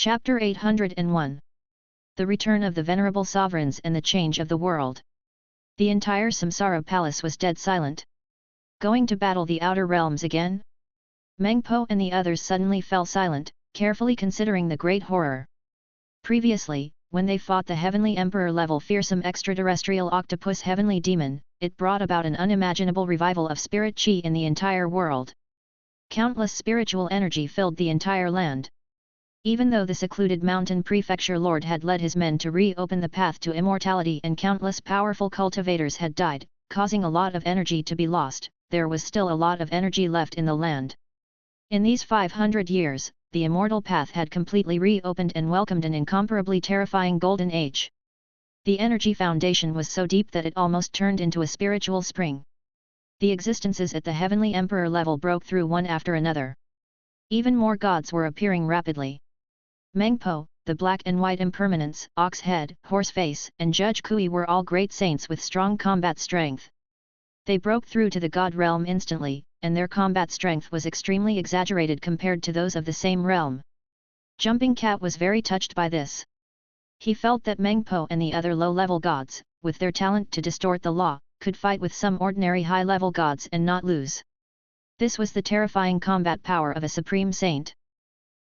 Chapter 801. The Return of the Venerable Sovereigns and the Change of the World. The entire Samsara palace was dead silent. Going to battle the outer realms again? Mengpo and the others suddenly fell silent, carefully considering the great horror. Previously, when they fought the Heavenly Emperor-level fearsome extraterrestrial octopus Heavenly Demon, it brought about an unimaginable revival of spirit chi in the entire world. Countless spiritual energy filled the entire land. Even though the secluded mountain prefecture lord had led his men to reopen the path to immortality and countless powerful cultivators had died, causing a lot of energy to be lost, there was still a lot of energy left in the land. In these 500 years, the immortal path had completely reopened and welcomed an incomparably terrifying golden age. The energy foundation was so deep that it almost turned into a spiritual spring. The existences at the Heavenly Emperor level broke through one after another. Even more gods were appearing rapidly. Mengpo, the Black and White Impermanence, Ox Head, Horseface, and Judge Kui were all great saints with strong combat strength. They broke through to the god realm instantly, and their combat strength was extremely exaggerated compared to those of the same realm. Jumping Cat was very touched by this. He felt that Mengpo and the other low-level gods, with their talent to distort the law, could fight with some ordinary high-level gods and not lose. This was the terrifying combat power of a supreme saint.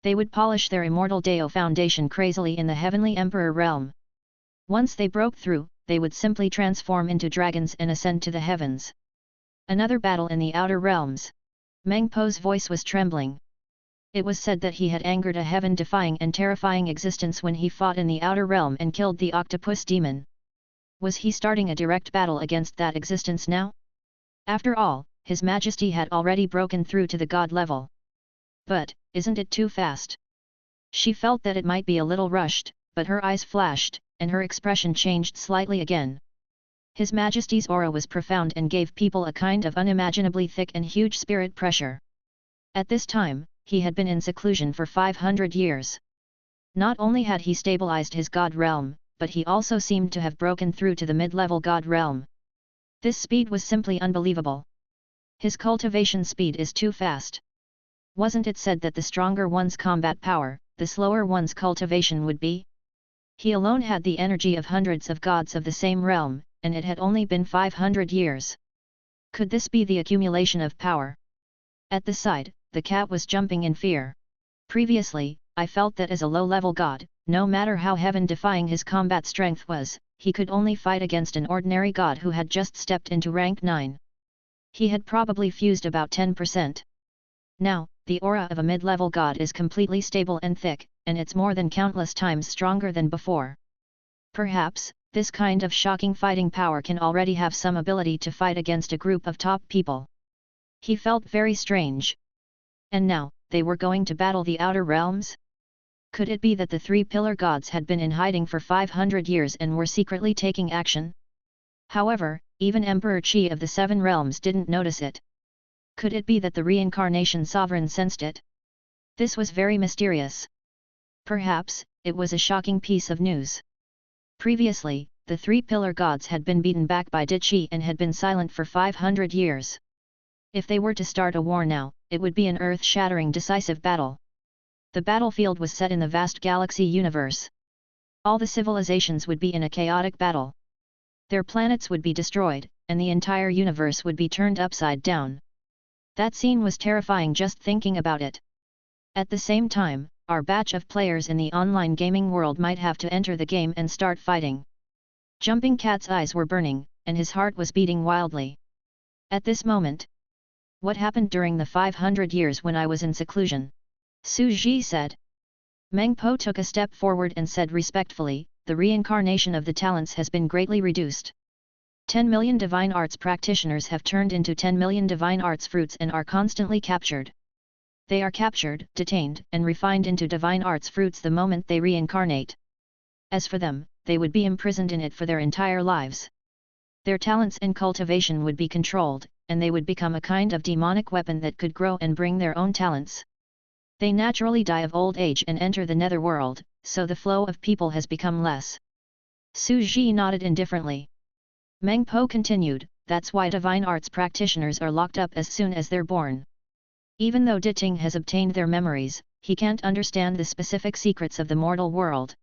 They would polish their immortal Dao foundation crazily in the Heavenly Emperor realm. Once they broke through, they would simply transform into dragons and ascend to the heavens. Another battle in the outer realms. Mengpo's voice was trembling. It was said that he had angered a heaven-defying and terrifying existence when he fought in the outer realm and killed the octopus demon. Was he starting a direct battle against that existence now? After all, His Majesty had already broken through to the god level. But, isn't it too fast? She felt that it might be a little rushed, but her eyes flashed, and her expression changed slightly again. His Majesty's aura was profound and gave people a kind of unimaginably thick and huge spirit pressure. At this time, he had been in seclusion for 500 years. Not only had he stabilized his god realm, but he also seemed to have broken through to the mid-level god realm. This speed was simply unbelievable. His cultivation speed is too fast. Wasn't it said that the stronger one's combat power, the slower one's cultivation would be? He alone had the energy of hundreds of gods of the same realm, and it had only been 500 years. Could this be the accumulation of power? At the side, the cat was jumping in fear. Previously, I felt that as a low-level god, no matter how heaven-defying his combat strength was, he could only fight against an ordinary god who had just stepped into rank 9. He had probably fused about 10%. Now, the aura of a mid-level god is completely stable and thick, and it's more than countless times stronger than before. Perhaps, this kind of shocking fighting power can already have some ability to fight against a group of top people. He felt very strange. And now, they were going to battle the outer realms? Could it be that the three pillar gods had been in hiding for 500 years and were secretly taking action? However, even Emperor Qi of the Seven Realms didn't notice it. Could it be that the reincarnation sovereign sensed it? This was very mysterious. Perhaps, it was a shocking piece of news. Previously, the three pillar gods had been beaten back by Qi and had been silent for 500 years. If they were to start a war now, it would be an earth-shattering decisive battle. The battlefield was set in the vast galaxy universe. All the civilizations would be in a chaotic battle. Their planets would be destroyed, and the entire universe would be turned upside down. That scene was terrifying just thinking about it. At the same time, our batch of players in the online gaming world might have to enter the game and start fighting. Jumping Cat's eyes were burning, and his heart was beating wildly. At this moment, what happened during the 500 years when I was in seclusion? Su Ji said. Mengpo took a step forward and said respectfully, the reincarnation of the talents has been greatly reduced. 10 million divine arts practitioners have turned into 10 million divine arts fruits and are constantly captured. They are captured, detained, and refined into divine arts fruits the moment they reincarnate. As for them, they would be imprisoned in it for their entire lives. Their talents and cultivation would be controlled, and they would become a kind of demonic weapon that could grow and bring their own talents. They naturally die of old age and enter the netherworld, so the flow of people has become less. Su Ji nodded indifferently. Mengpo continued, that's why divine arts practitioners are locked up as soon as they're born. Even though Diting has obtained their memories, he can't understand the specific secrets of the mortal world.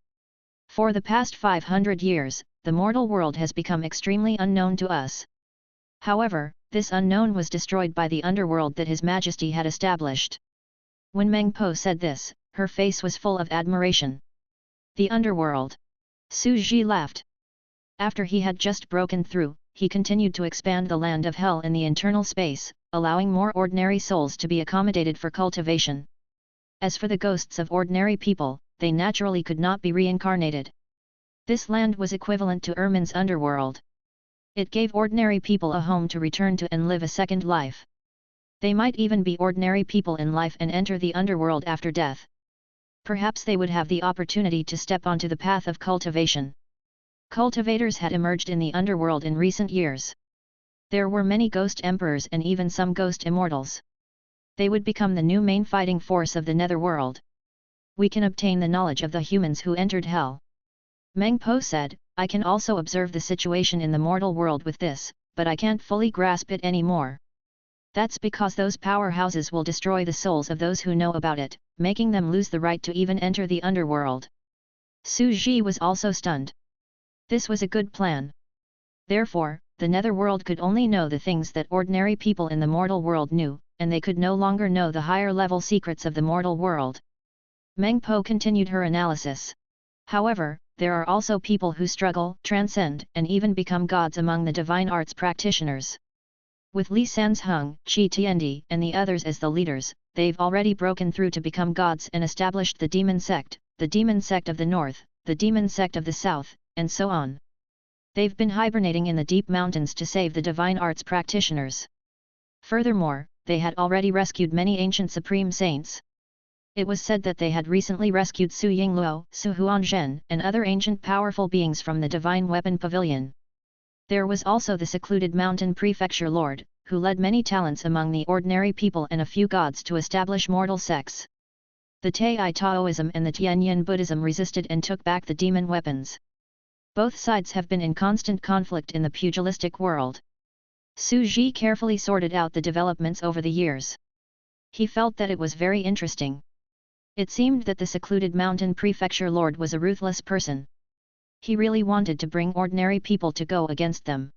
For the past 500 years, the mortal world has become extremely unknown to us. However, this unknown was destroyed by the underworld that His Majesty had established. When Meng Po said this, her face was full of admiration. The underworld. Su Ji laughed. After he had just broken through, he continued to expand the land of hell in the internal space, allowing more ordinary souls to be accommodated for cultivation. As for the ghosts of ordinary people, they naturally could not be reincarnated. This land was equivalent to Ermin's underworld. It gave ordinary people a home to return to and live a second life. They might even be ordinary people in life and enter the underworld after death. Perhaps they would have the opportunity to step onto the path of cultivation. Cultivators had emerged in the underworld in recent years. There were many ghost emperors and even some ghost immortals. They would become the new main fighting force of the netherworld. We can obtain the knowledge of the humans who entered hell. Meng Po said, I can also observe the situation in the mortal world with this, but I can't fully grasp it anymore. That's because those powerhouses will destroy the souls of those who know about it, making them lose the right to even enter the underworld. Su Ji was also stunned. This was a good plan. Therefore, the netherworld could only know the things that ordinary people in the mortal world knew, and they could no longer know the higher-level secrets of the mortal world. Meng Po continued her analysis. However, there are also people who struggle, transcend, and even become gods among the divine arts practitioners. With Li Sanzheng, Qi Tiandi, and the others as the leaders, they've already broken through to become gods and established the demon sect of the north, the demon sect of the south, and so on. They've been hibernating in the deep mountains to save the divine arts practitioners. Furthermore, they had already rescued many ancient supreme saints. It was said that they had recently rescued Su Yingluo, Su Huanzhen, and other ancient powerful beings from the Divine Weapon Pavilion. There was also the secluded mountain prefecture lord, who led many talents among the ordinary people and a few gods to establish mortal sects. The Tei Taoism and the Tianyin Buddhism resisted and took back the demon weapons. Both sides have been in constant conflict in the pugilistic world. Su Ji carefully sorted out the developments over the years. He felt that it was very interesting. It seemed that the secluded mountain prefecture lord was a ruthless person. He really wanted to bring ordinary people to go against them.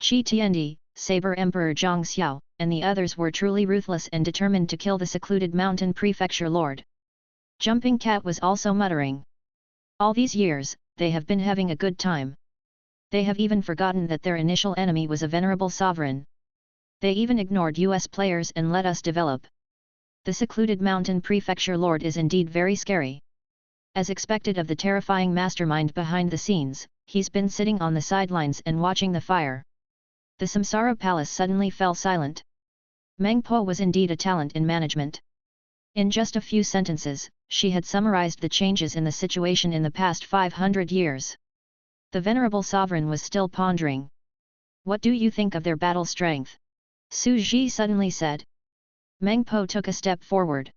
Qi Tiandi, Saber Emperor Zhang Xiao, and the others were truly ruthless and determined to kill the secluded mountain prefecture lord. Jumping Cat was also muttering. All these years, they have been having a good time. They have even forgotten that their initial enemy was a venerable sovereign. They even ignored US players and let us develop. The secluded mountain prefecture lord is indeed very scary. As expected of the terrifying mastermind behind the scenes, he's been sitting on the sidelines and watching the fire. The Samsara Palace suddenly fell silent. Meng Po was indeed a talent in management. In just a few sentences, she had summarized the changes in the situation in the past 500 years. The venerable sovereign was still pondering. What do you think of their battle strength? Su Ji suddenly said. Meng Po took a step forward.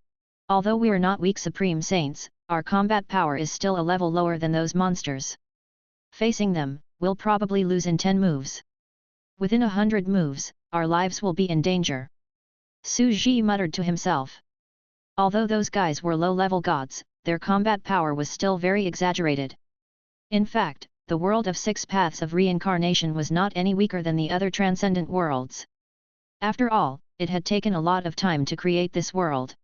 Although we are not weak supreme saints, our combat power is still a level lower than those monsters. Facing them, we'll probably lose in 10 moves. Within 100 moves, our lives will be in danger. Su Ji muttered to himself. Although those guys were low-level gods, their combat power was still very exaggerated. In fact, the world of 6 paths of reincarnation was not any weaker than the other transcendent worlds. After all, it had taken a lot of time to create this world.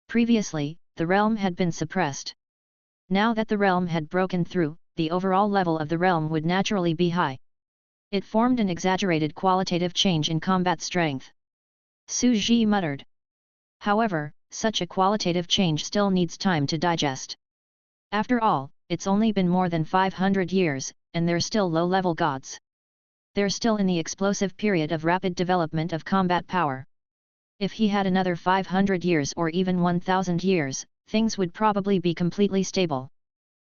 Previously, the realm had been suppressed. Now that the realm had broken through, the overall level of the realm would naturally be high. It formed an exaggerated qualitative change in combat strength. Su Ji muttered. However, such a qualitative change still needs time to digest. After all, it's only been more than 500 years, and they're still low-level gods. They're still in the explosive period of rapid development of combat power. If he had another 500 years or even 1000 years, things would probably be completely stable.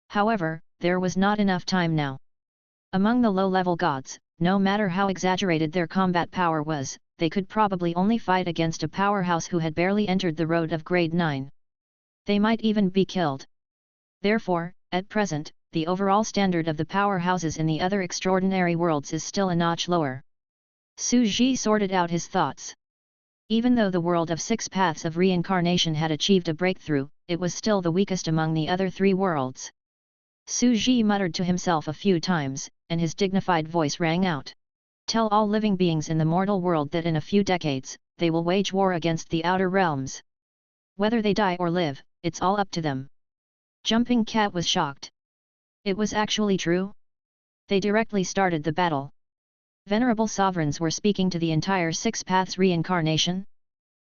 However, there was not enough time now. Among the low-level gods, no matter how exaggerated their combat power was, they could probably only fight against a powerhouse who had barely entered the road of grade 9. They might even be killed. Therefore, at present, the overall standard of the powerhouses in the other extraordinary worlds is still a notch lower. Su Ji sorted out his thoughts. Even though the world of 6 paths of reincarnation had achieved a breakthrough, it was still the weakest among the other 3 worlds. Su Ji muttered to himself a few times, and his dignified voice rang out. Tell all living beings in the mortal world that in a few decades, they will wage war against the outer realms. Whether they die or live, it's all up to them. Jumping Cat was shocked. It was actually true? They directly started the battle. Venerable sovereigns were speaking to the entire 6 paths reincarnation?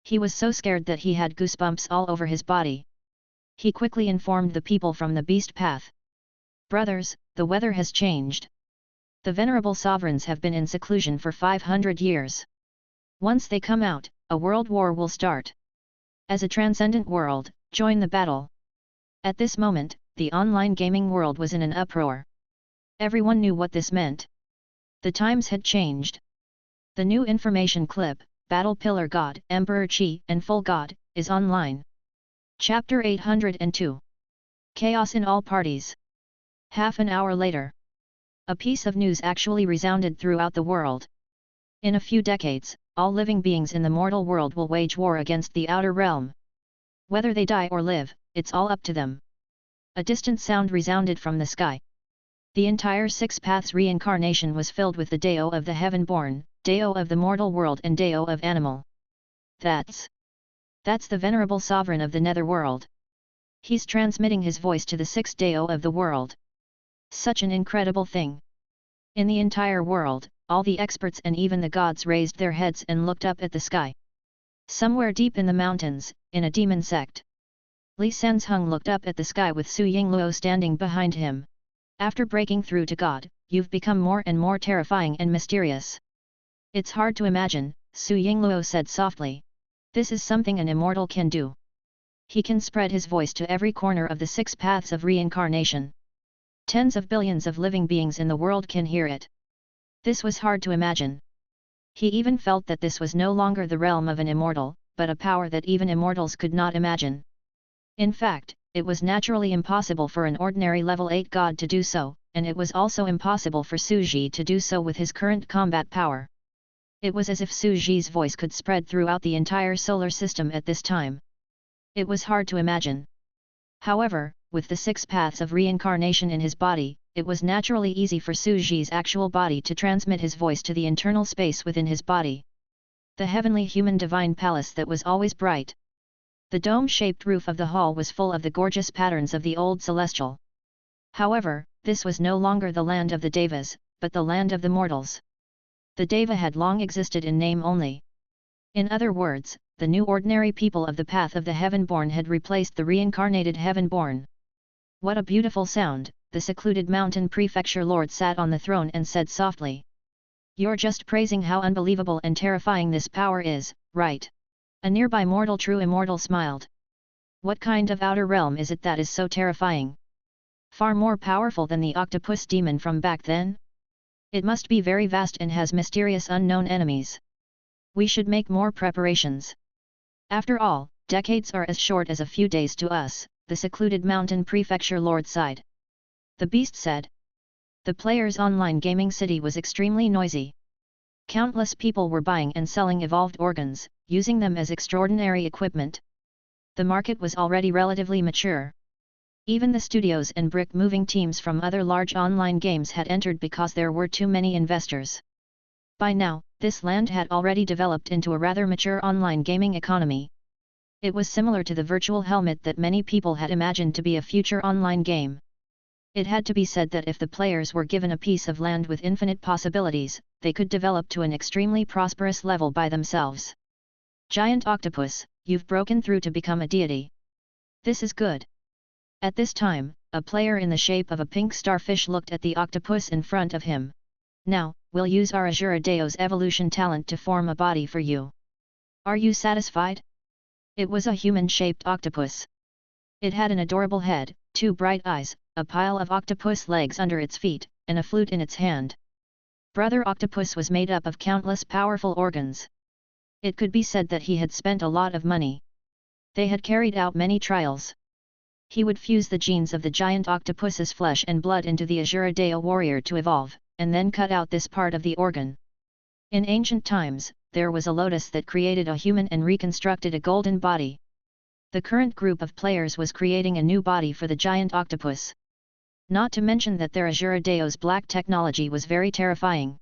He was so scared that he had goosebumps all over his body. He quickly informed the people from the beast path. Brothers, the weather has changed. The venerable sovereigns have been in seclusion for 500 years. Once they come out, a world war will start. As a transcendent world, join the battle. At this moment, the online gaming world was in an uproar. Everyone knew what this meant. The times had changed. The new information clip, Battle Pillar God, Emperor Qi and Full God, is online. Chapter 802. Chaos in all parties. Half an hour later. A piece of news actually resounded throughout the world. In a few decades, all living beings in the mortal world will wage war against the outer realm. Whether they die or live, it's all up to them. A distant sound resounded from the sky. The entire 6 paths reincarnation was filled with the Dao of the heaven-born, Dao of the mortal world and Dao of animal. That's the venerable sovereign of the netherworld. He's transmitting his voice to the 6 Dao of the world. Such an incredible thing. In the entire world, all the experts and even the gods raised their heads and looked up at the sky. Somewhere deep in the mountains, in a demon sect, Li Senzheng looked up at the sky with Su Yingluo standing behind him. After breaking through to God, you've become more and more terrifying and mysterious. It's hard to imagine, Su Yingluo said softly. This is something an immortal can do. He can spread his voice to every corner of the 6 paths of reincarnation. Tens of billions of living beings in the world can hear it. This was hard to imagine. He even felt that this was no longer the realm of an immortal, but a power that even immortals could not imagine. In fact, it was naturally impossible for an ordinary level 8 god to do so, and it was also impossible for Su Ji to do so with his current combat power. It was as if Su Ji's voice could spread throughout the entire solar system at this time. It was hard to imagine. However, with the 6 paths of reincarnation in his body, it was naturally easy for Su Ji's actual body to transmit his voice to the internal space within his body. The heavenly human divine palace that was always bright. The dome-shaped roof of the hall was full of the gorgeous patterns of the old celestial. However, this was no longer the land of the Devas, but the land of the mortals. The Deva had long existed in name only. In other words, the new ordinary people of the path of the heaven-born had replaced the reincarnated heaven-born. What a beautiful sound, the secluded mountain prefecture lord sat on the throne and said softly. You're just praising how unbelievable and terrifying this power is, right? A nearby mortal true immortal smiled. What kind of outer realm is it that is so terrifying? Far more powerful than the octopus demon from back then? It must be very vast and has mysterious unknown enemies. We should make more preparations. After all, decades are as short as a few days to us, the secluded mountain prefecture lord sighed. The beast said. The players' online gaming city was extremely noisy. Countless people were buying and selling evolved organs, using them as extraordinary equipment. The market was already relatively mature. Even the studios and brick-moving teams from other large online games had entered because there were too many investors. By now, this land had already developed into a rather mature online gaming economy. It was similar to the virtual helmet that many people had imagined to be a future online game. It had to be said that if the players were given a piece of land with infinite possibilities, they could develop to an extremely prosperous level by themselves. Giant octopus, you've broken through to become a deity. This is good. At this time, a player in the shape of a pink starfish looked at the octopus in front of him. Now, we'll use our Azura Deo's evolution talent to form a body for you. Are you satisfied? It was a human-shaped octopus. It had an adorable head, 2 bright eyes, a pile of octopus legs under its feet, and a flute in its hand. Brother Octopus was made up of countless powerful organs. It could be said that he had spent a lot of money. They had carried out many trials. He would fuse the genes of the giant octopus's flesh and blood into the Azura Deo warrior to evolve, and then cut out this part of the organ. In ancient times, there was a lotus that created a human and reconstructed a golden body. The current group of players was creating a new body for the giant octopus. Not to mention that their Azura Deo's black technology was very terrifying.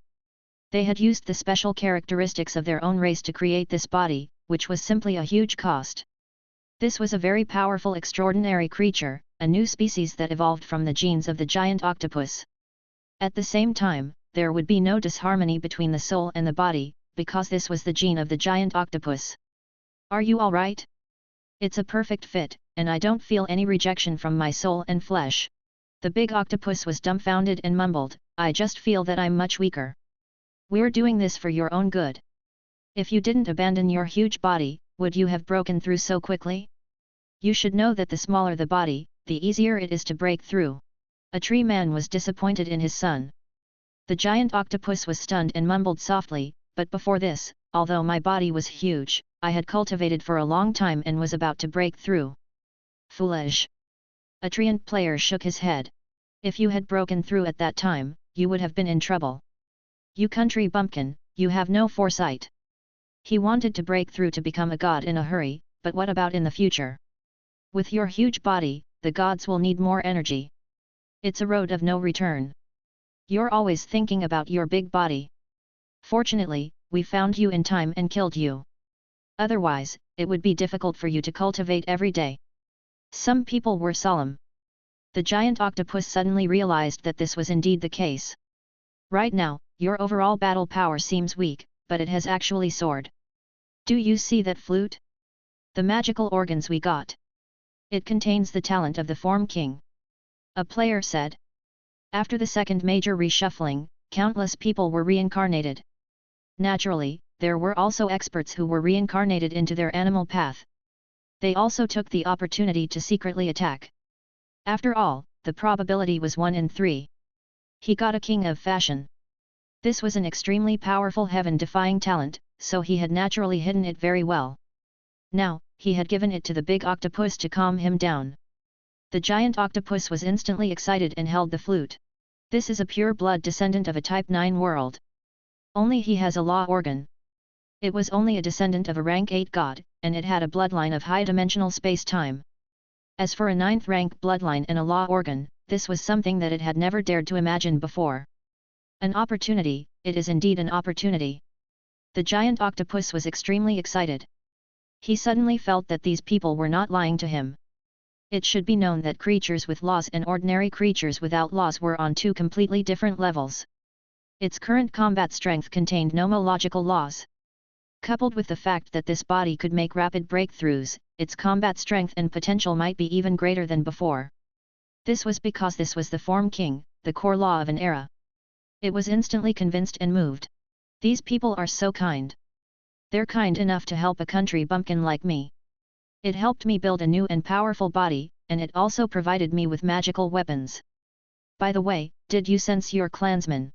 They had used the special characteristics of their own race to create this body, which was simply a huge cost. This was a very powerful extraordinary creature, a new species that evolved from the genes of the giant octopus. At the same time, there would be no disharmony between the soul and the body, because this was the gene of the giant octopus. Are you all right? It's a perfect fit, and I don't feel any rejection from my soul and flesh. The big octopus was dumbfounded and mumbled, I just feel that I'm much weaker. We're doing this for your own good. If you didn't abandon your huge body, would you have broken through so quickly? You should know that the smaller the body, the easier it is to break through. A tree man was disappointed in his son. The giant octopus was stunned and mumbled softly, but before this, although my body was huge, I had cultivated for a long time and was about to break through. Foolish. A treant player shook his head. If you had broken through at that time, you would have been in trouble. You country bumpkin, you have no foresight. He wanted to break through to become a god in a hurry, but what about in the future? With your huge body, the gods will need more energy. It's a road of no return. You're always thinking about your big body. Fortunately, we found you in time and killed you. Otherwise, it would be difficult for you to cultivate every day. Some people were solemn. The giant octopus suddenly realized that this was indeed the case. Right now, your overall battle power seems weak, but it has actually soared. Do you see that flute? The magical organs we got. It contains the talent of the Form King. A player said. After the second major reshuffling, countless people were reincarnated. Naturally, there were also experts who were reincarnated into their animal path. They also took the opportunity to secretly attack. After all, the probability was 1 in 3. He got a king of fashion. This was an extremely powerful heaven-defying talent, so he had naturally hidden it very well. Now, he had given it to the big octopus to calm him down. The giant octopus was instantly excited and held the flute. This is a pure-blood descendant of a Type 9 world. Only he has a law organ. It was only a descendant of a rank 8 god, and it had a bloodline of high-dimensional space-time. As for a 9th rank bloodline and a law organ, this was something that it had never dared to imagine before. An opportunity, it is indeed an opportunity. The giant octopus was extremely excited. He suddenly felt that these people were not lying to him. It should be known that creatures with laws and ordinary creatures without laws were on two completely different levels. Its current combat strength contained no logical laws. Coupled with the fact that this body could make rapid breakthroughs, its combat strength and potential might be even greater than before. This was because this was the Form King, the core law of an era. It was instantly convinced and moved. These people are so kind. They're kind enough to help a country bumpkin like me. It helped me build a new and powerful body, and it also provided me with magical weapons. By the way, did you sense your clansman?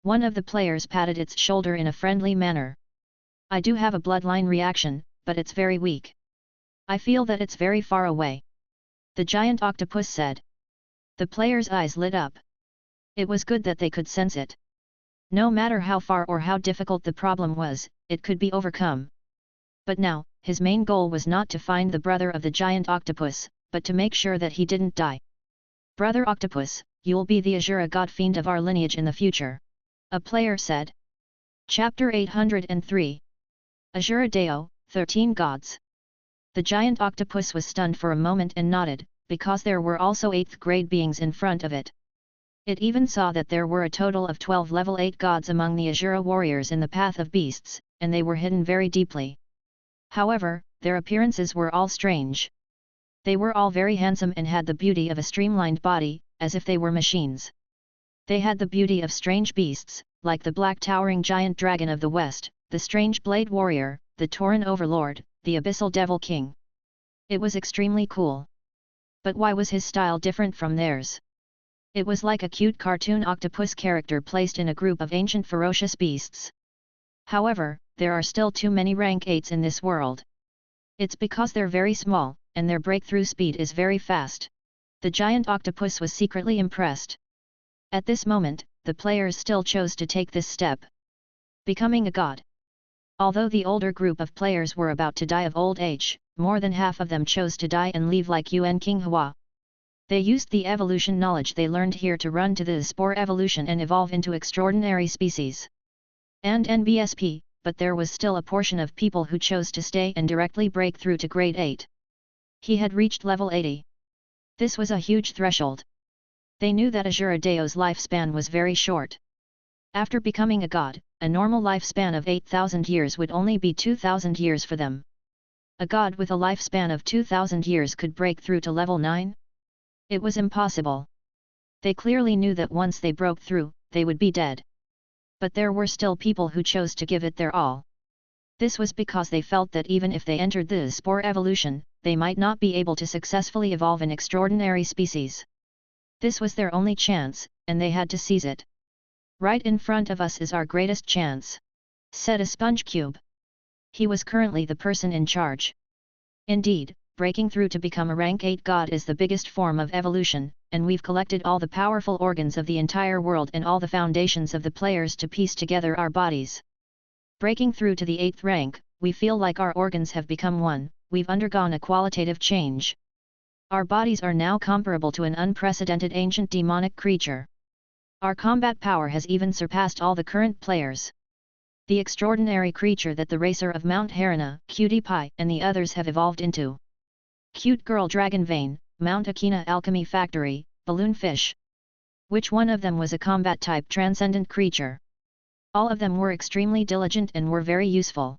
One of the players patted its shoulder in a friendly manner. I do have a bloodline reaction, but it's very weak. I feel that it's very far away. The giant octopus said. The player's eyes lit up. It was good that they could sense it. No matter how far or how difficult the problem was, it could be overcome. But now, his main goal was not to find the brother of the giant octopus, but to make sure that he didn't die. Brother Octopus, you'll be the Azura god fiend of our lineage in the future. A player said. Chapter 803. Azura Deo, 13 Gods. The giant octopus was stunned for a moment and nodded, because there were also 8th grade beings in front of it. It even saw that there were a total of 12 level 8 gods among the Azura warriors in the Path of Beasts, and they were hidden very deeply. However, their appearances were all strange. They were all very handsome and had the beauty of a streamlined body, as if they were machines. They had the beauty of strange beasts, like the black towering giant dragon of the west, the strange blade warrior, the Tauran overlord, the abyssal devil king. It was extremely cool. But why was his style different from theirs? It was like a cute cartoon octopus character placed in a group of ancient ferocious beasts. However, there are still too many rank 8s in this world. It's because they're very small, and their breakthrough speed is very fast. The giant octopus was secretly impressed. At this moment, the players still chose to take this step. Becoming a god. Although the older group of players were about to die of old age, more than half of them chose to die and leave like Yuan King Hua. They used the evolution knowledge they learned here to run to the spore evolution and evolve into extraordinary species. And NBSP, but there was still a portion of people who chose to stay and directly break through to grade 8. He had reached level 80. This was a huge threshold. They knew that Azura Deo's lifespan was very short. After becoming a god, a normal lifespan of 8,000 years would only be 2,000 years for them. A god with a lifespan of 2,000 years could break through to level 9? It was impossible. They clearly knew that once they broke through, they would be dead. But there were still people who chose to give it their all. This was because they felt that even if they entered the spore evolution, they might not be able to successfully evolve an extraordinary species. This was their only chance, and they had to seize it. "Right in front of us is our greatest chance," said a sponge cube. He was currently the person in charge. Indeed, breaking through to become a rank 8 god is the biggest form of evolution, and we've collected all the powerful organs of the entire world and all the foundations of the players to piece together our bodies. Breaking through to the 8th rank, we feel like our organs have become one, we've undergone a qualitative change. Our bodies are now comparable to an unprecedented ancient demonic creature. Our combat power has even surpassed all the current players. The extraordinary creature that the racer of Mount Harana, Cutie Pie, and the others have evolved into. Cute Girl Dragon Vein, Mount Akina Alchemy Factory, Balloon Fish. Which one of them was a combat-type transcendent creature? All of them were extremely diligent and were very useful.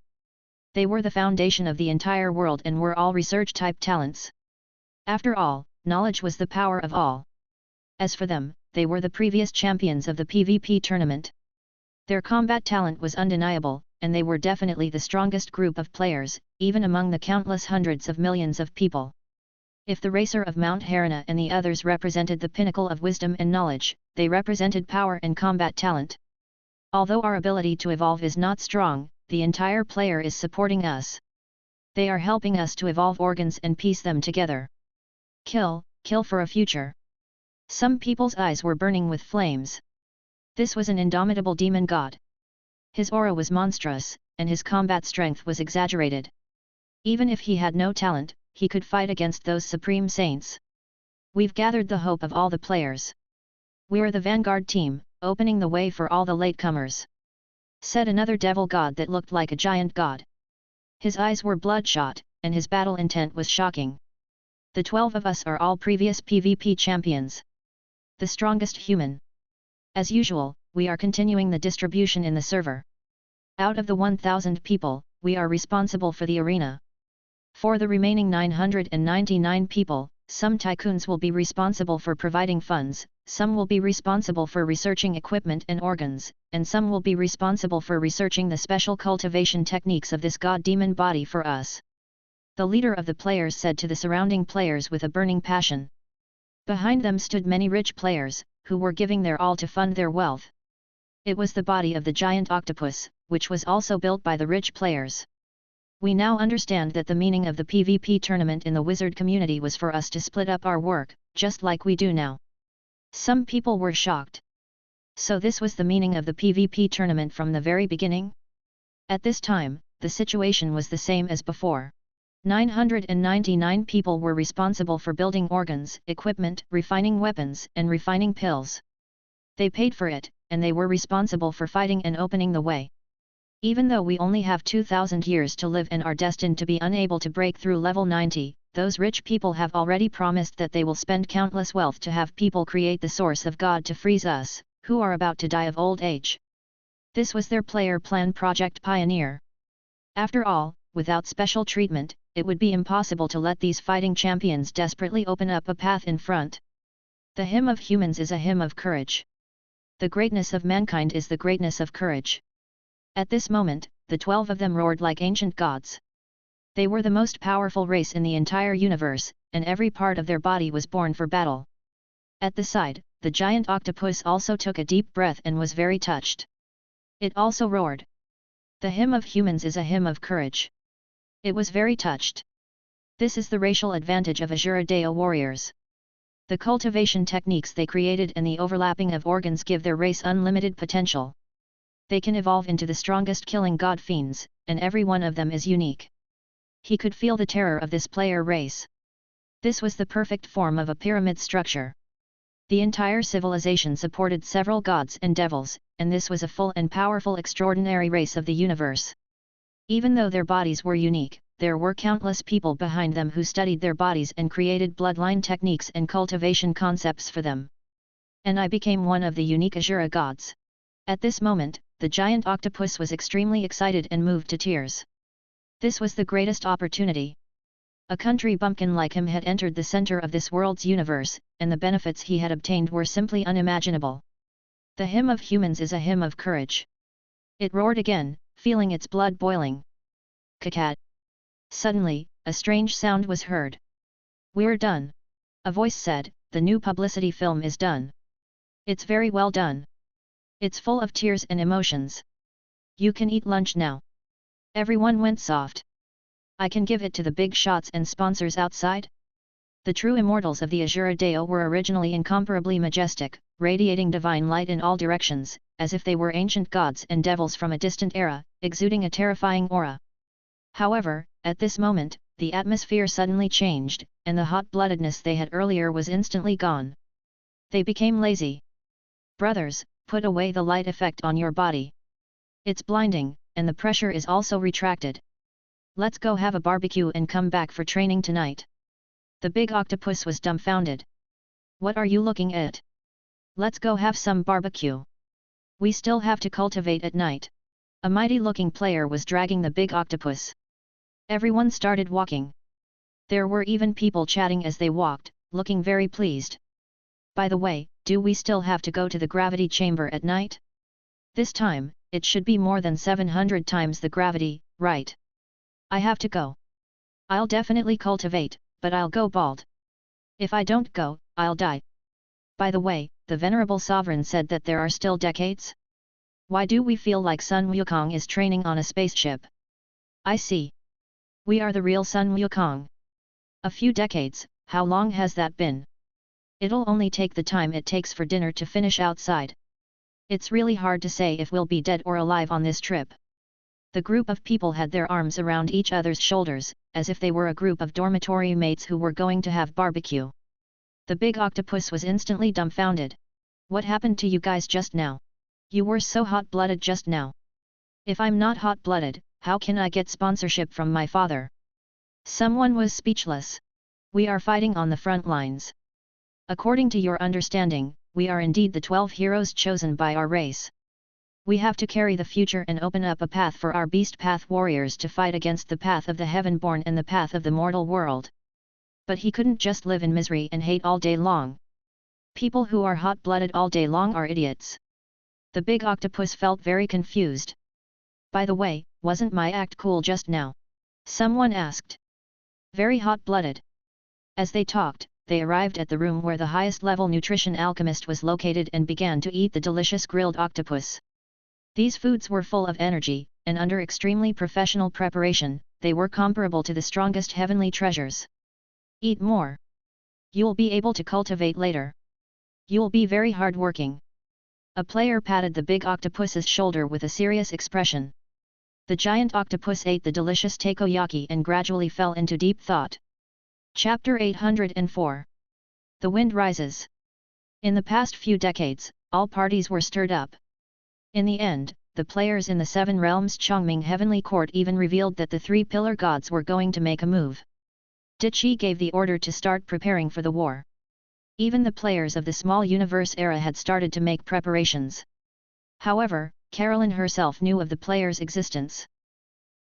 They were the foundation of the entire world and were all research-type talents. After all, knowledge was the power of all. As for them, they were the previous champions of the PvP tournament. Their combat talent was undeniable, and they were definitely the strongest group of players, even among the countless hundreds of millions of people. If the racer of Mount Harana and the others represented the pinnacle of wisdom and knowledge, they represented power and combat talent. Although our ability to evolve is not strong, the entire player is supporting us. They are helping us to evolve organs and piece them together. Kill for a future. Some people's eyes were burning with flames. This was an indomitable demon god. His aura was monstrous, and his combat strength was exaggerated. Even if he had no talent, he could fight against those supreme saints. We've gathered the hope of all the players. We're the vanguard team, opening the way for all the latecomers," said another devil god that looked like a giant god. His eyes were bloodshot, and his battle intent was shocking. "The 12 of us are all previous PvP champions. The strongest human. As usual, we are continuing the distribution in the server. Out of the 1,000 people, we are responsible for the arena. For the remaining 999 people, some tycoons will be responsible for providing funds, some will be responsible for researching equipment and organs, and some will be responsible for researching the special cultivation techniques of this god-demon body for us," the leader of the players said to the surrounding players with a burning passion. Behind them stood many rich players, who were giving their all to fund their wealth. It was the body of the giant octopus, which was also built by the rich players. "We now understand that the meaning of the PvP tournament in the wizard community was for us to split up our work, just like we do now." Some people were shocked. So this was the meaning of the PvP tournament from the very beginning? At this time, the situation was the same as before. 999 people were responsible for building organs, equipment, refining weapons, and refining pills. They paid for it, and they were responsible for fighting and opening the way. Even though we only have 2,000 years to live and are destined to be unable to break through level 90, those rich people have already promised that they will spend countless wealth to have people create the source of God to freeze us, who are about to die of old age. This was their player plan Project Pioneer. After all, without special treatment, it would be impossible to let these fighting champions desperately open up a path in front. The hymn of humans is a hymn of courage. The greatness of mankind is the greatness of courage. At this moment, the 12 of them roared like ancient gods. They were the most powerful race in the entire universe, and every part of their body was born for battle. At the side, the giant octopus also took a deep breath and was very touched. It also roared. The hymn of humans is a hymn of courage. It was very touched. This is the racial advantage of Azura Deo warriors. The cultivation techniques they created and the overlapping of organs give their race unlimited potential. They can evolve into the strongest killing god fiends, and every one of them is unique. He could feel the terror of this player race. This was the perfect form of a pyramid structure. The entire civilization supported several gods and devils, and this was a full and powerful extraordinary race of the universe. Even though their bodies were unique, there were countless people behind them who studied their bodies and created bloodline techniques and cultivation concepts for them. And I became one of the unique Asura gods. At this moment, the giant octopus was extremely excited and moved to tears. This was the greatest opportunity. A country bumpkin like him had entered the center of this world's universe, and the benefits he had obtained were simply unimaginable. The hymn of humans is a hymn of courage. It roared again, feeling its blood boiling. Kakat. Suddenly, a strange sound was heard. "We're done," a voice said, "the new publicity film is done. It's very well done. It's full of tears and emotions. You can eat lunch now." Everyone went soft. "I can give it to the big shots and sponsors outside?" The true immortals of the Asura Deo were originally incomparably majestic, radiating divine light in all directions, as if they were ancient gods and devils from a distant era, exuding a terrifying aura. However, at this moment, the atmosphere suddenly changed, and the hot-bloodedness they had earlier was instantly gone. They became lazy. "Brothers, put away the light effect on your body. It's blinding, and the pressure is also retracted. Let's go have a barbecue and come back for training tonight." The big octopus was dumbfounded. "What are you looking at? Let's go have some barbecue. We still have to cultivate at night." A mighty-looking player was dragging the big octopus. Everyone started walking. There were even people chatting as they walked, looking very pleased. "By the way, do we still have to go to the gravity chamber at night? This time, it should be more than 700 times the gravity, right? I have to go. I'll definitely cultivate, but I'll go bald. If I don't go, I'll die." By the way, the venerable sovereign said that there are still decades? Why do we feel like Sun Wukong is training on a spaceship? I see. We are the real Sun Wukong. A few decades, how long has that been? It'll only take the time it takes for dinner to finish outside. It's really hard to say if we'll be dead or alive on this trip. The group of people had their arms around each other's shoulders, as if they were a group of dormitory mates who were going to have barbecue. The big octopus was instantly dumbfounded. "What happened to you guys just now? You were so hot-blooded just now. If I'm not hot-blooded, how can I get sponsorship from my father?" Someone was speechless. "We are fighting on the front lines. According to your understanding, we are indeed the 12 heroes chosen by our race. We have to carry the future and open up a path for our beast path warriors to fight against the path of the heaven-born and the path of the mortal world." But he couldn't just live in misery and hate all day long. People who are hot-blooded all day long are idiots. The big octopus felt very confused. "By the way, wasn't my act cool just now?" someone asked. "Very hot-blooded." As they talked, they arrived at the room where the highest-level nutrition alchemist was located and began to eat the delicious grilled octopus. These foods were full of energy, and under extremely professional preparation, they were comparable to the strongest heavenly treasures. "Eat more. You'll be able to cultivate later. You'll be very hard-working." A player patted the big octopus's shoulder with a serious expression. The giant octopus ate the delicious takoyaki and gradually fell into deep thought. Chapter 804. The Wind Rises. In the past few decades, all parties were stirred up. In the end, the players in the Seven Realms Chongming Heavenly Court even revealed that the three pillar gods were going to make a move. Dichi gave the order to start preparing for the war. Even the players of the small universe era had started to make preparations. However, Carolyn herself knew of the players' existence.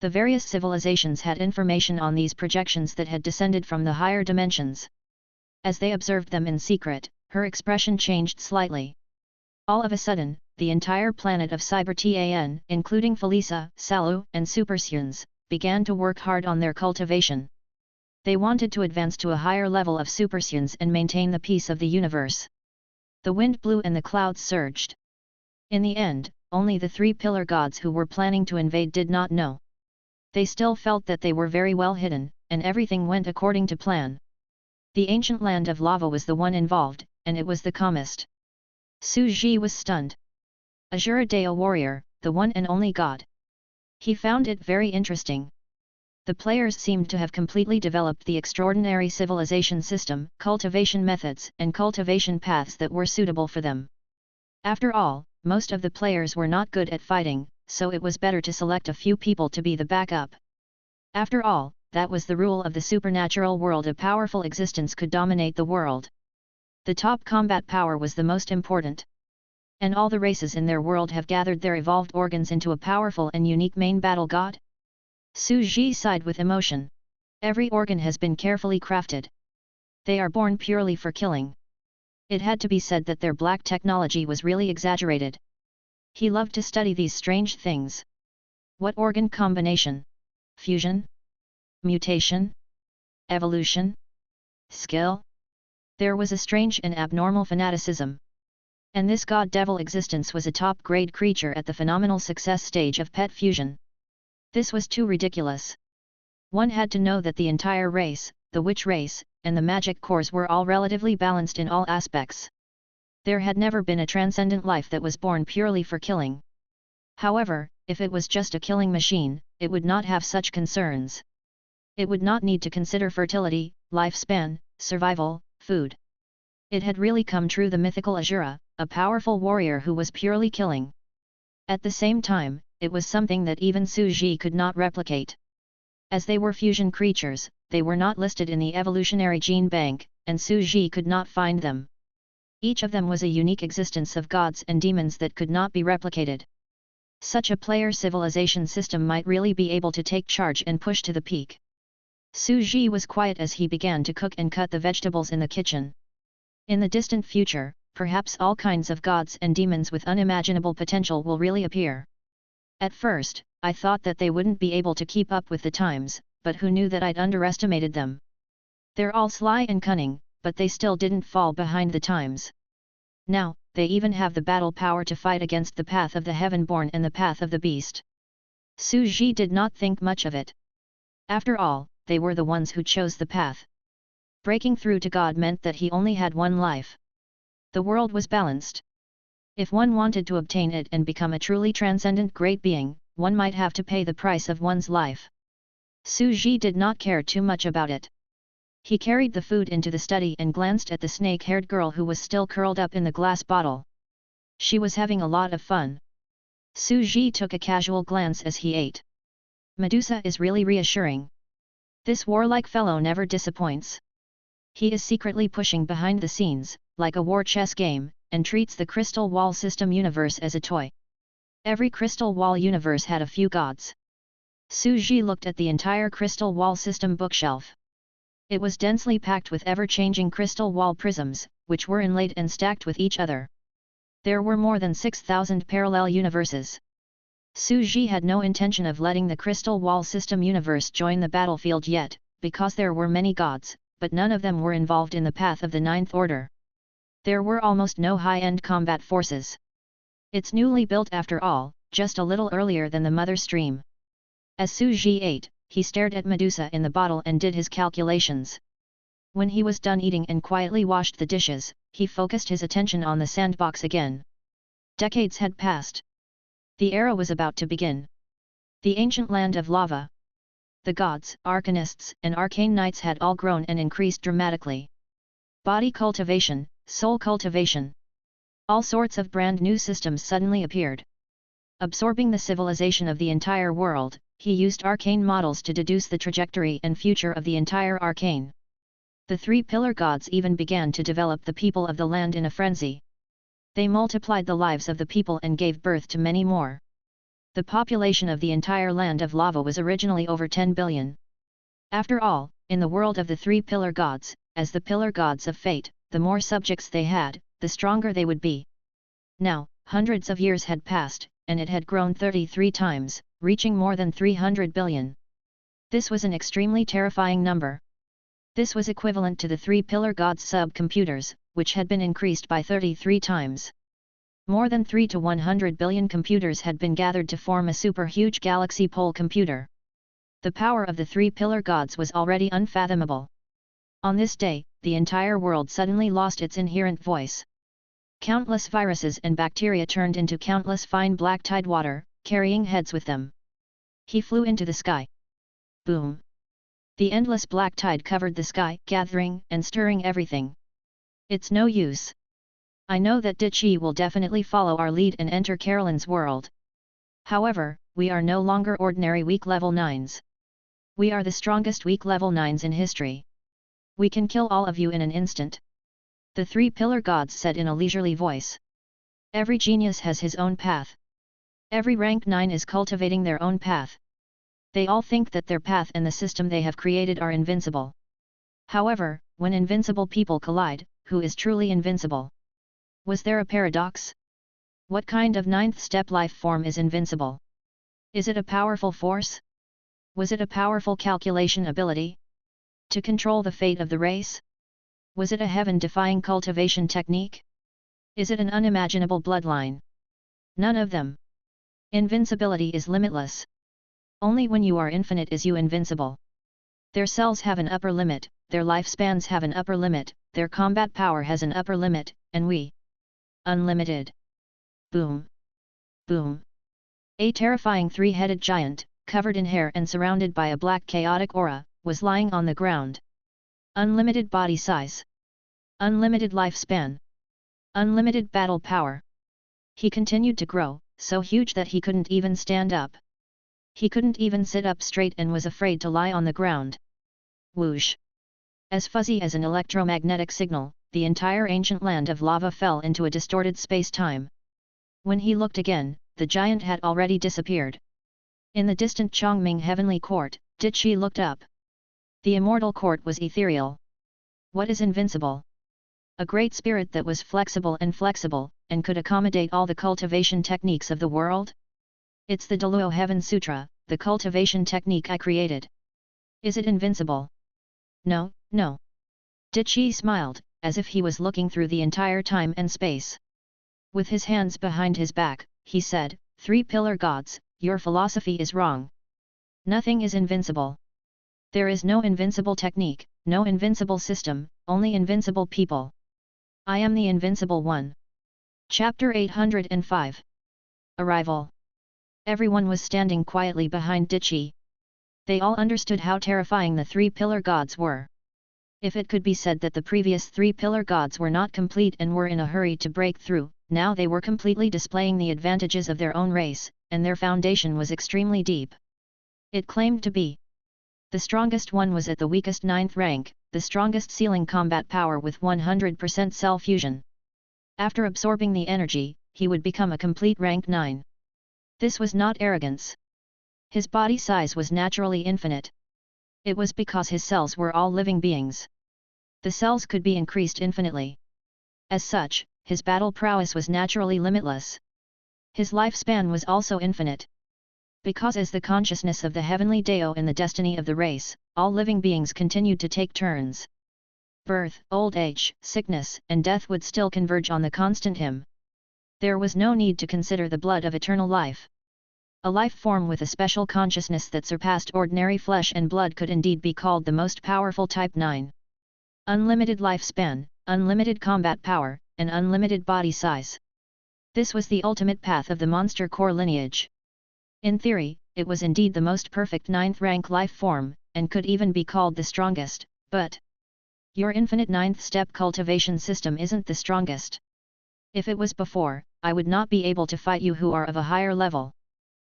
The various civilizations had information on these projections that had descended from the higher dimensions. As they observed them in secret, her expression changed slightly. All of a sudden, the entire planet of Cyber-Tan, including Felisa, Salu, and Supersuns, began to work hard on their cultivation. They wanted to advance to a higher level of Supersuns and maintain the peace of the universe. The wind blew and the clouds surged. In the end, only the three pillar gods who were planning to invade did not know. They still felt that they were very well hidden, and everything went according to plan. The ancient land of lava was the one involved, and it was the calmest. Su Ji was stunned. Asura Deo warrior, the one and only god. He found it very interesting. The players seemed to have completely developed the extraordinary civilization system, cultivation methods, and cultivation paths that were suitable for them. After all, most of the players were not good at fighting, so it was better to select a few people to be the backup. After all, that was the rule of the supernatural world. A powerful existence could dominate the world. The top combat power was the most important. And all the races in their world have gathered their evolved organs into a powerful and unique main battle god? Su Ji sighed with emotion. Every organ has been carefully crafted. They are born purely for killing. It had to be said that their black technology was really exaggerated. He loved to study these strange things. What organ combination? Fusion? Mutation? Evolution? Skill? There was a strange and abnormal fanaticism. And this god-devil existence was a top-grade creature at the phenomenal success stage of pet fusion. This was too ridiculous. One had to know that the entire race, the witch race, and the magic cores were all relatively balanced in all aspects. There had never been a transcendent life that was born purely for killing. However, if it was just a killing machine, it would not have such concerns. It would not need to consider fertility, lifespan, survival, food. It had really come true, the mythical Azura, a powerful warrior who was purely killing. At the same time, it was something that even Su Ji could not replicate. As they were fusion creatures, they were not listed in the evolutionary gene bank, and Su Ji could not find them. Each of them was a unique existence of gods and demons that could not be replicated. Such a player civilization system might really be able to take charge and push to the peak. Su Ji was quiet as he began to cook and cut the vegetables in the kitchen. In the distant future, perhaps all kinds of gods and demons with unimaginable potential will really appear. At first, I thought that they wouldn't be able to keep up with the times, but who knew that I'd underestimated them? They're all sly and cunning, but they still didn't fall behind the times. Now, they even have the battle power to fight against the path of the Heavenborn and the path of the Beast. Su Ji did not think much of it. After all, they were the ones who chose the path. Breaking through to God meant that he only had one life. The world was balanced. If one wanted to obtain it and become a truly transcendent great being, one might have to pay the price of one's life. Su Ji did not care too much about it. He carried the food into the study and glanced at the snake-haired girl who was still curled up in the glass bottle. She was having a lot of fun. Su Ji took a casual glance as he ate. Medusa is really reassuring. This warlike fellow never disappoints. He is secretly pushing behind the scenes, like a war chess game, and treats the Crystal Wall system universe as a toy. Every Crystal Wall universe had a few gods. Su Ji looked at the entire Crystal Wall system bookshelf. It was densely packed with ever-changing crystal wall prisms, which were inlaid and stacked with each other. There were more than 6,000 parallel universes. Su Ji had no intention of letting the Crystal Wall system universe join the battlefield yet, because there were many gods, but none of them were involved in the path of the Ninth Order. There were almost no high-end combat forces. It's newly built after all, just a little earlier than the mother stream. As Su Ji ate, he stared at Medusa in the bottle and did his calculations. When he was done eating and quietly washed the dishes, he focused his attention on the sandbox again. Decades had passed. The era was about to begin. The ancient land of lava. The gods, arcanists, and arcane knights had all grown and increased dramatically. Body cultivation, soul cultivation. All sorts of brand new systems suddenly appeared. Absorbing the civilization of the entire world, he used arcane models to deduce the trajectory and future of the entire arcane. The three pillar gods even began to develop the people of the land in a frenzy. They multiplied the lives of the people and gave birth to many more. The population of the entire land of lava was originally over 10 billion. After all, in the world of the three pillar gods, as the pillar gods of fate, the more subjects they had, the stronger they would be. Now, hundreds of years had passed, and it had grown 33 times, reaching more than 300 billion. This was an extremely terrifying number. This was equivalent to the three pillar gods' sub-computers, which had been increased by 33 times. More than 3 to 100 billion computers had been gathered to form a super-huge galaxy pole computer. The power of the three pillar gods was already unfathomable. On this day, the entire world suddenly lost its inherent voice. Countless viruses and bacteria turned into countless fine black tidewater, carrying heads with them. He flew into the sky. Boom! The endless black tide covered the sky, gathering and stirring everything. It's no use. I know that Dichi will definitely follow our lead and enter Carolyn's world. However, we are no longer ordinary weak level 9s. We are the strongest weak level 9s in history. We can kill all of you in an instant. The three pillar gods said in a leisurely voice. Every genius has his own path. Every rank 9 is cultivating their own path. They all think that their path and the system they have created are invincible. However, when invincible people collide, who is truly invincible? Was there a paradox? What kind of 9th step life form is invincible? Is it a powerful force? Was it a powerful calculation ability? To control the fate of the race? Was it a heaven-defying cultivation technique? Is it an unimaginable bloodline? None of them. Invincibility is limitless. Only when you are infinite is you invincible. Their cells have an upper limit, their lifespans have an upper limit, their combat power has an upper limit, and we. Unlimited. Boom. Boom. A terrifying three-headed giant, covered in hair and surrounded by a black chaotic aura, was lying on the ground. Unlimited body size. Unlimited lifespan. Unlimited battle power. He continued to grow, so huge that he couldn't even stand up. He couldn't even sit up straight and was afraid to lie on the ground. Whoosh! As fuzzy as an electromagnetic signal, the entire ancient land of lava fell into a distorted space-time. When he looked again, the giant had already disappeared. In the distant Chongming heavenly court, Dichi looked up. The immortal court was ethereal. What is invincible? A great spirit that was flexible and could accommodate all the cultivation techniques of the world? It's the Deluo Heaven Sutra, the cultivation technique I created. Is it invincible? No, no. Dichi smiled, as if he was looking through the entire time and space. With his hands behind his back, he said, "Three pillar gods, your philosophy is wrong. Nothing is invincible. There is no invincible technique, no invincible system, only invincible people. I am the invincible one." Chapter 805. Arrival. Everyone was standing quietly behind Dichi. They all understood how terrifying the three pillar gods were. If it could be said that the previous three pillar gods were not complete and were in a hurry to break through, now they were completely displaying the advantages of their own race, and their foundation was extremely deep. It claimed to be. The strongest one was at the weakest 9th rank, the strongest ceiling combat power with 100% cell fusion. After absorbing the energy, he would become a complete rank 9. This was not arrogance. His body size was naturally infinite. It was because his cells were all living beings. The cells could be increased infinitely. As such, his battle prowess was naturally limitless. His lifespan was also infinite. Because as the consciousness of the heavenly Dao and the destiny of the race, all living beings continued to take turns. Birth, old age, sickness, and death would still converge on the constant him. There was no need to consider the blood of eternal life. A life form with a special consciousness that surpassed ordinary flesh and blood could indeed be called the most powerful Type 9. Unlimited lifespan, unlimited combat power, and unlimited body size. This was the ultimate path of the monster core lineage. In theory, it was indeed the most perfect 9th rank life form, and could even be called the strongest, but your infinite 9th step cultivation system isn't the strongest. If it was before, I would not be able to fight you who are of a higher level.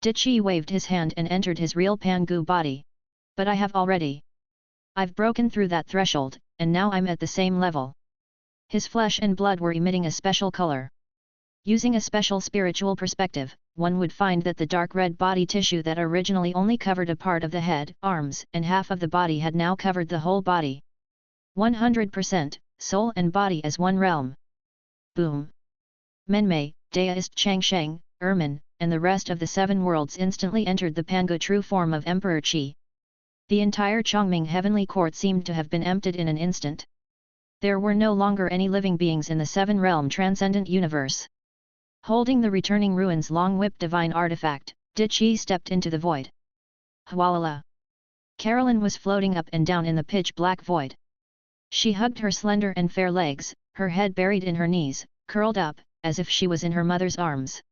Dichi waved his hand and entered his real Pangu body. But I have already. I've broken through that threshold, and now I'm at the same level. His flesh and blood were emitting a special color. Using a special spiritual perspective, one would find that the dark red body tissue that originally only covered a part of the head, arms, and half of the body had now covered the whole body. 100%, soul and body as one realm. Boom! Menmei, Daoist Changsheng, Ermin, and the rest of the 7 worlds instantly entered the Pangu true form of Emperor Qi. The entire Chongming heavenly court seemed to have been emptied in an instant. There were no longer any living beings in the 7-realm transcendent universe. Holding the returning ruins long whip divine artifact, Dichi stepped into the void. Hwalala! Carolyn was floating up and down in the pitch-black void. She hugged her slender and fair legs, her head buried in her knees, curled up, as if she was in her mother's arms.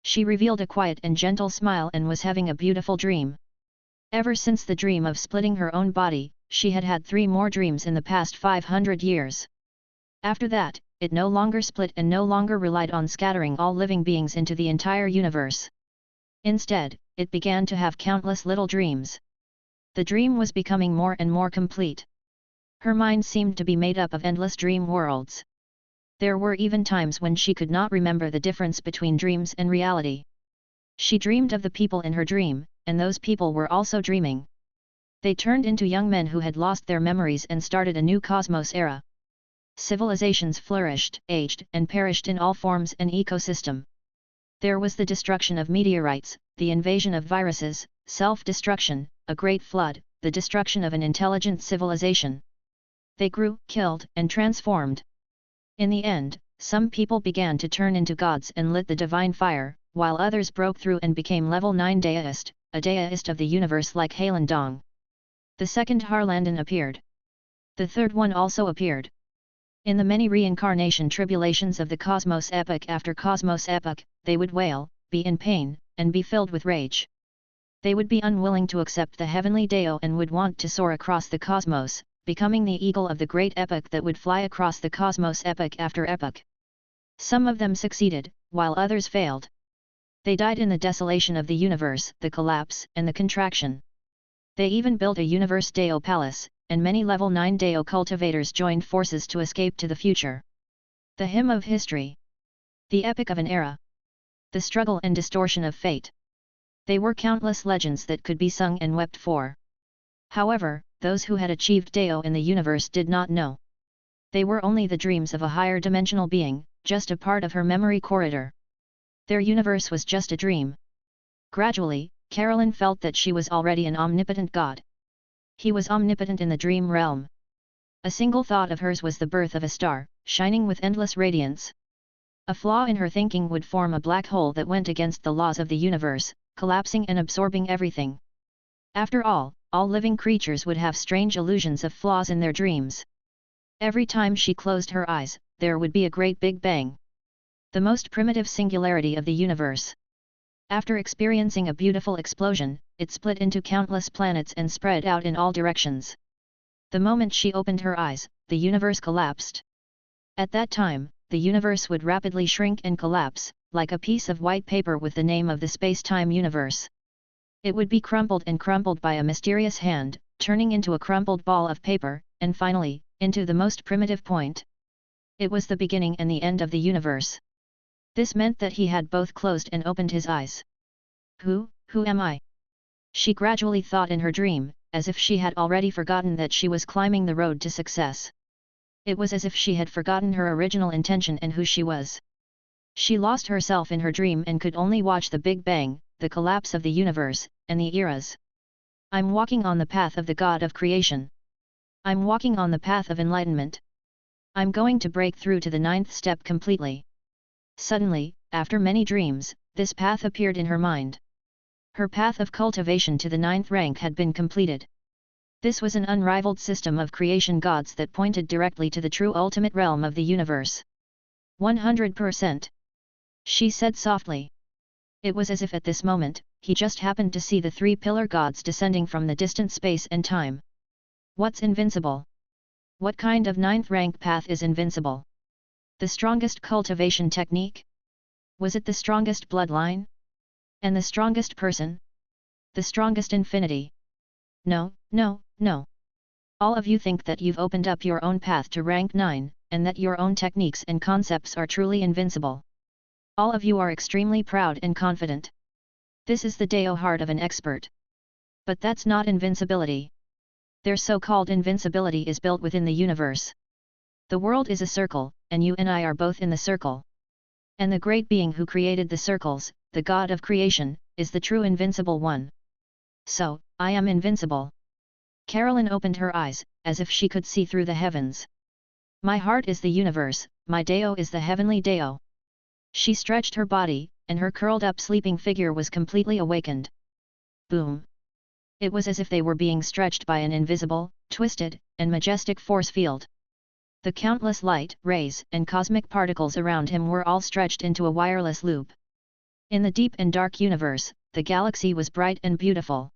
She revealed a quiet and gentle smile and was having a beautiful dream. Ever since the dream of splitting her own body, she had had 3 more dreams in the past 500 years. After that, it no longer split and no longer relied on scattering all living beings into the entire universe. Instead, it began to have countless little dreams. The dream was becoming more and more complete. Her mind seemed to be made up of endless dream worlds. There were even times when she could not remember the difference between dreams and reality. She dreamed of the people in her dream, and those people were also dreaming. They turned into young men who had lost their memories and started a new cosmos era. Civilizations flourished, aged, and perished in all forms and ecosystem. There was the destruction of meteorites, the invasion of viruses, self-destruction, a great flood, the destruction of an intelligent civilization. They grew, killed, and transformed. In the end, some people began to turn into gods and lit the divine fire, while others broke through and became level 9 deist, a deist of the universe like Heilun Dong. The second Harlanden appeared. The third one also appeared. In the many reincarnation tribulations of the cosmos epoch after cosmos epoch, they would wail, be in pain, and be filled with rage. They would be unwilling to accept the heavenly Deo and would want to soar across the cosmos, becoming the eagle of the great epoch that would fly across the cosmos epoch after epoch. Some of them succeeded, while others failed. They died in the desolation of the universe, the collapse, and the contraction. They even built a universe Deo palace, and many level 9 Deo cultivators joined forces to escape to the future. The hymn of history. The epic of an era. The struggle and distortion of fate. They were countless legends that could be sung and wept for. However, those who had achieved Deo in the universe did not know. They were only the dreams of a higher dimensional being, just a part of her memory corridor. Their universe was just a dream. Gradually, Carolyn felt that she was already an omnipotent god. He was omnipotent in the dream realm. A single thought of hers was the birth of a star, shining with endless radiance. A flaw in her thinking would form a black hole that went against the laws of the universe, collapsing and absorbing everything. After all living creatures would have strange illusions of flaws in their dreams. Every time she closed her eyes, there would be a great Big Bang. The most primitive singularity of the universe. After experiencing a beautiful explosion, it split into countless planets and spread out in all directions. The moment she opened her eyes, the universe collapsed. At that time, the universe would rapidly shrink and collapse, like a piece of white paper with the name of the space-time universe. It would be crumpled and crumpled by a mysterious hand, turning into a crumpled ball of paper, and finally, into the most primitive point. It was the beginning and the end of the universe. This meant that he had both closed and opened his eyes. Who am I? She gradually thought in her dream, as if she had already forgotten that she was climbing the road to success. It was as if she had forgotten her original intention and who she was. She lost herself in her dream and could only watch the Big Bang, the collapse of the universe, and the eras. I'm walking on the path of the God of creation. I'm walking on the path of enlightenment. I'm going to break through to the 9th step completely. Suddenly, after many dreams, this path appeared in her mind. Her path of cultivation to the 9th rank had been completed. This was an unrivaled system of creation gods that pointed directly to the true ultimate realm of the universe. 100%. She said softly. It was as if at this moment, he just happened to see the 3 pillar gods descending from the distant space and time. What's invincible? What kind of 9th rank path is invincible? The strongest cultivation technique? Was it the strongest bloodline? And the strongest person? The strongest infinity? No. All of you think that you've opened up your own path to rank 9, and that your own techniques and concepts are truly invincible. All of you are extremely proud and confident. This is the Deo heart of an expert. But that's not invincibility. Their so-called invincibility is built within the universe. The world is a circle, and you and I are both in the circle. And the great being who created the circles, the God of creation, is the true invincible one. So, I am invincible. Carolyn opened her eyes, as if she could see through the heavens. My heart is the universe, my Deo is the heavenly Deo. She stretched her body, and her curled-up sleeping figure was completely awakened. Boom! It was as if they were being stretched by an invisible, twisted, and majestic force field. The countless light, rays, and cosmic particles around him were all stretched into a wireless loop. In the deep and dark universe, the galaxy was bright and beautiful.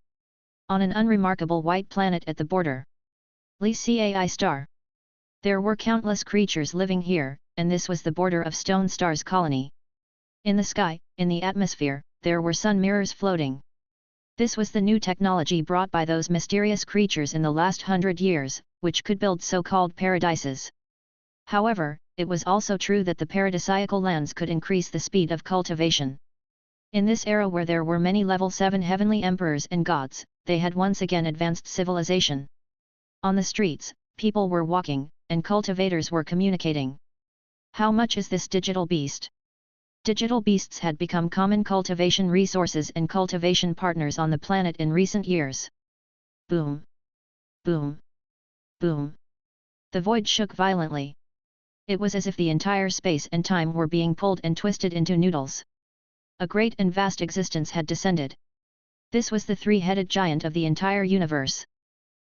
On an unremarkable white planet at the border, Cai star, there were countless creatures living here, and this was the border of Stone Star's colony. In the sky, in the atmosphere, there were sun mirrors floating. This was the new technology brought by those mysterious creatures in the last 100 years, which could build so-called paradises. However, it was also true that the paradisiacal lands could increase the speed of cultivation. In this era where there were many level 7 heavenly emperors and gods, they had once again advanced civilization. On the streets, people were walking, and cultivators were communicating. How much is this digital beast? Digital beasts had become common cultivation resources and cultivation partners on the planet in recent years. Boom! Boom! Boom! The void shook violently. It was as if the entire space and time were being pulled and twisted into noodles. A great and vast existence had descended. This was the three-headed giant of the entire universe.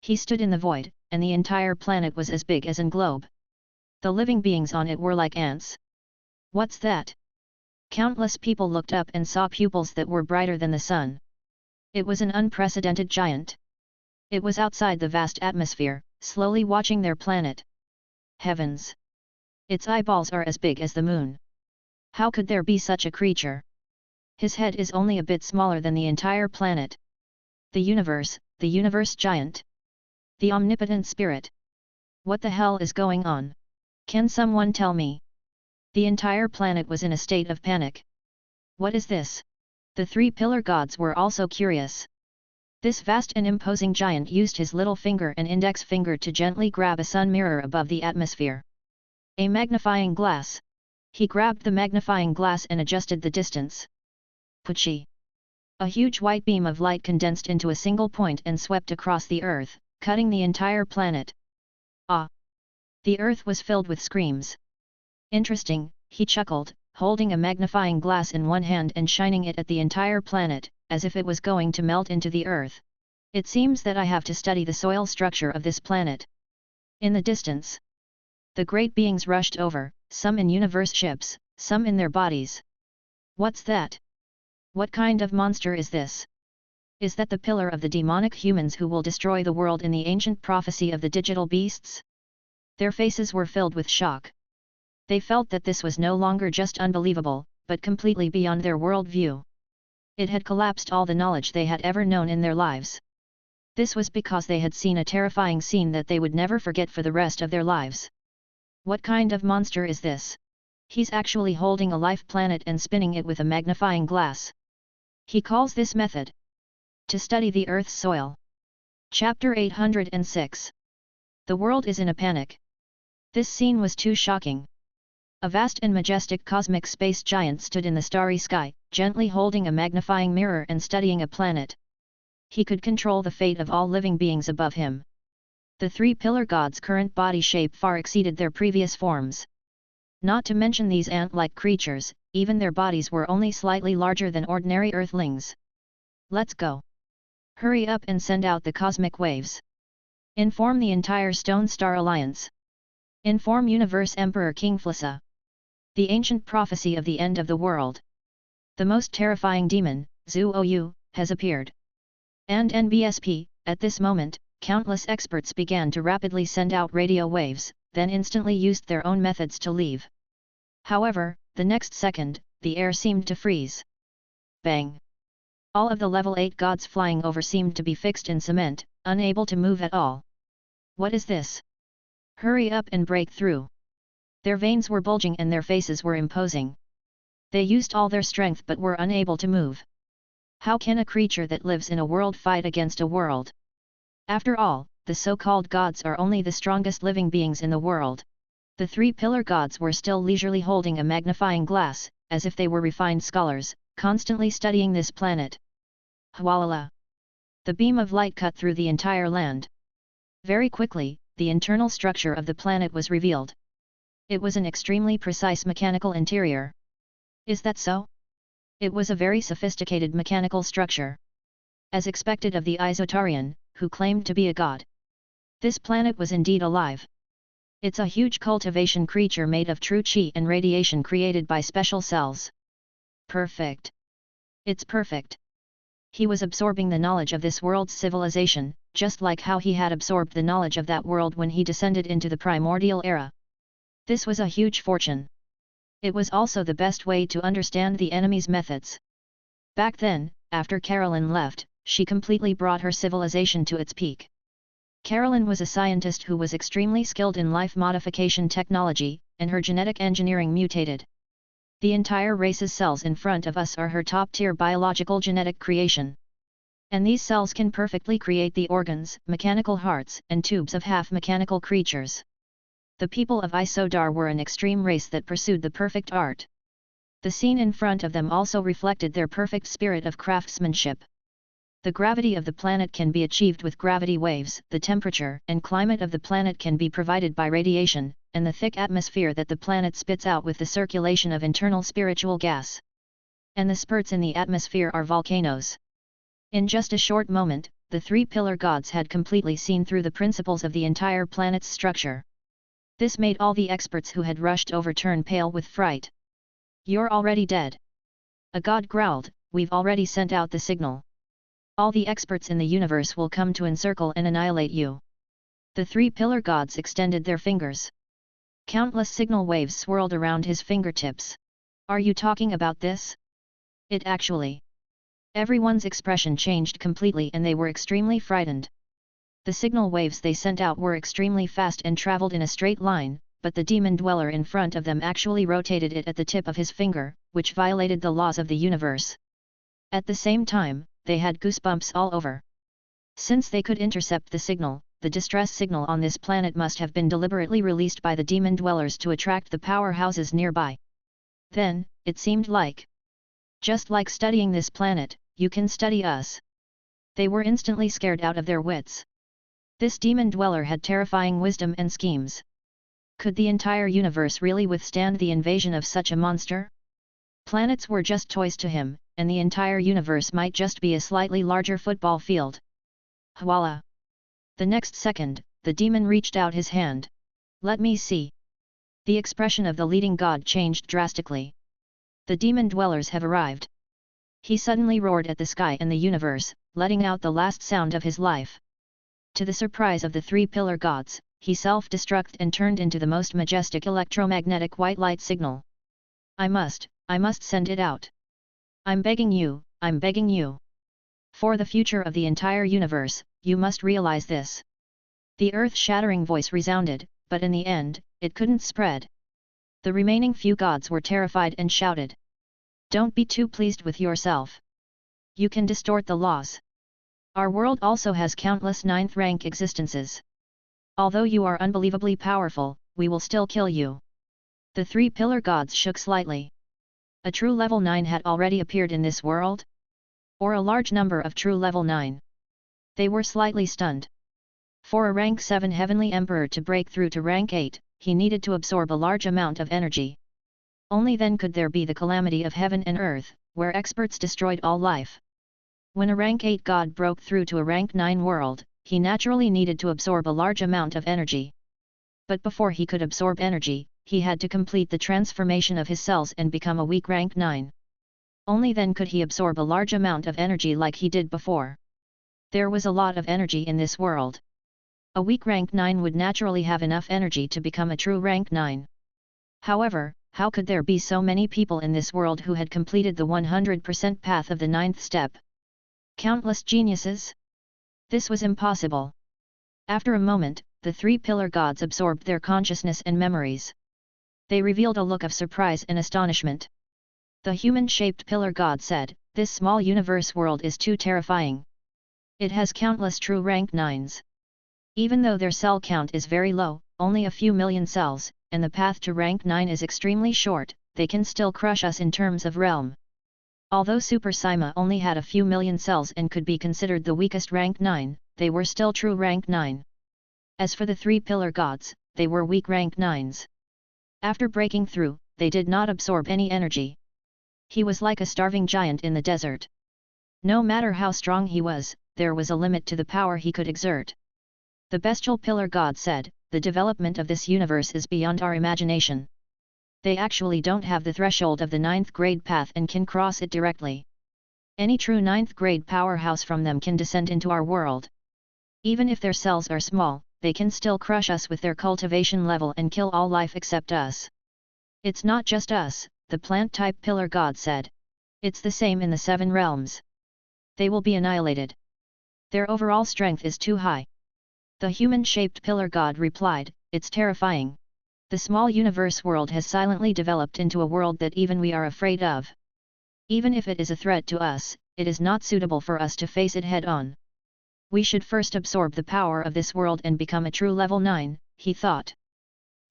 He stood in the void, and the entire planet was as big as an globe. The living beings on it were like ants. What's that? Countless people looked up and saw pupils that were brighter than the sun. It was an unprecedented giant. It was outside the vast atmosphere, slowly watching their planet. Heavens! Its eyeballs are as big as the moon. How could there be such a creature? His head is only a bit smaller than the entire planet. The universe giant. The omnipotent spirit. What the hell is going on? Can someone tell me? The entire planet was in a state of panic. What is this? The three pillar gods were also curious. This vast and imposing giant used his little finger and index finger to gently grab a sun mirror above the atmosphere. A magnifying glass. He grabbed the magnifying glass and adjusted the distance. Puchi! A huge white beam of light condensed into a single point and swept across the earth, cutting the entire planet. Ah! The earth was filled with screams. Interesting, he chuckled, holding a magnifying glass in one hand and shining it at the entire planet, as if it was going to melt into the earth. It seems that I have to study the soil structure of this planet. In the distance, the great beings rushed over, some in universe ships, some in their bodies. What's that? What kind of monster is this? Is that the pillar of the demonic humans who will destroy the world in the ancient prophecy of the digital beasts? Their faces were filled with shock. They felt that this was no longer just unbelievable, but completely beyond their worldview. It had collapsed all the knowledge they had ever known in their lives. This was because they had seen a terrifying scene that they would never forget for the rest of their lives. What kind of monster is this? He's actually holding a life planet and spinning it with a magnifying glass. He calls this method to study the Earth's soil. Chapter 806. The world is in a panic. This scene was too shocking. A vast and majestic cosmic space giant stood in the starry sky, gently holding a magnifying mirror and studying a planet. He could control the fate of all living beings above him. The three pillar gods' current body shape far exceeded their previous forms. Not to mention these ant-like creatures, even their bodies were only slightly larger than ordinary earthlings. Let's go. Hurry up and send out the cosmic waves. Inform the entire Stone Star Alliance. Inform Universe Emperor King Flissa. The ancient prophecy of the end of the world. The most terrifying demon, Zhuou, has appeared. And NBSP, at this moment, countless experts began to rapidly send out radio waves, then instantly used their own methods to leave. However, the next second, the air seemed to freeze. Bang! All of the level 8 gods flying over seemed to be fixed in cement, unable to move at all. What is this? Hurry up and break through. Their veins were bulging and their faces were imposing. They used all their strength but were unable to move. How can a creature that lives in a world fight against a world? After all, the so-called gods are only the strongest living beings in the world. The three pillar gods were still leisurely holding a magnifying glass, as if they were refined scholars, constantly studying this planet. Hwalala! The beam of light cut through the entire land. Very quickly, the internal structure of the planet was revealed. It was an extremely precise mechanical interior. Is that so? It was a very sophisticated mechanical structure. As expected of the Isotarian, who claimed to be a god. This planet was indeed alive. It's a huge cultivation creature made of true chi and radiation created by special cells. Perfect. It's perfect. He was absorbing the knowledge of this world's civilization, just like how he had absorbed the knowledge of that world when he descended into the primordial era. This was a huge fortune. It was also the best way to understand the enemy's methods. Back then, after Carolyn left, she completely brought her civilization to its peak. Carolyn was a scientist who was extremely skilled in life modification technology, and her genetic engineering mutated. The entire race's cells in front of us are her top-tier biological genetic creation. And these cells can perfectly create the organs, mechanical hearts, and tubes of half-mechanical creatures. The people of Isodar were an extreme race that pursued the perfect art. The scene in front of them also reflected their perfect spirit of craftsmanship. The gravity of the planet can be achieved with gravity waves, the temperature and climate of the planet can be provided by radiation, and the thick atmosphere that the planet spits out with the circulation of internal spiritual gas. And the spurts in the atmosphere are volcanoes. In just a short moment, the three pillar gods had completely seen through the principles of the entire planet's structure. This made all the experts who had rushed over turn pale with fright. "You're already dead." A god growled, "We've already sent out the signal. All the experts in the universe will come to encircle and annihilate you." The three pillar gods extended their fingers. Countless signal waves swirled around his fingertips. "Are you talking about this?" It actually. Everyone's expression changed completely and they were extremely frightened. The signal waves they sent out were extremely fast and traveled in a straight line, but the demon dweller in front of them actually rotated it at the tip of his finger, which violated the laws of the universe. At the same time, they had goosebumps all over. Since they could intercept the signal, the distress signal on this planet must have been deliberately released by the demon dwellers to attract the powerhouses nearby. Then, it seemed like, just like studying this planet, you can study us. They were instantly scared out of their wits. This demon dweller had terrifying wisdom and schemes. Could the entire universe really withstand the invasion of such a monster? Planets were just toys to him, and the entire universe might just be a slightly larger football field. Voila! The next second, the demon reached out his hand. "Let me see." The expression of the leading god changed drastically. "The demon dwellers have arrived." He suddenly roared at the sky and the universe, letting out the last sound of his life. To the surprise of the three pillar gods, he self-destructed and turned into the most majestic electromagnetic white light signal. I must send it out. I'm begging you. For the future of the entire universe, you must realize this." The earth-shattering voice resounded, but in the end, it couldn't spread. The remaining few gods were terrified and shouted. "Don't be too pleased with yourself. You can distort the laws. Our world also has countless 9th rank existences. Although you are unbelievably powerful, we will still kill you." The three pillar gods shook slightly. A true level 9 had already appeared in this world? Or a large number of true level 9? They were slightly stunned. For a rank 7 heavenly emperor to break through to rank 8, he needed to absorb a large amount of energy. Only then could there be the calamity of heaven and earth, where experts destroyed all life. When a rank 8 god broke through to a rank 9 world, he naturally needed to absorb a large amount of energy. But before he could absorb energy, he had to complete the transformation of his cells and become a weak rank 9. Only then could he absorb a large amount of energy like he did before. There was a lot of energy in this world. A weak rank 9 would naturally have enough energy to become a true rank 9. However, how could there be so many people in this world who had completed the 100% path of the 9th step? Countless geniuses? This was impossible. After a moment, the three pillar gods absorbed their consciousness and memories. They revealed a look of surprise and astonishment. The human-shaped pillar god said, "This small universe world is too terrifying. It has countless true rank 9s. Even though their cell count is very low, only a few million cells, and the path to rank 9 is extremely short, they can still crush us in terms of realm." Although Super Sima only had a few million cells and could be considered the weakest rank 9, they were still true rank 9. As for the three pillar gods, they were weak rank 9s. After breaking through, they did not absorb any energy. He was like a starving giant in the desert. No matter how strong he was, there was a limit to the power he could exert. The bestial pillar god said, "The development of this universe is beyond our imagination. They actually don't have the threshold of the 9th grade path and can cross it directly. Any true 9th grade powerhouse from them can descend into our world. Even if their cells are small, they can still crush us with their cultivation level and kill all life except us. It's not just us, the plant-type pillar god said. It's the same in the 7 realms. They will be annihilated. Their overall strength is too high. The human-shaped pillar god replied, it's terrifying. The small universe world has silently developed into a world that even we are afraid of. Even if it is a threat to us, it is not suitable for us to face it head-on. We should first absorb the power of this world and become a true level 9, he thought.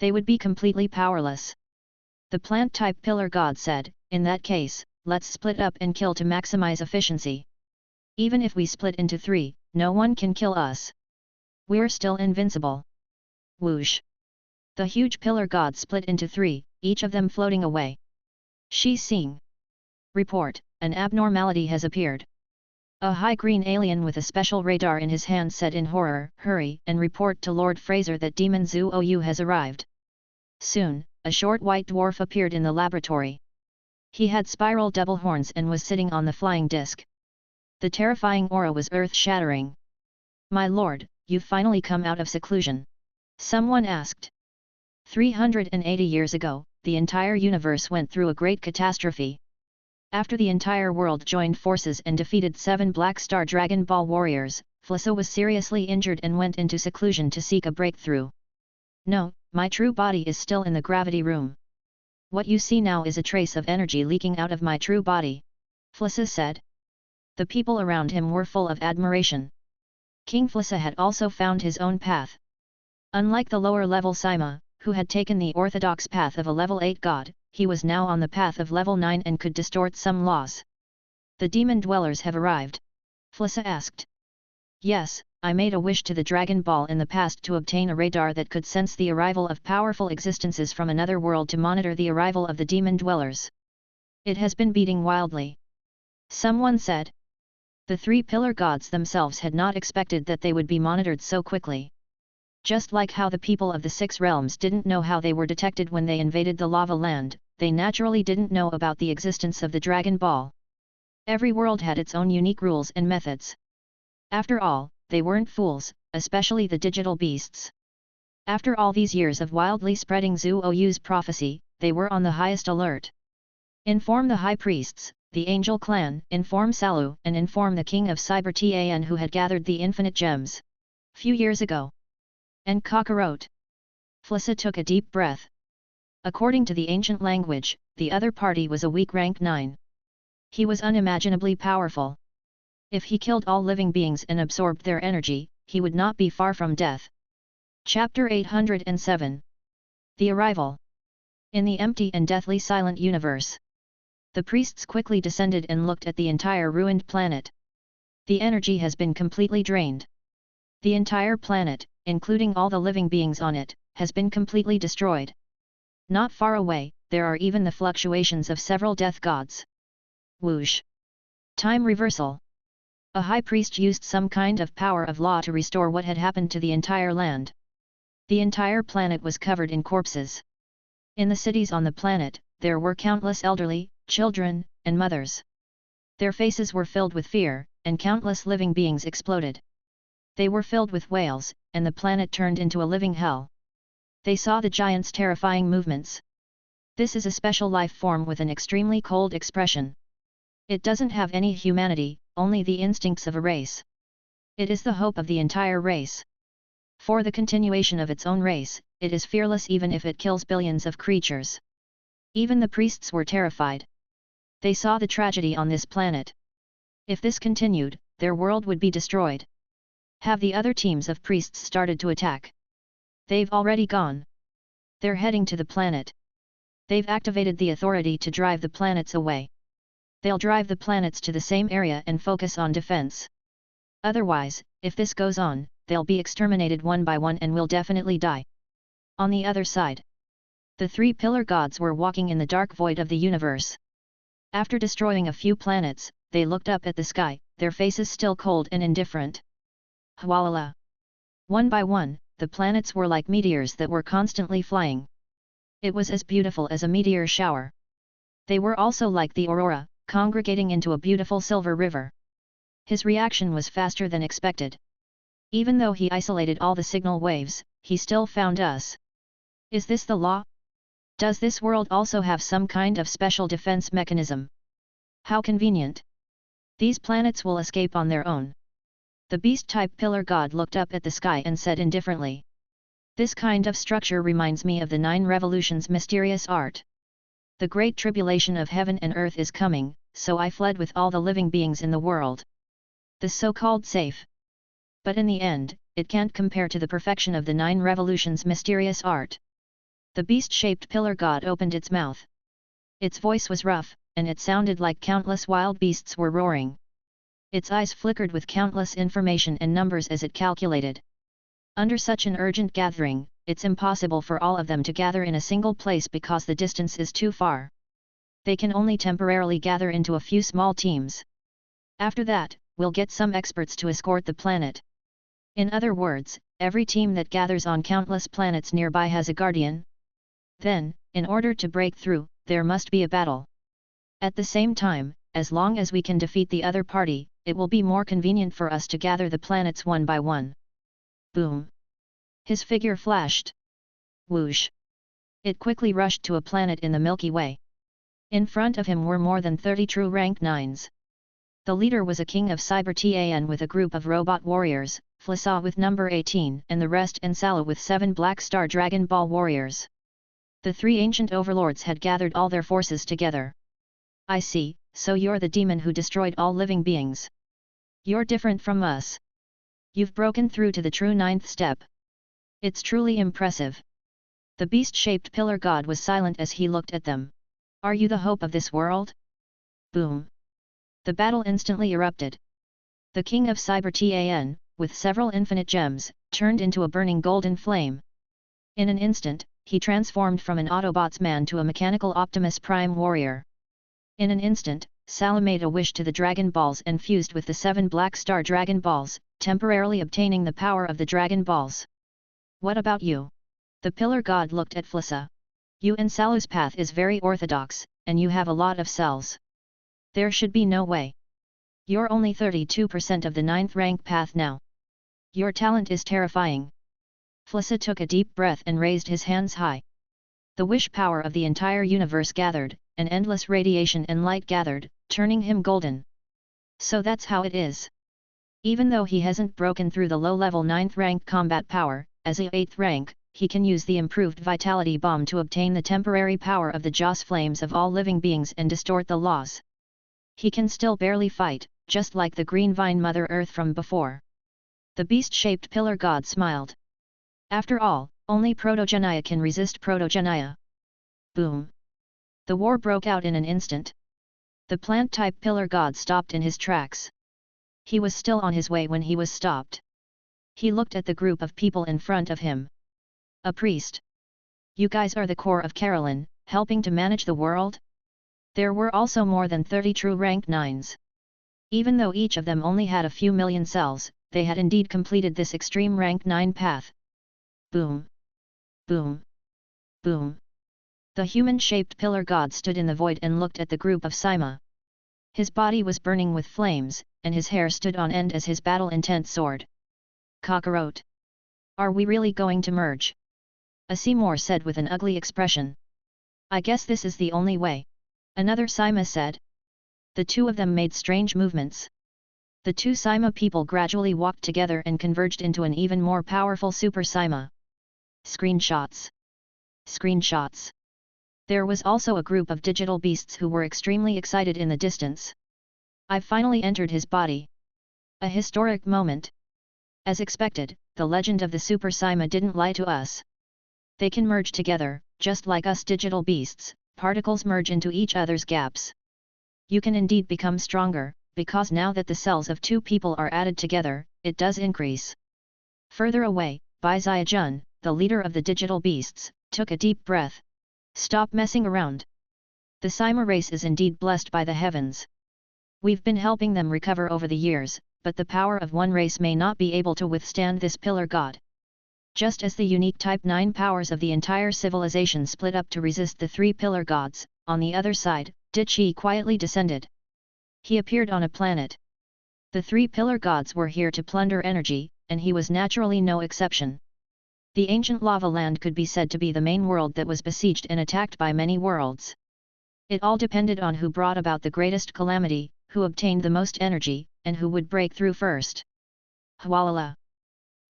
They would be completely powerless. The plant-type pillar god said, in that case, let's split up and kill to maximize efficiency. Even if we split into 3, no one can kill us. We're still invincible. Whoosh! The huge pillar god split into 3, each of them floating away. She's seeing. Report, an abnormality has appeared. A high green alien with a special radar in his hand said in horror, hurry and report to Lord Fraser that Demon Zhou has arrived. Soon, a short white dwarf appeared in the laboratory. He had spiral double horns and was sitting on the flying disc. The terrifying aura was earth-shattering. My lord, you've finally come out of seclusion. Someone asked. 380 years ago, the entire universe went through a great catastrophe. After the entire world joined forces and defeated 7 Black Star Dragon Ball warriors, Flissa was seriously injured and went into seclusion to seek a breakthrough. No, my true body is still in the gravity room. What you see now is a trace of energy leaking out of my true body, Flissa said. The people around him were full of admiration. King Flissa had also found his own path. Unlike the lower-level Sima, who had taken the orthodox path of a level 8 god, he was now on the path of level 9 and could distort some laws. The demon dwellers have arrived? Flissa asked. Yes, I made a wish to the Dragon Ball in the past to obtain a radar that could sense the arrival of powerful existences from another world to monitor the arrival of the demon dwellers. It has been beating wildly. Someone said. The 3 pillar gods themselves had not expected that they would be monitored so quickly. Just like how the people of the 6 realms didn't know how they were detected when they invaded the lava land, they naturally didn't know about the existence of the Dragon Ball. Every world had its own unique rules and methods. After all, they weren't fools, especially the digital beasts. After all these years of wildly spreading Zhuoyu's prophecy, they were on the highest alert. Inform the high priests, the angel clan, inform Salu, and inform the king of Cyber Tan who had gathered the infinite gems. Few years ago. And Kakarot. Flissa took a deep breath. According to the ancient language, the other party was a weak rank 9. He was unimaginably powerful. If he killed all living beings and absorbed their energy, he would not be far from death. Chapter 807. The Arrival. In the empty and deathly silent universe. The priests quickly descended and looked at the entire ruined planet. The energy has been completely drained. The entire planet, including all the living beings on it, has been completely destroyed. Not far away, there are even the fluctuations of several death gods. Whoosh! Time reversal. A high priest used some kind of power of law to restore what had happened to the entire land. The entire planet was covered in corpses. In the cities on the planet, there were countless elderly, children, and mothers. Their faces were filled with fear, and countless living beings exploded. They were filled with wails, and the planet turned into a living hell. They saw the giant's terrifying movements. This is a special life form with an extremely cold expression. It doesn't have any humanity, only the instincts of a race. It is the hope of the entire race. For the continuation of its own race, it is fearless even if it kills billions of creatures. Even the priests were terrified. They saw the tragedy on this planet. If this continued, their world would be destroyed. Have the other teams of priests started to attack? They've already gone. They're heading to the planet. They've activated the authority to drive the planets away. They'll drive the planets to the same area and focus on defense. Otherwise, if this goes on, they'll be exterminated one by one and will definitely die. On the other side, the 3 pillar gods were walking in the dark void of the universe. After destroying a few planets, they looked up at the sky, their faces still cold and indifferent. Hwalala! One by one, the planets were like meteors that were constantly flying. It was as beautiful as a meteor shower. They were also like the aurora, congregating into a beautiful silver river. His reaction was faster than expected. Even though he isolated all the signal waves, he still found us. Is this the law? Does this world also have some kind of special defense mechanism? How convenient. These planets will escape on their own. The beast-type pillar god looked up at the sky and said indifferently. This kind of structure reminds me of the 9 revolutions' mysterious art. The great tribulation of heaven and earth is coming, so I fled with all the living beings in the world. The so-called safe. But in the end, it can't compare to the perfection of the 9 revolutions' mysterious art. The beast-shaped pillar god opened its mouth. Its voice was rough, and it sounded like countless wild beasts were roaring. Its eyes flickered with countless information and numbers as it calculated. Under such an urgent gathering, it's impossible for all of them to gather in a single place because the distance is too far. They can only temporarily gather into a few small teams. After that, we'll get some experts to escort the planet. In other words, every team that gathers on countless planets nearby has a guardian. Then, in order to break through, there must be a battle. At the same time, as long as we can defeat the other party, it will be more convenient for us to gather the planets one by one. Boom! His figure flashed. Whoosh! It quickly rushed to a planet in the Milky Way. In front of him were more than 30 true rank 9s. The leader was a king of Cyber-Tan with a group of robot warriors, Flissa with number 18 and the rest and Sala with 7 Black Star Dragon Ball warriors. The 3 ancient overlords had gathered all their forces together. I see, so you're the demon who destroyed all living beings. You're different from us. You've broken through to the true 9th step. It's truly impressive. The beast-shaped pillar god was silent as he looked at them. Are you the hope of this world? Boom! The battle instantly erupted. The king of Cyber-Tan, with several infinite gems, turned into a burning golden flame. In an instant, he transformed from an Autobots man to a mechanical Optimus Prime warrior. In an instant, Sala made a wish to the Dragon Balls and fused with the 7 Black Star Dragon Balls, temporarily obtaining the power of the Dragon Balls. What about you? The pillar god looked at Flissa. You and Sala's path is very orthodox, and you have a lot of cells. There should be no way. You're only 32% of the 9th rank path now. Your talent is terrifying. Flissa took a deep breath and raised his hands high. The wish power of the entire universe gathered, and endless radiation and light gathered, turning him golden. So that's how it is. Even though he hasn't broken through the low-level 9th rank combat power, as a 8th rank, he can use the improved vitality bomb to obtain the temporary power of the Joss flames of all living beings and distort the laws. He can still barely fight, just like the Green Vine Mother Earth from before. The beast-shaped pillar god smiled. After all, only Protogenia can resist Protogenia. Boom! The war broke out in an instant. The plant-type pillar god stopped in his tracks. He was still on his way when he was stopped. He looked at the group of people in front of him. A priest. You guys are the core of Carolyn, helping to manage the world? There were also more than 30 true rank 9s. Even though each of them only had a few million cells, they had indeed completed this extreme rank 9 path. Boom! Boom! Boom! The human-shaped pillar god stood in the void and looked at the group of Sima. His body was burning with flames, and his hair stood on end as his battle-intent soared. Kakarot! Are we really going to merge? A Seymour said with an ugly expression. I guess this is the only way. Another Sima said. The two of them made strange movements. The 2 Sima people gradually walked together and converged into an even more powerful Super Sima. Screenshots. Screenshots. There was also a group of digital beasts who were extremely excited in the distance. I've finally entered his body. A historic moment. As expected, the legend of the Super Sima didn't lie to us. They can merge together, just like us digital beasts, particles merge into each other's gaps. You can indeed become stronger, because now that the cells of 2 people are added together, it does increase. Further away, Bai Ziajun, the leader of the digital beasts, took a deep breath. Stop messing around. The Sima race is indeed blessed by the heavens. We've been helping them recover over the years, but the power of one race may not be able to withstand this pillar god. Just as the unique Type 9 powers of the entire civilization split up to resist the 3 pillar gods, on the other side, Di Qi quietly descended. He appeared on a planet. The three pillar gods were here to plunder energy, and he was naturally no exception. The ancient lava land could be said to be the main world that was besieged and attacked by many worlds. It all depended on who brought about the greatest calamity, who obtained the most energy, and who would break through first. Hwalala!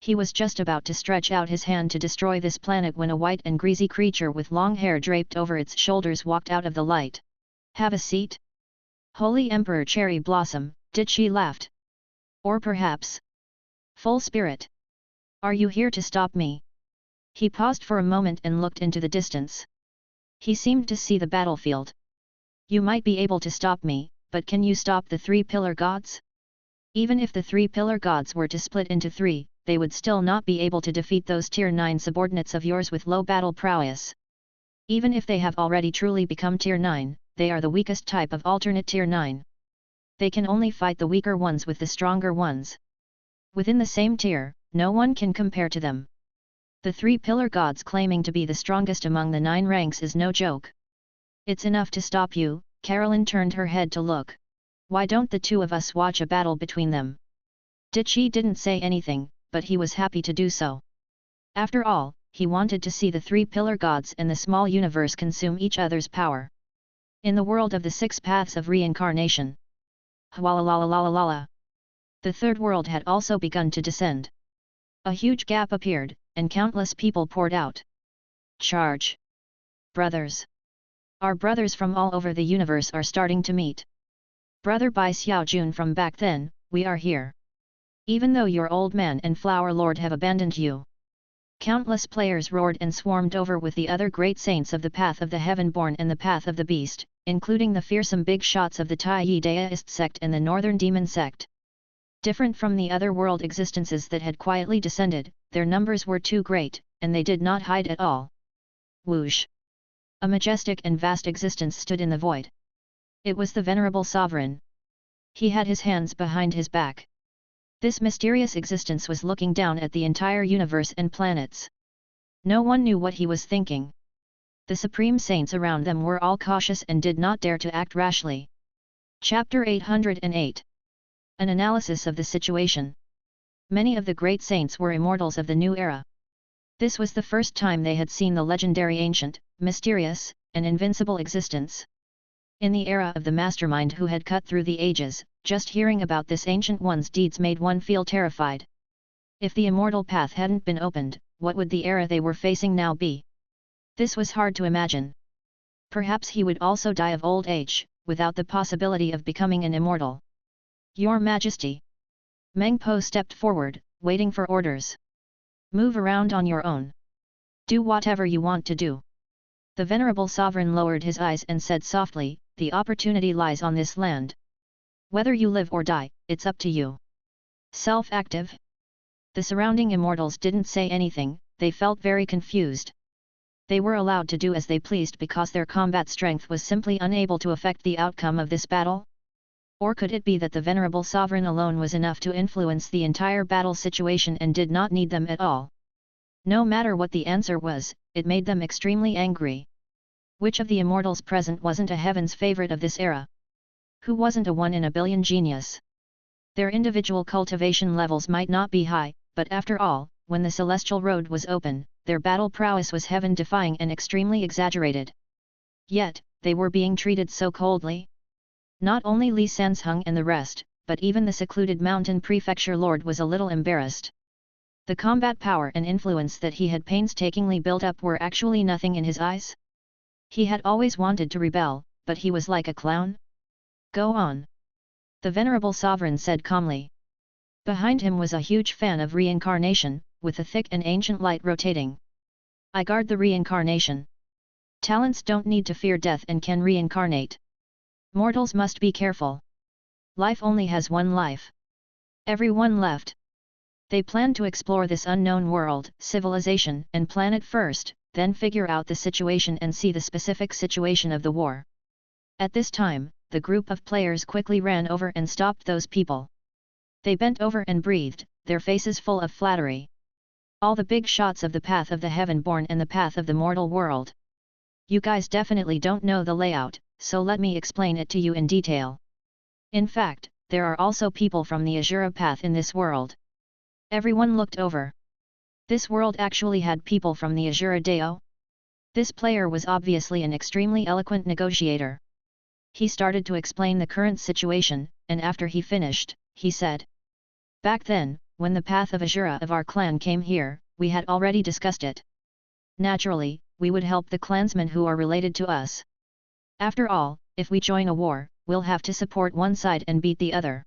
He was just about to stretch out his hand to destroy this planet when a white and greasy creature with long hair draped over its shoulders walked out of the light. "Have a seat? Holy Emperor Cherry Blossom," did she laughed. "Or perhaps Full Spirit? Are you here to stop me?" He paused for a moment and looked into the distance. He seemed to see the battlefield. "You might be able to stop me, but can you stop the three pillar gods? Even if the three pillar gods were to split into three, they would still not be able to defeat those tier 9 subordinates of yours with low battle prowess. Even if they have already truly become tier 9, they are the weakest type of alternate tier 9. They can only fight the weaker ones with the stronger ones. Within the same tier, no one can compare to them. The three pillar gods claiming to be the strongest among the 9 ranks is no joke. It's enough to stop you." Carolyn turned her head to look. "Why don't the two of us watch a battle between them?" Ditchy didn't say anything, but he was happy to do so. After all, he wanted to see the three pillar gods and the small universe consume each other's power. In the world of the 6 paths of reincarnation. Hwalalalalalalala. The third world had also begun to descend. A huge gap appeared, and countless people poured out. "Charge! Brothers! Our brothers from all over the universe are starting to meet. Brother Bai Xiaojun from back then, we are here. Even though your old man and flower lord have abandoned you." Countless players roared and swarmed over with the other great saints of the Path of the Heaven-born and the Path of the Beast, including the fearsome big shots of the Tai Daoist sect and the Northern Demon sect. Different from the other world existences that had quietly descended, their numbers were too great, and they did not hide at all. Whoosh! A majestic and vast existence stood in the void. It was the venerable sovereign. He had his hands behind his back. This mysterious existence was looking down at the entire universe and planets. No one knew what he was thinking. The supreme saints around them were all cautious and did not dare to act rashly. Chapter 808. An analysis of the situation. Many of the great saints were immortals of the new era. This was the first time they had seen the legendary ancient, mysterious, and invincible existence. In the era of the mastermind who had cut through the ages, just hearing about this ancient one's deeds made one feel terrified. If the immortal path hadn't been opened, what would the era they were facing now be? This was hard to imagine. Perhaps he would also die of old age, without the possibility of becoming an immortal. "Your Majesty!" Meng Po stepped forward, waiting for orders. "Move around on your own. Do whatever you want to do." The venerable sovereign lowered his eyes and said softly, "The opportunity lies on this land. Whether you live or die, it's up to you." Self-active? The surrounding immortals didn't say anything, they felt very confused. They were allowed to do as they pleased because their combat strength was simply unable to affect the outcome of this battle? Or could it be that the venerable sovereign alone was enough to influence the entire battle situation and did not need them at all? No matter what the answer was, it made them extremely angry. Which of the immortals present wasn't a heaven's favorite of this era? Who wasn't a 1 in a billion genius? Their individual cultivation levels might not be high, but after all, when the celestial road was open, their battle prowess was heaven-defying and extremely exaggerated. Yet, they were being treated so coldly. Not only Li Sansheng and the rest, but even the secluded mountain prefecture lord was a little embarrassed. The combat power and influence that he had painstakingly built up were actually nothing in his eyes. He had always wanted to rebel, but he was like a clown. "Go on," the venerable sovereign said calmly. Behind him was a huge fan of reincarnation, with a thick and ancient light rotating. "I guard the reincarnation. Talents don't need to fear death and can reincarnate. Mortals must be careful. Life only has one life." Everyone left. They planned to explore this unknown world, civilization, and planet first, then figure out the situation and see the specific situation of the war. At this time, the group of players quickly ran over and stopped those people. They bent over and breathed, their faces full of flattery. "All the big shots of the Path of the Heaven-born and the Path of the Mortal World. You guys definitely don't know the layout, so let me explain it to you in detail. In fact, there are also people from the Azura path in this world. Everyone looked over. This world actually had people from the Azura Deo? This player was obviously an extremely eloquent negotiator. He started to explain the current situation, and after he finished, he said, "Back then, when the path of Azura of our clan came here, we had already discussed it. Naturally, we would help the clansmen who are related to us. After all, if we join a war, we'll have to support one side and beat the other."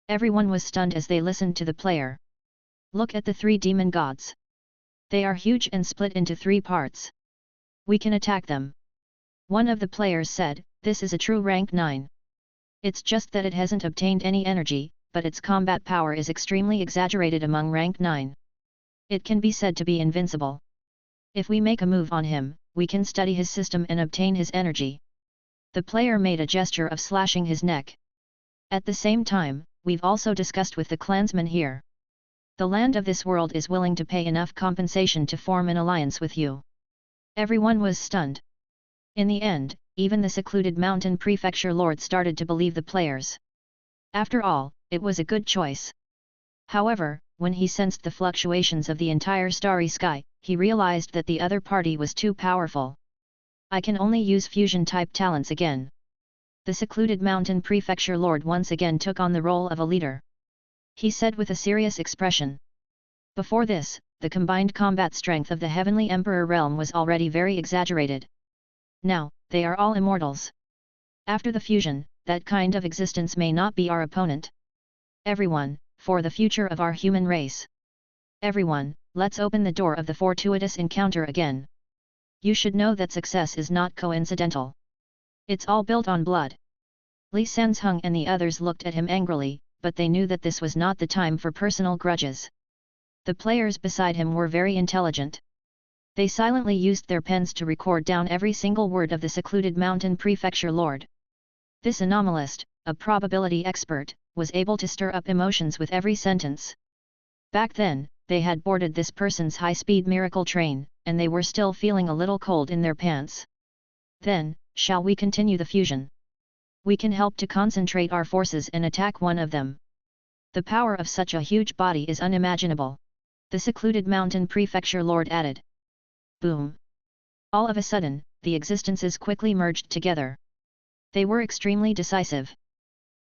Everyone was stunned as they listened to the player. Look at the 3 demon gods. They are huge and split into 3 parts. We can attack them. One of the players said, "This is a true rank 9. It's just that it hasn't obtained any energy, but its combat power is extremely exaggerated among rank 9. It can be said to be invincible. If we make a move on him, we can study his system and obtain his energy." The player made a gesture of slashing his neck. "At the same time, we've also discussed with the clansmen here. The land of this world is willing to pay enough compensation to form an alliance with you." Everyone was stunned. In the end, even the secluded mountain prefecture lord started to believe the players. After all, it was a good choice. However, when he sensed the fluctuations of the entire starry sky, he realized that the other party was too powerful. "I can only use fusion-type talents again." The secluded mountain prefecture lord once again took on the role of a leader. He said with a serious expression. Before this, the combined combat strength of the Heavenly Emperor realm was already very exaggerated. Now, they are all immortals. After the fusion, that kind of existence may not be our opponent. Everyone, for the future of our human race. Everyone, let's open the door of the fortuitous encounter again. You should know that success is not coincidental. It's all built on blood. Li Sanzheng and the others looked at him angrily, but they knew that this was not the time for personal grudges. The players beside him were very intelligent. They silently used their pens to record down every single word of the secluded mountain prefecture lord. This anomalist, a probability expert, was able to stir up emotions with every sentence. Back then, they had boarded this person's high-speed miracle train, and they were still feeling a little cold in their pants. "Then, shall we continue the fusion? We can help to concentrate our forces and attack one of them. The power of such a huge body is unimaginable," the secluded mountain prefecture lord added. Boom! All of a sudden, the existences quickly merged together. They were extremely decisive.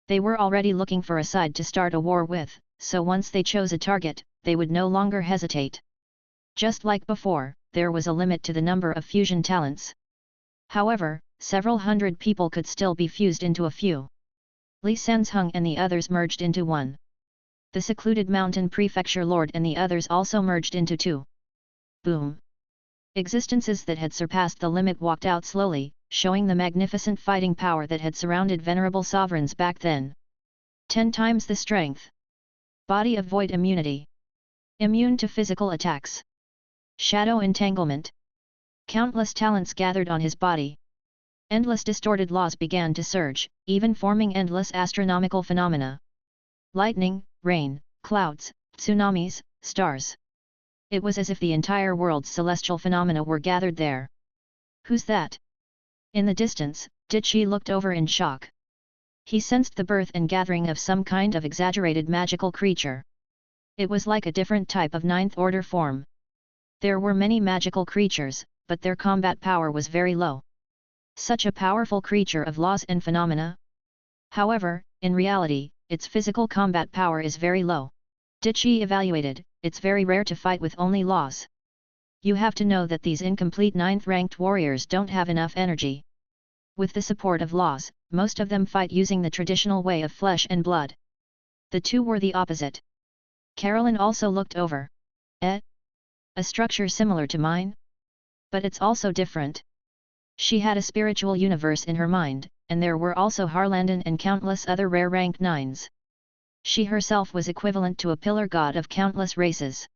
They were already looking for a side to start a war with, so once they chose a target, they would no longer hesitate. Just like before, there was a limit to the number of fusion talents. However, several hundred people could still be fused into a few. Li Sanzheng and the others merged into one. The secluded mountain prefecture lord and the others also merged into 2. Boom! Existences that had surpassed the limit walked out slowly, showing the magnificent fighting power that had surrounded venerable sovereigns back then. 10 times the strength. Body of void immunity. Immune to physical attacks. Shadow entanglement. Countless talents gathered on his body. Endless distorted laws began to surge, even forming endless astronomical phenomena. Lightning, rain, clouds, tsunamis, stars. It was as if the entire world's celestial phenomena were gathered there. "Who's that?" In the distance, Dichi looked over in shock. He sensed the birth and gathering of some kind of exaggerated magical creature. It was like a different type of ninth-order form. There were many magical creatures, but their combat power was very low. Such a powerful creature of laws and phenomena? However, in reality, its physical combat power is very low. Dichi evaluated, it's very rare to fight with only laws. You have to know that these incomplete 9th-ranked warriors don't have enough energy. With the support of laws, most of them fight using the traditional way of flesh and blood. The two were the opposite. Carolyn also looked over. A structure similar to mine? But it's also different. She had a spiritual universe in her mind, and there were also Harlanden and countless other rare rank 9s. She herself was equivalent to a pillar god of countless races.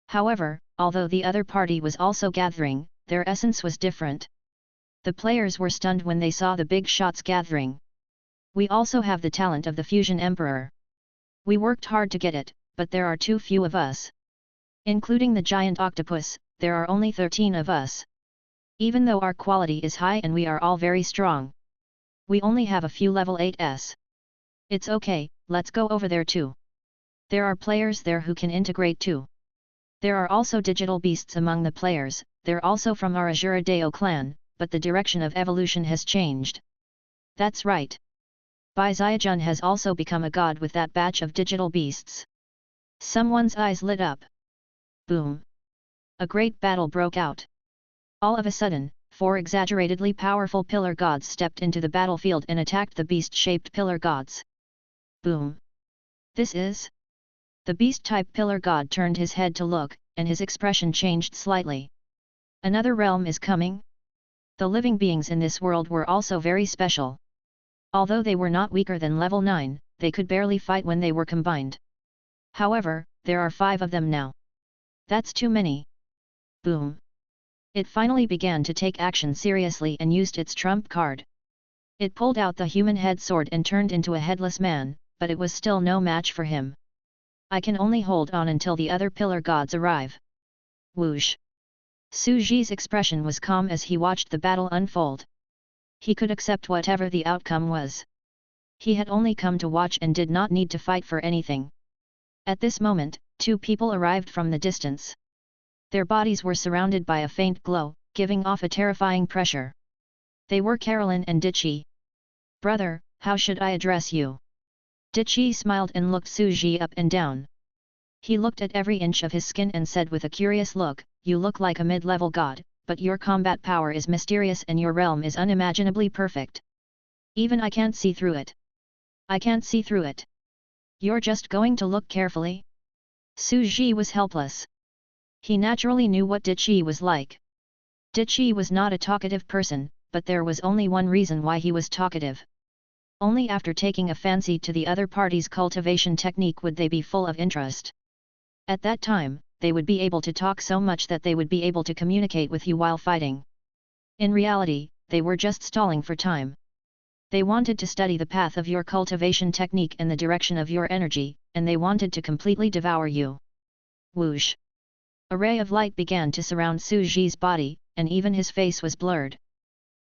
However, although the other party was also gathering, their essence was different. The players were stunned when they saw the big shots gathering. "We also have the talent of the Fusion Emperor. We worked hard to get it, but there are too few of us. Including the giant octopus, there are only 13 of us. Even though our quality is high and we are all very strong, we only have a few level 8s. It's okay, let's go over there too. There are players there who can integrate too. There are also digital beasts among the players, they're also from our Azura Deo clan, but the direction of evolution has changed. That's right. Bai Xiajun has also become a god with that batch of digital beasts. Someone's eyes lit up. Boom! A great battle broke out. All of a sudden, 4 exaggeratedly powerful pillar gods stepped into the battlefield and attacked the beast-shaped pillar gods. Boom! This is... The beast-type pillar god turned his head to look, and his expression changed slightly. Another realm is coming? The living beings in this world were also very special. Although they were not weaker than level 9, they could barely fight when they were combined. However, there are 5 of them now. That's too many. Boom! It finally began to take action seriously and used its trump card. It pulled out the human head sword and turned into a headless man, but it was still no match for him. I can only hold on until the other pillar gods arrive. Whoosh! Su Ji's expression was calm as he watched the battle unfold. He could accept whatever the outcome was. He had only come to watch and did not need to fight for anything. At this moment, 2 people arrived from the distance. Their bodies were surrounded by a faint glow, giving off a terrifying pressure. They were Carolyn and Ditchy. Brother, how should I address you? Ditchy smiled and looked Su Ji up and down. He looked at every inch of his skin and said with a curious look, you look like a mid-level god, but your combat power is mysterious and your realm is unimaginably perfect. Even I can't see through it. I can't see through it. You're just going to look carefully? Su Ji was helpless. He naturally knew what Ditchy was like. Ditchy was not a talkative person, but there was only one reason why he was talkative. Only after taking a fancy to the other party's cultivation technique would they be full of interest. At that time, they would be able to talk so much that they would be able to communicate with you while fighting. In reality, they were just stalling for time. They wanted to study the path of your cultivation technique and the direction of your energy, and they wanted to completely devour you. Whoosh! A ray of light began to surround Su Ji's body, and even his face was blurred.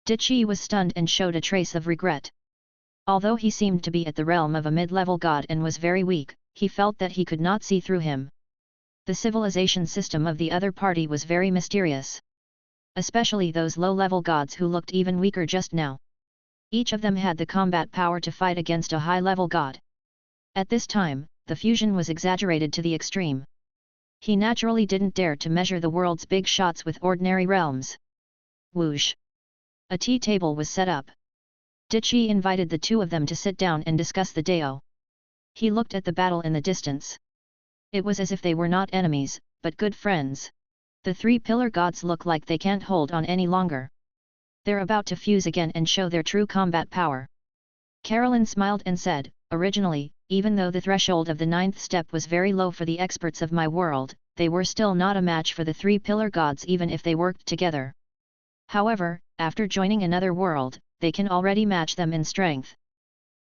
Ditchy was stunned and showed a trace of regret. Although he seemed to be at the realm of a mid-level god and was very weak, he felt that he could not see through him. The civilization system of the other party was very mysterious. Especially those low-level gods who looked even weaker just now. Each of them had the combat power to fight against a high-level god. At this time, the fusion was exaggerated to the extreme. He naturally didn't dare to measure the world's big shots with ordinary realms. Whoosh! A tea table was set up. Ditchy invited the 2 of them to sit down and discuss the Deo. He looked at the battle in the distance. It was as if they were not enemies, but good friends. The 3 pillar gods look like they can't hold on any longer. They're about to fuse again and show their true combat power. Carolyn smiled and said, originally, even though the threshold of the 9th step was very low for the experts of my world, they were still not a match for the 3 pillar gods even if they worked together. However, after joining another world, they can already match them in strength.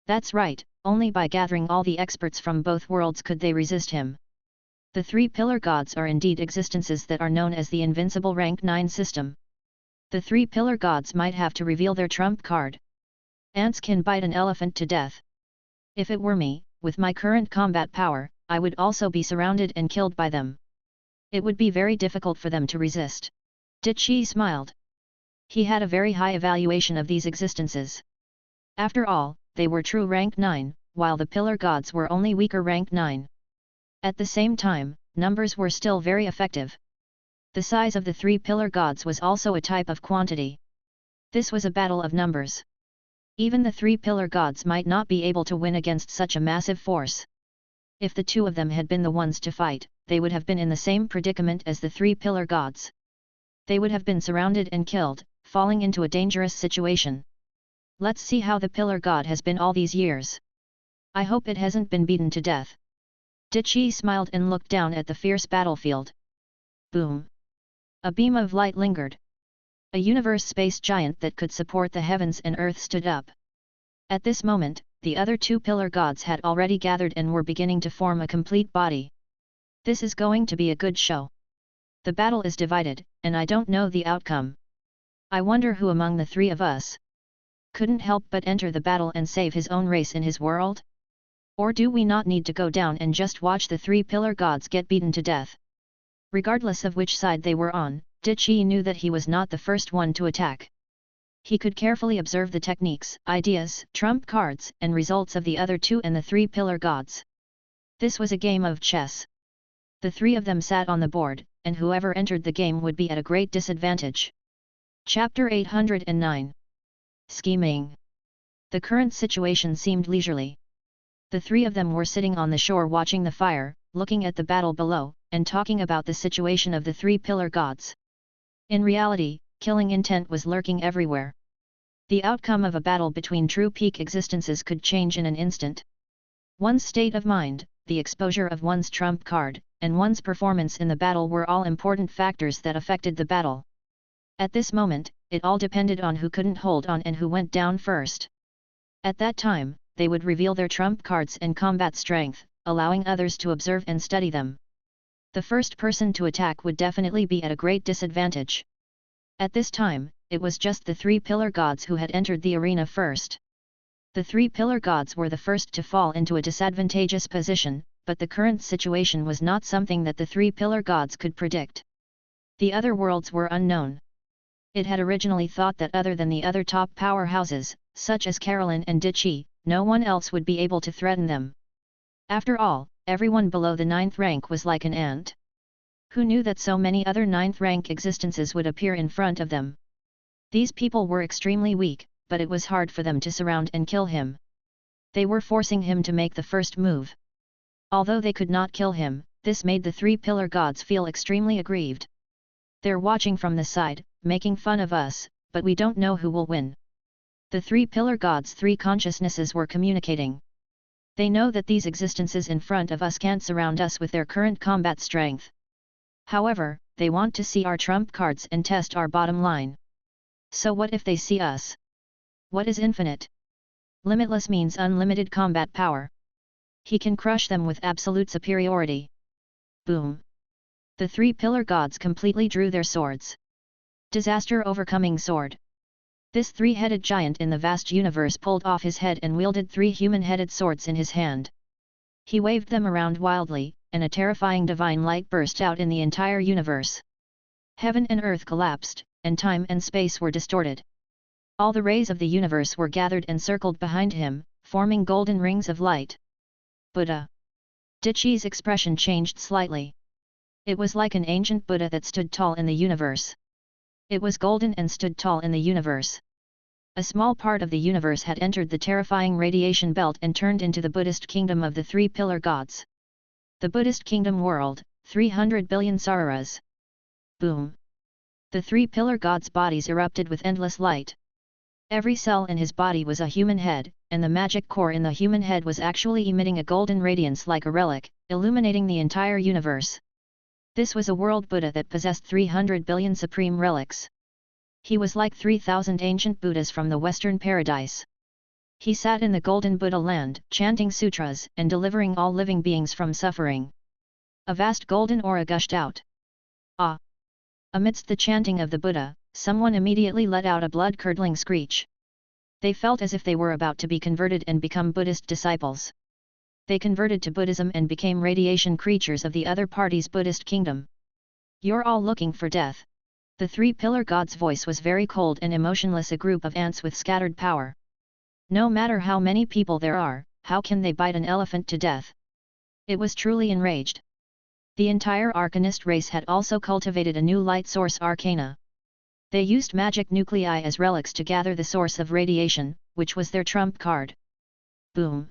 That's right, only by gathering all the experts from both worlds could they resist him. The 3 pillar gods are indeed existences that are known as the invincible rank 9 system. The 3 pillar gods might have to reveal their trump card. Ants can bite an elephant to death. If it were me, with my current combat power, I would also be surrounded and killed by them. It would be very difficult for them to resist. Ditchy smiled. He had a very high evaluation of these existences. After all, they were true rank 9, while the pillar gods were only weaker rank 9. At the same time, numbers were still very effective. The size of the 3 pillar gods was also a type of quantity. This was a battle of numbers. Even the 3 pillar gods might not be able to win against such a massive force. If the 2 of them had been the ones to fight, they would have been in the same predicament as the 3 pillar gods. They would have been surrounded and killed, falling into a dangerous situation. Let's see how the pillar god has been all these years. I hope it hasn't been beaten to death. Ditchy smiled and looked down at the fierce battlefield. Boom! A beam of light lingered. A universe space giant that could support the heavens and earth stood up. At this moment, the other 2 pillar gods had already gathered and were beginning to form a complete body. This is going to be a good show. The battle is divided, and I don't know the outcome. I wonder who among the 3 of us couldn't help but enter the battle and save his own race in his world? Or do we not need to go down and just watch the three pillar gods get beaten to death? Regardless of which side they were on, Dichi knew that he was not the first one to attack. He could carefully observe the techniques, ideas, trump cards, and results of the other two and the three pillar gods. This was a game of chess. The three of them sat on the board, and whoever entered the game would be at a great disadvantage. Chapter 809. Scheming. The current situation seemed leisurely. The three of them were sitting on the shore watching the fire, looking at the battle below, and talking about the situation of the three pillar gods. In reality, killing intent was lurking everywhere. The outcome of a battle between true peak existences could change in an instant. One's state of mind, the exposure of one's trump card, and one's performance in the battle were all important factors that affected the battle. At this moment, it all depended on who couldn't hold on and who went down first. At that time, they would reveal their trump cards and combat strength, allowing others to observe and study them. The first person to attack would definitely be at a great disadvantage. At this time, it was just the three pillar gods who had entered the arena first. The three pillar gods were the first to fall into a disadvantageous position, but the current situation was not something that the three pillar gods could predict. The other worlds were unknown. It had originally thought that other than the other top powerhouses, such as Carolyn and Dichi, no one else would be able to threaten them. After all, everyone below the 9th rank was like an ant. Who knew that so many other 9th rank existences would appear in front of them? These people were extremely weak, but it was hard for them to surround and kill him. They were forcing him to make the first move. Although they could not kill him, this made the three pillar gods feel extremely aggrieved. They're watching from the side, making fun of us, but we don't know who will win. The three pillar gods' three consciousnesses were communicating. They know that these existences in front of us can't surround us with their current combat strength. However, they want to see our trump cards and test our bottom line. So what if they see us? What is infinite? Limitless means unlimited combat power. He can crush them with absolute superiority. Boom! The three pillar gods completely drew their swords. Disaster overcoming sword. This three-headed giant in the vast universe pulled off his head and wielded three human-headed swords in his hand. He waved them around wildly, and a terrifying divine light burst out in the entire universe. Heaven and earth collapsed, and time and space were distorted. All the rays of the universe were gathered and circled behind him, forming golden rings of light. Buddha. Dichi's expression changed slightly. It was like an ancient Buddha that stood tall in the universe. It was golden and stood tall in the universe. A small part of the universe had entered the terrifying radiation belt and turned into the Buddhist kingdom of the three pillar gods. The Buddhist kingdom world, 300 billion sararas. Boom! The three pillar gods' bodies erupted with endless light. Every cell in his body was a human head, and the magic core in the human head was actually emitting a golden radiance like a relic, illuminating the entire universe. This was a world Buddha that possessed 300 billion supreme relics. He was like 3,000 ancient Buddhas from the Western paradise. He sat in the golden Buddha land, chanting sutras and delivering all living beings from suffering. A vast golden aura gushed out. Ah! Amidst the chanting of the Buddha, someone immediately let out a blood-curdling screech. They felt as if they were about to be converted and become Buddhist disciples. They converted to Buddhism and became radiation creatures of the other party's Buddhist kingdom. You're all looking for death. The three pillar god's voice was very cold and emotionless, a group of ants with scattered power. No matter how many people there are, how can they bite an elephant to death? It was truly enraged. The entire Arcanist race had also cultivated a new light source arcana. They used magic nuclei as relics to gather the source of radiation, which was their trump card. Boom!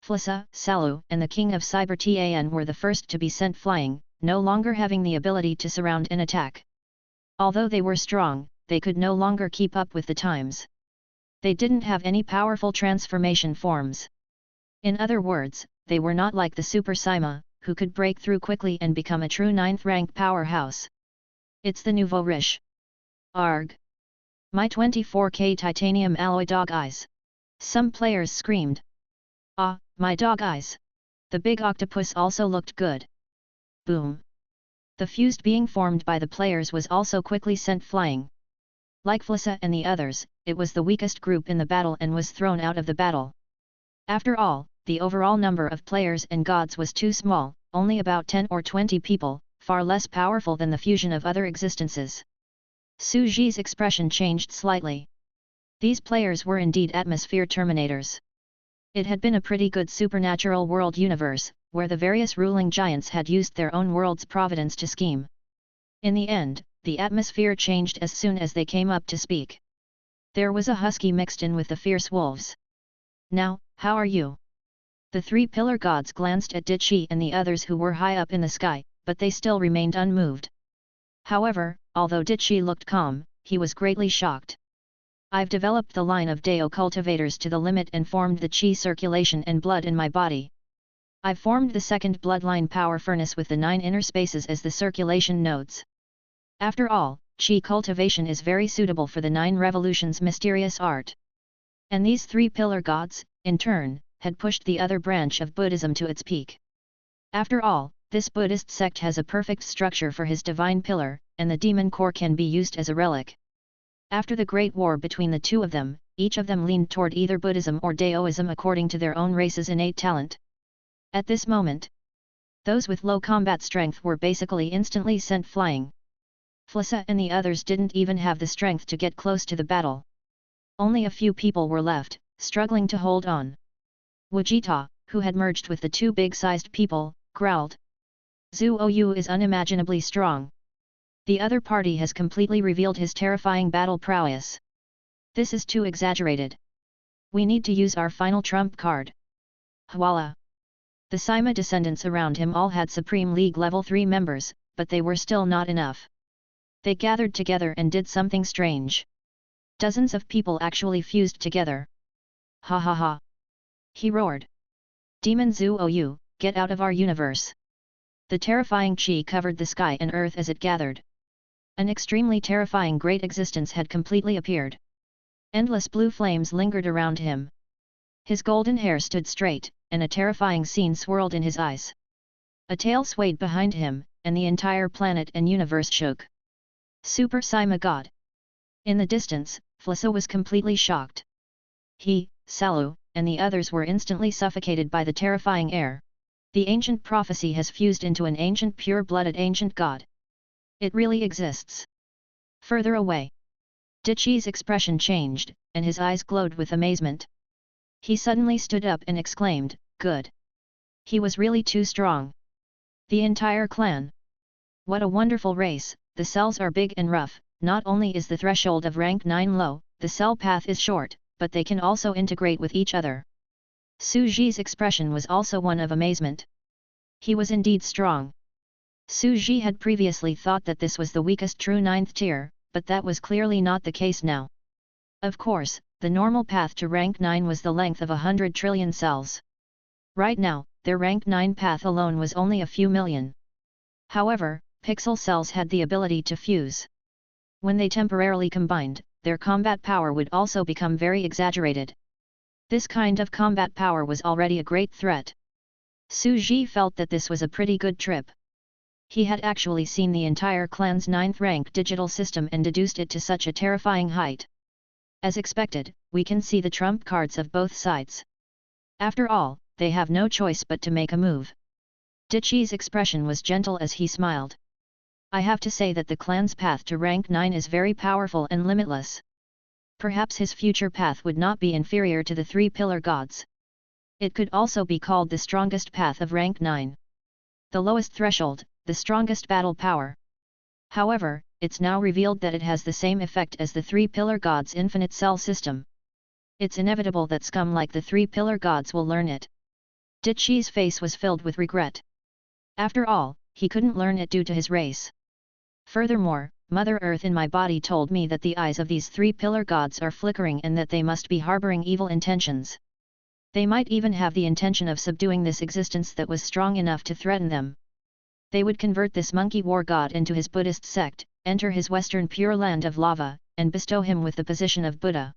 Flissa, Salu, and the king of Cyber Tan were the first to be sent flying, no longer having the ability to surround and attack. Although they were strong, they could no longer keep up with the times. They didn't have any powerful transformation forms. In other words, they were not like the Super Sima, who could break through quickly and become a true 9th rank powerhouse. It's the nouveau riche. Arg! My 24K titanium alloy dog eyes! Some players screamed. Ah, my dog eyes! The big octopus also looked good. Boom! The fused being formed by the players was also quickly sent flying. Like Flissa and the others, it was the weakest group in the battle and was thrown out of the battle. After all, the overall number of players and gods was too small, only about 10 or 20 people, far less powerful than the fusion of other existences. Su Ji's expression changed slightly. These players were indeed atmosphere terminators. It had been a pretty good supernatural world universe, where the various ruling giants had used their own world's providence to scheme. In the end, the atmosphere changed as soon as they came up to speak. There was a husky mixed in with the fierce wolves. "Now, how are you?" The three pillar gods glanced at Dichi and the others who were high up in the sky, but they still remained unmoved. However, although Dichi looked calm, he was greatly shocked. "I've developed the line of Dao cultivators to the limit and formed the chi circulation and blood in my body. I've formed the second bloodline power furnace with the 9 inner spaces as the circulation nodes. After all, chi cultivation is very suitable for the 9 revolutions mysterious art." And these three pillar gods, in turn, had pushed the other branch of Buddhism to its peak. After all, this Buddhist sect has a perfect structure for his divine pillar, and the demon core can be used as a relic. After the Great War between the two of them, each of them leaned toward either Buddhism or Daoism according to their own race's innate talent. At this moment, those with low combat strength were basically instantly sent flying. Flissa and the others didn't even have the strength to get close to the battle. Only a few people were left, struggling to hold on. Wujita, who had merged with the two big-sized people, growled. "Zhu Ou is unimaginably strong. The other party has completely revealed his terrifying battle prowess. This is too exaggerated. We need to use our final trump card." Hwala. The Sima descendants around him all had Supreme League Level 3 members, but they were still not enough. They gathered together and did something strange. Dozens of people actually fused together. "Ha ha ha!" he roared. "Demon Zhu Ou, get out of our universe!" The terrifying chi covered the sky and earth as it gathered. An extremely terrifying great existence had completely appeared. Endless blue flames lingered around him. His golden hair stood straight, and a terrifying scene swirled in his eyes. A tail swayed behind him, and the entire planet and universe shook. Super Sima God! In the distance, Flissa was completely shocked. He, Salu, and the others were instantly suffocated by the terrifying air. The ancient prophecy has fused into an ancient pure-blooded ancient god. It really exists. Further away, Dichi's expression changed, and his eyes glowed with amazement. He suddenly stood up and exclaimed, "Good! He was really too strong. The entire clan. What a wonderful race, the cells are big and rough, not only is the threshold of rank 9 low, the cell path is short, but they can also integrate with each other." Su Ji's expression was also one of amazement. He was indeed strong. Su Ji had previously thought that this was the weakest true 9th tier, but that was clearly not the case now. Of course, the normal path to rank 9 was the length of 100 trillion cells. Right now, their rank 9 path alone was only a few million. However, pixel cells had the ability to fuse. When they temporarily combined, their combat power would also become very exaggerated. This kind of combat power was already a great threat. Su Ji felt that this was a pretty good trip. He had actually seen the entire clan's 9th rank digital system and deduced it to such a terrifying height. As expected, we can see the trump cards of both sides. After all, they have no choice but to make a move. Dichi's expression was gentle as he smiled. "I have to say that the clan's path to rank 9 is very powerful and limitless. Perhaps his future path would not be inferior to the 3 pillar gods. It could also be called the strongest path of rank 9. The lowest threshold, the strongest battle power. However, it's now revealed that it has the same effect as the 3 pillar gods' infinite cell system. It's inevitable that scum like the 3 pillar gods will learn it." Dichi's face was filled with regret. After all, he couldn't learn it due to his race. Furthermore, Mother Earth in my body told me that the eyes of these 3 pillar gods are flickering and that they must be harboring evil intentions. They might even have the intention of subduing this existence that was strong enough to threaten them. They would convert this monkey war god into his Buddhist sect, enter his western pure land of lava, and bestow him with the position of Buddha.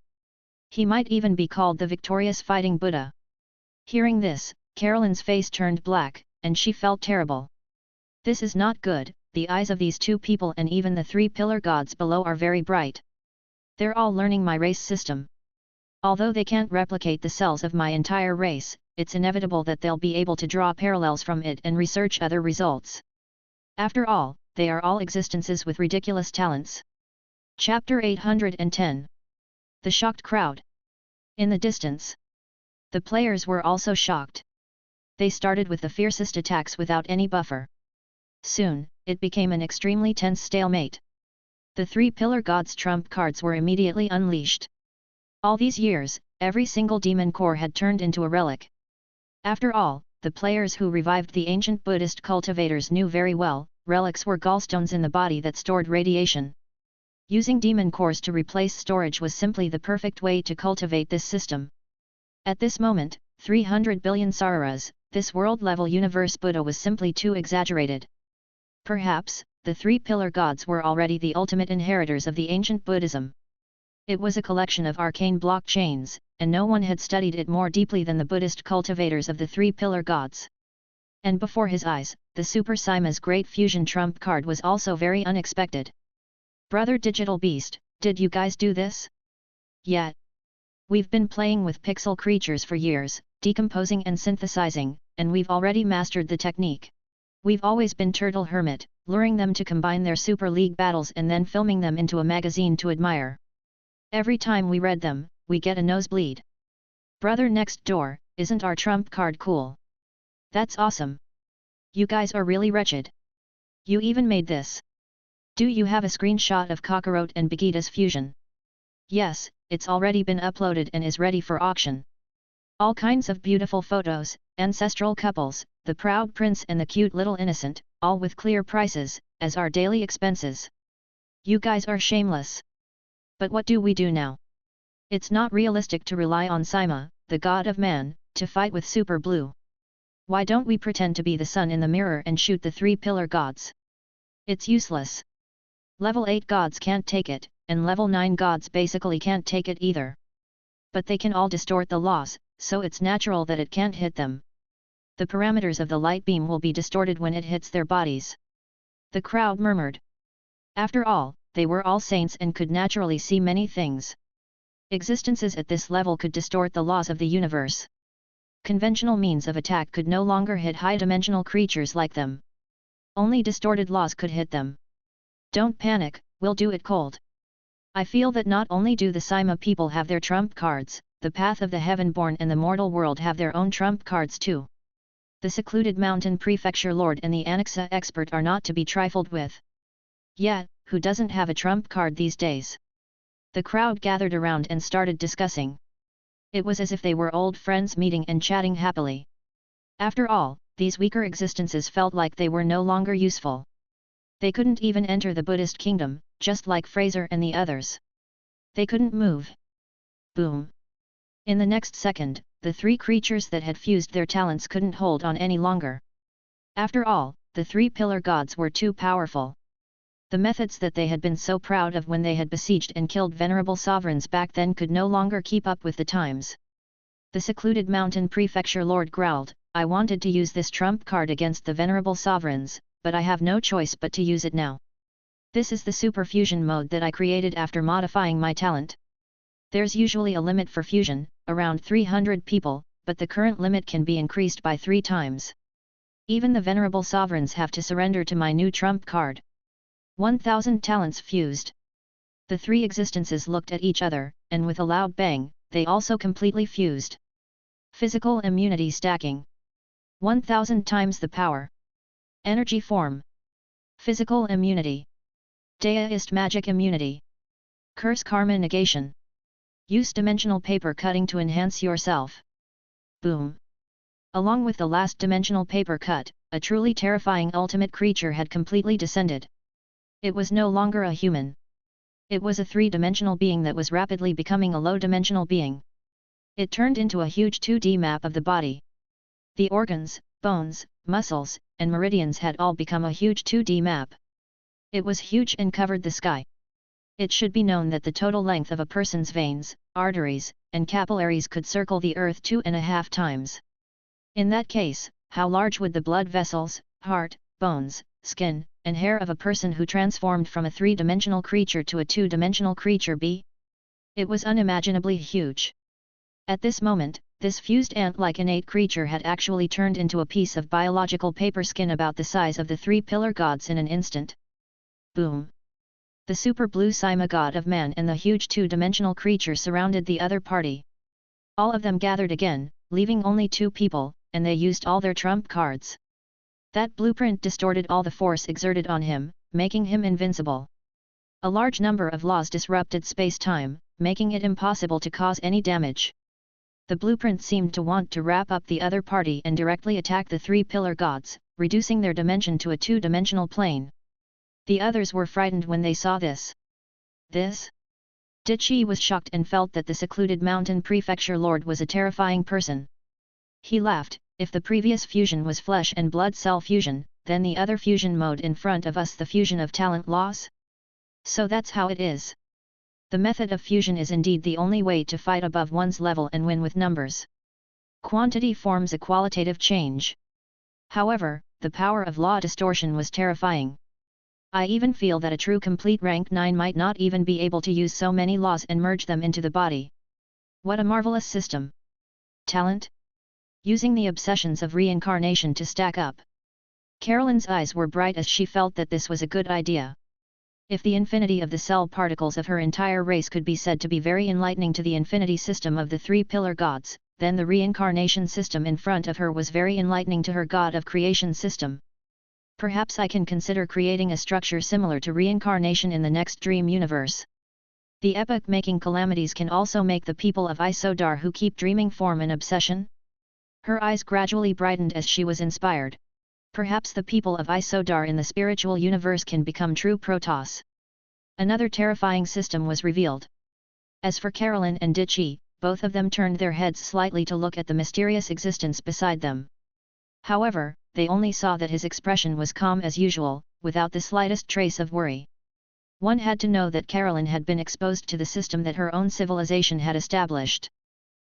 He might even be called the victorious fighting Buddha. Hearing this, Carolyn's face turned black, and she felt terrible. This is not good. The eyes of these 2 people and even the 3 pillar gods below are very bright. They're all learning my race system. Although they can't replicate the cells of my entire race, it's inevitable that they'll be able to draw parallels from it and research other results. After all, they are all existences with ridiculous talents. Chapter 810. The Shocked Crowd. In the distance, the players were also shocked. They started with the fiercest attacks without any buffer. Soon, it became an extremely tense stalemate. The three pillar gods' trump cards were immediately unleashed. All these years, every single demon core had turned into a relic. After all, the players who revived the ancient Buddhist cultivators knew very well, relics were gallstones in the body that stored radiation. Using demon cores to replace storage was simply the perfect way to cultivate this system. At this moment, 300 billion sararas, this world-level universe Buddha was simply too exaggerated. Perhaps, the three pillar gods were already the ultimate inheritors of the ancient Buddhism. It was a collection of arcane blockchains, and no one had studied it more deeply than the Buddhist cultivators of the three pillar gods. And before his eyes, the Super Sima's Great Fusion trump card was also very unexpected. Brother Digital Beast, did you guys do this? Yeah. We've been playing with pixel creatures for years, decomposing and synthesizing, and we've already mastered the technique. We've always been Turtle Hermit, luring them to combine their Super League battles and then filming them into a magazine to admire. Every time we read them, we get a nosebleed. Brother next door, isn't our trump card cool? That's awesome. You guys are really wretched. You even made this. Do you have a screenshot of Kakarot and Vegeta's fusion? Yes, it's already been uploaded and is ready for auction. All kinds of beautiful photos, ancestral couples, the proud prince and the cute little innocent, all with clear prices, as our daily expenses. You guys are shameless. But what do we do now? It's not realistic to rely on Sima, the god of man, to fight with Super Blue. Why don't we pretend to be the sun in the mirror and shoot the three pillar gods? It's useless. Level 8 gods can't take it, and level 9 gods basically can't take it either. But they can all distort the laws, so it's natural that it can't hit them. The parameters of the light beam will be distorted when it hits their bodies. The crowd murmured. After all, they were all saints and could naturally see many things. Existences at this level could distort the laws of the universe. Conventional means of attack could no longer hit high-dimensional creatures like them. Only distorted laws could hit them. Don't panic, we'll do it cold. I feel that not only do the Sima people have their trump cards, the Path of the Heavenborn and the mortal world have their own trump cards too. The secluded mountain prefecture lord and the Anixa expert are not to be trifled with. Yeah, who doesn't have a trump card these days? The crowd gathered around and started discussing. It was as if they were old friends meeting and chatting happily. After all, these weaker existences felt like they were no longer useful. They couldn't even enter the Buddhist kingdom, just like Fraser and the others. They couldn't move. Boom. In the next second, the three creatures that had fused their talents couldn't hold on any longer. After all, the three pillar gods were too powerful. The methods that they had been so proud of when they had besieged and killed venerable sovereigns back then could no longer keep up with the times. The secluded mountain prefecture lord growled, I wanted to use this trump card against the venerable sovereigns, but I have no choice but to use it now. This is the super fusion mode that I created after modifying my talent. There's usually a limit for fusion, around 300 people, but the current limit can be increased by 3 times. Even the venerable sovereigns have to surrender to my new trump card. 1,000 talents fused. The three existences looked at each other, and with a loud bang, they also completely fused. Physical immunity stacking. 1,000 times the power. Energy form. Physical immunity. Deist magic immunity. Curse karma negation. Use dimensional paper cutting to enhance yourself. Boom. Along with the last dimensional paper cut, a truly terrifying ultimate creature had completely descended. It was no longer a human. It was a 3-dimensional being that was rapidly becoming a low-dimensional being. It turned into a huge 2D map of the body. The organs, bones, muscles, and meridians had all become a huge 2D map. It was huge and covered the sky. It should be known that the total length of a person's veins, arteries, and capillaries could circle the Earth 2.5 times. In that case, how large would the blood vessels, heart, bones, skin, and hair of a person who transformed from a 3-dimensional creature to a 2-dimensional creature be? It was unimaginably huge. At this moment, This fused ant-like innate creature had actually turned into a piece of biological paper skin about the size of the three pillar gods in an instant. Boom! The super blue Sima god of man and the huge two-dimensional creature surrounded the other party. All of them gathered again, leaving only 2 people, and they used all their trump cards. That blueprint distorted all the force exerted on him, making him invincible. A large number of laws disrupted space-time, making it impossible to cause any damage. The blueprint seemed to want to wrap up the other party and directly attack the 3 pillar gods, reducing their dimension to a 2-dimensional plane. The others were frightened when they saw this. Dichi was shocked and felt that the secluded mountain prefecture lord was a terrifying person. He laughed. If the previous fusion was flesh and blood cell fusion, then the other fusion mode in front of us the fusion of talent loss? So that's how it is. The method of fusion is indeed the only way to fight above one's level and win with numbers. Quantity forms a qualitative change. However, the power of law distortion was terrifying. I even feel that a true complete rank 9 might not even be able to use so many laws and merge them into the body. What a marvelous system! Talent? Using the obsessions of reincarnation to stack up. Carolyn's eyes were bright as she felt that this was a good idea. If the infinity of the cell particles of her entire race could be said to be very enlightening to the infinity system of the 3 pillar gods, then the reincarnation system in front of her was very enlightening to her god of creation system. Perhaps I can consider creating a structure similar to reincarnation in the next dream universe. The epoch-making calamities can also make the people of Isodar who keep dreaming form an obsession? Her eyes gradually brightened as she was inspired. Perhaps the people of Isodar in the spiritual universe can become true Protoss. Another terrifying system was revealed. As for Carolyn and Dichi, both of them turned their heads slightly to look at the mysterious existence beside them. However, they only saw that his expression was calm as usual, without the slightest trace of worry. One had to know that Carolyn had been exposed to the system that her own civilization had established.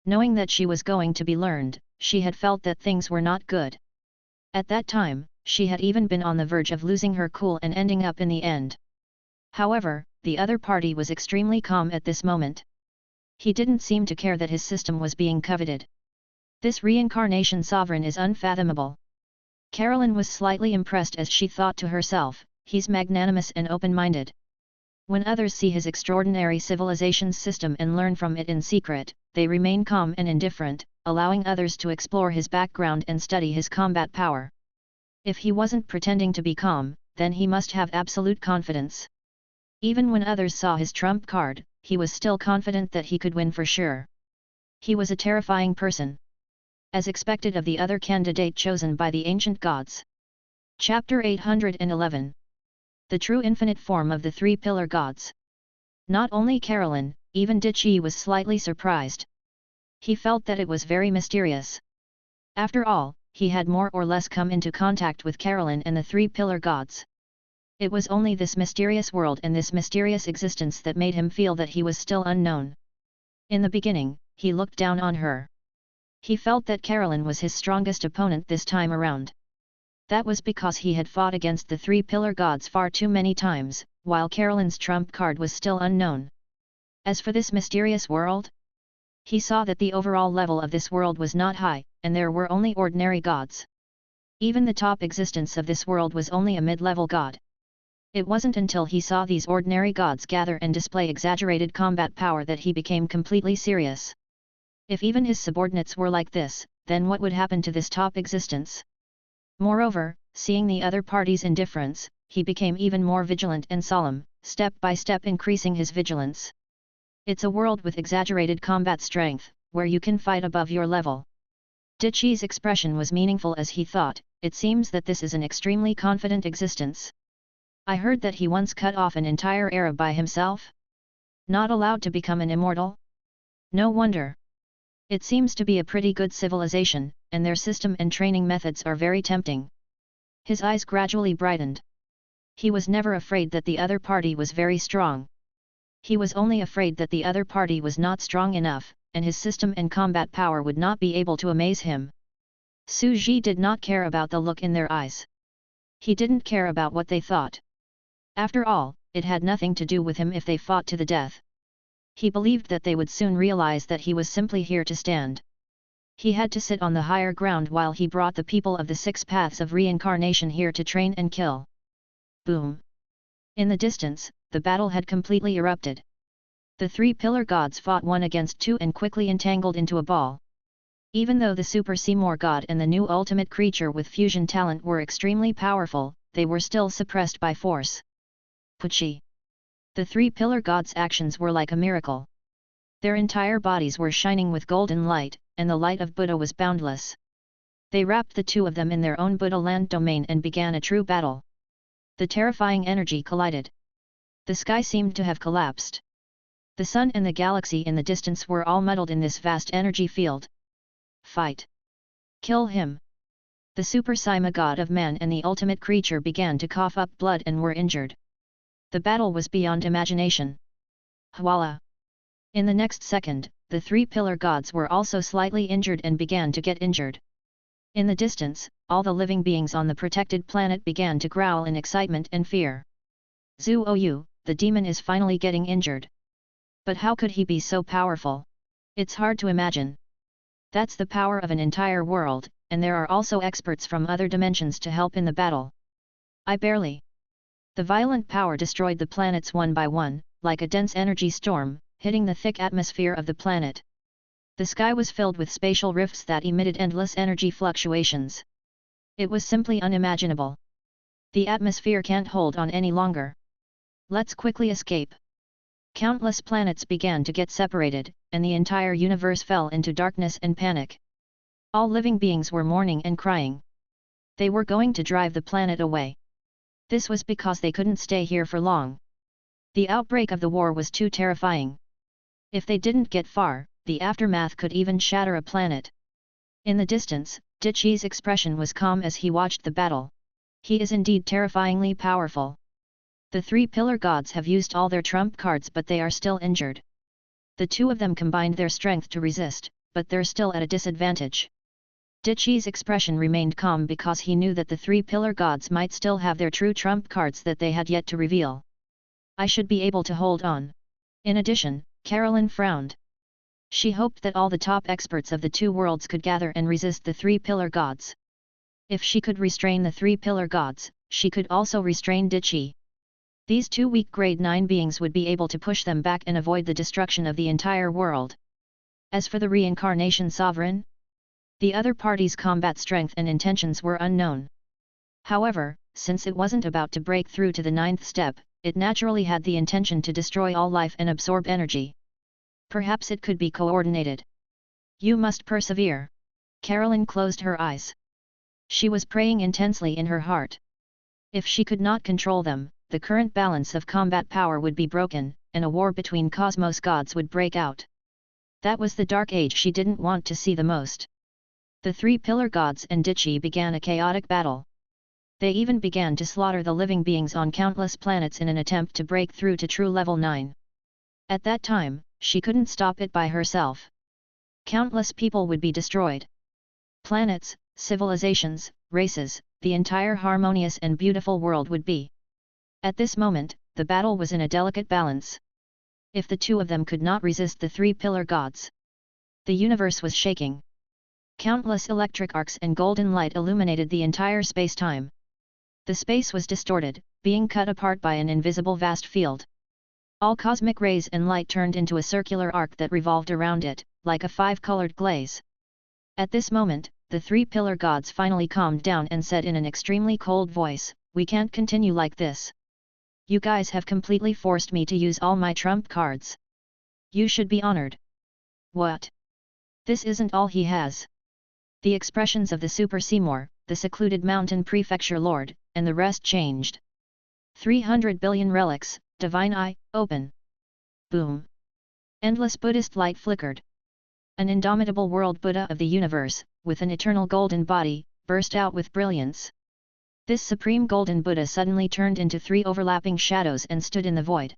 Knowing that she was going to be learned, she had felt that things were not good. At that time, she had even been on the verge of losing her cool and ending up in the end. However, the other party was extremely calm at this moment. He didn't seem to care that his system was being coveted. This reincarnation sovereign is unfathomable. Carolyn was slightly impressed as she thought to herself, he's magnanimous and open-minded. When others see his extraordinary civilization's system and learn from it in secret, they remain calm and indifferent, allowing others to explore his background and study his combat power. If he wasn't pretending to be calm, then he must have absolute confidence. Even when others saw his trump card, he was still confident that he could win for sure. He was a terrifying person. As expected of the other candidate chosen by the ancient gods. Chapter 811. The true infinite form of the 3 pillar gods. Not only Carolyn, even Dichi was slightly surprised. He felt that it was very mysterious. After all, he had more or less come into contact with Carolyn and the 3 pillar gods. It was only this mysterious world and this mysterious existence that made him feel that he was still unknown. In the beginning, he looked down on her. He felt that Carolyn was his strongest opponent this time around. That was because he had fought against the 3 pillar gods far too many times, while Carolyn's trump card was still unknown. As for this mysterious world, he saw that the overall level of this world was not high, and there were only ordinary gods. Even the top existence of this world was only a mid-level god. It wasn't until he saw these ordinary gods gather and display exaggerated combat power that he became completely serious. If even his subordinates were like this, then what would happen to this top existence? Moreover, seeing the other party's indifference, he became even more vigilant and solemn, step by step increasing his vigilance. It's a world with exaggerated combat strength, where you can fight above your level. Dichi's expression was meaningful as he thought, it seems that this is an extremely confident existence. I heard that he once cut off an entire era by himself? Not allowed to become an immortal? No wonder. It seems to be a pretty good civilization, and their system and training methods are very tempting. His eyes gradually brightened. He was never afraid that the other party was very strong. He was only afraid that the other party was not strong enough, and his system and combat power would not be able to amaze him. Su Ji did not care about the look in their eyes. He didn't care about what they thought. After all, it had nothing to do with him if they fought to the death. He believed that they would soon realize that he was simply here to stand. He had to sit on the higher ground while he brought the people of the 6 paths of reincarnation here to train and kill. Boom! In the distance, the battle had completely erupted. The 3 pillar gods fought 1 against 2 and quickly entangled into a ball. Even though the Super Seymour god and the new ultimate creature with fusion talent were extremely powerful, they were still suppressed by force. Puchi! The 3 pillar gods' actions were like a miracle. Their entire bodies were shining with golden light, and the light of Buddha was boundless. They wrapped the 2 of them in their own Buddha land domain and began a true battle. The terrifying energy collided. The sky seemed to have collapsed. The sun and the galaxy in the distance were all muddled in this vast energy field. Fight! Kill him! The Super Sima god of man and the ultimate creature began to cough up blood and were injured. The battle was beyond imagination. Hwala! In the next second, the 3 pillar gods were also slightly injured and began to get injured. In the distance, all the living beings on the protected planet began to growl in excitement and fear. Zhuoyu, the demon is finally getting injured. But how could he be so powerful? It's hard to imagine. That's the power of an entire world, and there are also experts from other dimensions to help in the battle. I barely. The violent power destroyed the planets one by one, like a dense energy storm, hitting the thick atmosphere of the planet. The sky was filled with spatial rifts that emitted endless energy fluctuations. It was simply unimaginable. The atmosphere can't hold on any longer. Let's quickly escape. Countless planets began to get separated, and the entire universe fell into darkness and panic. All living beings were mourning and crying. They were going to drive the planet away. This was because they couldn't stay here for long. The outbreak of the war was too terrifying. If they didn't get far, the aftermath could even shatter a planet. In the distance, Dichi's expression was calm as he watched the battle. He is indeed terrifyingly powerful. The 3 pillar gods have used all their trump cards but they are still injured. The 2 of them combined their strength to resist, but they're still at a disadvantage. Dichi's expression remained calm because he knew that the 3 pillar gods might still have their true trump cards that they had yet to reveal. I should be able to hold on. In addition, Carolyn frowned. She hoped that all the top experts of the 2 worlds could gather and resist the 3 pillar gods. If she could restrain the 3 pillar gods, she could also restrain Dichi. These 2 weak grade 9 beings would be able to push them back and avoid the destruction of the entire world. As for the reincarnation sovereign, the other party's combat strength and intentions were unknown. However, since it wasn't about to break through to the 9th step, it naturally had the intention to destroy all life and absorb energy. Perhaps it could be coordinated. You must persevere. Carolyn closed her eyes. She was praying intensely in her heart. If she could not control them, the current balance of combat power would be broken, and a war between cosmos gods would break out. That was the dark age she didn't want to see the most. The 3 pillar gods and Dichi began a chaotic battle. They even began to slaughter the living beings on countless planets in an attempt to break through to true level 9. At that time, she couldn't stop it by herself. Countless people would be destroyed. Planets, civilizations, races, the entire harmonious and beautiful world would be. At this moment, the battle was in a delicate balance. If the 2 of them could not resist the 3 pillar gods, the universe was shaking. Countless electric arcs and golden light illuminated the entire space-time. The space was distorted, being cut apart by an invisible vast field. All cosmic rays and light turned into a circular arc that revolved around it, like a 5-colored glaze. At this moment, the 3 pillar gods finally calmed down and said in an extremely cold voice, "We can't continue like this. You guys have completely forced me to use all my trump cards. You should be honored." What? This isn't all he has. The expressions of the Super Seymour, the secluded mountain prefecture lord, and the rest changed. 300 billion relics, divine eye, open. Boom. Endless Buddhist light flickered. An indomitable world Buddha of the universe, with an eternal golden body, burst out with brilliance. This supreme golden Buddha suddenly turned into 3 overlapping shadows and stood in the void.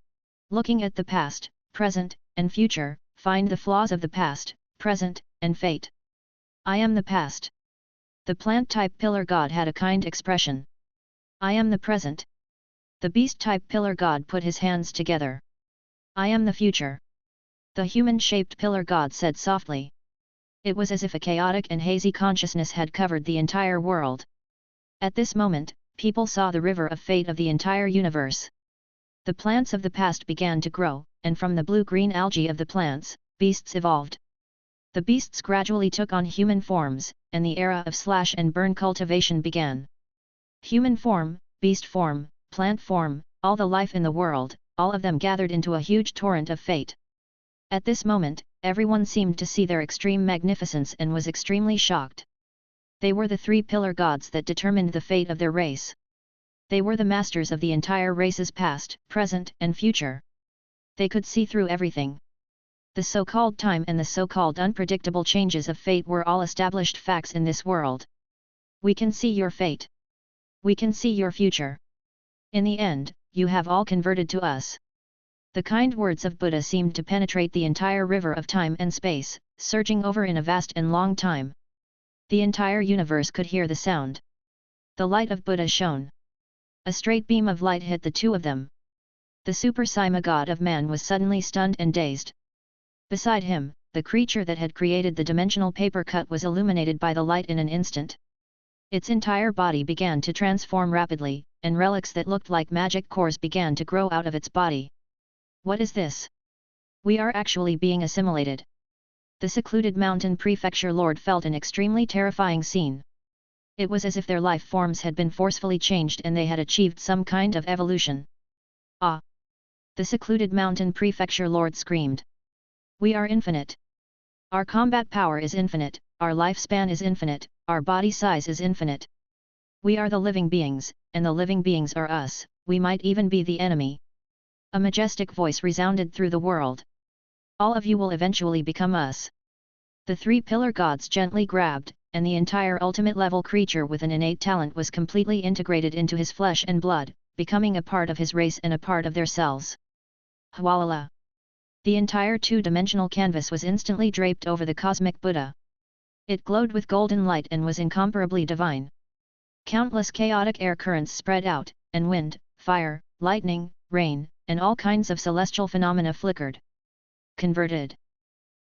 Looking at the past, present, and future, find the flaws of the past, present, and fate. I am the past. The plant-type pillar god had a kind expression. I am the present. The beast-type pillar god put his hands together. I am the future. The human-shaped pillar god said softly. It was as if a chaotic and hazy consciousness had covered the entire world. At this moment, people saw the river of fate of the entire universe. The plants of the past began to grow, and from the blue-green algae of the plants, beasts evolved. The beasts gradually took on human forms, and the era of slash and burn cultivation began. Human form, beast form, plant form, all the life in the world, all of them gathered into a huge torrent of fate. At this moment, everyone seemed to see their extreme magnificence and was extremely shocked. They were the three pillar gods that determined the fate of their race. They were the masters of the entire race's past, present, and future. They could see through everything. The so-called time and the so-called unpredictable changes of fate were all established facts in this world. We can see your fate. We can see your future. In the end, you have all converted to us. The kind words of Buddha seemed to penetrate the entire river of time and space, surging over in a vast and long time. The entire universe could hear the sound. The light of Buddha shone. A straight beam of light hit the two of them. The Super Sima god of man was suddenly stunned and dazed. Beside him, the creature that had created the dimensional paper cut was illuminated by the light in an instant. Its entire body began to transform rapidly, and relics that looked like magic cores began to grow out of its body. What is this? We are actually being assimilated. The secluded mountain prefecture lord felt an extremely terrifying scene. It was as if their life forms had been forcefully changed and they had achieved some kind of evolution. Ah! The secluded mountain prefecture lord screamed. We are infinite. Our combat power is infinite, our lifespan is infinite, our body size is infinite. We are the living beings, and the living beings are us, we might even be the enemy. A majestic voice resounded through the world. All of you will eventually become us. The three pillar gods gently grabbed, and the entire ultimate level creature with an innate talent was completely integrated into his flesh and blood, becoming a part of his race and a part of their cells. Hwalala! The entire two-dimensional canvas was instantly draped over the cosmic Buddha. It glowed with golden light and was incomparably divine. Countless chaotic air currents spread out, and wind, fire, lightning, rain, and all kinds of celestial phenomena flickered. Converted.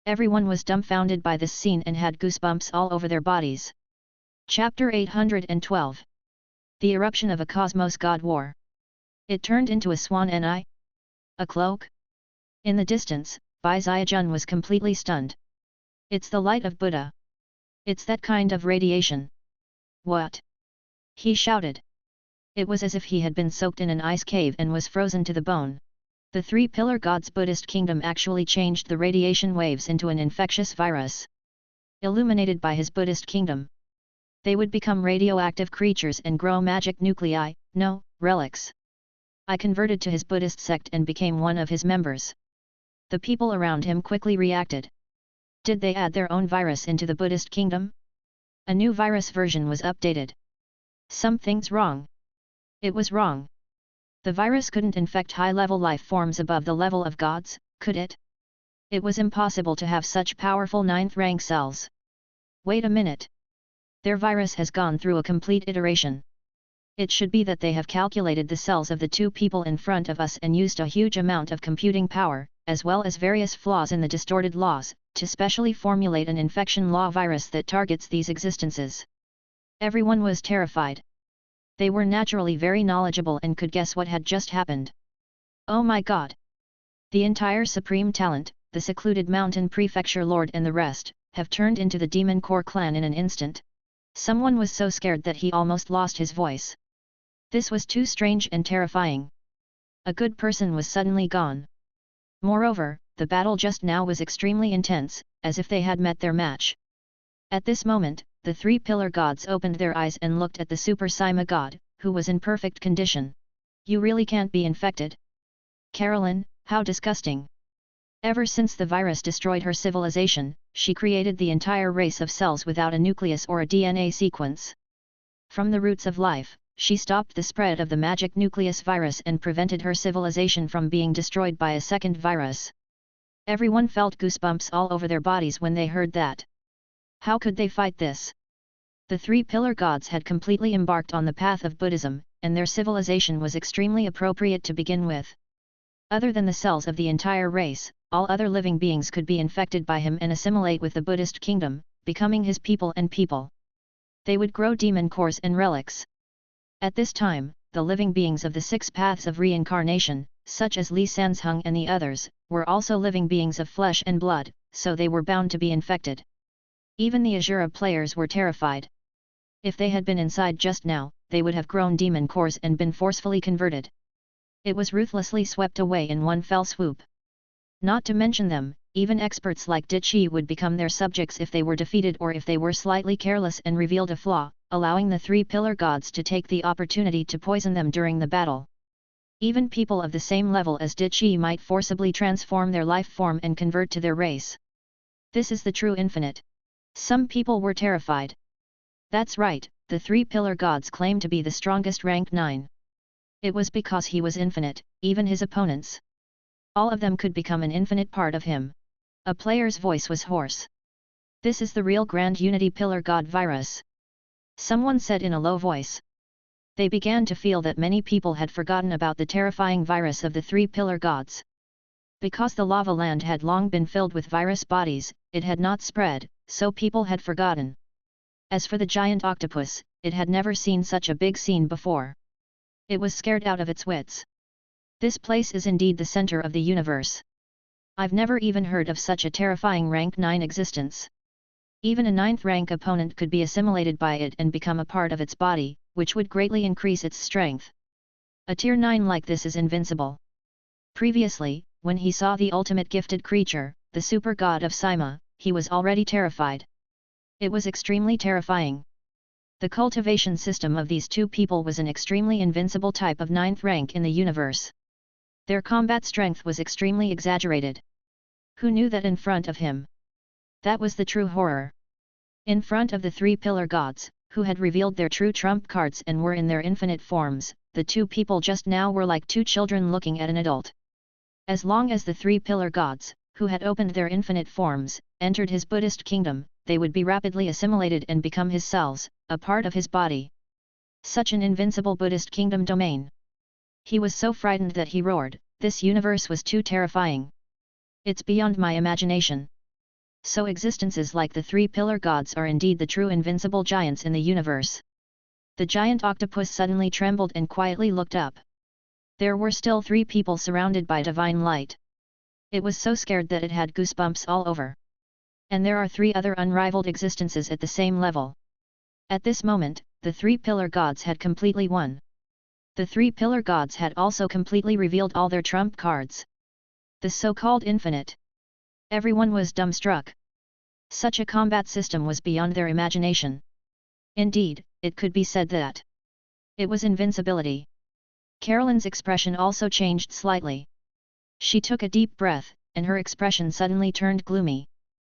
Everyone was dumbfounded by this scene and had goosebumps all over their bodies. Chapter 812. The eruption of a cosmos god war. It turned into a swan and a cloak? In the distance, Bai Xiajun was completely stunned. It's the light of Buddha. It's that kind of radiation. What? He shouted. It was as if he had been soaked in an ice cave and was frozen to the bone. The three pillar gods' Buddhist kingdom actually changed the radiation waves into an infectious virus. Illuminated by his Buddhist kingdom, they would become radioactive creatures and grow magic nuclei, no, relics. I converted to his Buddhist sect and became one of his members. The people around him quickly reacted. Did they add their own virus into the Buddhist kingdom? A new virus version was updated. Something's wrong. It was wrong. The virus couldn't infect high-level life forms above the level of gods, could it? It was impossible to have such powerful 9th rank cells. Wait a minute. Their virus has gone through a complete iteration. It should be that they have calculated the cells of the two people in front of us and used a huge amount of computing power, as well as various flaws in the distorted laws, to specially formulate an infection law virus that targets these existences. Everyone was terrified. They were naturally very knowledgeable and could guess what had just happened. Oh my god! The entire supreme talent, the secluded mountain prefecture lord and the rest, have turned into the demon core clan in an instant. Someone was so scared that he almost lost his voice. This was too strange and terrifying. A good person was suddenly gone. Moreover, the battle just now was extremely intense, as if they had met their match. At this moment, the three pillar gods opened their eyes and looked at the Super Sima god, who was in perfect condition. You really can't be infected? Carolyn, how disgusting! Ever since the virus destroyed her civilization, she created the entire race of cells without a nucleus or a DNA sequence. From the roots of life, she stopped the spread of the magic nucleus virus and prevented her civilization from being destroyed by a second virus. Everyone felt goosebumps all over their bodies when they heard that. How could they fight this? The three pillar gods had completely embarked on the path of Buddhism, and their civilization was extremely appropriate to begin with. Other than the cells of the entire race, all other living beings could be infected by him and assimilate with the Buddhist kingdom, becoming his people and people. They would grow demon cores and relics. At this time, the living beings of the 6 paths of reincarnation, such as Li Sanzheng and the others, were also living beings of flesh and blood, so they were bound to be infected. Even the Azura players were terrified. If they had been inside just now, they would have grown demon cores and been forcefully converted. It was ruthlessly swept away in one fell swoop. Not to mention them, even experts like Dichi would become their subjects if they were defeated or if they were slightly careless and revealed a flaw, allowing the 3 pillar gods to take the opportunity to poison them during the battle. Even people of the same level as Dichi might forcibly transform their life form and convert to their race. This is the true infinite. Some people were terrified. That's right, the 3 pillar gods claimed to be the strongest rank 9. It was because he was infinite, even his opponents. All of them could become an infinite part of him. A player's voice was hoarse. This is the real Grand Unity Pillar God virus. Someone said in a low voice. They began to feel that many people had forgotten about the terrifying virus of the 3 pillar gods. Because the lava land had long been filled with virus bodies, it had not spread, so people had forgotten. As for the giant octopus, it had never seen such a big scene before. It was scared out of its wits. This place is indeed the center of the universe. I've never even heard of such a terrifying rank 9 existence. Even a 9th rank opponent could be assimilated by it and become a part of its body, which would greatly increase its strength. A tier 9 like this is invincible. Previously, when he saw the ultimate gifted creature, the super god of Sima, he was already terrified. It was extremely terrifying. The cultivation system of these 2 people was an extremely invincible type of 9th rank in the universe. Their combat strength was extremely exaggerated. Who knew that in front of him? That was the true horror. In front of the 3 pillar gods, who had revealed their true trump cards and were in their infinite forms, the 2 people just now were like 2 children looking at an adult. As long as the 3 pillar gods, who had opened their infinite forms, entered his Buddhist kingdom, they would be rapidly assimilated and become his cells, a part of his body. Such an invincible Buddhist kingdom domain. He was so frightened that he roared, "This universe was too terrifying. It's beyond my imagination." So existences like the 3 pillar gods are indeed the true invincible giants in the universe. The giant octopus suddenly trembled and quietly looked up. There were still 3 people surrounded by divine light. It was so scared that it had goosebumps all over. And there are 3 other unrivaled existences at the same level. At this moment, the 3 pillar gods had completely won. The 3 pillar gods had also completely revealed all their trump cards. The so-called infinite. Everyone was dumbstruck. Such a combat system was beyond their imagination. Indeed, it could be said that it was invincibility. Carolyn's expression also changed slightly. She took a deep breath, and her expression suddenly turned gloomy.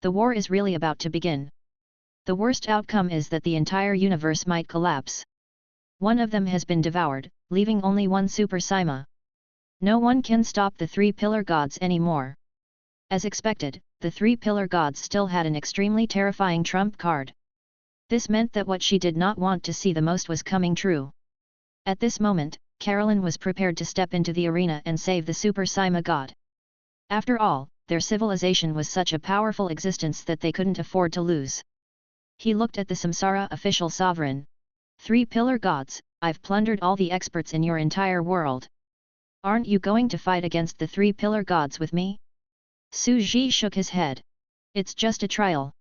The war is really about to begin. The worst outcome is that the entire universe might collapse. One of them has been devoured, leaving only one Super Sima. No one can stop the 3 pillar gods anymore. As expected, the 3 pillar gods still had an extremely terrifying trump card. This meant that what she did not want to see the most was coming true. At this moment, Carolyn was prepared to step into the arena and save the Super Sima god. After all, their civilization was such a powerful existence that they couldn't afford to lose. He looked at the Samsara official sovereign. 3 pillar gods, I've plundered all the experts in your entire world. Aren't you going to fight against the 3 pillar gods with me? Su Ji shook his head. It's just a trial.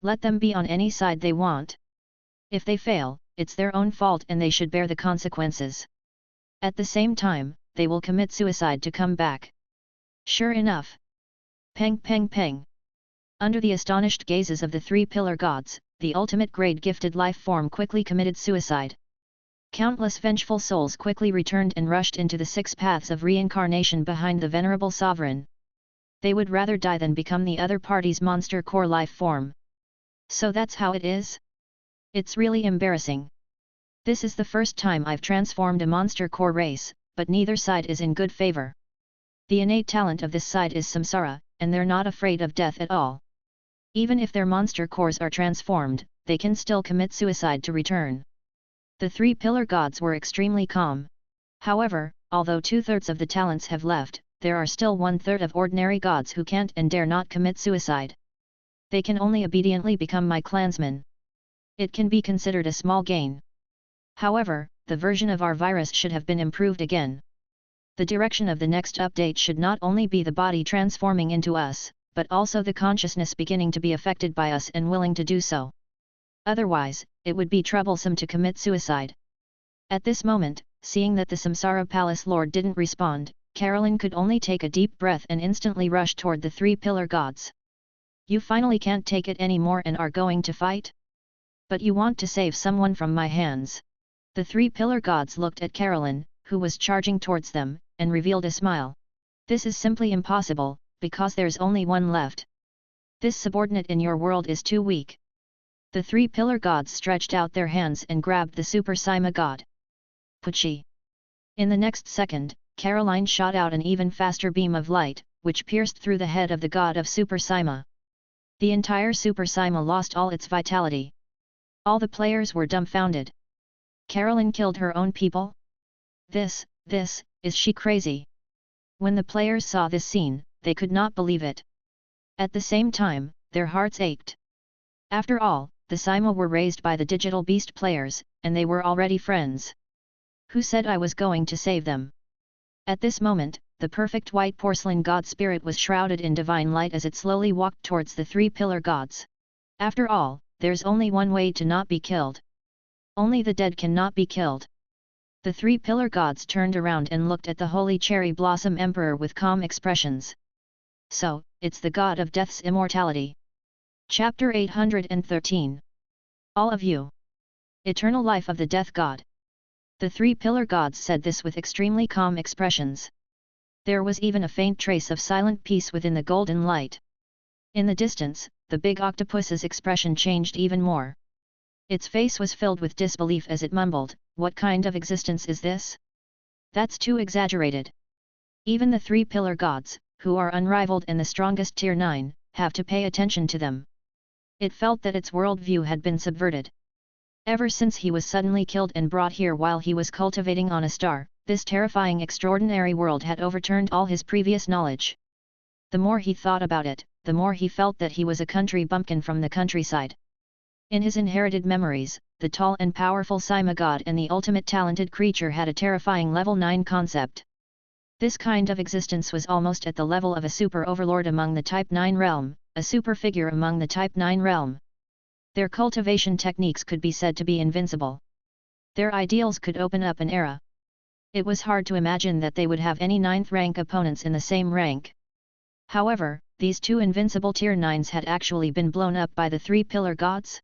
Let them be on any side they want. If they fail, it's their own fault and they should bear the consequences. At the same time, they will commit suicide to come back. Sure enough. Peng peng peng. Under the astonished gazes of the 3 pillar gods, the ultimate grade gifted life form quickly committed suicide. Countless vengeful souls quickly returned and rushed into the 6 paths of reincarnation behind the venerable sovereign. They would rather die than become the other party's monster core life form. So that's how it is? It's really embarrassing. This is the first time I've transformed a monster core race, but neither side is in good favor. The innate talent of this side is samsara, and they're not afraid of death at all. Even if their monster cores are transformed, they can still commit suicide to return. The 3 pillar gods were extremely calm. However, although 2/3 of the talents have left, there are still 1/3 of ordinary gods who can't and dare not commit suicide. They can only obediently become my clansmen. It can be considered a small gain. However, the version of our virus should have been improved again. The direction of the next update should not only be the body transforming into us, but also the consciousness beginning to be affected by us and willing to do so. Otherwise, it would be troublesome to commit suicide. At this moment, seeing that the Samsara Palace Lord didn't respond, Carolyn could only take a deep breath and instantly rush toward the three pillar gods. You finally can't take it anymore and are going to fight? But you want to save someone from my hands. The three pillar gods looked at Carolyn, who was charging towards them, and revealed a smile. This is simply impossible, because there's only one left. This subordinate in your world is too weak. The three pillar gods stretched out their hands and grabbed the Super Sima god. Puchi! In the next second, Caroline shot out an even faster beam of light, which pierced through the head of the god of Super Sima. The entire Super Sima lost all its vitality. All the players were dumbfounded. Carolyn killed her own people? This, is she crazy? When the players saw this scene, they could not believe it. At the same time, their hearts ached. After all, the Sima were raised by the Digital Beast players, and they were already friends. Who said I was going to save them? At this moment, the perfect white porcelain god spirit was shrouded in divine light as it slowly walked towards the three pillar gods. After all, there's only one way to not be killed. Only the dead cannot be killed. The three pillar gods turned around and looked at the Holy Cherry Blossom Emperor with calm expressions. So, it's the god of death's immortality. Chapter 813. All of you. Eternal life of the death god. The three pillar gods said this with extremely calm expressions. There was even a faint trace of silent peace within the golden light. In the distance, the big octopus's expression changed even more. Its face was filled with disbelief as it mumbled, "What kind of existence is this? That's too exaggerated. Even the three pillar gods, who are unrivaled and the strongest tier 9, have to pay attention to them." It felt that its worldview had been subverted. Ever since he was suddenly killed and brought here while he was cultivating on a star, this terrifying extraordinary world had overturned all his previous knowledge. The more he thought about it, the more he felt that he was a country bumpkin from the countryside. In his inherited memories, the tall and powerful Sima god and the ultimate talented creature had a terrifying level 9 concept. This kind of existence was almost at the level of a super overlord among the Type 9 realm, a super figure among the Type 9 realm. Their cultivation techniques could be said to be invincible. Their ideals could open up an era. It was hard to imagine that they would have any 9th rank opponents in the same rank. However, these two invincible tier 9s had actually been blown up by the three pillar gods.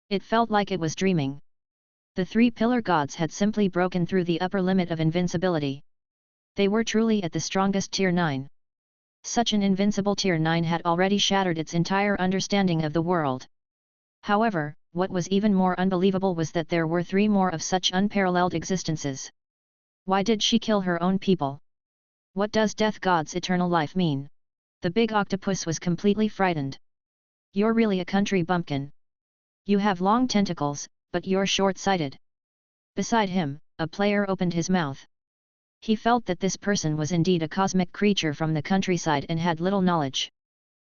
It felt like it was dreaming. The three pillar gods had simply broken through the upper limit of invincibility. They were truly at the strongest tier 9. Such an invincible tier 9 had already shattered its entire understanding of the world. However, what was even more unbelievable was that there were 3 more of such unparalleled existences. Why did she kill her own people? What does Death God's eternal life mean? The big octopus was completely frightened. You're really a country bumpkin. You have long tentacles, but you're short-sighted. Beside him, a player opened his mouth. He felt that this person was indeed a cosmic creature from the countryside and had little knowledge.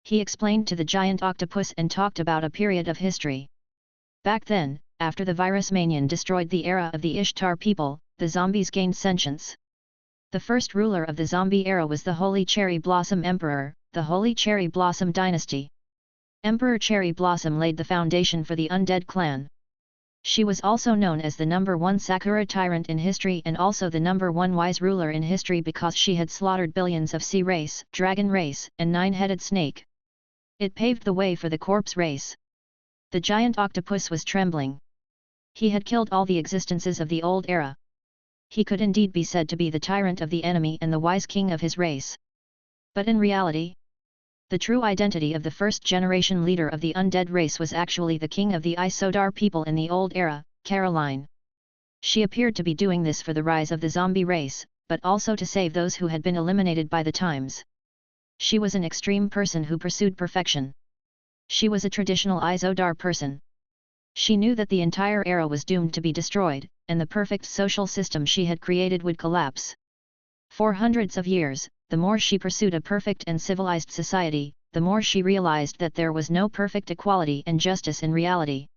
He explained to the giant octopus and talked about a period of history. Back then, after the virus Manian destroyed the era of the Ishtar people, the zombies gained sentience. The first ruler of the zombie era was the Holy Cherry Blossom Emperor, the Holy Cherry Blossom dynasty. Emperor Cherry Blossom laid the foundation for the undead clan. She was also known as the #1 Sakura tyrant in history and also the #1 wise ruler in history because she had slaughtered billions of sea race, dragon race, and 9-headed snake. It paved the way for the corpse race. The giant octopus was trembling. He had killed all the existences of the old era. He could indeed be said to be the tyrant of the enemy and the wise king of his race. But in reality, the true identity of the first-generation leader of the undead race was actually the king of the Isodar people in the old era, Caroline. She appeared to be doing this for the rise of the zombie race, but also to save those who had been eliminated by the times. She was an extreme person who pursued perfection. She was a traditional Isodar person. She knew that the entire era was doomed to be destroyed, and the perfect social system she had created would collapse. For hundreds of years, the more she pursued a perfect and civilized society, the more she realized that there was no perfect equality and justice in reality.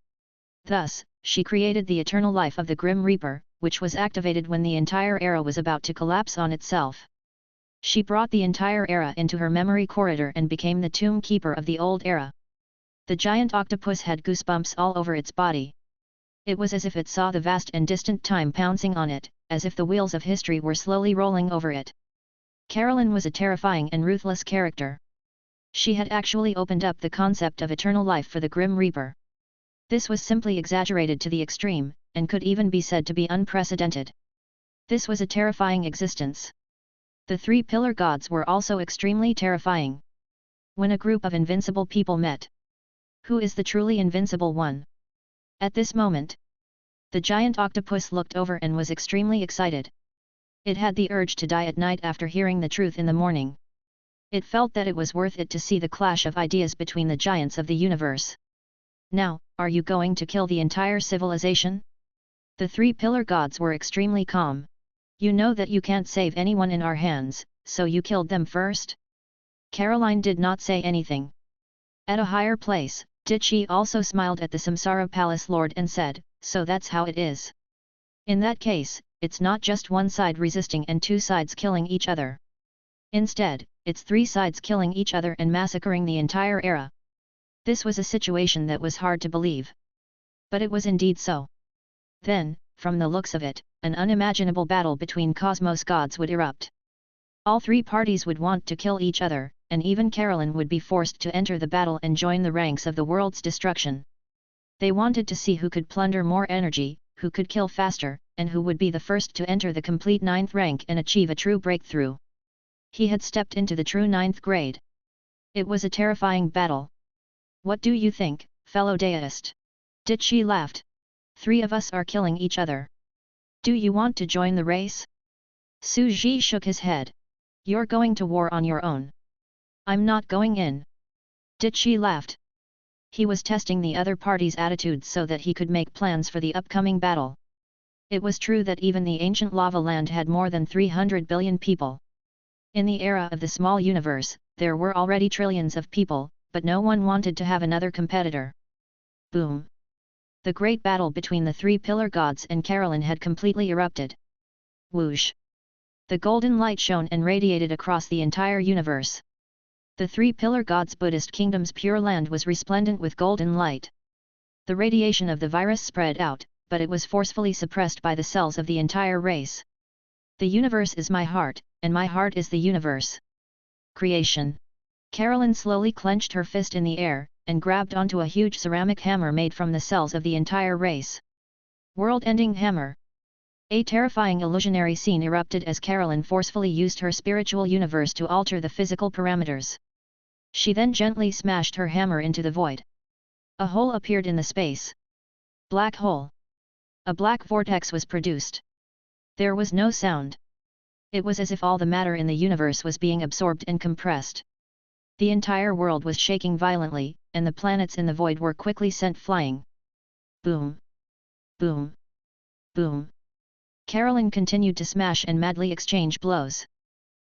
Thus, she created the eternal life of the Grim Reaper, which was activated when the entire era was about to collapse on itself. She brought the entire era into her memory corridor and became the tomb keeper of the old era. The giant octopus had goosebumps all over its body. It was as if it saw the vast and distant time pouncing on it, as if the wheels of history were slowly rolling over it. Carolyn was a terrifying and ruthless character. She had actually opened up the concept of eternal life for the Grim Reaper. This was simply exaggerated to the extreme, and could even be said to be unprecedented. This was a terrifying existence. The three pillar gods were also extremely terrifying. When a group of invincible people met. Who is the truly invincible one? At this moment, the giant octopus looked over and was extremely excited. It had the urge to die at night after hearing the truth in the morning. It felt that it was worth it to see the clash of ideas between the giants of the universe. Now, are you going to kill the entire civilization? The three pillar gods were extremely calm. You know that you can't save anyone in our hands, so you killed them first? Caroline did not say anything. At a higher place, Ditchi also smiled at the Samsara Palace Lord and said, so that's how it is. In that case, it's not just one side resisting and two sides killing each other. Instead, it's three sides killing each other and massacring the entire era. This was a situation that was hard to believe. But it was indeed so. Then, from the looks of it, an unimaginable battle between cosmos gods would erupt. All three parties would want to kill each other, and even Carolyn would be forced to enter the battle and join the ranks of the world's destruction. They wanted to see who could plunder more energy, who could kill faster, and who would be the first to enter the complete 9th rank and achieve a true breakthrough. He had stepped into the true 9th grade. It was a terrifying battle. What do you think, fellow deist? Ditchi laughed. Three of us are killing each other. Do you want to join the race? Su Ji shook his head. You're going to war on your own. I'm not going in. Ditchi laughed. He was testing the other party's attitudes so that he could make plans for the upcoming battle. It was true that even the ancient lava land had more than 300 billion people. In the era of the small universe, there were already trillions of people, but no one wanted to have another competitor. Boom! The great battle between the three pillar gods and Carolyn had completely erupted. Whoosh! The golden light shone and radiated across the entire universe. The three pillar gods' Buddhist kingdom's pure land was resplendent with golden light. The radiation of the virus spread out, but it was forcefully suppressed by the cells of the entire race. The universe is my heart, and my heart is the universe. Creation. Carolyn slowly clenched her fist in the air, and grabbed onto a huge ceramic hammer made from the cells of the entire race. World-ending hammer. A terrifying illusionary scene erupted as Carolyn forcefully used her spiritual universe to alter the physical parameters. She then gently smashed her hammer into the void. A hole appeared in the space. Black hole. A black vortex was produced. There was no sound. It was as if all the matter in the universe was being absorbed and compressed. The entire world was shaking violently, and the planets in the void were quickly sent flying. Boom! Boom! Boom! Carolyn continued to smash and madly exchange blows.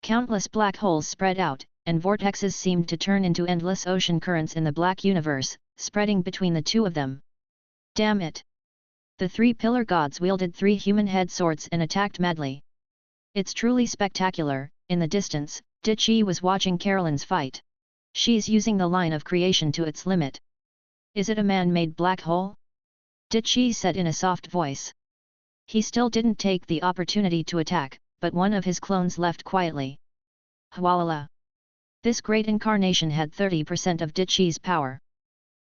Countless black holes spread out, and vortexes seemed to turn into endless ocean currents in the black universe, spreading between the two of them. Damn it! The three pillar gods wielded three human head swords and attacked madly. It's truly spectacular. In the distance, Ditchi was watching Carolyn's fight. She's using the line of creation to its limit. Is it a man-made black hole? Ditchi said in a soft voice. He still didn't take the opportunity to attack, but one of his clones left quietly. Hwalala! This great incarnation had 30% of Ditchi's power.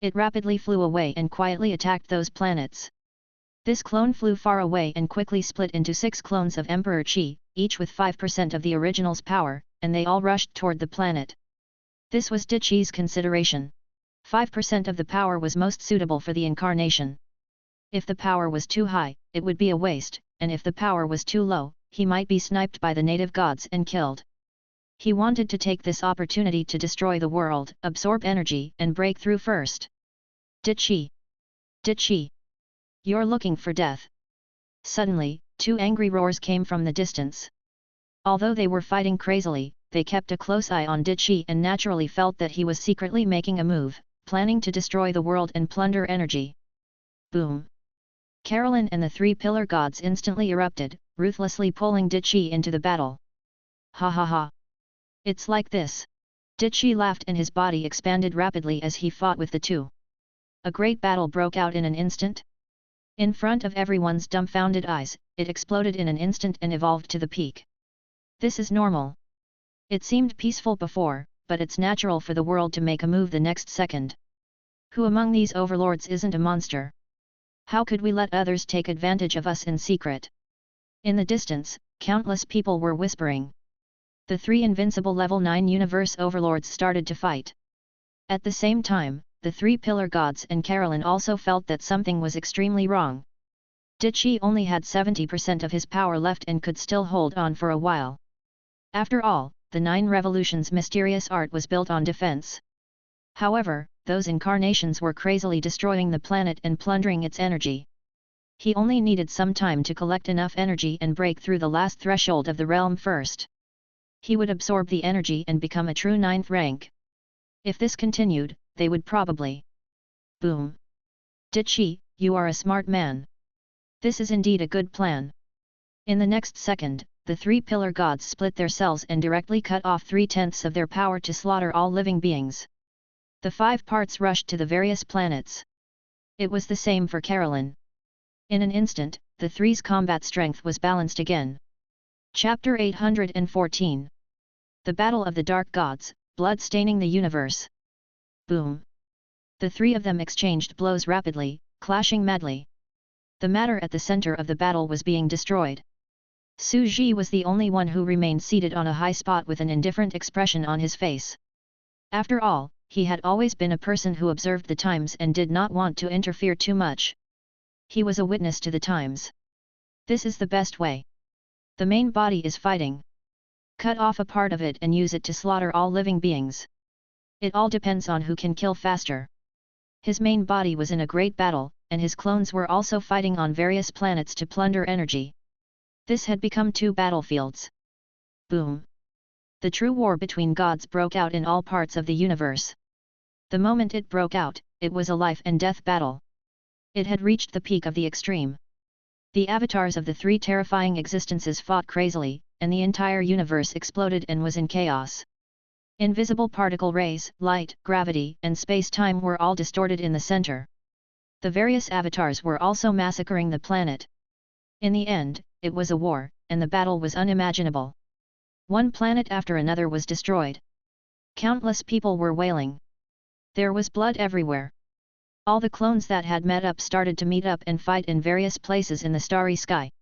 It rapidly flew away and quietly attacked those planets. This clone flew far away and quickly split into 6 clones of Emperor Qi, each with 5% of the original's power, and they all rushed toward the planet. This was Ditchi's consideration. 5% of the power was most suitable for the incarnation. If the power was too high, it would be a waste, and if the power was too low, he might be sniped by the native gods and killed. He wanted to take this opportunity to destroy the world, absorb energy, and break through first. Ditchi! Ditchi! You're looking for death. Suddenly, 2 angry roars came from the distance. Although they were fighting crazily, they kept a close eye on Dichi and naturally felt that he was secretly making a move, planning to destroy the world and plunder energy. Boom! Carolyn and the three pillar gods instantly erupted, ruthlessly pulling Dichi into the battle. Ha ha ha! It's like this! Dichi laughed and his body expanded rapidly as he fought with the two. A great battle broke out in an instant. In front of everyone's dumbfounded eyes, it exploded in an instant and evolved to the peak. This is normal. It seemed peaceful before, but it's natural for the world to make a move the next second. Who among these overlords isn't a monster? How could we let others take advantage of us in secret? In the distance, countless people were whispering. The three invincible level 9 universe overlords started to fight. At the same time, the three pillar gods and Carolyn also felt that something was extremely wrong. Dichi only had 70% of his power left and could still hold on for a while. After all, the 9 revolutions' mysterious art was built on defense. However, those incarnations were crazily destroying the planet and plundering its energy. He only needed some time to collect enough energy and break through the last threshold of the realm first. He would absorb the energy and become a true 9th rank. If this continued, they would probably... Boom! Dichi, you are a smart man. This is indeed a good plan. In the next second, the three pillar gods split their cells and directly cut off 3/10 of their power to slaughter all living beings. The 5 parts rushed to the various planets. It was the same for Carolyn. In an instant, the three's combat strength was balanced again. Chapter 814. The Battle of the Dark Gods, Blood Staining the Universe. Boom! The three of them exchanged blows rapidly, clashing madly. The matter at the center of the battle was being destroyed. Su Ji was the only one who remained seated on a high spot with an indifferent expression on his face. After all, he had always been a person who observed the times and did not want to interfere too much. He was a witness to the times. This is the best way. The main body is fighting. Cut off a part of it and use it to slaughter all living beings. It all depends on who can kill faster. His main body was in a great battle, and his clones were also fighting on various planets to plunder energy. This had become 2 battlefields. Boom! The true war between gods broke out in all parts of the universe. The moment it broke out, it was a life and death battle. It had reached the peak of the extreme. The avatars of the 3 terrifying existences fought crazily, and the entire universe exploded and was in chaos. Invisible particle rays, light, gravity, and space-time were all distorted in the center. The various avatars were also massacring the planet. In the end, it was a war, and the battle was unimaginable. One planet after another was destroyed. Countless people were wailing. There was blood everywhere. All the clones that had met up started to meet up and fight in various places in the starry sky.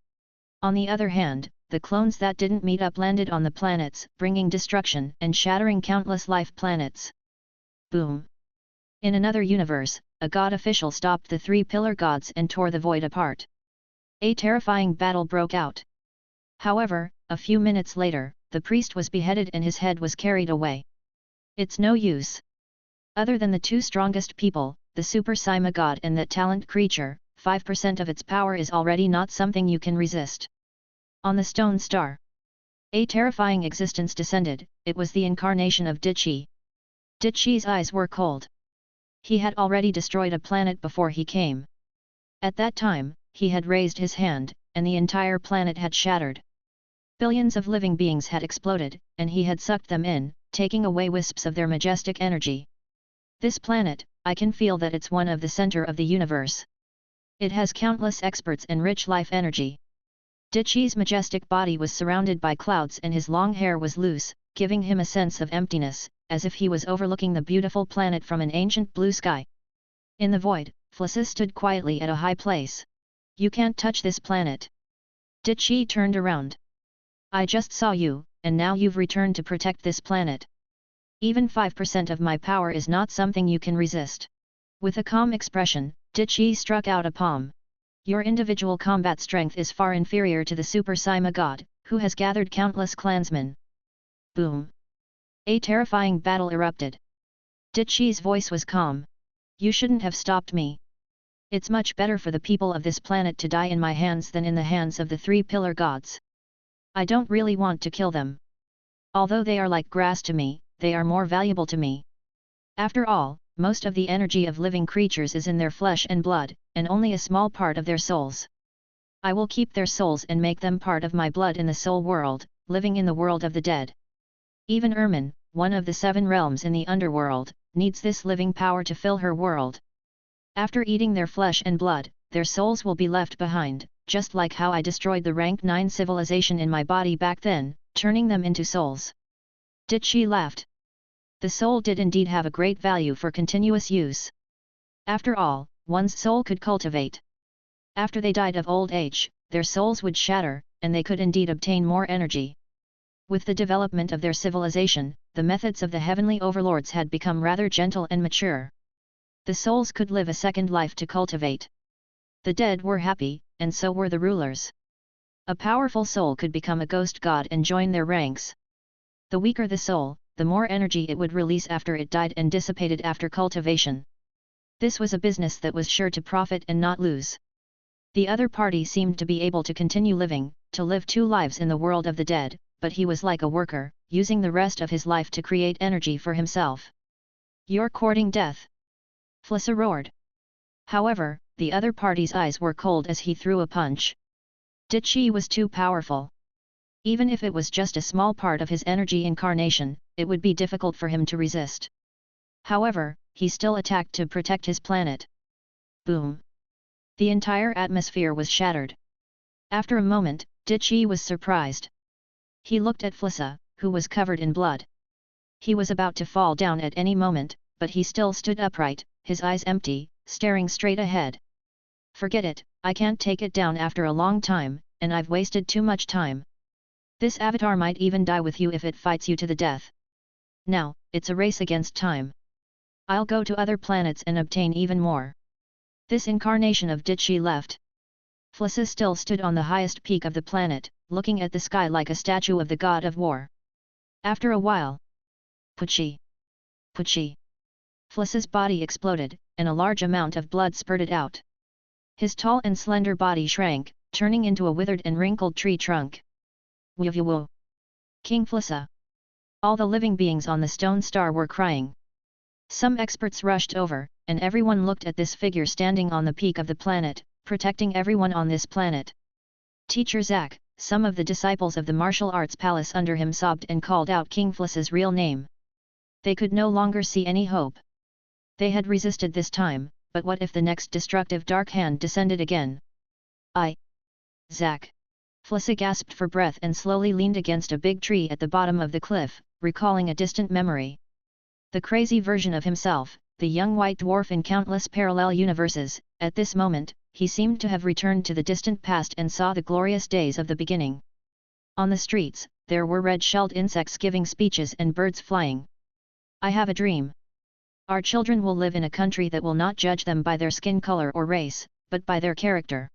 On the other hand, the clones that didn't meet up landed on the planets, bringing destruction and shattering countless life planets. Boom! In another universe, a god official stopped the 3 pillar gods and tore the void apart. A terrifying battle broke out. However, a few minutes later, the priest was beheaded and his head was carried away. It's no use. Other than the 2 strongest people, the Super Sima god and that talent creature, 5% of its power is already not something you can resist. On the stone star, a terrifying existence descended. It was the incarnation of Dichi. Dichi's eyes were cold. He had already destroyed a planet before he came. At that time, he had raised his hand, and the entire planet had shattered. Billions of living beings had exploded, and he had sucked them in, taking away wisps of their majestic energy. This planet, I can feel that it's one of the center of the universe. It has countless experts and rich life energy. Dichi's majestic body was surrounded by clouds and his long hair was loose, giving him a sense of emptiness, as if he was overlooking the beautiful planet from an ancient blue sky. In the void, Flassus stood quietly at a high place. You can't touch this planet. Dichi turned around. I just saw you, and now you've returned to protect this planet. Even 5% of my power is not something you can resist. With a calm expression, Dichi struck out a palm. Your individual combat strength is far inferior to the Super Sima god, who has gathered countless clansmen. Boom! A terrifying battle erupted. Dichi's voice was calm. You shouldn't have stopped me. It's much better for the people of this planet to die in my hands than in the hands of the 3 pillar gods. I don't really want to kill them. Although they are like grass to me, they are more valuable to me. After all, most of the energy of living creatures is in their flesh and blood, and only a small part of their souls. I will keep their souls and make them part of my blood in the soul world, living in the world of the dead. Even Ermin, one of the 7 realms in the underworld, needs this living power to fill her world. After eating their flesh and blood, their souls will be left behind, just like how I destroyed the rank 9 civilization in my body back then, turning them into souls. Ditchi laughed. The soul did indeed have a great value for continuous use. After all, one's soul could cultivate. After they died of old age, their souls would shatter, and they could indeed obtain more energy. With the development of their civilization, the methods of the heavenly overlords had become rather gentle and mature. The souls could live a second life to cultivate. The dead were happy, and so were the rulers. A powerful soul could become a ghost god and join their ranks. The weaker the soul, the more energy it would release after it died and dissipated after cultivation. This was a business that was sure to profit and not lose. The other party seemed to be able to continue living, to live 2 lives in the world of the dead, but he was like a worker, using the rest of his life to create energy for himself. You're courting death? Flissa roared. However, the other party's eyes were cold as he threw a punch. Ditchi was too powerful. Even if it was just a small part of his energy incarnation, it would be difficult for him to resist. However, he still attacked to protect his planet. Boom! The entire atmosphere was shattered. After a moment, Ditchi was surprised. He looked at Flissa, who was covered in blood. He was about to fall down at any moment, but he still stood upright, his eyes empty, staring straight ahead. Forget it, I can't take it down after a long time, and I've wasted too much time. This avatar might even die with you if it fights you to the death. Now, it's a race against time. I'll go to other planets and obtain even more. This incarnation of Ditchi left. Flissa still stood on the highest peak of the planet, looking at the sky like a statue of the god of war. After a while, Puchi! Puchi! Flissa's body exploded, and a large amount of blood spurted out. His tall and slender body shrank, turning into a withered and wrinkled tree trunk. Woo! King Flissa! All the living beings on the stone star were crying. Some experts rushed over, and everyone looked at this figure standing on the peak of the planet, protecting everyone on this planet. Teacher Zack, some of the disciples of the martial arts palace under him sobbed and called out King Flissa's real name. They could no longer see any hope. They had resisted this time, but what if the next destructive dark hand descended again? Zack! Flissa gasped for breath and slowly leaned against a big tree at the bottom of the cliff, recalling a distant memory. The crazy version of himself, the young white dwarf in countless parallel universes, at this moment, he seemed to have returned to the distant past and saw the glorious days of the beginning. On the streets, there were red-shelled insects giving speeches and birds flying. I have a dream. Our children will live in a country that will not judge them by their skin color or race, but by their character.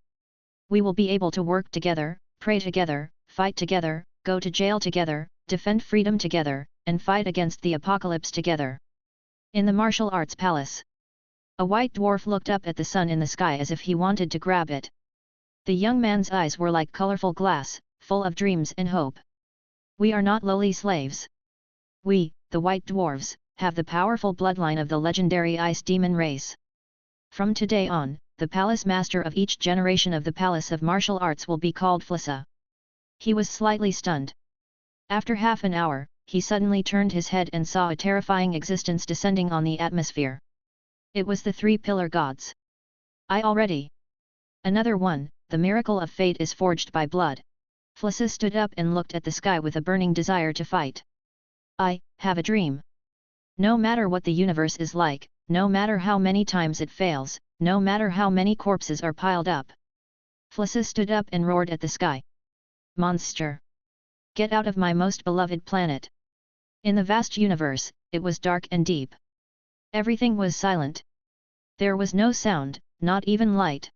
We will be able to work together, pray together, fight together, go to jail together, defend freedom together, and fight against the apocalypse together. In the martial arts palace, a white dwarf looked up at the sun in the sky as if he wanted to grab it. The young man's eyes were like colorful glass, full of dreams and hope. We are not lowly slaves. We, the white dwarves, have the powerful bloodline of the legendary ice demon race. From today on, the palace master of each generation of the Palace of Martial Arts will be called Flissa. He was slightly stunned. After half an hour, he suddenly turned his head and saw a terrifying existence descending on the atmosphere. It was the 3 pillar gods. Another one, the miracle of fate is forged by blood. Flissa stood up and looked at the sky with a burning desire to fight. I have a dream. No matter what the universe is like, no matter how many times it fails, no matter how many corpses are piled up. Flissa stood up and roared at the sky. Monster! Get out of my most beloved planet! In the vast universe, it was dark and deep. Everything was silent. There was no sound, not even light.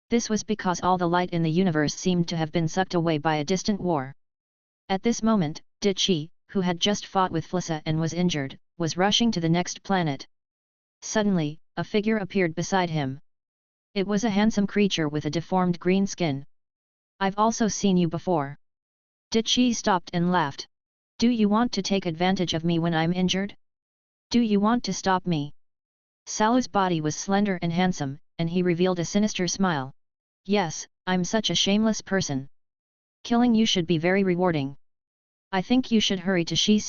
This was because all the light in the universe seemed to have been sucked away by a distant war. At this moment, Ditchi, who had just fought with Flissa and was injured, was rushing to the next planet. Suddenly, a figure appeared beside him. It was a handsome creature with a deformed green skin. I've also seen you before. Ditchi stopped and laughed. Do you want to take advantage of me when I'm injured? Do you want to stop me? Salu's body was slender and handsome, and he revealed a sinister smile. Yes, I'm such a shameless person. Killing you should be very rewarding. I think you should hurry to Shi,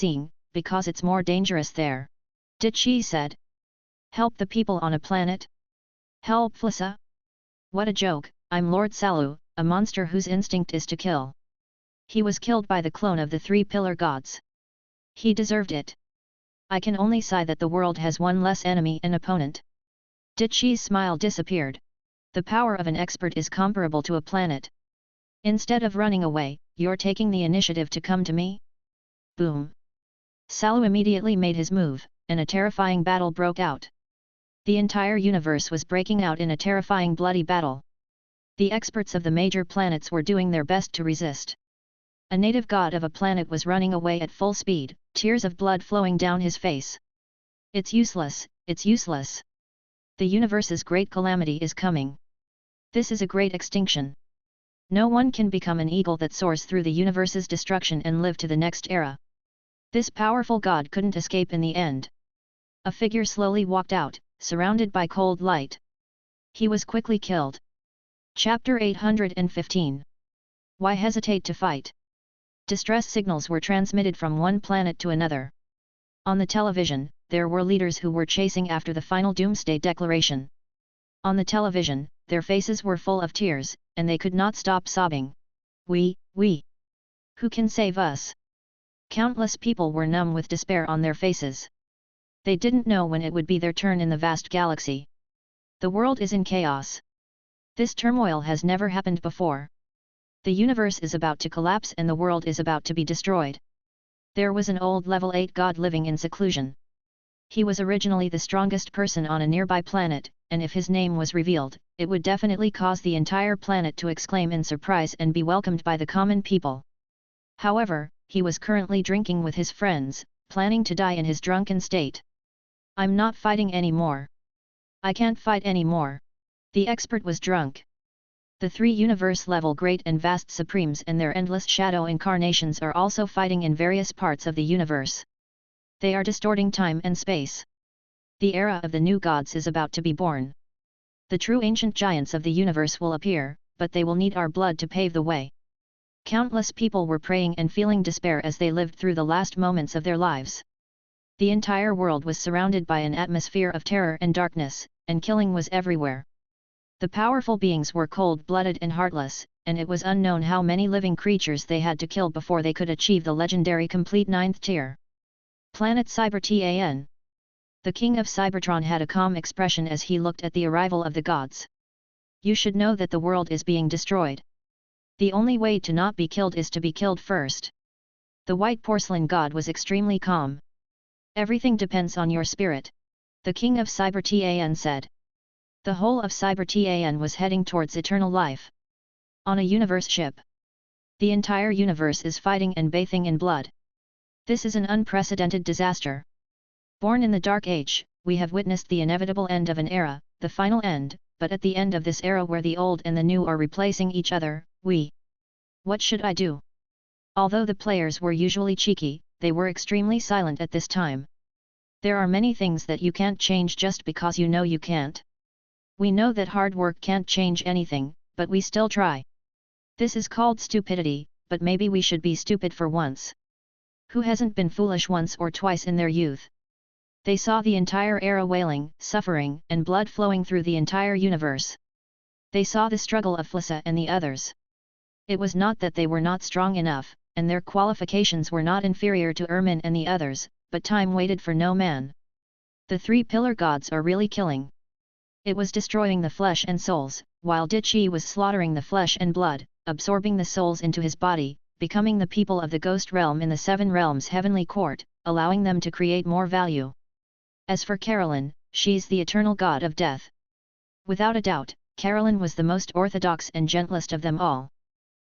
because it's more dangerous there. Shi said. Help the people on a planet? Help Flissa? What a joke, I'm Lord Salu, a monster whose instinct is to kill. He was killed by the clone of the three pillar gods. He deserved it. I can only sigh that the world has one less enemy and opponent. Shi's smile disappeared. The power of an expert is comparable to a planet. Instead of running away, you're taking the initiative to come to me? Boom! Salu immediately made his move, and a terrifying battle broke out. The entire universe was breaking out in a terrifying bloody battle. The experts of the major planets were doing their best to resist. A native god of a planet was running away at full speed, tears of blood flowing down his face. It's useless, it's useless. The universe's great calamity is coming. This is a great extinction. No one can become an eagle that soars through the universe's destruction and live to the next era. This powerful god couldn't escape in the end. A figure slowly walked out, surrounded by cold light. He was quickly killed. Chapter 815. Why hesitate to fight? Distress signals were transmitted from one planet to another. On the television, there were leaders who were chasing after the final doomsday declaration. On the television, their faces were full of tears, and they could not stop sobbing. We. Who can save us? Countless people were numb with despair on their faces. They didn't know when it would be their turn in the vast galaxy. The world is in chaos. This turmoil has never happened before. The universe is about to collapse and the world is about to be destroyed. There was an old level 8 god living in seclusion. He was originally the strongest person on a nearby planet, and if his name was revealed, it would definitely cause the entire planet to exclaim in surprise and be welcomed by the common people. However, he was currently drinking with his friends, planning to die in his drunken state. I'm not fighting anymore. I can't fight anymore. The expert was drunk. The three universe-level great and vast supremes and their endless shadow incarnations are also fighting in various parts of the universe. They are distorting time and space. The era of the new gods is about to be born. The true ancient giants of the universe will appear, but they will need our blood to pave the way. Countless people were praying and feeling despair as they lived through the last moments of their lives. The entire world was surrounded by an atmosphere of terror and darkness, and killing was everywhere. The powerful beings were cold-blooded and heartless, and it was unknown how many living creatures they had to kill before they could achieve the legendary complete 9th tier. Planet Cybertan. The king of Cybertron had a calm expression as he looked at the arrival of the gods. You should know that the world is being destroyed. The only way to not be killed is to be killed first. The white porcelain god was extremely calm. Everything depends on your spirit. The king of Cybertan said. The whole of Cybertan was heading towards eternal life. On a universe ship. The entire universe is fighting and bathing in blood. This is an unprecedented disaster. Born in the Dark Age, we have witnessed the inevitable end of an era, the final end, but at the end of this era where the old and the new are replacing each other, What should I do? Although the players were usually cheeky, they were extremely silent at this time. There are many things that you can't change just because you know you can't. We know that hard work can't change anything, but we still try. This is called stupidity, but maybe we should be stupid for once. Who hasn't been foolish once or twice in their youth? They saw the entire era wailing, suffering, and blood flowing through the entire universe. They saw the struggle of Flissa and the others. It was not that they were not strong enough, and their qualifications were not inferior to Ermin and the others, but time waited for no man. The three pillar gods are really killing. It was destroying the flesh and souls, while Shi was slaughtering the flesh and blood, absorbing the souls into his body, becoming the people of the ghost realm in the seven realms heavenly court, allowing them to create more value. As for Carolyn, she's the eternal god of death. Without a doubt, Carolyn was the most orthodox and gentlest of them all.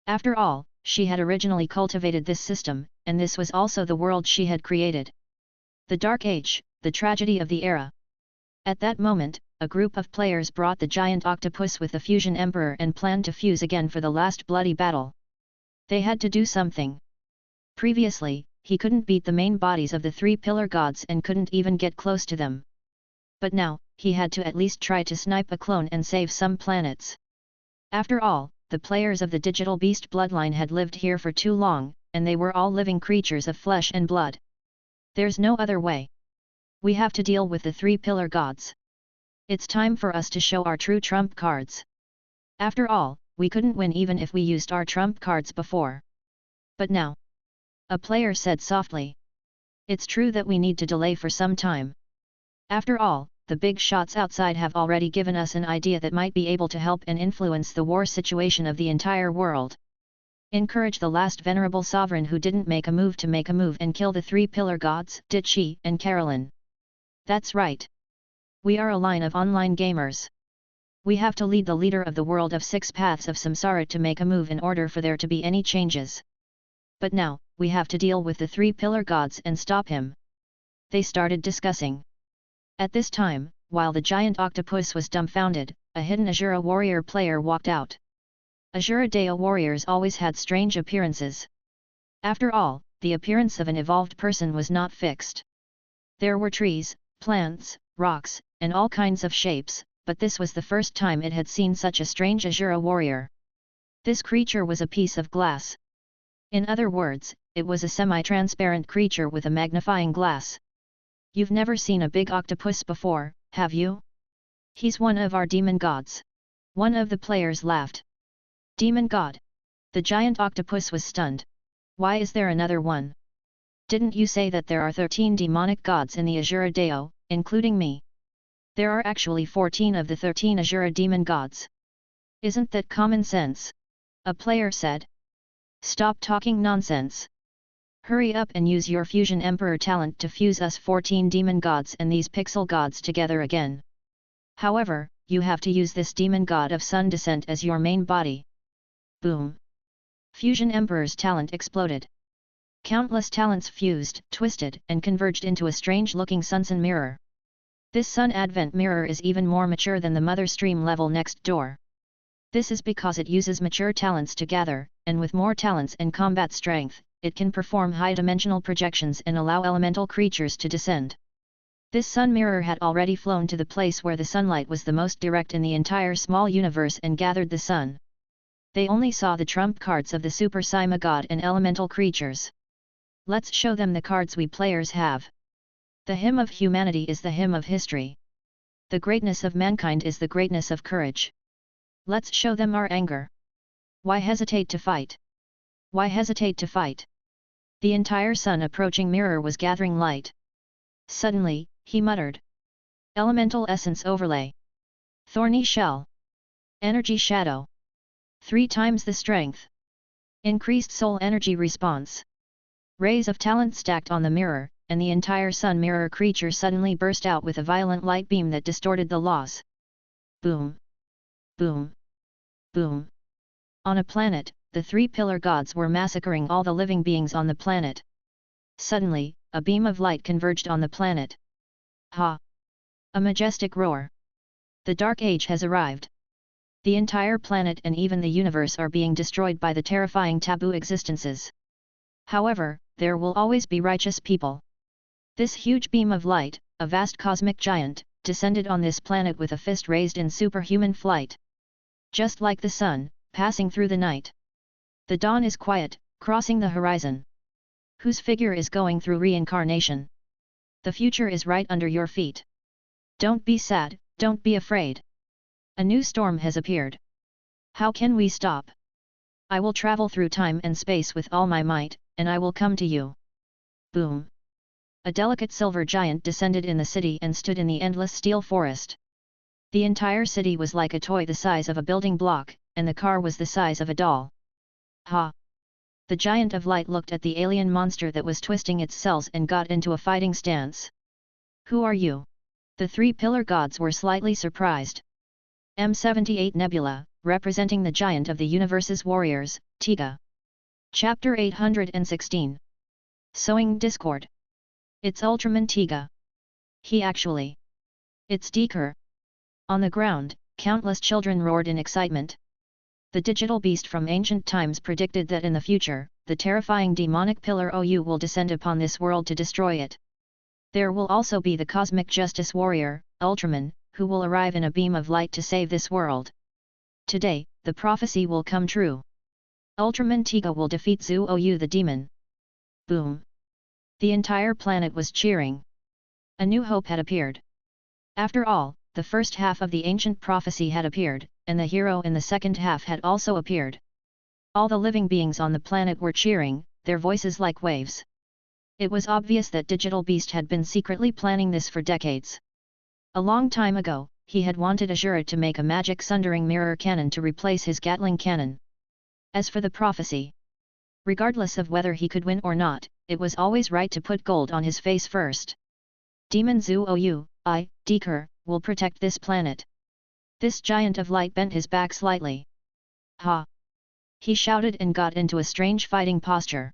After all, she had originally cultivated this system, and this was also the world she had created. The Dark Age, the tragedy of the era. At that moment, a group of players brought the giant octopus with the fusion emperor and planned to fuse again for the last bloody battle. They had to do something. Previously, he couldn't beat the main bodies of the three pillar gods and couldn't even get close to them. But now, he had to at least try to snipe a clone and save some planets. After all, the players of the digital beast bloodline had lived here for too long, and they were all living creatures of flesh and blood. There's no other way. We have to deal with the three pillar gods. It's time for us to show our true trump cards. After all, we couldn't win even if we used our trump cards before. But now, a player said softly. It's true that we need to delay for some time. After all, the big shots outside have already given us an idea that might be able to help and influence the war situation of the entire world. Encourage the last venerable sovereign who didn't make a move to make a move and kill the three pillar gods, Ditchi and Carolyn. That's right. We are a line of online gamers. We have to lead the leader of the world of six paths of samsara to make a move in order for there to be any changes. But now, we have to deal with the three pillar gods and stop him. They started discussing. At this time, while the giant octopus was dumbfounded, a hidden Azura warrior player walked out. Azura Deo warriors always had strange appearances. After all, the appearance of an evolved person was not fixed. There were trees, plants, rocks, and all kinds of shapes, but this was the first time it had seen such a strange Azura warrior. This creature was a piece of glass. In other words, it was a semi-transparent creature with a magnifying glass. You've never seen a big octopus before, have you? He's one of our demon gods. One of the players laughed. Demon god? The giant octopus was stunned. Why is there another one? Didn't you say that there are 13 demonic gods in the Azura Deo, including me? There are actually 14 of the 13 Azura demon gods. Isn't that common sense? A player said. Stop talking nonsense. Hurry up and use your Fusion Emperor talent to fuse us 14 demon gods and these pixel gods together again. However, you have to use this demon god of sun descent as your main body. Boom! Fusion Emperor's talent exploded. Countless talents fused, twisted, and converged into a strange-looking Sunsun mirror. This Sun Advent mirror is even more mature than the Mother Stream level next door. This is because it uses mature talents to gather, and with more talents and combat strength, it can perform high-dimensional projections and allow elemental creatures to descend. This sun mirror had already flown to the place where the sunlight was the most direct in the entire small universe and gathered the sun. They only saw the trump cards of the Super Sima God and elemental creatures. Let's show them the cards we players have. The hymn of humanity is the hymn of history. The greatness of mankind is the greatness of courage. Let's show them our anger. Why hesitate to fight? Why hesitate to fight? The entire sun approaching mirror was gathering light. Suddenly, he muttered. Elemental essence overlay. Thorny shell. Energy shadow. 3 times the strength. Increased soul energy response. Rays of talent stacked on the mirror, and the entire sun mirror creature suddenly burst out with a violent light beam that distorted the laws. Boom! Boom! Boom! On a planet, the 3 pillar gods were massacring all the living beings on the planet. Suddenly, a beam of light converged on the planet. Ha! A majestic roar. The Dark Age has arrived. The entire planet and even the universe are being destroyed by the terrifying taboo existences. However, there will always be righteous people. This huge beam of light, a vast cosmic giant, descended on this planet with a fist raised in superhuman flight. Just like the sun, passing through the night. The dawn is quiet, crossing the horizon. Whose figure is going through reincarnation? The future is right under your feet. Don't be sad, don't be afraid. A new storm has appeared. How can we stop? I will travel through time and space with all my might, and I will come to you. Boom! A delicate silver giant descended in the city and stood in the endless steel forest. The entire city was like a toy the size of a building block, and the car was the size of a doll. Ha! The giant of light looked at the alien monster that was twisting its cells and got into a fighting stance. Who are you? The 3 pillar gods were slightly surprised. M78 Nebula, representing the giant of the universe's warriors, Tiga. Chapter 816. Sowing Discord. It's Ultraman Tiga. He actually. It's Deeker. On the ground, countless children roared in excitement. The digital beast from ancient times predicted that in the future, the terrifying demonic pillar OU will descend upon this world to destroy it. There will also be the cosmic justice warrior, Ultraman, who will arrive in a beam of light to save this world. Today, the prophecy will come true. Ultraman Tiga will defeat Zu OU the demon. Boom! The entire planet was cheering. A new hope had appeared. After all, the first half of the ancient prophecy had appeared, and the hero in the second half had also appeared. All the living beings on the planet were cheering, their voices like waves. It was obvious that Digital Beast had been secretly planning this for decades. A long time ago, he had wanted Azura to make a magic sundering mirror cannon to replace his Gatling cannon. As for the prophecy, regardless of whether he could win or not, it was always right to put gold on his face first. Demon Zu OU, Deker, will protect this planet. This giant of light bent his back slightly. Ha! He shouted and got into a strange fighting posture.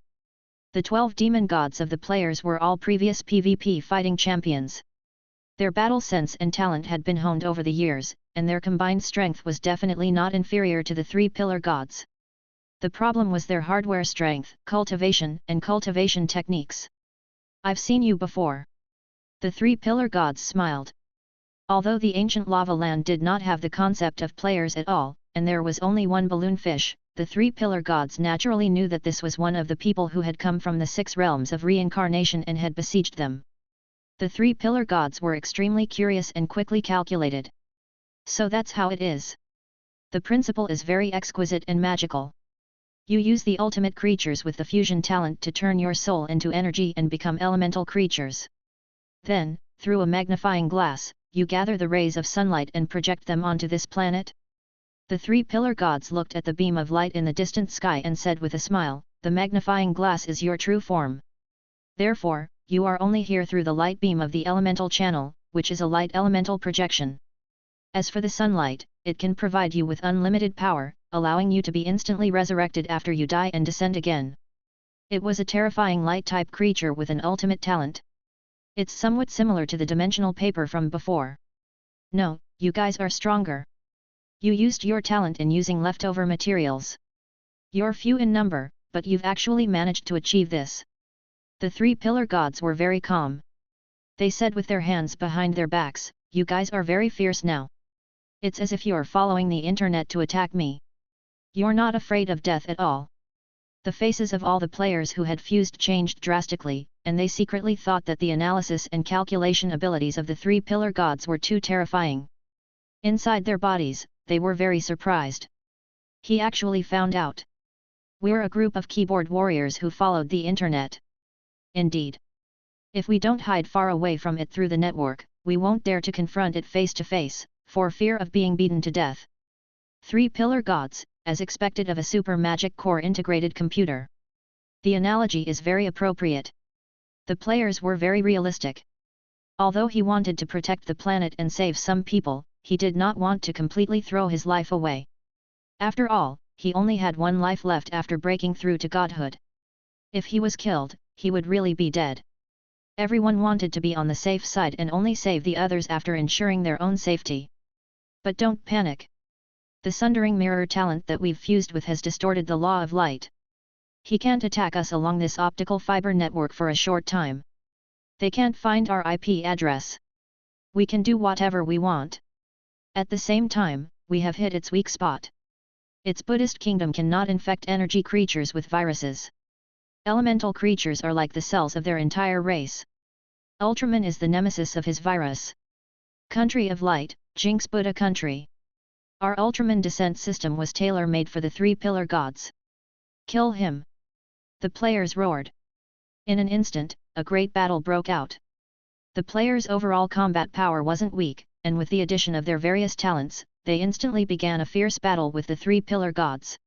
The 12 demon gods of the players were all previous PvP fighting champions. Their battle sense and talent had been honed over the years, and their combined strength was definitely not inferior to the 3 pillar gods. The problem was their hardware strength, cultivation techniques. I've seen you before. The 3 pillar gods smiled. Although the ancient lava land did not have the concept of players at all, and there was only one balloon fish, the 3 pillar gods naturally knew that this was one of the people who had come from the 6 realms of reincarnation and had besieged them. The 3 pillar gods were extremely curious and quickly calculated. So that's how it is. The principle is very exquisite and magical. You use the ultimate creatures with the fusion talent to turn your soul into energy and become elemental creatures. Then, through a magnifying glass, you gather the rays of sunlight and project them onto this planet? The 3 pillar gods looked at the beam of light in the distant sky and said with a smile, the magnifying glass is your true form. Therefore, you are only here through the light beam of the elemental channel, which is a light elemental projection. As for the sunlight, it can provide you with unlimited power, allowing you to be instantly resurrected after you die and descend again. It was a terrifying light-type creature with an ultimate talent. It's somewhat similar to the dimensional paper from before. No, you guys are stronger. You used your talent in using leftover materials. You're few in number, but you've actually managed to achieve this. The 3 pillar gods were very calm. They said with their hands behind their backs, you guys are very fierce now. It's as if you're following the internet to attack me. You're not afraid of death at all. The faces of all the players who had fused changed drastically, and they secretly thought that the analysis and calculation abilities of the 3 pillar gods were too terrifying. Inside their bodies, they were very surprised. He actually found out. We're a group of keyboard warriors who followed the internet. Indeed. If we don't hide far away from it through the network, we won't dare to confront it face to face, for fear of being beaten to death. 3 pillar gods, as expected of a super magic core integrated computer. The analogy is very appropriate. The players were very realistic. Although he wanted to protect the planet and save some people, he did not want to completely throw his life away. After all, he only had one life left after breaking through to godhood. If he was killed, he would really be dead. Everyone wanted to be on the safe side and only save the others after ensuring their own safety. But don't panic. The sundering mirror talent that we've fused with has distorted the law of light. He can't attack us along this optical fiber network for a short time. They can't find our IP address. We can do whatever we want. At the same time, we have hit its weak spot. Its Buddhist kingdom cannot infect energy creatures with viruses. Elemental creatures are like the cells of their entire race. Ultraman is the nemesis of his virus. Country of Light, Jinx Buddha Country. Our Ultraman descent system was tailor-made for the 3 pillar gods. Kill him! The players roared. In an instant, a great battle broke out. The players' overall combat power wasn't weak, and with the addition of their various talents, they instantly began a fierce battle with the 3 pillar gods.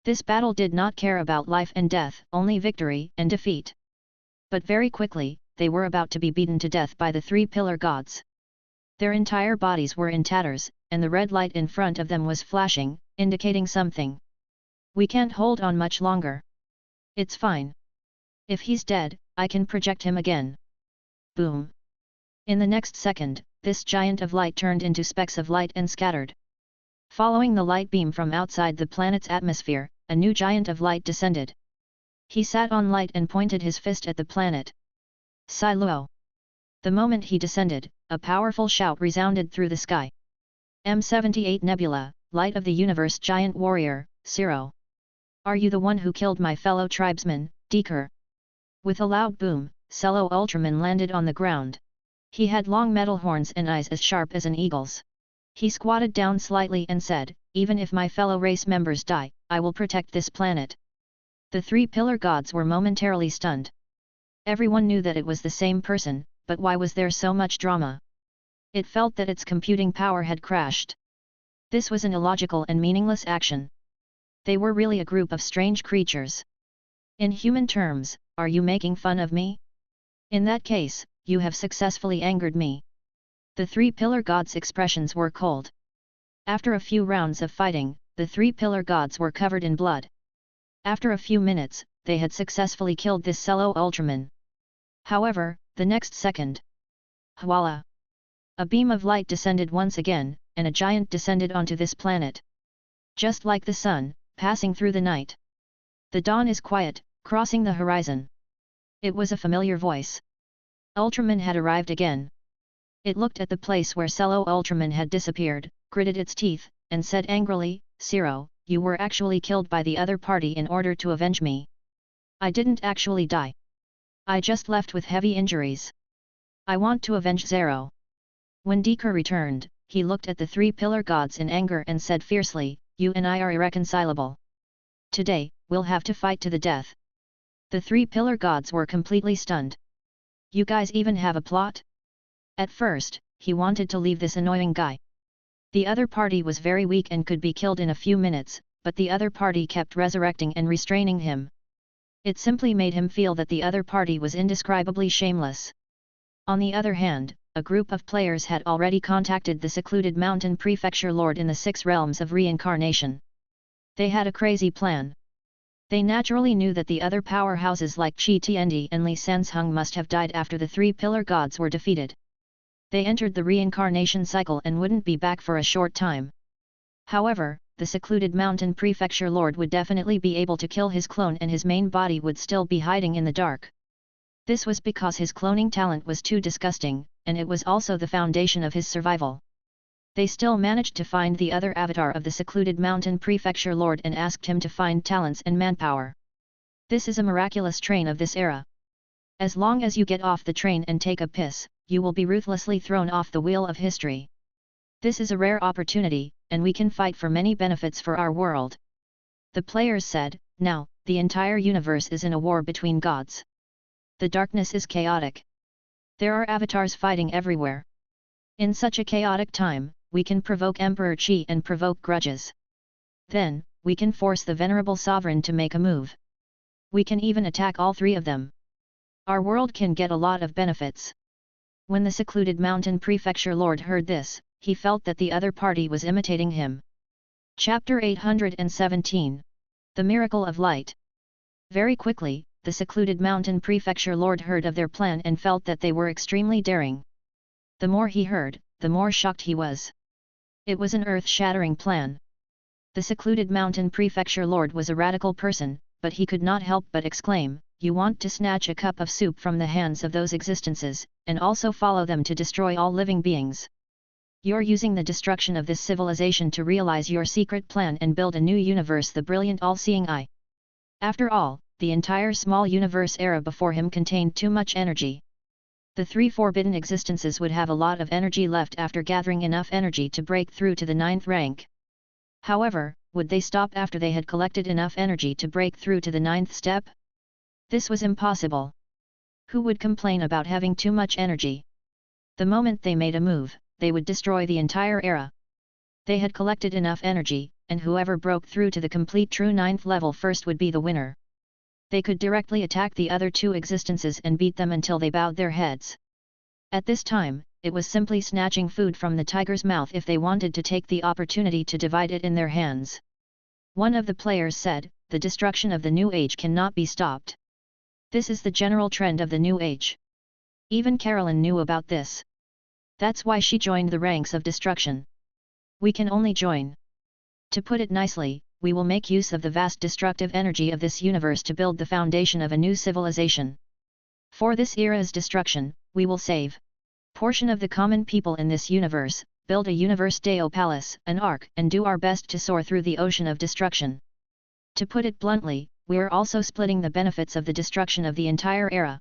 This battle did not care about life and death, only victory and defeat. But very quickly, they were about to be beaten to death by the 3 pillar gods. Their entire bodies were in tatters, and the red light in front of them was flashing, indicating something. We can't hold on much longer. It's fine. If he's dead, I can project him again. Boom. In the next second, this giant of light turned into specks of light and scattered. Following the light beam from outside the planet's atmosphere, a new giant of light descended. He sat on light and pointed his fist at the planet. Siluo. The moment he descended, a powerful shout resounded through the sky. M78 Nebula, Light of the Universe Giant Warrior, Zero. Are you the one who killed my fellow tribesman, Deeker? With a loud boom, Cello Ultraman landed on the ground. He had long metal horns and eyes as sharp as an eagle's. He squatted down slightly and said, "Even if my fellow race members die, I will protect this planet." The three pillar gods were momentarily stunned. Everyone knew that it was the same person, but why was there so much drama? It felt that its computing power had crashed. This was an illogical and meaningless action. They were really a group of strange creatures. In human terms, are you making fun of me? In that case, you have successfully angered me. The three pillar gods' expressions were cold. After a few rounds of fighting, the three pillar gods were covered in blood. After a few minutes, they had successfully killed this Cello Ultraman. However, the next second, voila! A beam of light descended once again, and a giant descended onto this planet. Just like the sun, passing through the night. The dawn is quiet, crossing the horizon. It was a familiar voice. Ultraman had arrived again. It looked at the place where Cello Ultraman had disappeared, gritted its teeth, and said angrily, "Zero, you were actually killed by the other party in order to avenge me. I didn't actually die. I just left with heavy injuries. I want to avenge Zero." When Deeker returned, he looked at the three pillar gods in anger and said fiercely, "You and I are irreconcilable. Today, we'll have to fight to the death." The three pillar gods were completely stunned. "You guys even have a plot?" At first, he wanted to leave this annoying guy. The other party was very weak and could be killed in a few minutes, but the other party kept resurrecting and restraining him. It simply made him feel that the other party was indescribably shameless. On the other hand, a group of players had already contacted the secluded mountain prefecture lord in the 6 realms of reincarnation. They had a crazy plan. They naturally knew that the other powerhouses like Qi Tiandi and Li Sansheng must have died after the three pillar gods were defeated. They entered the reincarnation cycle and wouldn't be back for a short time. However, the secluded mountain prefecture lord would definitely be able to kill his clone and his main body would still be hiding in the dark. This was because his cloning talent was too disgusting, and it was also the foundation of his survival. They still managed to find the other avatar of the secluded mountain prefecture lord and asked him to find talents and manpower. This is a miraculous train of this era. As long as you get off the train and take a piss, you will be ruthlessly thrown off the wheel of history. This is a rare opportunity, and we can fight for many benefits for our world. The players said, "Now, the entire universe is in a war between gods. The darkness is chaotic. There are avatars fighting everywhere. In such a chaotic time, we can provoke Emperor Qi and provoke grudges. Then, we can force the venerable sovereign to make a move. We can even attack all three of them. Our world can get a lot of benefits." When the secluded mountain prefecture lord heard this, he felt that the other party was imitating him. Chapter 817. The Miracle of Light. Very quickly, the secluded mountain prefecture lord heard of their plan and felt that they were extremely daring. The more he heard, the more shocked he was. It was an earth-shattering plan. The secluded mountain prefecture lord was a radical person, but he could not help but exclaim, "You want to snatch a cup of soup from the hands of those existences, and also follow them to destroy all living beings. You're using the destruction of this civilization to realize your secret plan and build a new universe, the brilliant all-seeing eye." After all, the entire small universe era before him contained too much energy. The three forbidden existences would have a lot of energy left after gathering enough energy to break through to the 9th rank. However, would they stop after they had collected enough energy to break through to the 9th step? This was impossible. Who would complain about having too much energy? The moment they made a move, they would destroy the entire era. They had collected enough energy, and whoever broke through to the complete true 9th level first would be the winner. They could directly attack the other two existences and beat them until they bowed their heads. At this time, it was simply snatching food from the tiger's mouth if they wanted to take the opportunity to divide it in their hands. One of the players said, "The destruction of the New Age cannot be stopped. This is the general trend of the New Age." Even Carolyn knew about this. That's why she joined the ranks of destruction. "We can only join. To put it nicely, we will make use of the vast destructive energy of this universe to build the foundation of a new civilization. For this era's destruction, we will save portion of the common people in this universe, build a universe deo palace, an ark, and do our best to soar through the ocean of destruction. To put it bluntly, we are also splitting the benefits of the destruction of the entire era.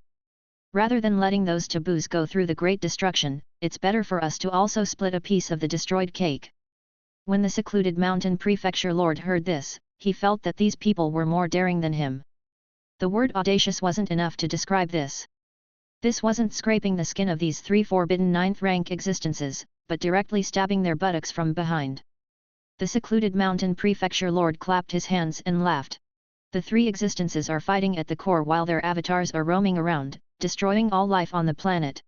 Rather than letting those taboos go through the great destruction, it's better for us to also split a piece of the destroyed cake. When the secluded mountain prefecture lord heard this, he felt that these people were more daring than him. The word audacious wasn't enough to describe this. This wasn't scraping the skin of these 3 forbidden 9th-rank existences, but directly stabbing their buttocks from behind. The secluded mountain prefecture lord clapped his hands and laughed. The 3 existences are fighting at the core while their avatars are roaming around, destroying all life on the planet.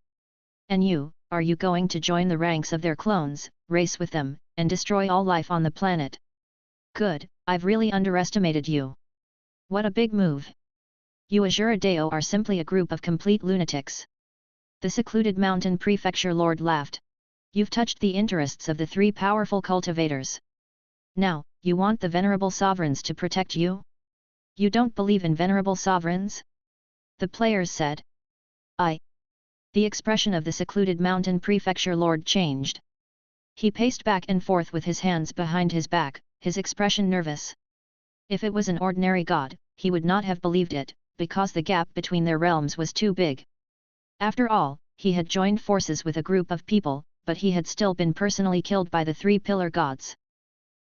And you, are you going to join the ranks of their clones, race with them, and destroy all life on the planet? Good, I've really underestimated you. What a big move. You Azura Deo are simply a group of complete lunatics. The secluded mountain prefecture lord laughed. You've touched the interests of the 3 powerful cultivators. Now, you want the venerable sovereigns to protect you? You don't believe in venerable sovereigns? The players said. The expression of the secluded mountain prefecture lord changed. He paced back and forth with his hands behind his back, his expression nervous. If it was an ordinary god, he would not have believed it, because the gap between their realms was too big. After all, he had joined forces with a group of people, but he had still been personally killed by the 3 pillar gods.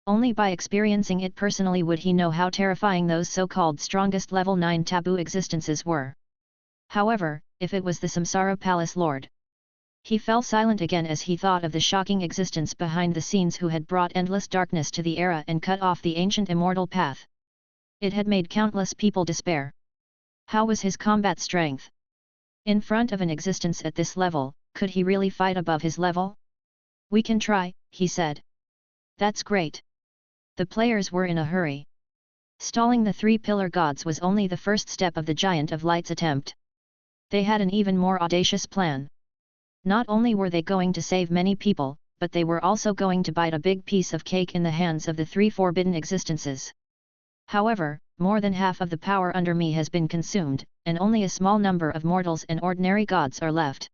Only by experiencing it personally would he know how terrifying those so-called strongest level 9 taboo existences were. However, if it was the Samsara Palace Lord. He fell silent again as he thought of the shocking existence behind the scenes who had brought endless darkness to the era and cut off the ancient immortal path. It had made countless people despair. How was his combat strength? In front of an existence at this level, could he really fight above his level? We can try, he said. That's great. The players were in a hurry. Stalling the 3 pillar gods was only the first step of the Giant of Light's attempt. They had an even more audacious plan. Not only were they going to save many people, but they were also going to bite a big piece of cake in the hands of the 3 forbidden existences. However, more than half of the power under me has been consumed, and only a small number of mortals and ordinary gods are left.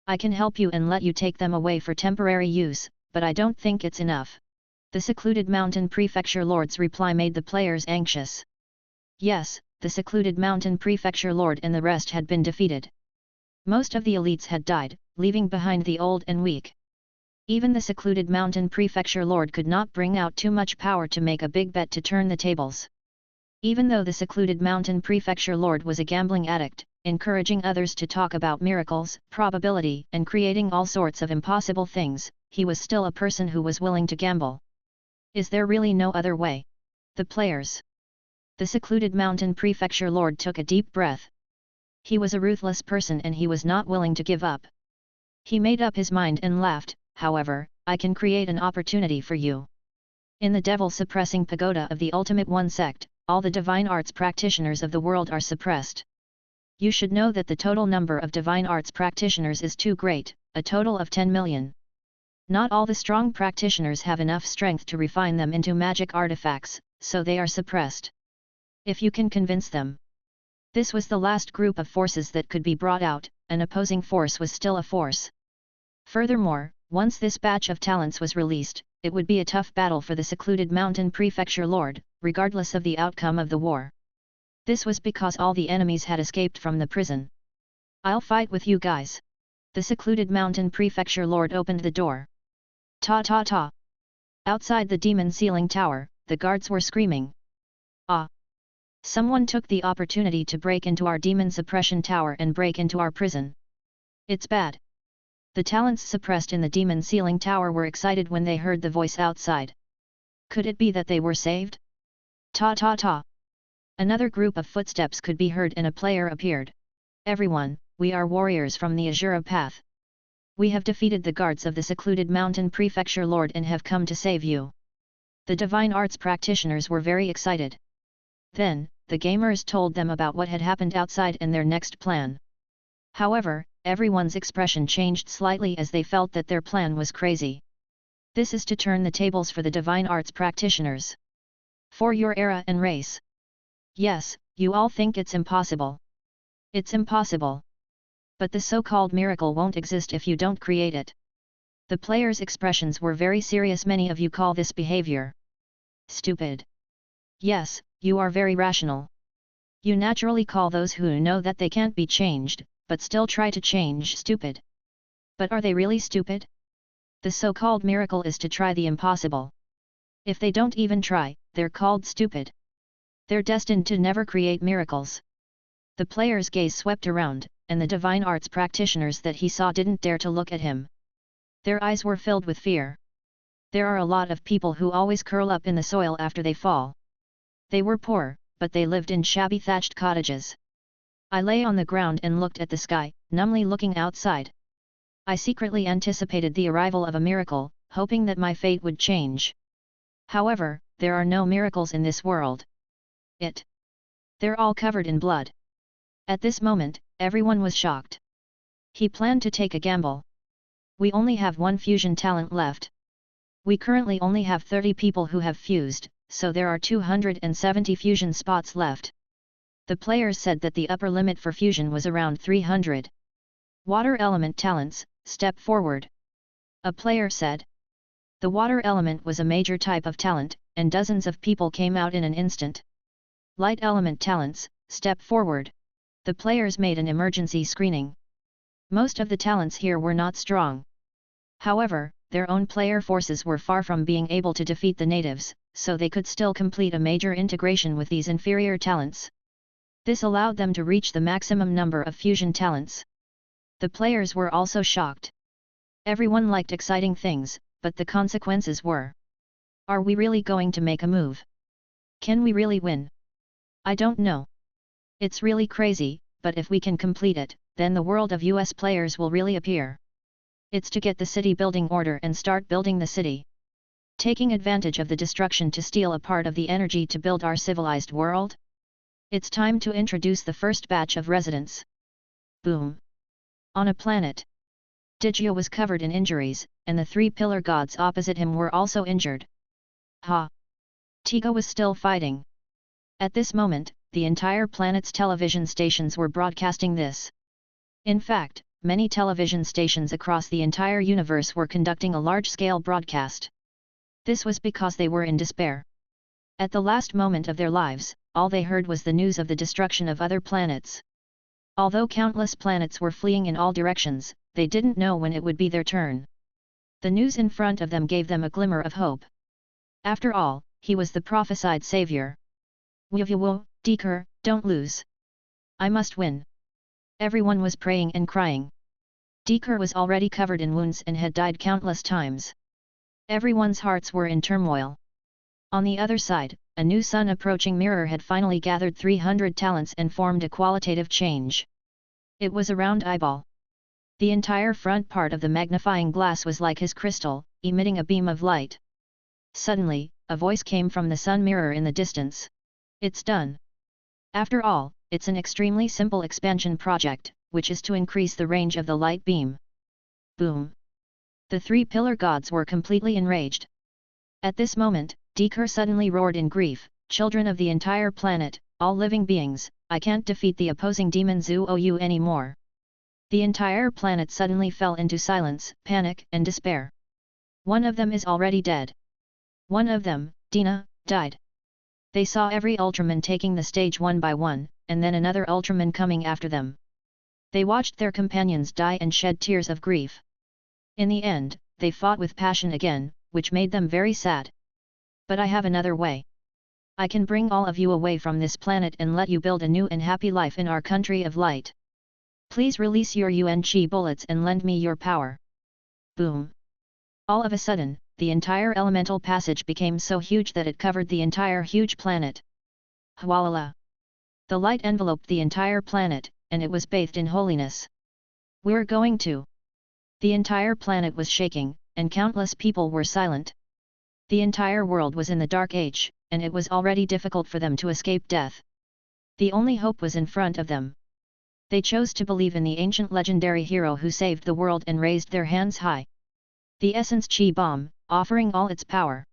I can help you and let you take them away for temporary use, but I don't think it's enough. The secluded mountain prefecture lord's reply made the players anxious. Yes, the secluded mountain prefecture lord and the rest had been defeated. Most of the elites had died, leaving behind the old and weak. Even the secluded mountain prefecture lord could not bring out too much power to make a big bet to turn the tables. Even though the secluded mountain prefecture lord was a gambling addict, encouraging others to talk about miracles, probability, and creating all sorts of impossible things, he was still a person who was willing to gamble. Is there really no other way? The players. The secluded mountain prefecture lord took a deep breath. He was a ruthless person and he was not willing to give up. He made up his mind and laughed. However, I can create an opportunity for you. In the devil-suppressing pagoda of the Ultimate One sect, all the divine arts practitioners of the world are suppressed. You should know that the total number of divine arts practitioners is too great, a total of 10 million. Not all the strong practitioners have enough strength to refine them into magic artifacts, so they are suppressed. If you can convince them. This was the last group of forces that could be brought out, an opposing force was still a force. Furthermore, once this batch of talents was released, it would be a tough battle for the secluded mountain prefecture lord, regardless of the outcome of the war. This was because all the enemies had escaped from the prison. I'll fight with you guys. The secluded mountain prefecture lord opened the door. Ta ta ta. Outside the demon ceiling tower, the guards were screaming. Ah! Someone took the opportunity to break into our demon suppression tower and break into our prison. It's bad. The talents suppressed in the demon ceiling tower were excited when they heard the voice outside. Could it be that they were saved? Ta ta ta. Another group of footsteps could be heard and a player appeared. Everyone, we are warriors from the Azura Path. We have defeated the guards of the secluded mountain prefecture lord and have come to save you. The divine arts practitioners were very excited. Then, the gamers told them about what had happened outside and their next plan. However, everyone's expression changed slightly as they felt that their plan was crazy. This is to turn the tables for the divine arts practitioners. For your era and race. Yes, you all think it's impossible. It's impossible. But the so-called miracle won't exist if you don't create it. The players' expressions were very serious. Many of you call this behavior stupid. Yes, you are very rational. You naturally call those who know that they can't be changed, but still try to change, stupid. But are they really stupid? The so-called miracle is to try the impossible. If they don't even try, they're called stupid. They're destined to never create miracles. The player's gaze swept around, and the divine arts practitioners that he saw didn't dare to look at him. Their eyes were filled with fear. There are a lot of people who always curl up in the soil after they fall. They were poor, but they lived in shabby thatched cottages. I lay on the ground and looked at the sky, numbly looking outside. I secretly anticipated the arrival of a miracle, hoping that my fate would change. However, there are no miracles in this world. They're all covered in blood. At this moment, everyone was shocked. He planned to take a gamble. We only have one fusion talent left. We currently only have 30 people who have fused, so there are 270 fusion spots left. The players said that the upper limit for fusion was around 300. Water element talents, step forward. A player said. The water element was a major type of talent, and dozens of people came out in an instant. Light element talents, step forward. The players made an emergency screening. Most of the talents here were not strong. However, their own player forces were far from being able to defeat the natives, so they could still complete a major integration with these inferior talents. This allowed them to reach the maximum number of fusion talents. The players were also shocked. Everyone liked exciting things, but the consequences were. Are we really going to make a move? Can we really win? I don't know. It's really crazy, but if we can complete it, then the world of US players will really appear. It's to get the city building order and start building the city. Taking advantage of the destruction to steal a part of the energy to build our civilized world? It's time to introduce the first batch of residents. Boom. On a planet. Digio was covered in injuries, and the three pillar gods opposite him were also injured. Ha! Tigo was still fighting. At this moment, the entire planet's television stations were broadcasting this. In fact, many television stations across the entire universe were conducting a large-scale broadcast. This was because they were in despair. At the last moment of their lives, all they heard was the news of the destruction of other planets. Although countless planets were fleeing in all directions, they didn't know when it would be their turn. The news in front of them gave them a glimmer of hope. After all, he was the prophesied savior. Woo, Deeker, don't lose. I must win. Everyone was praying and crying. Deeker was already covered in wounds and had died countless times. Everyone's hearts were in turmoil. On the other side, a new sun approaching mirror had finally gathered 300 talents and formed a qualitative change. It was a round eyeball. The entire front part of the magnifying glass was like his crystal, emitting a beam of light. Suddenly, a voice came from the sun mirror in the distance. It's done. After all, it's an extremely simple expansion project, which is to increase the range of the light beam. Boom. The three pillar gods were completely enraged. At this moment, Deeker suddenly roared in grief, children of the entire planet, all living beings, I can't defeat the opposing demon Zuu anymore. The entire planet suddenly fell into silence, panic and despair. One of them is already dead. One of them, Dina, died. They saw every Ultraman taking the stage one by one, and then another Ultraman coming after them. They watched their companions die and shed tears of grief. In the end, they fought with passion again, which made them very sad. But I have another way. I can bring all of you away from this planet and let you build a new and happy life in our country of light. Please release your UN Chi bullets and lend me your power. Boom. All of a sudden, the entire elemental passage became so huge that it covered the entire huge planet. Hwalala. The light enveloped the entire planet, and it was bathed in holiness. We're going to. The entire planet was shaking, and countless people were silent. The entire world was in the Dark Age, and it was already difficult for them to escape death. The only hope was in front of them. They chose to believe in the ancient legendary hero who saved the world and raised their hands high. The essence chi bomb, offering all its power.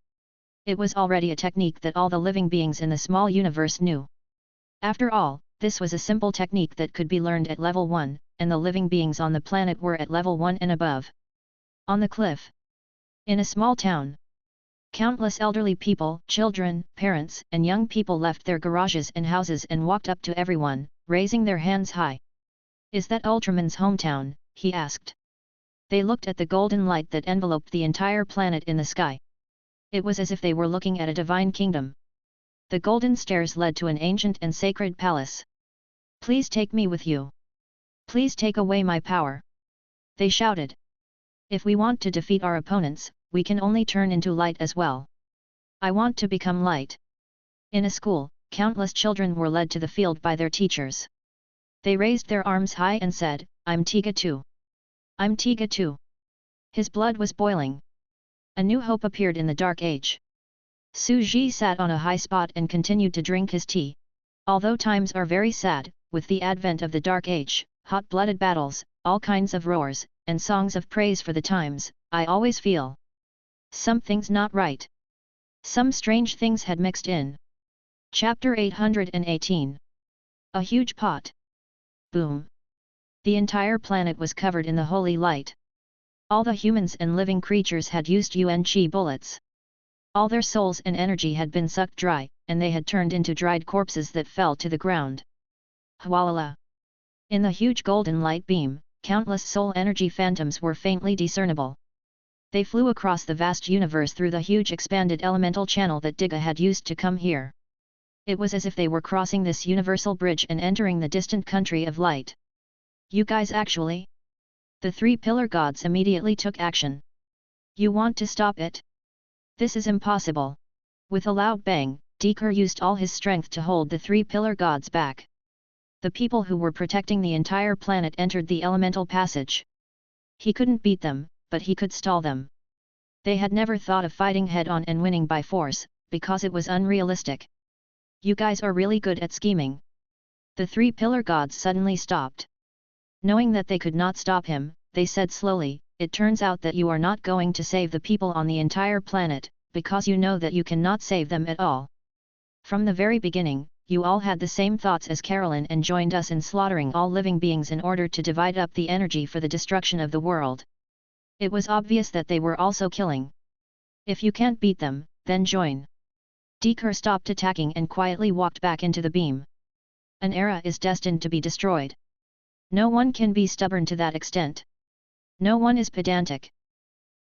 It was already a technique that all the living beings in the small universe knew. After all, this was a simple technique that could be learned at level 1, and the living beings on the planet were at level 1 and above. On the cliff. In a small town. Countless elderly people, children, parents, and young people left their garages and houses and walked up to everyone, raising their hands high. "Is that Ultraman's hometown?" he asked. They looked at the golden light that enveloped the entire planet in the sky. It was as if they were looking at a divine kingdom. The golden stairs led to an ancient and sacred palace. "Please take me with you. Please take away my power," they shouted. "If we want to defeat our opponents, we can only turn into light as well. I want to become light." In a school, countless children were led to the field by their teachers. They raised their arms high and said, "I'm Tiga too. I'm Tiga too." His blood was boiling. A new hope appeared in the Dark Age. Su Ji sat on a high spot and continued to drink his tea. Although times are very sad, with the advent of the Dark Age, hot-blooded battles, all kinds of roars, and songs of praise for the times, I always feel something's not right. Some strange things had mixed in. Chapter 818. A huge pot. Boom. The entire planet was covered in the holy light. All the humans and living creatures had used Yuan Qi bullets. All their souls and energy had been sucked dry, and they had turned into dried corpses that fell to the ground. Hwalala. In the huge golden light beam, countless soul energy phantoms were faintly discernible. They flew across the vast universe through the huge expanded elemental channel that Diga had used to come here. It was as if they were crossing this universal bridge and entering the distant country of light. "You guys actually?" The three pillar gods immediately took action. "You want to stop it? This is impossible." With a loud bang, Deeker used all his strength to hold the three pillar gods back. The people who were protecting the entire planet entered the elemental passage. He couldn't beat them, but he could stall them. They had never thought of fighting head-on and winning by force, because it was unrealistic. "You guys are really good at scheming." The three pillar gods suddenly stopped. Knowing that they could not stop him, they said slowly, "It turns out that you are not going to save the people on the entire planet, because you know that you cannot save them at all. From the very beginning, you all had the same thoughts as Carolyn and joined us in slaughtering all living beings in order to divide up the energy for the destruction of the world. It was obvious that they were also killing. If you can't beat them, then join." Deeker stopped attacking and quietly walked back into the beam. An era is destined to be destroyed. No one can be stubborn to that extent. No one is pedantic.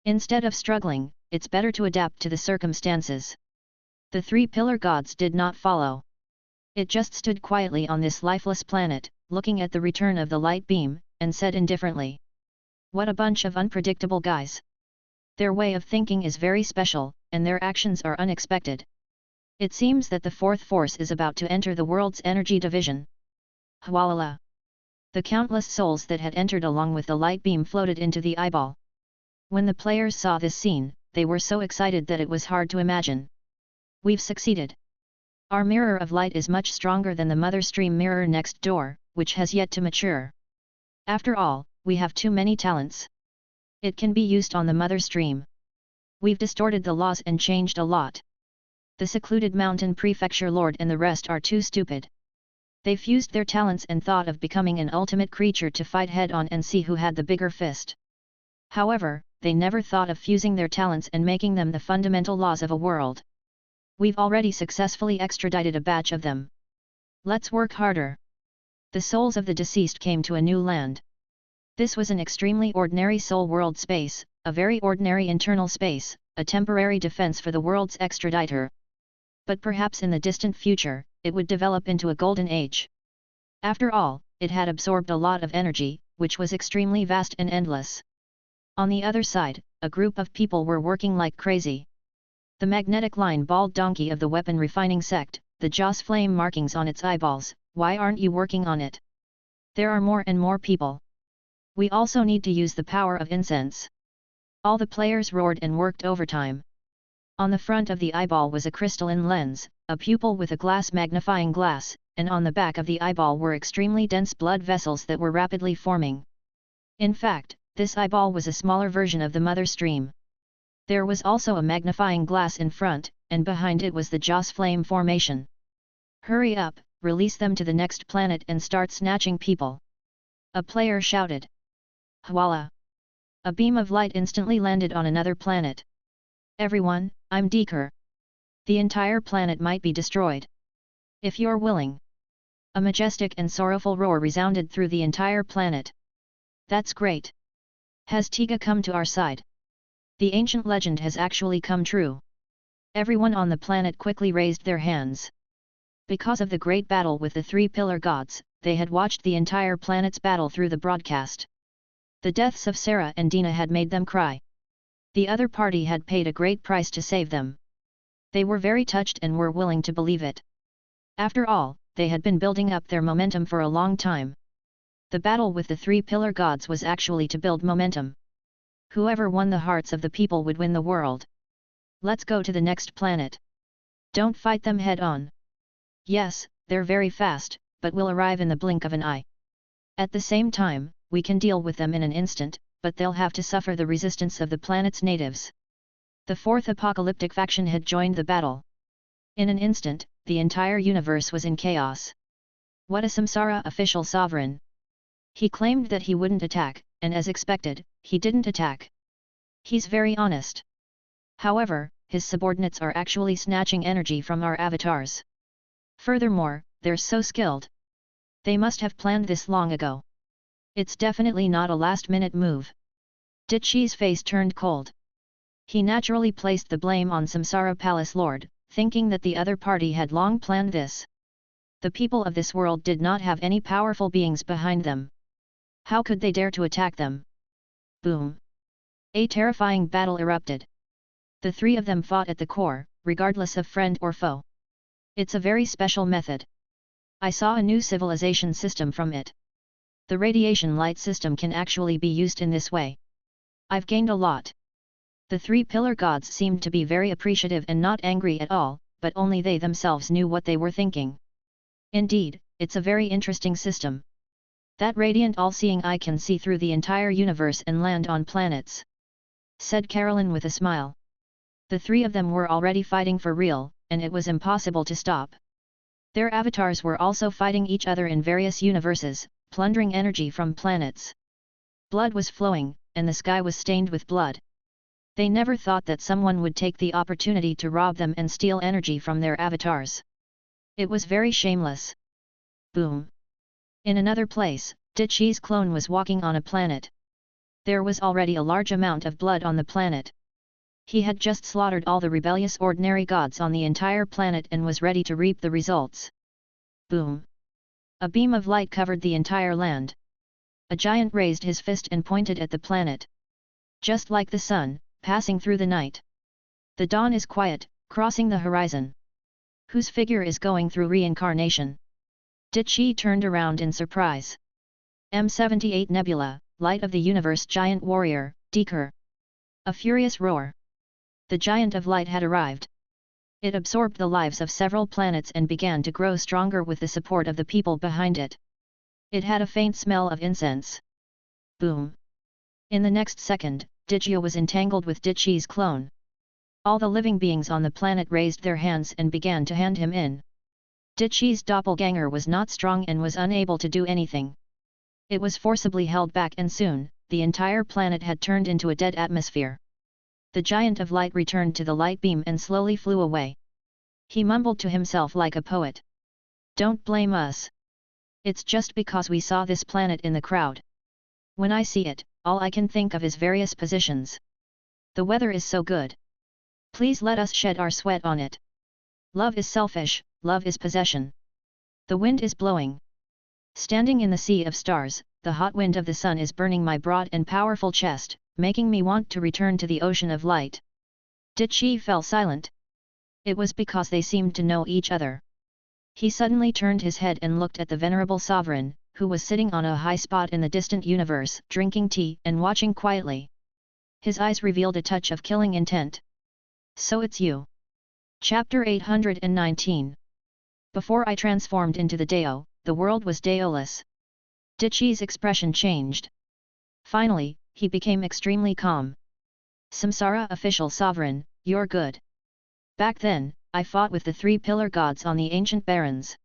Instead of struggling, it's better to adapt to the circumstances. The three pillar gods did not follow. It just stood quietly on this lifeless planet, looking at the return of the light beam, and said indifferently, "What a bunch of unpredictable guys. Their way of thinking is very special, and their actions are unexpected. It seems that the fourth force is about to enter the world's energy division." Hwalala. The countless souls that had entered along with the light beam floated into the eyeball. When the players saw this scene, they were so excited that it was hard to imagine. "We've succeeded. Our mirror of light is much stronger than the mother stream mirror next door, which has yet to mature. After all, we have too many talents. It can be used on the mother stream. We've distorted the laws and changed a lot. The secluded mountain prefecture lord and the rest are too stupid. They fused their talents and thought of becoming an ultimate creature to fight head-on and see who had the bigger fist. However, they never thought of fusing their talents and making them the fundamental laws of a world. We've already successfully extradited a batch of them. Let's work harder." The souls of the deceased came to a new land. This was an extremely ordinary soul world space, a very ordinary internal space, a temporary defense for the world's extraditor. But perhaps in the distant future, it would develop into a golden age. After all, it had absorbed a lot of energy, which was extremely vast and endless. On the other side, a group of people were working like crazy. The magnetic line bald donkey of the weapon refining sect, the Joss flame markings on its eyeballs, "Why aren't you working on it? There are more and more people. We also need to use the power of incense." All the players roared and worked overtime. On the front of the eyeball was a crystalline lens, a pupil with a glass magnifying glass, and on the back of the eyeball were extremely dense blood vessels that were rapidly forming. In fact, this eyeball was a smaller version of the mother stream. There was also a magnifying glass in front, and behind it was the Joss flame formation. Hurry up, release them to the next planet and start snatching people. A player shouted. Voila! A beam of light instantly landed on another planet. Everyone, I'm Deeker. The entire planet might be destroyed. If you're willing. A majestic and sorrowful roar resounded through the entire planet. That's great. Has Tiga come to our side? The ancient legend has actually come true. Everyone on the planet quickly raised their hands. Because of the great battle with the three pillar gods, they had watched the entire planet's battle through the broadcast. The deaths of Sarah and Dina had made them cry. The other party had paid a great price to save them. They were very touched and were willing to believe it. After all, they had been building up their momentum for a long time. The battle with the three pillar gods was actually to build momentum. Whoever won the hearts of the people would win the world. Let's go to the next planet. Don't fight them head on. Yes, they're very fast, but will arrive in the blink of an eye. At the same time, we can deal with them in an instant, but they'll have to suffer the resistance of the planet's natives. The fourth apocalyptic faction had joined the battle. In an instant, the entire universe was in chaos. What a Samsara official sovereign! He claimed that he wouldn't attack, and as expected, he didn't attack. He's very honest. However, his subordinates are actually snatching energy from our avatars. Furthermore, they're so skilled. They must have planned this long ago. It's definitely not a last-minute move. Ditchi's face turned cold. He naturally placed the blame on Samsara Palace Lord, thinking that the other party had long planned this. The people of this world did not have any powerful beings behind them. How could they dare to attack them? Boom! A terrifying battle erupted. The three of them fought at the core, regardless of friend or foe. It's a very special method. I saw a new civilization system from it. The radiation light system can actually be used in this way. I've gained a lot. The three pillar gods seemed to be very appreciative and not angry at all, but only they themselves knew what they were thinking. Indeed, it's a very interesting system. That radiant all-seeing eye can see through the entire universe and land on planets, said Carolyn with a smile. The three of them were already fighting for real, and it was impossible to stop. Their avatars were also fighting each other in various universes, plundering energy from planets. Blood was flowing, and the sky was stained with blood. They never thought that someone would take the opportunity to rob them and steal energy from their avatars. It was very shameless. Boom! In another place, Ditchi's clone was walking on a planet. There was already a large amount of blood on the planet. He had just slaughtered all the rebellious ordinary gods on the entire planet and was ready to reap the results. Boom! A beam of light covered the entire land. A giant raised his fist and pointed at the planet. Just like the sun, passing through the night. The dawn is quiet, crossing the horizon. Whose figure is going through reincarnation? Ditchi turned around in surprise. M78 Nebula, Light of the Universe Giant Warrior, Deeker. A furious roar. The Giant of Light had arrived. It absorbed the lives of several planets and began to grow stronger with the support of the people behind it. It had a faint smell of incense. Boom! In the next second, Digio was entangled with Ditchi's clone. All the living beings on the planet raised their hands and began to hand him in. Ditchi's doppelganger was not strong and was unable to do anything. It was forcibly held back and soon, the entire planet had turned into a dead atmosphere. The Giant of Light returned to the light beam and slowly flew away. He mumbled to himself like a poet. Don't blame us. It's just because we saw this planet in the crowd. When I see it, all I can think of is various positions. The weather is so good. Please let us shed our sweat on it. Love is selfish, love is possession. The wind is blowing. Standing in the sea of stars, the hot wind of the sun is burning my broad and powerful chest, making me want to return to the ocean of light. Ditchi fell silent. It was because they seemed to know each other. He suddenly turned his head and looked at the venerable sovereign, who was sitting on a high spot in the distant universe, drinking tea and watching quietly. His eyes revealed a touch of killing intent. So it's you. Chapter 819. Before I transformed into the Deo, the world was Deoless. Ditchi's expression changed. Finally, he became extremely calm. Samsara official sovereign, you're good. Back then, I fought with the three pillar gods on the ancient barrens.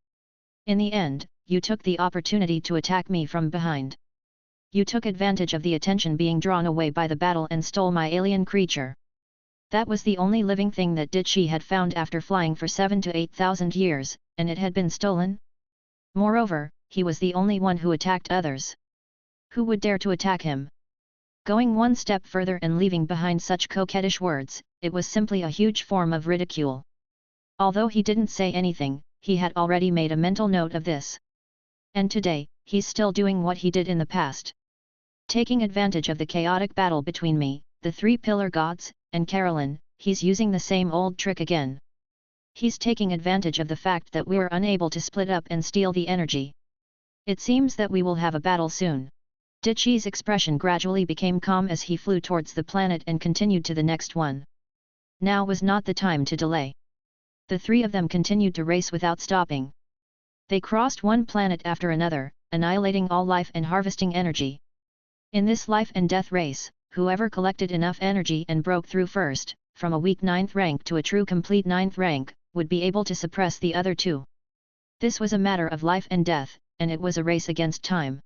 In the end, you took the opportunity to attack me from behind. You took advantage of the attention being drawn away by the battle and stole my alien creature. That was the only living thing that Dichi had found after flying for 7 to 8,000 years, and it had been stolen? Moreover, he was the only one who attacked others. Who would dare to attack him? Going one step further and leaving behind such coquettish words, it was simply a huge form of ridicule. Although he didn't say anything, he had already made a mental note of this. And today, he's still doing what he did in the past. Taking advantage of the chaotic battle between me, the three pillar gods, and Carolyn, he's using the same old trick again. He's taking advantage of the fact that we're unable to split up and steal the energy. It seems that we will have a battle soon. Dichi's expression gradually became calm as he flew towards the planet and continued to the next one. Now was not the time to delay. The three of them continued to race without stopping. They crossed one planet after another, annihilating all life and harvesting energy. In this life and death race, whoever collected enough energy and broke through first, from a weak 9th rank to a true complete 9th rank, would be able to suppress the other two. This was a matter of life and death, and it was a race against time.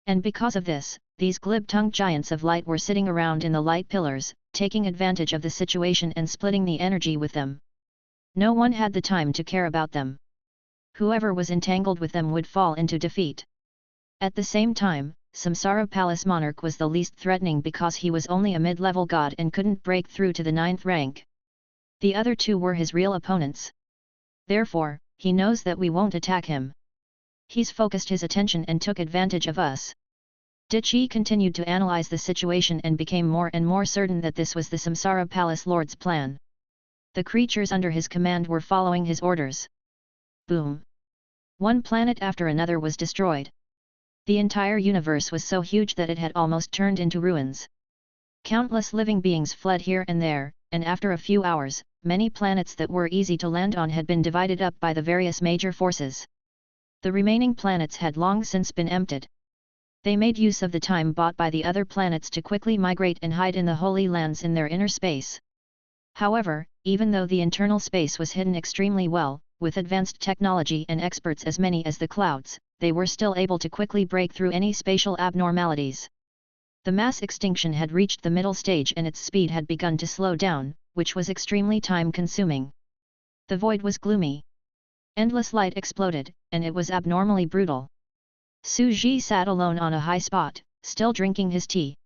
And because of this, these glib-tongued giants of light were sitting around in the light pillars, taking advantage of the situation and splitting the energy with them. No one had the time to care about them. Whoever was entangled with them would fall into defeat. At the same time, Samsara Palace Monarch was the least threatening because he was only a mid-level god and couldn't break through to the 9th rank. The other two were his real opponents. Therefore, he knows that we won't attack him. He's focused his attention and took advantage of us. Dichi continued to analyze the situation and became more and more certain that this was the Samsara Palace Lord's plan. The creatures under his command were following his orders. Boom! One planet after another was destroyed. The entire universe was so huge that it had almost turned into ruins. Countless living beings fled here and there, and after a few hours, many planets that were easy to land on had been divided up by the various major forces. The remaining planets had long since been emptied. They made use of the time bought by the other planets to quickly migrate and hide in the Holy Lands in their inner space. However, even though the internal space was hidden extremely well, with advanced technology and experts as many as the clouds, they were still able to quickly break through any spatial abnormalities. The mass extinction had reached the middle stage and its speed had begun to slow down, which was extremely time-consuming. The void was gloomy. Endless light exploded, and it was abnormally brutal. Su Ji sat alone on a high spot, still drinking his tea.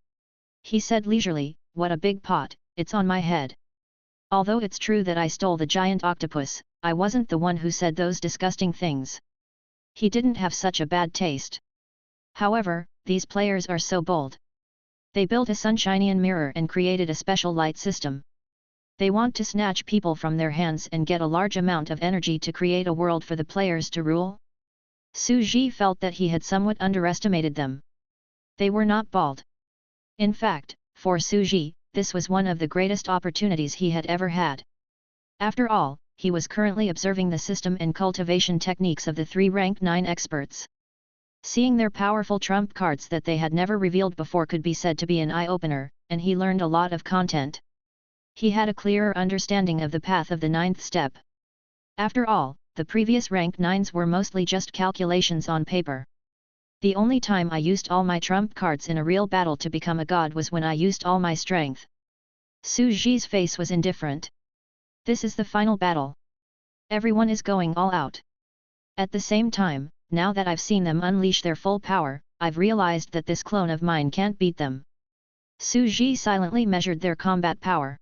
He said leisurely, "What a big pot, it's on my head. Although it's true that I stole the giant octopus, I wasn't the one who said those disgusting things. He didn't have such a bad taste. However, these players are so bold. They built a Sunshinian mirror and created a special light system. They want to snatch people from their hands and get a large amount of energy to create a world for the players to rule." Su Ji felt that he had somewhat underestimated them. They were not bald. In fact, for Su Ji, this was one of the greatest opportunities he had ever had. After all, he was currently observing the system and cultivation techniques of the three rank 9 experts. Seeing their powerful trump cards that they had never revealed before could be said to be an eye-opener, and he learned a lot of content. He had a clearer understanding of the path of the 9th step. After all, the previous rank 9s were mostly just calculations on paper. The only time I used all my trump cards in a real battle to become a god was when I used all my strength. Su Ji's face was indifferent. This is the final battle. Everyone is going all out. At the same time, now that I've seen them unleash their full power, I've realized that this clone of mine can't beat them. Su Ji silently measured their combat power.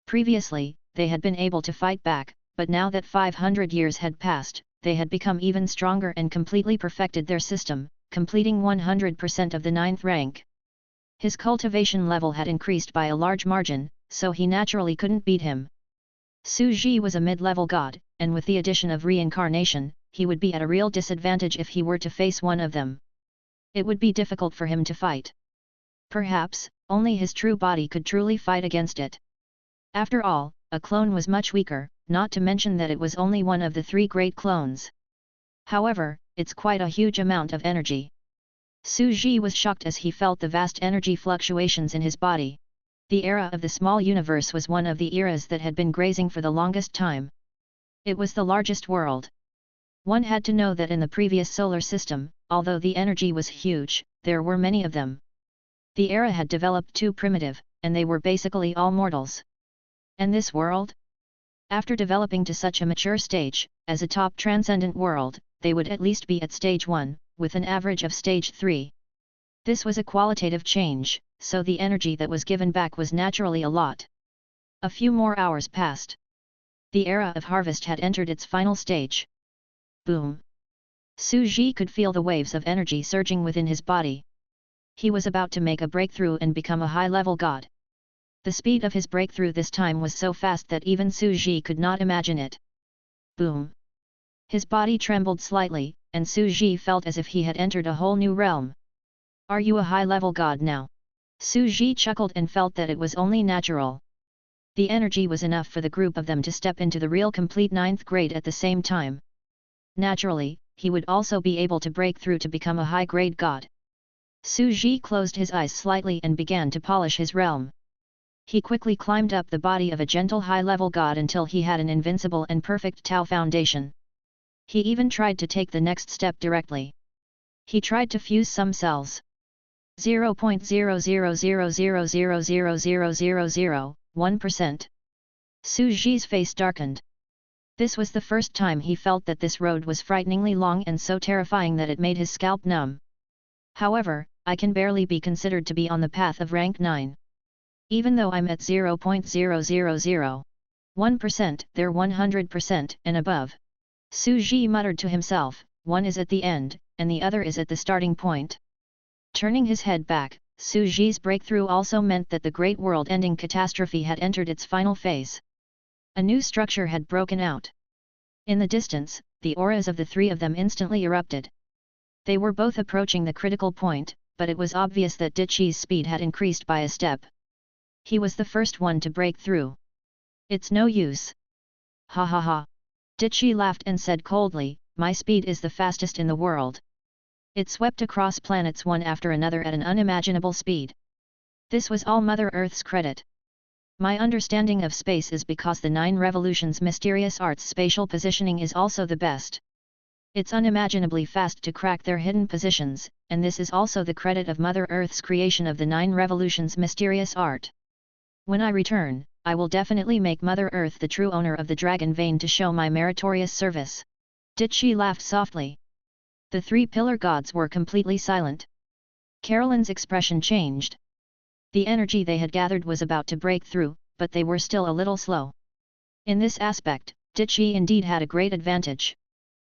Previously, they had been able to fight back, but now that 500 years had passed, they had become even stronger and completely perfected their system, completing 100% of the 9th rank. His cultivation level had increased by a large margin, so he naturally couldn't beat him. Su Ji was a mid-level god, and with the addition of reincarnation, he would be at a real disadvantage if he were to face one of them. It would be difficult for him to fight. Perhaps, only his true body could truly fight against it. After all, a clone was much weaker, not to mention that it was only one of the 3 great clones. However, it's quite a huge amount of energy. Su Ji was shocked as he felt the vast energy fluctuations in his body. The era of the small universe was one of the eras that had been grazing for the longest time. It was the largest world. One had to know that in the previous solar system, although the energy was huge, there were many of them. The era had developed too primitive, and they were basically all mortals. And this world? After developing to such a mature stage, as a top transcendent world, they would at least be at stage 1, with an average of stage 3. This was a qualitative change, so the energy that was given back was naturally a lot. A few more hours passed. The era of harvest had entered its final stage. Boom! Su Ji could feel the waves of energy surging within his body. He was about to make a breakthrough and become a high-level god. The speed of his breakthrough this time was so fast that even Su Ji could not imagine it. Boom! His body trembled slightly, and Su Ji felt as if he had entered a whole new realm. Are you a high-level god now? Su Ji chuckled and felt that it was only natural. The energy was enough for the group of them to step into the real complete 9th grade at the same time. Naturally, he would also be able to break through to become a high-grade god. Su Ji closed his eyes slightly and began to polish his realm. He quickly climbed up the body of a gentle high-level god until he had an invincible and perfect Tao foundation. He even tried to take the next step directly. He tried to fuse some cells. 0.000000000001%. Su Ji's face darkened. This was the first time he felt that this road was frighteningly long and so terrifying that it made his scalp numb. However, I can barely be considered to be on the path of rank 9. Even though I'm at 0.0001%, they're 100% and above. Su Ji muttered to himself, one is at the end, and the other is at the starting point. Turning his head back, Su Ji's breakthrough also meant that the great world-ending catastrophe had entered its final phase. A new structure had broken out. In the distance, the auras of the three of them instantly erupted. They were both approaching the critical point, but it was obvious that Dichi's speed had increased by a step. He was the first one to break through. It's no use. Ha ha ha. Dichi laughed and said coldly, my speed is the fastest in the world. It swept across planets one after another at an unimaginable speed. This was all Mother Earth's credit. My understanding of space is because the 9 Revolutions' mysterious art's spatial positioning is also the best. It's unimaginably fast to crack their hidden positions, and this is also the credit of Mother Earth's creation of the 9 Revolutions' mysterious art. When I return, I will definitely make Mother Earth the true owner of the dragon vein to show my meritorious service. Dichi laughed softly. The 3 pillar gods were completely silent. Carolyn's expression changed. The energy they had gathered was about to break through, but they were still a little slow. In this aspect, Dichi indeed had a great advantage.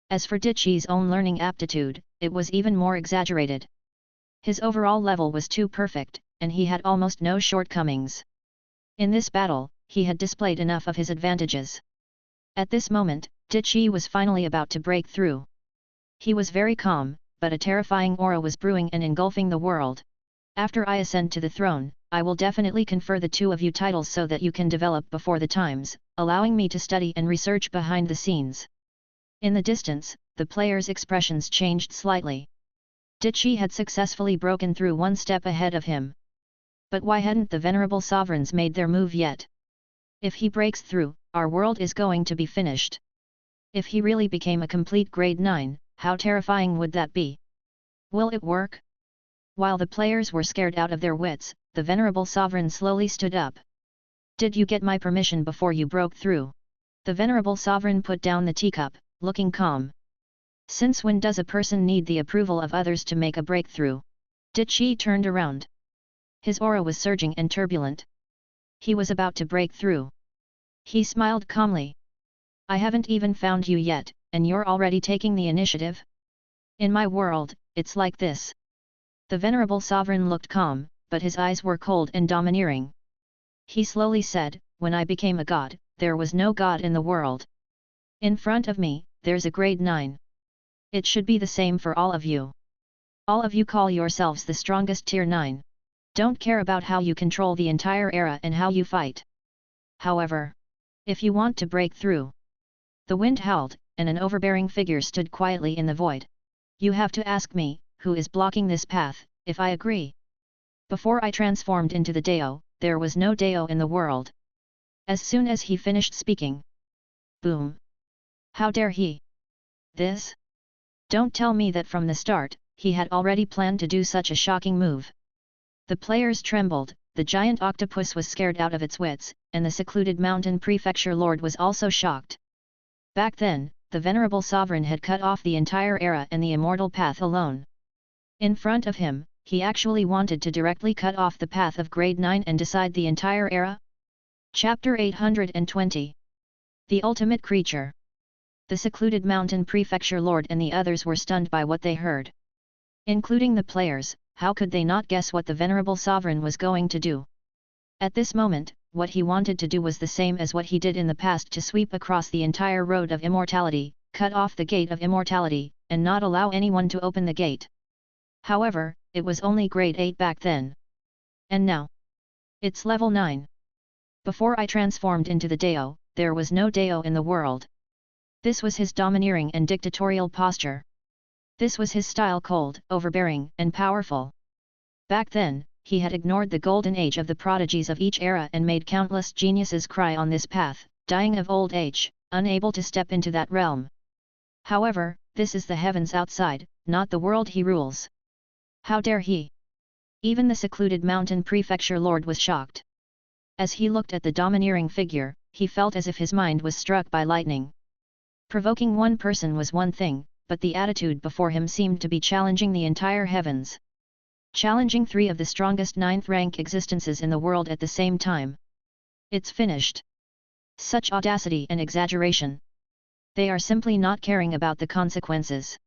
As for Dichi's own learning aptitude, it was even more exaggerated. His overall level was too perfect, and he had almost no shortcomings. In this battle, he had displayed enough of his advantages. At this moment, Dichi was finally about to break through. He was very calm, but a terrifying aura was brewing and engulfing the world. After I ascend to the throne, I will definitely confer the 2 of you titles so that you can develop before the times, allowing me to study and research behind the scenes. In the distance, the players' expressions changed slightly. Dichi had successfully broken through one step ahead of him. But why hadn't the venerable sovereigns made their move yet? If he breaks through, our world is going to be finished. If he really became a complete grade 9, how terrifying would that be? Will it work? While the players were scared out of their wits, the venerable sovereign slowly stood up. Did you get my permission before you broke through? The venerable sovereign put down the teacup, looking calm. Since when does a person need the approval of others to make a breakthrough? Dichi turned around. His aura was surging and turbulent. He was about to break through. He smiled calmly. I haven't even found you yet, and you're already taking the initiative? In my world, it's like this. The venerable sovereign looked calm, but his eyes were cold and domineering. He slowly said, when I became a god, there was no god in the world. In front of me, there's a grade 9. It should be the same for all of you. All of you call yourselves the strongest tier 9. Don't care about how you control the entire era and how you fight. However, if you want to break through. The wind howled, and an overbearing figure stood quietly in the void. You have to ask me, who is blocking this path, if I agree. Before I transformed into the Dao, there was no Deo in the world. As soon as he finished speaking. Boom! How dare he? This? Don't tell me that from the start, he had already planned to do such a shocking move. The players trembled, the giant octopus was scared out of its wits, and the secluded mountain prefecture lord was also shocked. Back then, the venerable sovereign had cut off the entire era and the immortal path alone. In front of him, he actually wanted to directly cut off the path of grade 9 and decide the entire era? Chapter 820. The Ultimate Creature. The secluded mountain prefecture lord and the others were stunned by what they heard. Including the players, how could they not guess what the venerable sovereign was going to do? At this moment, what he wanted to do was the same as what he did in the past, to sweep across the entire road of immortality, cut off the gate of immortality, and not allow anyone to open the gate. However, it was only grade 8 back then. And now? It's level 9. Before I transformed into the Deo, there was no Deo in the world. This was his domineering and dictatorial posture. This was his style, cold, overbearing, and powerful. Back then, he had ignored the golden age of the prodigies of each era and made countless geniuses cry on this path, dying of old age, unable to step into that realm. However, this is the heavens outside, not the world he rules. How dare he? Even the secluded mountain prefecture lord was shocked. As he looked at the domineering figure, he felt as if his mind was struck by lightning. Provoking one person was one thing, but the attitude before him seemed to be challenging the entire heavens. Challenging 3 of the strongest 9th rank existences in the world at the same time. It's finished. Such audacity and exaggeration. They are simply not caring about the consequences.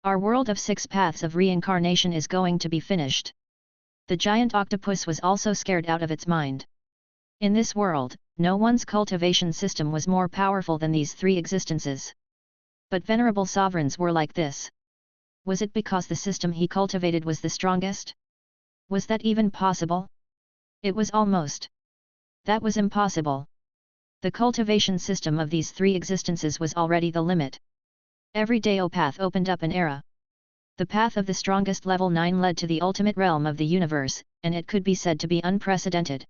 Our world of 6 paths of reincarnation is going to be finished. The giant octopus was also scared out of its mind. In this world, no one's cultivation system was more powerful than these 3 existences. But venerable sovereigns were like this. Was it because the system he cultivated was the strongest? Was that even possible? It was almost. That was impossible. The cultivation system of these 3 existences was already the limit. Every Deo path opened up an era. The path of the strongest level 9 led to the ultimate realm of the universe, and it could be said to be unprecedented.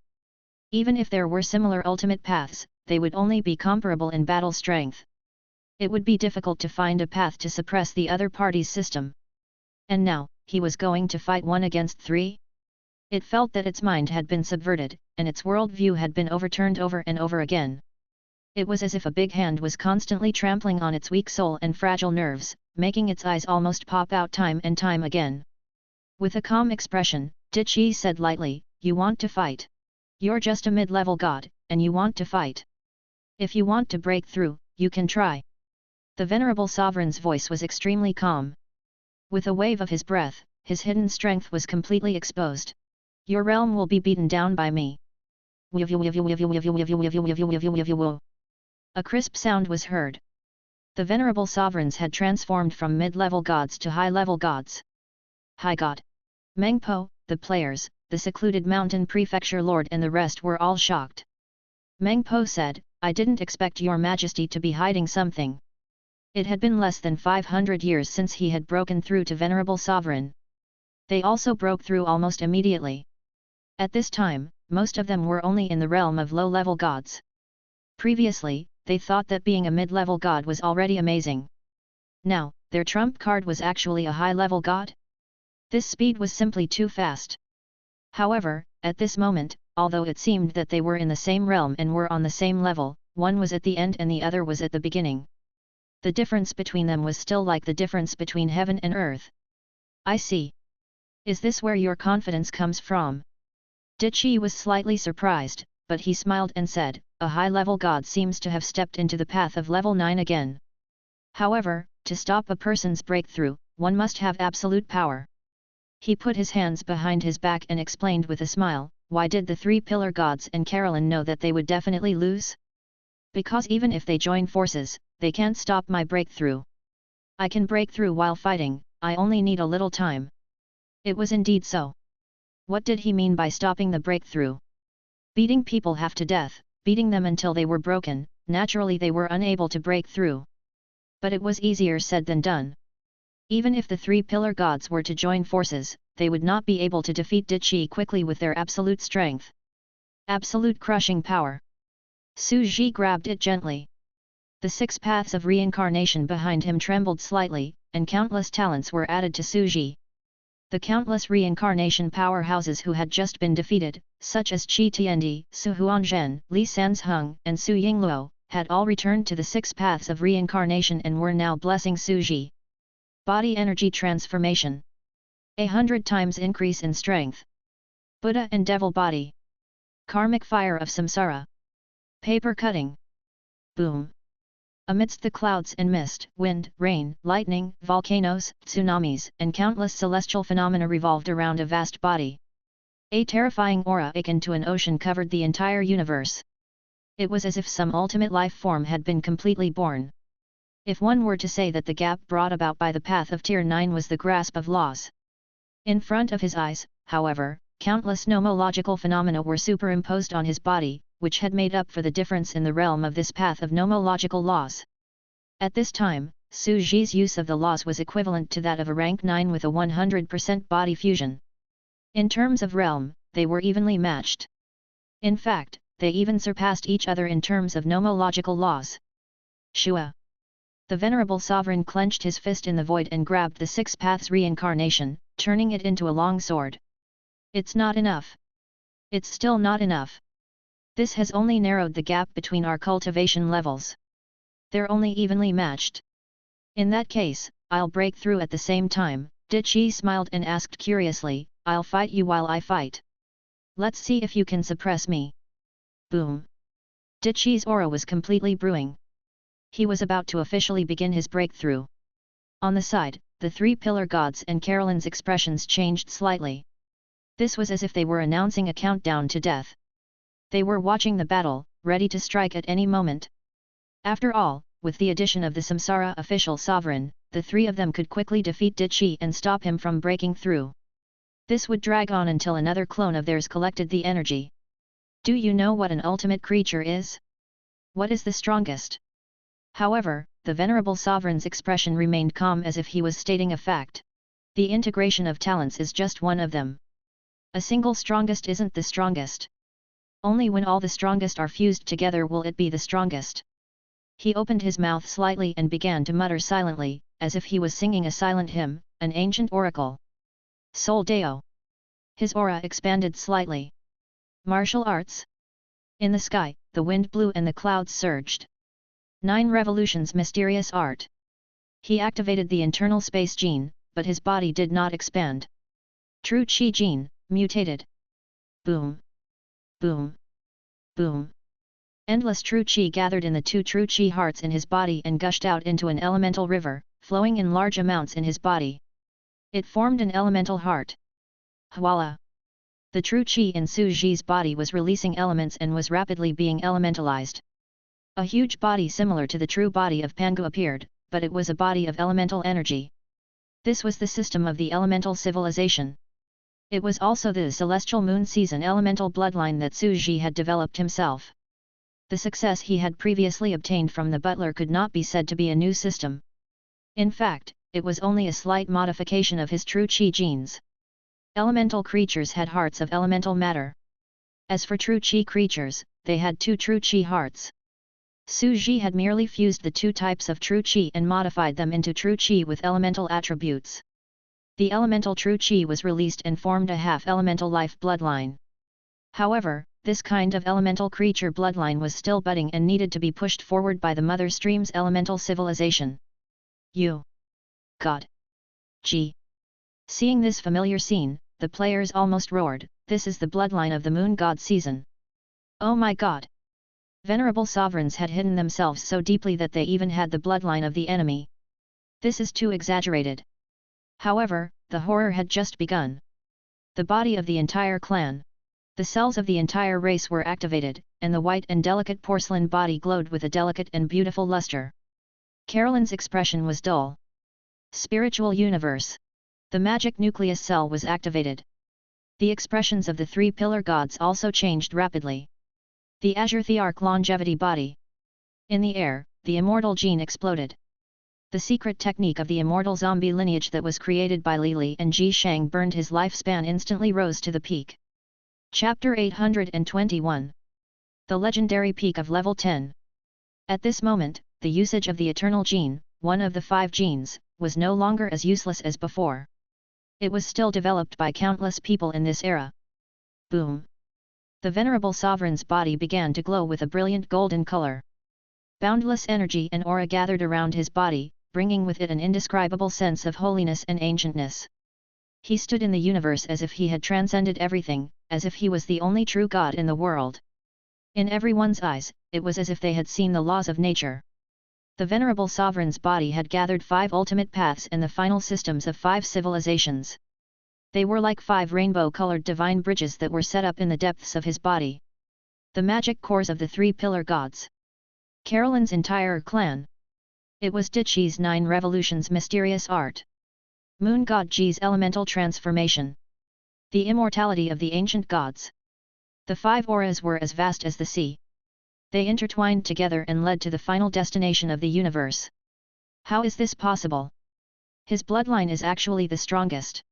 Even if there were similar ultimate paths, they would only be comparable in battle strength. It would be difficult to find a path to suppress the other party's system. And now, he was going to fight 1 against 3? It felt that its mind had been subverted, and its worldview had been overturned over and over again. It was as if a big hand was constantly trampling on its weak soul and fragile nerves, making its eyes almost pop out time and time again. With a calm expression, Dichi said lightly, "You want to fight. You're just a mid-level god, and you want to fight. If you want to break through, you can try." The venerable sovereign's voice was extremely calm. With a wave of his breath, his hidden strength was completely exposed. "Your realm will be beaten down by me." A crisp sound was heard. The venerable sovereigns had transformed from mid-level gods to high-level gods. High God! Mengpo, the players, the secluded mountain prefecture lord and the rest were all shocked. Mengpo said, "I didn't expect your majesty to be hiding something." It had been less than 500 years since he had broken through to venerable sovereign. They also broke through almost immediately. At this time, most of them were only in the realm of low-level gods. Previously, they thought that being a mid-level god was already amazing. Now, their trump card was actually a high-level god? This speed was simply too fast. However, at this moment, although it seemed that they were in the same realm and were on the same level, one was at the end and the other was at the beginning. The difference between them was still like the difference between heaven and earth. "I see. Is this where your confidence comes from?" Dichi was slightly surprised, but he smiled and said, "A high-level god seems to have stepped into the path of level 9 again. However, to stop a person's breakthrough, one must have absolute power." He put his hands behind his back and explained with a smile, "Why did the 3 pillar gods and Carolyn know that they would definitely lose? Because even if they join forces, they can't stop my breakthrough. I can break through while fighting, I only need a little time." It was indeed so. What did he mean by stopping the breakthrough? Beating people half to death, beating them until they were broken, naturally they were unable to break through. But it was easier said than done. Even if the 3 pillar gods were to join forces, they would not be able to defeat Dichi quickly with their absolute strength. Absolute crushing power. Su Ji grabbed it gently. The 6 paths of reincarnation behind him trembled slightly, and countless talents were added to Su Ji. The countless reincarnation powerhouses who had just been defeated, such as Qi Tiandi, Su Huanzhen, Li Sanzheng, and Su Yingluo, had all returned to the 6 paths of reincarnation and were now blessing Su Ji. Body energy transformation. 100 times increase in strength. Buddha and devil body. Karmic fire of samsara. Paper cutting. Boom. Amidst the clouds and mist, wind, rain, lightning, volcanoes, tsunamis, and countless celestial phenomena revolved around a vast body. A terrifying aura akin to an ocean covered the entire universe. It was as if some ultimate life form had been completely born. If one were to say that the gap brought about by the path of Tier 9 was the grasp of laws. In front of his eyes, however, countless nomological phenomena were superimposed on his body, which had made up for the difference in the realm of this path of nomological laws. At this time, Su Ji's use of the laws was equivalent to that of a rank 9 with a 100% body fusion. In terms of realm, they were evenly matched. In fact, they even surpassed each other in terms of nomological laws. Shua. The venerable sovereign clenched his fist in the void and grabbed the 6 paths reincarnation, turning it into a long sword. It's not enough. It's still not enough. This has only narrowed the gap between our cultivation levels. They're only evenly matched. In that case, I'll break through at the same time. Dichi smiled and asked curiously, I'll fight you while I fight. Let's see if you can suppress me. Boom. Dichi's aura was completely brewing. He was about to officially begin his breakthrough. On the side, the 3 pillar gods and Carolyn's expressions changed slightly. This was as if they were announcing a countdown to death. They were watching the battle, ready to strike at any moment. After all, with the addition of the Samsara official sovereign, the 3 of them could quickly defeat Dichi and stop him from breaking through. This would drag on until another clone of theirs collected the energy. Do you know what an ultimate creature is? What is the strongest? However, the venerable sovereign's expression remained calm as if he was stating a fact. The integration of talents is just one of them. A single strongest isn't the strongest. Only when all the strongest are fused together will it be the strongest. He opened his mouth slightly and began to mutter silently, as if he was singing a silent hymn, an ancient oracle. Sol Deo. His aura expanded slightly. Martial arts? In the sky, the wind blew and the clouds surged. 9 revolutions mysterious art. He activated the internal space gene, but his body did not expand. True Qi gene, mutated. Boom. Boom. Boom. Endless true Qi gathered in the 2 true Qi hearts in his body and gushed out into an elemental river, flowing in large amounts in his body. It formed an elemental heart. Hwala. The true Qi in Su Ji's body was releasing elements and was rapidly being elementalized. A huge body similar to the true body of Pangu appeared, but it was a body of elemental energy. This was the system of the elemental civilization. It was also the celestial moon season elemental bloodline that Su Ji had developed himself. The success he had previously obtained from the butler could not be said to be a new system. In fact, it was only a slight modification of his true Qi genes. Elemental creatures had hearts of elemental matter. As for true Qi creatures, they had 2 true Qi hearts. Su Ji had merely fused the 2 types of true Qi and modified them into true Qi with elemental attributes. The elemental true Qi was released and formed a half-elemental life bloodline. However, this kind of elemental creature bloodline was still budding and needed to be pushed forward by the mother stream's elemental civilization. You. God. G. Seeing this familiar scene, the players almost roared, this is the bloodline of the moon god season. Oh my god! Venerable sovereigns had hidden themselves so deeply that they even had the bloodline of the enemy. This is too exaggerated. However, the horror had just begun. The body of the entire clan. The cells of the entire race were activated, and the white and delicate porcelain body glowed with a delicate and beautiful luster. Carolyn's expression was dull. Spiritual universe. The magic nucleus cell was activated. The expressions of the 3 pillar gods also changed rapidly. The azure thearch longevity body. In the air, the immortal gene exploded. The secret technique of the immortal zombie lineage that was created by Li Li and Ji Shang burned his lifespan instantly rose to the peak. Chapter 821. The legendary peak of level 10. At this moment, the usage of the eternal gene, one of the 5 genes, was no longer as useless as before. It was still developed by countless people in this era. Boom! The venerable sovereign's body began to glow with a brilliant golden color. Boundless energy and aura gathered around his body, bringing with it an indescribable sense of holiness and ancientness. He stood in the universe as if he had transcended everything, as if he was the only true God in the world. In everyone's eyes, it was as if they had seen the laws of nature. The venerable sovereign's body had gathered 5 ultimate paths and the final systems of 5 civilizations. They were like 5 rainbow-colored divine bridges that were set up in the depths of his body. The magic cores of the 3 pillar gods. Carolyn's entire clan. It was Dichi's 9 revolutions mysterious art. Moon god Ji's elemental transformation. The immortality of the ancient gods. The 5 auras were as vast as the sea. They intertwined together and led to the final destination of the universe. How is this possible? His bloodline is actually the strongest.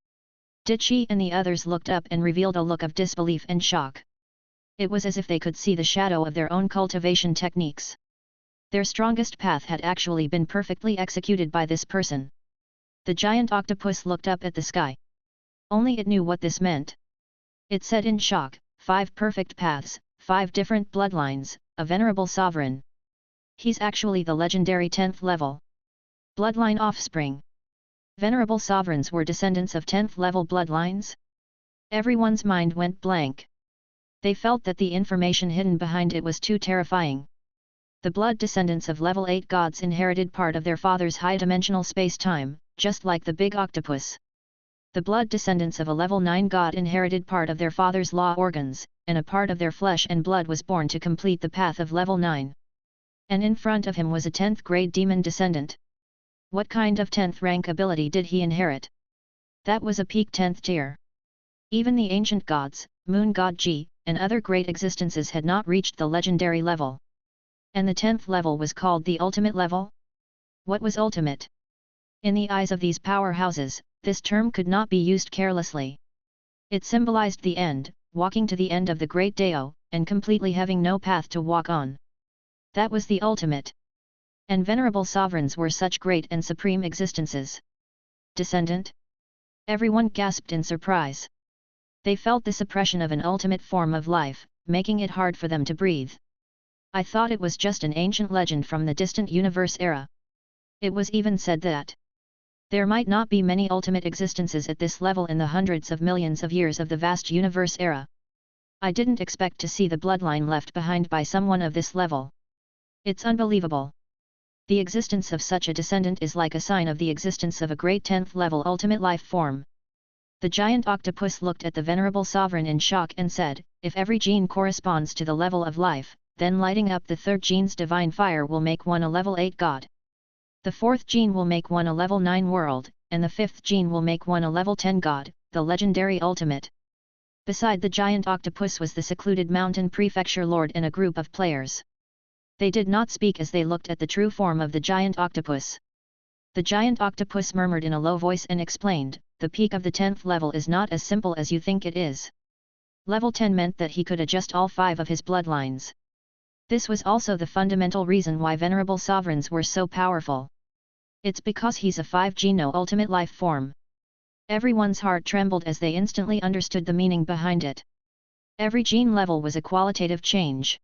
Dichi and the others looked up and revealed a look of disbelief and shock. It was as if they could see the shadow of their own cultivation techniques. Their strongest path had actually been perfectly executed by this person. The giant octopus looked up at the sky. Only it knew what this meant. It said in shock, 5 perfect paths, 5 different bloodlines, a venerable sovereign. He's actually the legendary 10th level. Bloodline offspring. Venerable sovereigns were descendants of 10th level bloodlines? Everyone's mind went blank. They felt that the information hidden behind it was too terrifying. The blood descendants of level 8 gods inherited part of their father's high-dimensional space-time, just like the big octopus. The blood descendants of a level 9 god inherited part of their father's law organs, and a part of their flesh and blood was born to complete the path of level 9. And in front of him was a 10th grade demon descendant. What kind of 10th rank ability did he inherit? That was a peak 10th tier. Even the ancient gods, moon god Ji, and other great existences had not reached the legendary level. And the 10th level was called the ultimate level? What was ultimate? In the eyes of these powerhouses, this term could not be used carelessly. It symbolized the end, walking to the end of the great Dao, and completely having no path to walk on. That was the ultimate. And venerable sovereigns were such great and supreme existences. Descendant? Everyone gasped in surprise. They felt the suppression of an ultimate form of life, making it hard for them to breathe. I thought it was just an ancient legend from the distant universe era. It was even said that there might not be many ultimate existences at this level in the hundreds of millions of years of the vast universe era. I didn't expect to see the bloodline left behind by someone of this level. It's unbelievable. The existence of such a descendant is like a sign of the existence of a great 10th level ultimate life form. The giant octopus looked at the venerable sovereign in shock and said, if every gene corresponds to the level of life, then lighting up the 3rd gene's divine fire will make one a level 8 god. The 4th gene will make one a level 9 world, and the 5th gene will make one a level 10 god, the legendary ultimate. Beside the giant octopus was the secluded mountain prefecture lord and a group of players. They did not speak as they looked at the true form of the giant octopus. The giant octopus murmured in a low voice and explained, the peak of the 10th level is not as simple as you think it is. Level 10 meant that he could adjust all 5 of his bloodlines. This was also the fundamental reason why venerable sovereigns were so powerful. It's because he's a 5 geno ultimate life form. Everyone's heart trembled as they instantly understood the meaning behind it. Every gene level was a qualitative change.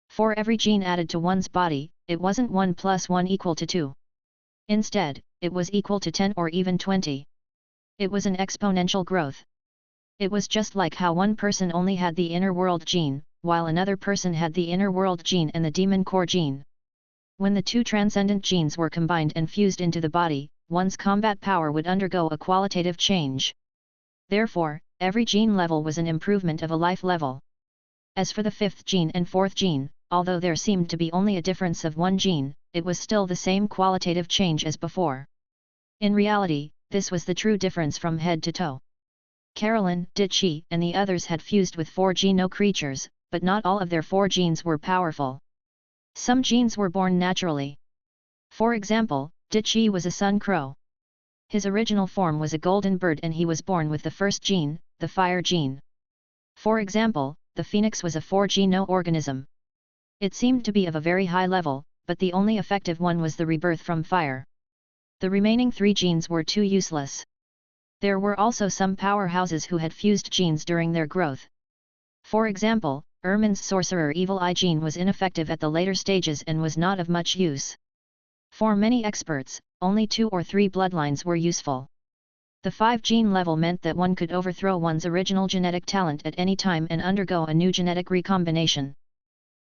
For every gene added to one's body, it wasn't 1 plus 1 equal to 2. Instead, it was equal to 10 or even 20. It was an exponential growth. It was just like how one person only had the inner world gene, while another person had the inner world gene and the demon core gene. When the 2 transcendent genes were combined and fused into the body, one's combat power would undergo a qualitative change. Therefore, every gene level was an improvement of a life level. As for the 5th gene and 4th gene, although there seemed to be only a difference of 1 gene, it was still the same qualitative change as before. In reality, this was the true difference from head to toe. Carolyn, Dichi, and the others had fused with 4 geno creatures, but not all of their 4 genes were powerful. Some genes were born naturally. For example, Dichi was a sun crow. His original form was a golden bird and he was born with the 1st gene, the fire gene. For example, the phoenix was a 4G organism. It seemed to be of a very high level, but the only effective one was the rebirth from fire. The remaining 3 genes were too useless. There were also some powerhouses who had fused genes during their growth. For example, Ermin's sorcerer evil eye gene was ineffective at the later stages and was not of much use. For many experts, only 2 or 3 bloodlines were useful. The 5 gene level meant that one could overthrow one's original genetic talent at any time and undergo a new genetic recombination.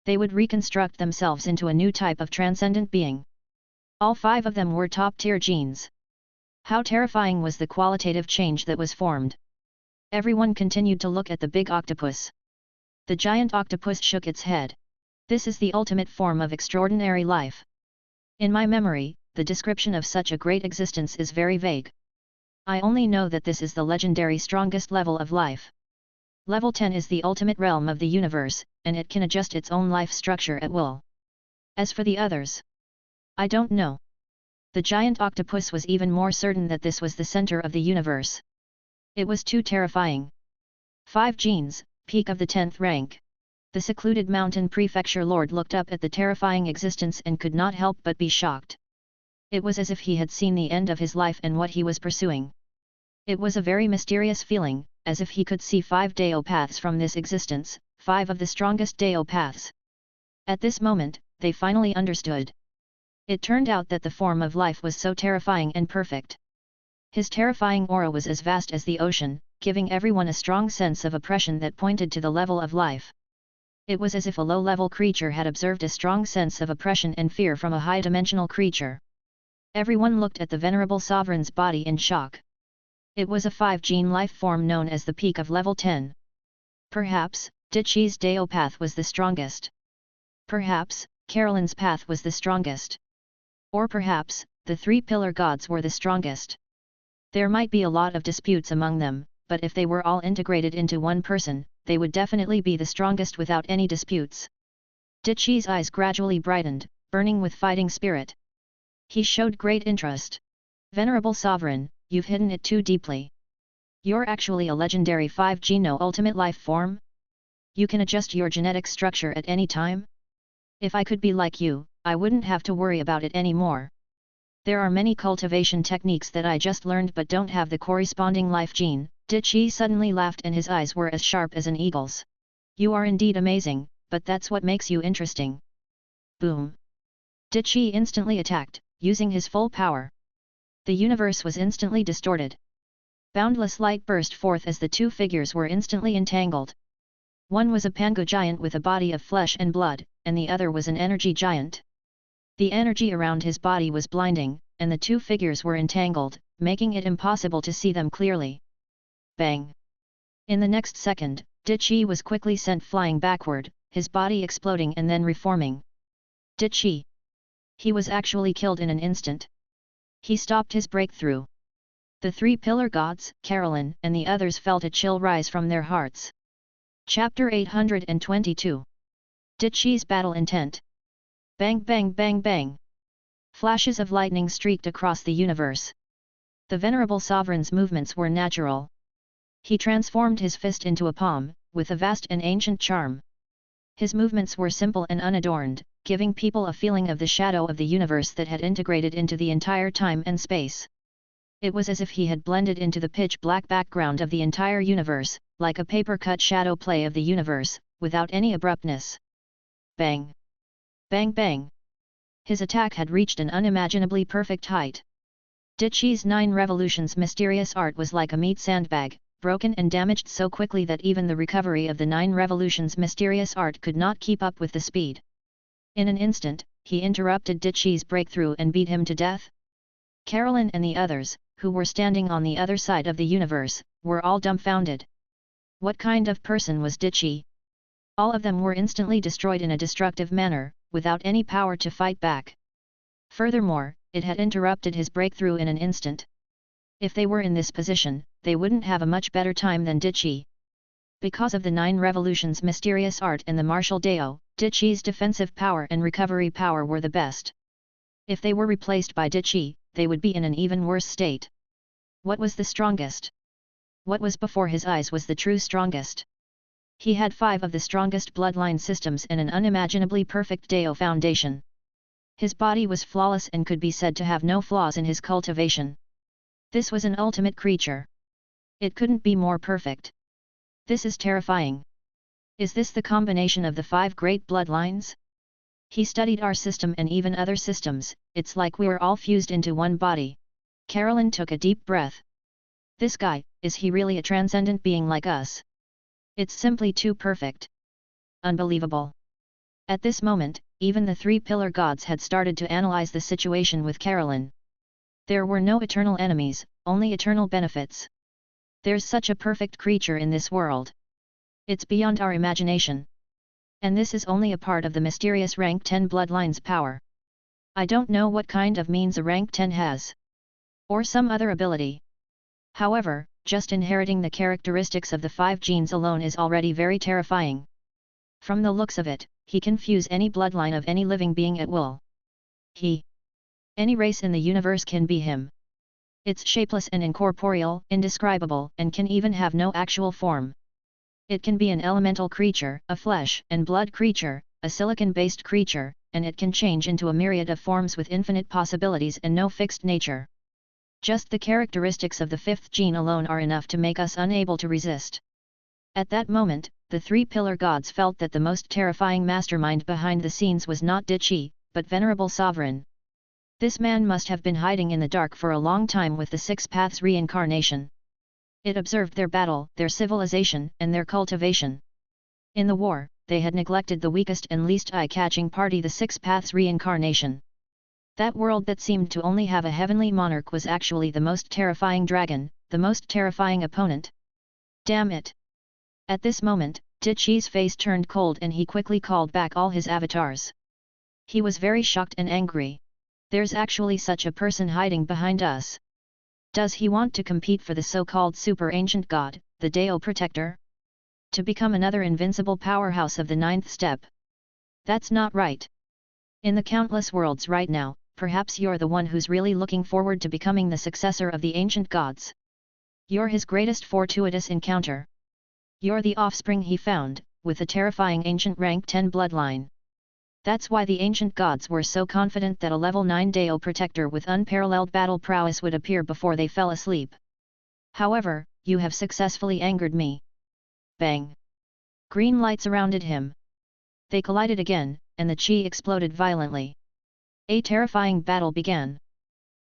They would reconstruct themselves into a new type of transcendent being. All 5 of them were top-tier genes. How terrifying was the qualitative change that was formed. Everyone continued to look at the big octopus. The giant octopus shook its head. This is the ultimate form of extraordinary life. In my memory, the description of such a great existence is very vague. I only know that this is the legendary strongest level of life. Level 10 is the ultimate realm of the universe, and it can adjust its own life structure at will. As for the others, I don't know. The giant octopus was even more certain that this was the center of the universe. It was too terrifying. 5 genes, peak of the 10th rank. The secluded mountain prefecture lord looked up at the terrifying existence and could not help but be shocked. It was as if he had seen the end of his life and what he was pursuing. It was a very mysterious feeling, as if he could see 5 Daopaths from this existence, 5 of the strongest Daopaths. At this moment, they finally understood. It turned out that the form of life was so terrifying and perfect. His terrifying aura was as vast as the ocean, giving everyone a strong sense of oppression that pointed to the level of life. It was as if a low-level creature had observed a strong sense of oppression and fear from a high-dimensional creature. Everyone looked at the venerable sovereign's body in shock. It was a 5-gene life form known as the peak of level 10. Perhaps, Dichi's Daopath was the strongest. Perhaps, Carolyn's path was the strongest. Or perhaps, the 3 pillar gods were the strongest. There might be a lot of disputes among them, but if they were all integrated into one person, they would definitely be the strongest without any disputes. Dichi's eyes gradually brightened, burning with fighting spirit. He showed great interest. Venerable Sovereign, you've hidden it too deeply. You're actually a legendary 5-geno ultimate life form? You can adjust your genetic structure at any time? If I could be like you, I wouldn't have to worry about it anymore. There are many cultivation techniques that I just learned but don't have the corresponding life gene. Dichi suddenly laughed and his eyes were as sharp as an eagle's. You are indeed amazing, but that's what makes you interesting. Boom! Dichi instantly attacked, using his full power. The universe was instantly distorted. Boundless light burst forth as the 2 figures were instantly entangled. One was a Pangu giant with a body of flesh and blood, and the other was an energy giant. The energy around his body was blinding, and the 2 figures were entangled, making it impossible to see them clearly. Bang! In the next second, Dichi was quickly sent flying backward, his body exploding and then reforming. Dichi! He was actually killed in an instant. He stopped his breakthrough. The 3 pillar gods, Carolyn and the others felt a chill rise from their hearts. Chapter 822. Dichi's battle intent. Bang bang bang bang! Flashes of lightning streaked across the universe. The venerable sovereign's movements were natural. He transformed his fist into a palm, with a vast and ancient charm. His movements were simple and unadorned, giving people a feeling of the shadow of the universe that had integrated into the entire time and space. It was as if he had blended into the pitch-black background of the entire universe, like a paper-cut shadow play of the universe, without any abruptness. Bang! Bang bang! His attack had reached an unimaginably perfect height. Dichi's 9 revolutions mysterious art was like a meat sandbag, broken and damaged so quickly that even the recovery of the 9 revolutions mysterious art could not keep up with the speed. In an instant, he interrupted Dichi's breakthrough and beat him to death. Carolyn and the others, who were standing on the other side of the universe, were all dumbfounded. What kind of person was Dichi? All of them were instantly destroyed in a destructive manner, without any power to fight back. Furthermore, it had interrupted his breakthrough in an instant. If they were in this position, they wouldn't have a much better time than Dichi. Because of the 9 revolutions mysterious art and the martial Dao, Dichi's defensive power and recovery power were the best. If they were replaced by Dichi, they would be in an even worse state. What was the strongest? What was before his eyes was the true strongest. He had 5 of the strongest bloodline systems and an unimaginably perfect Dao foundation. His body was flawless and could be said to have no flaws in his cultivation. This was an ultimate creature. It couldn't be more perfect. This is terrifying. Is this the combination of the 5 great bloodlines? He studied our system and even other systems, it's like we were all fused into one body. Carolyn took a deep breath. This guy, is he really a transcendent being like us? It's simply too perfect. Unbelievable. At this moment, even the 3 pillar gods had started to analyze the situation with Carolyn. There were no eternal enemies, only eternal benefits. There's such a perfect creature in this world. It's beyond our imagination. And this is only a part of the mysterious rank 10 bloodline's power. I don't know what kind of means a rank 10 has. Or some other ability. However, just inheriting the characteristics of the 5 genes alone is already very terrifying. From the looks of it, he can fuse any bloodline of any living being at will. Any race in the universe can be him. It's shapeless and incorporeal, indescribable, and can even have no actual form. It can be an elemental creature, a flesh and blood creature, a silicon-based creature, and it can change into a myriad of forms with infinite possibilities and no fixed nature. Just the characteristics of the 5th gene alone are enough to make us unable to resist. At that moment, the 3 pillar gods felt that the most terrifying mastermind behind the scenes was not Dichi, but Venerable Sovereign. This man must have been hiding in the dark for a long time with the 6 paths reincarnation. It observed their battle, their civilization, and their cultivation. In the war, they had neglected the weakest and least eye-catching party, the 6 paths reincarnation. That world that seemed to only have a heavenly monarch was actually the most terrifying dragon, the most terrifying opponent. Damn it! At this moment, Dichi's face turned cold and he quickly called back all his avatars. He was very shocked and angry. There's actually such a person hiding behind us. Does he want to compete for the so-called super ancient god, the Dao protector? To become another invincible powerhouse of the 9th step? That's not right. In the countless worlds right now, perhaps you're the one who's really looking forward to becoming the successor of the ancient gods. You're his greatest fortuitous encounter. You're the offspring he found, with a terrifying ancient rank 10 bloodline. That's why the ancient gods were so confident that a level 9 Dao protector with unparalleled battle prowess would appear before they fell asleep. However, you have successfully angered me. Bang! Green light surrounded him. They collided again, and the chi exploded violently. A terrifying battle began.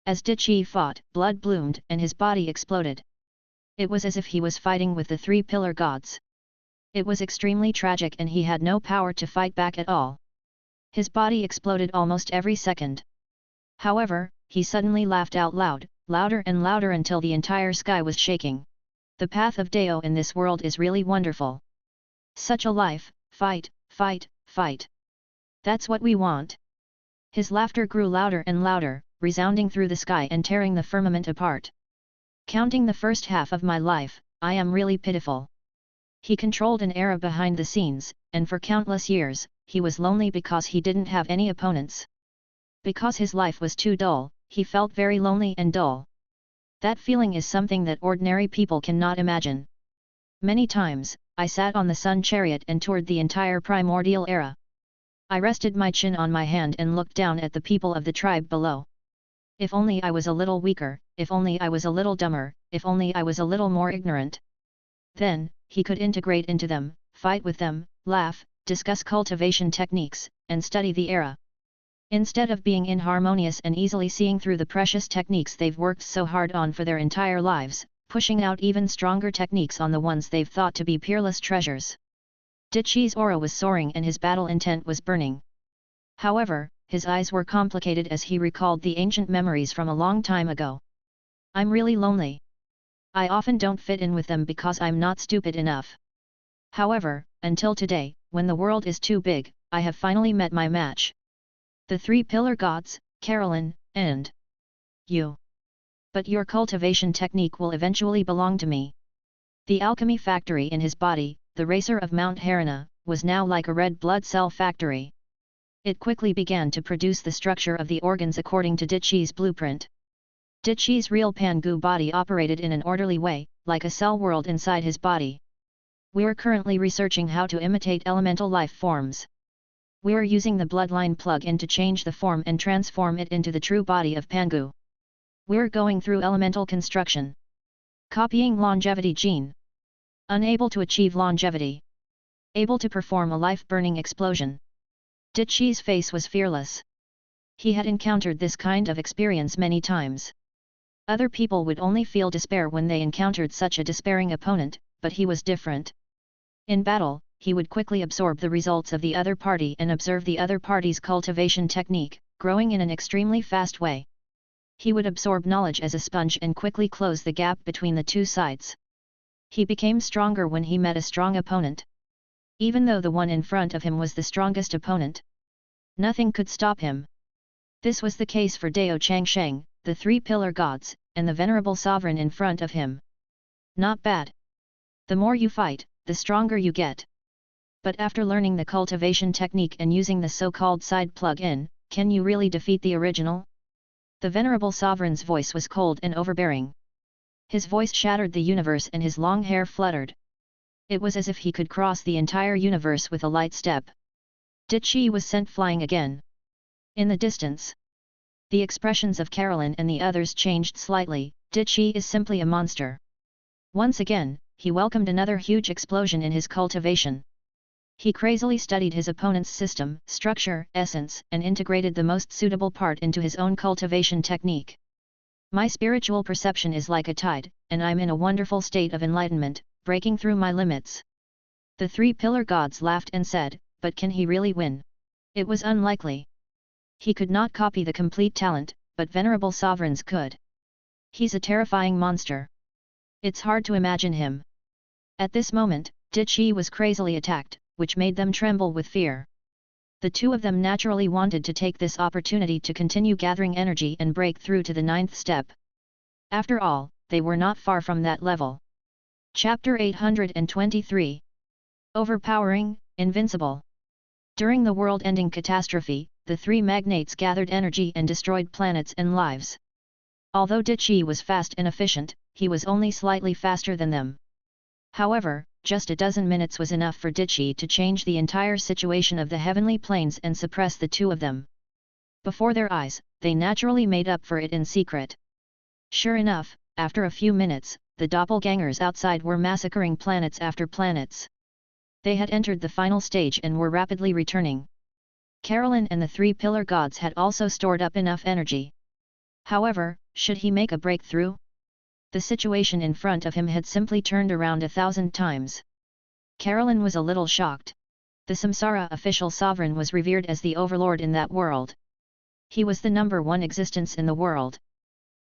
As Dichi fought, blood bloomed and his body exploded. It was as if he was fighting with the 3 pillar gods. It was extremely tragic and he had no power to fight back at all. His body exploded almost every second. However, he suddenly laughed out loud, louder and louder until the entire sky was shaking. The path of Dao in this world is really wonderful. Such a life, fight, fight, fight. That's what we want. His laughter grew louder and louder, resounding through the sky and tearing the firmament apart. Counting the first half of my life, I am really pitiful. He controlled an era behind the scenes, and for countless years, he was lonely because he didn't have any opponents. Because his life was too dull, he felt very lonely and dull. That feeling is something that ordinary people cannot imagine. Many times, I sat on the sun chariot and toured the entire primordial era. I rested my chin on my hand and looked down at the people of the tribe below. If only I was a little weaker, if only I was a little dumber, if only I was a little more ignorant. Then, he could integrate into them, fight with them, laugh, discuss cultivation techniques, and study the era. Instead of being inharmonious and easily seeing through the precious techniques they've worked so hard on for their entire lives, pushing out even stronger techniques on the ones they've thought to be peerless treasures. Dichi's aura was soaring and his battle intent was burning. However, his eyes were complicated as he recalled the ancient memories from a long time ago. I'm really lonely. I often don't fit in with them because I'm not stupid enough. However, until today, when the world is too big, I have finally met my match. The 3 pillar gods, Carolyn, and you. But your cultivation technique will eventually belong to me. The alchemy factory in his body, the racer of Mount Harana, was now like a red blood cell factory. It quickly began to produce the structure of the organs according to Dichi's blueprint. Dichi's real Pangu body operated in an orderly way, like a cell world inside his body. We're currently researching how to imitate elemental life forms. We're using the bloodline plug-in to change the form and transform it into the true body of Pangu. We're going through elemental construction. Copying longevity gene. Unable to achieve longevity. Able to perform a life-burning explosion. Dichi's face was fearless. He had encountered this kind of experience many times. Other people would only feel despair when they encountered such a despairing opponent, but he was different. In battle, he would quickly absorb the results of the other party and observe the other party's cultivation technique, growing in an extremely fast way. He would absorb knowledge as a sponge and quickly close the gap between the two sides. He became stronger when he met a strong opponent. Even though the one in front of him was the strongest opponent, nothing could stop him. This was the case for Dao Changsheng, the three pillar gods, and the venerable sovereign in front of him. Not bad. The more you fight, the stronger you get. But after learning the cultivation technique and using the so-called side plug-in, can you really defeat the original? The venerable sovereign's voice was cold and overbearing. His voice shattered the universe and his long hair fluttered. It was as if he could cross the entire universe with a light step. Dichi was sent flying again. In the distance, the expressions of Carolyn and the others changed slightly. Dichi is simply a monster. Once again, he welcomed another huge explosion in his cultivation. He crazily studied his opponent's system, structure, essence, and integrated the most suitable part into his own cultivation technique. My spiritual perception is like a tide, and I'm in a wonderful state of enlightenment, breaking through my limits. The three pillar gods laughed and said, but can he really win? It was unlikely. He could not copy the complete talent, but venerable sovereigns could. He's a terrifying monster. It's hard to imagine him. At this moment, Dichi was crazily attacked, which made them tremble with fear. The two of them naturally wanted to take this opportunity to continue gathering energy and break through to the 9th step. After all, they were not far from that level. Chapter 823. Overpowering, Invincible. During the world-ending catastrophe, the three magnates gathered energy and destroyed planets and lives. Although Dichi was fast and efficient, he was only slightly faster than them. However, just a dozen minutes was enough for Dichi to change the entire situation of the heavenly planes and suppress the two of them. Before their eyes, they naturally made up for it in secret. Sure enough, after a few minutes, the doppelgangers outside were massacring planets after planets. They had entered the final stage and were rapidly returning. Carolyn and the three pillar gods had also stored up enough energy. However, should he make a breakthrough? The situation in front of him had simply turned around 1,000 times. Carolyn was a little shocked. The Samsara official sovereign was revered as the overlord in that world. He was the #1 existence in the world.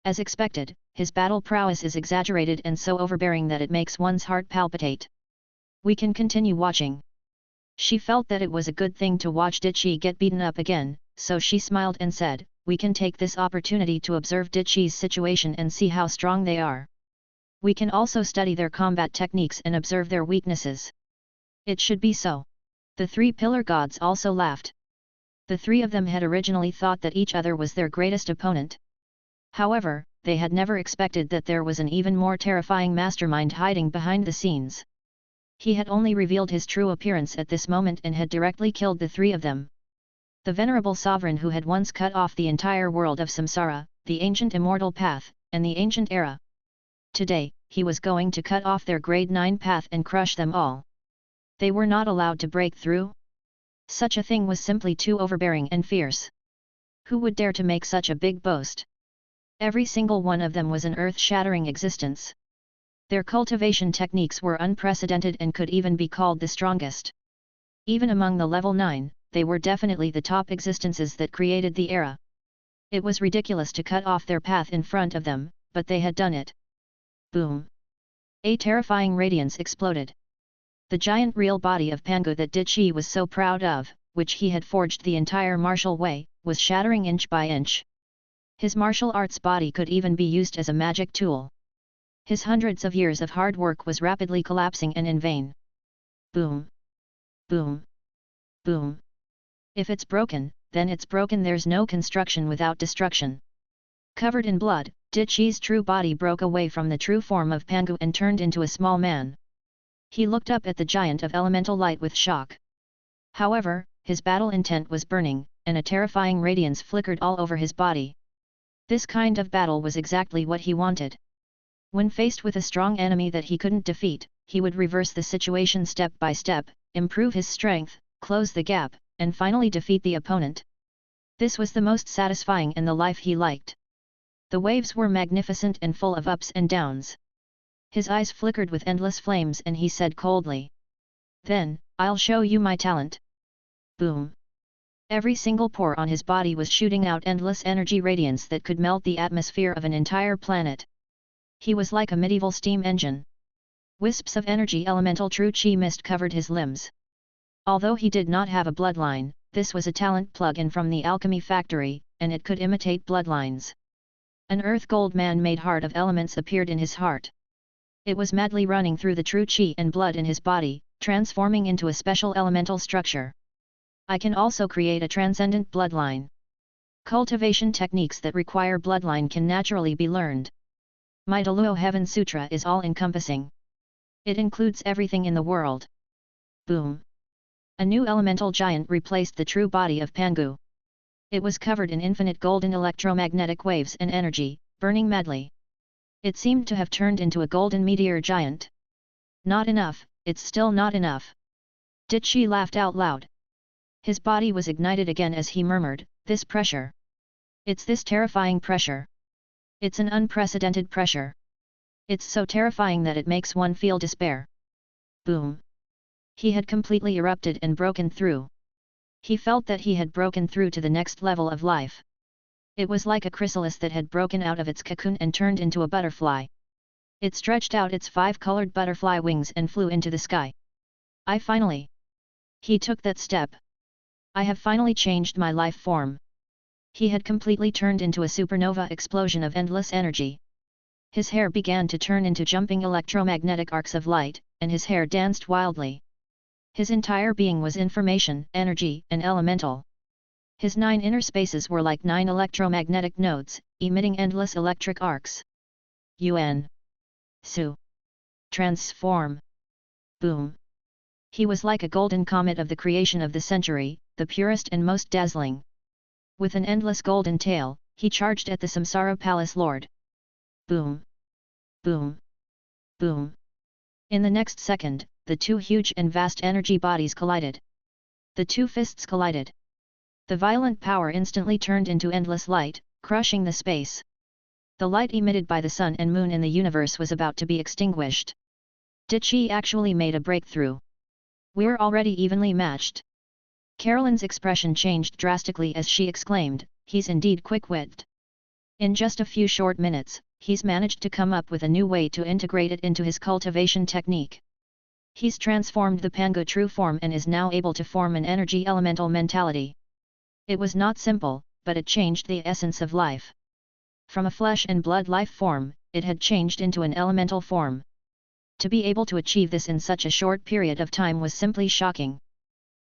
As expected, his battle prowess is exaggerated and so overbearing that it makes one's heart palpitate. We can continue watching. She felt that it was a good thing to watch Dichi get beaten up again, so she smiled and said, we can take this opportunity to observe Dichi's situation and see how strong they are. We can also study their combat techniques and observe their weaknesses. It should be so. The three pillar gods also laughed. The three of them had originally thought that each other was their greatest opponent. However, they had never expected that there was an even more terrifying mastermind hiding behind the scenes. He had only revealed his true appearance at this moment and had directly killed the three of them. The venerable sovereign who had once cut off the entire world of samsara, the ancient immortal path, and the ancient era. Today, he was going to cut off their grade 9 path and crush them all. They were not allowed to break through? Such a thing was simply too overbearing and fierce. Who would dare to make such a big boast? Every single one of them was an earth-shattering existence. Their cultivation techniques were unprecedented and could even be called the strongest. Even among the level 9, they were definitely the top existences that created the era. It was ridiculous to cut off their path in front of them, but they had done it. Boom! A terrifying radiance exploded. The giant real body of Pangu that Dichi was so proud of, which he had forged the entire martial way, was shattering inch by inch. His martial arts body could even be used as a magic tool. His hundreds of years of hard work was rapidly collapsing and in vain. Boom! Boom! Boom! If it's broken, then it's broken. There's no construction without destruction. Covered in blood, Dichi's true body broke away from the true form of Pangu and turned into a small man. He looked up at the giant of elemental light with shock. However, his battle intent was burning, and a terrifying radiance flickered all over his body. This kind of battle was exactly what he wanted. When faced with a strong enemy that he couldn't defeat, he would reverse the situation step by step, improve his strength, close the gap, and finally defeat the opponent. This was the most satisfying and the life he liked. The waves were magnificent and full of ups and downs. His eyes flickered with endless flames and he said coldly, "Then, I'll show you my talent." Boom! Every single pore on his body was shooting out endless energy radiance that could melt the atmosphere of an entire planet. He was like a medieval steam engine. Wisps of energy elemental true chi mist covered his limbs. Although he did not have a bloodline, this was a talent plug-in from the alchemy factory, and it could imitate bloodlines. An earth gold man-made heart of elements appeared in his heart. It was madly running through the true chi and blood in his body, transforming into a special elemental structure. I can also create a transcendent bloodline. Cultivation techniques that require bloodline can naturally be learned. My Daluo Heaven Sutra is all-encompassing. It includes everything in the world. Boom! A new elemental giant replaced the true body of Pangu. It was covered in infinite golden electromagnetic waves and energy, burning madly. It seemed to have turned into a golden meteor giant. Not enough, it's still not enough. Dichi laughed out loud. His body was ignited again as he murmured, "This pressure. It's this terrifying pressure. It's an unprecedented pressure. It's so terrifying that it makes one feel despair." Boom! He had completely erupted and broken through. He felt that he had broken through to the next level of life. It was like a chrysalis that had broken out of its cocoon and turned into a butterfly. It stretched out its 5-colored butterfly wings and flew into the sky. He took that step. I have finally changed my life form. He had completely turned into a supernova explosion of endless energy. His hair began to turn into jumping electromagnetic arcs of light, and his hair danced wildly. His entire being was information, energy, and elemental. His 9 inner spaces were like 9 electromagnetic nodes, emitting endless electric arcs. Yuan. Su. Transform. Boom. He was like a golden comet of the creation of the century, the purest and most dazzling. With an endless golden tail, he charged at the Samsara Palace Lord. Boom. Boom. Boom. In the next second, the 2 huge and vast energy bodies collided. The 2 fists collided. The violent power instantly turned into endless light, crushing the space. The light emitted by the sun and moon in the universe was about to be extinguished. Dichi actually made a breakthrough. We're already evenly matched. Carolyn's expression changed drastically as she exclaimed, "He's indeed quick-witted." In just a few short minutes, he's managed to come up with a new way to integrate it into his cultivation technique. He's transformed the Pangu true form and is now able to form an energy elemental mentality. It was not simple, but it changed the essence of life. From a flesh and blood life form, it had changed into an elemental form. To be able to achieve this in such a short period of time was simply shocking.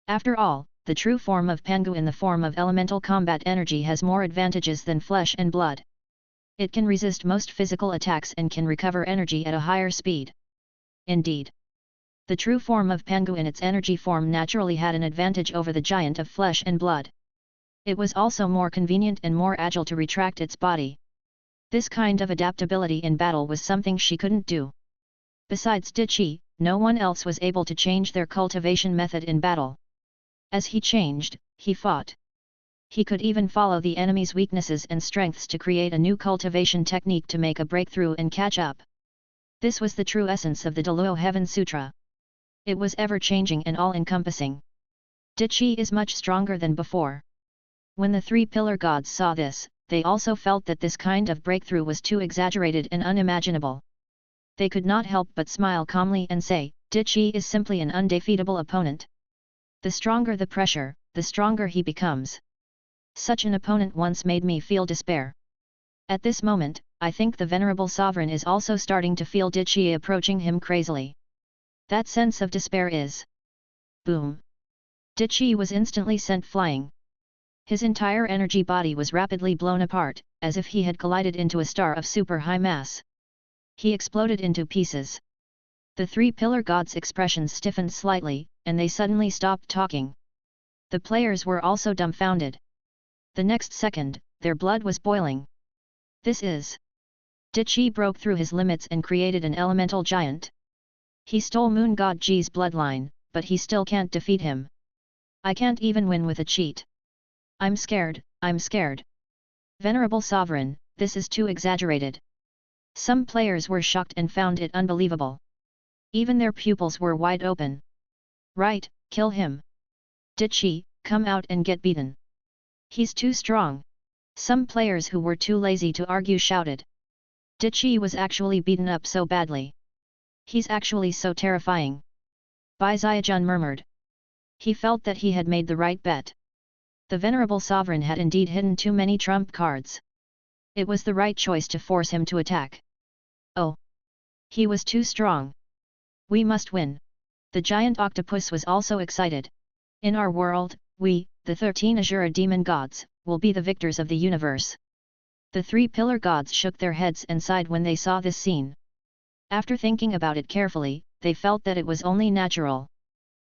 After all, the true form of Pangu in the form of elemental combat energy has more advantages than flesh and blood. It can resist most physical attacks and can recover energy at a higher speed. Indeed, the true form of Pangu in its energy form naturally had an advantage over the giant of flesh and blood. It was also more convenient and more agile to retract its body. This kind of adaptability in battle was something she couldn't do. Besides Dichi, no one else was able to change their cultivation method in battle. As he changed, he fought. He could even follow the enemy's weaknesses and strengths to create a new cultivation technique to make a breakthrough and catch up. This was the true essence of the Daluo Heaven Sutra. It was ever-changing and all-encompassing. Dichi is much stronger than before. When the 3 pillar gods saw this, they also felt that this kind of breakthrough was too exaggerated and unimaginable. They could not help but smile calmly and say, "Dichi is simply an undefeatable opponent. The stronger the pressure, the stronger he becomes. Such an opponent once made me feel despair." At this moment, I think the venerable sovereign is also starting to feel Dichi approaching him crazily. That sense of despair is... Boom! Dichi was instantly sent flying. His entire energy body was rapidly blown apart, as if he had collided into a star of super high mass. He exploded into pieces. The three pillar gods' expressions stiffened slightly, and they suddenly stopped talking. The players were also dumbfounded. The next second, their blood was boiling. This is... Did Chi broke through his limits and created an elemental giant. He stole Moon God Ji's bloodline, but he still can't defeat him. I can't even win with a cheat. I'm scared, I'm scared. Venerable Sovereign, this is too exaggerated. Some players were shocked and found it unbelievable. Even their pupils were wide open. Right, kill him. Did Chi, come out and get beaten. He's too strong. Some players who were too lazy to argue shouted. Did Chi was actually beaten up so badly. He's actually so terrifying. Bai Ziajun murmured. He felt that he had made the right bet. The Venerable Sovereign had indeed hidden too many trump cards. It was the right choice to force him to attack. Oh! He was too strong. We must win. The giant octopus was also excited. In our world, we, the 13 Azura demon gods, will be the victors of the universe. The three pillar gods shook their heads and sighed when they saw this scene. After thinking about it carefully, they felt that it was only natural.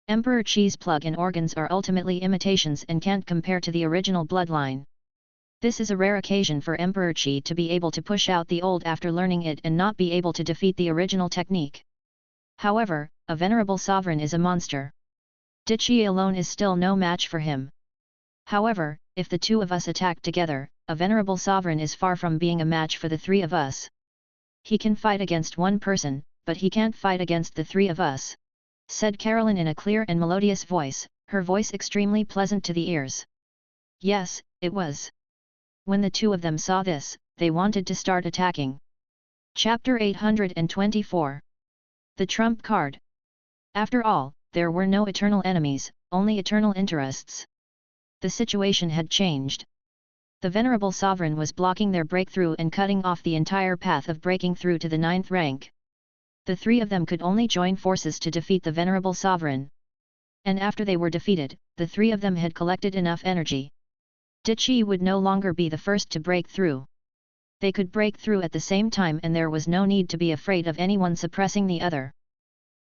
Emperor Chi's plug-in organs are ultimately imitations and can't compare to the original bloodline. This is a rare occasion for Emperor Chi to be able to push out the old after learning it and not be able to defeat the original technique. However, a venerable sovereign is a monster. Did Chi alone is still no match for him. However, if the two of us attack together, a venerable sovereign is far from being a match for the three of us. He can fight against one person, but he can't fight against the three of us, said Carolyn in a clear and melodious voice, her voice extremely pleasant to the ears. Yes, it was. When the two of them saw this, they wanted to start attacking. Chapter 824. The Trump Card. After all, there were no eternal enemies, only eternal interests. The situation had changed. The Venerable Sovereign was blocking their breakthrough and cutting off the entire path of breaking through to the 9th rank. The three of them could only join forces to defeat the Venerable Sovereign. And after they were defeated, the three of them had collected enough energy. Did Chi would no longer be the first to break through. They could break through at the same time and there was no need to be afraid of anyone suppressing the other.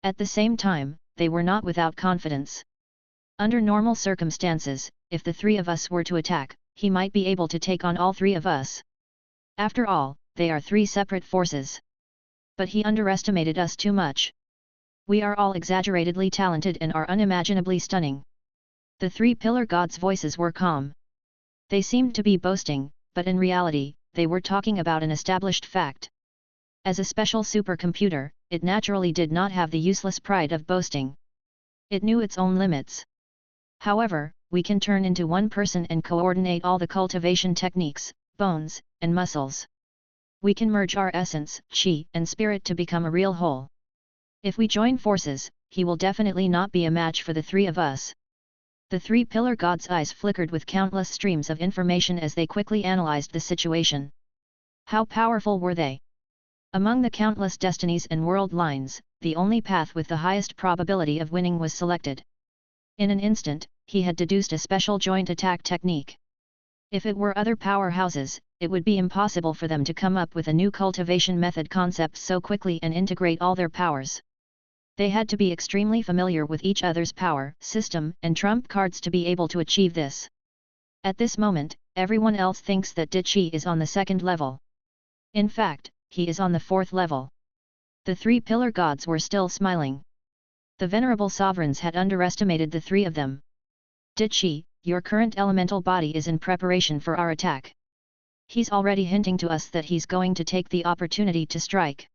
At the same time, they were not without confidence. Under normal circumstances, if the three of us were to attack, he might be able to take on all three of us. After all, they are three separate forces. But he underestimated us too much. We are all exaggeratedly talented and are unimaginably stunning. The three pillar gods' voices were calm. They seemed to be boasting, but in reality, they were talking about an established fact. As a special supercomputer, it naturally did not have the useless pride of boasting. It knew its own limits. However, we can turn into one person and coordinate all the cultivation techniques, bones, and muscles. We can merge our essence, chi, and spirit to become a real whole. If we join forces, he will definitely not be a match for the three of us. The three pillar gods' eyes flickered with countless streams of information as they quickly analyzed the situation. How powerful were they? Among the countless destinies and world lines, the only path with the highest probability of winning was selected. In an instant, he had deduced a special joint attack technique. If it were other powerhouses, it would be impossible for them to come up with a new cultivation method concept so quickly and integrate all their powers. They had to be extremely familiar with each other's power, system, and trump cards to be able to achieve this. At this moment, everyone else thinks that Did Chi is on the 2nd level. In fact, he is on the 4th level. The three pillar gods were still smiling. The Venerable Sovereigns had underestimated the three of them. Did Chi, your current elemental body is in preparation for our attack. He's already hinting to us that he's going to take the opportunity to strike.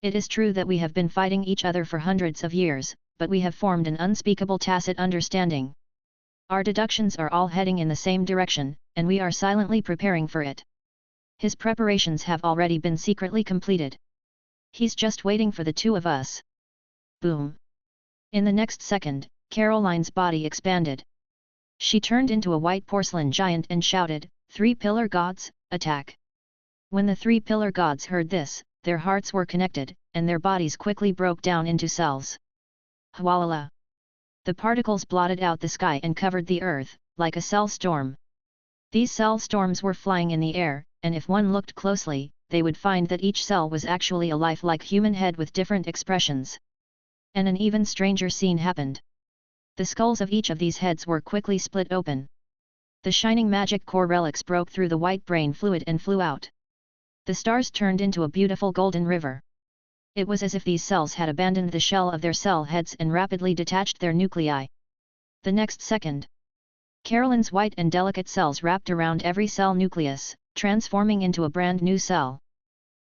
It is true that we have been fighting each other for hundreds of years, but we have formed an unspeakable tacit understanding. Our deductions are all heading in the same direction, and we are silently preparing for it. His preparations have already been secretly completed. He's just waiting for the two of us. Boom! In the next second, Caroline's body expanded. She turned into a white porcelain giant and shouted, "Three pillar gods, attack!" When the three pillar gods heard this, their hearts were connected, and their bodies quickly broke down into cells. Hwalala! The particles blotted out the sky and covered the earth, like a cell storm. These cell storms were flying in the air, and if one looked closely, they would find that each cell was actually a lifelike human head with different expressions. And an even stranger scene happened. The skulls of each of these heads were quickly split open. The shining magic core relics broke through the white brain fluid and flew out. The stars turned into a beautiful golden river. It was as if these cells had abandoned the shell of their cell heads and rapidly detached their nuclei. The next second, Carolyn's white and delicate cells wrapped around every cell nucleus, transforming into a brand new cell.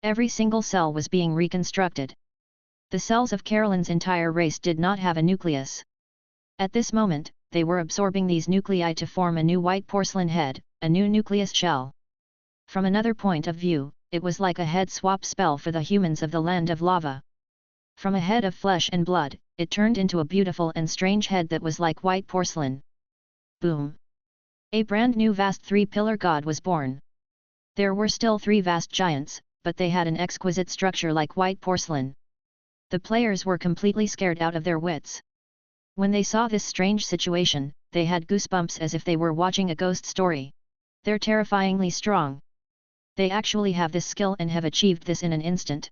Every single cell was being reconstructed. The cells of Carolyn's entire race did not have a nucleus. At this moment, they were absorbing these nuclei to form a new white porcelain head, a new nucleus shell. From another point of view, it was like a head swap spell for the humans of the land of lava. From a head of flesh and blood, it turned into a beautiful and strange head that was like white porcelain. Boom! A brand new vast three-pillar god was born. There were still 3 vast giants, but they had an exquisite structure like white porcelain. The players were completely scared out of their wits. When they saw this strange situation, they had goosebumps as if they were watching a ghost story. They're terrifyingly strong. They actually have this skill and have achieved this in an instant.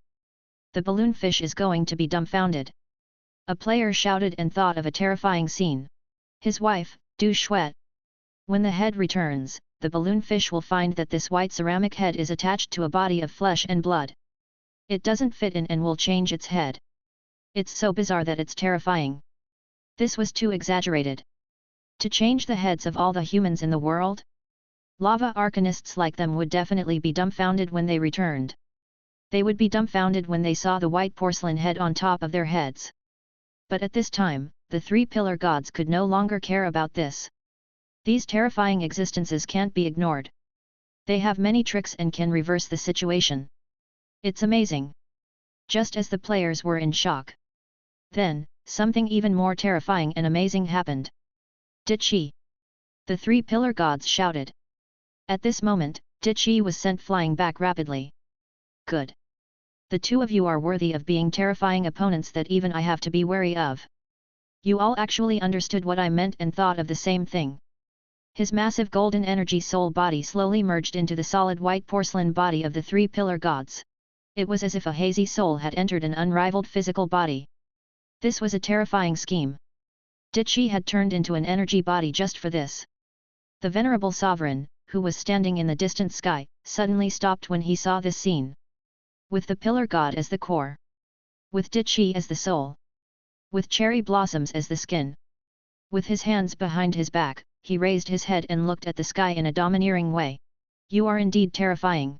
The balloon fish is going to be dumbfounded. A player shouted and thought of a terrifying scene. His wife, Du Shuet. When the head returns, the balloon fish will find that this white ceramic head is attached to a body of flesh and blood. It doesn't fit in and will change its head. It's so bizarre that it's terrifying. This was too exaggerated. To change the heads of all the humans in the world? Lava arcanists like them would definitely be dumbfounded when they returned. They would be dumbfounded when they saw the white porcelain head on top of their heads. But at this time, the 3-pillar gods could no longer care about this. These terrifying existences can't be ignored. They have many tricks and can reverse the situation. It's amazing. Just as the players were in shock. Then, something even more terrifying and amazing happened. Dichi! The 3-pillar gods shouted. At this moment, Dichi was sent flying back rapidly. Good. The 2 of you are worthy of being terrifying opponents that even I have to be wary of. You all actually understood what I meant and thought of the same thing. His massive golden energy soul body slowly merged into the solid white porcelain body of the 3-pillar gods. It was as if a hazy soul had entered an unrivaled physical body. This was a terrifying scheme. Dichi had turned into an energy body just for this. The venerable sovereign, who was standing in the distant sky, suddenly stopped when he saw this scene. With the pillar god as the core. With Dichi as the soul. With cherry blossoms as the skin. With his hands behind his back, he raised his head and looked at the sky in a domineering way. You are indeed terrifying.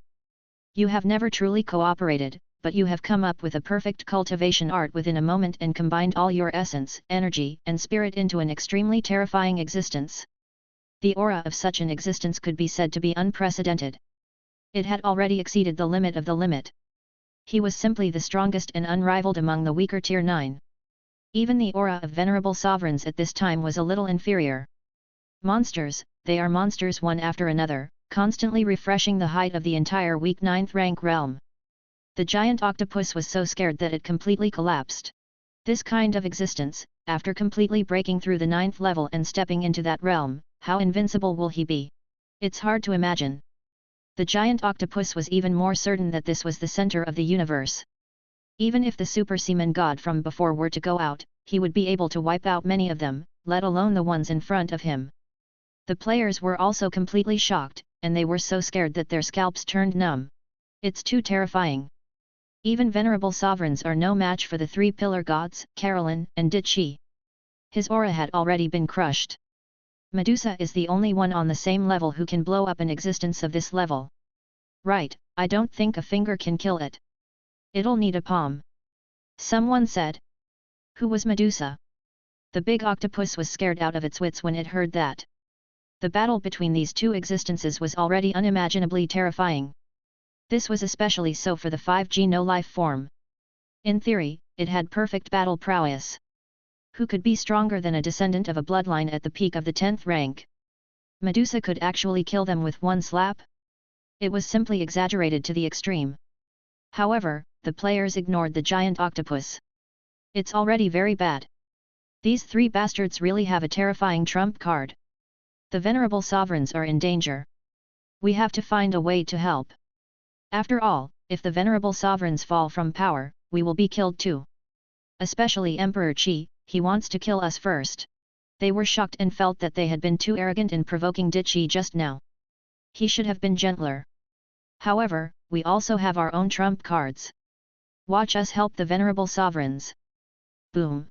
You have never truly cooperated, but you have come up with a perfect cultivation art within a moment and combined all your essence, energy, and spirit into an extremely terrifying existence. The aura of such an existence could be said to be unprecedented. It had already exceeded the limit of the limit. He was simply the strongest and unrivaled among the weaker Tier 9. Even the aura of venerable sovereigns at this time was a little inferior. Monsters, they are monsters one after another, constantly refreshing the height of the entire weak 9th rank realm. The giant octopus was so scared that it completely collapsed. This kind of existence, after completely breaking through the 9th level and stepping into that realm, how invincible will he be? It's hard to imagine. The giant octopus was even more certain that this was the center of the universe. Even if the super seaman god from before were to go out, he would be able to wipe out many of them, let alone the ones in front of him. The players were also completely shocked, and they were so scared that their scalps turned numb. It's too terrifying. Even venerable sovereigns are no match for the 3-pillar gods, Carolyn and Dichi. His aura had already been crushed. Medusa is the only one on the same level who can blow up an existence of this level. Right, I don't think a finger can kill it. It'll need a palm. Someone said. Who was Medusa? The big octopus was scared out of its wits when it heard that. The battle between these 2 existences was already unimaginably terrifying. This was especially so for the 5G no-life form. In theory, it had perfect battle prowess. Who could be stronger than a descendant of a bloodline at the peak of the 10th rank? Medusa could actually kill them with one slap? It was simply exaggerated to the extreme. However, the players ignored the giant octopus. It's already very bad. These 3 bastards really have a terrifying trump card. The venerable sovereigns are in danger. We have to find a way to help. After all, if the venerable sovereigns fall from power, we will be killed too. Especially Emperor Qi, he wants to kill us first. They were shocked and felt that they had been too arrogant in provoking Qi just now. He should have been gentler. However, we also have our own trump cards. Watch us help the venerable sovereigns. Boom!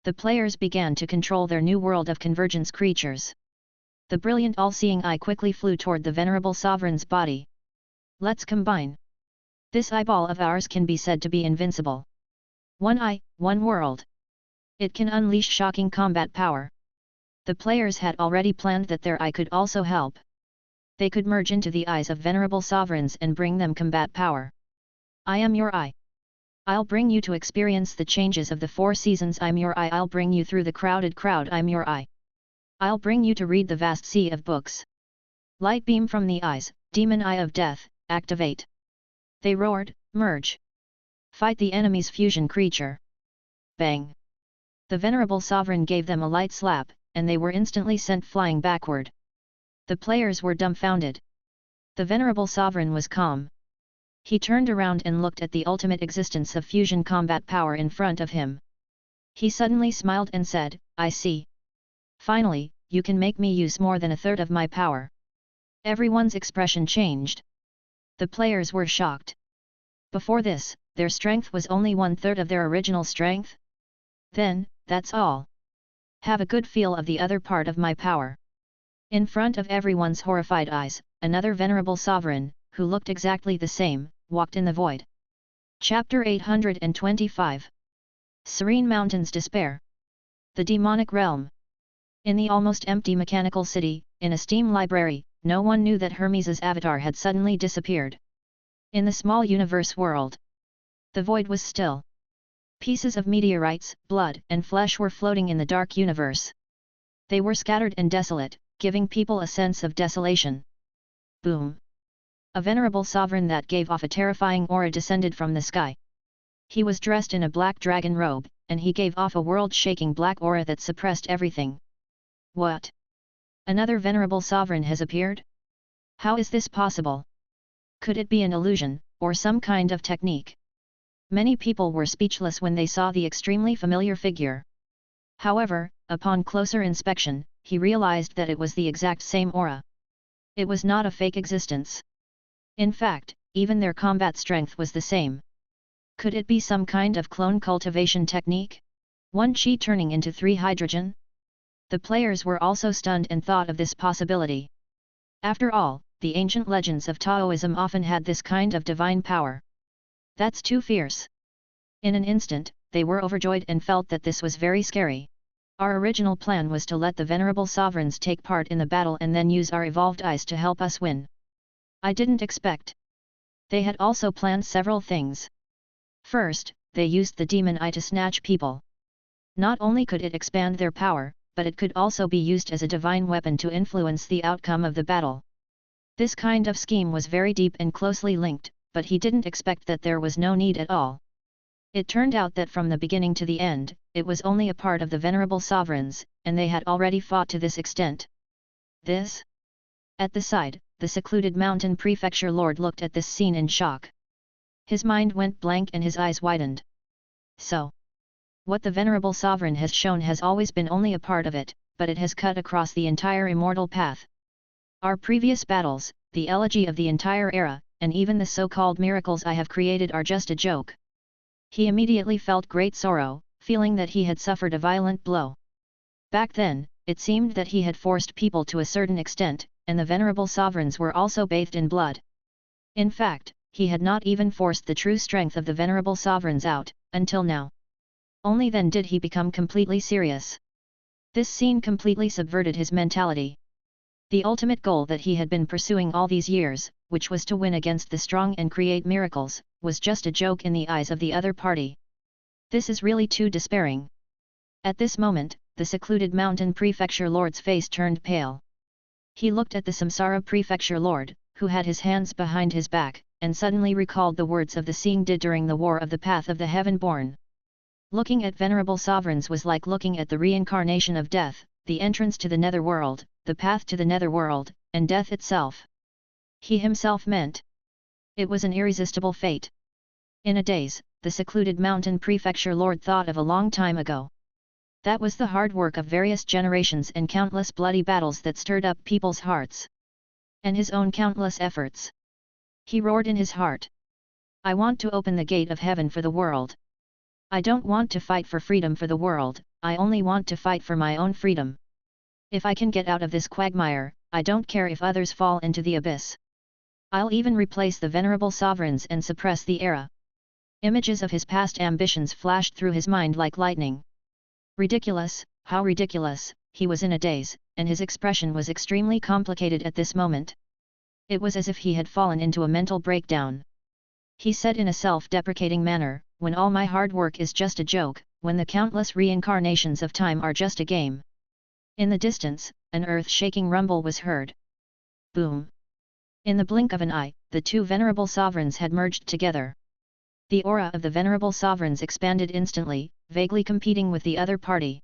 The players began to control their new world of convergence creatures. The brilliant all-seeing eye quickly flew toward the venerable sovereign's body. Let's combine. This eyeball of ours can be said to be invincible. One eye, one world. It can unleash shocking combat power. The players had already planned that their eye could also help. They could merge into the eyes of venerable sovereigns and bring them combat power. I am your eye. I'll bring you to experience the changes of the 4 seasons. I'm your eye. I'll bring you through the crowded crowd. I'm your eye. I'll bring you to read the vast sea of books. Light beam from the eyes, demon eye of death, activate. They roared, merge. Fight the enemy's fusion creature. Bang! The venerable sovereign gave them a light slap, and they were instantly sent flying backward. The players were dumbfounded. The venerable sovereign was calm. He turned around and looked at the ultimate existence of fusion combat power in front of him. He suddenly smiled and said, I see. Finally, you can make me use more than a third of my power. Everyone's expression changed. The players were shocked. Before this, their strength was only 1/3 of their original strength? Then, that's all. Have a good feel of the other part of my power. In front of everyone's horrified eyes, another venerable sovereign, who looked exactly the same, walked in the void. Chapter 825. Serene Mountains Despair. The Demonic Realm. In the almost empty mechanical city, in a steam library, no one knew that Hermes's avatar had suddenly disappeared. In the small universe world, the void was still. Pieces of meteorites, blood, and flesh were floating in the dark universe. They were scattered and desolate, giving people a sense of desolation. Boom! A venerable sovereign that gave off a terrifying aura descended from the sky. He was dressed in a black dragon robe, and he gave off a world-shaking black aura that suppressed everything. What? Another venerable sovereign has appeared? How is this possible? Could it be an illusion, or some kind of technique? Many people were speechless when they saw the extremely familiar figure. However, upon closer inspection, he realized that it was the exact same aura. It was not a fake existence. In fact, even their combat strength was the same. Could it be some kind of clone cultivation technique? 1 chi turning into 3 hydrogen? The players were also stunned and thought of this possibility. After all, the ancient legends of Taoism often had this kind of divine power. That's too fierce. In an instant, they were overjoyed and felt that this was very scary. Our original plan was to let the venerable sovereigns take part in the battle and then use our evolved eyes to help us win. I didn't expect. They had also planned several things. First, they used the demon eye to snatch people. Not only could it expand their power, but it could also be used as a divine weapon to influence the outcome of the battle. This kind of scheme was very deep and closely linked, but he didn't expect that there was no need at all. It turned out that from the beginning to the end, it was only a part of the venerable sovereigns, and they had already fought to this extent. This? At the side, the secluded mountain prefecture lord looked at this scene in shock. His mind went blank and his eyes widened. So, what the venerable sovereign has shown has always been only a part of it, but it has cut across the entire immortal path. Our previous battles, the elegy of the entire era, and even the so-called miracles I have created are just a joke. He immediately felt great sorrow, feeling that he had suffered a violent blow. Back then, it seemed that he had forced people to a certain extent, and the venerable sovereigns were also bathed in blood. In fact, he had not even forced the true strength of the venerable sovereigns out, until now. Only then did he become completely serious. This scene completely subverted his mentality. The ultimate goal that he had been pursuing all these years, which was to win against the strong and create miracles, was just a joke in the eyes of the other party. This is really too despairing. At this moment, the secluded mountain prefecture lord's face turned pale. He looked at the Samsara prefecture lord, who had his hands behind his back, and suddenly recalled the words of the seeing did during the War of the Path of the Heaven-born. Looking at venerable sovereigns was like looking at the reincarnation of death, the entrance to the netherworld, the path to the netherworld, and death itself. He himself meant. It was an irresistible fate. In a daze, the secluded mountain prefecture lord thought of a long time ago. That was the hard work of various generations and countless bloody battles that stirred up people's hearts. And his own countless efforts. He roared in his heart. I want to open the gate of heaven for the world. I don't want to fight for freedom for the world, I only want to fight for my own freedom. If I can get out of this quagmire, I don't care if others fall into the abyss. I'll even replace the venerable sovereigns and suppress the era. Images of his past ambitions flashed through his mind like lightning. Ridiculous, how ridiculous, he was in a daze, and his expression was extremely complicated at this moment. It was as if he had fallen into a mental breakdown. He said in a self-deprecating manner, when all my hard work is just a joke, when the countless reincarnations of time are just a game. In the distance, an earth-shaking rumble was heard. Boom! In the blink of an eye, the two venerable sovereigns had merged together. The aura of the venerable sovereigns expanded instantly, vaguely competing with the other party.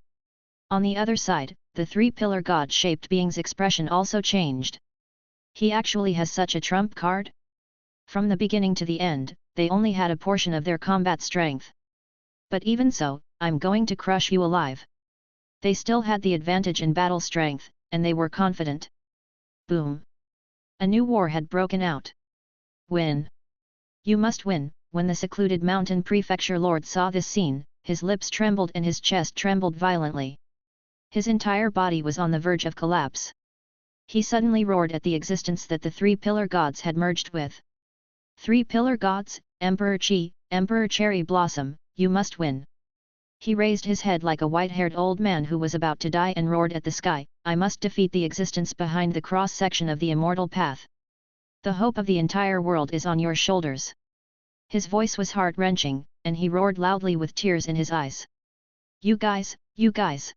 On the other side, the three-pillar god-shaped being's expression also changed. He actually has such a trump card? From the beginning to the end, they only had a portion of their combat strength. But even so, I'm going to crush you alive. They still had the advantage in battle strength, and they were confident. Boom! A new war had broken out. Win! You must win! When the secluded mountain prefecture lord saw this scene, his lips trembled and his chest trembled violently. His entire body was on the verge of collapse. He suddenly roared at the existence that the three-pillar gods had merged with. Three-pillar gods, Emperor Chi, Emperor Cherry Blossom, you must win. He raised his head like a white-haired old man who was about to die and roared at the sky, I must defeat the existence behind the cross-section of the immortal path. The hope of the entire world is on your shoulders. His voice was heart-wrenching, and he roared loudly with tears in his eyes. You guys, you guys!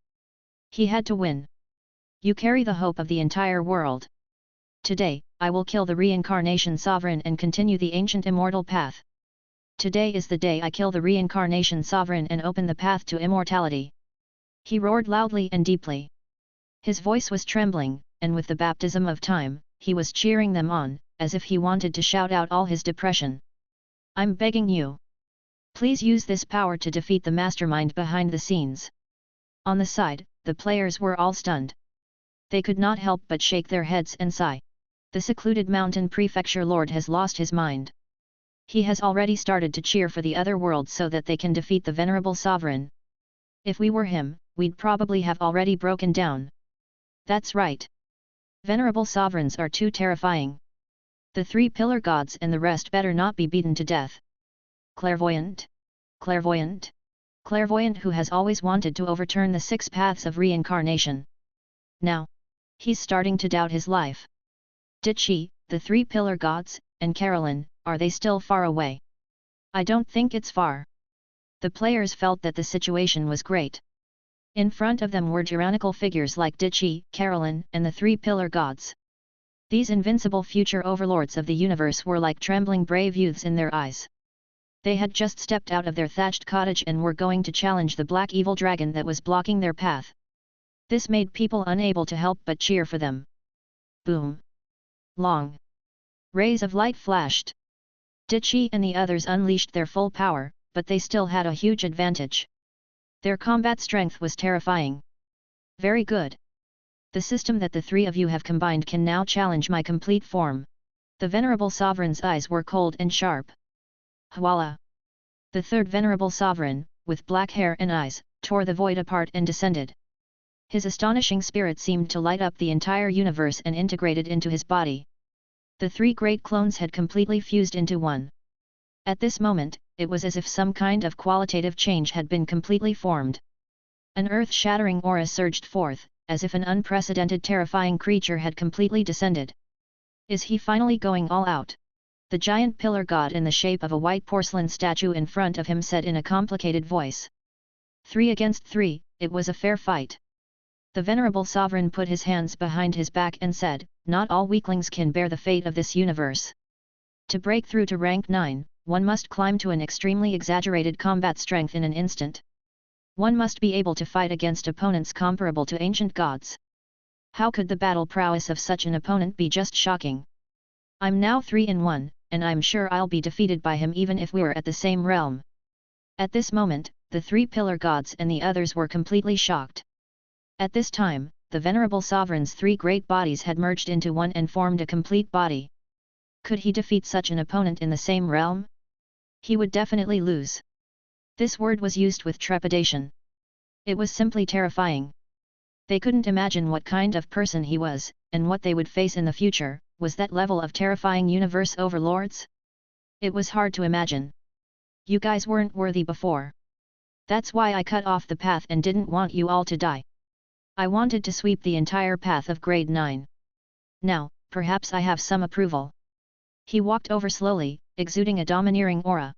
He had to win. You carry the hope of the entire world. Today, I will kill the reincarnation sovereign and continue the ancient immortal path. Today is the day I kill the reincarnation sovereign and open the path to immortality. He roared loudly and deeply. His voice was trembling, and with the baptism of time, he was cheering them on, as if he wanted to shout out all his depression. I'm begging you. Please use this power to defeat the mastermind behind the scenes. On the side, the players were all stunned. They could not help but shake their heads and sigh. The secluded mountain prefecture lord has lost his mind. He has already started to cheer for the other world so that they can defeat the venerable sovereign. If we were him, we'd probably have already broken down. That's right. Venerable sovereigns are too terrifying. The three-pillar gods and the rest better not be beaten to death. Clairvoyant? Clairvoyant? Clairvoyant who has always wanted to overturn the 6 paths of reincarnation. Now, he's starting to doubt his life. Ditchi, the three-pillar gods, and Carolyn, are they still far away? I don't think it's far. The players felt that the situation was great. In front of them were tyrannical figures like Ditchi, Carolyn, and the three-pillar gods. These invincible future overlords of the universe were like trembling brave youths in their eyes. They had just stepped out of their thatched cottage and were going to challenge the black evil dragon that was blocking their path. This made people unable to help but cheer for them. Boom! Long rays of light flashed. Ditchi and the others unleashed their full power, but they still had a huge advantage. Their combat strength was terrifying. Very good. The system that the three of you have combined can now challenge my complete form. The venerable sovereign's eyes were cold and sharp. Hwala! The third venerable sovereign, with black hair and eyes, tore the void apart and descended. His astonishing spirit seemed to light up the entire universe and integrated into his body. The 3 great clones had completely fused into one. At this moment, it was as if some kind of qualitative change had been completely formed. An earth-shattering aura surged forth, as if an unprecedented terrifying creature had completely descended. Is he finally going all out? The giant pillar god in the shape of a white porcelain statue in front of him said in a complicated voice. 3 against 3, it was a fair fight. The venerable sovereign put his hands behind his back and said, not all weaklings can bear the fate of this universe. To break through to rank 9, one must climb to an extremely exaggerated combat strength in an instant. One must be able to fight against opponents comparable to ancient gods. How could the battle prowess of such an opponent be just shocking? I'm now 3-1, and I'm sure I'll be defeated by him even if we're at the same realm. At this moment, the three pillar gods and the others were completely shocked. At this time, the venerable sovereign's three great bodies had merged into one and formed a complete body. Could he defeat such an opponent in the same realm? He would definitely lose. This word was used with trepidation. It was simply terrifying. They couldn't imagine what kind of person he was, and what they would face in the future. Was that level of terrifying universe overlords? It was hard to imagine. You guys weren't worthy before. That's why I cut off the path and didn't want you all to die. I wanted to sweep the entire path of grade 9. Now, perhaps I have some approval. He walked over slowly, exuding a domineering aura.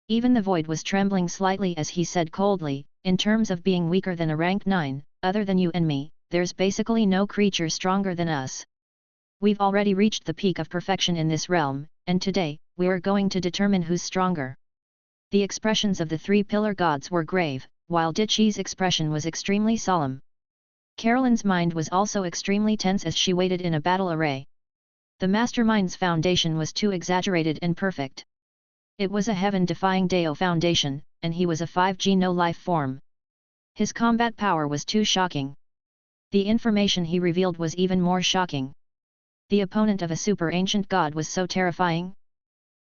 Even the void was trembling slightly as he said coldly, in terms of being weaker than a rank 9, other than you and me, there's basically no creature stronger than us. We've already reached the peak of perfection in this realm, and today, we are going to determine who's stronger. The expressions of the three pillar gods were grave, while Ditchi's expression was extremely solemn. Carolyn's mind was also extremely tense as she waited in a battle array. The mastermind's foundation was too exaggerated and perfect. It was a heaven-defying Deo foundation, and he was a 5G no-life form. His combat power was too shocking. The information he revealed was even more shocking. The opponent of a super-ancient god was so terrifying.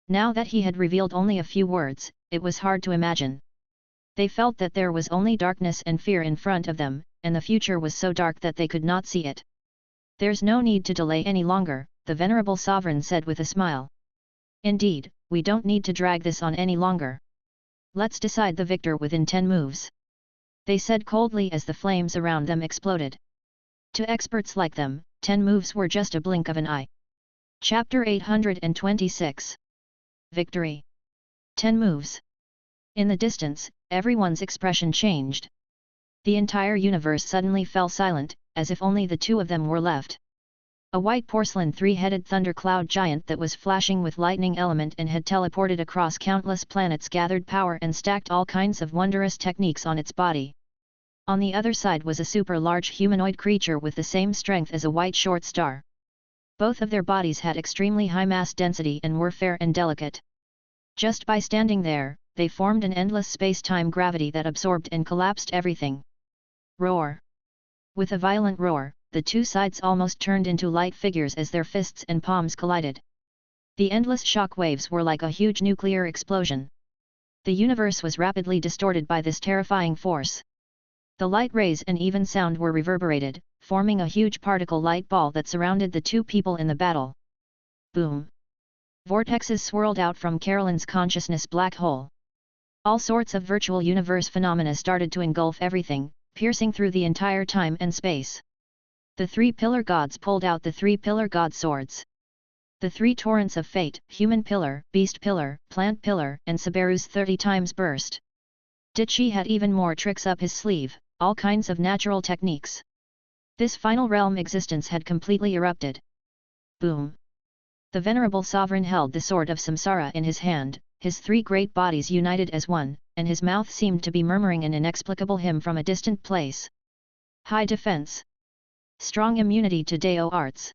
Now that he had revealed only a few words, it was hard to imagine. They felt that there was only darkness and fear in front of them, and the future was so dark that they could not see it. There's no need to delay any longer, the venerable sovereign said with a smile. Indeed, we don't need to drag this on any longer. Let's decide the victor within 10 moves. They said coldly as the flames around them exploded. To experts like them, 10 moves were just a blink of an eye. Chapter 826. Victory. 10 moves. In the distance, everyone's expression changed. The entire universe suddenly fell silent, as if only the two of them were left. A white porcelain three-headed thundercloud giant that was flashing with lightning element and had teleported across countless planets gathered power and stacked all kinds of wondrous techniques on its body. On the other side was a super-large humanoid creature with the same strength as a white short star. Both of their bodies had extremely high mass density and were fair and delicate. Just by standing there, they formed an endless space-time gravity that absorbed and collapsed everything. Roar! With a violent roar, the two sides almost turned into light figures as their fists and palms collided. The endless shock waves were like a huge nuclear explosion. The universe was rapidly distorted by this terrifying force. The light rays and even sound were reverberated, forming a huge particle light ball that surrounded the two people in the battle. Boom! Vortexes swirled out from Carolyn's consciousness black hole. All sorts of virtual universe phenomena started to engulf everything, piercing through the entire time and space. The three pillar gods pulled out the three pillar god swords. The three torrents of fate, human pillar, beast pillar, plant pillar, and Subaru's 30 times burst. Ditchi had even more tricks up his sleeve, all kinds of natural techniques. This final realm existence had completely erupted. Boom! The venerable sovereign held the sword of samsara in his hand, his three great bodies united as one, and his mouth seemed to be murmuring an inexplicable hymn from a distant place. High defense. Strong immunity to Deo arts.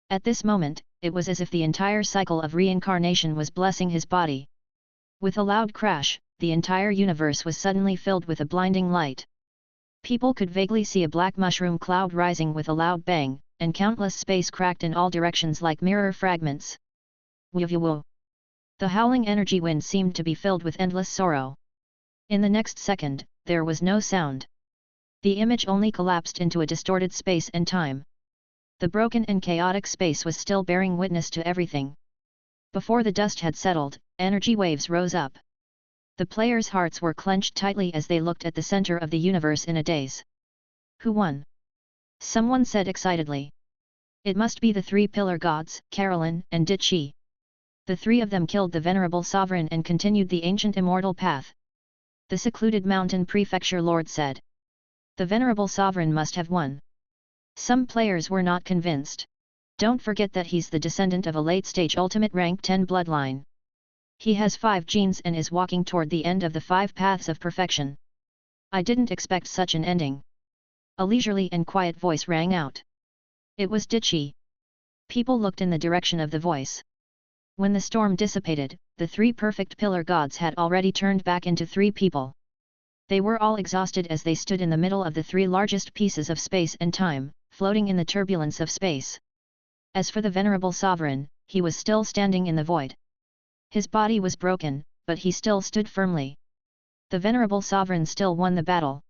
At this moment, it was as if the entire cycle of reincarnation was blessing his body. With a loud crash, the entire universe was suddenly filled with a blinding light. People could vaguely see a black mushroom cloud rising with a loud bang, and countless space cracked in all directions like mirror fragments. Woo-woo-woo. The howling energy wind seemed to be filled with endless sorrow. In the next second, there was no sound. The image only collapsed into a distorted space and time. The broken and chaotic space was still bearing witness to everything. Before the dust had settled, energy waves rose up. The players' hearts were clenched tightly as they looked at the center of the universe in a daze. Who won? Someone said excitedly. It must be the three pillar gods, Carolyn and Ditchi. The three of them killed the venerable sovereign and continued the ancient immortal path. The secluded mountain prefecture lord said. The venerable sovereign must have won. Some players were not convinced. Don't forget that he's the descendant of a late-stage ultimate rank 10 bloodline. He has 5 genes and is walking toward the end of the 5 paths of perfection. I didn't expect such an ending. A leisurely and quiet voice rang out. It was Ditchi. People looked in the direction of the voice. When the storm dissipated, the 3 perfect pillar gods had already turned back into 3 people. They were all exhausted as they stood in the middle of the 3 largest pieces of space and time, floating in the turbulence of space. As for the venerable sovereign, he was still standing in the void. His body was broken, but he still stood firmly. The venerable sovereign still won the battle.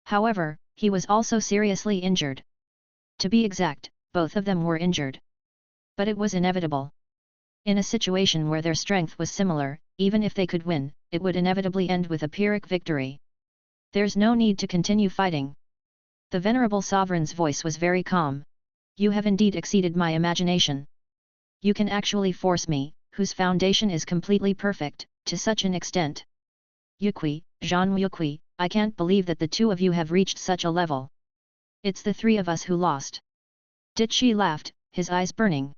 However, he was also seriously injured. To be exact, both of them were injured. But it was inevitable. In a situation where their strength was similar, even if they could win, it would inevitably end with a Pyrrhic victory. There's no need to continue fighting. The venerable sovereign's voice was very calm. You have indeed exceeded my imagination. You can actually force me, whose foundation is completely perfect, to such an extent. Yuqi, Zhan Yuqi, I can't believe that the 2 of you have reached such a level. It's the 3 of us who lost. Ditchi laughed, his eyes burning.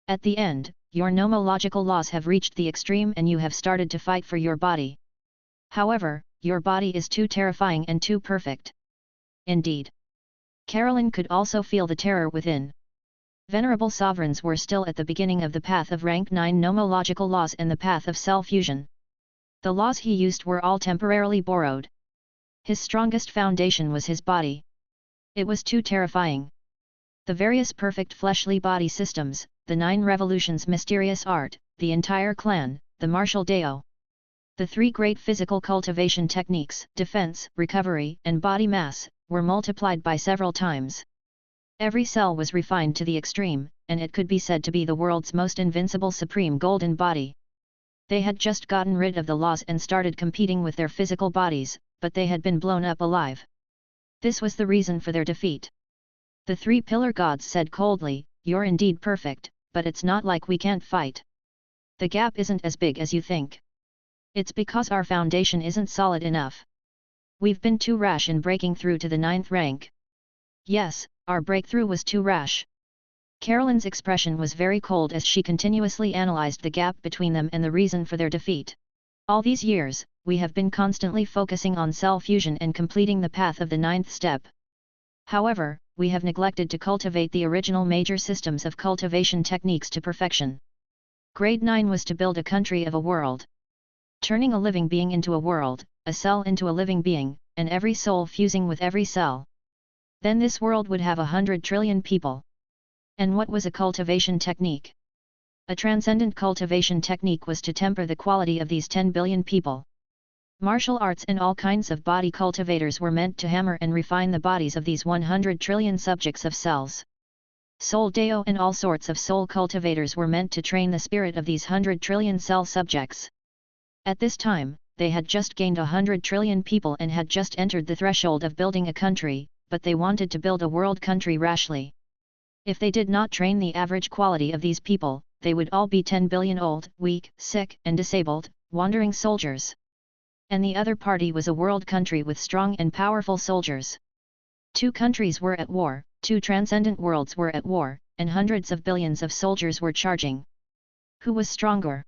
At the end, your nomological laws have reached the extreme and you have started to fight for your body. However, your body is too terrifying and too perfect. Indeed. Carolyn could also feel the terror within. Venerable sovereigns were still at the beginning of the path of rank 9 nomological laws and the path of cell fusion. The laws he used were all temporarily borrowed. His strongest foundation was his body. It was too terrifying. The various perfect fleshly body systems, the 9 revolutions mysterious art, the entire clan, the martial Dao. The 3 great physical cultivation techniques, defense, recovery, and body mass, were multiplied by several times. Every cell was refined to the extreme, and it could be said to be the world's most invincible supreme golden body. They had just gotten rid of the laws and started competing with their physical bodies, but they had been blown up alive. This was the reason for their defeat. The 3 pillar gods said coldly, "You're indeed perfect, but it's not like we can't fight. The gap isn't as big as you think. It's because our foundation isn't solid enough. We've been too rash in breaking through to the 9th rank. Yes, our breakthrough was too rash." Carolyn's expression was very cold as she continuously analyzed the gap between them and the reason for their defeat. All these years, we have been constantly focusing on cell fusion and completing the path of the 9th step. However, we have neglected to cultivate the original major systems of cultivation techniques to perfection. Grade 9 was to build a country of a world. Turning a living being into a world, a cell into a living being, and every soul fusing with every cell. Then this world would have 100 trillion people. And what was a cultivation technique? A transcendent cultivation technique was to temper the quality of these 10 billion people. Martial arts and all kinds of body cultivators were meant to hammer and refine the bodies of these 100 trillion subjects of cells. Soul Dao and all sorts of soul cultivators were meant to train the spirit of these 100 trillion cell subjects. At this time, they had just gained 100 trillion people and had just entered the threshold of building a country, but they wanted to build a world country rashly. If they did not train the average quality of these people, they would all be 10 billion old, weak, sick, and disabled, wandering soldiers. And the other party was a world country with strong and powerful soldiers. 2 countries were at war, 2 transcendent worlds were at war, and hundreds of billions of soldiers were charging. Who was stronger?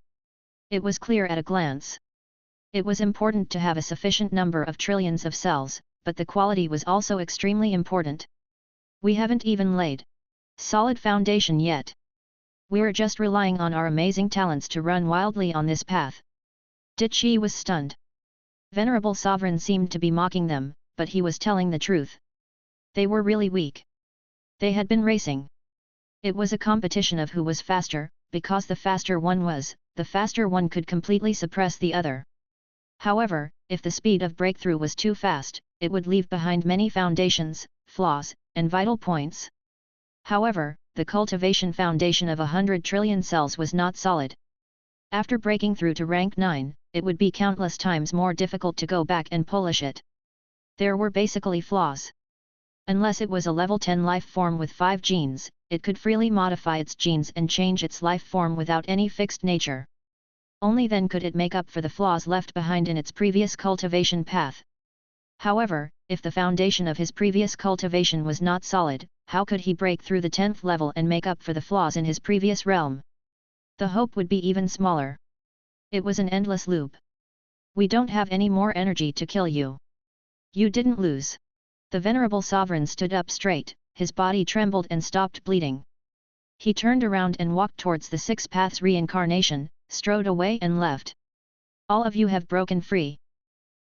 It was clear at a glance. It was important to have a sufficient number of trillions of cells, but the quality was also extremely important. We haven't even laid solid foundation yet. We're just relying on our amazing talents to run wildly on this path. Ditchi was stunned. Venerable Sovereign seemed to be mocking them, but he was telling the truth. They were really weak. They had been racing. It was a competition of who was faster, because the faster one was, the faster one could completely suppress the other. However, if the speed of breakthrough was too fast, it would leave behind many foundations, flaws, and vital points. However, the cultivation foundation of 100 trillion cells was not solid. After breaking through to rank 9, it would be countless times more difficult to go back and polish it. There were basically flaws. Unless it was a level 10 life form with 5 genes, it could freely modify its genes and change its life form without any fixed nature. Only then could it make up for the flaws left behind in its previous cultivation path. However, if the foundation of his previous cultivation was not solid, how could he break through the 10th level and make up for the flaws in his previous realm? The hope would be even smaller. It was an endless loop. We don't have any more energy to kill you. You didn't lose. The venerable sovereign stood up straight, his body trembled and stopped bleeding. He turned around and walked towards the 6 paths reincarnation, strode away and left. All of you have broken free.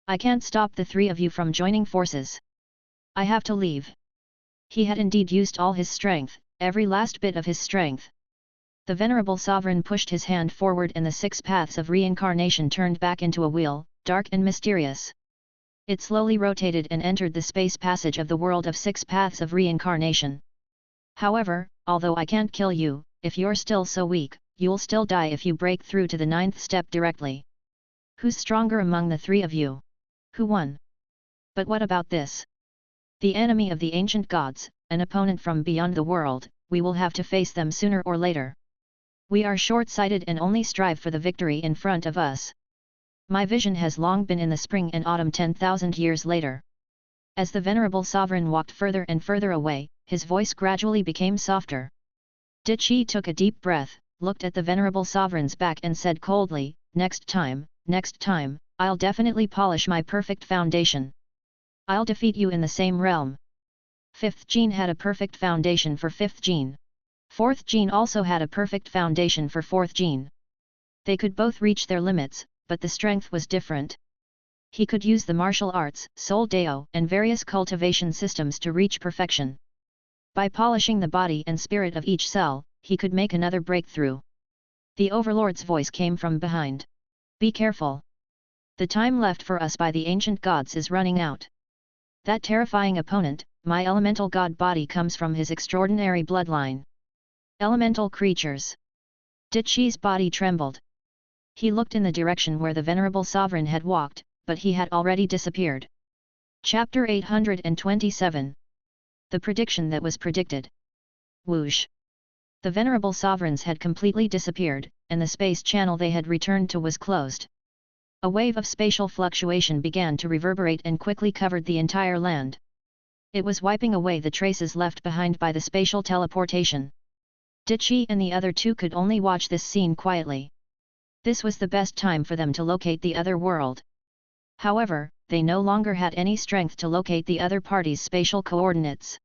I can't stop the three of you from joining forces. I have to leave. He had indeed used all his strength, every last bit of his strength. The venerable sovereign pushed his hand forward and the 6 paths of reincarnation turned back into a wheel, dark and mysterious. It slowly rotated and entered the space passage of the world of 6 paths of reincarnation. However, although I can't kill you, if you're still so weak, you'll still die if you break through to the 9th step directly. Who's stronger among the 3 of you? Who won? But what about this? The enemy of the ancient gods, an opponent from beyond the world, we will have to face them sooner or later. We are short-sighted and only strive for the victory in front of us. My vision has long been in the spring and autumn 10,000 years later. As the venerable sovereign walked further and further away, his voice gradually became softer. Dichi took a deep breath, looked at the venerable sovereign's back and said coldly, next time, I'll definitely polish my perfect foundation. I'll defeat you in the same realm. 5th gene had a perfect foundation for 5th gene. 4th gene also had a perfect foundation for 4th gene. They could both reach their limits, but the strength was different. He could use the martial arts, soul deo, and various cultivation systems to reach perfection. By polishing the body and spirit of each cell, he could make another breakthrough. The overlord's voice came from behind. Be careful. The time left for us by the ancient gods is running out. That terrifying opponent, my elemental god body, comes from his extraordinary bloodline. Elemental creatures. Dichi's body trembled. He looked in the direction where the venerable sovereign had walked, but he had already disappeared. Chapter 827. The prediction that was predicted. Whoosh! The venerable sovereigns had completely disappeared, and the space channel they had returned to was closed. A wave of spatial fluctuation began to reverberate and quickly covered the entire land. It was wiping away the traces left behind by the spatial teleportation. Dichi and the other 2 could only watch this scene quietly. This was the best time for them to locate the other world. However, they no longer had any strength to locate the other party's spatial coordinates.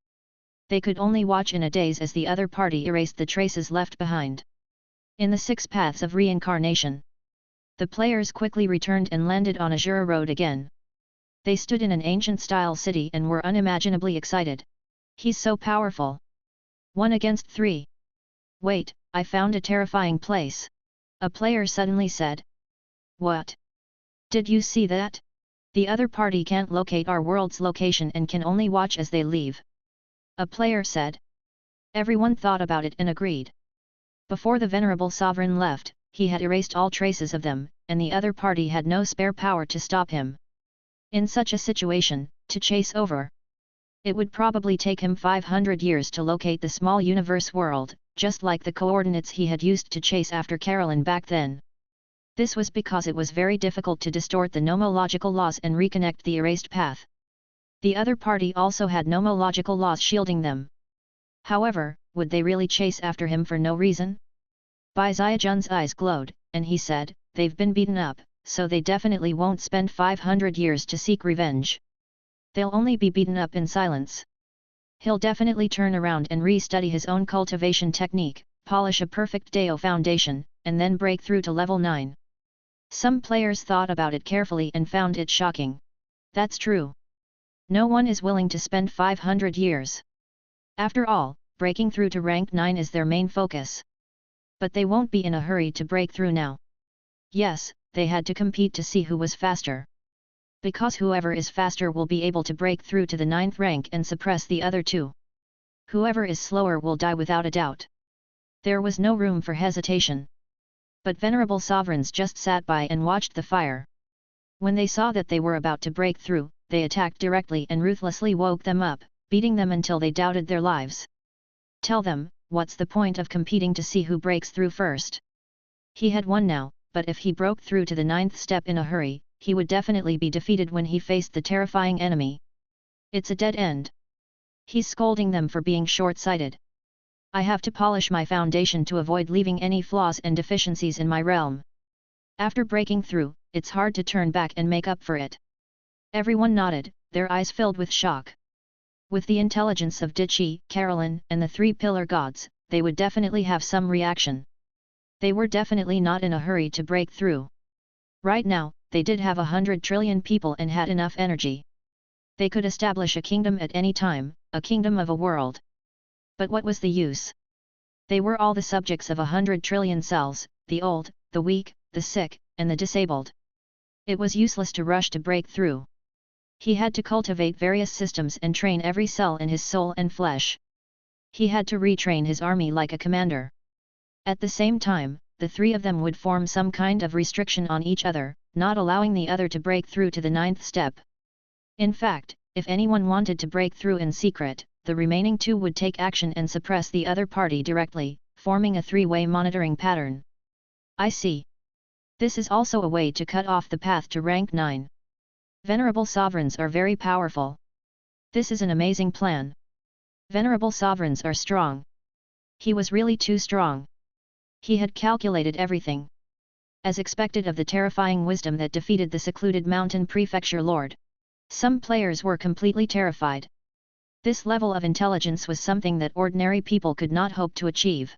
They could only watch in a daze as the other party erased the traces left behind. In the 6 paths of reincarnation, the players quickly returned and landed on Azura Road again. They stood in an ancient-style city and were unimaginably excited. He's so powerful. 1 against 3. Wait, I found a terrifying place. A player suddenly said. What? Did you see that? The other party can't locate our world's location and can only watch as they leave. A player said. Everyone thought about it and agreed. Before the venerable sovereign left, he had erased all traces of them, and the other party had no spare power to stop him. In such a situation, to chase over, it would probably take him 500 years to locate the small universe world, just like the coordinates he had used to chase after Carolyn back then. This was because it was very difficult to distort the nomological laws and reconnect the erased path. The other party also had nomological laws shielding them. However, would they really chase after him for no reason? Bai Ziajun's eyes glowed, and he said, they've been beaten up, so they definitely won't spend 500 years to seek revenge. They'll only be beaten up in silence. He'll definitely turn around and re-study his own cultivation technique, polish a perfect Deo foundation, and then break through to level 9. Some players thought about it carefully and found it shocking. That's true. No one is willing to spend 500 years. After all, breaking through to rank 9 is their main focus. But they won't be in a hurry to break through now. Yes, they had to compete to see who was faster. Because whoever is faster will be able to break through to the 9th rank and suppress the other 2. Whoever is slower will die without a doubt. There was no room for hesitation. But venerable sovereigns just sat by and watched the fire. When they saw that they were about to break through, they attacked directly and ruthlessly woke them up, beating them until they doubted their lives. Tell them, what's the point of competing to see who breaks through first? He had won now, but if he broke through to the 9th step in a hurry, he would definitely be defeated when he faced the terrifying enemy. It's a dead end. He's scolding them for being short-sighted. I have to polish my foundation to avoid leaving any flaws and deficiencies in my realm. After breaking through, it's hard to turn back and make up for it. Everyone nodded, their eyes filled with shock. With the intelligence of Dichi, Carolyn, and the 3 pillar gods, they would definitely have some reaction. They were definitely not in a hurry to break through. Right now, they did have 100 trillion people and had enough energy. They could establish a kingdom at any time, a kingdom of a world. But what was the use? They were all the subjects of 100 trillion cells, the old, the weak, the sick, and the disabled. It was useless to rush to break through. He had to cultivate various systems and train every cell in his soul and flesh. He had to retrain his army like a commander. At the same time, the three of them would form some kind of restriction on each other, not allowing the other to break through to the 9th step. In fact, if anyone wanted to break through in secret, the remaining two would take action and suppress the other party directly, forming a three-way monitoring pattern. I see. This is also a way to cut off the path to rank 9. Venerable sovereigns are very powerful. This is an amazing plan. Venerable sovereigns are strong. He was really too strong. He had calculated everything. As expected of the terrifying wisdom that defeated the secluded mountain prefecture lord. Some players were completely terrified. This level of intelligence was something that ordinary people could not hope to achieve.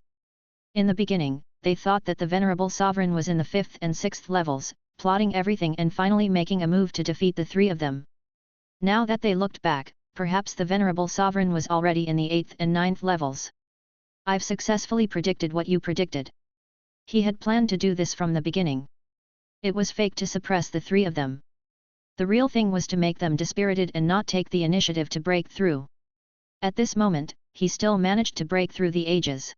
In the beginning, they thought that the venerable sovereign was in the 5th and 6th levels, plotting everything and finally making a move to defeat the three of them. Now that they looked back, perhaps the venerable sovereign was already in the 8th and 9th levels. I've successfully predicted what you predicted. He had planned to do this from the beginning. It was fake to suppress the three of them. The real thing was to make them dispirited and not take the initiative to break through. At this moment, he still managed to break through the ages.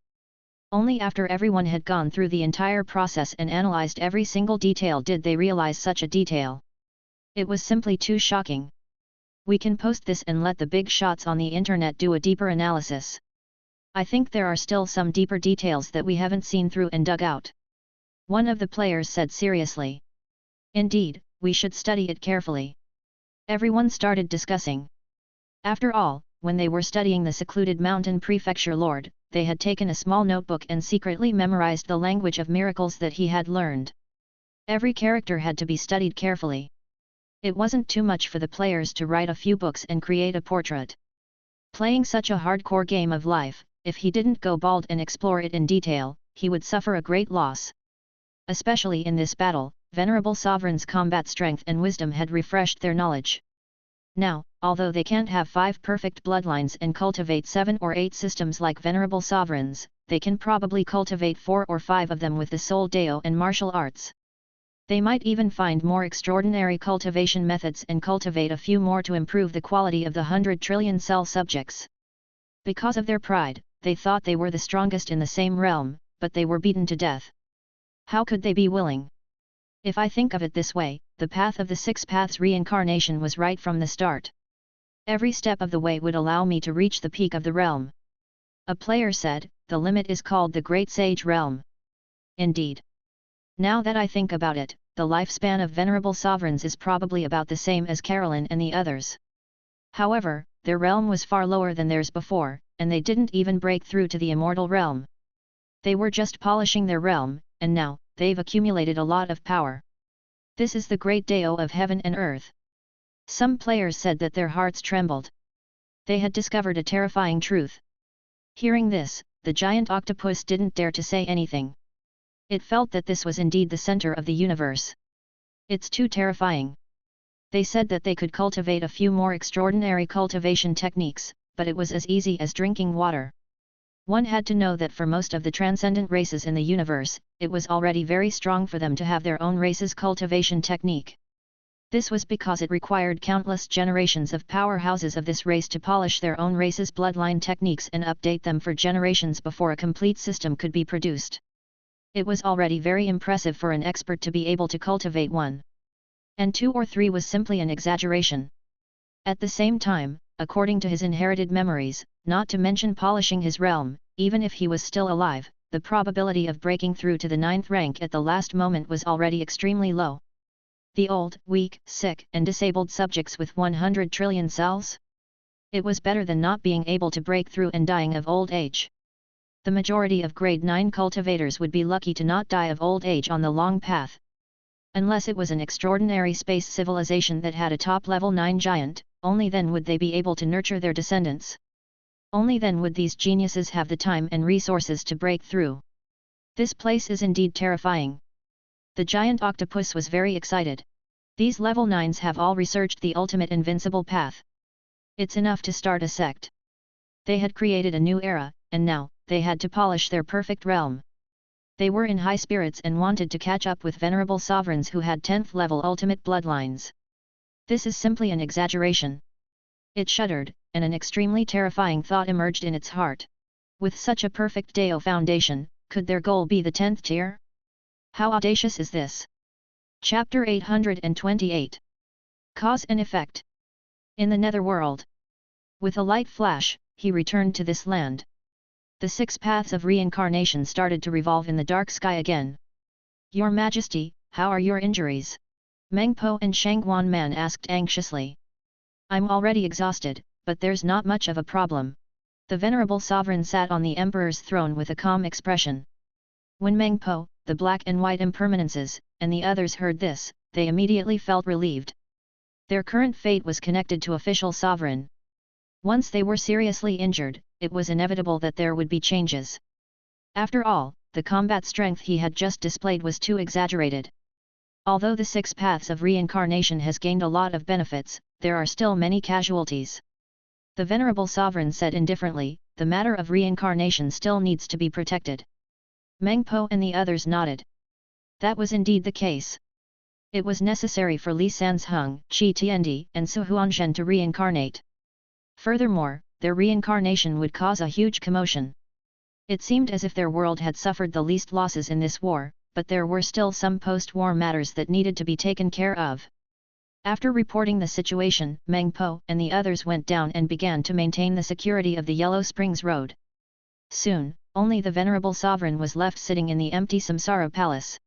Only after everyone had gone through the entire process and analyzed every single detail did they realize such a detail. It was simply too shocking. We can post this and let the big shots on the internet do a deeper analysis. I think there are still some deeper details that we haven't seen through and dug out. One of the players said seriously. Indeed, we should study it carefully. Everyone started discussing. After all, when they were studying the secluded mountain prefecture lord, they had taken a small notebook and secretly memorized the language of miracles that he had learned. Every character had to be studied carefully. It wasn't too much for the players to write a few books and create a portrait. Playing such a hardcore game of life, if he didn't go bald and explore it in detail, he would suffer a great loss. Especially in this battle, venerable sovereigns' combat strength and wisdom had refreshed their knowledge. Now, although they can't have 5 perfect bloodlines and cultivate 7 or 8 systems like venerable sovereigns, they can probably cultivate 4 or 5 of them with the soul deo and martial arts. They might even find more extraordinary cultivation methods and cultivate a few more to improve the quality of the 100 trillion cell subjects. Because of their pride, they thought they were the strongest in the same realm, but they were beaten to death. How could they be willing? If I think of it this way, the path of the 6 paths reincarnation was right from the start. Every step of the way would allow me to reach the peak of the realm. A player said, the limit is called the Great Sage Realm. Indeed. Now that I think about it, the lifespan of venerable sovereigns is probably about the same as Carolyn and the others. However, their realm was far lower than theirs before, and they didn't even break through to the immortal realm. They were just polishing their realm, and now, they've accumulated a lot of power. This is the great Deo of heaven and earth. Some players said that their hearts trembled. They had discovered a terrifying truth. Hearing this, the giant octopus didn't dare to say anything. It felt that this was indeed the center of the universe. It's too terrifying. They said that they could cultivate a few more extraordinary cultivation techniques, but it was as easy as drinking water. One had to know that for most of the transcendent races in the universe, it was already very strong for them to have their own race's cultivation technique. This was because it required countless generations of powerhouses of this race to polish their own race's bloodline techniques and update them for generations before a complete system could be produced. It was already very impressive for an expert to be able to cultivate 1. And 2 or 3 was simply an exaggeration. At the same time, according to his inherited memories, not to mention polishing his realm, even if he was still alive, the probability of breaking through to the 9th rank at the last moment was already extremely low. The old, weak, sick, and disabled subjects with 100 trillion cells? It was better than not being able to break through and dying of old age. The majority of grade 9 cultivators would be lucky to not die of old age on the long path. Unless it was an extraordinary space civilization that had a top-level 9 giant, only then would they be able to nurture their descendants. Only then would these geniuses have the time and resources to break through. This place is indeed terrifying. The giant octopus was very excited. These level 9s have all researched the ultimate invincible path. It's enough to start a sect. They had created a new era, and now, they had to polish their perfect realm. They were in high spirits and wanted to catch up with venerable sovereigns who had 10th level ultimate bloodlines. This is simply an exaggeration. It shuddered, and an extremely terrifying thought emerged in its heart. With such a perfect Deo foundation, could their goal be the 10th tier? How audacious is this? Chapter 828. Cause and Effect. In the Netherworld. With a light flash, he returned to this land. The 6 paths of reincarnation started to revolve in the dark sky again. Your Majesty, how are your injuries? Mengpo and Shangguan Man asked anxiously. I'm already exhausted, but there's not much of a problem. The venerable sovereign sat on the emperor's throne with a calm expression. When Mengpo, the black and white impermanences, and the others heard this, they immediately felt relieved. Their current fate was connected to official sovereign. Once they were seriously injured, it was inevitable that there would be changes. After all, the combat strength he had just displayed was too exaggerated. Although the 6 paths of reincarnation has gained a lot of benefits, there are still many casualties. The venerable sovereign said indifferently, the matter of reincarnation still needs to be protected. Mengpo and the others nodded. That was indeed the case. It was necessary for Li Sanzheng, Qi Tiandi, and Su Huanzhen to reincarnate. Furthermore, their reincarnation would cause a huge commotion. It seemed as if their world had suffered the least losses in this war, but there were still some post-war matters that needed to be taken care of. After reporting the situation, Mengpo and the others went down and began to maintain the security of the Yellow Springs Road. Soon, only the venerable sovereign was left sitting in the empty Samsara palace.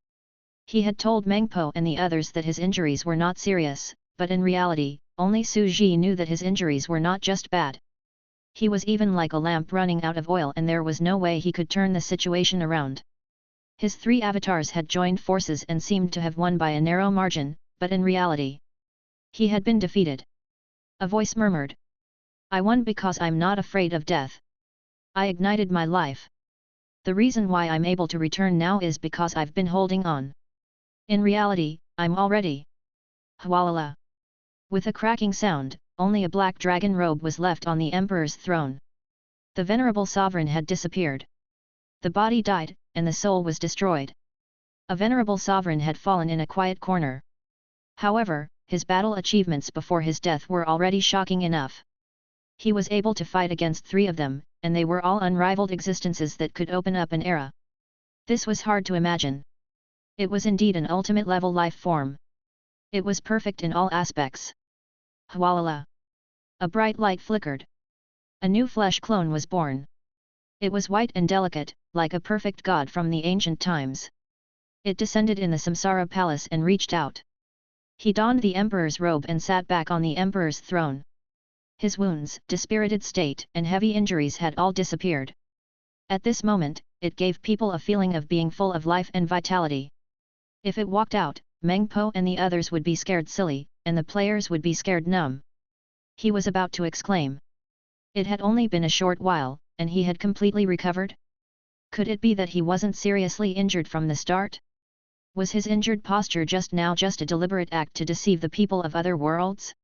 He had told Mengpo and the others that his injuries were not serious, but in reality, only Su Ji knew that his injuries were not just bad. He was even like a lamp running out of oil, and there was no way he could turn the situation around. His 3 avatars had joined forces and seemed to have won by a narrow margin, but in reality, he had been defeated. A voice murmured. I won because I'm not afraid of death. I ignited my life. The reason why I'm able to return now is because I've been holding on. In reality, I'm already. Hwalala. With a cracking sound, only a black dragon robe was left on the emperor's throne. The venerable sovereign had disappeared. The body died, and the soul was destroyed. A venerable sovereign had fallen in a quiet corner. However, his battle achievements before his death were already shocking enough. He was able to fight against 3 of them, and they were all unrivaled existences that could open up an era. This was hard to imagine. It was indeed an ultimate level life form. It was perfect in all aspects. Hwalala. A bright light flickered. A new flesh clone was born. It was white and delicate, like a perfect god from the ancient times. It descended in the Samsara palace and reached out. He donned the emperor's robe and sat back on the emperor's throne. His wounds, dispirited state, and heavy injuries had all disappeared. At this moment, it gave people a feeling of being full of life and vitality. If it walked out, Mengpo and the others would be scared silly, and the players would be scared numb. He was about to exclaim. It had only been a short while, and he had completely recovered? Could it be that he wasn't seriously injured from the start? Was his injured posture just now just a deliberate act to deceive the people of other worlds?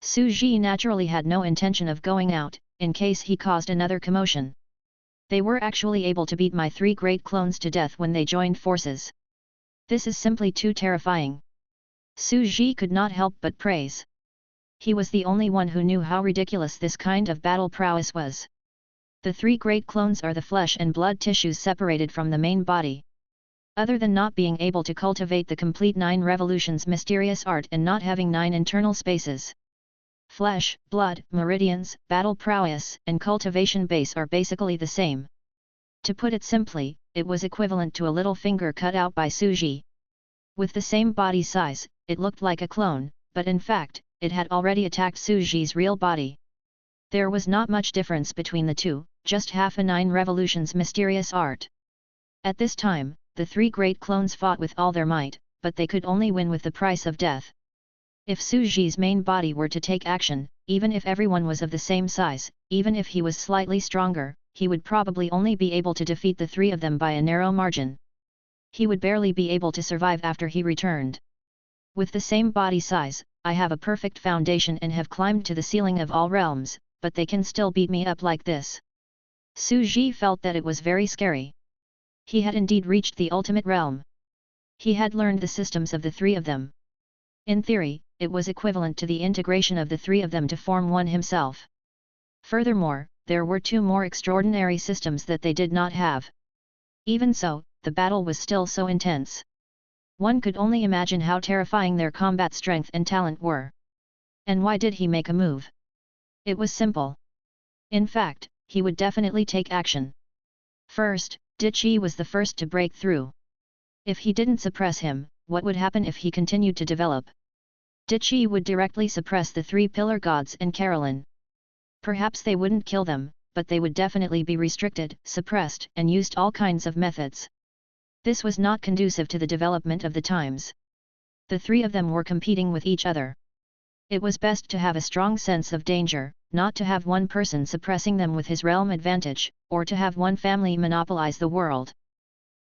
Su Ji naturally had no intention of going out, in case he caused another commotion. They were actually able to beat my 3 great clones to death when they joined forces. This is simply too terrifying. Su Ji could not help but praise. He was the only one who knew how ridiculous this kind of battle prowess was. The 3 great clones are the flesh and blood tissues separated from the main body. Other than not being able to cultivate the complete 9 revolutions mysterious art and not having 9 internal spaces. Flesh, blood, meridians, battle prowess, and cultivation base are basically the same. To put it simply, it was equivalent to a little finger cut out by Su Ji. With the same body size, it looked like a clone, but in fact, it had already attacked Su Ji's real body. There was not much difference between the two, just half a 9 revolutions mysterious art. At this time, the 3 great clones fought with all their might, but they could only win with the price of death. If Su Ji's main body were to take action, even if everyone was of the same size, even if he was slightly stronger, he would probably only be able to defeat the three of them by a narrow margin. He would barely be able to survive after he returned. With the same body size, I have a perfect foundation and have climbed to the ceiling of all realms, but they can still beat me up like this. Su Ji felt that it was very scary. He had indeed reached the ultimate realm. He had learned the systems of the three of them. In theory, it was equivalent to the integration of the three of them to form one himself. Furthermore, there were two more extraordinary systems that they did not have. Even so, the battle was still so intense. One could only imagine how terrifying their combat strength and talent were. And why did he make a move? It was simple. In fact, he would definitely take action. First, Dichi was the first to break through. If he didn't suppress him, what would happen if he continued to develop? Dichi would directly suppress the three pillar gods and Carolyn. Perhaps they wouldn't kill them, but they would definitely be restricted, suppressed, and used all kinds of methods. This was not conducive to the development of the times. The three of them were competing with each other. It was best to have a strong sense of danger, not to have one person suppressing them with his realm advantage, or to have one family monopolize the world.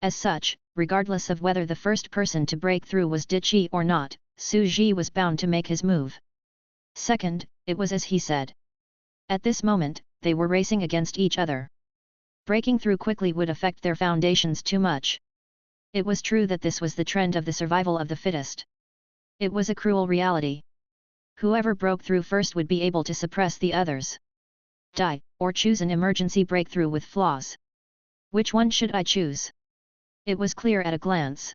As such, regardless of whether the first person to break through was Dichi or not, Su Ji was bound to make his move. Second, it was as he said. At this moment, they were racing against each other. Breaking through quickly would affect their foundations too much. It was true that this was the trend of the survival of the fittest. It was a cruel reality. Whoever broke through first would be able to suppress the others. Die, or choose an emergency breakthrough with flaws. Which one should I choose? It was clear at a glance.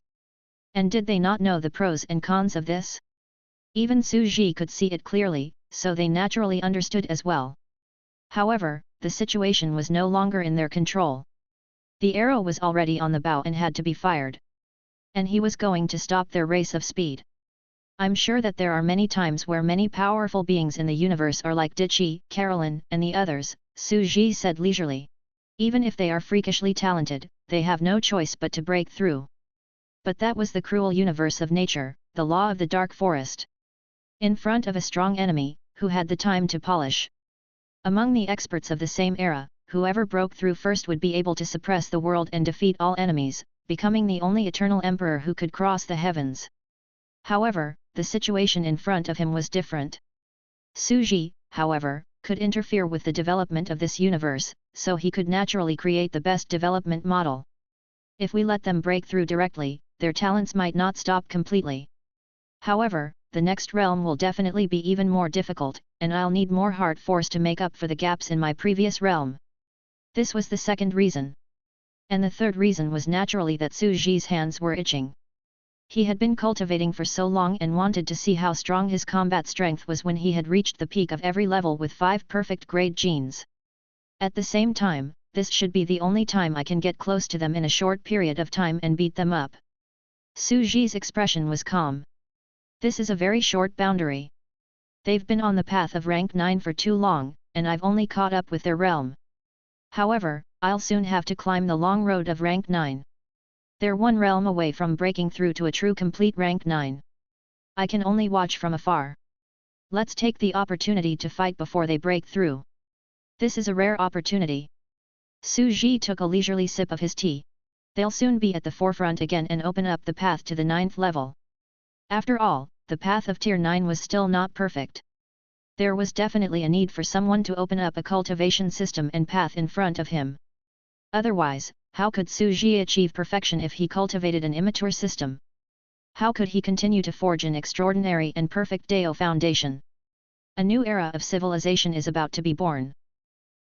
And did they not know the pros and cons of this? Even Su Ji could see it clearly, so they naturally understood as well. However, the situation was no longer in their control. The arrow was already on the bow and had to be fired. And he was going to stop their race of speed. I'm sure that there are many times where many powerful beings in the universe are like Dichi, Carolyn, and the others, Su Ji said leisurely. Even if they are freakishly talented, they have no choice but to break through. But that was the cruel universe of nature, the law of the dark forest. In front of a strong enemy, who had the time to polish. Among the experts of the same era, whoever broke through first would be able to suppress the world and defeat all enemies, becoming the only eternal emperor who could cross the heavens. However, the situation in front of him was different. Su Ji, however, could interfere with the development of this universe, so he could naturally create the best development model. If we let them break through directly, their talents might not stop completely. However, the next realm will definitely be even more difficult, and I'll need more heart force to make up for the gaps in my previous realm. This was the second reason. And the third reason was naturally that Su Ji's hands were itching. He had been cultivating for so long and wanted to see how strong his combat strength was when he had reached the peak of every level with 5 perfect grade genes. At the same time, this should be the only time I can get close to them in a short period of time and beat them up. Su Ji's expression was calm. This is a very short boundary. They've been on the path of rank 9 for too long, and I've only caught up with their realm. However, I'll soon have to climb the long road of rank 9. They're one realm away from breaking through to a true complete rank 9. I can only watch from afar. Let's take the opportunity to fight before they break through. This is a rare opportunity. Su Ji took a leisurely sip of his tea. They'll soon be at the forefront again and open up the path to the 9th level. After all, the path of Tier 9 was still not perfect. There was definitely a need for someone to open up a cultivation system and path in front of him. Otherwise, how could Su Ji achieve perfection if he cultivated an immature system? How could he continue to forge an extraordinary and perfect Dao foundation? A new era of civilization is about to be born.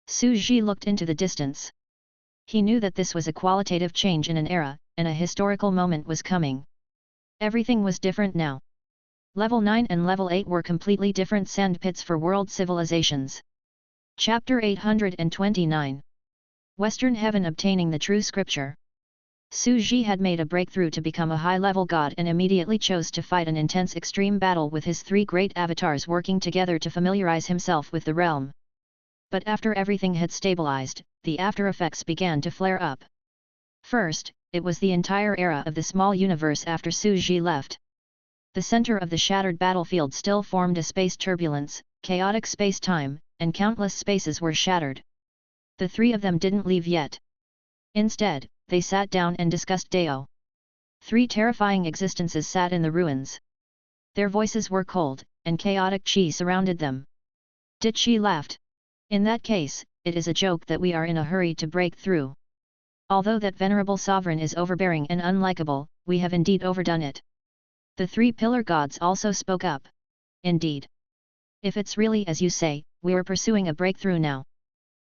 Su Ji looked into the distance. He knew that this was a qualitative change in an era, and a historical moment was coming. Everything was different now. Level 9 and Level 8 were completely different sandpits for world civilizations. Chapter 829. Western Heaven obtaining the true scripture. Su Ji had made a breakthrough to become a high-level god and immediately chose to fight an intense extreme battle with his 3 great avatars working together to familiarize himself with the realm. But after everything had stabilized, the after effects began to flare up. First, it was the entire era of the small universe after Su Ji left. The center of the shattered battlefield still formed a space turbulence, chaotic space-time, and countless spaces were shattered. The three of them didn't leave yet. Instead, they sat down and discussed Deo. Three terrifying existences sat in the ruins. Their voices were cold, and chaotic chi surrounded them. Dichi laughed. In that case, it is a joke that we are in a hurry to break through. Although that venerable sovereign is overbearing and unlikable, we have indeed overdone it. The three pillar gods also spoke up. Indeed. If it's really as you say, we're pursuing a breakthrough now.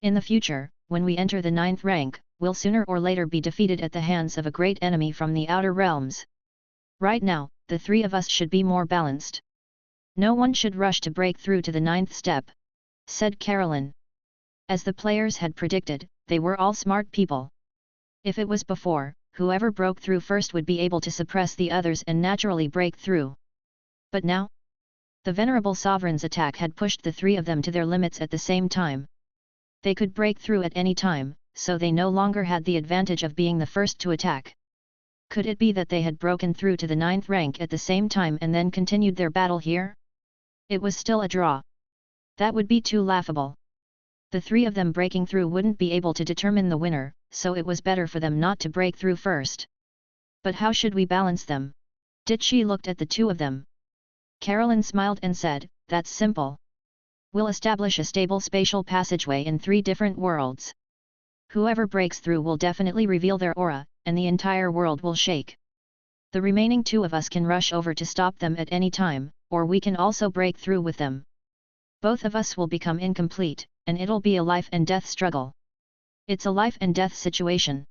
In the future, when we enter the 9th rank, we'll sooner or later be defeated at the hands of a great enemy from the outer realms. Right now, the three of us should be more balanced. No one should rush to break through to the 9th step, said Carolyn. As the players had predicted, they were all smart people. If it was before, whoever broke through first would be able to suppress the others and naturally break through. But now? The venerable sovereign's attack had pushed the three of them to their limits at the same time. They could break through at any time, so they no longer had the advantage of being the first to attack. Could it be that they had broken through to the 9th rank at the same time and then continued their battle here? It was still a draw. That would be too laughable. The three of them breaking through wouldn't be able to determine the winner, so it was better for them not to break through first. But how should we balance them? Dichi looked at the two of them. Carolyn smiled and said, that's simple. We'll establish a stable spatial passageway in 3 different worlds. Whoever breaks through will definitely reveal their aura, and the entire world will shake. The remaining 2 of us can rush over to stop them at any time, or we can also break through with them. Both of us will become incomplete, and it'll be a life and death struggle. It's a life and death situation.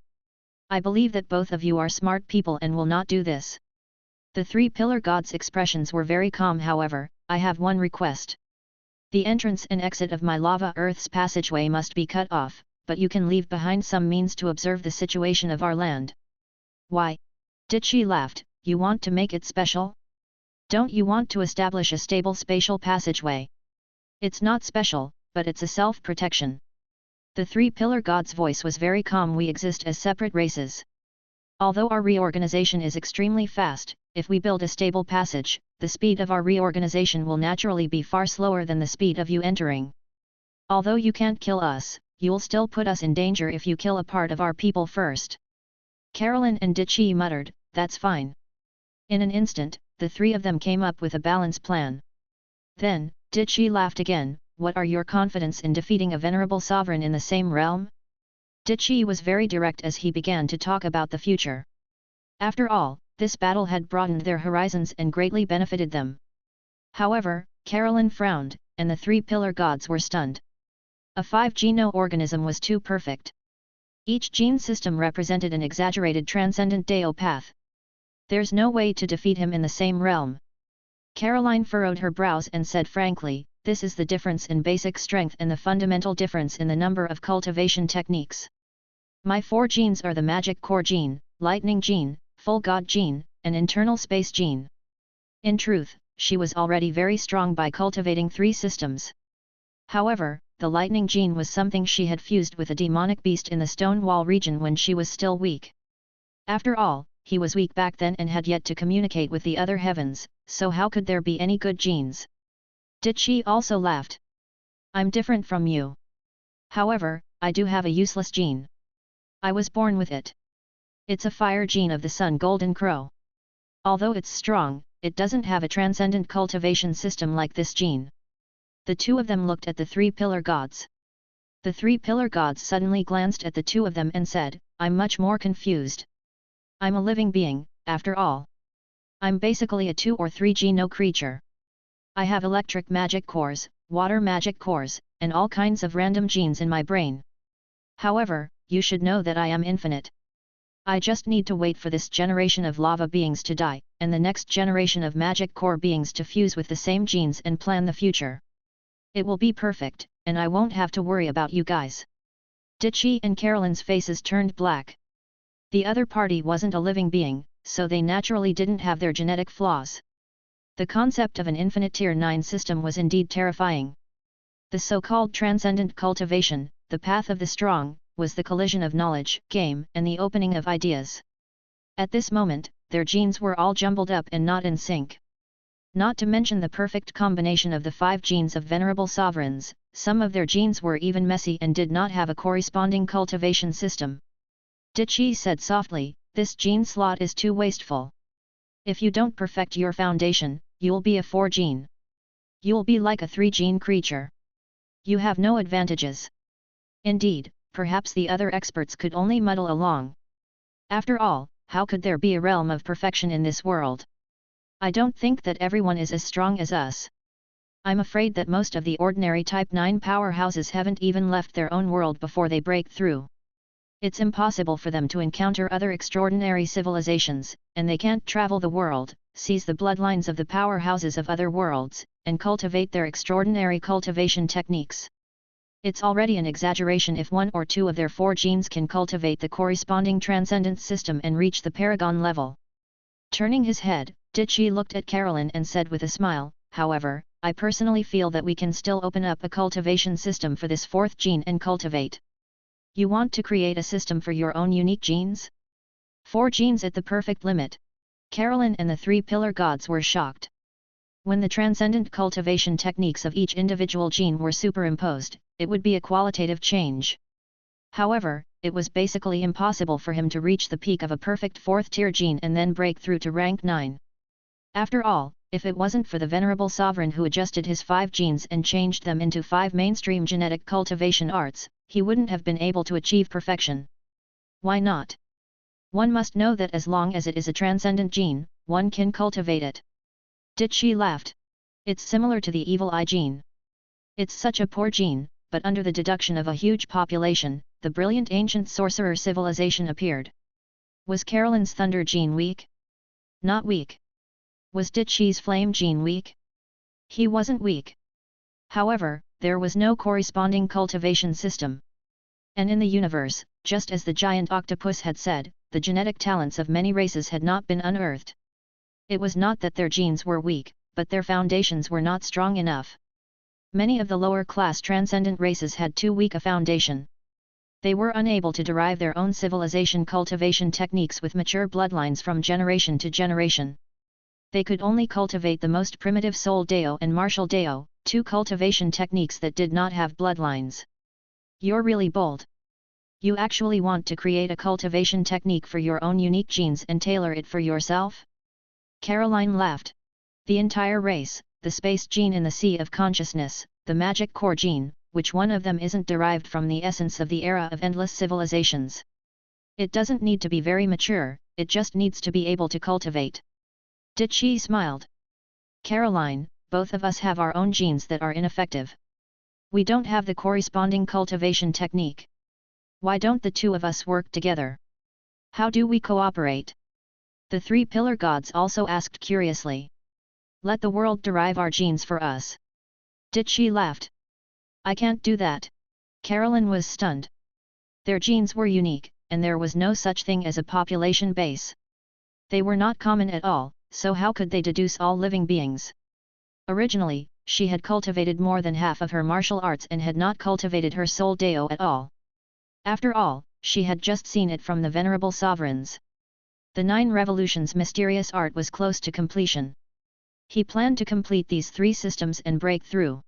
I believe that both of you are smart people and will not do this. The 3 pillar gods' expressions were very calm. However, I have one request. The entrance and exit of my lava earth's passageway must be cut off, but you can leave behind some means to observe the situation of our land. Why? Dichi laughed, you want to make it special? Don't you want to establish a stable spatial passageway? It's not special, but it's a self-protection. The 3 pillar god's voice was very calm. We exist as separate races. Although our reorganization is extremely fast, if we build a stable passage, the speed of our reorganization will naturally be far slower than the speed of you entering. Although you can't kill us, you'll still put us in danger if you kill a part of our people first. Carolyn and Dichi muttered, that's fine. In an instant, the 3 of them came up with a balanced plan. Then, Dichi laughed again, what are your confidence in defeating a venerable sovereign in the same realm? Dichi was very direct as he began to talk about the future. After all, this battle had broadened their horizons and greatly benefited them. However, Carolyn frowned, and the 3 pillar gods were stunned. A 5-gene organism was too perfect. Each gene system represented an exaggerated transcendent Deo path. There's no way to defeat him in the same realm. Caroline furrowed her brows and said frankly, this is the difference in basic strength and the fundamental difference in the number of cultivation techniques. My 4 genes are the magic core gene, lightning gene, full god gene, and internal space gene. In truth, she was already very strong by cultivating 3 systems. However, the lightning gene was something she had fused with a demonic beast in the stone wall region when she was still weak. After all, he was weak back then and had yet to communicate with the other heavens, so how could there be any good genes? Dichi also laughed. I'm different from you. However, I do have a useless gene. I was born with it. It's a fire gene of the sun golden crow. Although it's strong, it doesn't have a transcendent cultivation system like this gene. The 2 of them looked at the 3 pillar gods. The 3 pillar gods suddenly glanced at the 2 of them and said, I'm much more confused. I'm a living being, after all. I'm basically a 2 or 3 geno creature. I have electric magic cores, water magic cores, and all kinds of random genes in my brain. However, you should know that I am infinite. I just need to wait for this generation of lava beings to die, and the next generation of magic core beings to fuse with the same genes and plan the future. It will be perfect, and I won't have to worry about you guys. Dichi and Carolyn's faces turned black. The other party wasn't a living being, so they naturally didn't have their genetic flaws. The concept of an infinite Tier 9 system was indeed terrifying. The so-called transcendent cultivation, the path of the strong, was the collision of knowledge, game, and the opening of ideas. At this moment, their genes were all jumbled up and not in sync. Not to mention the perfect combination of the 5 genes of venerable sovereigns, some of their genes were even messy and did not have a corresponding cultivation system. Dichi said softly, this gene slot is too wasteful. If you don't perfect your foundation, you'll be a 4 gene. You'll be like a 3 gene creature. You have no advantages. Indeed, perhaps the other experts could only muddle along. After all, how could there be a realm of perfection in this world? I don't think that everyone is as strong as us. I'm afraid that most of the ordinary Type 9 powerhouses haven't even left their own world before they break through. It's impossible for them to encounter other extraordinary civilizations, and they can't travel the world, seize the bloodlines of the powerhouses of other worlds, and cultivate their extraordinary cultivation techniques. It's already an exaggeration if 1 or 2 of their 4 genes can cultivate the corresponding transcendent system and reach the paragon level. Turning his head, Dichi looked at Carolyn and said with a smile, however, I personally feel that we can still open up a cultivation system for this 4th gene and cultivate. You want to create a system for your own unique genes? 4 genes at the perfect limit. Carolyn and the 3 pillar gods were shocked. When the transcendent cultivation techniques of each individual gene were superimposed, it would be a qualitative change. However, it was basically impossible for him to reach the peak of a perfect 4th tier gene and then break through to rank 9. After all, if it wasn't for the venerable sovereign who adjusted his 5 genes and changed them into 5 mainstream genetic cultivation arts, he wouldn't have been able to achieve perfection. Why not? One must know that as long as it is a transcendent gene, one can cultivate it. Dichi laughed. It's similar to the evil eye gene. It's such a poor gene, but under the deduction of a huge population, the brilliant ancient sorcerer civilization appeared. Was Carolyn's thunder gene weak? Not weak. Was Dichi's flame gene weak? He wasn't weak. However, there was no corresponding cultivation system. And in the universe, just as the giant octopus had said, the genetic talents of many races had not been unearthed. It was not that their genes were weak, but their foundations were not strong enough. Many of the lower-class transcendent races had too weak a foundation. They were unable to derive their own civilization cultivation techniques with mature bloodlines from generation to generation. They could only cultivate the most primitive Soul Deo and Martial Deo, 2 cultivation techniques that did not have bloodlines. You're really bold. You actually want to create a cultivation technique for your own unique genes and tailor it for yourself? Caroline laughed. The entire race, the space gene in the sea of consciousness, the magic core gene, which one of them isn't derived from the essence of the era of endless civilizations. It doesn't need to be very mature, it just needs to be able to cultivate. Dichi smiled. Caroline, both of us have our own genes that are ineffective. We don't have the corresponding cultivation technique. Why don't the 2 of us work together? How do we cooperate? The 3 pillar gods also asked curiously. Let the world derive our genes for us. Dichi laughed. I can't do that. Carolyn was stunned. Their genes were unique, and there was no such thing as a population base. They were not common at all, so how could they deduce all living beings? Originally, she had cultivated more than half of her martial arts and had not cultivated her Soul Deo at all. After all, she had just seen it from the venerable sovereigns. The 9 revolutions mysterious art was close to completion. He planned to complete these 3 systems and break through.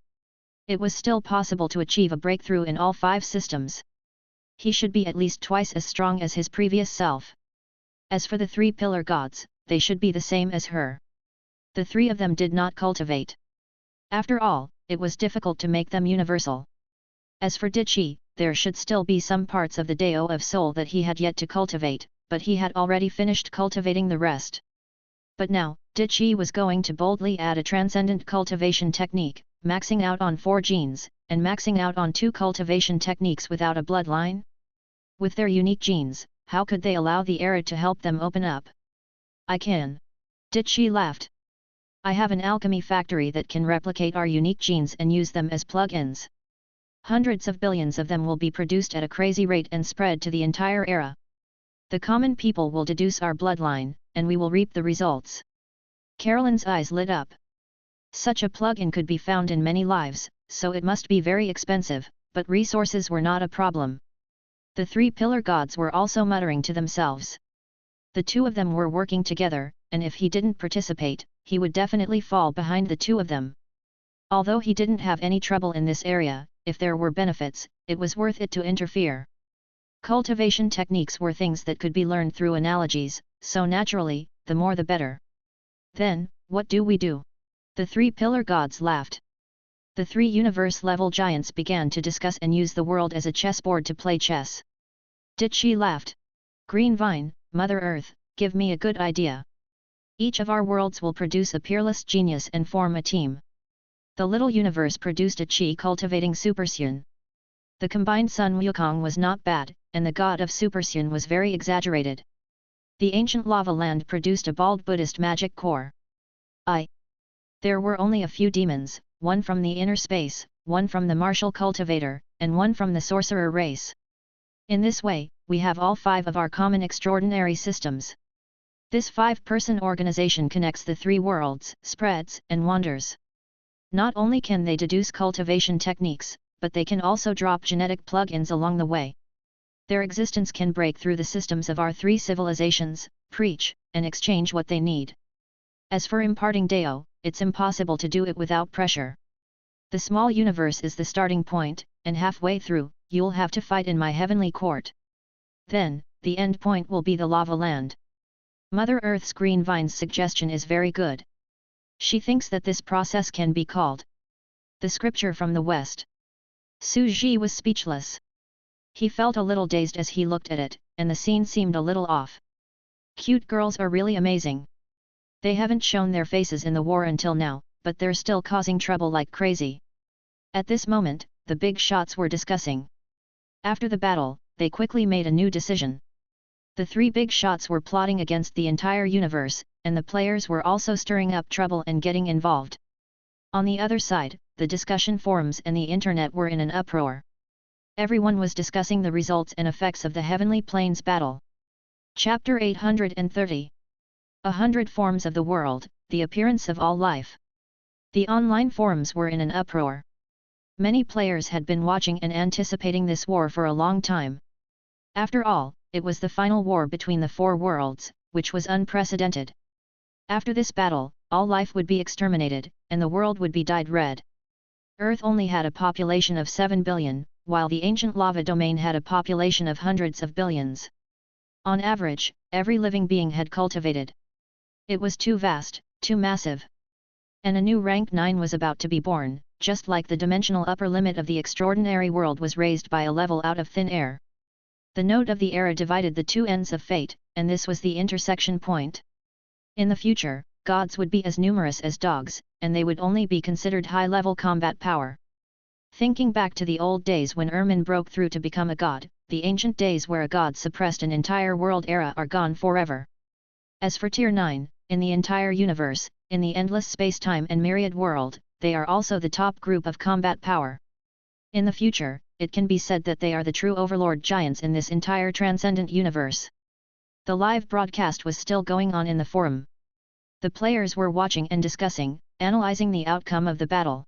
It was still possible to achieve a breakthrough in all 5 systems. He should be at least twice as strong as his previous self. As for the 3 pillar gods, they should be the same as her. The 3 of them did not cultivate. After all, it was difficult to make them universal. As for Dichi, there should still be some parts of the Deo of Soul that he had yet to cultivate, but he had already finished cultivating the rest. But now, Dichi was going to boldly add a transcendent cultivation technique, maxing out on 4 genes, and maxing out on 2 cultivation techniques without a bloodline? With their unique genes, how could they allow the era to help them open up? I can. Dichi laughed. I have an alchemy factory that can replicate our unique genes and use them as plug-ins. Hundreds of billions of them will be produced at a crazy rate and spread to the entire era. The common people will deduce our bloodline, and we will reap the results. Carolyn's eyes lit up. Such a plug-in could be found in many lives, so it must be very expensive, but resources were not a problem. The 3 pillar gods were also muttering to themselves. The 2 of them were working together, and if he didn't participate, he would definitely fall behind the two of them. Although he didn't have any trouble in this area, if there were benefits, it was worth it to interfere. Cultivation techniques were things that could be learned through analogies, so naturally, the more the better. Then, what do we do? The three pillar gods laughed. The three universe-level giants began to discuss and use the world as a chessboard to play chess. Ditchi laughed. Green Vine, Mother Earth, give me a good idea. Each of our worlds will produce a peerless genius and form a team. The little universe produced a chi-cultivating supersun. The combined Sun Wukong was not bad, and the god of supersun was very exaggerated. The ancient lava land produced a bald Buddhist magic core. There were only a few demons, one from the inner space, one from the martial cultivator, and one from the sorcerer race. In this way, we have all five of our common extraordinary systems. This five-person organization connects the three worlds, spreads, and wanders. Not only can they deduce cultivation techniques, but they can also drop genetic plug-ins along the way. Their existence can break through the systems of our three civilizations, preach, and exchange what they need. As for imparting Deo, it's impossible to do it without pressure. The small universe is the starting point, and halfway through, you'll have to fight in my heavenly court. Then, the end point will be the lava land. Mother Earth's Green Vine's suggestion is very good. She thinks that this process can be called the scripture from the West. Su Ji was speechless. He felt a little dazed as he looked at it, and the scene seemed a little off. Cute girls are really amazing. They haven't shown their faces in the war until now, but they're still causing trouble like crazy. At this moment, the big shots were discussing. After the battle, they quickly made a new decision. The three big shots were plotting against the entire universe, and the players were also stirring up trouble and getting involved. On the other side, the discussion forums and the internet were in an uproar. Everyone was discussing the results and effects of the Heavenly Plains battle. Chapter 830. 100 Forms of the World, the Appearance of All Life. The online forums were in an uproar. Many players had been watching and anticipating this war for a long time. After all, it was the final war between the four worlds, which was unprecedented. After this battle, all life would be exterminated, and the world would be dyed red. Earth only had a population of 7 billion, while the ancient lava domain had a population of hundreds of billions. On average, every living being had cultivated. It was too vast, too massive. And a new rank 9 was about to be born, just like the dimensional upper limit of the extraordinary world was raised by a level out of thin air. The node of the era divided the two ends of fate, and this was the intersection point. In the future, gods would be as numerous as dogs, and they would only be considered high-level combat power. Thinking back to the old days when Ermin broke through to become a god, the ancient days where a god suppressed an entire world era are gone forever. As for Tier 9, in the entire universe, in the endless space-time and myriad world, they are also the top group of combat power. In the future, it can be said that they are the true overlord giants in this entire transcendent universe. The live broadcast was still going on in the forum. The players were watching and discussing, analyzing the outcome of the battle.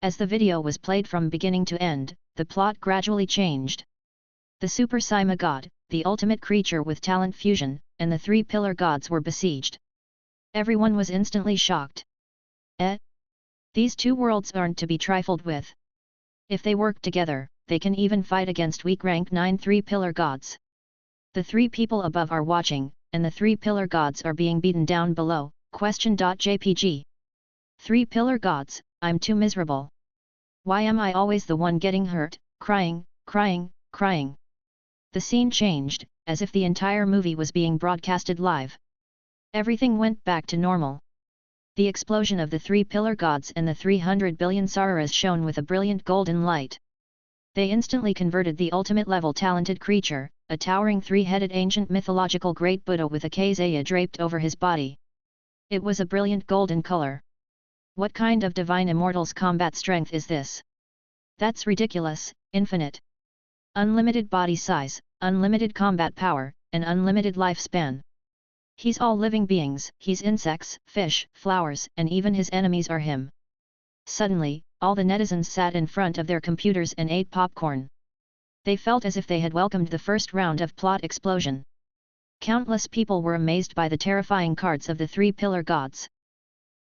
As the video was played from beginning to end, the plot gradually changed. The Super Saima god, the ultimate creature with talent fusion, and the three pillar gods were besieged. Everyone was instantly shocked. These two worlds aren't to be trifled with. If they work together, they can even fight against weak rank 9 three-pillar gods. The three people above are watching, and the three-pillar gods are being beaten down below. Question.jpg. Three-pillar gods, I'm too miserable. Why am I always the one getting hurt, crying, crying, crying? The scene changed, as if the entire movie was being broadcasted live. Everything went back to normal. The explosion of the three pillar gods and the 300 billion Sararas shone with a brilliant golden light. They instantly converted the ultimate level talented creature, a towering three-headed ancient mythological great Buddha with a kazaya draped over his body. It was a brilliant golden color. What kind of divine immortal's combat strength is this? That's ridiculous, infinite. Unlimited body size, unlimited combat power, and unlimited lifespan. He's all living beings, he's insects, fish, flowers, and even his enemies are him. Suddenly, all the netizens sat in front of their computers and ate popcorn. They felt as if they had welcomed the first round of plot explosion. Countless people were amazed by the terrifying cards of the three pillar gods.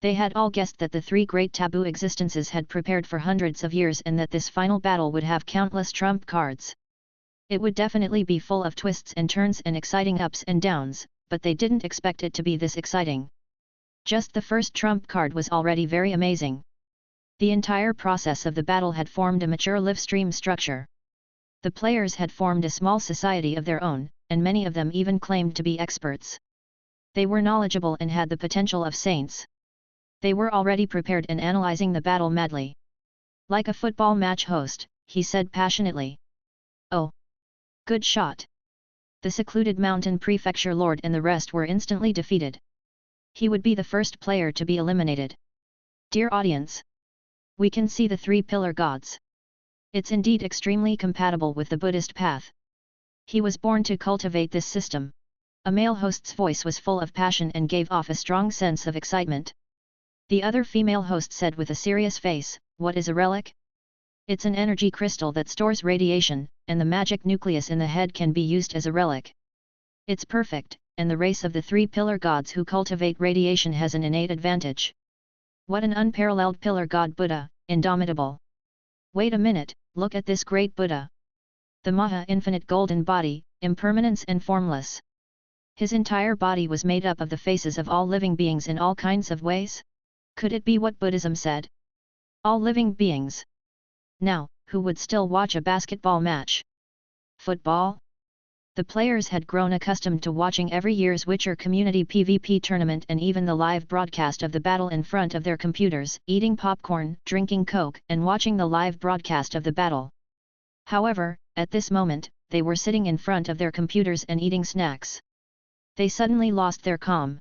They had all guessed that the three great taboo existences had prepared for hundreds of years and that this final battle would have countless trump cards. It would definitely be full of twists and turns and exciting ups and downs, but they didn't expect it to be this exciting. Just the first trump card was already very amazing. The entire process of the battle had formed a mature live stream structure. The players had formed a small society of their own, and many of them even claimed to be experts. They were knowledgeable and had the potential of saints. They were already prepared and analyzing the battle madly. Like a football match host, he said passionately. "Oh! Good shot!" The secluded mountain prefecture lord and the rest were instantly defeated. He would be the first player to be eliminated. Dear audience! We can see the three pillar gods. It's indeed extremely compatible with the Buddhist path. He was born to cultivate this system. A male host's voice was full of passion and gave off a strong sense of excitement. The other female host said with a serious face, "What is a relic? It's an energy crystal that stores radiation, and the magic nucleus in the head can be used as a relic. It's perfect, and the race of the three pillar gods who cultivate radiation has an innate advantage. What an unparalleled pillar god Buddha, indomitable. Wait a minute, look at this great Buddha. The Maha infinite golden body, impermanence and formless. His entire body was made up of the faces of all living beings in all kinds of ways? Could it be what Buddhism said? All living beings. Now, who would still watch a basketball match? Football? The players had grown accustomed to watching every year's Witcher community PvP tournament and even the live broadcast of the battle in front of their computers, eating popcorn, drinking Coke, and watching the live broadcast of the battle. However, at this moment, they were sitting in front of their computers and eating snacks. They suddenly lost their calm.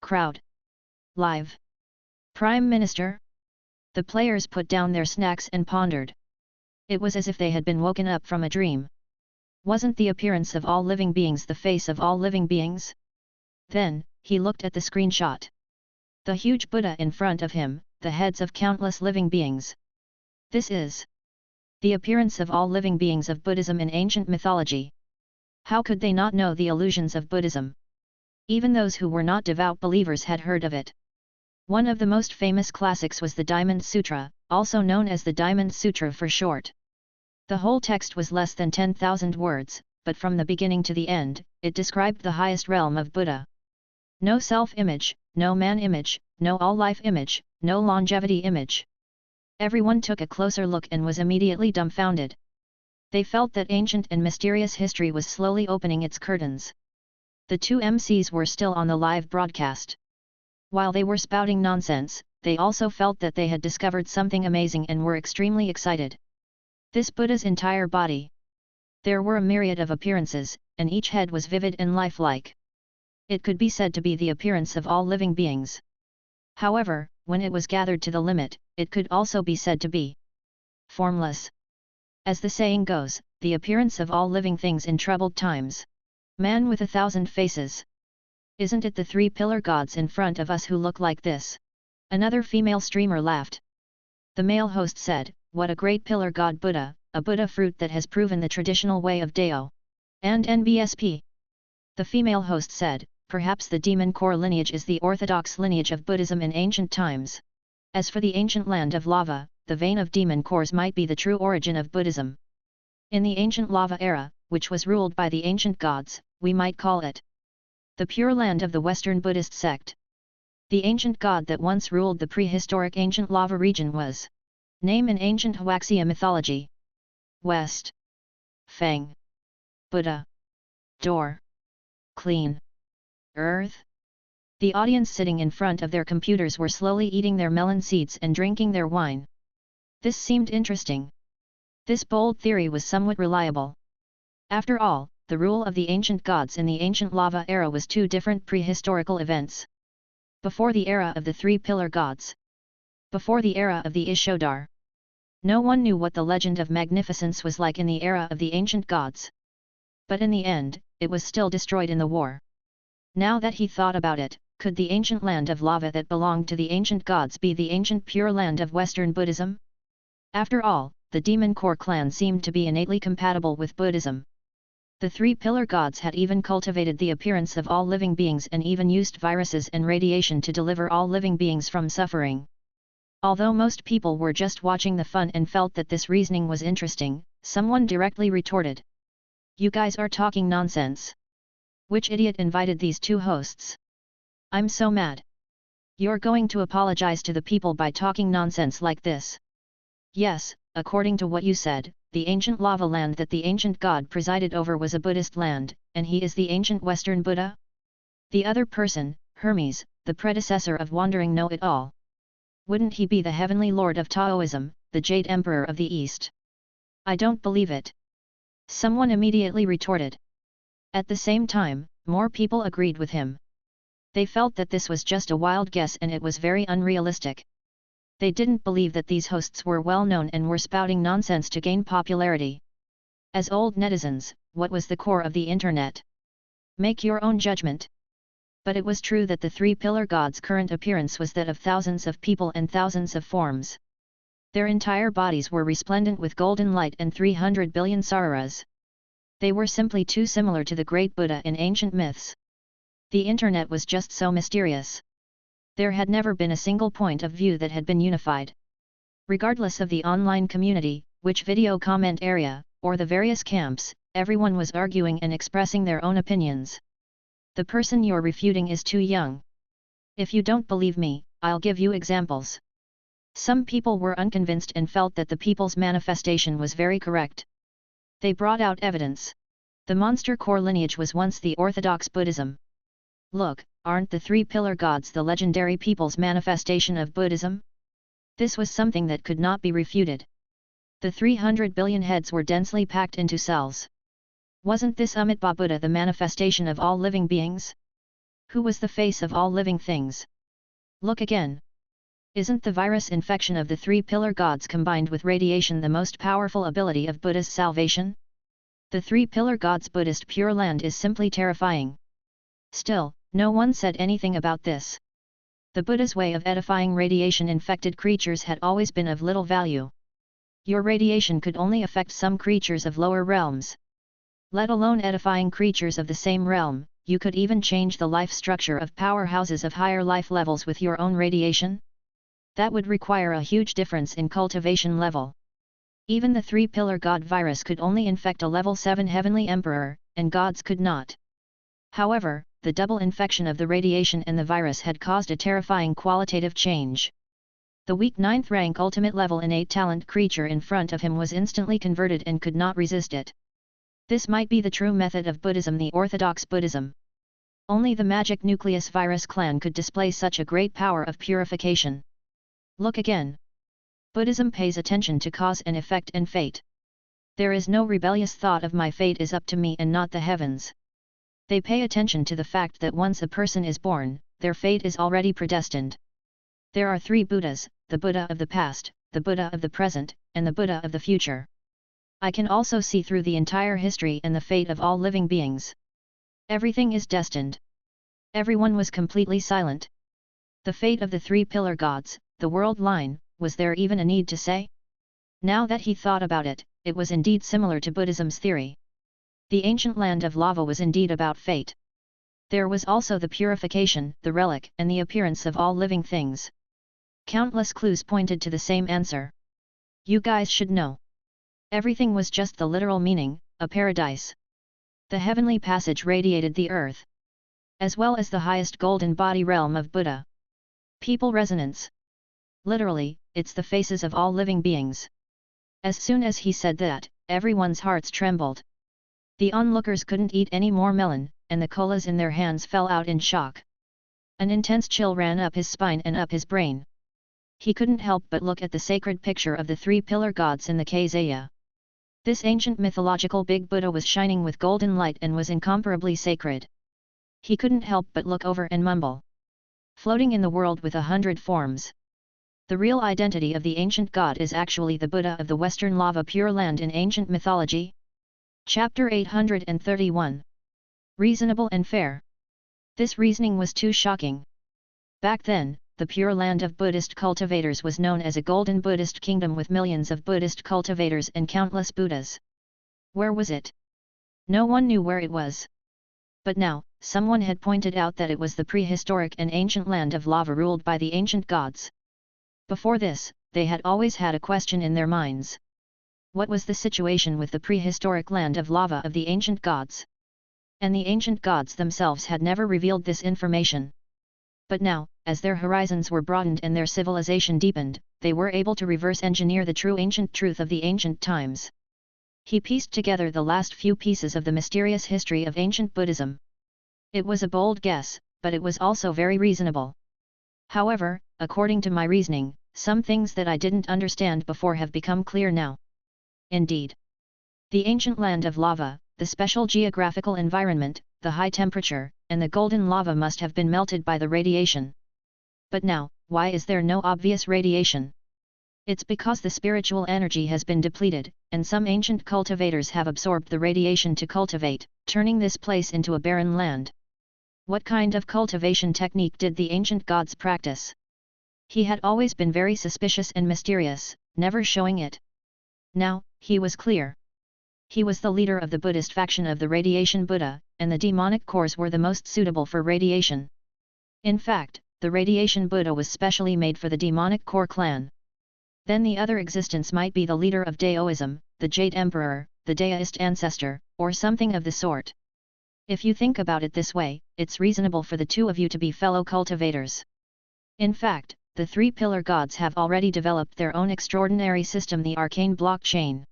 Crowd. Live. Prime Minister? The players put down their snacks and pondered. It was as if they had been woken up from a dream. Wasn't the appearance of all living beings the face of all living beings? Then, he looked at the screenshot. The huge Buddha in front of him, the heads of countless living beings. This is the appearance of all living beings of Buddhism in ancient mythology. How could they not know the illusions of Buddhism? Even those who were not devout believers had heard of it. One of the most famous classics was the Diamond Sutra, also known as the Diamond Sutra for short. The whole text was less than 10,000 words, but from the beginning to the end, it described the highest realm of Buddha. No self-image, no man image, no all-life image, no longevity image. Everyone took a closer look and was immediately dumbfounded. They felt that ancient and mysterious history was slowly opening its curtains. The two MCs were still on the live broadcast. While they were spouting nonsense, they also felt that they had discovered something amazing and were extremely excited. This Buddha's entire body. There were a myriad of appearances, and each head was vivid and lifelike. It could be said to be the appearance of all living beings. However, when it was gathered to the limit, it could also be said to be formless. As the saying goes, the appearance of all living things in troubled times. Man with 1,000 faces. Isn't it the three pillar gods in front of us who look like this? Another female streamer laughed. The male host said, "What a great pillar god Buddha, a Buddha fruit that has proven the traditional way of Dao. And NBSP." The female host said, "Perhaps the demon core lineage is the orthodox lineage of Buddhism in ancient times. As for the ancient land of lava, the vein of demon cores might be the true origin of Buddhism. In the ancient lava era, which was ruled by the ancient gods, we might call it the pure land of the Western Buddhist sect. The ancient god that once ruled the prehistoric ancient lava region was name in ancient Huaxia mythology. West. Feng. Buddha. Door. Clean. Earth. The audience sitting in front of their computers were slowly eating their melon seeds and drinking their wine. This seemed interesting. This bold theory was somewhat reliable. After all, the rule of the ancient gods in the ancient lava era was two different prehistorical events. Before the era of the three pillar gods. Before the era of the Ishodar. No one knew what the legend of magnificence was like in the era of the ancient gods. But in the end, it was still destroyed in the war. Now that he thought about it, could the ancient land of lava that belonged to the ancient gods be the ancient pure land of Western Buddhism? After all, the demon core clan seemed to be innately compatible with Buddhism. The three pillar gods had even cultivated the appearance of all living beings and even used viruses and radiation to deliver all living beings from suffering. Although most people were just watching the fun and felt that this reasoning was interesting, someone directly retorted, "You guys are talking nonsense. Which idiot invited these two hosts? I'm so mad. You're going to apologize to the people by talking nonsense like this?" Yes, according to what you said, the ancient lava land that the ancient god presided over was a Buddhist land, and he is the ancient Western Buddha? The other person, Hermes, the predecessor of wandering know-it-all. Wouldn't he be the heavenly lord of Taoism, the Jade Emperor of the East? I don't believe it. Someone immediately retorted. At the same time, more people agreed with him. They felt that this was just a wild guess and it was very unrealistic. They didn't believe that these hosts were well known and were spouting nonsense to gain popularity. As old netizens, what was the core of the internet? Make your own judgment. But it was true that the three pillar gods' current appearance was that of thousands of people and thousands of forms. Their entire bodies were resplendent with golden light and 300 billion sararas. They were simply too similar to the great Buddha in ancient myths. The internet was just so mysterious. There had never been a single point of view that had been unified. Regardless of the online community, which video comment area, or the various camps, everyone was arguing and expressing their own opinions. The person you're refuting is too young. If you don't believe me, I'll give you examples. Some people were unconvinced and felt that the people's manifestation was very correct. They brought out evidence. The monster core lineage was once the orthodox Buddhism. Look, aren't the three pillar gods the legendary people's manifestation of Buddhism? This was something that could not be refuted. The 300 billion heads were densely packed into cells. Wasn't this Amitabha Buddha the manifestation of all living beings? Who was the face of all living things? Look again. Isn't the virus infection of the three pillar gods combined with radiation the most powerful ability of Buddha's salvation? The three pillar gods' Buddhist Pure Land is simply terrifying. Still, no one said anything about this. The Buddha's way of edifying radiation-infected creatures had always been of little value. Your radiation could only affect some creatures of lower realms. Let alone edifying creatures of the same realm. You could even change the life structure of powerhouses of higher life levels with your own radiation? That would require a huge difference in cultivation level. Even the three-pillar god virus could only infect a level 7 heavenly emperor, and gods could not. However, the double infection of the radiation and the virus had caused a terrifying qualitative change. The weak 9th rank ultimate level innate talent creature in front of him was instantly converted and could not resist it. This might be the true method of Buddhism, the orthodox Buddhism. Only the magic nucleus virus clan could display such a great power of purification. Look again. Buddhism pays attention to cause and effect and fate. There is no rebellious thought of my fate is up to me and not the heavens. They pay attention to the fact that once a person is born, their fate is already predestined. There are three Buddhas, the Buddha of the past, the Buddha of the present, and the Buddha of the future. I can also see through the entire history and the fate of all living beings. Everything is destined. Everyone was completely silent. The fate of the three pillar gods, the world line, was there even a need to say? Now that he thought about it, it was indeed similar to Buddhism's theory. The ancient land of lava was indeed about fate. There was also the purification, the relic, and the appearance of all living things. Countless clues pointed to the same answer. You guys should know. Everything was just the literal meaning, a paradise. The heavenly passage radiated the earth, as well as the highest golden body realm of Buddha. People resonance. Literally, it's the faces of all living beings. As soon as he said that, everyone's hearts trembled. The onlookers couldn't eat any more melon, and the colas in their hands fell out in shock. An intense chill ran up his spine and up his brain. He couldn't help but look at the sacred picture of the three pillar gods in the Kaseya. This ancient mythological big Buddha was shining with golden light and was incomparably sacred. He couldn't help but look over and mumble. Floating in the world with 100 forms. The real identity of the ancient god is actually the Buddha of the Western Lava Pure Land in ancient mythology. Chapter 831. Reasonable and fair. This reasoning was too shocking. Back then, the Pure Land of Buddhist cultivators was known as a golden Buddhist kingdom with millions of Buddhist cultivators and countless Buddhas. Where was it? No one knew where it was. But now, someone had pointed out that it was the prehistoric and ancient land of lava ruled by the ancient gods. Before this, they had always had a question in their minds. What was the situation with the prehistoric land of lava of the ancient gods? And the ancient gods themselves had never revealed this information. But now, as their horizons were broadened and their civilization deepened, they were able to reverse engineer the true ancient truth of the ancient times. He pieced together the last few pieces of the mysterious history of ancient Buddhism. It was a bold guess, but it was also very reasonable. However, according to my reasoning, some things that I didn't understand before have become clear now. Indeed, the ancient land of lava, the special geographical environment, the high temperature, and the golden lava must have been melted by the radiation. But now, why is there no obvious radiation? It's because the spiritual energy has been depleted, and some ancient cultivators have absorbed the radiation to cultivate, turning this place into a barren land. What kind of cultivation technique did the ancient gods practice? He had always been very suspicious and mysterious, never showing it. Now, he was clear. He was the leader of the Buddhist faction of the Radiation Buddha, and the demonic cores were the most suitable for radiation. In fact, the Radiation Buddha was specially made for the demonic core clan. Then the other existence might be the leader of Daoism, the Jade Emperor, the Daoist ancestor, or something of the sort. If you think about it this way, it's reasonable for the two of you to be fellow cultivators. In fact, the three pillar gods have already developed their own extraordinary system, the arcane blockchain.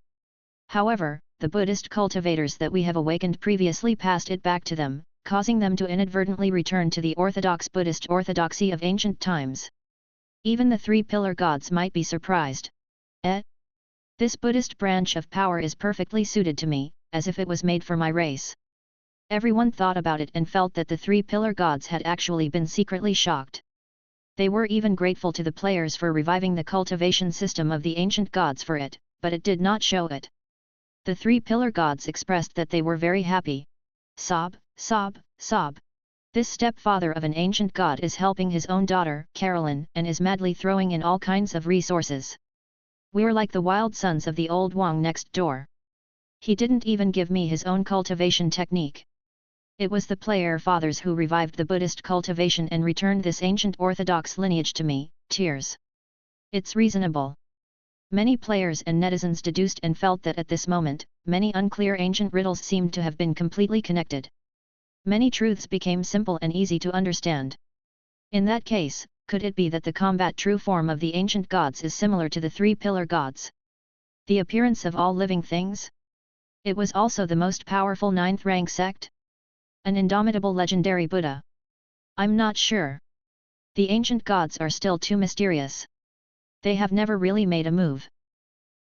However, the Buddhist cultivators that we have awakened previously passed it back to them, causing them to inadvertently return to the orthodox Buddhist orthodoxy of ancient times. Even the three pillar gods might be surprised. This Buddhist branch of power is perfectly suited to me, as if it was made for my race. Everyone thought about it and felt that the three pillar gods had actually been secretly shocked. They were even grateful to the players for reviving the cultivation system of the ancient gods for it, but it did not show it. The three pillar gods expressed that they were very happy. Sob, sob, sob. This stepfather of an ancient god is helping his own daughter, Carolyn, and is madly throwing in all kinds of resources. We're like the wild sons of the old Wang next door. He didn't even give me his own cultivation technique. It was the player fathers who revived the Buddhist cultivation and returned this ancient orthodox lineage to me. Tears. It's reasonable. Many players and netizens deduced and felt that at this moment, many unclear ancient riddles seemed to have been completely connected. Many truths became simple and easy to understand. In that case, could it be that the combat true form of the ancient gods is similar to the three pillar gods? The appearance of all living things? It was also the most powerful ninth rank sect? An indomitable legendary Buddha? I'm not sure. The ancient gods are still too mysterious. They have never really made a move.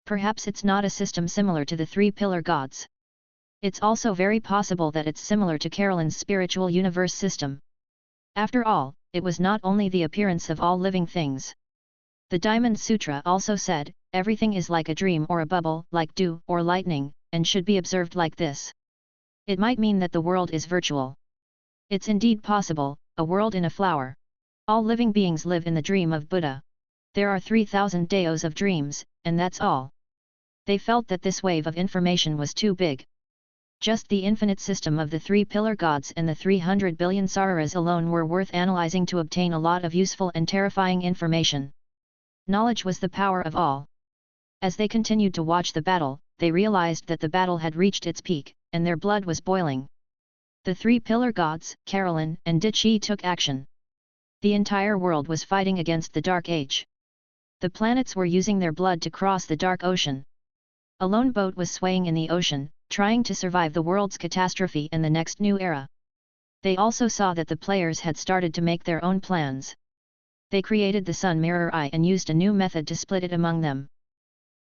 Perhaps it's not a system similar to the three pillar gods. It's also very possible that it's similar to Carolyn's spiritual universe system. After all, it was not only the appearance of all living things. The Diamond Sutra also said, everything is like a dream or a bubble, like dew or lightning, and should be observed like this. It might mean that the world is virtual. It's indeed possible, a world in a flower. All living beings live in the dream of Buddha. There are 3,000 daos of dreams, and that's all. They felt that this wave of information was too big. Just the infinite system of the three pillar gods and the 300 billion sararas alone were worth analyzing to obtain a lot of useful and terrifying information. Knowledge was the power of all. As they continued to watch the battle, they realized that the battle had reached its peak, and their blood was boiling. The three pillar gods, Carolyn and Dichi, took action. The entire world was fighting against the Dark Age. The planets were using their blood to cross the Dark Ocean. A lone boat was swaying in the ocean, trying to survive the world's catastrophe and the next new era. They also saw that the players had started to make their own plans. They created the Sun Mirror Eye and used a new method to split it among them.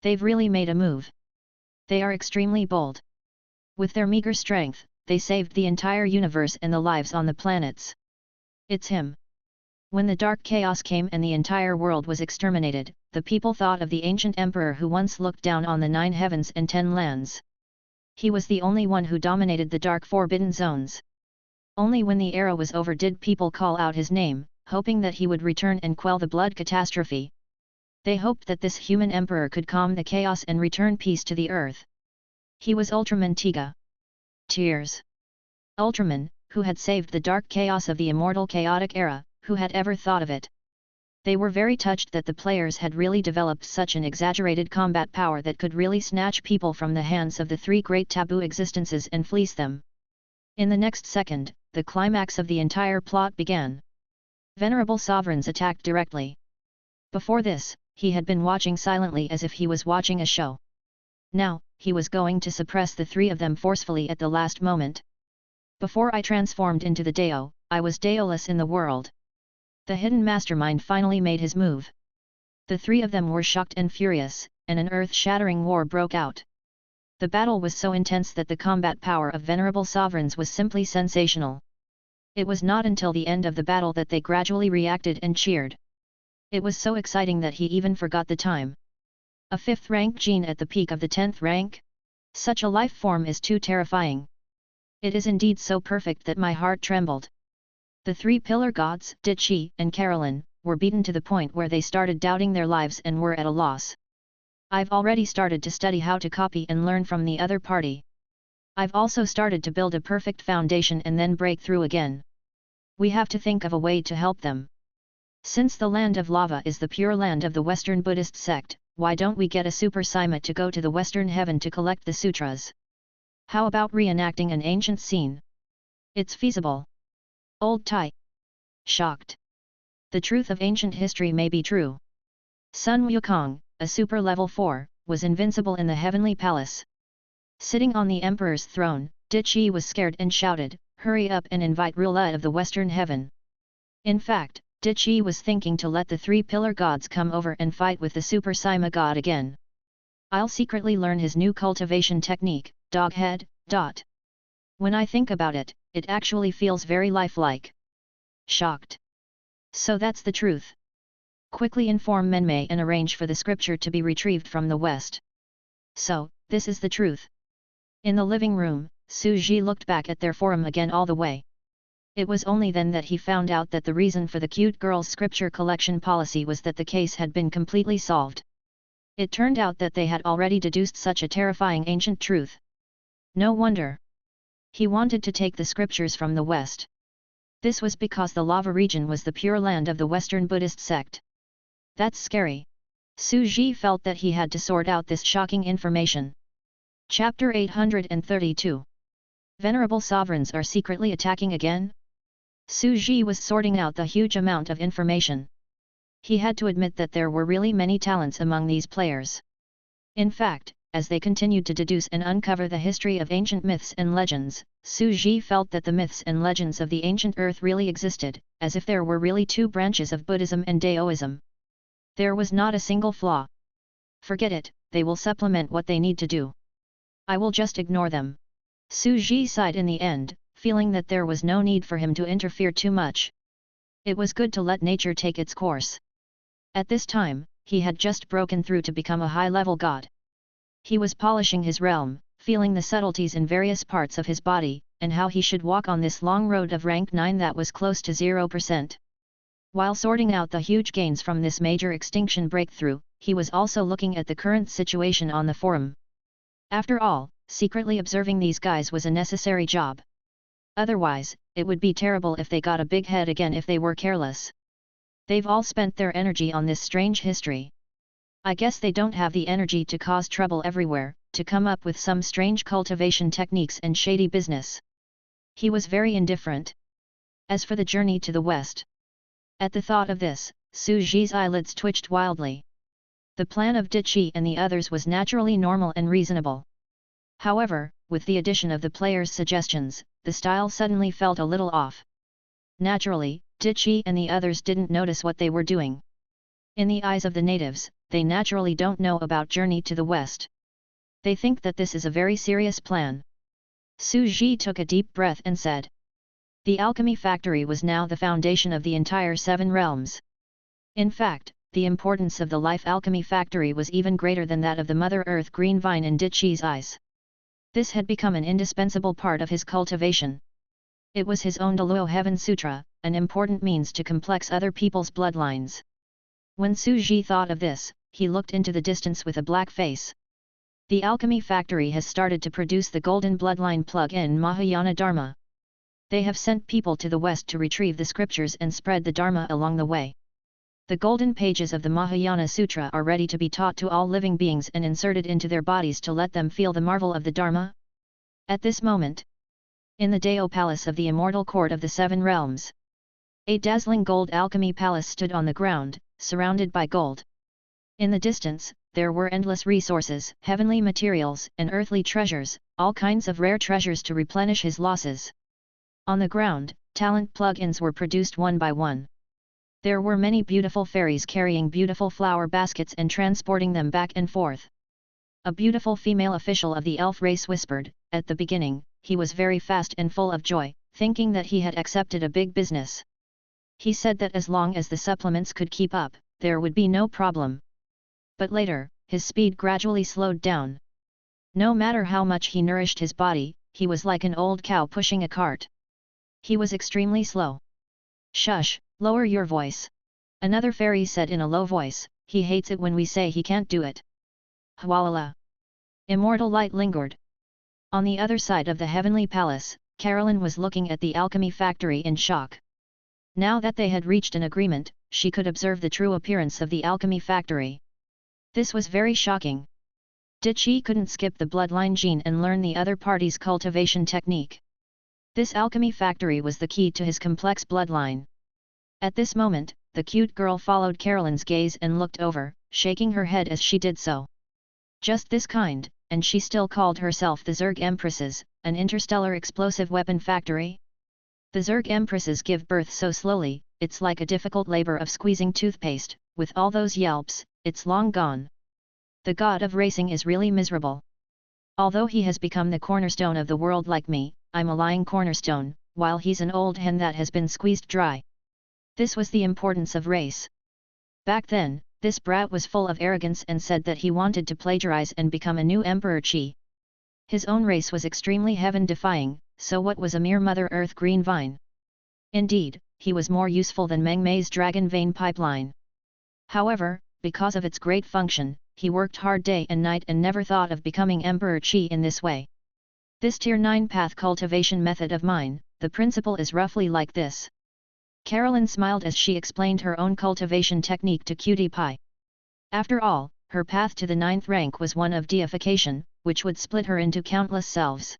They've really made a move. They are extremely bold. With their meager strength, they saved the entire universe and the lives on the planets. It's him. When the dark chaos came and the entire world was exterminated, the people thought of the ancient emperor who once looked down on the 9 heavens and 10 lands. He was the only one who dominated the dark forbidden zones. Only when the era was over did people call out his name, hoping that he would return and quell the blood catastrophe. They hoped that this human emperor could calm the chaos and return peace to the earth. He was Ultraman Tiga. Tears. Ultraman, who had saved the dark chaos of the immortal chaotic era, who had ever thought of it? They were very touched that the players had really developed such an exaggerated combat power that could really snatch people from the hands of the three great taboo existences and fleece them. In the next second, the climax of the entire plot began. Venerable sovereigns attacked directly. Before this, he had been watching silently as if he was watching a show. Now, he was going to suppress the three of them forcefully at the last moment. Before I transformed into the Deo, I was Deoless in the world. The hidden mastermind finally made his move. The three of them were shocked and furious, and an earth-shattering war broke out. The battle was so intense that the combat power of venerable sovereigns was simply sensational. It was not until the end of the battle that they gradually reacted and cheered. It was so exciting that he even forgot the time. A 5th rank gene at the peak of the 10th rank? Such a life form is too terrifying. It is indeed so perfect that my heart trembled. The three pillar gods, Ditchi and Carolyn, were beaten to the point where they started doubting their lives and were at a loss. I've already started to study how to copy and learn from the other party. I've also started to build a perfect foundation and then break through again. We have to think of a way to help them. Since the land of lava is the pure land of the Western Buddhist sect, why don't we get a Super Sima to go to the Western heaven to collect the sutras? How about reenacting an ancient scene? It's feasible. Old Tai. Shocked. The truth of ancient history may be true. Sun Wukong, a super level 4, was invincible in the heavenly palace. Sitting on the emperor's throne, Ditchi was scared and shouted, "Hurry up and invite Rula of the Western Heaven." In fact, Ditchi was thinking to let the three pillar gods come over and fight with the Super Sima god again. I'll secretly learn his new cultivation technique, Doghead. When I think about it, it actually feels very lifelike. Shocked. So that's the truth. Quickly inform Menmei and arrange for the scripture to be retrieved from the west. So, this is the truth. In the living room, Su Ji looked back at their forum again all the way. It was only then that he found out that the reason for the cute girl's scripture collection policy was that the case had been completely solved. It turned out that they had already deduced such a terrifying ancient truth. No wonder. He wanted to take the scriptures from the west. This was because the lava region was the pure land of the Western Buddhist sect. That's scary. Su Ji felt that he had to sort out this shocking information. Chapter 832. Venerable sovereigns are secretly attacking again? Su Ji was sorting out the huge amount of information. He had to admit that there were really many talents among these players. In fact, as they continued to deduce and uncover the history of ancient myths and legends, Su Ji felt that the myths and legends of the ancient earth really existed, as if there were really two branches of Buddhism and Daoism. There was not a single flaw. Forget it, they will supplement what they need to do. I will just ignore them. Su Ji sighed in the end, feeling that there was no need for him to interfere too much. It was good to let nature take its course. At this time, he had just broken through to become a high-level god. He was polishing his realm, feeling the subtleties in various parts of his body, and how he should walk on this long road of rank 9 that was close to 0%. While sorting out the huge gains from this major extinction breakthrough, he was also looking at the current situation on the forum. After all, secretly observing these guys was a necessary job. Otherwise, it would be terrible if they got a big head again if they were careless. They've all spent their energy on this strange history. I guess they don't have the energy to cause trouble everywhere, to come up with some strange cultivation techniques and shady business. He was very indifferent. As for the journey to the west. At the thought of this, Su Ji's eyelids twitched wildly. The plan of Ditchi and the others was naturally normal and reasonable. However, with the addition of the players' suggestions, the style suddenly felt a little off. Naturally, Ditchi and the others didn't notice what they were doing. In the eyes of the natives, they naturally don't know about Journey to the West. They think that this is a very serious plan. Su Ji took a deep breath and said. The alchemy factory was now the foundation of the entire 7 realms. In fact, the importance of the life alchemy factory was even greater than that of the Mother Earth green vine in Ditchi's eyes. This had become an indispensable part of his cultivation. It was his own Deluo Heaven Sutra, an important means to complex other people's bloodlines. When Su Ji thought of this, he looked into the distance with a black face. The alchemy factory has started to produce the golden bloodline plug-in Mahayana Dharma. They have sent people to the west to retrieve the scriptures and spread the Dharma along the way. The golden pages of the Mahayana Sutra are ready to be taught to all living beings and inserted into their bodies to let them feel the marvel of the Dharma. At this moment, in the Deo Palace of the Immortal Court of the Seven Realms, a dazzling gold alchemy palace stood on the ground, surrounded by gold. In the distance, there were endless resources, heavenly materials, and earthly treasures, all kinds of rare treasures to replenish his losses. On the ground, talent plug-ins were produced one by one. There were many beautiful fairies carrying beautiful flower baskets and transporting them back and forth. A beautiful female official of the elf race whispered, at the beginning, he was very fast and full of joy, thinking that he had accepted a big business. He said that as long as the supplements could keep up, there would be no problem. But later, his speed gradually slowed down. No matter how much he nourished his body, he was like an old cow pushing a cart. He was extremely slow. Shush, lower your voice. Another fairy said in a low voice, he hates it when we say he can't do it. Hwalala. Immortal light lingered. On the other side of the heavenly palace, Carolyn was looking at the alchemy factory in shock. Now that they had reached an agreement, she could observe the true appearance of the alchemy factory. This was very shocking. Dichi couldn't skip the bloodline gene and learn the other party's cultivation technique. This alchemy factory was the key to his complex bloodline. At this moment, the cute girl followed Carolyn's gaze and looked over, shaking her head as she did so. Just this kind, and she still called herself the Zerg Empresses, an interstellar explosive weapon factory? The Zerg Empresses give birth so slowly, it's like a difficult labor of squeezing toothpaste, with all those yelps, it's long gone. The god of racing is really miserable. Although he has become the cornerstone of the world like me, I'm a lying cornerstone, while he's an old hen that has been squeezed dry. This was the importance of race. Back then, this brat was full of arrogance and said that he wanted to plagiarize and become a new Emperor Qi. His own race was extremely heaven-defying, so what was a mere Mother Earth green vine? Indeed, he was more useful than Meng Mei's dragon vein pipeline. However, because of its great function, he worked hard day and night and never thought of becoming Emperor Qi in this way. This Tier 9 path cultivation method of mine, the principle is roughly like this. Carolyn smiled as she explained her own cultivation technique to Cutie Pie. After all, her path to the 9th rank was one of deification, which would split her into countless selves.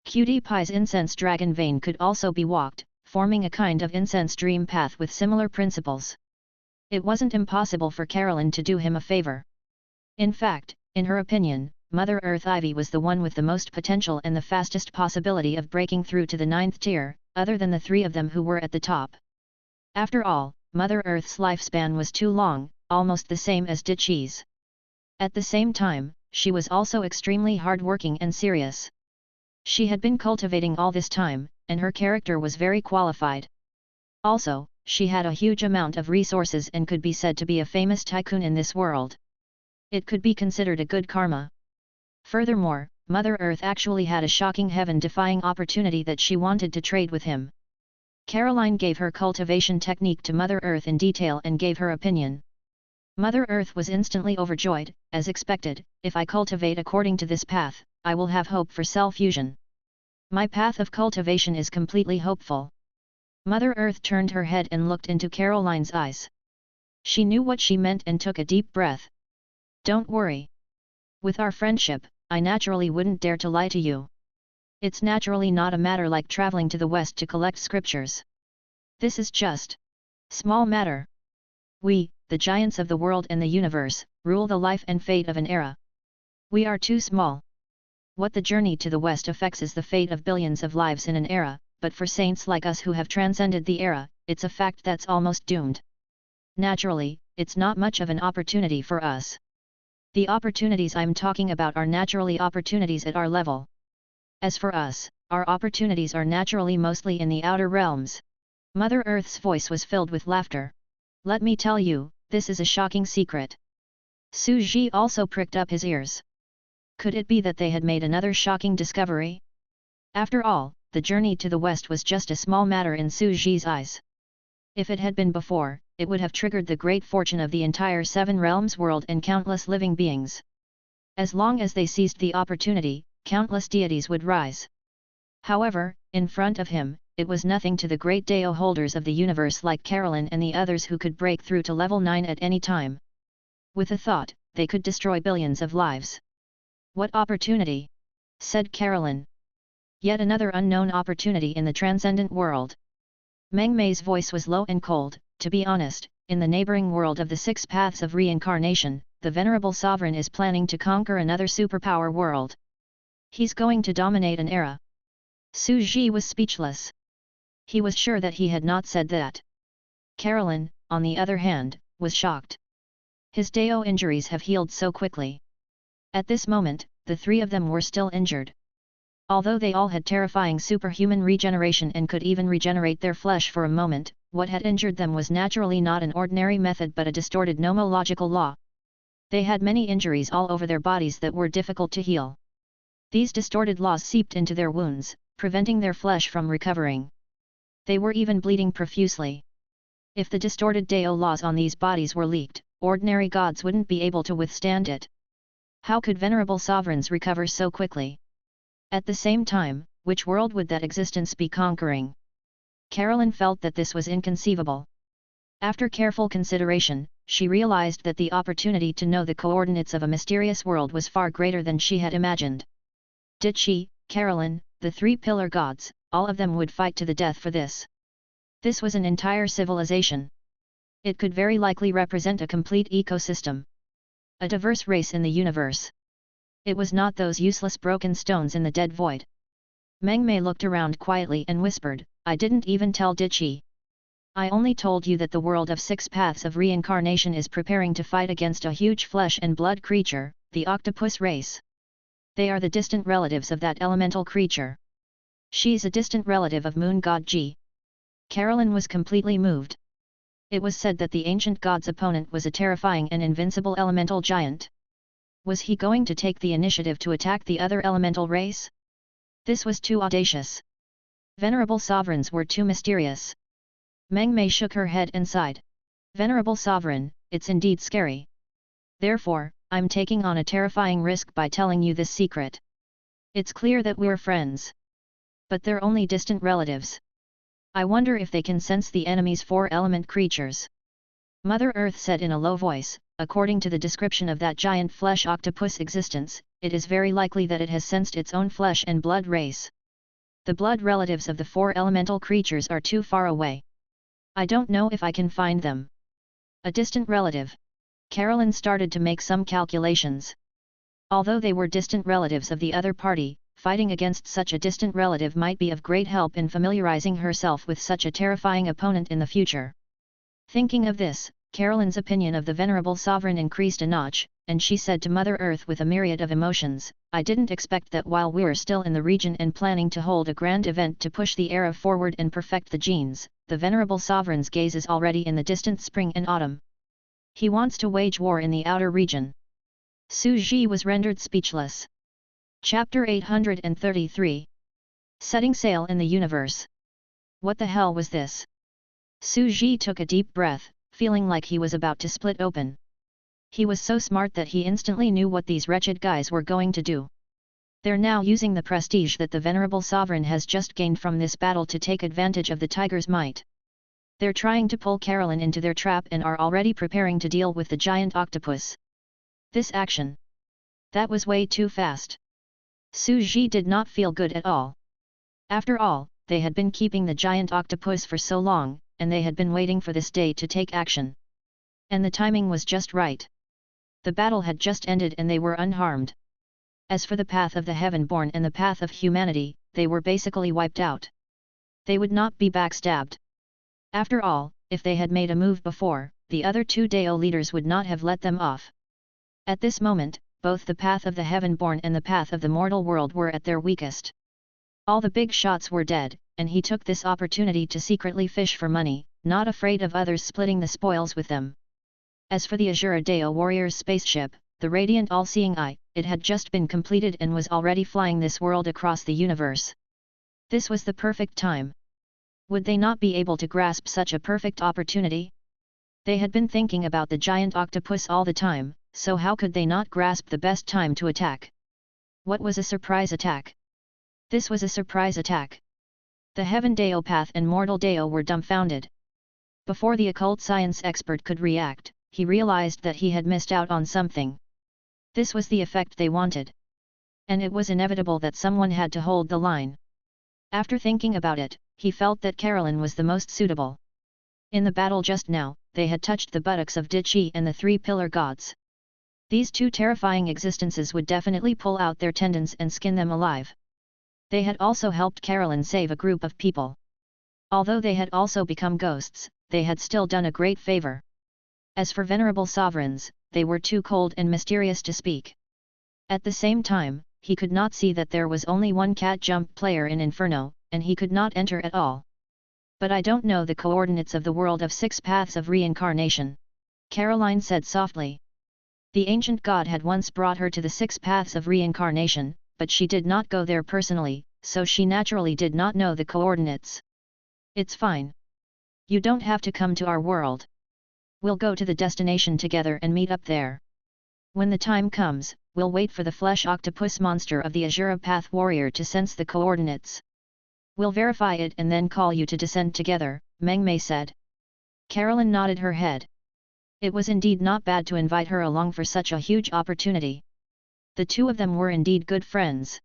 Cutie Pie's incense dragon vein could also be walked, forming a kind of incense dream path with similar principles. It wasn't impossible for Carolyn to do him a favor. In fact, in her opinion, Mother Earth Ivy was the one with the most potential and the fastest possibility of breaking through to the 9th tier, other than the three of them who were at the top. After all, Mother Earth's lifespan was too long, almost the same as Dichi's. At the same time, she was also extremely hard-working and serious. She had been cultivating all this time, and her character was very qualified. Also, she had a huge amount of resources and could be said to be a famous tycoon in this world. It could be considered a good karma. Furthermore, Mother Earth actually had a shocking heaven-defying opportunity that she wanted to trade with him. Caroline gave her cultivation technique to Mother Earth in detail and gave her opinion. Mother Earth was instantly overjoyed, as expected. If I cultivate according to this path, I will have hope for cell fusion. My path of cultivation is completely hopeful. Mother Earth turned her head and looked into Caroline's eyes. She knew what she meant and took a deep breath. Don't worry. With our friendship, I naturally wouldn't dare to lie to you. It's naturally not a matter like traveling to the west to collect scriptures. This is just small matter. We, the giants of the world and the universe, rule the life and fate of an era. We are too small. What the journey to the west affects is the fate of billions of lives in an era, but for saints like us who have transcended the era, it's a fact that's almost doomed. Naturally, it's not much of an opportunity for us. The opportunities I'm talking about are naturally opportunities at our level. As for us, our opportunities are naturally mostly in the outer realms. Mother Earth's voice was filled with laughter. Let me tell you, this is a shocking secret. Su Ji also pricked up his ears. Could it be that they had made another shocking discovery? After all, the journey to the west was just a small matter in Su Ji's eyes. If it had been before, it would have triggered the great fortune of the entire Seven Realms world and countless living beings. As long as they seized the opportunity, countless deities would rise. However, in front of him, it was nothing to the great Deo holders of the universe like Carolyn and the others who could break through to level 9 at any time. With a thought, they could destroy billions of lives. What opportunity? Said Carolyn. Yet another unknown opportunity in the transcendent world. Meng Mei's voice was low and cold. To be honest, in the neighboring world of the 6 paths of reincarnation, the venerable sovereign is planning to conquer another superpower world. He's going to dominate an era. Su Ji was speechless. He was sure that he had not said that. Carolyn, on the other hand, was shocked. His Deo injuries have healed so quickly. At this moment, the 3 of them were still injured. Although they all had terrifying superhuman regeneration and could even regenerate their flesh for a moment, what had injured them was naturally not an ordinary method but a distorted nomological law. They had many injuries all over their bodies that were difficult to heal. These distorted laws seeped into their wounds, preventing their flesh from recovering. They were even bleeding profusely. If the distorted Deo laws on these bodies were leaked, ordinary gods wouldn't be able to withstand it. How could venerable sovereigns recover so quickly? At the same time, which world would that existence be conquering? Carolyn felt that this was inconceivable. After careful consideration, she realized that the opportunity to know the coordinates of a mysterious world was far greater than she had imagined. Did she, Carolyn, the 3 pillar gods, all of them would fight to the death for this? This was an entire civilization. It could very likely represent a complete ecosystem. A diverse race in the universe. It was not those useless broken stones in the dead void. Meng Mei looked around quietly and whispered, I didn't even tell did she? I only told you that the world of 6 paths of reincarnation is preparing to fight against a huge flesh and blood creature, the octopus race. They are the distant relatives of that elemental creature. She's a distant relative of moon god Ji. Carolyn was completely moved. It was said that the ancient god's opponent was a terrifying and invincible elemental giant. Was he going to take the initiative to attack the other elemental race? This was too audacious. Venerable sovereigns were too mysterious. Meng Mei shook her head and sighed. Venerable sovereign, it's indeed scary. Therefore, I'm taking on a terrifying risk by telling you this secret. It's clear that we're friends. But they're only distant relatives. I wonder if they can sense the enemy's 4-element creatures. Mother Earth said in a low voice, according to the description of that giant flesh octopus existence, it is very likely that it has sensed its own flesh and blood race. The blood relatives of the 4 elemental creatures are too far away. I don't know if I can find them. A distant relative. Carolyn started to make some calculations. Although they were distant relatives of the other party, fighting against such a distant relative might be of great help in familiarizing herself with such a terrifying opponent in the future. Thinking of this, Carolyn's opinion of the venerable sovereign increased a notch, and she said to Mother Earth with a myriad of emotions, I didn't expect that while we're still in the region and planning to hold a grand event to push the era forward and perfect the genes, the venerable sovereign's gaze is already in the distant spring and autumn. He wants to wage war in the outer region. Su Ji was rendered speechless. Chapter 833. Setting sail in the universe. What the hell was this? Su Ji took a deep breath, feeling like he was about to split open. He was so smart that he instantly knew what these wretched guys were going to do. They're now using the prestige that the venerable sovereign has just gained from this battle to take advantage of the tiger's might. They're trying to pull Carolyn into their trap and are already preparing to deal with the giant octopus. This action. That was way too fast. Su Ji did not feel good at all. After all, they had been keeping the giant octopus for so long, and they had been waiting for this day to take action. And the timing was just right. The battle had just ended and they were unharmed. As for the path of the heaven-born and the path of humanity, they were basically wiped out. They would not be backstabbed. After all, if they had made a move before, the other 2 Deo leaders would not have let them off. At this moment, both the path of the heaven-born and the path of the mortal world were at their weakest. All the big shots were dead, and he took this opportunity to secretly fish for money, not afraid of others splitting the spoils with them. As for the Azura Deo warrior's spaceship, the radiant all-seeing eye, it had just been completed and was already flying this world across the universe. This was the perfect time. Would they not be able to grasp such a perfect opportunity? They had been thinking about the giant octopus all the time, so how could they not grasp the best time to attack? What was a surprise attack? This was a surprise attack. The Heaven Daopath and Mortal Dao were dumbfounded. Before the occult science expert could react, he realized that he had missed out on something. This was the effect they wanted. And it was inevitable that someone had to hold the line. After thinking about it, he felt that Carolyn was the most suitable. In the battle just now, they had touched the buttocks of Dichi and the three pillar gods. These two terrifying existences would definitely pull out their tendons and skin them alive. They had also helped Carolyn save a group of people. Although they had also become ghosts, they had still done a great favor. As for venerable sovereigns, they were too cold and mysterious to speak. At the same time, he could not see that there was only one cat jump player in Inferno, and he could not enter at all. But I don't know the coordinates of the world of 6 paths of reincarnation. Caroline said softly. The ancient god had once brought her to the 6 paths of reincarnation, but she did not go there personally, so she naturally did not know the coordinates. It's fine. You don't have to come to our world. We'll go to the destination together and meet up there. When the time comes, we'll wait for the flesh octopus monster of the Azura Path warrior to sense the coordinates. We'll verify it and then call you to descend together, Meng Mei said. Carolyn nodded her head. It was indeed not bad to invite her along for such a huge opportunity. The two of them were indeed good friends.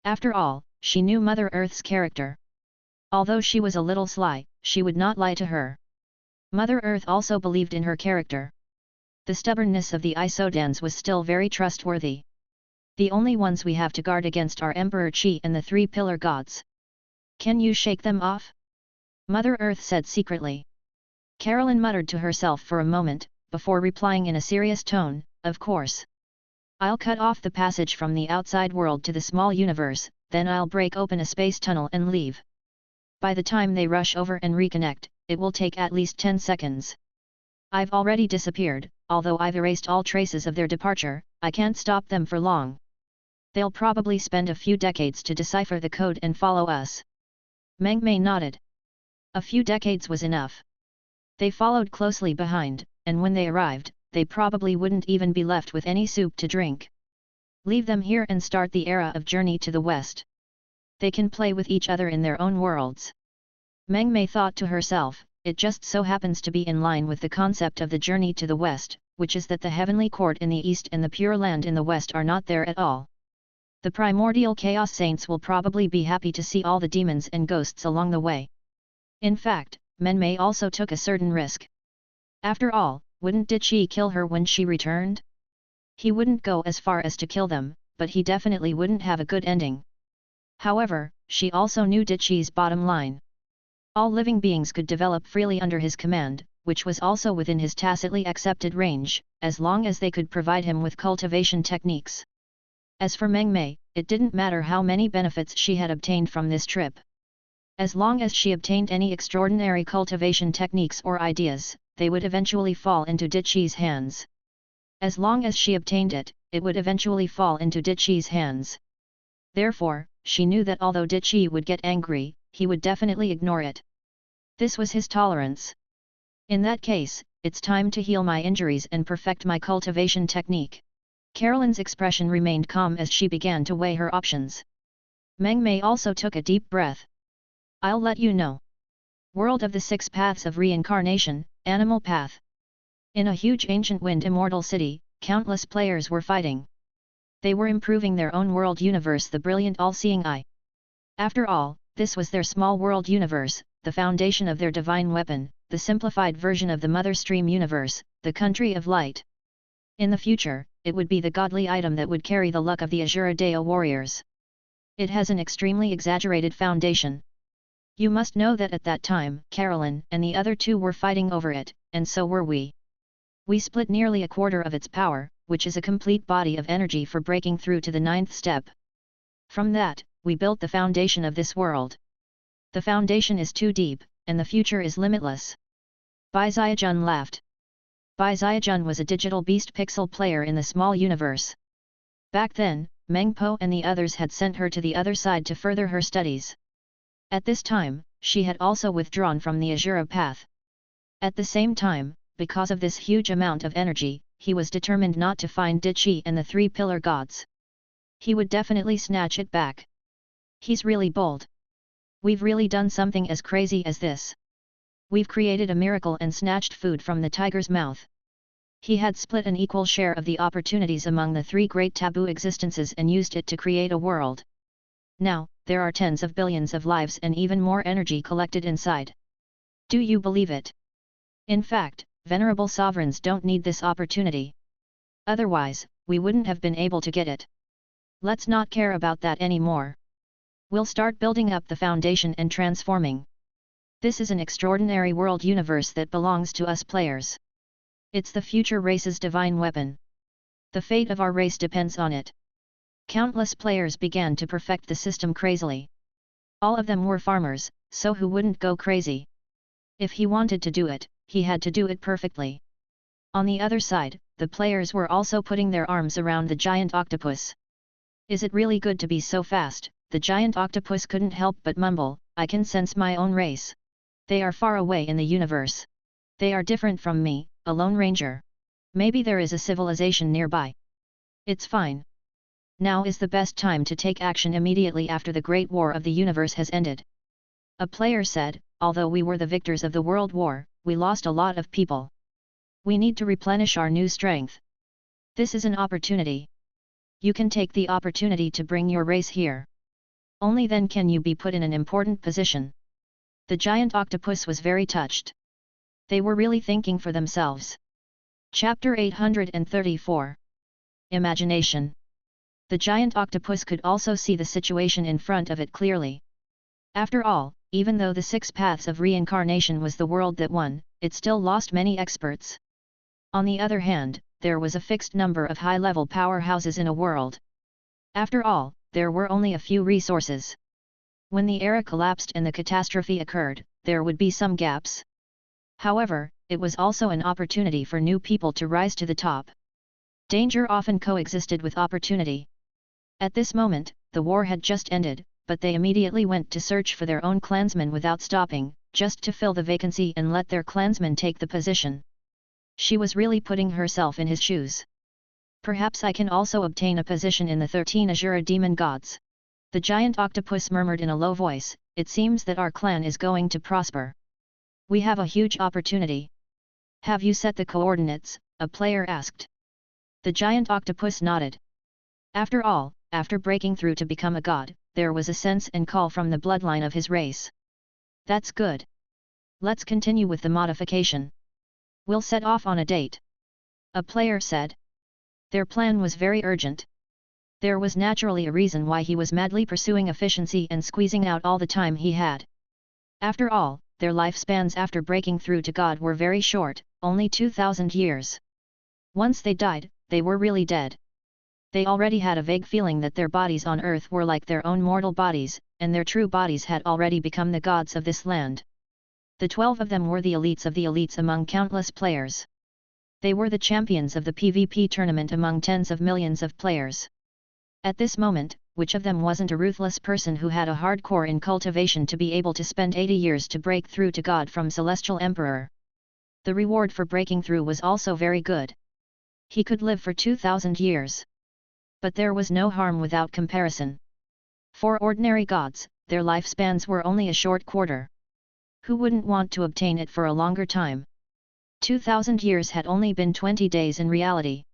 After all, she knew Mother Earth's character. Although she was a little sly, she would not lie to her. Mother Earth also believed in her character. The stubbornness of the Isodans was still very trustworthy. The only ones we have to guard against are Emperor Qi and the 3 pillar gods. Can you shake them off? Mother Earth said secretly. Carolyn muttered to herself for a moment, before replying in a serious tone, of course. I'll cut off the passage from the outside world to the small universe, then I'll break open a space tunnel and leave. By the time they rush over and reconnect, it will take at least 10 seconds. I've already disappeared, although I've erased all traces of their departure, I can't stop them for long. They'll probably spend a few decades to decipher the code and follow us. Meng Mei nodded. A few decades was enough. They followed closely behind, and when they arrived, they probably wouldn't even be left with any soup to drink. Leave them here and start the era of journey to the west. They can play with each other in their own worlds. Meng Mei thought to herself, it just so happens to be in line with the concept of the journey to the west, which is that the heavenly court in the east and the pure land in the west are not there at all. The primordial chaos saints will probably be happy to see all the demons and ghosts along the way. In fact, Meng Mei also took a certain risk. After all, wouldn't Dichi kill her when she returned? He wouldn't go as far as to kill them, but he definitely wouldn't have a good ending. However, she also knew Dichi's bottom line. All living beings could develop freely under his command, which was also within his tacitly accepted range, as long as they could provide him with cultivation techniques. As for Meng Mei, it didn't matter how many benefits she had obtained from this trip. As long as she obtained any extraordinary cultivation techniques or ideas, they would eventually fall into Dichi's hands. As long as she obtained it, it would eventually fall into Dichi's hands. Therefore, she knew that although Dichi would get angry, he would definitely ignore it. This was his tolerance. In that case, it's time to heal my injuries and perfect my cultivation technique. Carolyn's expression remained calm as she began to weigh her options. Meng Mei also took a deep breath. I'll let you know. World of the 6 paths of reincarnation, Animal Path. In a huge ancient wind immortal city, countless players were fighting. They were improving their own world universe, the brilliant all-seeing eye. After all, this was their small world universe, the foundation of their divine weapon, the simplified version of the Mother Stream universe, the country of light. In the future, it would be the godly item that would carry the luck of the Azura Deo warriors. It has an extremely exaggerated foundation. You must know that at that time, Carolyn and the other two were fighting over it, and so were we. We split nearly a quarter of its power, which is a complete body of energy for breaking through to the 9th step. From that, we built the foundation of this world. The foundation is too deep, and the future is limitless. Bai Xiajun laughed. Bai Xiajun was a digital beast pixel player in the small universe. Back then, Meng Po and the others had sent her to the other side to further her studies. At this time, she had also withdrawn from the Azura path. At the same time, because of this huge amount of energy, he was determined not to find Dichi and the three pillar gods. He would definitely snatch it back. He's really bold. We've really done something as crazy as this. We've created a miracle and snatched food from the tiger's mouth. He had split an equal share of the opportunities among the three great taboo existences and used it to create a world. Now, there are tens of billions of lives and even more energy collected inside. Do you believe it? In fact, venerable sovereigns don't need this opportunity. Otherwise, we wouldn't have been able to get it. Let's not care about that anymore. We'll start building up the foundation and transforming. This is an extraordinary world universe that belongs to us players. It's the future race's divine weapon. The fate of our race depends on it. Countless players began to perfect the system crazily. All of them were farmers, so who wouldn't go crazy? If he wanted to do it, he had to do it perfectly. On the other side, the players were also putting their arms around the giant octopus. Is it really good to be so fast? The giant octopus couldn't help but mumble, I can sense my own race. They are far away in the universe. They are different from me, a lone ranger. Maybe there is a civilization nearby. It's fine. Now is the best time to take action immediately after the Great War of the Universe has ended. A player said, although we were the victors of the World War, we lost a lot of people. We need to replenish our new strength. This is an opportunity. You can take the opportunity to bring your race here. Only then can you be put in an important position. The giant octopus was very touched. They were really thinking for themselves. Chapter 834. Imagination. The giant octopus could also see the situation in front of it clearly. After all, even though the 6 paths of reincarnation was the world that won, it still lost many experts. On the other hand, there was a fixed number of high-level powerhouses in a world. After all, there were only a few resources. When the era collapsed and the catastrophe occurred, there would be some gaps. However, it was also an opportunity for new people to rise to the top. Danger often coexisted with opportunity. At this moment, the war had just ended, but they immediately went to search for their own clansmen without stopping, just to fill the vacancy and let their clansmen take the position. She was really putting herself in his shoes. Perhaps I can also obtain a position in the 13 Azura demon gods. The giant octopus murmured in a low voice, it seems that our clan is going to prosper. We have a huge opportunity. Have you set the coordinates? A player asked. The giant octopus nodded. After all, after breaking through to become a god, there was a sense and call from the bloodline of his race. That's good. Let's continue with the modification. We'll set off on a date. A player said. Their plan was very urgent. There was naturally a reason why he was madly pursuing efficiency and squeezing out all the time he had. After all, their lifespans after breaking through to God were very short, only 2,000 years. Once they died, they were really dead. They already had a vague feeling that their bodies on earth were like their own mortal bodies, and their true bodies had already become the gods of this land. The 12 of them were the elites among countless players. They were the champions of the PvP tournament among tens of millions of players. At this moment, which of them wasn't a ruthless person who had a hardcore in cultivation to be able to spend 80 years to break through to God from Celestial Emperor? The reward for breaking through was also very good. He could live for 2,000 years. But there was no harm without comparison. For ordinary gods, their lifespans were only a short quarter. Who wouldn't want to obtain it for a longer time? 2,000 years had only been 20 days in reality.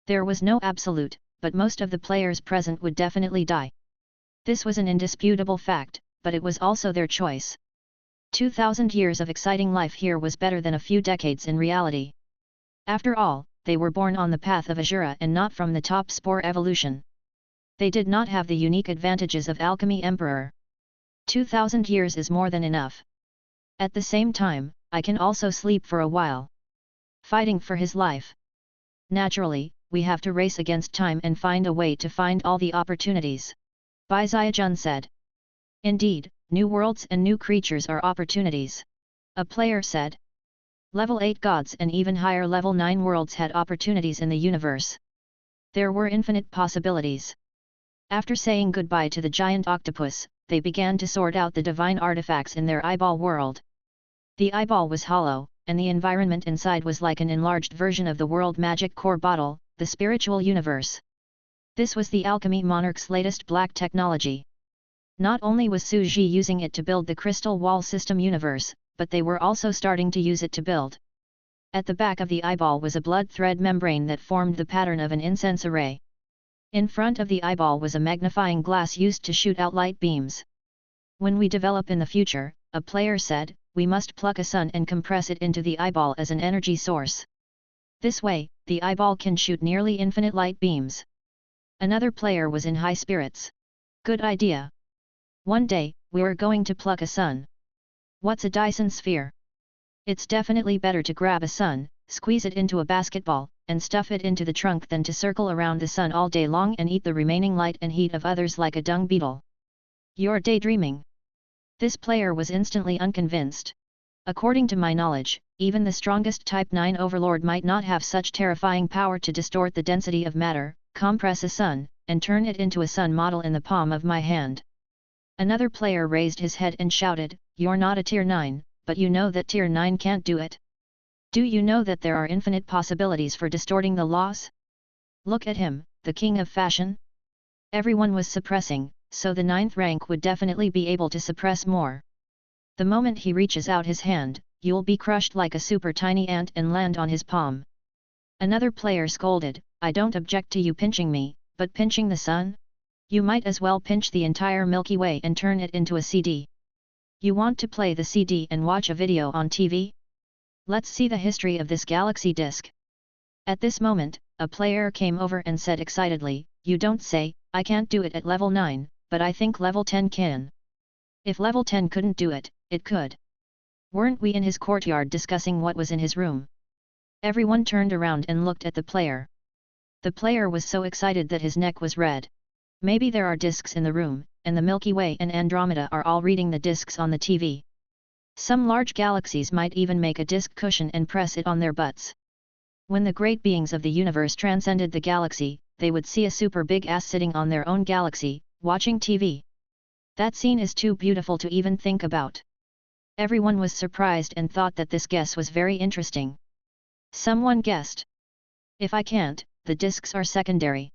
There was no absolute, but most of the players present would definitely die. This was an indisputable fact, but it was also their choice. 2,000 years of exciting life here was better than a few decades in reality. After all, they were born on the path of Azura and not from the top spore evolution. They did not have the unique advantages of Alchemy Emperor. 2,000 years is more than enough. At the same time, I can also sleep for a while. Fighting for his life. Naturally, we have to race against time and find a way to find all the opportunities. Bai Xiajun said. Indeed, new worlds and new creatures are opportunities. A player said. Level 8 gods and even higher level 9 worlds had opportunities in the universe. There were infinite possibilities. After saying goodbye to the giant octopus, they began to sort out the divine artifacts in their eyeball world. The eyeball was hollow, and the environment inside was like an enlarged version of the world magic core bottle, the spiritual universe. This was the alchemy monarch's latest black technology. Not only was Su Ji using it to build the crystal wall system universe, but they were also starting to use it to build. At the back of the eyeball was a blood thread membrane that formed the pattern of an incense array. In front of the eyeball was a magnifying glass used to shoot out light beams. When we develop in the future, a player said, we must pluck a sun and compress it into the eyeball as an energy source. This way, the eyeball can shoot nearly infinite light beams. Another player was in high spirits. Good idea. One day, we're going to pluck a sun. What's a Dyson sphere? It's definitely better to grab a sun, squeeze it into a basketball, and stuff it into the trunk than to circle around the sun all day long and eat the remaining light and heat of others like a dung beetle. You're daydreaming. This player was instantly unconvinced. According to my knowledge, even the strongest Type 9 overlord might not have such terrifying power to distort the density of matter, compress a sun, and turn it into a sun model in the palm of my hand. Another player raised his head and shouted, you're not a Tier 9, but you know that Tier 9 can't do it? Do you know that there are infinite possibilities for distorting the laws? Look at him, the king of fashion. Everyone was suppressing, so the 9th rank would definitely be able to suppress more. The moment he reaches out his hand, you'll be crushed like a super tiny ant and land on his palm. Another player scolded, I don't object to you pinching me, but pinching the sun? You might as well pinch the entire Milky Way and turn it into a CD. You want to play the CD and watch a video on TV? Let's see the history of this galaxy disk. At this moment, a player came over and said excitedly, you don't say, I can't do it at level 9, but I think level 10 can. If level 10 couldn't do it, it could. Weren't we in his courtyard discussing what was in his room? Everyone turned around and looked at the player. The player was so excited that his neck was red. Maybe there are disks in the room, and the Milky Way and Andromeda are all reading the disks on the TV. Some large galaxies might even make a disk cushion and press it on their butts. When the great beings of the universe transcended the galaxy, they would see a super big ass sitting on their own galaxy, watching TV. That scene is too beautiful to even think about. Everyone was surprised and thought that this guess was very interesting. Someone guessed. If I can't, the disks are secondary.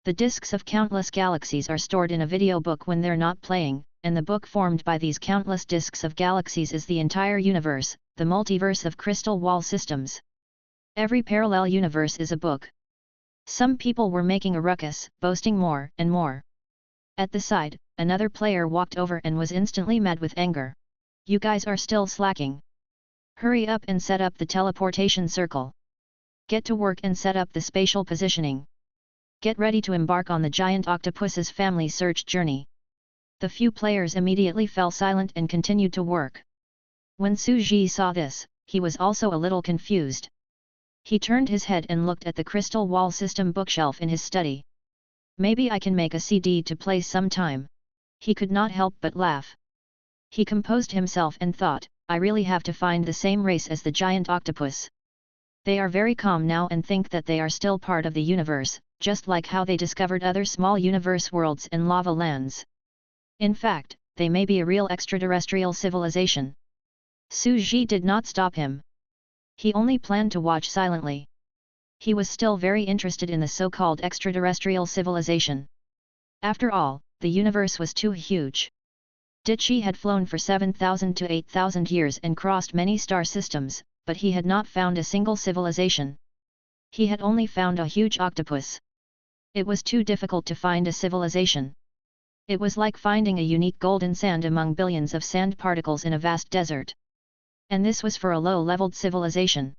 The disks of countless galaxies are stored in a video book when they're not playing, and the book formed by these countless disks of galaxies is the entire universe, the multiverse of crystal wall systems. Every parallel universe is a book. Some people were making a ruckus, boasting more and more. At the side, another player walked over and was instantly mad with anger. You guys are still slacking. Hurry up and set up the teleportation circle. Get to work and set up the spatial positioning. Get ready to embark on the giant octopus's family search journey. The few players immediately fell silent and continued to work. When Su Ji saw this, he was also a little confused. He turned his head and looked at the crystal wall system bookshelf in his study. Maybe I can make a CD to play sometime. He could not help but laugh. He composed himself and thought, I really have to find the same race as the giant octopus. They are very calm now and think that they are still part of the universe, just like how they discovered other small universe worlds and lava lands. In fact, they may be a real extraterrestrial civilization. Su Ji did not stop him. He only planned to watch silently. He was still very interested in the so-called extraterrestrial civilization. After all, the universe was too huge. Dichi had flown for 7,000 to 8,000 years and crossed many star systems, but he had not found a single civilization. He had only found a huge octopus. It was too difficult to find a civilization. It was like finding a unique golden sand among billions of sand particles in a vast desert. And this was for a low-leveled civilization.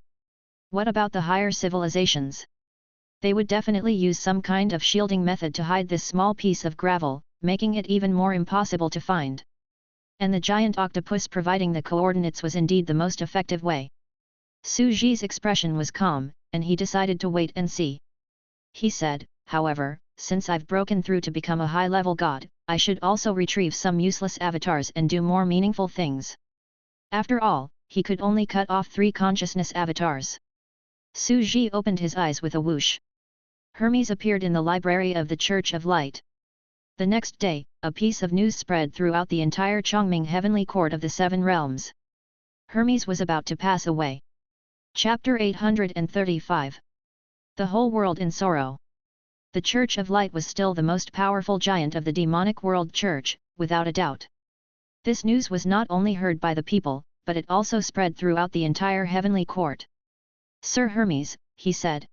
What about the higher civilizations? They would definitely use some kind of shielding method to hide this small piece of gravel, making it even more impossible to find. And the giant octopus providing the coordinates was indeed the most effective way. Su Ji's expression was calm, and he decided to wait and see. He said, however, since I've broken through to become a high-level god, I should also retrieve some useless avatars and do more meaningful things. After all, he could only cut off 3 consciousness avatars. Su Ji opened his eyes with a whoosh. Hermes appeared in the library of the Church of Light. The next day, a piece of news spread throughout the entire Chongming heavenly court of the 7 realms. Hermes was about to pass away. Chapter 835. The whole world in sorrow. The Church of Light was still the most powerful giant of the demonic world church, without a doubt. This news was not only heard by the people, but it also spread throughout the entire heavenly court. "Sir Hermes," he said.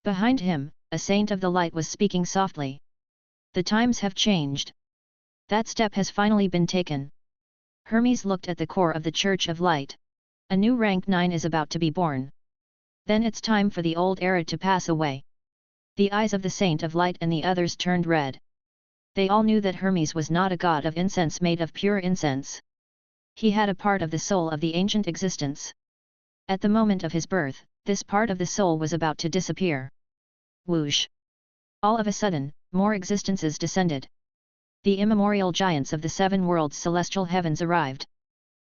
Behind him, a saint of the light was speaking softly. "The times have changed. That step has finally been taken." Hermes looked at the core of the Church of Light. "A new rank 9 is about to be born. Then it's time for the old era to pass away." The eyes of the Saint of Light and the others turned red. They all knew that Hermes was not a god of incense made of pure incense. He had a part of the soul of the ancient existence. At the moment of his birth, this part of the soul was about to disappear. Whoosh! All of a sudden, more existences descended. The immemorial giants of the seven worlds' celestial heavens arrived.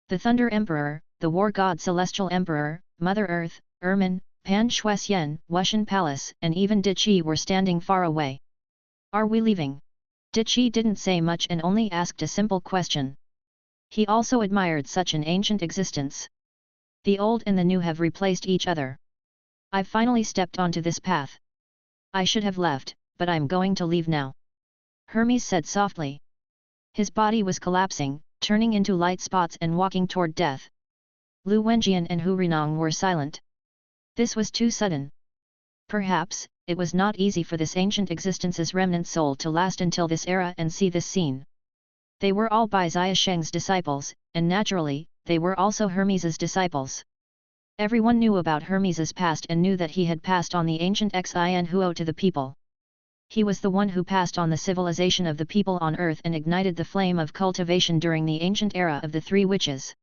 The Thunder Emperor, the War God Celestial Emperor, Mother Earth, Ermin, Pan Shuxian, Wushan Palace, and even Diqi were standing far away. "Are we leaving?" Diqi didn't say much and only asked a simple question. He also admired such an ancient existence. "The old and the new have replaced each other. I've finally stepped onto this path. I should have left, but I'm going to leave now," Hermes said softly. His body was collapsing, turning into light spots and walking toward death. Lu Wenjian and Hu Renong were silent. This was too sudden. Perhaps, it was not easy for this ancient existence's remnant soul to last until this era and see this scene. They were all Bai Sheng's disciples, and naturally, they were also Hermes's disciples. Everyone knew about Hermes's past and knew that he had passed on the ancient Xin Huo to the people. He was the one who passed on the civilization of the people on earth and ignited the flame of cultivation during the ancient era of the three witches.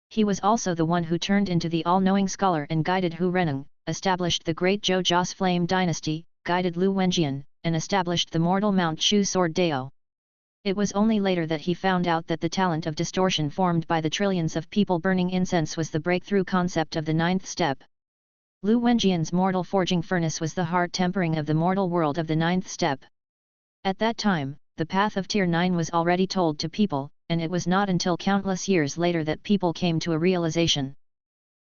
He was also the one who turned into the all-knowing scholar and guided Hu Reneng, established the great Zhou Jia's flame dynasty, guided Lu Wenjian, and established the mortal Mount Shu Sword Dao. It was only later that he found out that the talent of distortion formed by the trillions of people burning incense was the breakthrough concept of the ninth step. Lu Wenjian's mortal forging furnace was the heart tempering of the mortal world of the ninth step. At that time, the path of Tier 9 was already told to people, and it was not until countless years later that people came to a realization.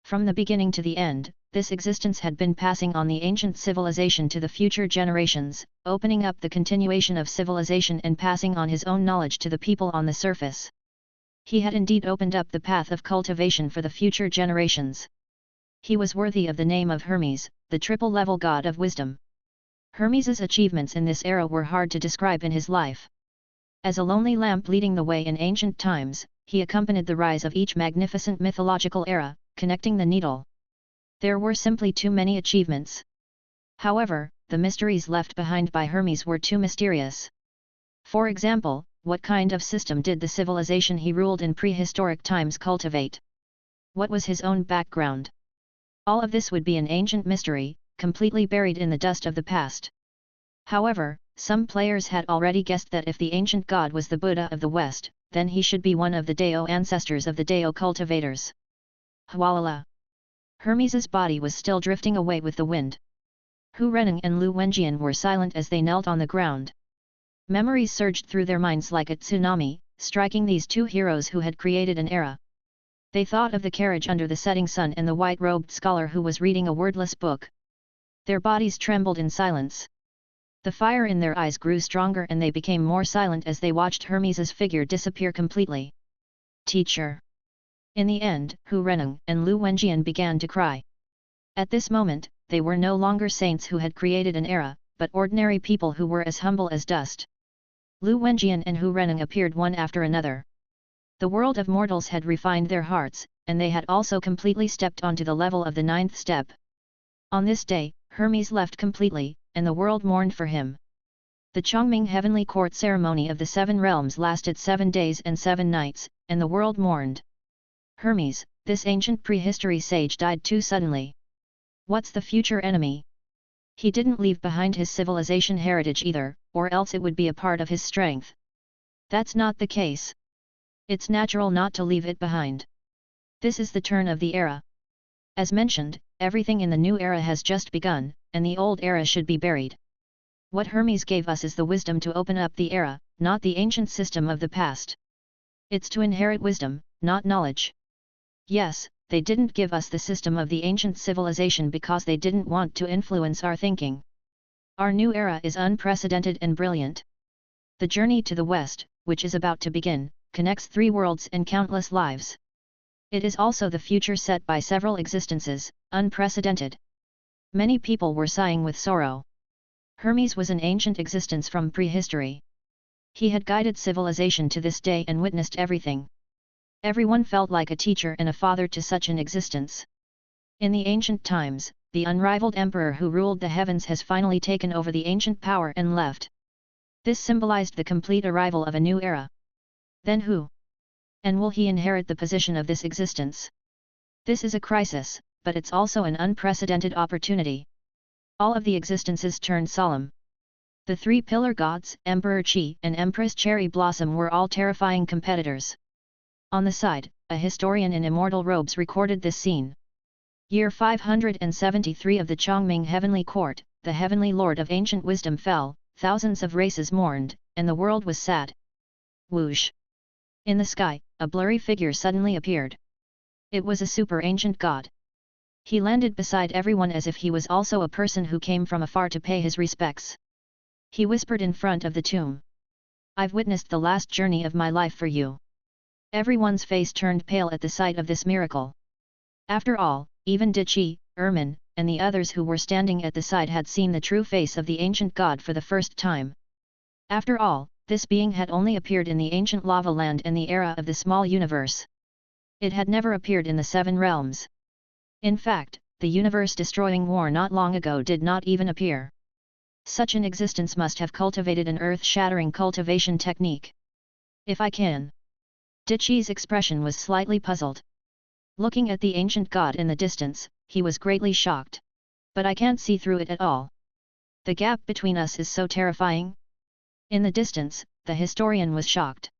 From the beginning to the end, this existence had been passing on the ancient civilization to the future generations, opening up the continuation of civilization and passing on his own knowledge to the people on the surface. He had indeed opened up the path of cultivation for the future generations. He was worthy of the name of Hermes, the triple-level god of wisdom. Hermes's achievements in this era were hard to describe in his life. As a lonely lamp leading the way in ancient times, he accompanied the rise of each magnificent mythological era, connecting the needle. There were simply too many achievements. However, the mysteries left behind by Hermes were too mysterious. For example, what kind of system did the civilization he ruled in prehistoric times cultivate? What was his own background? All of this would be an ancient mystery, completely buried in the dust of the past. However, some players had already guessed that if the ancient god was the Buddha of the West, then he should be one of the Dao ancestors of the Dao cultivators. Hualala! Hermes's body was still drifting away with the wind. Hu Reneng and Lu Wenjian were silent as they knelt on the ground. Memories surged through their minds like a tsunami, striking these two heroes who had created an era. They thought of the carriage under the setting sun and the white-robed scholar who was reading a wordless book. Their bodies trembled in silence. The fire in their eyes grew stronger and they became more silent as they watched Hermes's figure disappear completely. "Teacher!" In the end, Hu Reneng and Lu Wenjian began to cry. At this moment, they were no longer saints who had created an era, but ordinary people who were as humble as dust. Lu Wenjian and Hu Reneng appeared one after another. The world of mortals had refined their hearts, and they had also completely stepped onto the level of the ninth step. On this day, Hermes left completely, and the world mourned for him. The Chongming Heavenly Court ceremony of the Seven Realms lasted 7 days and 7 nights, and the world mourned. Hermes, this ancient prehistory sage, died too suddenly. What's the future enemy? He didn't leave behind his civilization heritage either, or else it would be a part of his strength. That's not the case. It's natural not to leave it behind. This is the turn of the era. As mentioned, everything in the new era has just begun, and the old era should be buried. What Hermes gave us is the wisdom to open up the era, not the ancient system of the past. It's to inherit wisdom, not knowledge. Yes, they didn't give us the system of the ancient civilization because they didn't want to influence our thinking. Our new era is unprecedented and brilliant. The journey to the West, which is about to begin, connects 3 worlds and countless lives. It is also the future set by several existences, unprecedented. Many people were sighing with sorrow. Hermes was an ancient existence from prehistory. He had guided civilization to this day and witnessed everything. Everyone felt like a teacher and a father to such an existence. In the ancient times, the unrivaled emperor who ruled the heavens has finally taken over the ancient power and left. This symbolized the complete arrival of a new era. Then who? And will he inherit the position of this existence? This is a crisis, but it's also an unprecedented opportunity. All of the existences turned solemn. The 3 pillar gods, Emperor Chi and Empress Cherry Blossom, were all terrifying competitors. On the side, a historian in immortal robes recorded this scene. Year 573 of the Chongming Heavenly Court, the Heavenly Lord of Ancient Wisdom fell, thousands of races mourned, and the world was sad. Whoosh! In the sky, a blurry figure suddenly appeared. It was a super ancient god. He landed beside everyone as if he was also a person who came from afar to pay his respects. He whispered in front of the tomb. I've witnessed the last journey of my life for you. Everyone's face turned pale at the sight of this miracle. After all, even Dichi, Ermin, and the others who were standing at the side had seen the true face of the ancient god for the first time. After all, this being had only appeared in the ancient lava land and the era of the small universe. It had never appeared in the 7 realms. In fact, the universe-destroying war not long ago did not even appear. Such an existence must have cultivated an earth-shattering cultivation technique. If I can. Dichi's expression was slightly puzzled. Looking at the ancient god in the distance, he was greatly shocked. But I can't see through it at all. The gap between us is so terrifying. In the distance, the historian was shocked.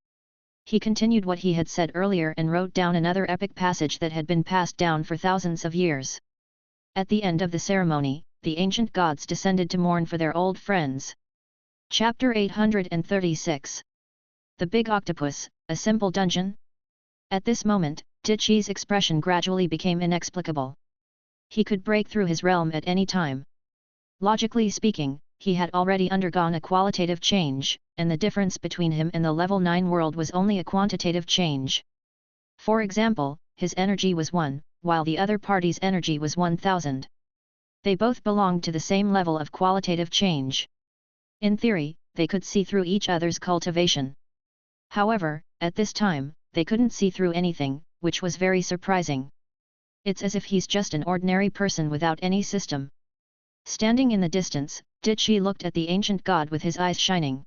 He continued what he had said earlier and wrote down another epic passage that had been passed down for thousands of years. At the end of the ceremony, the ancient gods descended to mourn for their old friends. Chapter 836. The Big Octopus, a Simple Dungeon? At this moment, Dichi's expression gradually became inexplicable. He could break through his realm at any time. Logically speaking, he had already undergone a qualitative change, and the difference between him and the level 9 world was only a quantitative change. For example, his energy was 1, while the other party's energy was 1000. They both belonged to the same level of qualitative change. In theory, they could see through each other's cultivation. However, at this time, they couldn't see through anything, which was very surprising. It's as if he's just an ordinary person without any system. Standing in the distance, Dichi looked at the ancient god with his eyes shining.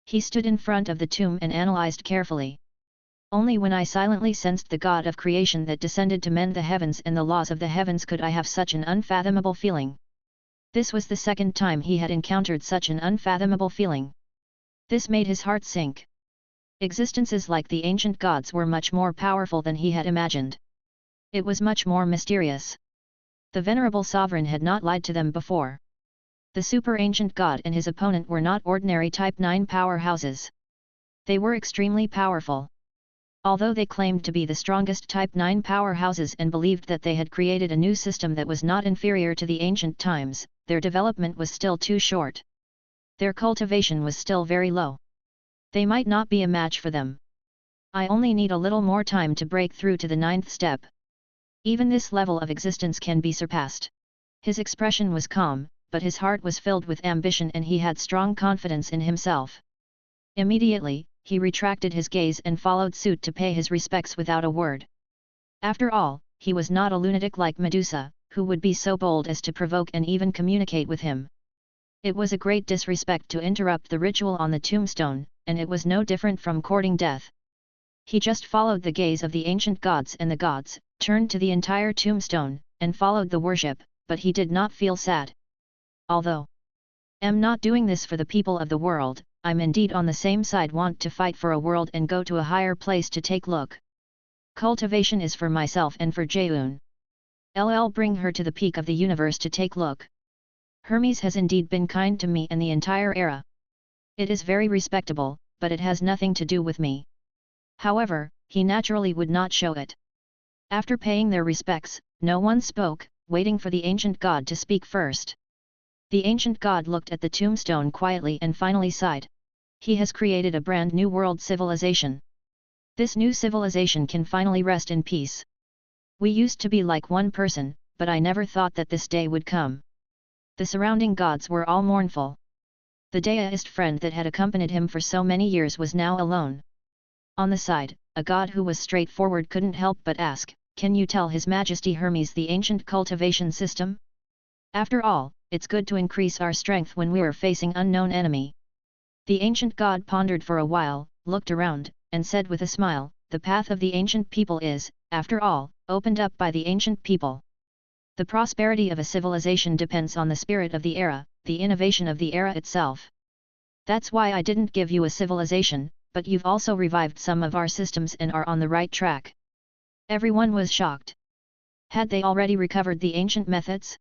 He stood in front of the tomb and analyzed carefully. Only when I silently sensed the god of creation that descended to mend the heavens and the laws of the heavens could I have such an unfathomable feeling. This was the second time he had encountered such an unfathomable feeling. This made his heart sink. Existences like the ancient gods were much more powerful than he had imagined. It was much more mysterious. The venerable sovereign had not lied to them before. The super ancient god and his opponent were not ordinary Type 9 powerhouses. They were extremely powerful. Although they claimed to be the strongest Type 9 powerhouses and believed that they had created a new system that was not inferior to the ancient times, their development was still too short. Their cultivation was still very low. They might not be a match for them. I only need a little more time to break through to the 9th step. Even this level of existence can be surpassed. His expression was calm, but his heart was filled with ambition and he had strong confidence in himself. Immediately, he retracted his gaze and followed suit to pay his respects without a word. After all, he was not a lunatic like Medusa, who would be so bold as to provoke and even communicate with him. It was a great disrespect to interrupt the ritual on the tombstone, and it was no different from courting death. He just followed the gaze of the ancient gods and the gods, turned to the entire tombstone, and followed the worship, but he did not feel sad. Although I'm not doing this for the people of the world, I'm indeed on the same side want to fight for a world and go to a higher place to take look. Cultivation is for myself and for Jaeun. Bring her to the peak of the universe to take look. Hermes has indeed been kind to me and the entire era. It is very respectable, but it has nothing to do with me. However, he naturally would not show it. After paying their respects, no one spoke, waiting for the ancient god to speak first. The ancient god looked at the tombstone quietly and finally sighed. He has created a brand new world civilization. This new civilization can finally rest in peace. We used to be like one person, but I never thought that this day would come. The surrounding gods were all mournful. The deist friend that had accompanied him for so many years was now alone. On the side, a god who was straightforward couldn't help but ask, "Can you tell His Majesty Hermes the ancient cultivation system? After all, it's good to increase our strength when we are facing unknown enemy." The ancient god pondered for a while, looked around, and said with a smile, "The path of the ancient people is, after all, opened up by the ancient people. The prosperity of a civilization depends on the spirit of the era, the innovation of the era itself. That's why I didn't give you a civilization, but you've also revived some of our systems and are on the right track." Everyone was shocked. Had they already recovered the ancient methods?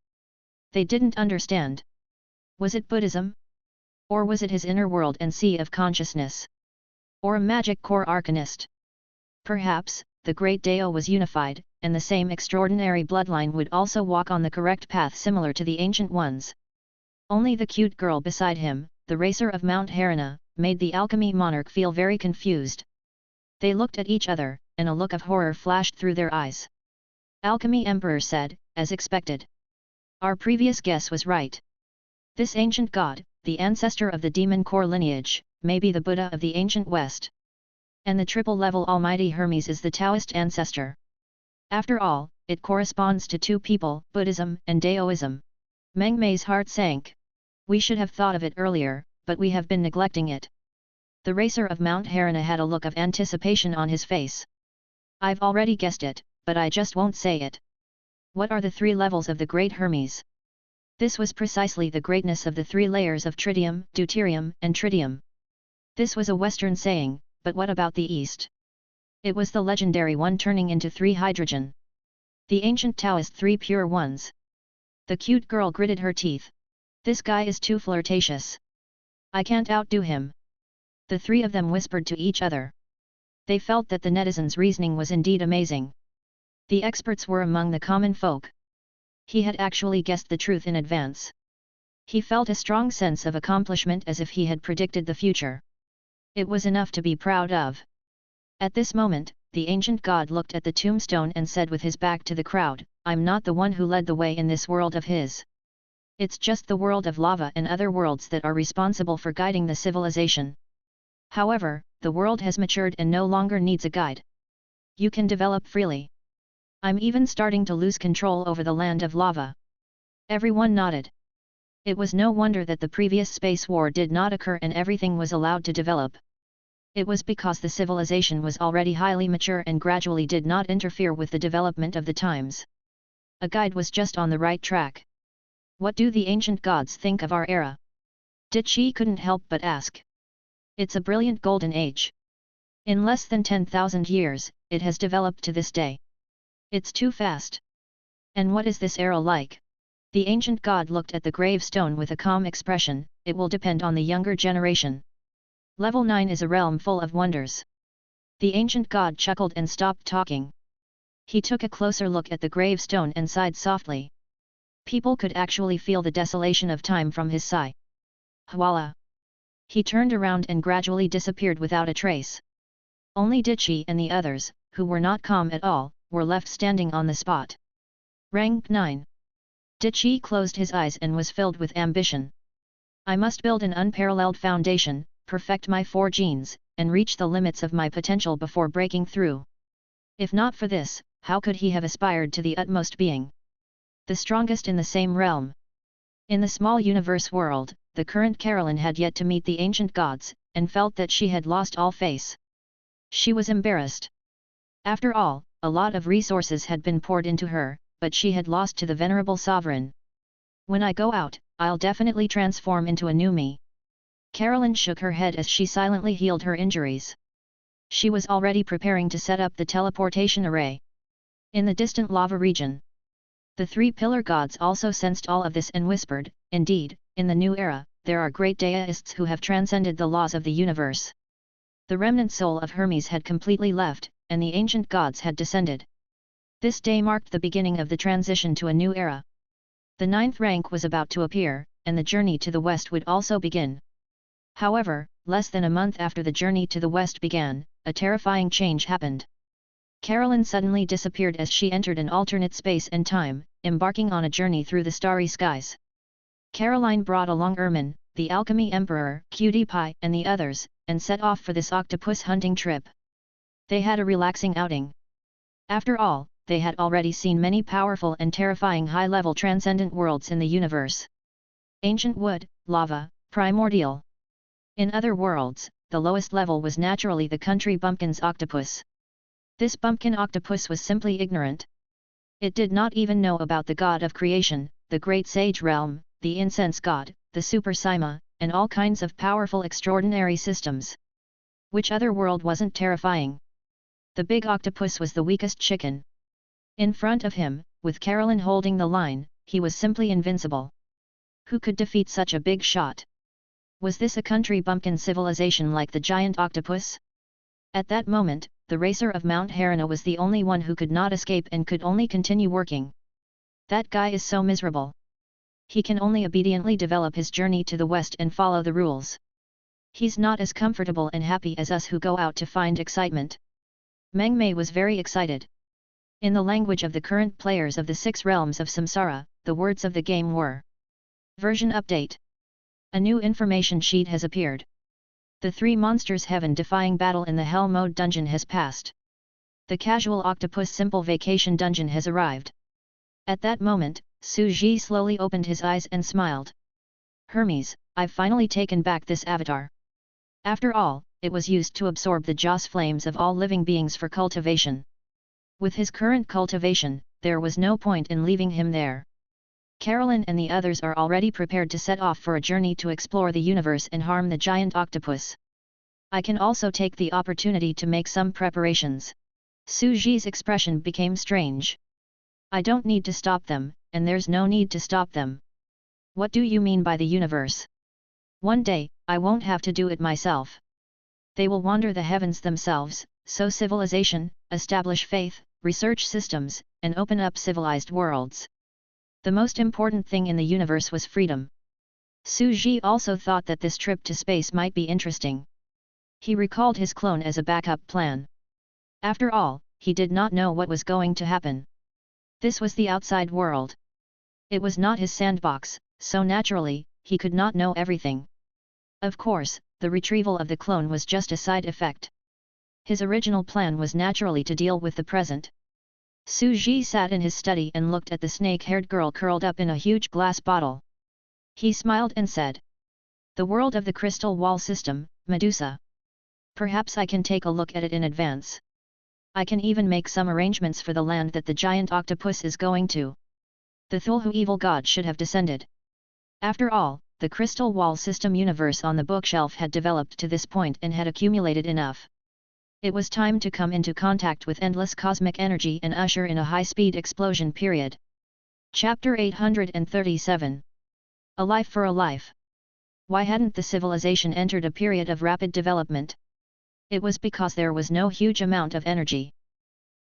They didn't understand. Was it Buddhism? Or was it his inner world and sea of consciousness? Or a magic core arcanist? Perhaps, the great Dao was unified, and the same extraordinary bloodline would also walk on the correct path similar to the ancient ones. Only the cute girl beside him, the racer of Mount Harana, made the alchemy monarch feel very confused. They looked at each other, and a look of horror flashed through their eyes. Alchemy Emperor said, as expected. "Our previous guess was right. This ancient god, the ancestor of the demon core lineage, may be the Buddha of the ancient West. And the triple-level Almighty Hermes is the Taoist ancestor. After all, it corresponds to two people, Buddhism and Daoism." Meng Mei's heart sank. "We should have thought of it earlier, but we have been neglecting it." The racer of Mount Harana had a look of anticipation on his face. "I've already guessed it, but I just won't say it. What are the three levels of the great Hermes?" This was precisely the greatness of the three layers of tritium, deuterium, and tritium. This was a Western saying, but what about the East? It was the legendary one turning into three hydrogen. The ancient Taoist three pure ones. The cute girl gritted her teeth. "This guy is too flirtatious. I can't outdo him." The three of them whispered to each other. They felt that the netizens' reasoning was indeed amazing. The experts were among the common folk. He had actually guessed the truth in advance. He felt a strong sense of accomplishment as if he had predicted the future. It was enough to be proud of. At this moment, the ancient god looked at the tombstone and said with his back to the crowd, "I'm not the one who led the way in this world of his. It's just the world of lava and other worlds that are responsible for guiding the civilization. However, the world has matured and no longer needs a guide. You can develop freely. I'm even starting to lose control over the land of lava." Everyone nodded. It was no wonder that the previous space war did not occur and everything was allowed to develop. It was because the civilization was already highly mature and gradually did not interfere with the development of the times. A guide was just on the right track. "What do the ancient gods think of our era?" Dichi couldn't help but ask. "It's a brilliant golden age. In less than 10,000 years, it has developed to this day. It's too fast. And what is this era like?" The ancient god looked at the gravestone with a calm expression. "It will depend on the younger generation. Level 9 is a realm full of wonders." The ancient god chuckled and stopped talking. He took a closer look at the gravestone and sighed softly. People could actually feel the desolation of time from his sigh. Voila! He turned around and gradually disappeared without a trace. Only Dichi and the others, who were not calm at all, were left standing on the spot. Rank 9. Dichi closed his eyes and was filled with ambition. "I must build an unparalleled foundation, perfect my 4 genes, and reach the limits of my potential before breaking through. If not for this, how could he have aspired to the utmost being? The strongest in the same realm." In the small universe world, the current Carolyn had yet to meet the ancient gods, and felt that she had lost all face. She was embarrassed. After all, a lot of resources had been poured into her, but she had lost to the venerable sovereign. "When I go out, I'll definitely transform into a new me." Carolyn shook her head as she silently healed her injuries. She was already preparing to set up the teleportation array. In the distant lava region, the 3 pillar gods also sensed all of this and whispered, "Indeed, in the new era, there are great deists who have transcended the laws of the universe." The remnant soul of Hermes had completely left, and the ancient gods had descended. This day marked the beginning of the transition to a new era. The 9th rank was about to appear, and the journey to the west would also begin. However, less than a month after the journey to the west began, a terrifying change happened. Carolyn suddenly disappeared as she entered an alternate space and time, embarking on a journey through the starry skies. Caroline brought along Ermin, the Alchemy Emperor, Cutie Pie, and the others, and set off for this octopus hunting trip. They had a relaxing outing. After all, they had already seen many powerful and terrifying high-level transcendent worlds in the universe. Ancient wood, lava, primordial. In other worlds, the lowest level was naturally the country bumpkin's octopus. This bumpkin octopus was simply ignorant. It did not even know about the god of creation, the great sage realm, the incense god, the super Sima, and all kinds of powerful extraordinary systems. Which other world wasn't terrifying? The big octopus was the weakest chicken. In front of him, with Carolyn holding the line, he was simply invincible. Who could defeat such a big shot? Was this a country bumpkin civilization like the giant octopus? At that moment, the racer of Mount Harana was the only one who could not escape and could only continue working. That guy is so miserable. He can only obediently develop his journey to the west and follow the rules. He's not as comfortable and happy as us who go out to find excitement. Meng Mei was very excited. In the language of the current players of the 6 realms of Samsara, the words of the game were: Version update. A new information sheet has appeared. The 3 monsters heaven-defying battle in the Hell mode dungeon has passed. The casual octopus simple vacation dungeon has arrived. At that moment, Su Ji slowly opened his eyes and smiled. Hermes, I've finally taken back this avatar. After all, it was used to absorb the Joss flames of all living beings for cultivation. With his current cultivation, there was no point in leaving him there. Carolyn and the others are already prepared to set off for a journey to explore the universe and harm the giant octopus. I can also take the opportunity to make some preparations. Su Ji's expression became strange. I don't need to stop them, and there's no need to stop them. What do you mean by the universe? One day, I won't have to do it myself. They will wander the heavens themselves, sow civilization, establish faith, research systems, and open up civilized worlds. The most important thing in the universe was freedom. Su Ji also thought that this trip to space might be interesting. He recalled his clone as a backup plan. After all, he did not know what was going to happen. This was the outside world. It was not his sandbox, so naturally, he could not know everything. Of course, the retrieval of the clone was just a side effect. His original plan was naturally to deal with the present. Su Ji sat in his study and looked at the snake-haired girl curled up in a huge glass bottle. He smiled and said, "The world of the crystal wall system, Medusa. Perhaps I can take a look at it in advance. I can even make some arrangements for the land that the giant octopus is going to. The Thulhu evil god should have descended." After all, the crystal wall system universe on the bookshelf had developed to this point and had accumulated enough. It was time to come into contact with endless cosmic energy and usher in a high-speed explosion period. Chapter 837. A Life for a Life. Why hadn't the civilization entered a period of rapid development? It was because there was no huge amount of energy.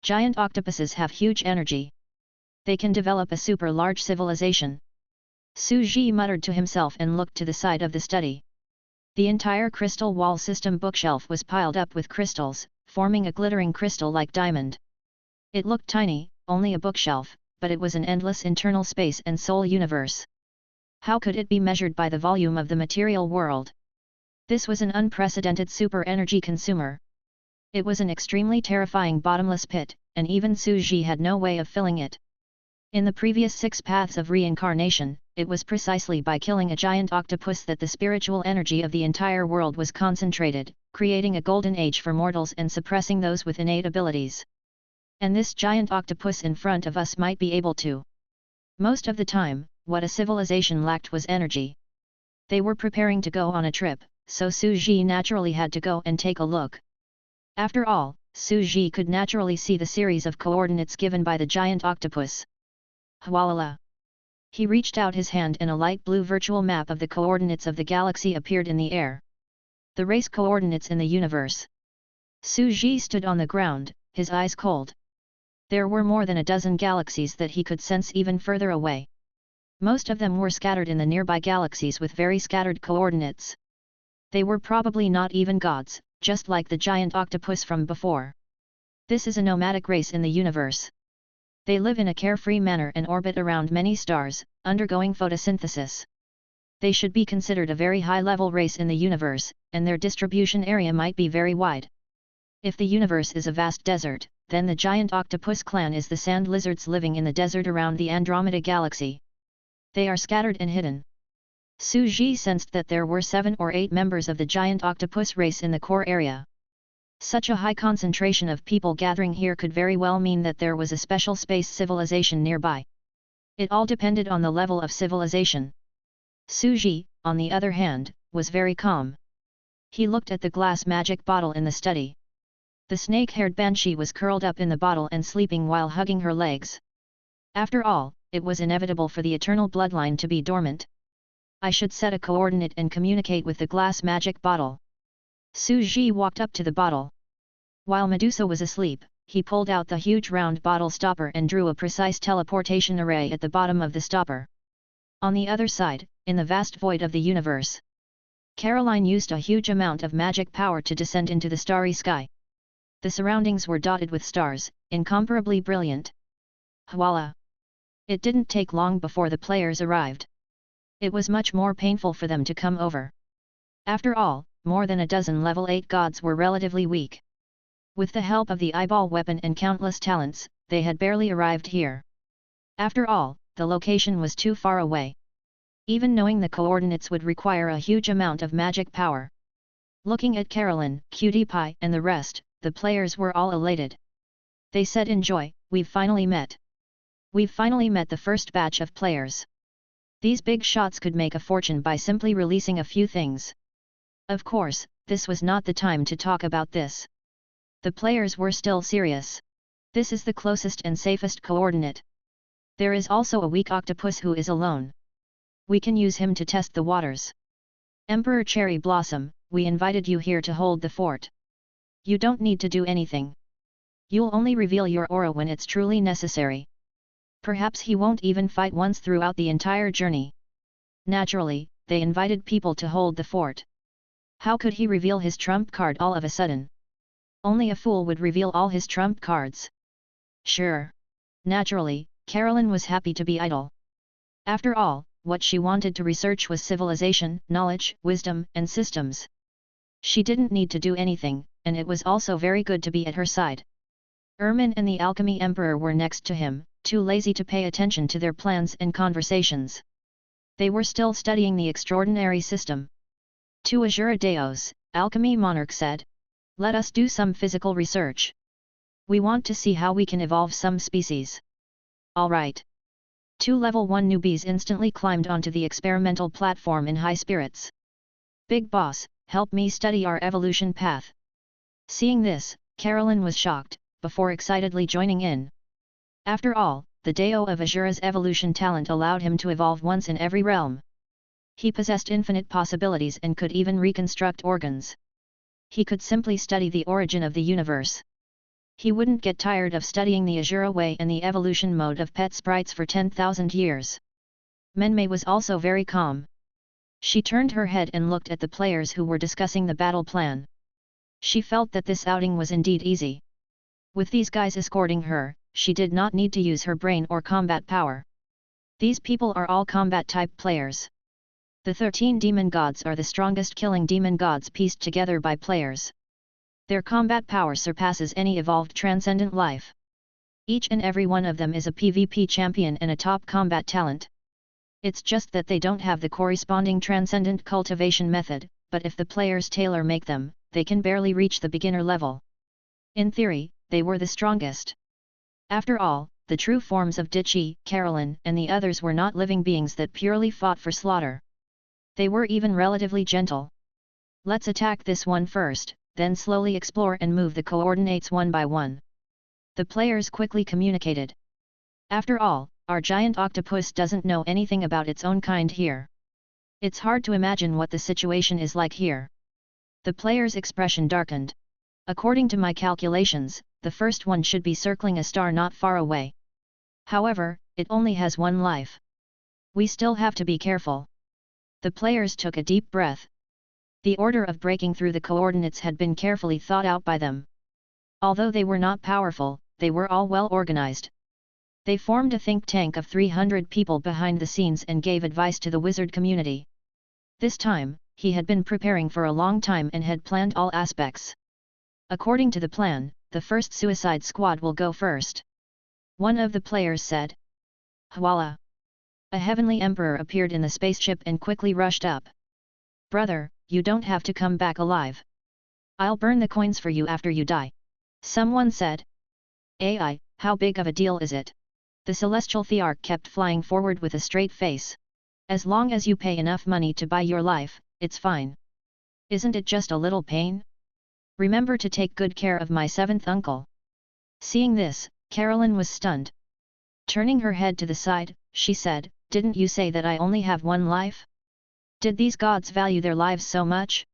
Giant octopuses have huge energy. They can develop a super-large civilization. Su Ji muttered to himself and looked to the side of the study. The entire crystal wall system bookshelf was piled up with crystals, forming a glittering crystal-like diamond. It looked tiny, only a bookshelf, but it was an endless internal space and soul universe. How could it be measured by the volume of the material world? This was an unprecedented super energy consumer. It was an extremely terrifying bottomless pit, and even Su Ji had no way of filling it. In the previous 6 paths of reincarnation, it was precisely by killing a giant octopus that the spiritual energy of the entire world was concentrated, creating a golden age for mortals and suppressing those with innate abilities. And this giant octopus in front of us might be able to. Most of the time, what a civilization lacked was energy. They were preparing to go on a trip, so Su Ji naturally had to go and take a look. After all, Su Ji could naturally see the series of coordinates given by the giant octopus. Hwalala. He reached out his hand and a light blue virtual map of the coordinates of the galaxy appeared in the air. The race coordinates in the universe. Su Ji stood on the ground, his eyes cold. There were more than a dozen galaxies that he could sense even further away. Most of them were scattered in the nearby galaxies with very scattered coordinates. They were probably not even gods, just like the giant octopus from before. This is a nomadic race in the universe. They live in a carefree manner and orbit around many stars, undergoing photosynthesis. They should be considered a very high-level race in the universe, and their distribution area might be very wide. If the universe is a vast desert, then the giant octopus clan is the sand lizards living in the desert around the Andromeda galaxy. They are scattered and hidden. Su Ji sensed that there were 7 or 8 members of the giant octopus race in the core area. Such a high concentration of people gathering here could very well mean that there was a special space civilization nearby. It all depended on the level of civilization. Su Ji, on the other hand, was very calm. He looked at the glass magic bottle in the study. The snake-haired banshee was curled up in the bottle and sleeping while hugging her legs. After all, it was inevitable for the eternal bloodline to be dormant. I should set a coordinate and communicate with the glass magic bottle. Su Ji walked up to the bottle. While Medusa was asleep, he pulled out the huge round bottle stopper and drew a precise teleportation array at the bottom of the stopper. On the other side, in the vast void of the universe, Caroline used a huge amount of magic power to descend into the starry sky. The surroundings were dotted with stars, incomparably brilliant. Voila! It didn't take long before the players arrived. It was much more painful for them to come over. After all, more than a dozen level 8 gods were relatively weak. With the help of the eyeball weapon and countless talents, they had barely arrived here. After all, the location was too far away. Even knowing the coordinates would require a huge amount of magic power. Looking at Carolyn, Cutie Pie and the rest, the players were all elated. They said in joy, "We've finally met. We've finally met the first batch of players. These big shots could make a fortune by simply releasing a few things." Of course, this was not the time to talk about this. The players were still serious. This is the closest and safest coordinate. There is also a weak octopus who is alone. We can use him to test the waters. Emperor Cherry Blossom, we invited you here to hold the fort. You don't need to do anything. You'll only reveal your aura when it's truly necessary. Perhaps he won't even fight once throughout the entire journey. Naturally, they invited people to hold the fort. How could he reveal his trump card all of a sudden? Only a fool would reveal all his trump cards. Sure. Naturally, Carolyn was happy to be idle. After all, what she wanted to research was civilization, knowledge, wisdom, and systems. She didn't need to do anything, and it was also very good to be at her side. Ermin and the Alchemy Emperor were next to him, too lazy to pay attention to their plans and conversations. They were still studying the extraordinary system. To Azura Deos, Alchemy Monarch said, "Let us do some physical research. We want to see how we can evolve some species." All right. 2 level 1 newbies instantly climbed onto the experimental platform in high spirits. "Big boss, help me study our evolution path." Seeing this, Carolyn was shocked, before excitedly joining in. After all, the Deo of Azura's evolution talent allowed him to evolve once in every realm. He possessed infinite possibilities and could even reconstruct organs. He could simply study the origin of the universe. He wouldn't get tired of studying the Azura way and the evolution mode of pet sprites for 10,000 years. Menmei was also very calm. She turned her head and looked at the players who were discussing the battle plan. She felt that this outing was indeed easy. With these guys escorting her, she did not need to use her brain or combat power. These people are all combat-type players. The 13 demon gods are the strongest killing demon gods pieced together by players. Their combat power surpasses any evolved transcendent life. Each and every one of them is a PvP champion and a top combat talent. It's just that they don't have the corresponding transcendent cultivation method, but if the players tailor-make them, they can barely reach the beginner level. In theory, they were the strongest. After all, the true forms of Ditchy, Carolyn, and the others were not living beings that purely fought for slaughter. They were even relatively gentle. Let's attack this one first, then slowly explore and move the coordinates one by one. The players quickly communicated. After all, our giant octopus doesn't know anything about its own kind here. It's hard to imagine what the situation is like here. The player's expression darkened. According to my calculations, the first one should be circling a star not far away. However, it only has one life. We still have to be careful. The players took a deep breath. The order of breaking through the coordinates had been carefully thought out by them. Although they were not powerful, they were all well organized. They formed a think tank of 300 people behind the scenes and gave advice to the wizard community. This time, he had been preparing for a long time and had planned all aspects. According to the plan, the first suicide squad will go first. One of the players said. Voila! A heavenly emperor appeared in the spaceship and quickly rushed up. Brother, you don't have to come back alive. I'll burn the coins for you after you die. Someone said. Ai, how big of a deal is it? The celestial thearch kept flying forward with a straight face. As long as you pay enough money to buy your life, it's fine. Isn't it just a little pain? Remember to take good care of my seventh uncle. Seeing this, Carolyn was stunned. Turning her head to the side, she said, Didn't you say that I only have one life? Did these gods value their lives so much?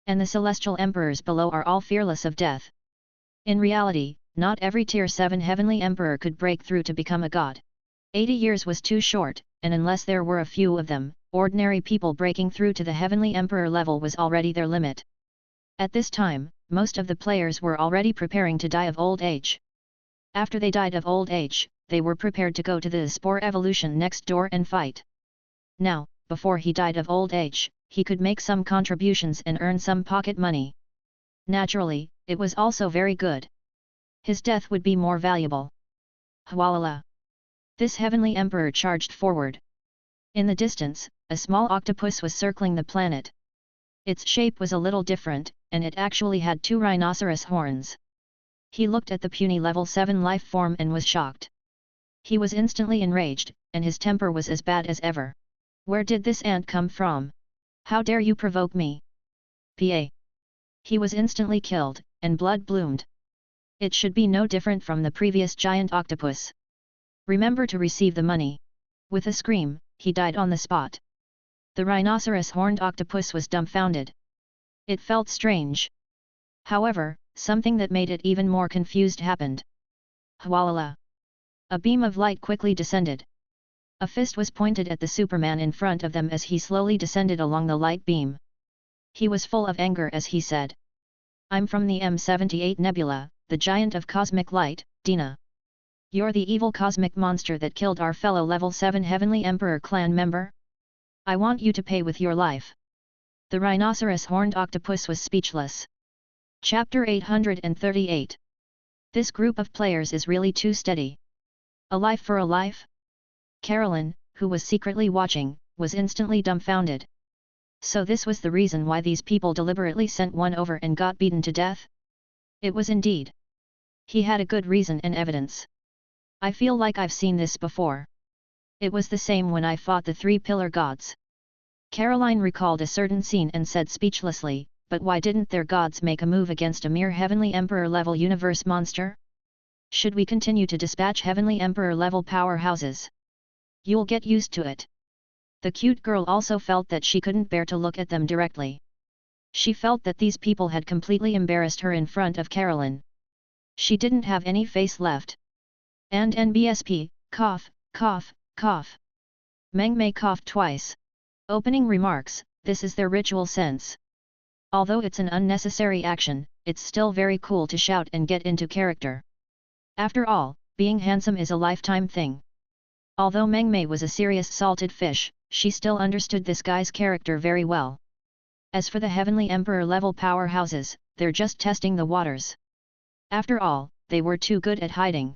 And the celestial emperors below are all fearless of death. In reality, not every Tier 7 heavenly emperor could break through to become a god. 80 years was too short, and unless there were a few of them, ordinary people breaking through to the heavenly emperor level was already their limit. At this time, most of the players were already preparing to die of old age. After they died of old age, they were prepared to go to the spore evolution next door and fight. Now, before he died of old age, he could make some contributions and earn some pocket money. Naturally, it was also very good. His death would be more valuable. Hwalala! This heavenly emperor charged forward. In the distance, a small octopus was circling the planet. Its shape was a little different, and it actually had 2 rhinoceros horns. He looked at the puny level 7 life form and was shocked. He was instantly enraged, and his temper was as bad as ever. Where did this ant come from? How dare you provoke me? Pa! He was instantly killed, and blood bloomed. It should be no different from the previous giant octopus. Remember to receive the money. With a scream, he died on the spot. The rhinoceros horned octopus was dumbfounded. It felt strange. However, something that made it even more confused happened. Hwalala! A beam of light quickly descended. A fist was pointed at the Superman in front of them as he slowly descended along the light beam. He was full of anger as he said. I'm from the M78 Nebula, the giant of cosmic light, Dina. You're the evil cosmic monster that killed our fellow level 7 Heavenly Emperor clan member? I want you to pay with your life. The rhinoceros horned octopus was speechless. Chapter 838. This group of players is really too steady. A life for a life? Carolyn, who was secretly watching, was instantly dumbfounded. So this was the reason why these people deliberately sent one over and got beaten to death? It was indeed. He had a good reason and evidence. I feel like I've seen this before. It was the same when I fought the 3 pillar gods. Caroline recalled a certain scene and said speechlessly, but why didn't their gods make a move against a mere Heavenly Emperor level universe monster? Should we continue to dispatch Heavenly Emperor level powerhouses? You'll get used to it. The cute girl also felt that she couldn't bear to look at them directly. She felt that these people had completely embarrassed her in front of Carolyn. She didn't have any face left. And NBSP, cough, cough, cough. Meng Mei coughed twice. Opening remarks, this is their ritual sense. Although it's an unnecessary action, it's still very cool to shout and get into character. After all, being handsome is a lifetime thing. Although Meng Mei was a serious salted fish, she still understood this guy's character very well. As for the Heavenly Emperor level powerhouses, they're just testing the waters. After all, they were too good at hiding.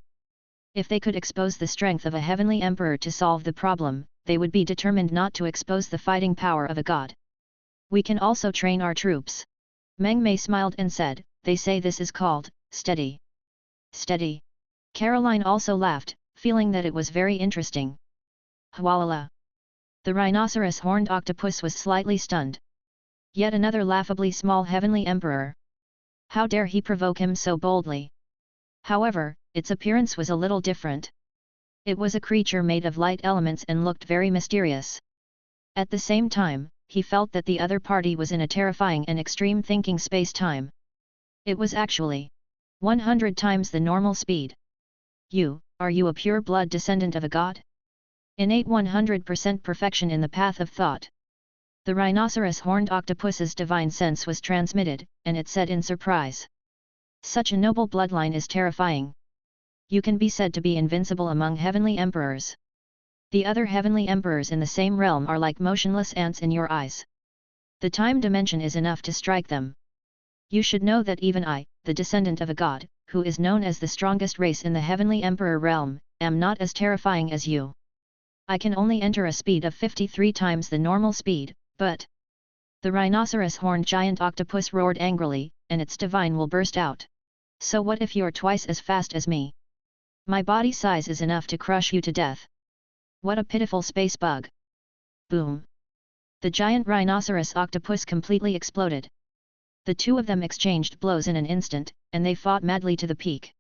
If they could expose the strength of a Heavenly Emperor to solve the problem, they would be determined not to expose the fighting power of a god. We can also train our troops. Meng Mei smiled and said, they say this is called, steady. Steady. Caroline also laughed, feeling that it was very interesting. Hwalala! The rhinoceros horned octopus was slightly stunned. Yet another laughably small Heavenly Emperor. How dare he provoke him so boldly? However, its appearance was a little different. It was a creature made of light elements and looked very mysterious. At the same time, he felt that the other party was in a terrifying and extreme thinking space-time. It was actually 100 times the normal speed. Are you a pure blood descendant of a god? Innate 100% perfection in the path of thought. The rhinoceros horned octopus's divine sense was transmitted, and it said in surprise. Such a noble bloodline is terrifying. You can be said to be invincible among heavenly emperors. The other heavenly emperors in the same realm are like motionless ants in your eyes. The time dimension is enough to strike them. You should know that even I, the descendant of a god, who is known as the strongest race in the heavenly emperor realm, am not as terrifying as you. I can only enter a speed of 53 times the normal speed, but... The rhinoceros horned giant octopus roared angrily, and its divine will burst out. So what if you're twice as fast as me? My body size is enough to crush you to death. What a pitiful space bug. Boom. The giant rhinoceros octopus completely exploded. The two of them exchanged blows in an instant, and they fought madly to the peak.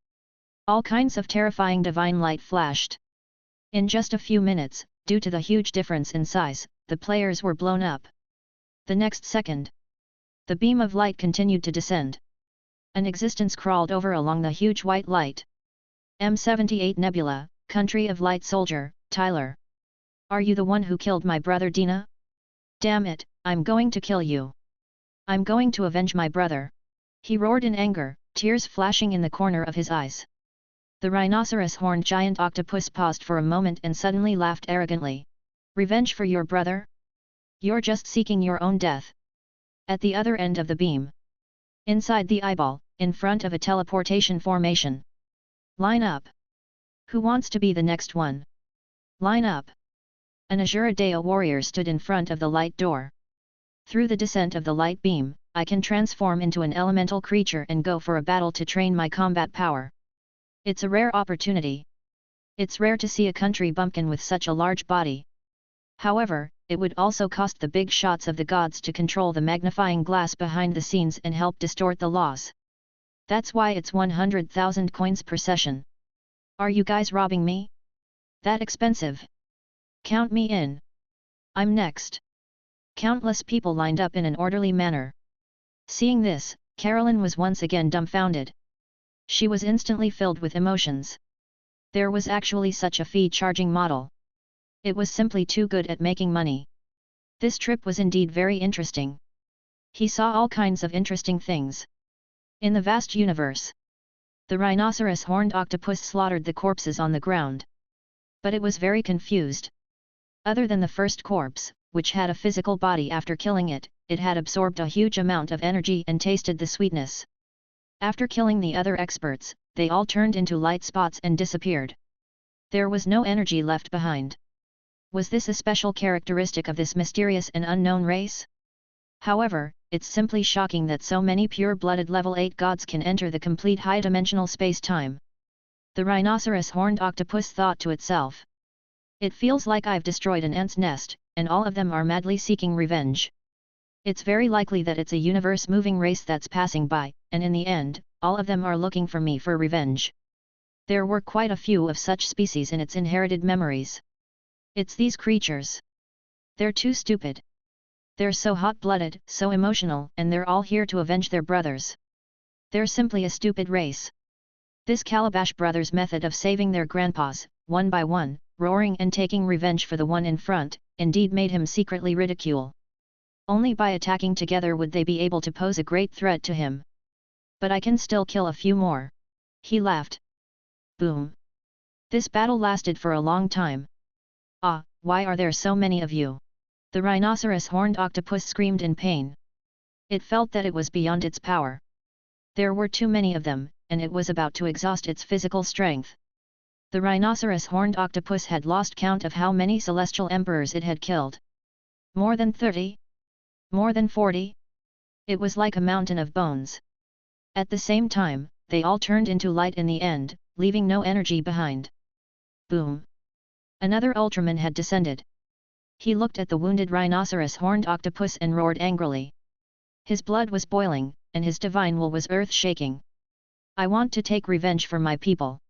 All kinds of terrifying divine light flashed. In just a few minutes, due to the huge difference in size, the players were blown up. The next second, the beam of light continued to descend. An existence crawled over along the huge white light. M78 Nebula, Country of Light Soldier, Tyler. Are you the one who killed my brother Dina? Damn it, I'm going to kill you. I'm going to avenge my brother. He roared in anger, tears flashing in the corner of his eyes. The rhinoceros horned giant octopus paused for a moment and suddenly laughed arrogantly. Revenge for your brother? You're just seeking your own death. At the other end of the beam, inside the eyeball, in front of a teleportation formation. Line up. Who wants to be the next one? Line up. An Azura Dea warrior stood in front of the light door. Through the descent of the light beam, I can transform into an elemental creature and go for a battle to train my combat power. It's a rare opportunity. It's rare to see a country bumpkin with such a large body. However, it would also cost the big shots of the gods to control the magnifying glass behind the scenes and help distort the laws. That's why it's 100,000 coins per session. Are you guys robbing me? That expensive? Count me in. I'm next. Countless people lined up in an orderly manner. Seeing this, Carolyn was once again dumbfounded. She was instantly filled with emotions. There was actually such a fee-charging model. It was simply too good at making money. This trip was indeed very interesting. He saw all kinds of interesting things. In the vast universe, the rhinoceros horned octopus slaughtered the corpses on the ground. But it was very confused. Other than the first corpse, which had a physical body after killing it, it had absorbed a huge amount of energy and tasted the sweetness. After killing the other experts, they all turned into light spots and disappeared. There was no energy left behind. Was this a special characteristic of this mysterious and unknown race? However, it's simply shocking that so many pure-blooded level 8 gods can enter the complete high-dimensional space-time. The rhinoceros horned octopus thought to itself. It feels like I've destroyed an ant's nest, and all of them are madly seeking revenge. It's very likely that it's a universe-moving race that's passing by, and in the end, all of them are looking for me for revenge. There were quite a few of such species in its inherited memories. It's these creatures. They're too stupid. They're so hot-blooded, so emotional, and they're all here to avenge their brothers. They're simply a stupid race. This Calabash Brothers' method of saving their grandpas, one by one, roaring and taking revenge for the one in front, indeed made him secretly ridicule. Only by attacking together would they be able to pose a great threat to him. But I can still kill a few more. He laughed. Boom. This battle lasted for a long time. Ah, why are there so many of you? The rhinoceros horned octopus screamed in pain. It felt that it was beyond its power. There were too many of them, and it was about to exhaust its physical strength. The rhinoceros horned octopus had lost count of how many celestial emperors it had killed. More than 30? More than 40? It was like a mountain of bones. At the same time, they all turned into light in the end, leaving no energy behind. Boom. Another Ultraman had descended. He looked at the wounded rhinoceros horned octopus and roared angrily. His blood was boiling, and his divine will was earth-shaking. I want to take revenge for my people.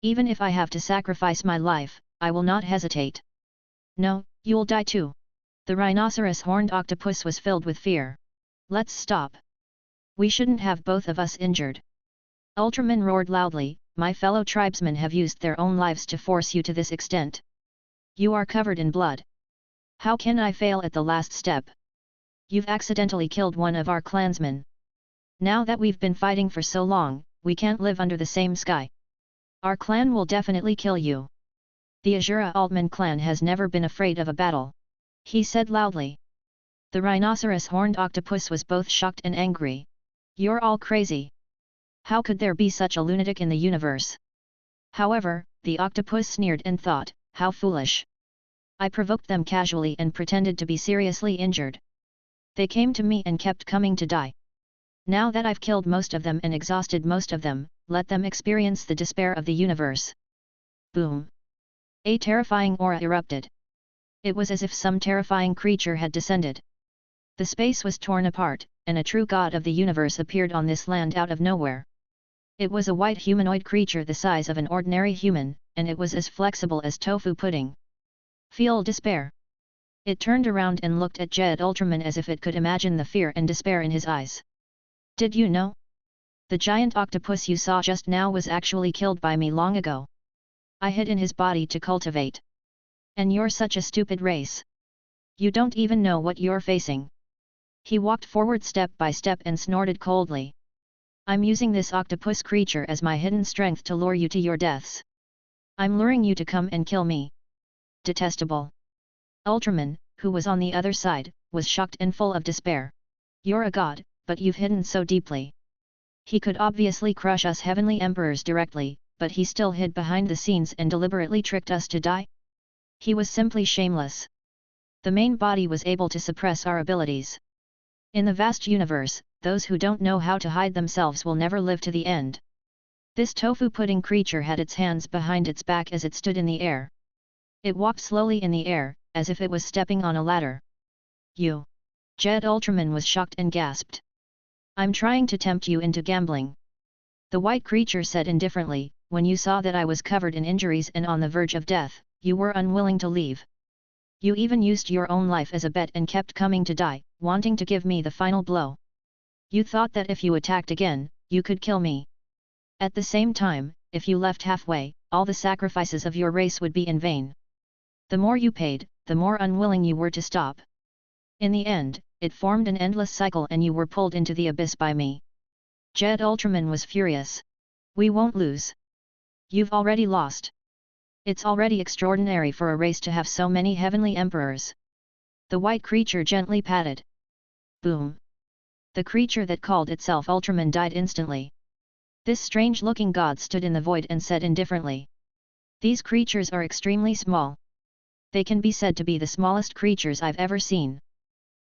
Even if I have to sacrifice my life, I will not hesitate. No, you'll die too. The rhinoceros horned octopus was filled with fear. Let's stop. We shouldn't have both of us injured. Ultraman roared loudly, "My fellow tribesmen have used their own lives to force you to this extent. You are covered in blood. How can I fail at the last step? You've accidentally killed one of our clansmen. Now that we've been fighting for so long, we can't live under the same sky. Our clan will definitely kill you. The Azura Altman clan has never been afraid of a battle," he said loudly. The rhinoceros-horned octopus was both shocked and angry. "You're all crazy. How could there be such a lunatic in the universe?" However, the octopus sneered and thought, "How foolish. I provoked them casually and pretended to be seriously injured. They came to me and kept coming to die. Now that I've killed most of them and exhausted most of them, let them experience the despair of the universe." Boom! A terrifying aura erupted. It was as if some terrifying creature had descended. The space was torn apart, and a true god of the universe appeared on this land out of nowhere. It was a white humanoid creature the size of an ordinary human, and it was as flexible as tofu pudding. "Feel despair." It turned around and looked at Jed Ultraman as if it could imagine the fear and despair in his eyes. "Did you know? The giant octopus you saw just now was actually killed by me long ago. I hid in his body to cultivate. And you're such a stupid race. You don't even know what you're facing." He walked forward step by step and snorted coldly. "I'm using this octopus creature as my hidden strength to lure you to your deaths. I'm luring you to come and kill me. Detestable." Ultraman, who was on the other side, was shocked and full of despair. "You're a god, but you've hidden so deeply. He could obviously crush us heavenly emperors directly, but he still hid behind the scenes and deliberately tricked us to die? He was simply shameless. The main body was able to suppress our abilities. In the vast universe, those who don't know how to hide themselves will never live to the end." This tofu pudding creature had its hands behind its back as it stood in the air. It walked slowly in the air, as if it was stepping on a ladder. "You!" Jed Ultraman was shocked and gasped. "I'm trying to tempt you into gambling." The white creature said indifferently, "When you saw that I was covered in injuries and on the verge of death, you were unwilling to leave. You even used your own life as a bet and kept coming to die, wanting to give me the final blow. You thought that if you attacked again, you could kill me. At the same time, if you left halfway, all the sacrifices of your race would be in vain. The more you paid, the more unwilling you were to stop. In the end, it formed an endless cycle and you were pulled into the abyss by me." Jed Ultraman was furious. "We won't lose. You've already lost. It's already extraordinary for a race to have so many heavenly emperors." The white creature gently patted. Boom! The creature that called itself Ultraman died instantly. This strange-looking god stood in the void and said indifferently, "These creatures are extremely small. They can be said to be the smallest creatures I've ever seen.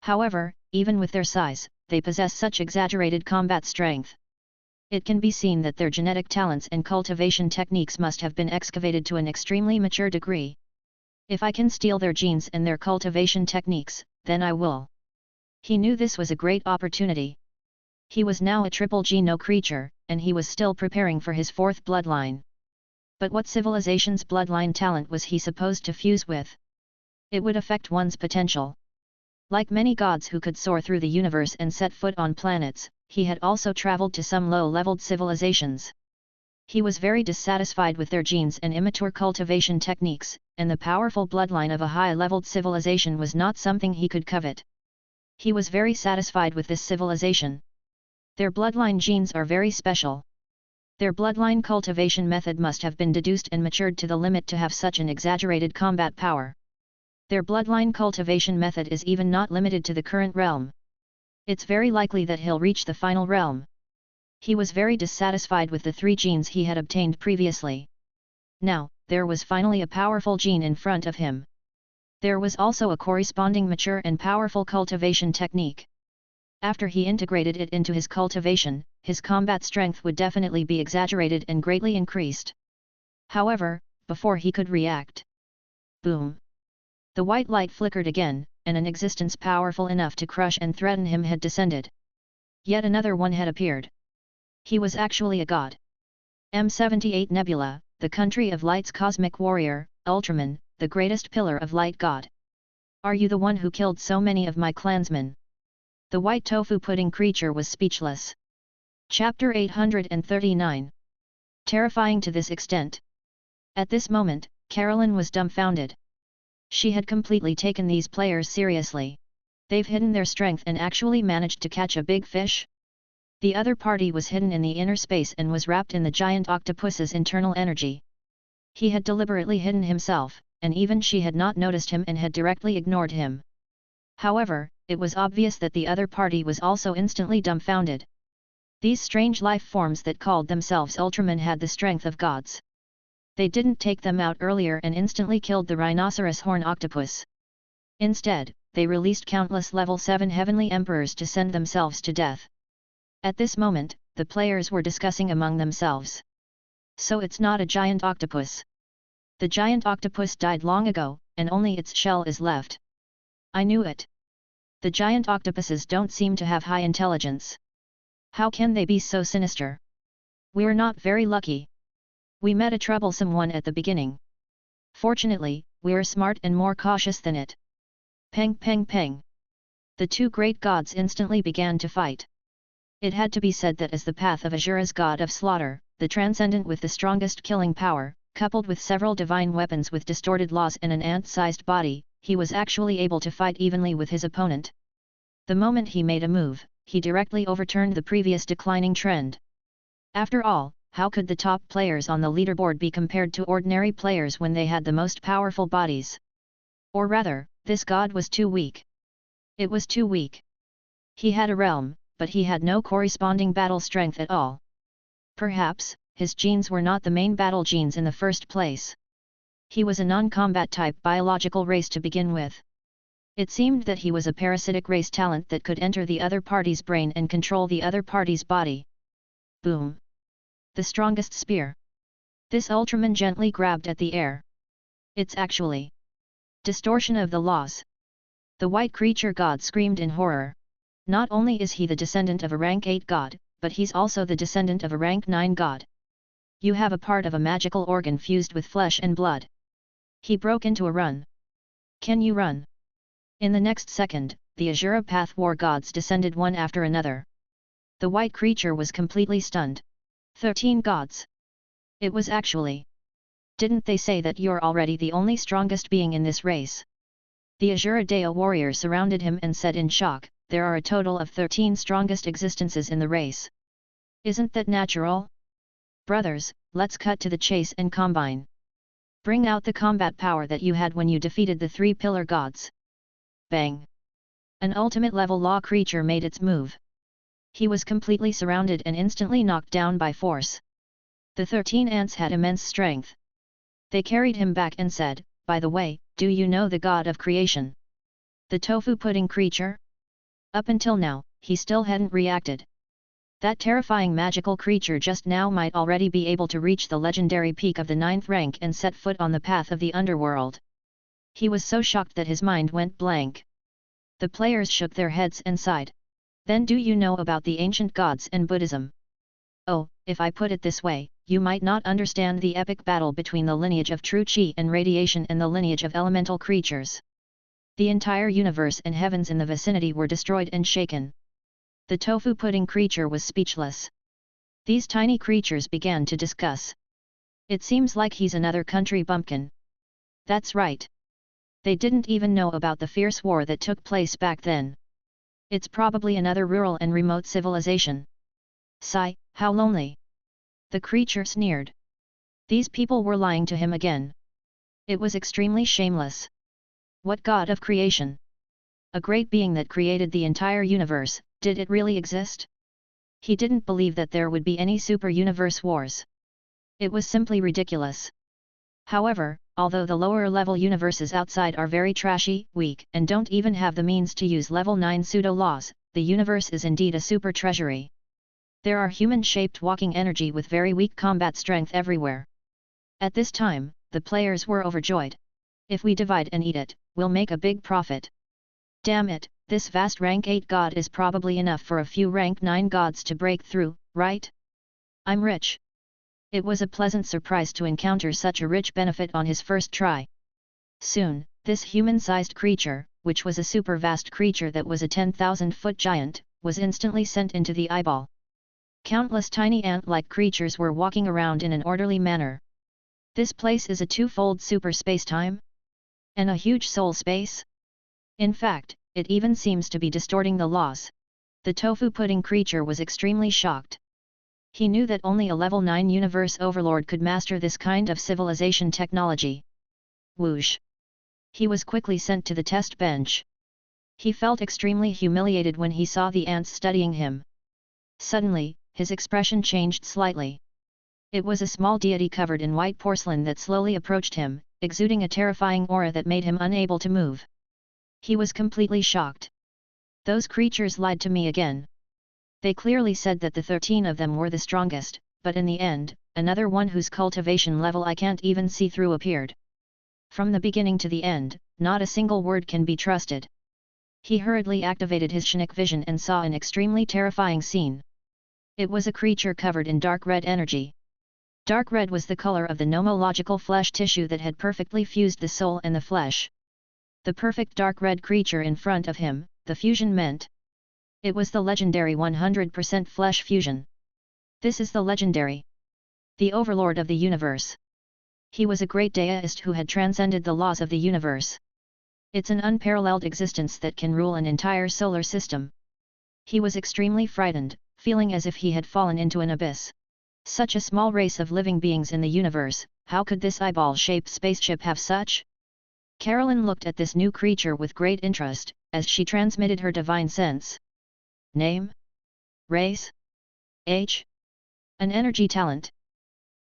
However, even with their size, they possess such exaggerated combat strength. It can be seen that their genetic talents and cultivation techniques must have been excavated to an extremely mature degree. If I can steal their genes and their cultivation techniques, then I will." He knew this was a great opportunity. He was now a triple geno creature, and he was still preparing for his fourth bloodline. But what civilization's bloodline talent was he supposed to fuse with? It would affect one's potential. Like many gods who could soar through the universe and set foot on planets, he had also traveled to some low-leveled civilizations. He was very dissatisfied with their genes and immature cultivation techniques, and the powerful bloodline of a high-leveled civilization was not something he could covet. He was very satisfied with this civilization. Their bloodline genes are very special. Their bloodline cultivation method must have been deduced and matured to the limit to have such an exaggerated combat power. Their bloodline cultivation method is even not limited to the current realm. It's very likely that he'll reach the final realm. He was very dissatisfied with the 3 genes he had obtained previously. Now, there was finally a powerful gene in front of him. There was also a corresponding mature and powerful cultivation technique. After he integrated it into his cultivation, his combat strength would definitely be exaggerated and greatly increased. However, before he could react, boom! The white light flickered again, and an existence powerful enough to crush and threaten him had descended. Yet another one had appeared. He was actually a god. M78 Nebula, the country of light's cosmic warrior, Ultraman, the greatest pillar of light god. Are you the one who killed so many of my clansmen? The white tofu pudding creature was speechless. Chapter 839. Terrifying to this extent. At this moment, Carolyn was dumbfounded. She had completely taken these players seriously. They've hidden their strength and actually managed to catch a big fish? The other party was hidden in the inner space and was wrapped in the giant octopus's internal energy. He had deliberately hidden himself, and even she had not noticed him and had directly ignored him. However, it was obvious that the other party was also instantly dumbfounded. These strange life forms that called themselves Ultramen had the strength of gods. They didn't take them out earlier and instantly killed the rhinoceros horn octopus. Instead, they released countless level 7 heavenly emperors to send themselves to death. At this moment, the players were discussing among themselves. So it's not a giant octopus. The giant octopus died long ago, and only its shell is left. I knew it. The giant octopuses don't seem to have high intelligence. How can they be so sinister? We're not very lucky. We met a troublesome one at the beginning. Fortunately, we're smart and more cautious than it. Peng peng peng. The two great gods instantly began to fight. It had to be said that as the path of Asura's god of slaughter, the transcendent with the strongest killing power, coupled with several divine weapons with distorted laws and an ant-sized body, he was actually able to fight evenly with his opponent. The moment he made a move, he directly overturned the previous declining trend. After all, how could the top players on the leaderboard be compared to ordinary players when they had the most powerful bodies? Or rather, this god was too weak. It was too weak. He had a realm, but he had no corresponding battle strength at all. Perhaps, his genes were not the main battle genes in the first place. He was a non-combat type biological race to begin with. It seemed that he was a parasitic race talent that could enter the other party's brain and control the other party's body. Boom! The strongest spear. This Ultraman gently grabbed at the air. It's actually distortion of the laws. The white creature god screamed in horror. Not only is he the descendant of a rank 8 god, but he's also the descendant of a rank 9 god. You have a part of a magical organ fused with flesh and blood. He broke into a run. Can you run? In the next second, the Asura Path War gods descended one after another. The white creature was completely stunned. 13 gods. It was actually. Didn't they say that you're already the only strongest being in this race? The Asura Deo warrior surrounded him and said in shock, there are a total of 13 strongest existences in the race. Isn't that natural? Brothers, let's cut to the chase and combine. Bring out the combat power that you had when you defeated the 3 pillar gods. Bang! An ultimate level law creature made its move. He was completely surrounded and instantly knocked down by force. The 13 ants had immense strength. They carried him back and said, by the way, do you know the god of creation? The tofu pudding creature? Up until now, he still hadn't reacted. That terrifying magical creature just now might already be able to reach the legendary peak of the 9th rank and set foot on the path of the underworld. He was so shocked that his mind went blank. The players shook their heads and sighed. Then do you know about the ancient gods and Buddhism? Oh, if I put it this way, you might not understand the epic battle between the lineage of true chi and radiation and the lineage of elemental creatures. The entire universe and heavens in the vicinity were destroyed and shaken. The tofu pudding creature was speechless. These tiny creatures began to discuss. It seems like he's another country bumpkin. That's right. They didn't even know about the fierce war that took place back then. It's probably another rural and remote civilization. Sigh, how lonely. The creature sneered. These people were lying to him again. It was extremely shameless. What god of creation? A great being that created the entire universe, did it really exist? He didn't believe that there would be any super-universe wars. It was simply ridiculous. However, although the lower-level universes outside are very trashy, weak, and don't even have the means to use level 9 pseudo-laws, the universe is indeed a super treasury. There are human-shaped walking energy with very weak combat strength everywhere. At this time, the players were overjoyed. If we divide and eat it, we'll make a big profit. Damn it, this vast rank 8 god is probably enough for a few rank 9 gods to break through, right? I'm rich. It was a pleasant surprise to encounter such a rich benefit on his first try. Soon, this human-sized creature, which was a super vast creature that was a 10,000-foot giant, was instantly sent into the eyeball. Countless tiny ant-like creatures were walking around in an orderly manner. This place is a two-fold super space-time? And a huge soul space? In fact, it even seems to be distorting the laws. The tofu pudding creature was extremely shocked. He knew that only a level 9 universe overlord could master this kind of civilization technology. Whoosh! He was quickly sent to the test bench. He felt extremely humiliated when he saw the ants studying him. Suddenly, his expression changed slightly. It was a small deity covered in white porcelain that slowly approached him, exuding a terrifying aura that made him unable to move. He was completely shocked. Those creatures lied to me again. They clearly said that the 13 of them were the strongest, but in the end, another one whose cultivation level I can't even see through appeared. From the beginning to the end, not a single word can be trusted. He hurriedly activated his Shinnik vision and saw an extremely terrifying scene. It was a creature covered in dark red energy. Dark red was the color of the nomological flesh tissue that had perfectly fused the soul and the flesh. The perfect dark red creature in front of him, the fusion meant. It was the legendary 100% flesh fusion. This is the legendary. The overlord of the universe. He was a great deist who had transcended the laws of the universe. It's an unparalleled existence that can rule an entire solar system. He was extremely frightened, feeling as if he had fallen into an abyss. Such a small race of living beings in the universe, how could this eyeball-shaped spaceship have such? Carolyn looked at this new creature with great interest, as she transmitted her divine sense. Name? Race? Age? An energy talent.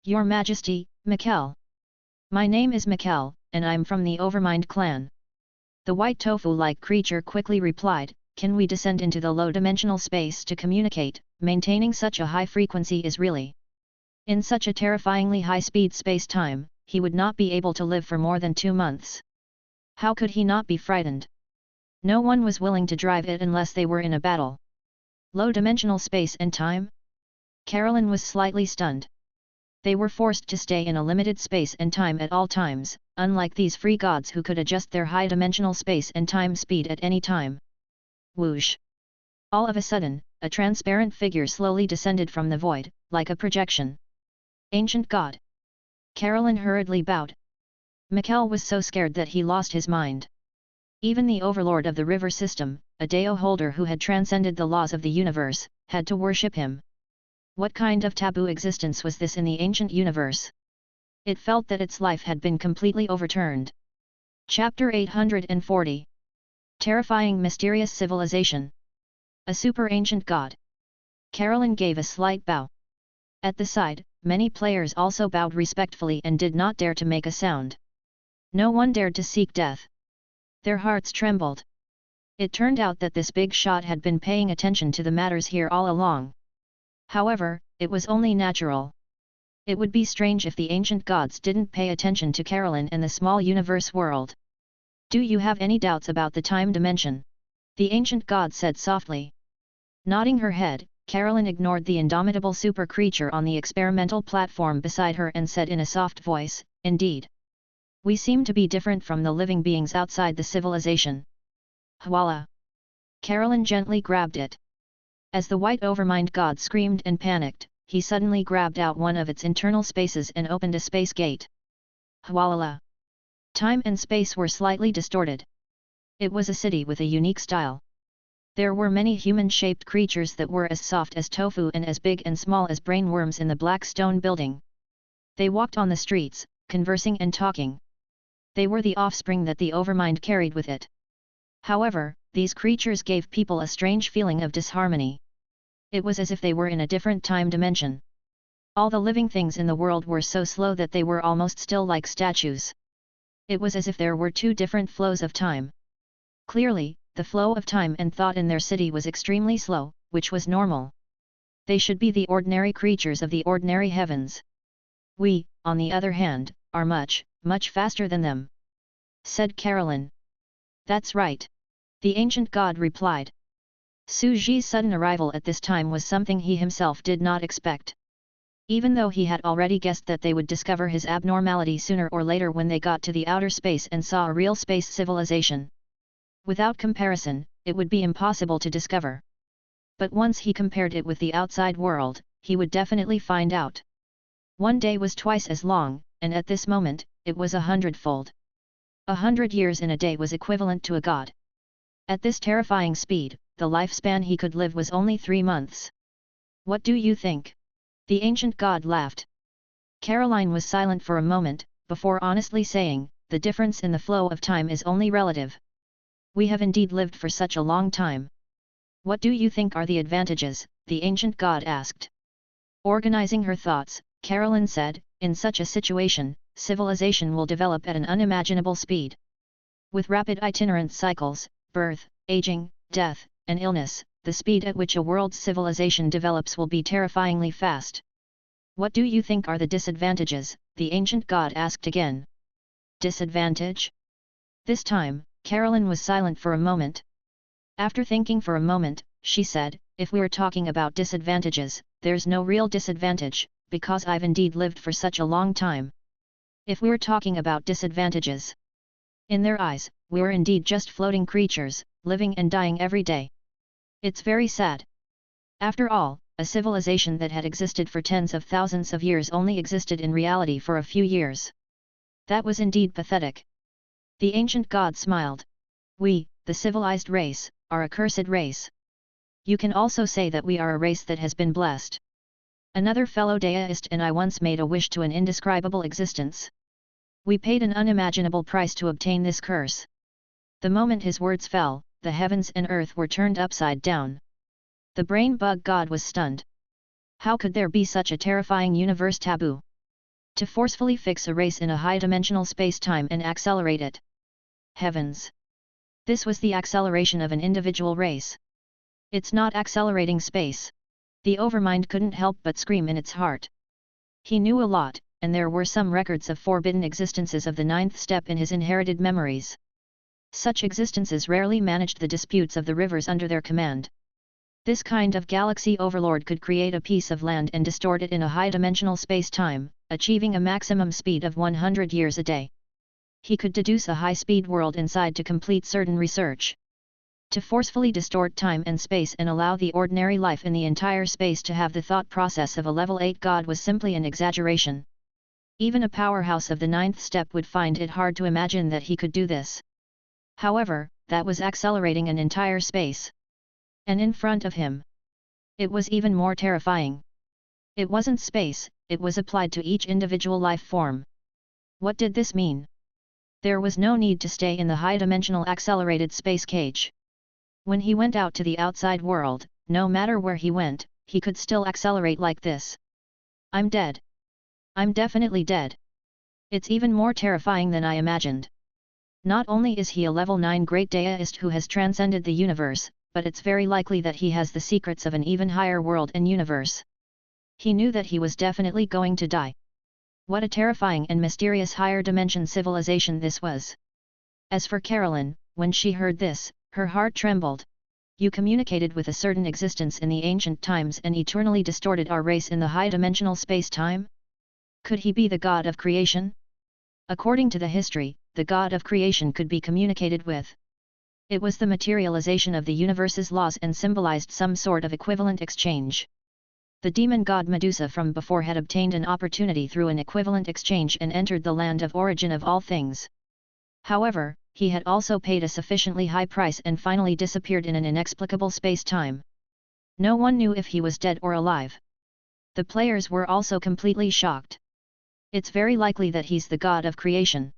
Your Majesty, Mikkel. My name is Mikkel, and I'm from the Overmind clan. The white tofu-like creature quickly replied, can we descend into the low-dimensional space to communicate? Maintaining such a high frequency is really. In such a terrifyingly high-speed space-time, he would not be able to live for more than 2 months. How could he not be frightened? No one was willing to drive it unless they were in a battle. Low-dimensional space and time? Carolyn was slightly stunned. They were forced to stay in a limited space and time at all times, unlike these free gods who could adjust their high-dimensional space and time speed at any time. Whoosh! All of a sudden, a transparent figure slowly descended from the void, like a projection. Ancient God. Carolyn hurriedly bowed. Mikkel was so scared that he lost his mind. Even the overlord of the river system, a Deo holder who had transcended the laws of the universe, had to worship him. What kind of taboo existence was this in the ancient universe? It felt that its life had been completely overturned. Chapter 840. Terrifying mysterious civilization. A super ancient god. Carolyn gave a slight bow. At the side, many players also bowed respectfully and did not dare to make a sound. No one dared to seek death. Their hearts trembled. It turned out that this big shot had been paying attention to the matters here all along. However, it was only natural. It would be strange if the ancient gods didn't pay attention to Carolyn and the small universe world. Do you have any doubts about the time dimension? The ancient god said softly. Nodding her head, Carolyn ignored the indomitable super creature on the experimental platform beside her and said in a soft voice, indeed. We seem to be different from the living beings outside the civilization. Hwala. Carolyn gently grabbed it. As the white overmind god screamed and panicked, he suddenly grabbed out one of its internal spaces and opened a space gate. Hwala. Time and space were slightly distorted. It was a city with a unique style. There were many human-shaped creatures that were as soft as tofu and as big and small as brainworms in the black stone building. They walked on the streets, conversing and talking. They were the offspring that the overmind carried with it. However, these creatures gave people a strange feeling of disharmony. It was as if they were in a different time dimension. All the living things in the world were so slow that they were almost still like statues. It was as if there were 2 different flows of time. Clearly, the flow of time and thought in their city was extremely slow, which was normal. They should be the ordinary creatures of the ordinary heavens. We, on the other hand, are much, much faster than them. Said Carolyn. That's right. The ancient god replied. Su Ji's sudden arrival at this time was something he himself did not expect. Even though he had already guessed that they would discover his abnormality sooner or later when they got to the outer space and saw a real space civilization. Without comparison, it would be impossible to discover. But once he compared it with the outside world, he would definitely find out. One day was twice as long, and at this moment, it was 100-fold. 100 years in a day was equivalent to a god. At this terrifying speed, the lifespan he could live was only 3 months. What do you think? The ancient god laughed. Caroline was silent for a moment, before honestly saying, the difference in the flow of time is only relative. We have indeed lived for such a long time. What do you think are the advantages? The ancient god asked. Organizing her thoughts, Caroline said, in such a situation, civilization will develop at an unimaginable speed. With rapid itinerant cycles, birth, aging, death, and illness, the speed at which a world's civilization develops will be terrifyingly fast. What do you think are the disadvantages? The ancient god asked again. Disadvantage? This time, Caroline was silent for a moment. After thinking for a moment, she said, if we're talking about disadvantages, there's no real disadvantage, because I've indeed lived for such a long time. If we're talking about disadvantages, in their eyes, we're indeed just floating creatures, living and dying every day. It's very sad. After all, a civilization that had existed for tens of thousands of years only existed in reality for a few years. That was indeed pathetic. The ancient god smiled. We, the civilized race, are a cursed race. You can also say that we are a race that has been blessed. Another fellow deist and I once made a wish to an indescribable existence. We paid an unimaginable price to obtain this curse. The moment his words fell, the heavens and earth were turned upside down. The brain bug god was stunned. How could there be such a terrifying universe taboo? To forcefully fix a race in a high-dimensional space-time and accelerate it. Heavens! This was the acceleration of an individual race. It's not accelerating space. The overmind couldn't help but scream in its heart. He knew a lot, and there were some records of forbidden existences of the 9th step in his inherited memories. Such existences rarely managed the disputes of the rivers under their command. This kind of galaxy overlord could create a piece of land and distort it in a high-dimensional space-time, achieving a maximum speed of 100 years a day. He could deduce a high-speed world inside to complete certain research. To forcefully distort time and space and allow the ordinary life in the entire space to have the thought process of a level 8 god was simply an exaggeration. Even a powerhouse of the 9th step would find it hard to imagine that he could do this. However, that was accelerating an entire space. And in front of him, it was even more terrifying. It wasn't space, it was applied to each individual life form. What did this mean? There was no need to stay in the high-dimensional accelerated space cage. When he went out to the outside world, no matter where he went, he could still accelerate like this. I'm dead. I'm definitely dead. It's even more terrifying than I imagined. Not only is he a level 9 great deist who has transcended the universe, but it's very likely that he has the secrets of an even higher world and universe. He knew that he was definitely going to die. What a terrifying and mysterious higher dimension civilization this was. As for Caroline, when she heard this, her heart trembled. You communicated with a certain existence in the ancient times and eternally distorted our race in the high-dimensional space-time? Could he be the god of creation? According to the history, the god of creation could be communicated with. It was the materialization of the universe's laws and symbolized some sort of equivalent exchange. The demon god Medusa from before had obtained an opportunity through an equivalent exchange and entered the land of origin of all things. However, he had also paid a sufficiently high price and finally disappeared in an inexplicable space-time. No one knew if he was dead or alive. The players were also completely shocked. It's very likely that he's the god of creation.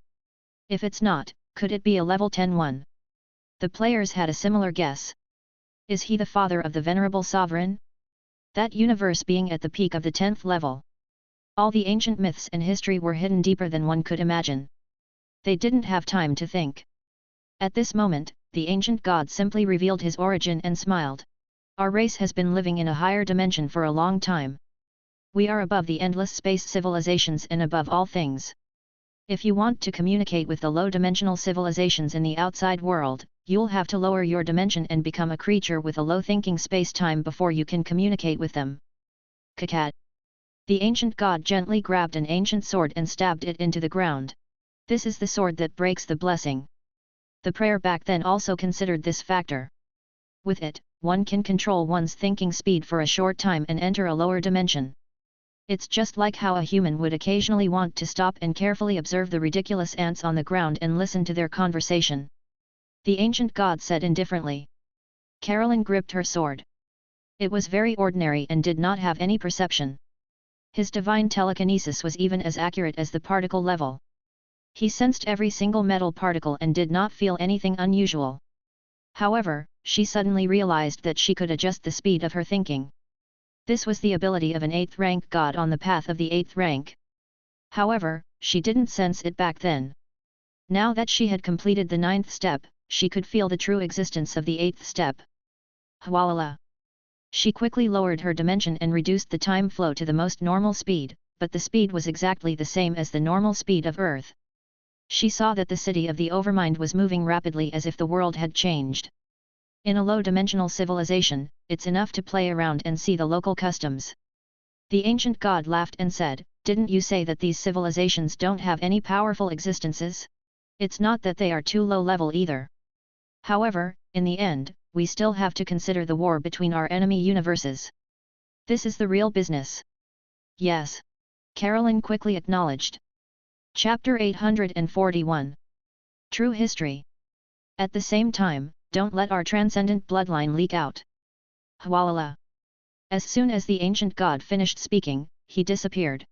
If it's not, could it be a level 10 one? The players had a similar guess. Is he the father of the venerable sovereign? That universe being at the peak of the 10th level. All the ancient myths and history were hidden deeper than one could imagine. They didn't have time to think. At this moment, the ancient god simply revealed his origin and smiled. Our race has been living in a higher dimension for a long time. We are above the endless space civilizations and above all things. If you want to communicate with the low-dimensional civilizations in the outside world, you'll have to lower your dimension and become a creature with a low-thinking space-time before you can communicate with them. Kakat. The ancient god gently grabbed an ancient sword and stabbed it into the ground. This is the sword that breaks the blessing. The prayer back then also considered this factor. With it, one can control one's thinking speed for a short time and enter a lower dimension. It's just like how a human would occasionally want to stop and carefully observe the ridiculous ants on the ground and listen to their conversation. The ancient god said indifferently. Carolyn gripped her sword. It was very ordinary and did not have any perception. His divine telekinesis was even as accurate as the particle level. He sensed every single metal particle and did not feel anything unusual. However, she suddenly realized that she could adjust the speed of her thinking. This was the ability of an 8th rank god on the path of the 8th rank. However, she didn't sense it back then. Now that she had completed the 9th step, she could feel the true existence of the 8th step. Hwalala. She quickly lowered her dimension and reduced the time flow to the most normal speed, but the speed was exactly the same as the normal speed of Earth. She saw that the city of the Overmind was moving rapidly as if the world had changed. In a low-dimensional civilization, it's enough to play around and see the local customs. The ancient god laughed and said, "Didn't you say that these civilizations don't have any powerful existences? It's not that they are too low-level either. However, in the end, we still have to consider the war between our enemy universes. This is the real business." "Yes," Carolyn quickly acknowledged. Chapter 841. True History. At the same time, don't let our transcendent bloodline leak out. Hwalala. As soon as the ancient god finished speaking, he disappeared.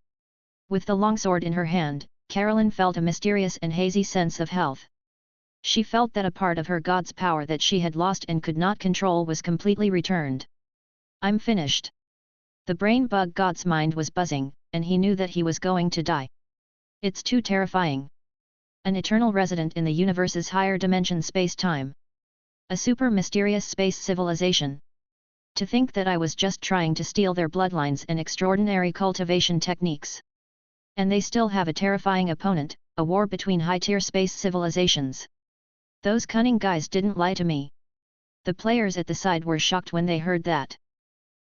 With the longsword in her hand, Carolyn felt a mysterious and hazy sense of health. She felt that a part of her god's power that she had lost and could not control was completely returned. "I'm finished." The brain bug god's mind was buzzing, and he knew that he was going to die. It's too terrifying. An eternal resident in the universe's higher dimension space-time. A super mysterious space civilization. To think that I was just trying to steal their bloodlines and extraordinary cultivation techniques. And they still have a terrifying opponent, a war between high-tier space civilizations. Those cunning guys didn't lie to me. The players at the side were shocked when they heard that.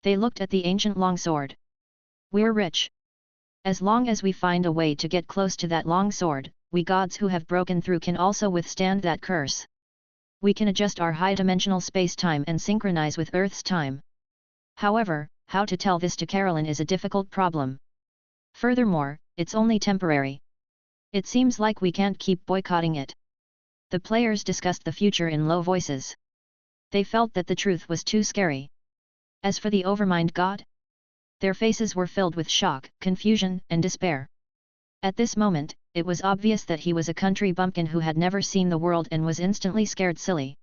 They looked at the ancient longsword. "We're rich. As long as we find a way to get close to that longsword, we gods who have broken through can also withstand that curse. We can adjust our high-dimensional space-time and synchronize with Earth's time." However, how to tell this to Carolyn is a difficult problem. Furthermore, it's only temporary. It seems like we can't keep boycotting it. The players discussed the future in low voices. They felt that the truth was too scary. As for the Overmind god, their faces were filled with shock, confusion, and despair. At this moment, it was obvious that he was a country bumpkin who had never seen the world and was instantly scared silly.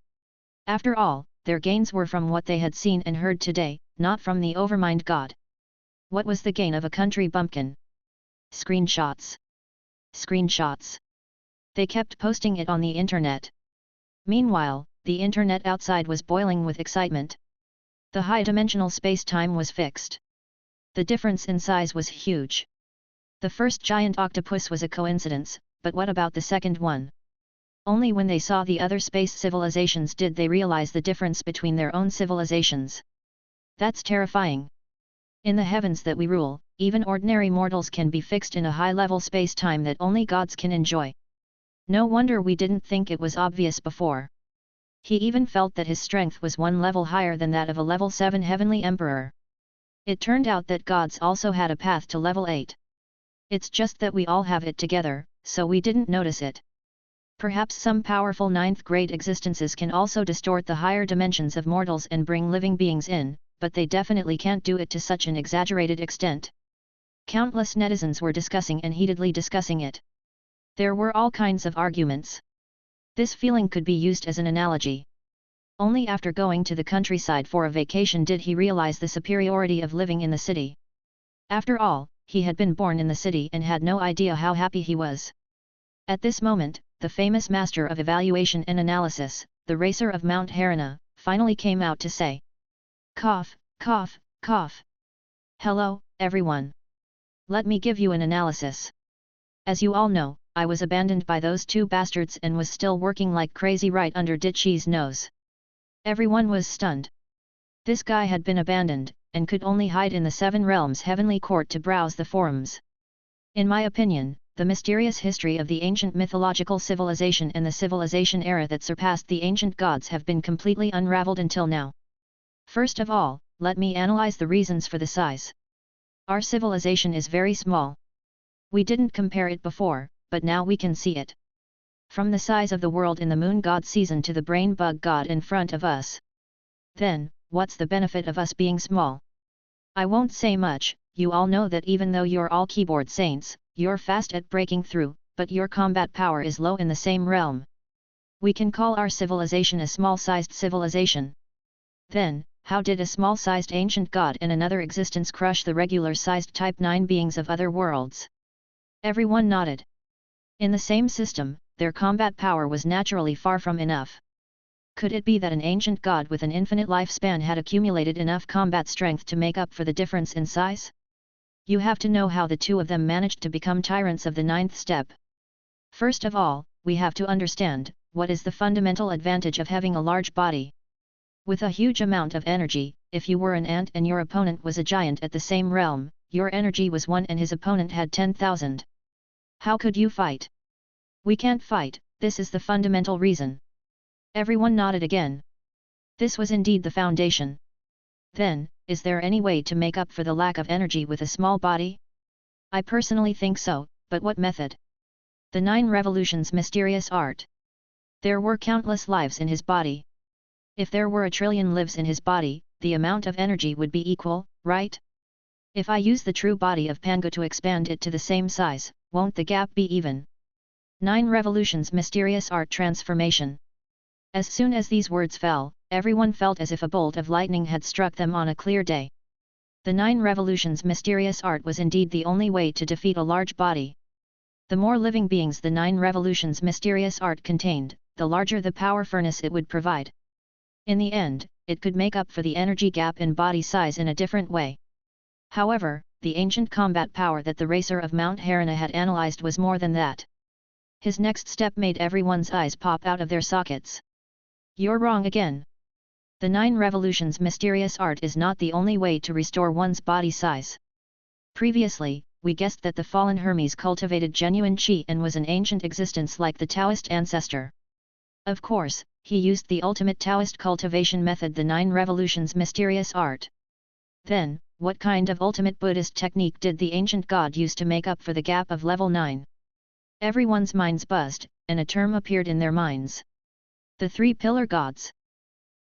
After all, their gains were from what they had seen and heard today, not from the Overmind god. What was the gain of a country bumpkin? Screenshots. Screenshots. They kept posting it on the internet. Meanwhile, the internet outside was boiling with excitement. The high-dimensional space-time was fixed. The difference in size was huge. The first giant octopus was a coincidence, but what about the second one? Only when they saw the other space civilizations did they realize the difference between their own civilizations. That's terrifying. In the heavens that we rule, even ordinary mortals can be fixed in a high-level space-time that only gods can enjoy. No wonder we didn't think it was obvious before. He even felt that his strength was one level higher than that of a level 7 heavenly emperor. It turned out that gods also had a path to level 8. It's just that we all have it together, so we didn't notice it. Perhaps some powerful 9th grade existences can also distort the higher dimensions of mortals and bring living beings in, but they definitely can't do it to such an exaggerated extent. Countless netizens were discussing and heatedly discussing it. There were all kinds of arguments. This feeling could be used as an analogy. Only after going to the countryside for a vacation did he realize the superiority of living in the city. After all, he had been born in the city and had no idea how happy he was. At this moment, the famous master of evaluation and analysis, the racer of Mount Harana, finally came out to say, "Cough, cough, cough. Hello, everyone. Let me give you an analysis. As you all know, I was abandoned by those two bastards and was still working like crazy right under Ditchy's nose." Everyone was stunned. This guy had been abandoned, and could only hide in the 7 realms heavenly court to browse the forums. In my opinion, the mysterious history of the ancient mythological civilization and the civilization era that surpassed the ancient gods have been completely unraveled until now. First of all, let me analyze the reasons for the size. Our civilization is very small. We didn't compare it before, but now we can see it. From the size of the world in the moon god season to the brain bug god in front of us. Then, what's the benefit of us being small? I won't say much. You all know that even though you're all keyboard saints, you're fast at breaking through, but your combat power is low in the same realm. We can call our civilization a small-sized civilization. Then, how did a small-sized ancient god in another existence crush the regular-sized Type 9 beings of other worlds? Everyone nodded. In the same system, their combat power was naturally far from enough. Could it be that an ancient god with an infinite lifespan had accumulated enough combat strength to make up for the difference in size? You have to know how the two of them managed to become tyrants of the ninth step. First of all, we have to understand, what is the fundamental advantage of having a large body? With a huge amount of energy, if you were an ant and your opponent was a giant at the same realm, your energy was 1 and his opponent had 10,000. How could you fight? We can't fight, this is the fundamental reason. Everyone nodded again. This was indeed the foundation. Then, is there any way to make up for the lack of energy with a small body? I personally think so, but what method? The 9 revolutions mysterious art. There were countless lives in his body. If there were 1 trillion lives in his body, the amount of energy would be equal, right? If I use the true body of Pangu to expand it to the same size, won't the gap be even? 9 revolutions mysterious art transformation. As soon as these words fell, everyone felt as if a bolt of lightning had struck them on a clear day. The 9 revolutions mysterious art was indeed the only way to defeat a large body. The more living beings the 9 revolutions mysterious art contained, the larger the power furnace it would provide. In the end, it could make up for the energy gap in body size in a different way. However, the ancient combat power that the racer of Mount Harana had analyzed was more than that. His next step made everyone's eyes pop out of their sockets. You're wrong again. The 9 revolutions mysterious art is not the only way to restore one's body size. Previously, we guessed that the fallen Hermes cultivated genuine chi and was an ancient existence like the Taoist ancestor. Of course, he used the ultimate Taoist cultivation method, the 9 revolutions mysterious art. Then, what kind of ultimate Buddhist technique did the ancient god use to make up for the gap of level 9? Everyone's minds buzzed, and a term appeared in their minds. The 3 pillar gods.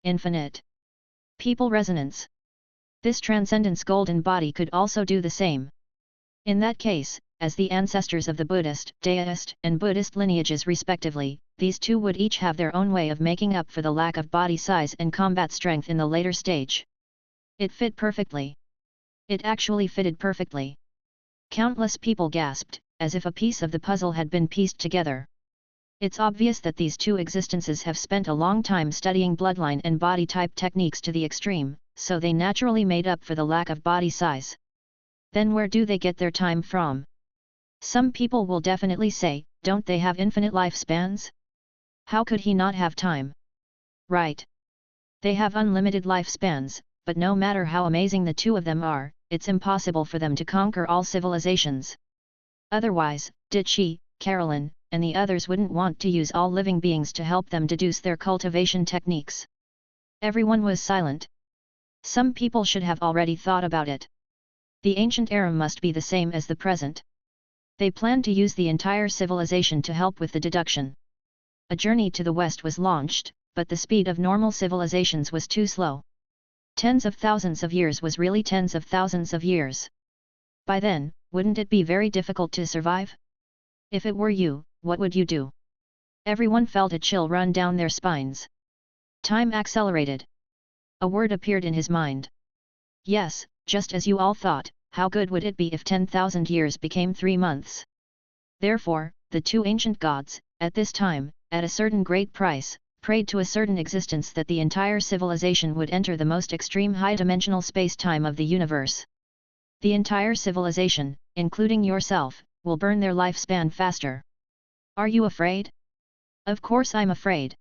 Infinite. People resonance. This transcendence golden body could also do the same. In that case, as the ancestors of the Buddhist, Daoist, and Buddhist lineages respectively, these two would each have their own way of making up for the lack of body size and combat strength in the later stage. It fit perfectly. It actually fitted perfectly. Countless people gasped, as if a piece of the puzzle had been pieced together. It's obvious that these two existences have spent a long time studying bloodline and body type techniques to the extreme, so they naturally made up for the lack of body size. Then where do they get their time from? Some people will definitely say, don't they have infinite lifespans? How could he not have time? Right. They have unlimited lifespans, but no matter how amazing the two of them are, it's impossible for them to conquer all civilizations. Otherwise, Ditchi, Carolyn, and the others wouldn't want to use all living beings to help them deduce their cultivation techniques. Everyone was silent. Some people should have already thought about it. The ancient era must be the same as the present. They planned to use the entire civilization to help with the deduction. A journey to the west was launched, but the speed of normal civilizations was too slow. Tens of thousands of years was really tens of thousands of years. By then, wouldn't it be very difficult to survive? If it were you, what would you do? Everyone felt a chill run down their spines. Time accelerated. A word appeared in his mind. Yes, just as you all thought, how good would it be if 10,000 years became 3 months? Therefore, the two ancient gods, at this time, at a certain great price, prayed to a certain existence that the entire civilization would enter the most extreme high-dimensional space-time of the universe. The entire civilization, including yourself, will burn their lifespan faster. Are you afraid? Of course I'm afraid.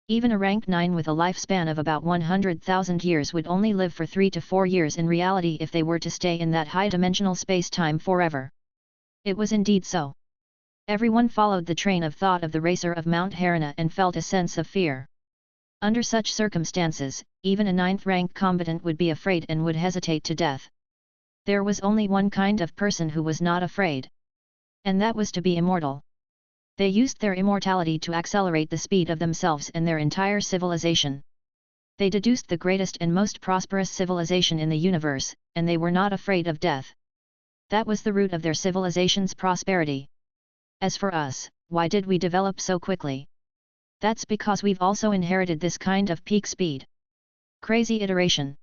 Even a rank 9 with a lifespan of about 100,000 years would only live for 3 to 4 years in reality if they were to stay in that high-dimensional space-time forever. It was indeed so. Everyone followed the train of thought of the racer of Mount Harana and felt a sense of fear. Under such circumstances, even a 9th-rank combatant would be afraid and would hesitate to death. There was only one kind of person who was not afraid. And that was to be immortal. They used their immortality to accelerate the speed of themselves and their entire civilization. They deduced the greatest and most prosperous civilization in the universe, and they were not afraid of death. That was the root of their civilization's prosperity. As for us, why did we develop so quickly? That's because we've also inherited this kind of peak speed. Crazy iteration.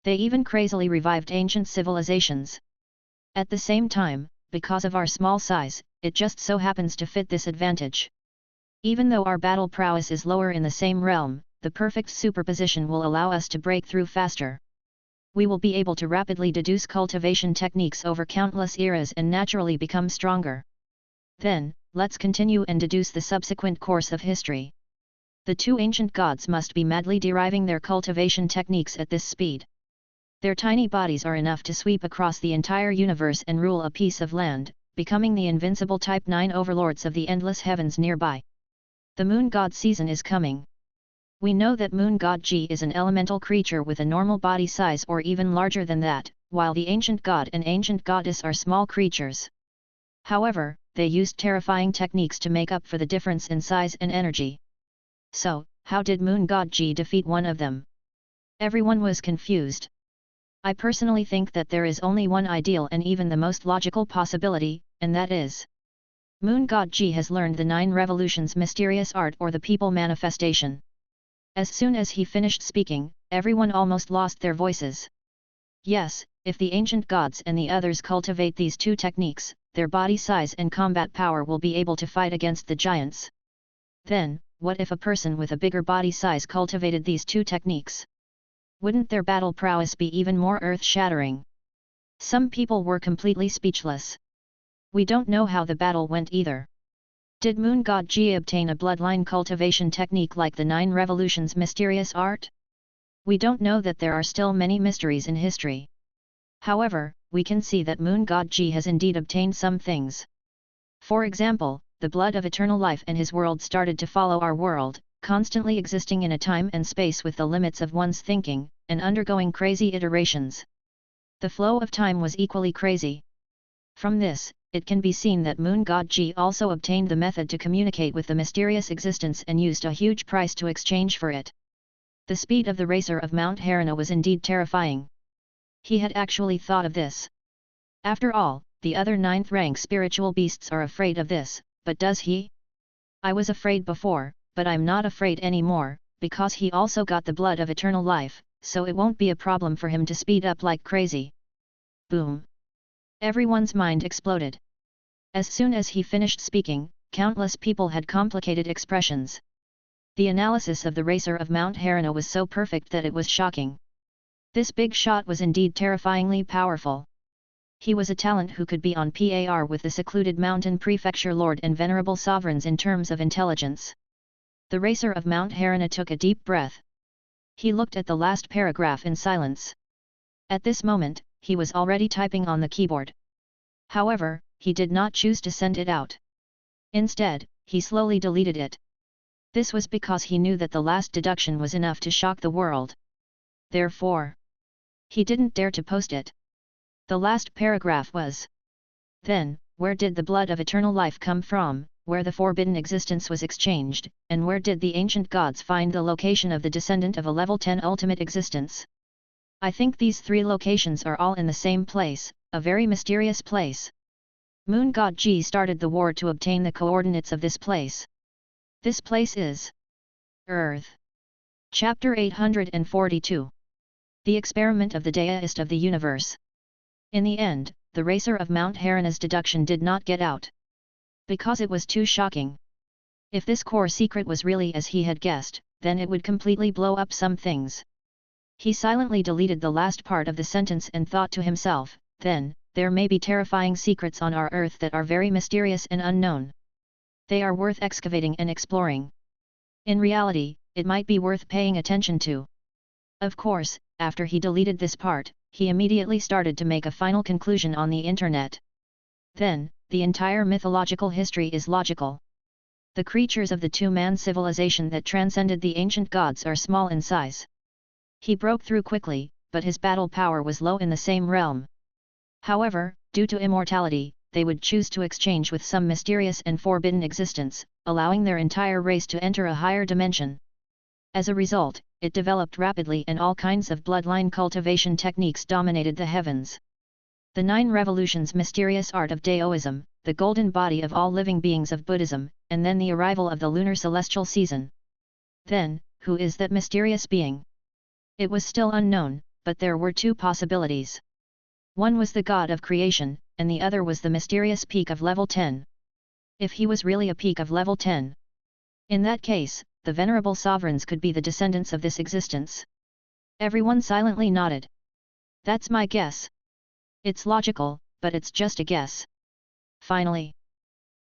They even crazily revived ancient civilizations. At the same time, because of our small size, it just so happens to fit this advantage. Even though our battle prowess is lower in the same realm, the perfect superposition will allow us to break through faster. We will be able to rapidly deduce cultivation techniques over countless eras and naturally become stronger. Then, let's continue and deduce the subsequent course of history. The two ancient gods must be madly deriving their cultivation techniques at this speed. Their tiny bodies are enough to sweep across the entire universe and rule a piece of land, becoming the invincible Type 9 overlords of the endless heavens nearby. The moon god season is coming. We know that moon god Ji is an elemental creature with a normal body size or even larger than that, while the ancient god and ancient goddess are small creatures. However, they used terrifying techniques to make up for the difference in size and energy. So, how did moon god Ji defeat one of them? Everyone was confused. I personally think that there is only one ideal and even the most logical possibility, and that is, moon god Ji has learned the 9 revolutions mysterious art or the people manifestation. As soon as he finished speaking, everyone almost lost their voices. Yes, if the ancient gods and the others cultivate these two techniques, their body size and combat power will be able to fight against the giants. Then, what if a person with a bigger body size cultivated these two techniques? Wouldn't their battle prowess be even more earth-shattering? Some people were completely speechless. We don't know how the battle went either. Did moon god Ji obtain a bloodline cultivation technique like the 9 revolutions mysterious art? We don't know, that there are still many mysteries in history. However, we can see that moon god Ji has indeed obtained some things. For example, the blood of eternal life and his world started to follow our world, constantly existing in a time and space with the limits of one's thinking, and undergoing crazy iterations. The flow of time was equally crazy. From this, it can be seen that moon god Ji also obtained the method to communicate with the mysterious existence and used a huge price to exchange for it. The speed of the racer of Mount Harana was indeed terrifying. He had actually thought of this. After all, the other 9th rank spiritual beasts are afraid of this, but does he? I was afraid before, but I'm not afraid anymore, because he also got the blood of eternal life, so it won't be a problem for him to speed up like crazy. Boom! Everyone's mind exploded. As soon as he finished speaking, countless people had complicated expressions. The analysis of the racer of Mount Harana was so perfect that it was shocking. This big shot was indeed terrifyingly powerful. He was a talent who could be on par with the secluded mountain prefecture lord and venerable sovereigns in terms of intelligence. The racer of Mount Harana took a deep breath. He looked at the last paragraph in silence. At this moment, he was already typing on the keyboard. However, he did not choose to send it out. Instead, he slowly deleted it. This was because he knew that the last deduction was enough to shock the world. Therefore, he didn't dare to post it. The last paragraph was, "Then, where did the blood of eternal life come from, where the forbidden existence was exchanged, and where did the ancient gods find the location of the descendant of a level 10 ultimate existence? I think these 3 locations are all in the same place, a very mysterious place. Moon god Ji started the war to obtain the coordinates of this place. This place is Earth." Chapter 842. The Experiment of the Deist of the Universe. In the end, the racer of Mount Harana's deduction did not get out. Because it was too shocking. If this core secret was really as he had guessed, then it would completely blow up some things. He silently deleted the last part of the sentence and thought to himself, then, there may be terrifying secrets on our Earth that are very mysterious and unknown. They are worth excavating and exploring. In reality, it might be worth paying attention to. Of course, after he deleted this part, he immediately started to make a final conclusion on the internet. Then, the entire mythological history is logical. The creatures of the two-man civilization that transcended the ancient gods are small in size. He broke through quickly, but his battle power was low in the same realm. However, due to immortality, they would choose to exchange with some mysterious and forbidden existence, allowing their entire race to enter a higher dimension. As a result, it developed rapidly and all kinds of bloodline cultivation techniques dominated the heavens. The 9 revolutions mysterious art of Daoism, the golden body of all living beings of Buddhism, and then the arrival of the lunar celestial season. Then, who is that mysterious being? It was still unknown, but there were 2 possibilities. One was the god of creation, and the other was the mysterious peak of level 10. If he was really a peak of level 10. In that case, the venerable sovereigns could be the descendants of this existence. Everyone silently nodded. That's my guess. It's logical, but it's just a guess. Finally,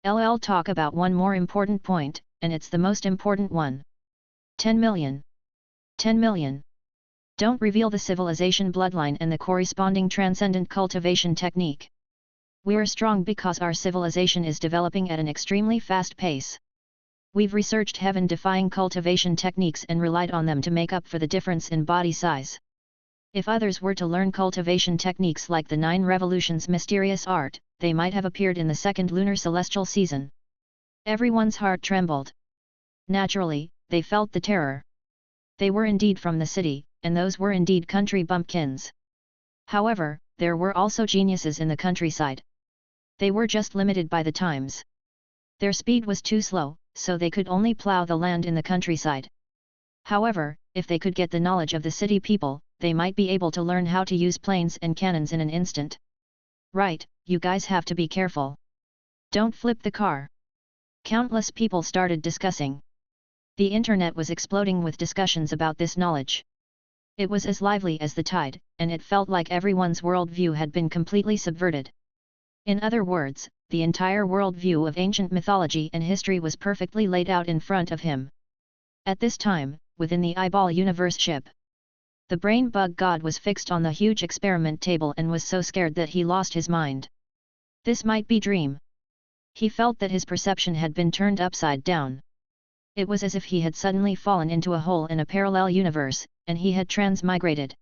LL talk about one more important point, and it's the most important one. 10 million. 10 million. Don't reveal the civilization bloodline and the corresponding transcendent cultivation technique. We're strong because our civilization is developing at an extremely fast pace. We've researched heaven-defying cultivation techniques and relied on them to make up for the difference in body size. If others were to learn cultivation techniques like the 9 revolutions mysterious art, they might have appeared in the second lunar celestial season. Everyone's heart trembled. Naturally, they felt the terror. They were indeed from the city, and those were indeed country bumpkins. However, there were also geniuses in the countryside. They were just limited by the times. Their speed was too slow, so they could only plow the land in the countryside. However, if they could get the knowledge of the city people, they might be able to learn how to use planes and cannons in an instant. Right, you guys have to be careful. Don't flip the car. Countless people started discussing. The internet was exploding with discussions about this knowledge. It was as lively as the tide, and it felt like everyone's worldview had been completely subverted. In other words, the entire worldview of ancient mythology and history was perfectly laid out in front of him. At this time, within the eyeball universe ship, the brain bug god was fixed on the huge experiment table and was so scared that he lost his mind. This might be dream. He felt that his perception had been turned upside down. It was as if he had suddenly fallen into a hole in a parallel universe, and he had transmigrated.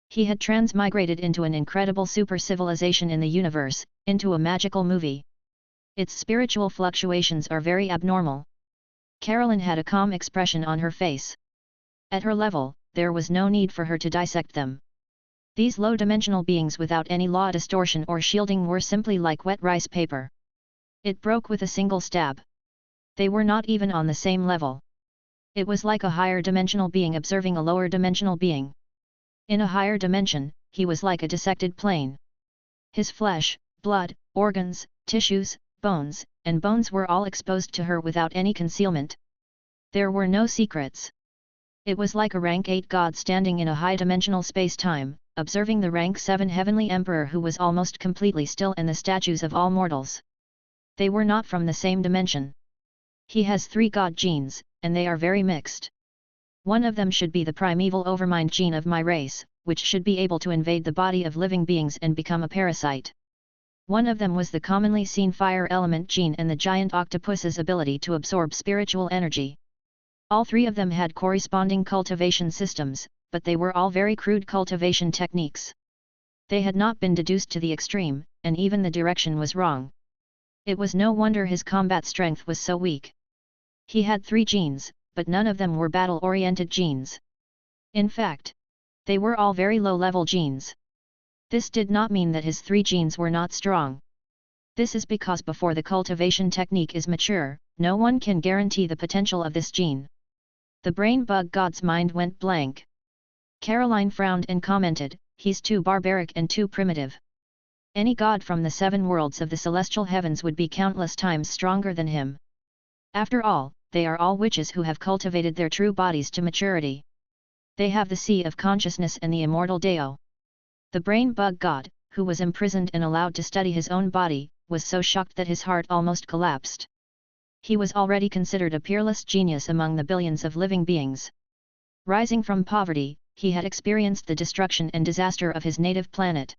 He had transmigrated into an incredible super civilization in the universe, into a magical movie. Its spiritual fluctuations are very abnormal. Carolyn had a calm expression on her face. At her level, there was no need for her to dissect them. These low-dimensional beings without any law distortion or shielding were simply like wet rice paper. It broke with a single stab. They were not even on the same level. It was like a higher dimensional being observing a lower dimensional being. In a higher dimension, he was like a dissected plane. His flesh, blood, organs, tissues, bones, and bones were all exposed to her without any concealment. There were no secrets. It was like a rank 8 god standing in a high-dimensional space-time, observing the rank 7 heavenly emperor who was almost completely still and the statues of all mortals. They were not from the same dimension. He has 3 god genes, and they are very mixed. One of them should be the primeval overmind gene of my race, which should be able to invade the body of living beings and become a parasite. One of them was the commonly seen fire element gene and the giant octopus's ability to absorb spiritual energy. All 3 of them had corresponding cultivation systems, but they were all very crude cultivation techniques. They had not been deduced to the extreme, and even the direction was wrong. It was no wonder his combat strength was so weak. He had 3 genes, but none of them were battle-oriented genes. In fact, they were all very low-level genes. This did not mean that his 3 genes were not strong. This is because before the cultivation technique is mature, no one can guarantee the potential of this gene. The brain bug god's mind went blank. Caroline frowned and commented, "He's too barbaric and too primitive. Any god from the 7 worlds of the celestial heavens would be countless times stronger than him. After all, they are all witches who have cultivated their true bodies to maturity. They have the sea of consciousness and the immortal Dao." The brain bug god, who was imprisoned and allowed to study his own body, was so shocked that his heart almost collapsed. He was already considered a peerless genius among the billions of living beings. Rising from poverty, he had experienced the destruction and disaster of his native planet.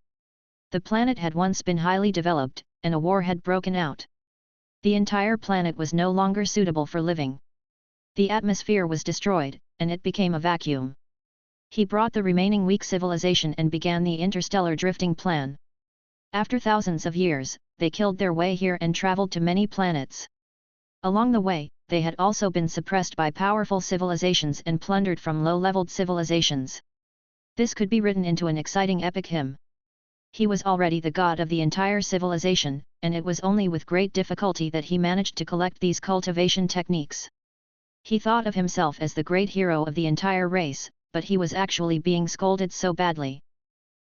The planet had once been highly developed, and a war had broken out. The entire planet was no longer suitable for living. The atmosphere was destroyed, and it became a vacuum. He brought the remaining weak civilization and began the interstellar drifting plan. After thousands of years, they killed their way here and traveled to many planets. Along the way, they had also been suppressed by powerful civilizations and plundered from low-leveled civilizations. This could be written into an exciting epic hymn. He was already the god of the entire civilization, and it was only with great difficulty that he managed to collect these cultivation techniques. He thought of himself as the great hero of the entire race, but he was actually being scolded so badly.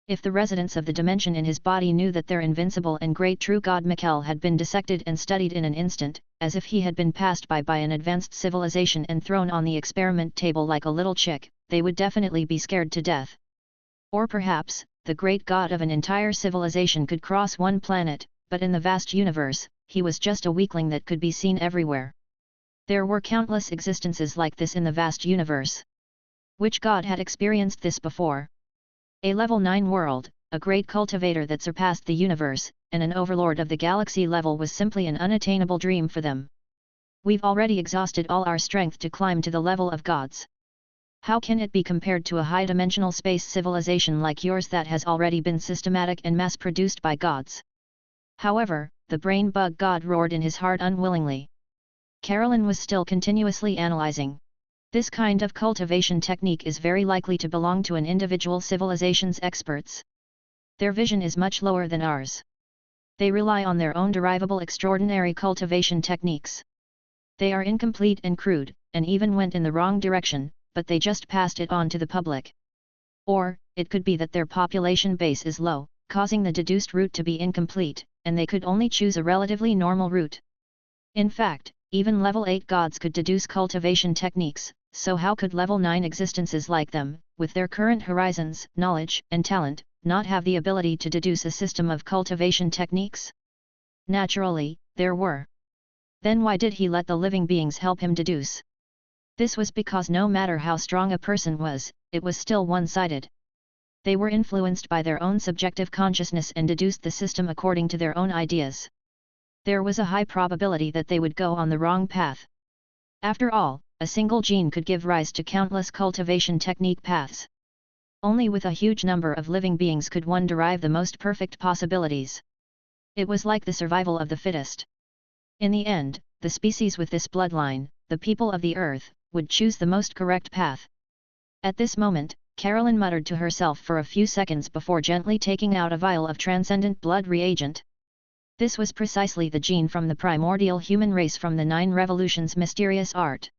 If the residents of the dimension in his body knew that their invincible and great true god Mikkel had been dissected and studied in an instant, as if he had been passed by an advanced civilization and thrown on the experiment table like a little chick, they would definitely be scared to death. Or perhaps, the great god of an entire civilization could cross one planet, but in the vast universe, he was just a weakling that could be seen everywhere. There were countless existences like this in the vast universe. Which god had experienced this before? A level 9 world, a great cultivator that surpassed the universe, and an overlord of the galaxy level was simply an unattainable dream for them. We've already exhausted all our strength to climb to the level of gods. How can it be compared to a high-dimensional space civilization like yours that has already been systematic and mass-produced by gods? However, the brain bug god roared in his heart unwillingly. Carolyn was still continuously analyzing. This kind of cultivation technique is very likely to belong to an individual civilization's experts. Their vision is much lower than ours. They rely on their own derivable extraordinary cultivation techniques. They are incomplete and crude, and even went in the wrong direction, but they just passed it on to the public. Or, it could be that their population base is low, causing the deduced route to be incomplete, and they could only choose a relatively normal route. In fact, even level 8 gods could deduce cultivation techniques, so how could level 9 existences like them, with their current horizons, knowledge, and talent, not have the ability to deduce a system of cultivation techniques? Naturally, there were. Then why did he let the living beings help him deduce? This was because no matter how strong a person was, it was still one-sided. They were influenced by their own subjective consciousness and deduced the system according to their own ideas. There was a high probability that they would go on the wrong path. After all, a single gene could give rise to countless cultivation technique paths. Only with a huge number of living beings could one derive the most perfect possibilities. It was like the survival of the fittest. In the end, the species with this bloodline, the people of the earth, would choose the most correct path. At this moment, Carolyn muttered to herself for a few seconds before gently taking out a vial of transcendent blood reagent. This was precisely the gene from the primordial human race from the 9 Revolutions mysterious art.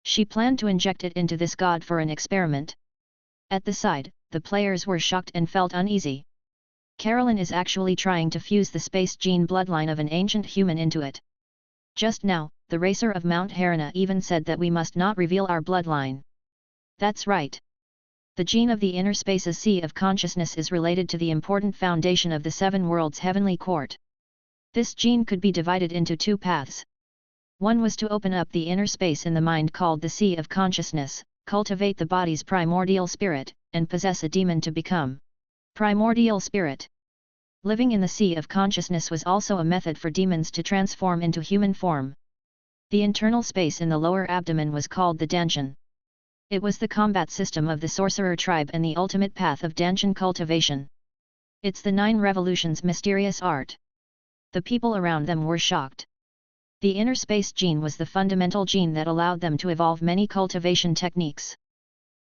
She planned to inject it into this god for an experiment. At the side, the players were shocked and felt uneasy. Carolyn is actually trying to fuse the space gene bloodline of an ancient human into it. Just now, the racer of Mount Harana even said that we must not reveal our bloodline. That's right. The gene of the inner space's sea of consciousness is related to the important foundation of the 7 worlds heavenly court. This gene could be divided into 2 paths. One was to open up the inner space in the mind called the sea of consciousness, cultivate the body's primordial spirit, and possess a demon to become primordial spirit. Living in the sea of consciousness was also a method for demons to transform into human form. The internal space in the lower abdomen was called the Danshan. It was the combat system of the sorcerer tribe and the ultimate path of Danshan cultivation. It's the 9 Revolutions mysterious art. The people around them were shocked. The inner space gene was the fundamental gene that allowed them to evolve many cultivation techniques.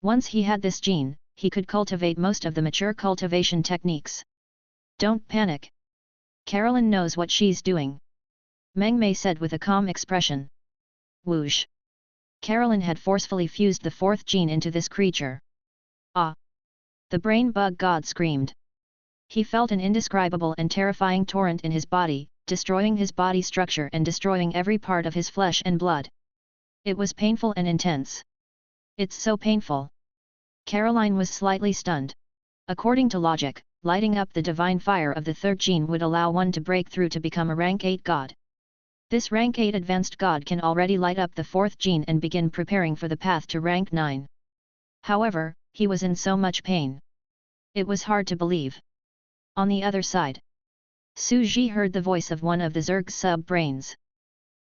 Once he had this gene, he could cultivate most of the mature cultivation techniques. Don't panic. Carolyn knows what she's doing. Meng Mei said with a calm expression. Whoosh. Carolyn had forcefully fused the 4th gene into this creature. Ah! The brain bug god screamed. He felt an indescribable and terrifying torrent in his body, destroying his body structure and destroying every part of his flesh and blood. It was painful and intense. It's so painful. Caroline was slightly stunned. According to logic, lighting up the divine fire of the 3rd gene would allow one to break through to become a rank 8 god. This rank 8 advanced god can already light up the 4th gene and begin preparing for the path to rank 9. However, he was in so much pain. It was hard to believe. On the other side, Su Ji heard the voice of one of the Zerg sub-brains.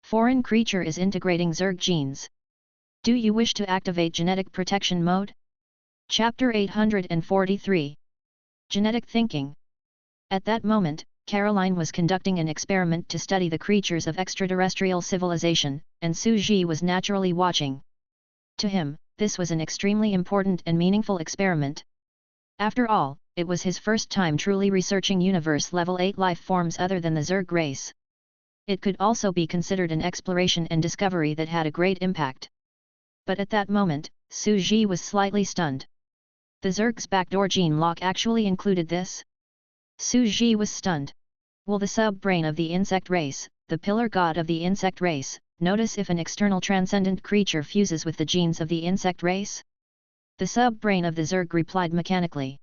Foreign creature is integrating Zerg genes. Do you wish to activate genetic protection mode? Chapter 843. Genetic Thinking. At that moment, Caroline was conducting an experiment to study the creatures of extraterrestrial civilization, and Su Ji was naturally watching. To him, this was an extremely important and meaningful experiment. After all, it was his first time truly researching Universe Level 8 life forms other than the Zerg race. It could also be considered an exploration and discovery that had a great impact. But at that moment, Su Ji was slightly stunned. The Zerg's backdoor gene lock actually included this? Su Ji was stunned. Will the sub-brain of the insect race, the pillar god of the insect race, notice if an external transcendent creature fuses with the genes of the insect race? The sub-brain of the Zerg replied mechanically.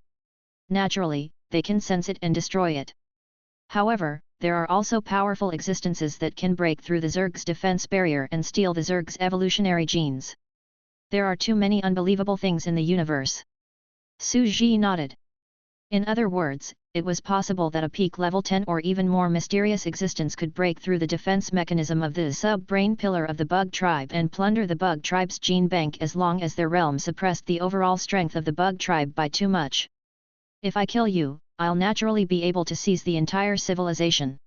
Naturally, they can sense it and destroy it. However, there are also powerful existences that can break through the Zerg's defense barrier and steal the Zerg's evolutionary genes. There are too many unbelievable things in the universe. Su Ji nodded. In other words, it was possible that a peak level 10 or even more mysterious existence could break through the defense mechanism of the sub-brain pillar of the bug tribe and plunder the bug tribe's gene bank as long as their realm suppressed the overall strength of the bug tribe by too much. If I kill you, I'll naturally be able to seize the entire civilization.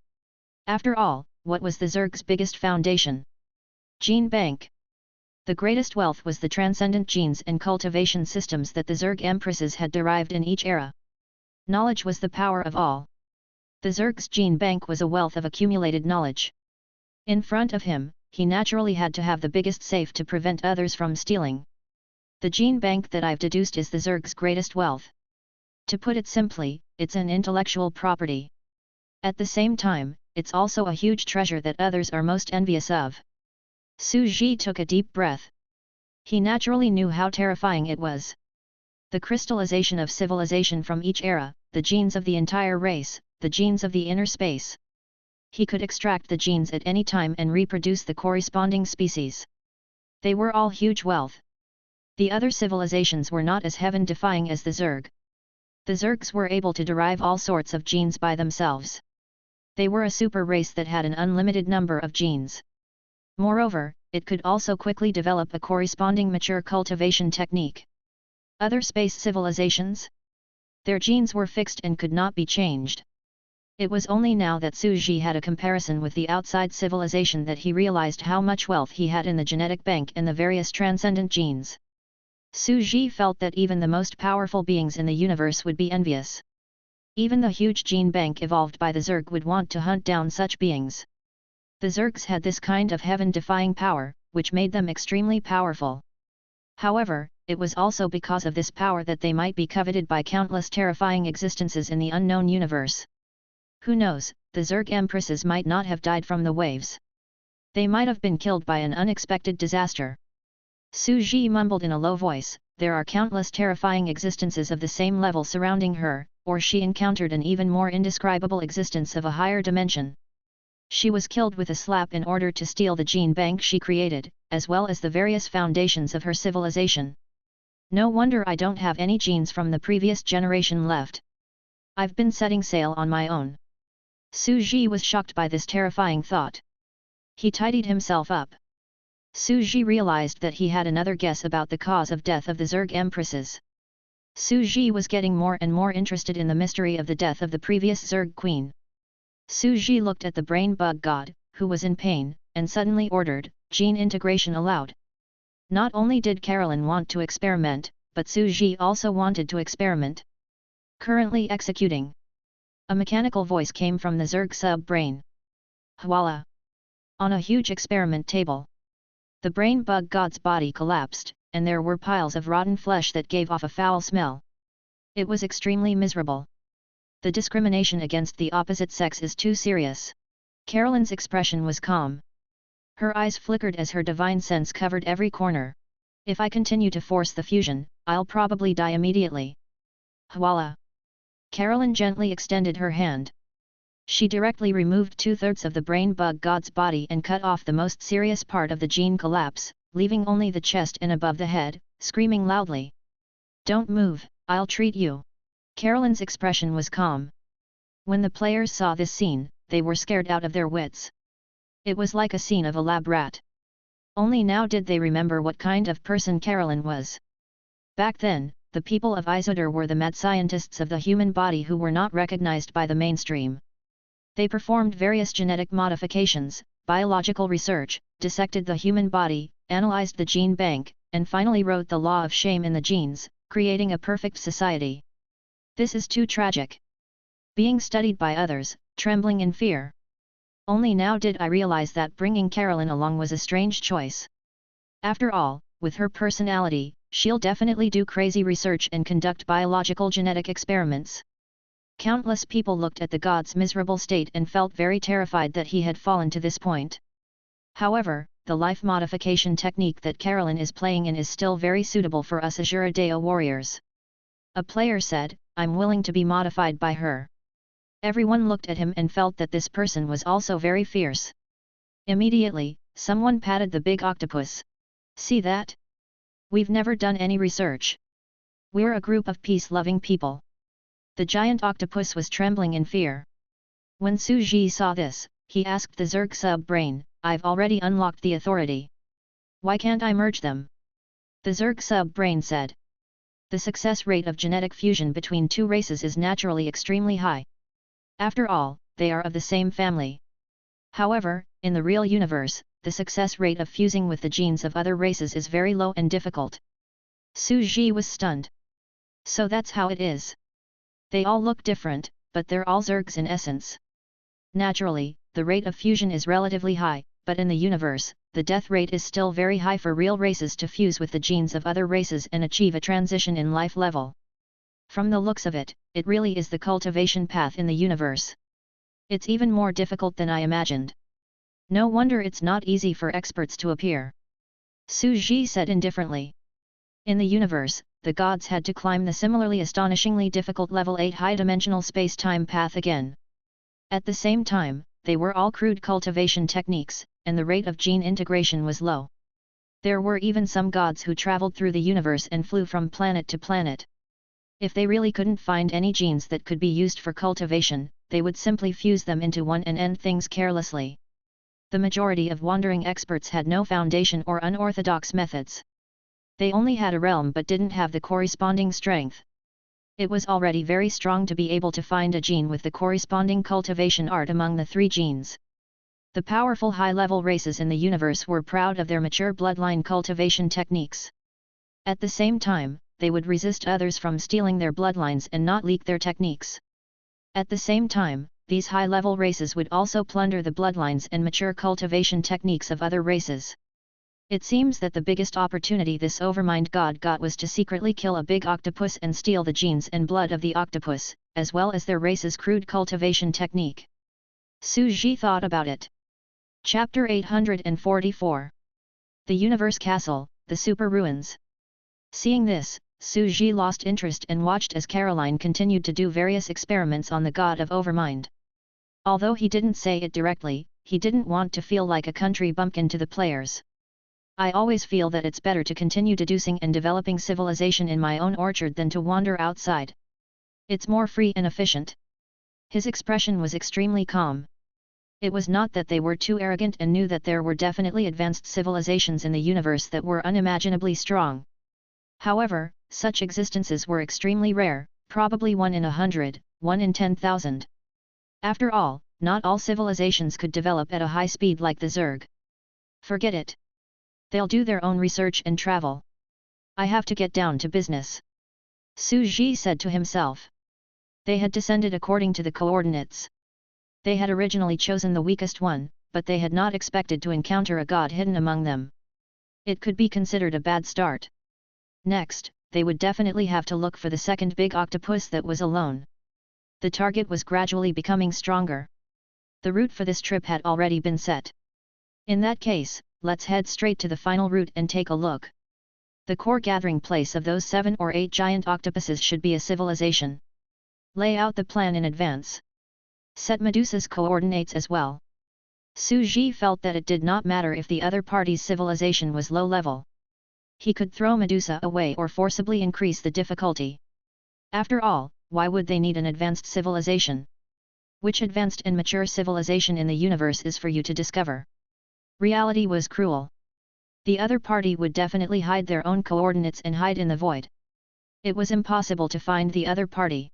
After all, what was the Zerg's biggest foundation? Gene bank. The greatest wealth was the transcendent genes and cultivation systems that the Zerg empresses had derived in each era. Knowledge was the power of all. The Zerg's gene bank was a wealth of accumulated knowledge. In front of him, he naturally had to have the biggest safe to prevent others from stealing. The gene bank that I've deduced is the Zerg's greatest wealth. To put it simply, it's an intellectual property. At the same time, it's also a huge treasure that others are most envious of. Su Ji took a deep breath. He naturally knew how terrifying it was. The crystallization of civilization from each era, the genes of the entire race, the genes of the inner space. He could extract the genes at any time and reproduce the corresponding species. They were all huge wealth. The other civilizations were not as heaven-defying as the Zerg. The Zergs were able to derive all sorts of genes by themselves. They were a super race that had an unlimited number of genes. Moreover, it could also quickly develop a corresponding mature cultivation technique. Other space civilizations? Their genes were fixed and could not be changed. It was only now that Su Ji had a comparison with the outside civilization that he realized how much wealth he had in the genetic bank and the various transcendent genes. Su Ji felt that even the most powerful beings in the universe would be envious. Even the huge gene bank evolved by the Zerg would want to hunt down such beings. The Zergs had this kind of heaven-defying power, which made them extremely powerful. However, it was also because of this power that they might be coveted by countless terrifying existences in the unknown universe. Who knows, the Zerg empresses might not have died from the waves. They might have been killed by an unexpected disaster. Su Ji mumbled in a low voice, there are countless terrifying existences of the same level surrounding her, or she encountered an even more indescribable existence of a higher dimension. She was killed with a slap in order to steal the gene bank she created, as well as the various foundations of her civilization. No wonder I don't have any genes from the previous generation left. I've been setting sail on my own. Su Ji was shocked by this terrifying thought. He tidied himself up. Su Ji realized that he had another guess about the cause of death of the Zerg empresses. Su Ji was getting more and more interested in the mystery of the death of the previous Zerg queen. Su Ji looked at the brain bug god, who was in pain, and suddenly ordered, gene integration allowed. Not only did Caroline want to experiment, but Su Ji also wanted to experiment. Currently executing. A mechanical voice came from the Zerg sub-brain. Voila! On a huge experiment table. The brain bug god's body collapsed, and there were piles of rotten flesh that gave off a foul smell. It was extremely miserable. The discrimination against the opposite sex is too serious. Caroline's expression was calm. Her eyes flickered as her divine sense covered every corner. If I continue to force the fusion, I'll probably die immediately. Voila! Caroline gently extended her hand. She directly removed 2/3 of the brain bug god's body and cut off the most serious part of the gene collapse, leaving only the chest and above the head, screaming loudly. Don't move, I'll treat you. Caroline's expression was calm. When the players saw this scene, they were scared out of their wits. It was like a scene of a lab rat. Only now did they remember what kind of person Caroline was. Back then, the people of Isildur were the mad scientists of the human body who were not recognized by the mainstream. They performed various genetic modifications, biological research, dissected the human body, analyzed the gene bank, and finally wrote the law of shame in the genes, creating a perfect society. This is too tragic. Being studied by others, trembling in fear. Only now did I realize that bringing Carolyn along was a strange choice. After all, with her personality, she'll definitely do crazy research and conduct biological genetic experiments. Countless people looked at the god's miserable state and felt very terrified that he had fallen to this point. However, the life modification technique that Carolyn is playing in is still very suitable for us Azura Deo warriors. A player said, "I'm willing to be modified by her." Everyone looked at him and felt that this person was also very fierce. Immediately, someone patted the big octopus. "See that? We've never done any research. We're a group of peace-loving people." The giant octopus was trembling in fear. When Su Ji saw this, he asked the Zerg sub-brain, "I've already unlocked the authority. Why can't I merge them?" The Zerg sub-brain said. The success rate of genetic fusion between two races is naturally extremely high. After all, they are of the same family. However, in the real universe, the success rate of fusing with the genes of other races is very low and difficult. Su Ji was stunned. So that's how it is. They all look different, but they're all Zergs in essence. Naturally, the rate of fusion is relatively high, but in the universe, the death rate is still very high for real races to fuse with the genes of other races and achieve a transition in life level. From the looks of it, it really is the cultivation path in the universe. It's even more difficult than I imagined. No wonder it's not easy for experts to appear. Su Ji said indifferently. In the universe, the gods had to climb the similarly astonishingly difficult level 8 high-dimensional space-time path again. At the same time, they were all crude cultivation techniques, and the rate of gene integration was low. There were even some gods who traveled through the universe and flew from planet to planet. If they really couldn't find any genes that could be used for cultivation, they would simply fuse them into one and end things carelessly. The majority of wandering experts had no foundation or unorthodox methods. They only had a realm but didn't have the corresponding strength. It was already very strong to be able to find a gene with the corresponding cultivation art among the 3 genes. The powerful high-level races in the universe were proud of their mature bloodline cultivation techniques. At the same time, they would resist others from stealing their bloodlines and not leak their techniques. At the same time, these high-level races would also plunder the bloodlines and mature cultivation techniques of other races. It seems that the biggest opportunity this overmind god got was to secretly kill a big octopus and steal the genes and blood of the octopus, as well as their race's crude cultivation technique. Su Ji thought about it. Chapter 844. The Universe Castle, the Super Ruins. Seeing this, Su Ji lost interest and watched as Caroline continued to do various experiments on the god of Overmind. Although he didn't say it directly, he didn't want to feel like a country bumpkin to the players. "I always feel that it's better to continue deducing and developing civilization in my own orchard than to wander outside. It's more free and efficient." His expression was extremely calm. It was not that they were too arrogant and knew that there were definitely advanced civilizations in the universe that were unimaginably strong. However, such existences were extremely rare, probably 1 in 100, 1 in 10,000. After all, not all civilizations could develop at a high speed like the Zerg. Forget it. They'll do their own research and travel. I have to get down to business. Su Ji said to himself. They had descended according to the coordinates. They had originally chosen the weakest one, but they had not expected to encounter a god hidden among them. It could be considered a bad start. Next, they would definitely have to look for the second big octopus that was alone. The target was gradually becoming stronger. The route for this trip had already been set. In that case, let's head straight to the final route and take a look. The core gathering place of those 7 or 8 giant octopuses should be a civilization. Lay out the plan in advance. Set Medusa's coordinates as well. Su Ji felt that it did not matter if the other party's civilization was low level. He could throw Medusa away or forcibly increase the difficulty. After all, why would they need an advanced civilization? Which advanced and mature civilization in the universe is for you to discover? Reality was cruel. The other party would definitely hide their own coordinates and hide in the void. It was impossible to find the other party.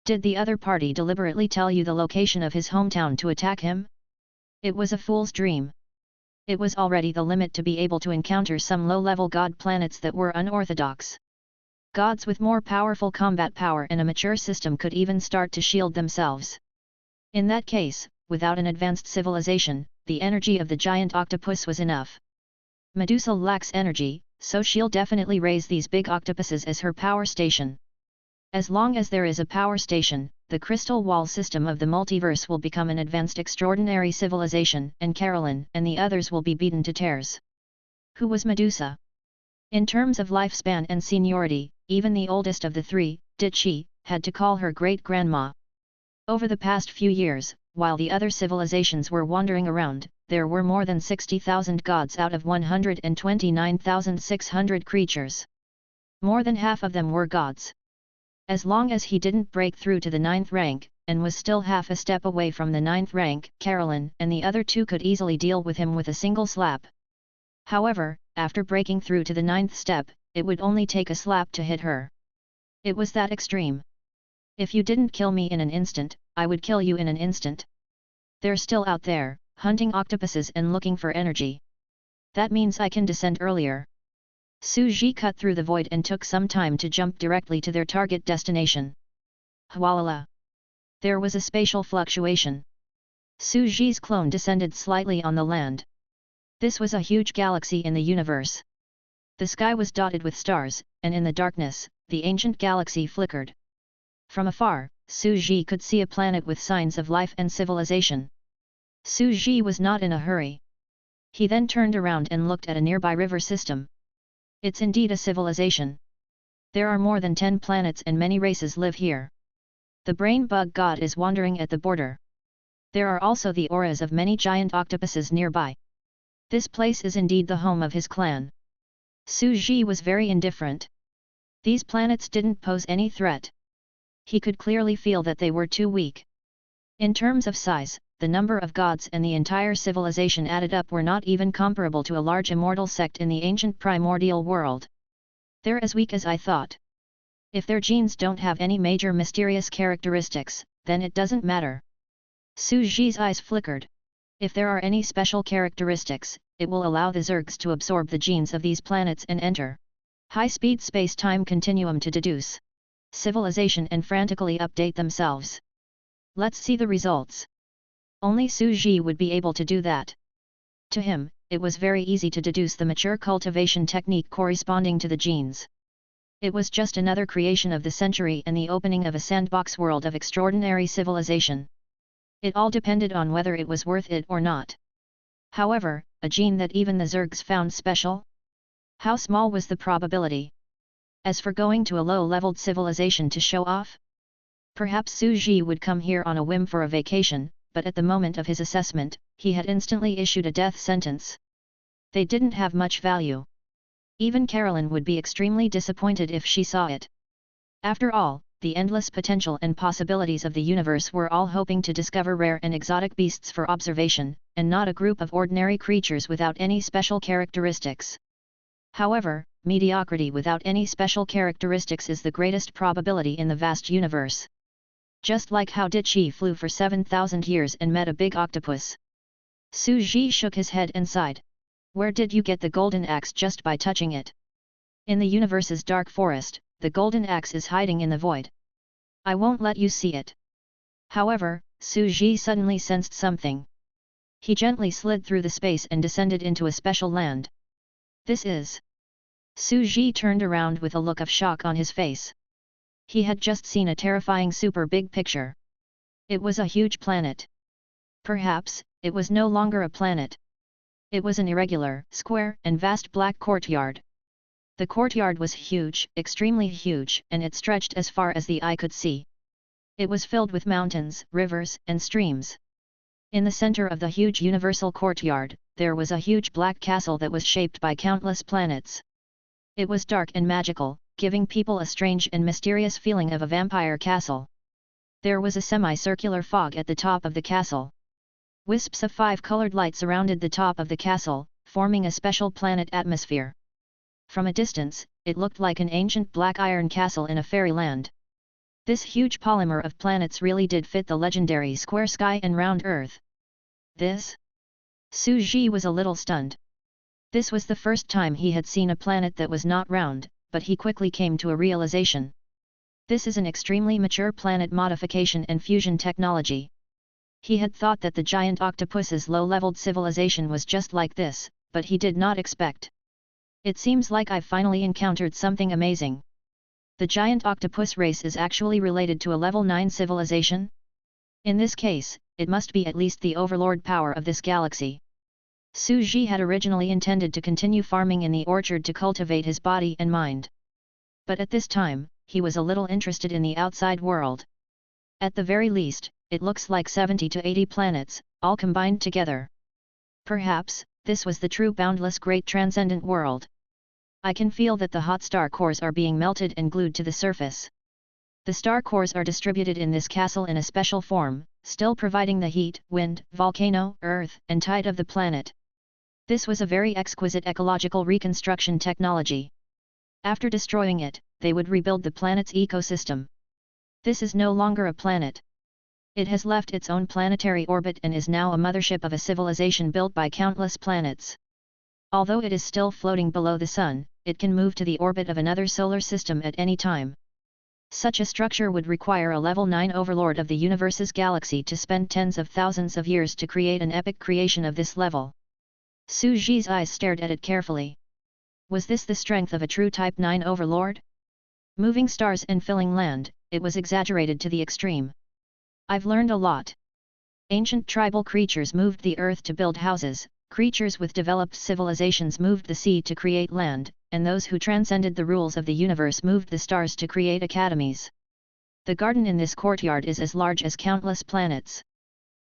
Did the other party deliberately tell you the location of his hometown to attack him? It was a fool's dream. It was already the limit to be able to encounter some low-level god planets that were unorthodox. Gods with more powerful combat power and a mature system could even start to shield themselves. In that case, without an advanced civilization, the energy of the giant octopus was enough. Medusa lacks energy, so she'll definitely raise these big octopuses as her power station. As long as there is a power station, the crystal wall system of the multiverse will become an advanced extraordinary civilization, and Carolyn and the others will be beaten to tears. Who was Medusa? In terms of lifespan and seniority, even the oldest of the three, Ditchi, had to call her great-grandma. Over the past few years, while the other civilizations were wandering around, there were more than 60,000 gods out of 129,600 creatures. More than half of them were gods. As long as he didn't break through to the 9th rank, and was still half a step away from the 9th rank, Carolyn and the other two could easily deal with him with a single slap. However, after breaking through to the 9th step, it would only take a slap to hit her. It was that extreme. If you didn't kill me in an instant, I would kill you in an instant. They're still out there, hunting octopuses and looking for energy. That means I can descend earlier. Su Ji cut through the void and took some time to jump directly to their target destination. Hwalala! There was a spatial fluctuation. Su Ji's clone descended slightly on the land. This was a huge galaxy in the universe. The sky was dotted with stars, and in the darkness, the ancient galaxy flickered. From afar, Su Ji could see a planet with signs of life and civilization. Su Ji was not in a hurry. He then turned around and looked at a nearby river system. It's indeed a civilization. There are more than 10 planets and many races live here. The brain bug god is wandering at the border. There are also the auras of many giant octopuses nearby. This place is indeed the home of his clan. Su Ji was very indifferent. These planets didn't pose any threat. He could clearly feel that they were too weak. In terms of size, the number of gods and the entire civilization added up were not even comparable to a large immortal sect in the ancient primordial world. They're as weak as I thought. If their genes don't have any major mysterious characteristics, then it doesn't matter. Su Ji's eyes flickered. If there are any special characteristics, it will allow the Zergs to absorb the genes of these planets and enter high-speed space-time continuum to deduce civilization and frantically update themselves. Let's see the results. Only Su Ji would be able to do that. To him, it was very easy to deduce the mature cultivation technique corresponding to the genes. It was just another creation of the century and the opening of a sandbox world of extraordinary civilization. It all depended on whether it was worth it or not. However, a gene that even the Zergs found special? How small was the probability? As for going to a low-leveled civilization to show off? Perhaps Su Ji would come here on a whim for a vacation, but at the moment of his assessment, he had instantly issued a death sentence. They didn't have much value. Even Carolyn would be extremely disappointed if she saw it. After all, the endless potential and possibilities of the universe were all hoping to discover rare and exotic beasts for observation, and not a group of ordinary creatures without any special characteristics. However, mediocrity without any special characteristics is the greatest probability in the vast universe. Just like how Ditchi flew for 7,000 years and met a big octopus. Su Ji shook his head and sighed. Where did you get the golden axe just by touching it? In the universe's dark forest, the golden axe is hiding in the void. I won't let you see it. However, Su Ji suddenly sensed something. He gently slid through the space and descended into a special land. This is... Su Ji turned around with a look of shock on his face. He had just seen a terrifying super big picture. It was a huge planet. Perhaps, it was no longer a planet. It was an irregular, square and vast black courtyard. The courtyard was huge, extremely huge, and it stretched as far as the eye could see. It was filled with mountains, rivers, and streams. In the center of the huge universal courtyard, there was a huge black castle that was shaped by countless planets. It was dark and magical, giving people a strange and mysterious feeling of a vampire castle. There was a semicircular fog at the top of the castle. Wisps of 5-colored light surrounded the top of the castle, forming a special planet atmosphere. From a distance, it looked like an ancient black iron castle in a fairyland. This huge polymer of planets really did fit the legendary square sky and round earth. This? Su Ji was a little stunned. This was the first time he had seen a planet that was not round, but he quickly came to a realization. This is an extremely mature planet modification and fusion technology. He had thought that the giant octopus's low-leveled civilization was just like this, but he did not expect. It seems like I've finally encountered something amazing. The giant octopus race is actually related to a level 9 civilization? In this case, it must be at least the overlord power of this galaxy. Su Ji had originally intended to continue farming in the orchard to cultivate his body and mind. But at this time, he was a little interested in the outside world. At the very least, it looks like 70 to 80 planets, all combined together. Perhaps, this was the true boundless great transcendent world. I can feel that the hot star cores are being melted and glued to the surface. The star cores are distributed in this castle in a special form, still providing the heat, wind, volcano, earth, and tide of the planet. This was a very exquisite ecological reconstruction technology. After destroying it, they would rebuild the planet's ecosystem. This is no longer a planet. It has left its own planetary orbit and is now a mothership of a civilization built by countless planets. Although it is still floating below the Sun, it can move to the orbit of another solar system at any time. Such a structure would require a level 9 overlord of the universe's galaxy to spend tens of thousands of years to create an epic creation of this level. Su Ji's eyes stared at it carefully. Was this the strength of a true Type 9 overlord? Moving stars and filling land, it was exaggerated to the extreme. I've learned a lot. Ancient tribal creatures moved the earth to build houses, creatures with developed civilizations moved the sea to create land, and those who transcended the rules of the universe moved the stars to create academies. The garden in this courtyard is as large as countless planets.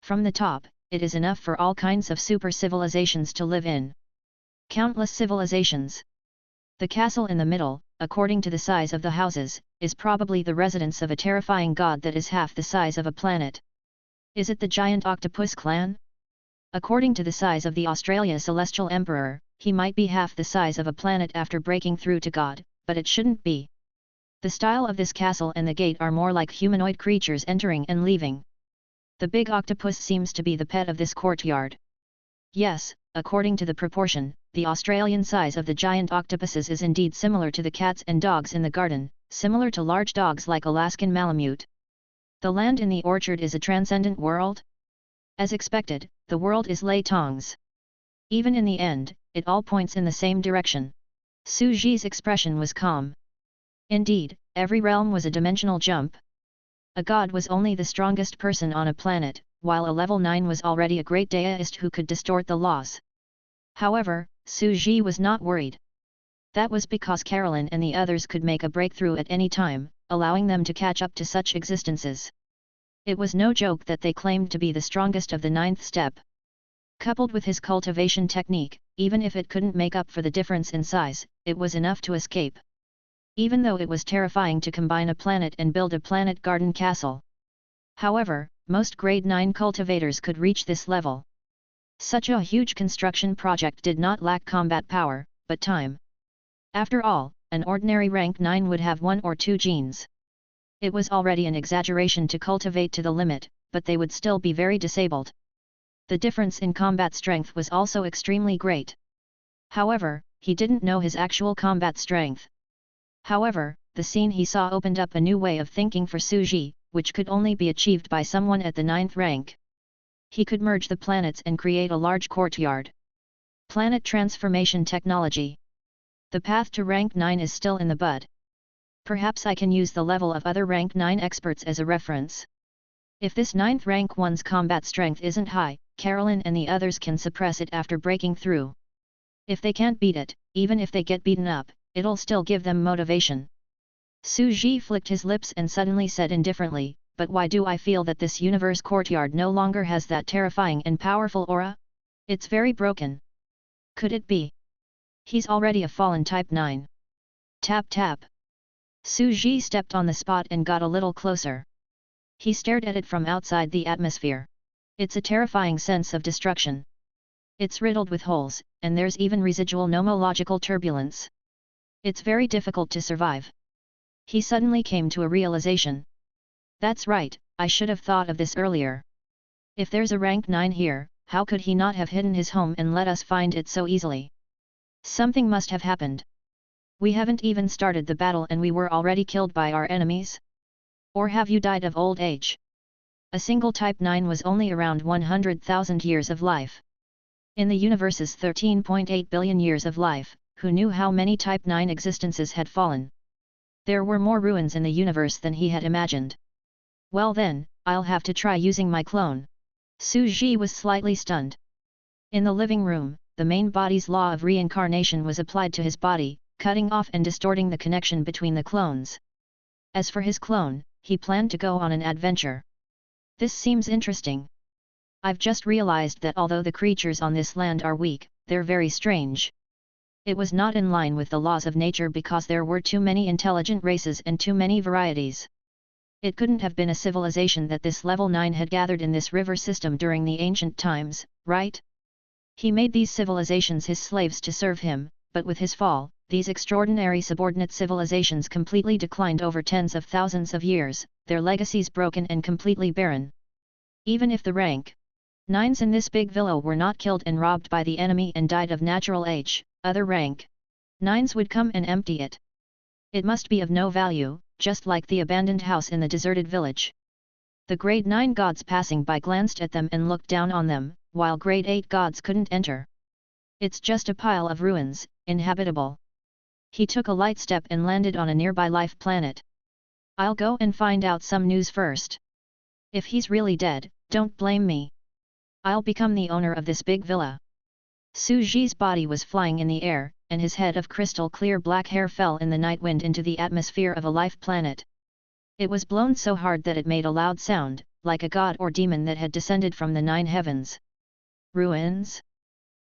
From the top, it is enough for all kinds of super civilizations to live in. Countless civilizations. The castle in the middle, according to the size of the houses, is probably the residence of a terrifying god that is half the size of a planet. Is it the giant octopus clan? According to the size of the Australia Celestial Emperor, he might be half the size of a planet after breaking through to God, but it shouldn't be. The style of this castle and the gate are more like humanoid creatures entering and leaving. The big octopus seems to be the pet of this courtyard. Yes, according to the proportion, the Australian size of the giant octopuses is indeed similar to the cats and dogs in the garden, similar to large dogs like Alaskan Malamute. The land in the orchard is a transcendent world? As expected, the world is Lei Tong's. Even in the end, it all points in the same direction. Su Ji's expression was calm. Indeed, every realm was a dimensional jump. A god was only the strongest person on a planet, while a level 9 was already a great deist who could distort the laws. However, Su Ji was not worried. That was because Carolyn and the others could make a breakthrough at any time, allowing them to catch up to such existences. It was no joke that they claimed to be the strongest of the 9th step. Coupled with his cultivation technique, even if it couldn't make up for the difference in size, it was enough to escape. Even though it was terrifying to combine a planet and build a planet garden castle. However, most grade 9 cultivators could reach this level. Such a huge construction project did not lack combat power, but time. After all, an ordinary rank 9 would have 1 or 2 genes. It was already an exaggeration to cultivate to the limit, but they would still be very disabled. The difference in combat strength was also extremely great. However, he didn't know his actual combat strength. However, the scene he saw opened up a new way of thinking for Su Ji, which could only be achieved by someone at the 9th rank. He could merge the planets and create a large courtyard. Planet transformation technology. The path to rank 9 is still in the bud. Perhaps I can use the level of other rank 9 experts as a reference. If this 9th rank one's combat strength isn't high, Carolyn and the others can suppress it after breaking through. If they can't beat it, even if they get beaten up, it'll still give them motivation. Su Ji flicked his lips and suddenly said indifferently, but why do I feel that this universe courtyard no longer has that terrifying and powerful aura? It's very broken. Could it be? He's already a fallen type 9. Tap tap. Su Ji stepped on the spot and got a little closer. He stared at it from outside the atmosphere. It's a terrifying sense of destruction. It's riddled with holes, and there's even residual nomological turbulence. It's very difficult to survive. He suddenly came to a realization. That's right, I should have thought of this earlier. If there's a rank 9 here, how could he not have hidden his home and let us find it so easily? Something must have happened. We haven't even started the battle and we were already killed by our enemies? Or have you died of old age? A single Type 9 was only around 100,000 years of life. In the universe's 13.8 billion years of life, who knew how many Type 9 existences had fallen? There were more ruins in the universe than he had imagined. Well then, I'll have to try using my clone. Su Ji was slightly stunned. In the living room, the main body's law of reincarnation was applied to his body, cutting off and distorting the connection between the clones. As for his clone, he planned to go on an adventure. This seems interesting. I've just realized that although the creatures on this land are weak, they're very strange. It was not in line with the laws of nature because there were too many intelligent races and too many varieties. It couldn't have been a civilization that this level 9 had gathered in this river system during the ancient times, right? He made these civilizations his slaves to serve him, but with his fall, these extraordinary subordinate civilizations completely declined over tens of thousands of years, their legacies broken and completely barren. Even if the rank 9s in this big villa were not killed and robbed by the enemy and died of natural age, other rank 9s would come and empty it. It must be of no value, just like the abandoned house in the deserted village. The grade 9 gods passing by glanced at them and looked down on them, while grade 8 gods couldn't enter. It's just a pile of ruins, inhabitable. He took a light step and landed on a nearby life planet. I'll go and find out some news first. If he's really dead, don't blame me. I'll become the owner of this big villa. Su Ji's body was flying in the air, and his head of crystal clear black hair fell in the night wind into the atmosphere of a life planet. It was blown so hard that it made a loud sound, like a god or demon that had descended from the 9 heavens. Ruins?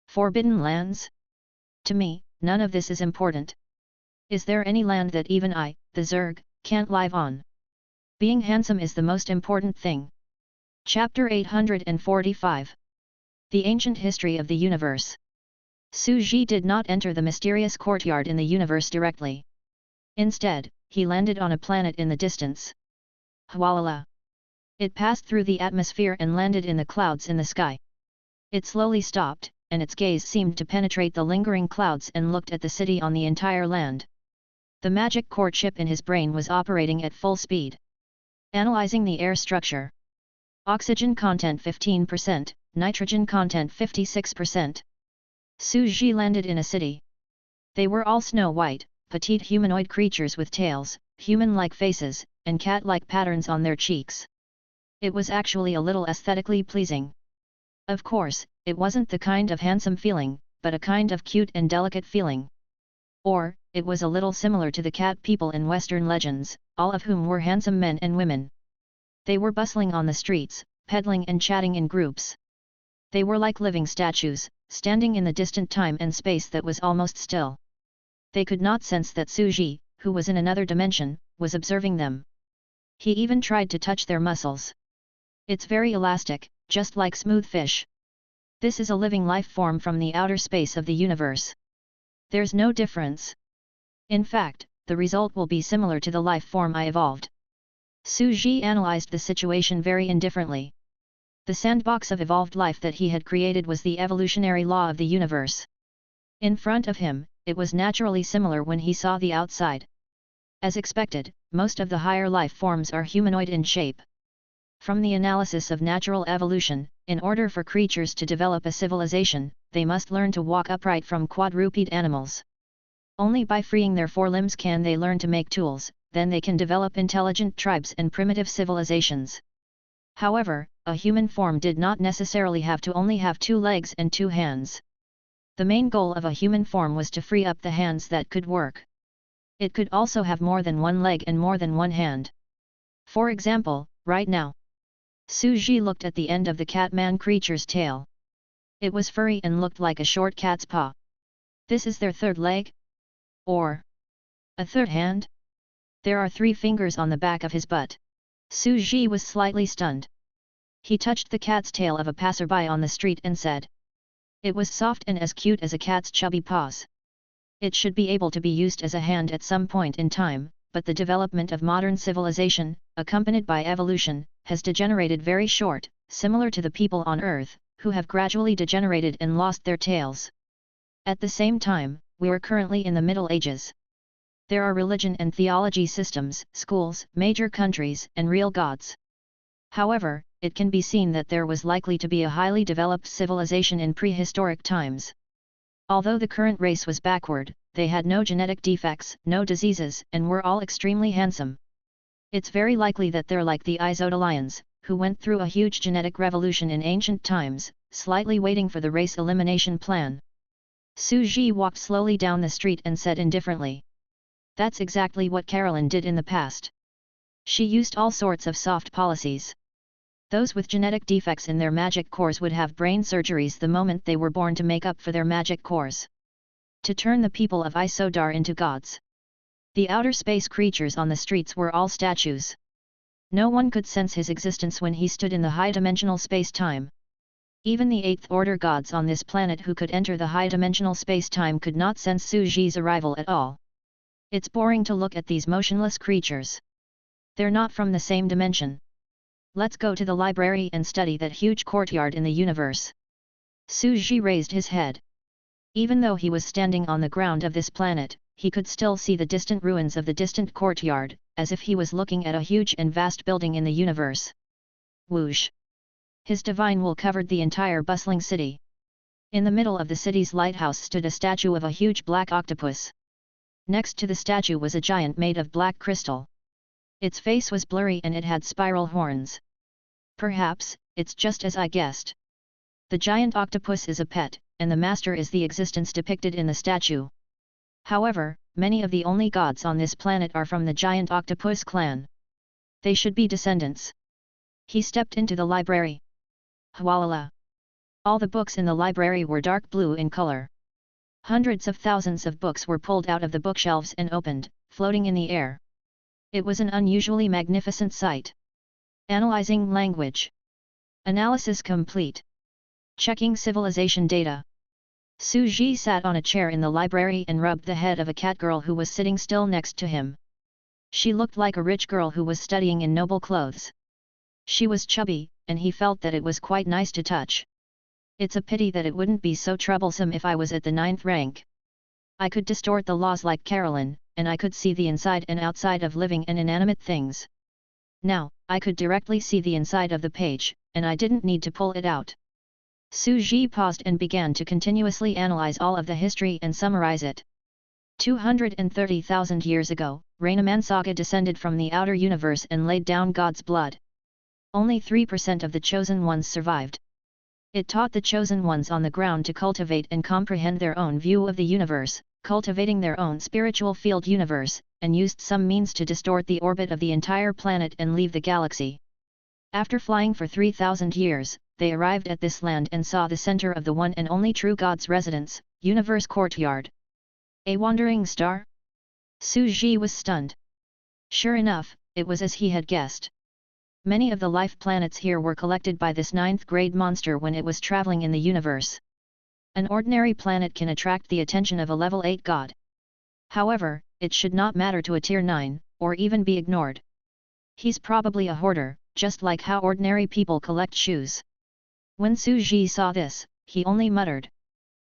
Forbidden lands? To me, none of this is important. Is there any land that even I, the Zerg, can't live on? Being handsome is the most important thing. Chapter 845. The Ancient History of the Universe. Su Ji did not enter the mysterious courtyard in the universe directly. Instead, he landed on a planet in the distance. Hualala. It passed through the atmosphere and landed in the clouds in the sky. It slowly stopped, and its gaze seemed to penetrate the lingering clouds and looked at the city on the entire land. The magic core chip in his brain was operating at full speed. Analyzing the air structure. Oxygen content 15%, nitrogen content 56%. Su Ji landed in a city. They were all snow-white, petite humanoid creatures with tails, human-like faces, and cat-like patterns on their cheeks. It was actually a little aesthetically pleasing. Of course, it wasn't the kind of handsome feeling, but a kind of cute and delicate feeling. Or, it was a little similar to the cat people in Western legends, all of whom were handsome men and women. They were bustling on the streets, peddling and chatting in groups. They were like living statues, standing in the distant time and space that was almost still. They could not sense that Su Ji, who was in another dimension, was observing them. He even tried to touch their muscles. It's very elastic, just like smooth fish. This is a living life form from the outer space of the universe. There's no difference. In fact, the result will be similar to the life form I evolved. Su Ji analyzed the situation very indifferently. The sandbox of evolved life that he had created was the evolutionary law of the universe. In front of him, it was naturally similar when he saw the outside. As expected, most of the higher life forms are humanoid in shape. From the analysis of natural evolution, in order for creatures to develop a civilization, they must learn to walk upright from quadruped animals. Only by freeing their forelimbs can they learn to make tools, then they can develop intelligent tribes and primitive civilizations. However, a human form did not necessarily have to only have 2 legs and 2 hands. The main goal of a human form was to free up the hands that could work. It could also have more than 1 leg and more than 1 hand. For example, right now. Su Ji looked at the end of the Catman creature's tail. It was furry and looked like a short cat's paw. This is their 3rd leg? Or a 3rd hand? There are 3 fingers on the back of his butt. Su Ji was slightly stunned. He touched the cat's tail of a passerby on the street and said. It was soft and as cute as a cat's chubby paws. It should be able to be used as a hand at some point in time, but the development of modern civilization, accompanied by evolution, has degenerated very short, similar to the people on Earth, who have gradually degenerated and lost their tails. At the same time, we are currently in the Middle Ages. There are religion and theology systems, schools, major countries, and real gods. However, it can be seen that there was likely to be a highly developed civilization in prehistoric times. Although the current race was backward, they had no genetic defects, no diseases, and were all extremely handsome. It's very likely that they're like the Isodalians, who went through a huge genetic revolution in ancient times, slightly waiting for the race elimination plan. Su Ji walked slowly down the street and said indifferently. That's exactly what Carolyn did in the past. She used all sorts of soft policies. Those with genetic defects in their magic cores would have brain surgeries the moment they were born to make up for their magic cores. To turn the people of Isodar into gods. The outer space creatures on the streets were all statues. No one could sense his existence when he stood in the high-dimensional space-time. Even the Eighth-order gods on this planet who could enter the high-dimensional space-time could not sense Su Ji's arrival at all. It's boring to look at these motionless creatures. They're not from the same dimension. Let's go to the library and study that huge courtyard in the universe. Su Ji raised his head. Even though he was standing on the ground of this planet, he could still see the distant ruins of the distant courtyard, as if he was looking at a huge and vast building in the universe. Whoosh! His divine will covered the entire bustling city. In the middle of the city's lighthouse stood a statue of a huge black octopus. Next to the statue was a giant made of black crystal. Its face was blurry and it had spiral horns. Perhaps, it's just as I guessed. The giant octopus is a pet, and the master is the existence depicted in the statue. However, many of the only gods on this planet are from the giant octopus clan. They should be descendants. He stepped into the library. Hwalala! All the books in the library were dark blue in color. Hundreds of thousands of books were pulled out of the bookshelves and opened, floating in the air. It was an unusually magnificent sight. Analyzing language. Analysis complete. Checking civilization data. Su Ji sat on a chair in the library and rubbed the head of a cat girl who was sitting still next to him. She looked like a rich girl who was studying in noble clothes. She was chubby, and he felt that it was quite nice to touch. It's a pity that it wouldn't be so troublesome if I was at the 9th rank. I could distort the laws like Carolyn, and I could see the inside and outside of living and inanimate things. Now, I could directly see the inside of the page, and I didn't need to pull it out. Su Ji paused and began to continuously analyze all of the history and summarize it. 230,000 years ago, Rainaman Saga descended from the outer universe and laid down God's blood. Only 3% of the chosen ones survived. It taught the chosen ones on the ground to cultivate and comprehend their own view of the universe, cultivating their own spiritual field universe, and used some means to distort the orbit of the entire planet and leave the galaxy. After flying for 3,000 years, they arrived at this land and saw the center of the one and only true God's residence, Universe Courtyard. A wandering star? Su Ji was stunned. Sure enough, it was as he had guessed. Many of the life planets here were collected by this 9th-grade monster when it was traveling in the universe. An ordinary planet can attract the attention of a level 8 god. However, it should not matter to a tier 9, or even be ignored. He's probably a hoarder, just like how ordinary people collect shoes. When Su Ji saw this, he only muttered.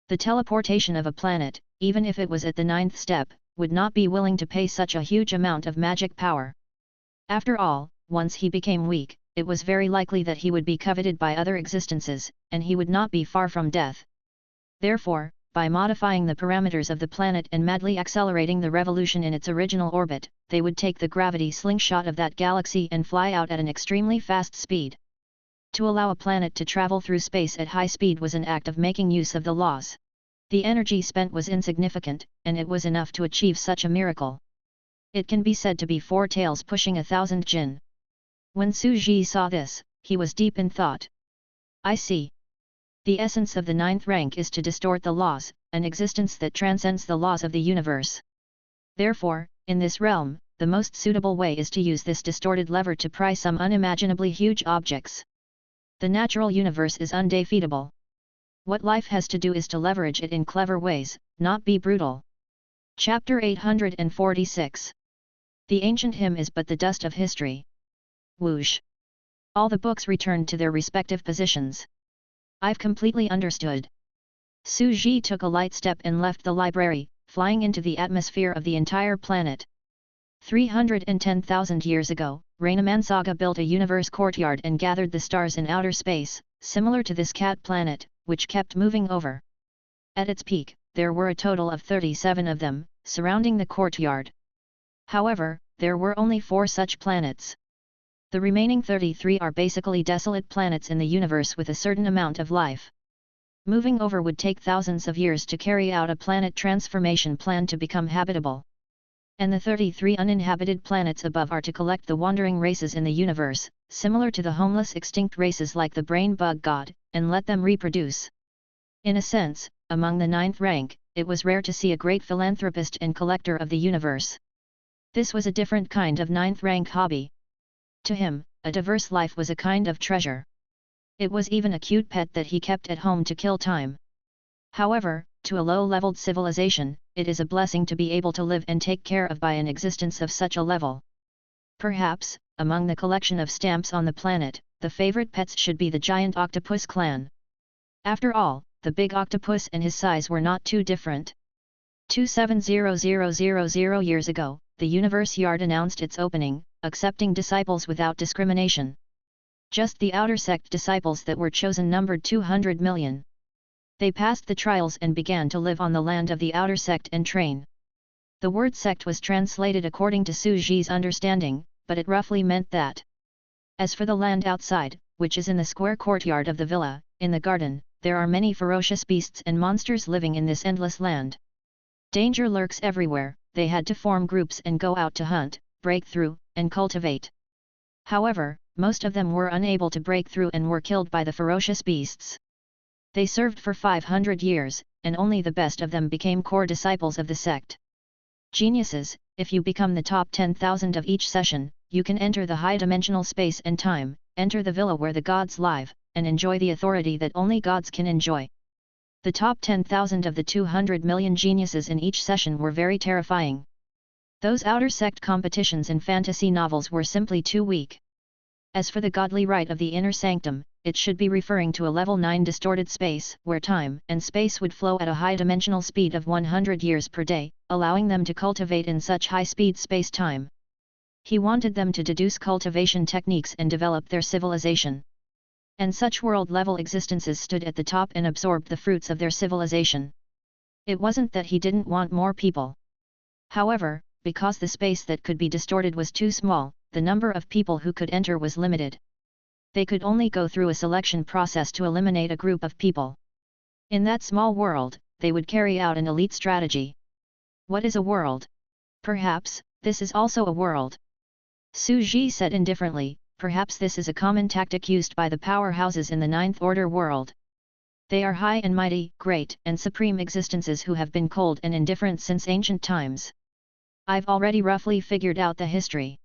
The teleportation of a planet, even if it was at the 9th step, would not be willing to pay such a huge amount of magic power. After all, once he became weak, it was very likely that he would be coveted by other existences, and he would not be far from death. Therefore, by modifying the parameters of the planet and madly accelerating the revolution in its original orbit, they would take the gravity slingshot of that galaxy and fly out at an extremely fast speed. To allow a planet to travel through space at high speed was an act of making use of the laws. The energy spent was insignificant, and it was enough to achieve such a miracle. It can be said to be 4 tails pushing 1,000 jinn. When Su Ji saw this, he was deep in thought. I see. The essence of the 9th rank is to distort the laws, an existence that transcends the laws of the universe. Therefore, in this realm, the most suitable way is to use this distorted lever to pry some unimaginably huge objects. The natural universe is undefeatable. What life has to do is to leverage it in clever ways, not be brutal. Chapter 846. The ancient hymn is but the dust of history. Whoosh. All the books returned to their respective positions. I've completely understood. Su Ji took a light step and left the library, flying into the atmosphere of the entire planet. 310,000 years ago, Rainamansaga built a universe courtyard and gathered the stars in outer space, similar to this cat planet, which kept moving over. At its peak, there were a total of 37 of them, surrounding the courtyard. However, there were only 4 such planets. The remaining 33 are basically desolate planets in the universe with a certain amount of life. Moving over would take thousands of years to carry out a planet transformation plan to become habitable. And the 33 uninhabited planets above are to collect the wandering races in the universe, similar to the homeless extinct races like the brain bug god, and let them reproduce. In a sense, among the 9th rank, it was rare to see a great philanthropist and collector of the universe. This was a different kind of 9th rank hobby. To him, a diverse life was a kind of treasure. It was even a cute pet that he kept at home to kill time. However, to a low-leveled civilization, it is a blessing to be able to live and take care of by an existence of such a level. Perhaps, among the collection of stamps on the planet, the favorite pets should be the giant octopus clan. After all, the big octopus and his size were not too different. 270000 years ago, the Universe Yard announced its opening, accepting disciples without discrimination. Just the outer sect disciples that were chosen numbered 200 million. They passed the trials and began to live on the land of the outer sect and train. The word sect was translated according to Su Ji's understanding, but it roughly meant that. As for the land outside, which is in the square courtyard of the villa, in the garden, there are many ferocious beasts and monsters living in this endless land. Danger lurks everywhere. They had to form groups and go out to hunt, break through, and cultivate. However, most of them were unable to break through and were killed by the ferocious beasts. They served for 500 years, and only the best of them became core disciples of the sect. Geniuses, if you become the top 10,000 of each session, you can enter the high-dimensional space and time, enter the villa where the gods live, and enjoy the authority that only gods can enjoy. The top 10,000 of the 200 million geniuses in each session were very terrifying. Those outer sect competitions in fantasy novels were simply too weak. As for the godly right of the inner sanctum, it should be referring to a level 9 distorted space, where time and space would flow at a high-dimensional speed of 100 years per day, allowing them to cultivate in such high-speed space-time. He wanted them to deduce cultivation techniques and develop their civilization. And such world-level existences stood at the top and absorbed the fruits of their civilization. It wasn't that he didn't want more people. However, because the space that could be distorted was too small, the number of people who could enter was limited. They could only go through a selection process to eliminate a group of people. In that small world, they would carry out an elite strategy. What is a world? Perhaps, this is also a world. Su Ji said indifferently, perhaps this is a common tactic used by the powerhouses in the Ninth Order world. They are high and mighty, great and supreme existences who have been cold and indifferent since ancient times. I've already roughly figured out the history.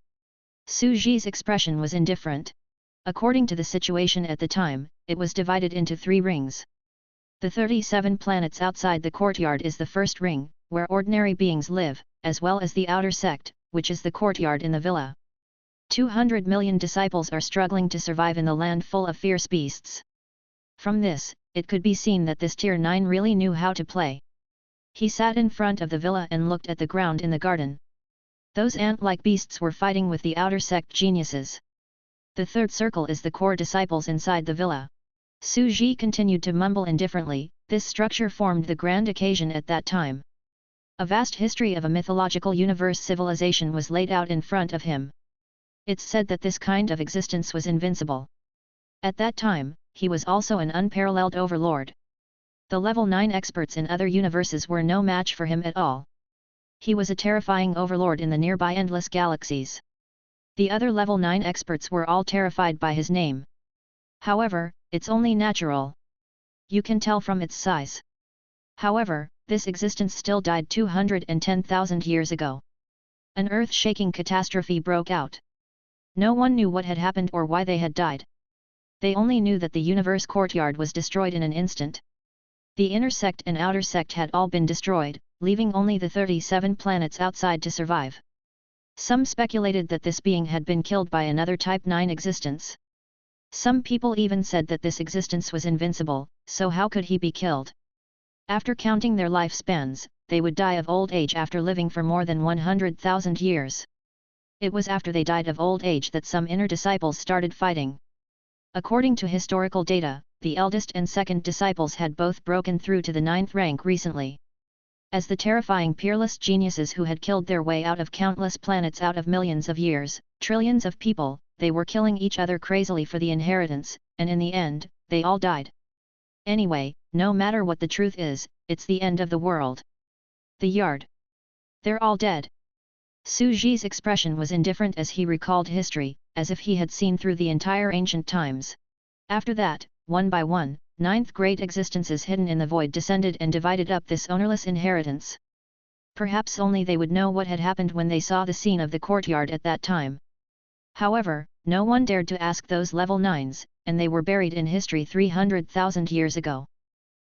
Su Ji's expression was indifferent. According to the situation at the time, it was divided into 3 rings. The 37 planets outside the courtyard is the first ring, where ordinary beings live, as well as the outer sect, which is the courtyard in the villa. 200 million disciples are struggling to survive in the land full of fierce beasts. From this, it could be seen that this Tier 9 really knew how to play. He sat in front of the villa and looked at the ground in the garden. Those ant-like beasts were fighting with the outer sect geniuses. The third circle is the core disciples inside the villa. Su Ji continued to mumble indifferently. This structure formed the grand occasion at that time. A vast history of a mythological universe civilization was laid out in front of him. It's said that this kind of existence was invincible. At that time, he was also an unparalleled overlord. The level 9 experts in other universes were no match for him at all. He was a terrifying overlord in the nearby endless galaxies. The other level 9 experts were all terrified by his name. However, it's only natural. You can tell from its size. However, this existence still died 210,000 years ago. An earth-shaking catastrophe broke out. No one knew what had happened or why they had died. They only knew that the universe courtyard was destroyed in an instant. The inner sect and outer sect had all been destroyed, leaving only the 37 planets outside to survive. Some speculated that this being had been killed by another Type 9 existence. Some people even said that this existence was invincible, so how could he be killed? After counting their lifespans, they would die of old age after living for more than 100,000 years. It was after they died of old age that some inner disciples started fighting. According to historical data, the eldest and second disciples had both broken through to the 9th rank recently. As the terrifying peerless geniuses who had killed their way out of countless planets out of millions of years, trillions of people, they were killing each other crazily for the inheritance, and in the end, they all died. Anyway, no matter what the truth is, it's the end of the world. The yard. They're all dead. Su Ji's expression was indifferent as he recalled history, as if he had seen through the entire ancient times. After that, one by one, 9th great existences hidden in the void descended and divided up this ownerless inheritance. Perhaps only they would know what had happened when they saw the scene of the courtyard at that time. However, no one dared to ask those level 9s, and they were buried in history 300,000 years ago.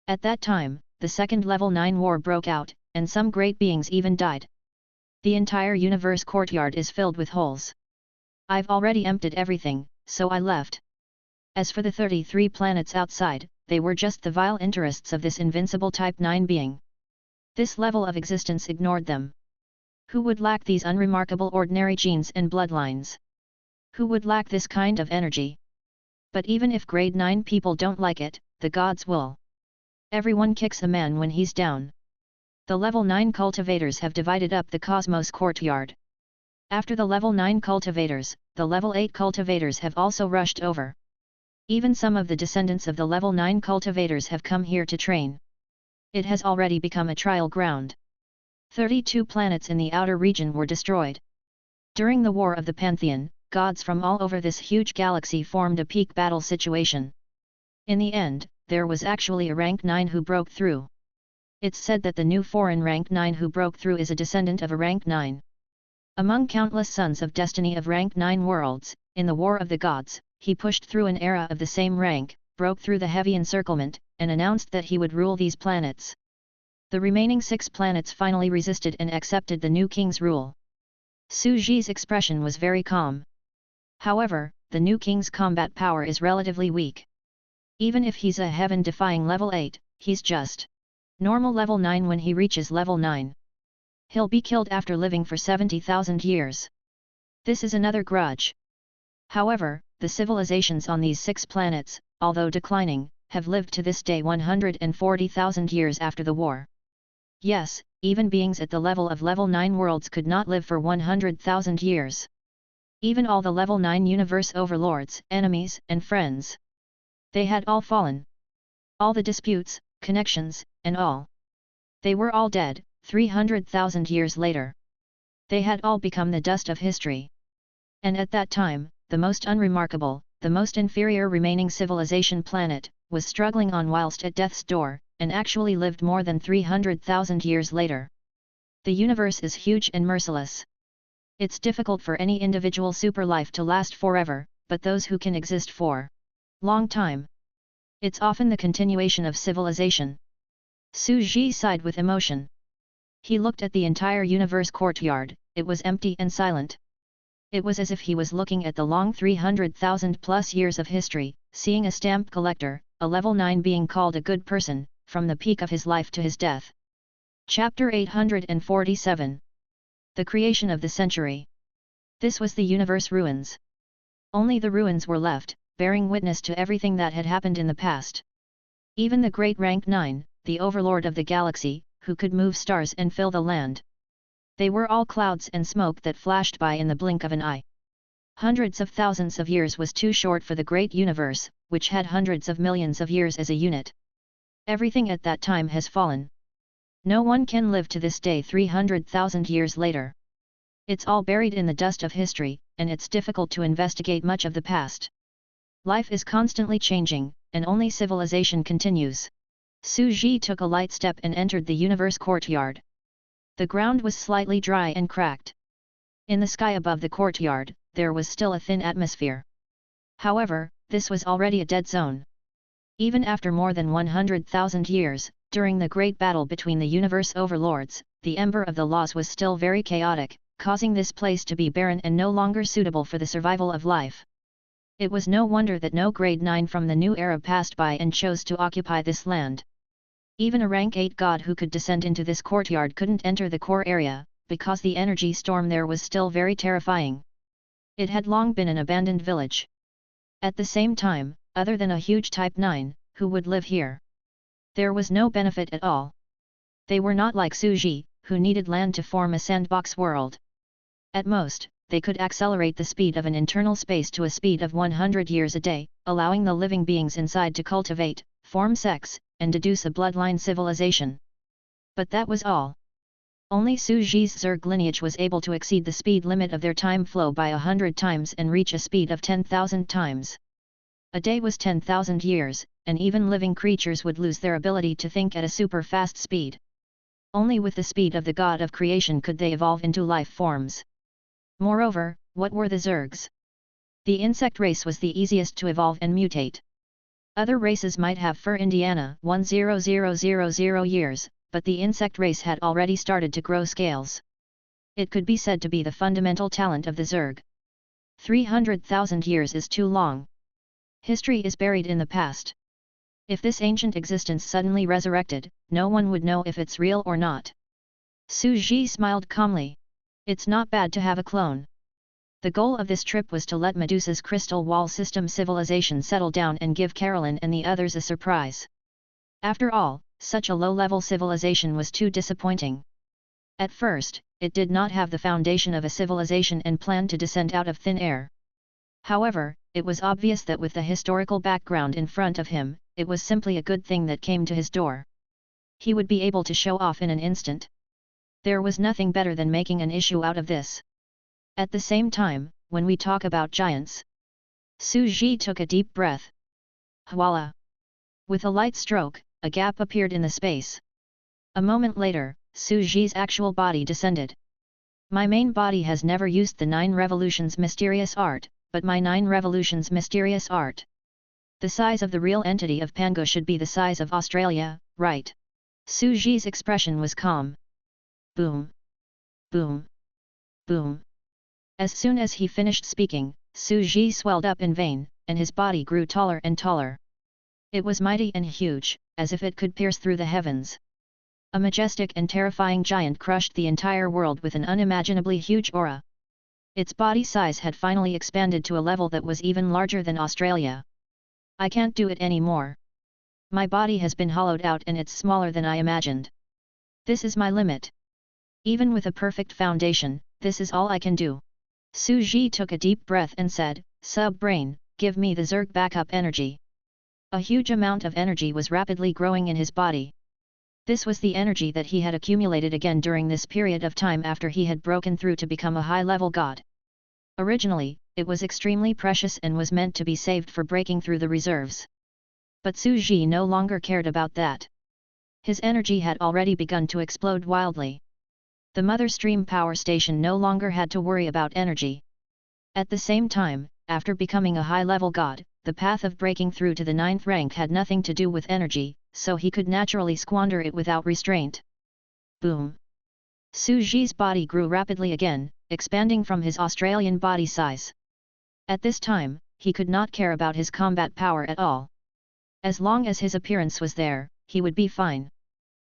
At that time, the second level 9 war broke out, and some great beings even died. The entire universe courtyard is filled with holes. I've already emptied everything, so I left. As for the 33 planets outside, they were just the vile interests of this invincible Type 9 being. This level of existence ignored them. Who would lack these unremarkable ordinary genes and bloodlines? Who would lack this kind of energy? But even if grade 9 people don't like it, the gods will. Everyone kicks a man when he's down. The level 9 cultivators have divided up the cosmos courtyard. After the level 9 cultivators, the level 8 cultivators have also rushed over. Even some of the descendants of the level 9 cultivators have come here to train. It has already become a trial ground. 32 planets in the outer region were destroyed. During the War of the Pantheon, gods from all over this huge galaxy formed a peak battle situation. In the end, there was actually a rank 9 who broke through. It's said that the new foreign rank 9 who broke through is a descendant of a rank 9. Among countless sons of destiny of rank 9 worlds, in the War of the Gods, he pushed through an era of the same rank, broke through the heavy encirclement, and announced that he would rule these planets. The remaining 6 planets finally resisted and accepted the new king's rule. Su Ji's expression was very calm. However, the new king's combat power is relatively weak. Even if he's a heaven-defying level 8, he's just normal level 9 when he reaches level 9. He'll be killed after living for 70,000 years. This is another grudge. However, the civilizations on these 6 planets, although declining, have lived to this day 140,000 years after the war. Yes, even beings at the level of level 9 worlds could not live for 100,000 years. Even all the level 9 universe overlords, enemies, and friends. They had all fallen. All the disputes, connections, and all. They were all dead, 300,000 years later. They had all become the dust of history. And at that time, the most unremarkable, the most inferior remaining civilization planet, was struggling on whilst at death's door, and actually lived more than 300,000 years later. The universe is huge and merciless. It's difficult for any individual superlife to last forever, but those who can exist for long time. It's often the continuation of civilization. Su Ji sighed with emotion. He looked at the entire universe courtyard, it was empty and silent. It was as if he was looking at the long 300,000 plus years of history, seeing a stamp collector, a level 9 being called a good person, from the peak of his life to his death. Chapter 847. The Creation of the Century. This was the universe ruins. Only the ruins were left, bearing witness to everything that had happened in the past. Even the great rank 9, the overlord of the galaxy, who could move stars and fill the land. They were all clouds and smoke that flashed by in the blink of an eye. Hundreds of thousands of years was too short for the great universe, which had hundreds of millions of years as a unit. Everything at that time has fallen. No one can live to this day 300,000 years later. It's all buried in the dust of history, and it's difficult to investigate much of the past. Life is constantly changing, and only civilization continues. Su Ji took a light step and entered the universe courtyard. The ground was slightly dry and cracked. In the sky above the courtyard, there was still a thin atmosphere. However, this was already a dead zone. Even after more than 100,000 years, During the great battle between the universe overlords, the ember of the laws was still very chaotic, causing this place to be barren and no longer suitable for the survival of life. It was no wonder that no grade 9 from the new era passed by and chose to occupy this land. Even a rank 8 god who could descend into this courtyard couldn't enter the core area, because the energy storm there was still very terrifying. It had long been an abandoned village. At the same time, other than a huge Type 9, who would live here? There was no benefit at all. They were not like Suji, who needed land to form a sandbox world. At most, they could accelerate the speed of an internal space to a speed of 100 years a day, allowing the living beings inside to cultivate, form sex, and deduce a bloodline civilization. But that was all. Only Suji's Zerg lineage was able to exceed the speed limit of their time flow by 100 times and reach a speed of 10,000 times. A day was 10,000 years, and even living creatures would lose their ability to think at a super fast speed. Only with the speed of the god of creation could they evolve into life forms. Moreover, what were the Zergs? The insect race was the easiest to evolve and mutate. Other races might have for Indiana 100,000 years, but the insect race had already started to grow scales. It could be said to be the fundamental talent of the Zerg. 300,000 years is too long. History is buried in the past. If this ancient existence suddenly resurrected, no one would know if it's real or not. Suji smiled calmly. It's not bad to have a clone. The goal of this trip was to let Medusa's crystal wall system civilization settle down and give Carolyn and the others a surprise. After all, such a low-level civilization was too disappointing. At first, it did not have the foundation of a civilization and planned to descend out of thin air. However, it was obvious that with the historical background in front of him, it was simply a good thing that came to his door. He would be able to show off in an instant. There was nothing better than making an issue out of this. At the same time, when we talk about giants, Suji took a deep breath. Voila! With a light stroke, a gap appeared in the space. A moment later, Suji's actual body descended. My main body has never used the 9 revolutions mysterious art, but my 9 revolutions mysterious art. The size of the real entity of Pangu should be the size of Australia, right? Suji's expression was calm. Boom! Boom! Boom! As soon as he finished speaking, Suji swelled up in vain, and his body grew taller and taller. It was mighty and huge, as if it could pierce through the heavens. A majestic and terrifying giant crushed the entire world with an unimaginably huge aura. Its body size had finally expanded to a level that was even larger than Australia. I can't do it anymore. My body has been hollowed out and it's smaller than I imagined. This is my limit. Even with a perfect foundation, this is all I can do. Suji took a deep breath and said, Sub-brain, give me the Zerg backup energy. A huge amount of energy was rapidly growing in his body. This was the energy that he had accumulated again during this period of time after he had broken through to become a high-level god. Originally, it was extremely precious and was meant to be saved for breaking through the reserves. But Suji no longer cared about that. His energy had already begun to explode wildly. The Mother Stream power station no longer had to worry about energy. At the same time, after becoming a high-level god, the path of breaking through to the 9th rank had nothing to do with energy, so he could naturally squander it without restraint. Boom! Suji's body grew rapidly again, expanding from his Australian body size. At this time, he could not care about his combat power at all. As long as his appearance was there, he would be fine.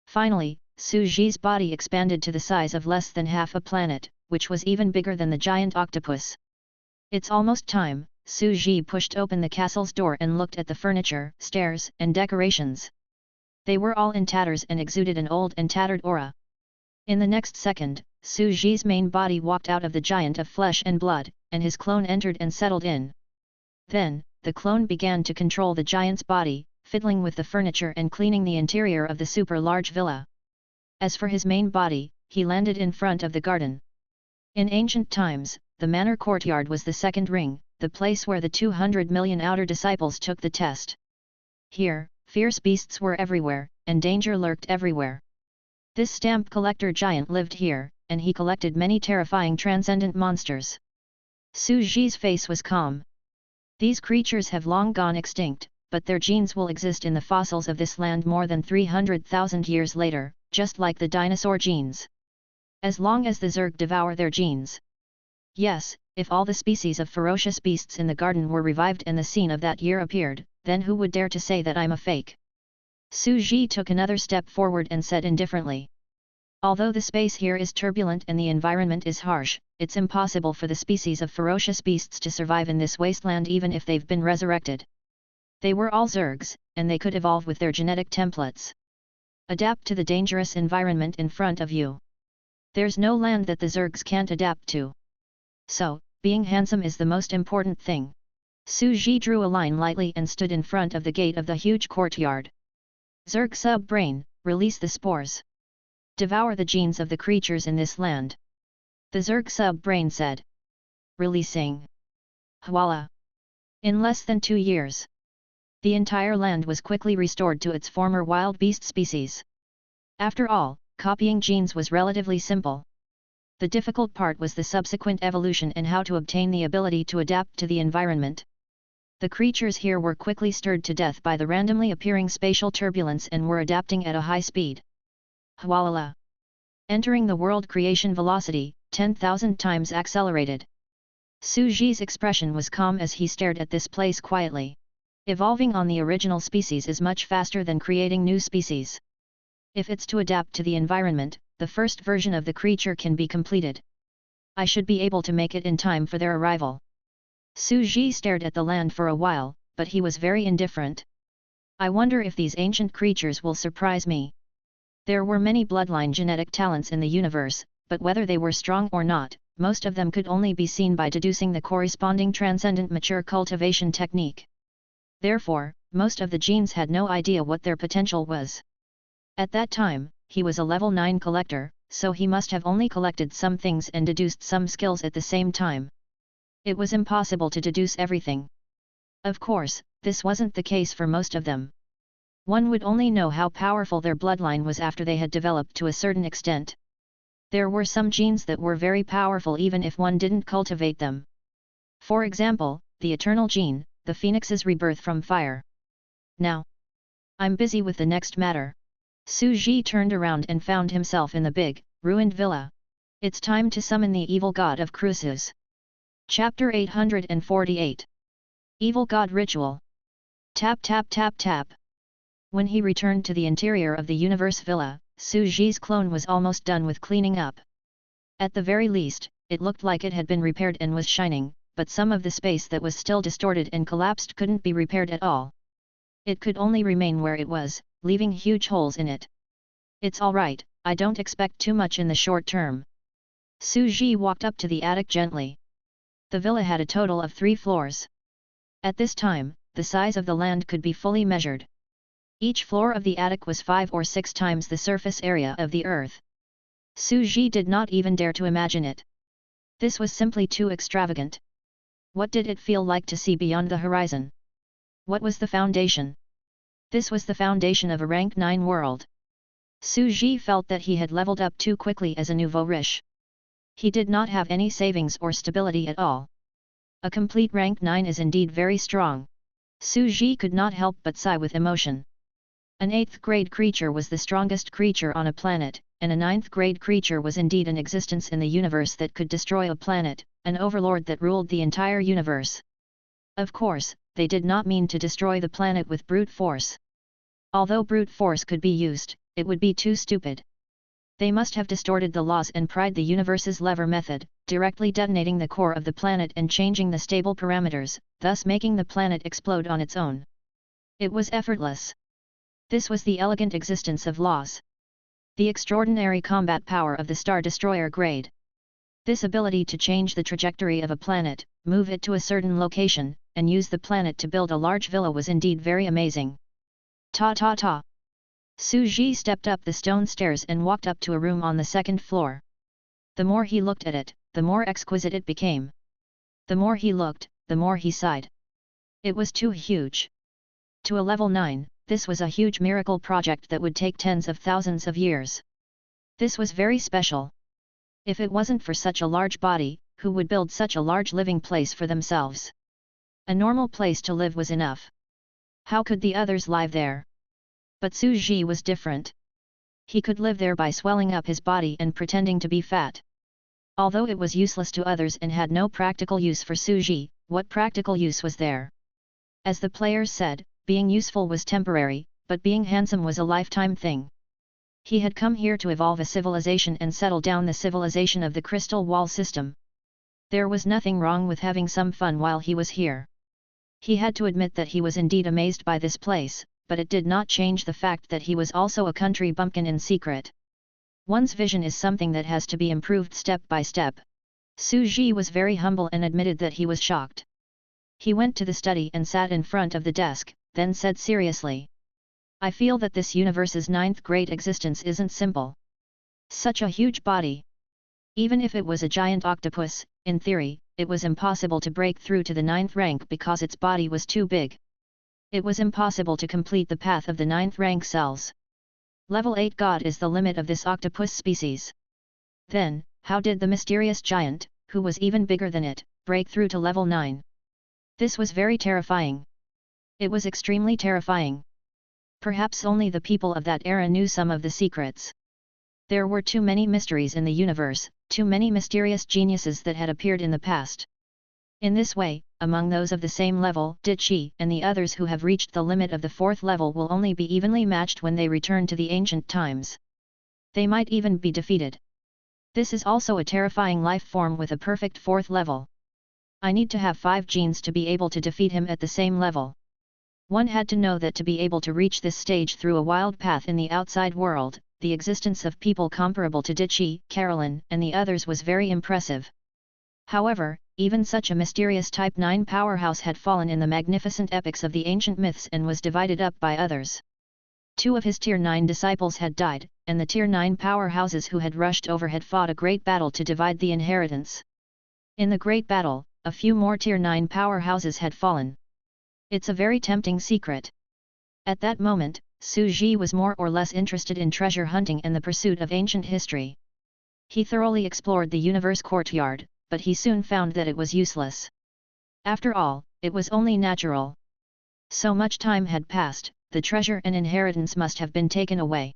Finally, Suji's body expanded to the size of less than half a planet, which was even bigger than the giant octopus. It's almost time. Suji pushed open the castle's door and looked at the furniture, stairs, and decorations. They were all in tatters and exuded an old and tattered aura. In the next second, Suji's main body walked out of the giant of flesh and blood, and his clone entered and settled in. Then, the clone began to control the giant's body, fiddling with the furniture and cleaning the interior of the super-large villa. As for his main body, he landed in front of the garden. In ancient times, the manor courtyard was the second ring, the place where the 200 million outer disciples took the test. Here, fierce beasts were everywhere, and danger lurked everywhere. This stamp collector giant lived here, and he collected many terrifying transcendent monsters. Suji's face was calm. These creatures have long gone extinct, but their genes will exist in the fossils of this land more than 300,000 years later, just like the dinosaur genes. As long as the Zerg devour their genes. Yes, if all the species of ferocious beasts in the garden were revived and the scene of that year appeared, then who would dare to say that I'm a fake? Su Ji took another step forward and said indifferently. Although the space here is turbulent and the environment is harsh, it's impossible for the species of ferocious beasts to survive in this wasteland even if they've been resurrected. They were all Zergs, and they could evolve with their genetic templates. Adapt to the dangerous environment in front of you. There's no land that the Zergs can't adapt to. So, being handsome is the most important thing. Su Ji drew a line lightly and stood in front of the gate of the huge courtyard. Zerg sub-brain, release the spores. Devour the genes of the creatures in this land. The Zerg sub-brain said. Releasing. Hwala. In less than 2 years. The entire land was quickly restored to its former wild beast species. After all, copying genes was relatively simple. The difficult part was the subsequent evolution and how to obtain the ability to adapt to the environment. The creatures here were quickly stirred to death by the randomly appearing spatial turbulence and were adapting at a high speed. Hwalala. Entering the world creation velocity, 10,000 times accelerated. Su Ji's expression was calm as he stared at this place quietly. Evolving on the original species is much faster than creating new species. If it's to adapt to the environment, the first version of the creature can be completed. I should be able to make it in time for their arrival. Su Ji stared at the land for a while, but he was very indifferent. I wonder if these ancient creatures will surprise me. There were many bloodline genetic talents in the universe, but whether they were strong or not, most of them could only be seen by deducing the corresponding transcendent mature cultivation technique. Therefore, most of the genes had no idea what their potential was. At that time, he was a level 9 collector, so he must have only collected some things and deduced some skills at the same time. It was impossible to deduce everything. Of course, this wasn't the case for most of them. One would only know how powerful their bloodline was after they had developed to a certain extent. There were some genes that were very powerful even if one didn't cultivate them. For example, the eternal gene, the phoenix's rebirth from fire. Now, I'm busy with the next matter. Su Ji turned around and found himself in the big, ruined villa. It's time to summon the evil god of Cruces. Chapter 848. Evil God Ritual. Tap tap tap tap. When he returned to the interior of the universe villa, Su Ji's clone was almost done with cleaning up. At the very least, it looked like it had been repaired and was shining, but some of the space that was still distorted and collapsed couldn't be repaired at all. It could only remain where it was, leaving huge holes in it. It's alright, I don't expect too much in the short term. Su Ji walked up to the attic gently. The villa had a total of 3 floors. At this time, the size of the land could be fully measured. Each floor of the attic was 5 or 6 times the surface area of the earth. Su Ji did not even dare to imagine it. This was simply too extravagant. What did it feel like to see beyond the horizon? What was the foundation? This was the foundation of a rank 9 world. Su Ji felt that he had leveled up too quickly as a nouveau riche. He did not have any savings or stability at all. A complete rank 9 is indeed very strong. Su Ji could not help but sigh with emotion. An 8th grade creature was the strongest creature on a planet, and a 9th grade creature was indeed an existence in the universe that could destroy a planet, an overlord that ruled the entire universe. Of course, they did not mean to destroy the planet with brute force. Although brute force could be used, it would be too stupid. They must have distorted the laws and pried the universe's lever method, directly detonating the core of the planet and changing the stable parameters, thus making the planet explode on its own. It was effortless. This was the elegant existence of laws. The extraordinary combat power of the Star Destroyer grade. This ability to change the trajectory of a planet, move it to a certain location, and use the planet to build a large villa was indeed very amazing. Ta. Su Ji stepped up the stone stairs and walked up to a room on the 2nd floor. The more he looked at it, the more exquisite it became. The more he looked, the more he sighed. It was too huge. To a level 9, this was a huge miracle project that would take tens of thousands of years. This was very special. If it wasn't for such a large body, who would build such a large living place for themselves? A normal place to live was enough. How could the others live there? But Su Ji was different. He could live there by swelling up his body and pretending to be fat. Although it was useless to others and had no practical use for Su Ji, what practical use was there? As the players said, being useful was temporary, but being handsome was a lifetime thing. He had come here to evolve a civilization and settle down the civilization of the crystal wall system. There was nothing wrong with having some fun while he was here. He had to admit that he was indeed amazed by this place, but it did not change the fact that he was also a country bumpkin in secret. One's vision is something that has to be improved step by step. Su Ji was very humble and admitted that he was shocked. He went to the study and sat in front of the desk, then said seriously, "I feel that this universe's ninth great existence isn't simple. Such a huge body. Even if it was a giant octopus, in theory, it was impossible to break through to the ninth rank because its body was too big. It was impossible to complete the path of the ninth rank cells. Level 8 God is the limit of this octopus species. Then, how did the mysterious giant, who was even bigger than it, break through to level 9? This was very terrifying. It was extremely terrifying. Perhaps only the people of that era knew some of the secrets. There were too many mysteries in the universe, too many mysterious geniuses that had appeared in the past. In this way, among those of the same level, Dichi and the others who have reached the limit of the fourth level will only be evenly matched when they return to the ancient times. They might even be defeated. This is also a terrifying life form with a perfect fourth level. I need to have 5 genes to be able to defeat him at the same level. One had to know that to be able to reach this stage through a wild path in the outside world, the existence of people comparable to Dichi, Carolyn, and the others was very impressive. However, even such a mysterious Type 9 powerhouse had fallen in the magnificent epics of the ancient myths and was divided up by others. 2 of his Tier 9 disciples had died, and the Tier 9 powerhouses who had rushed over had fought a great battle to divide the inheritance. In the great battle, a few more Tier 9 powerhouses had fallen. It's a very tempting secret. At that moment, Su Ji was more or less interested in treasure hunting and the pursuit of ancient history. He thoroughly explored the universe courtyard, but he soon found that it was useless. After all, it was only natural. So much time had passed, the treasure and inheritance must have been taken away.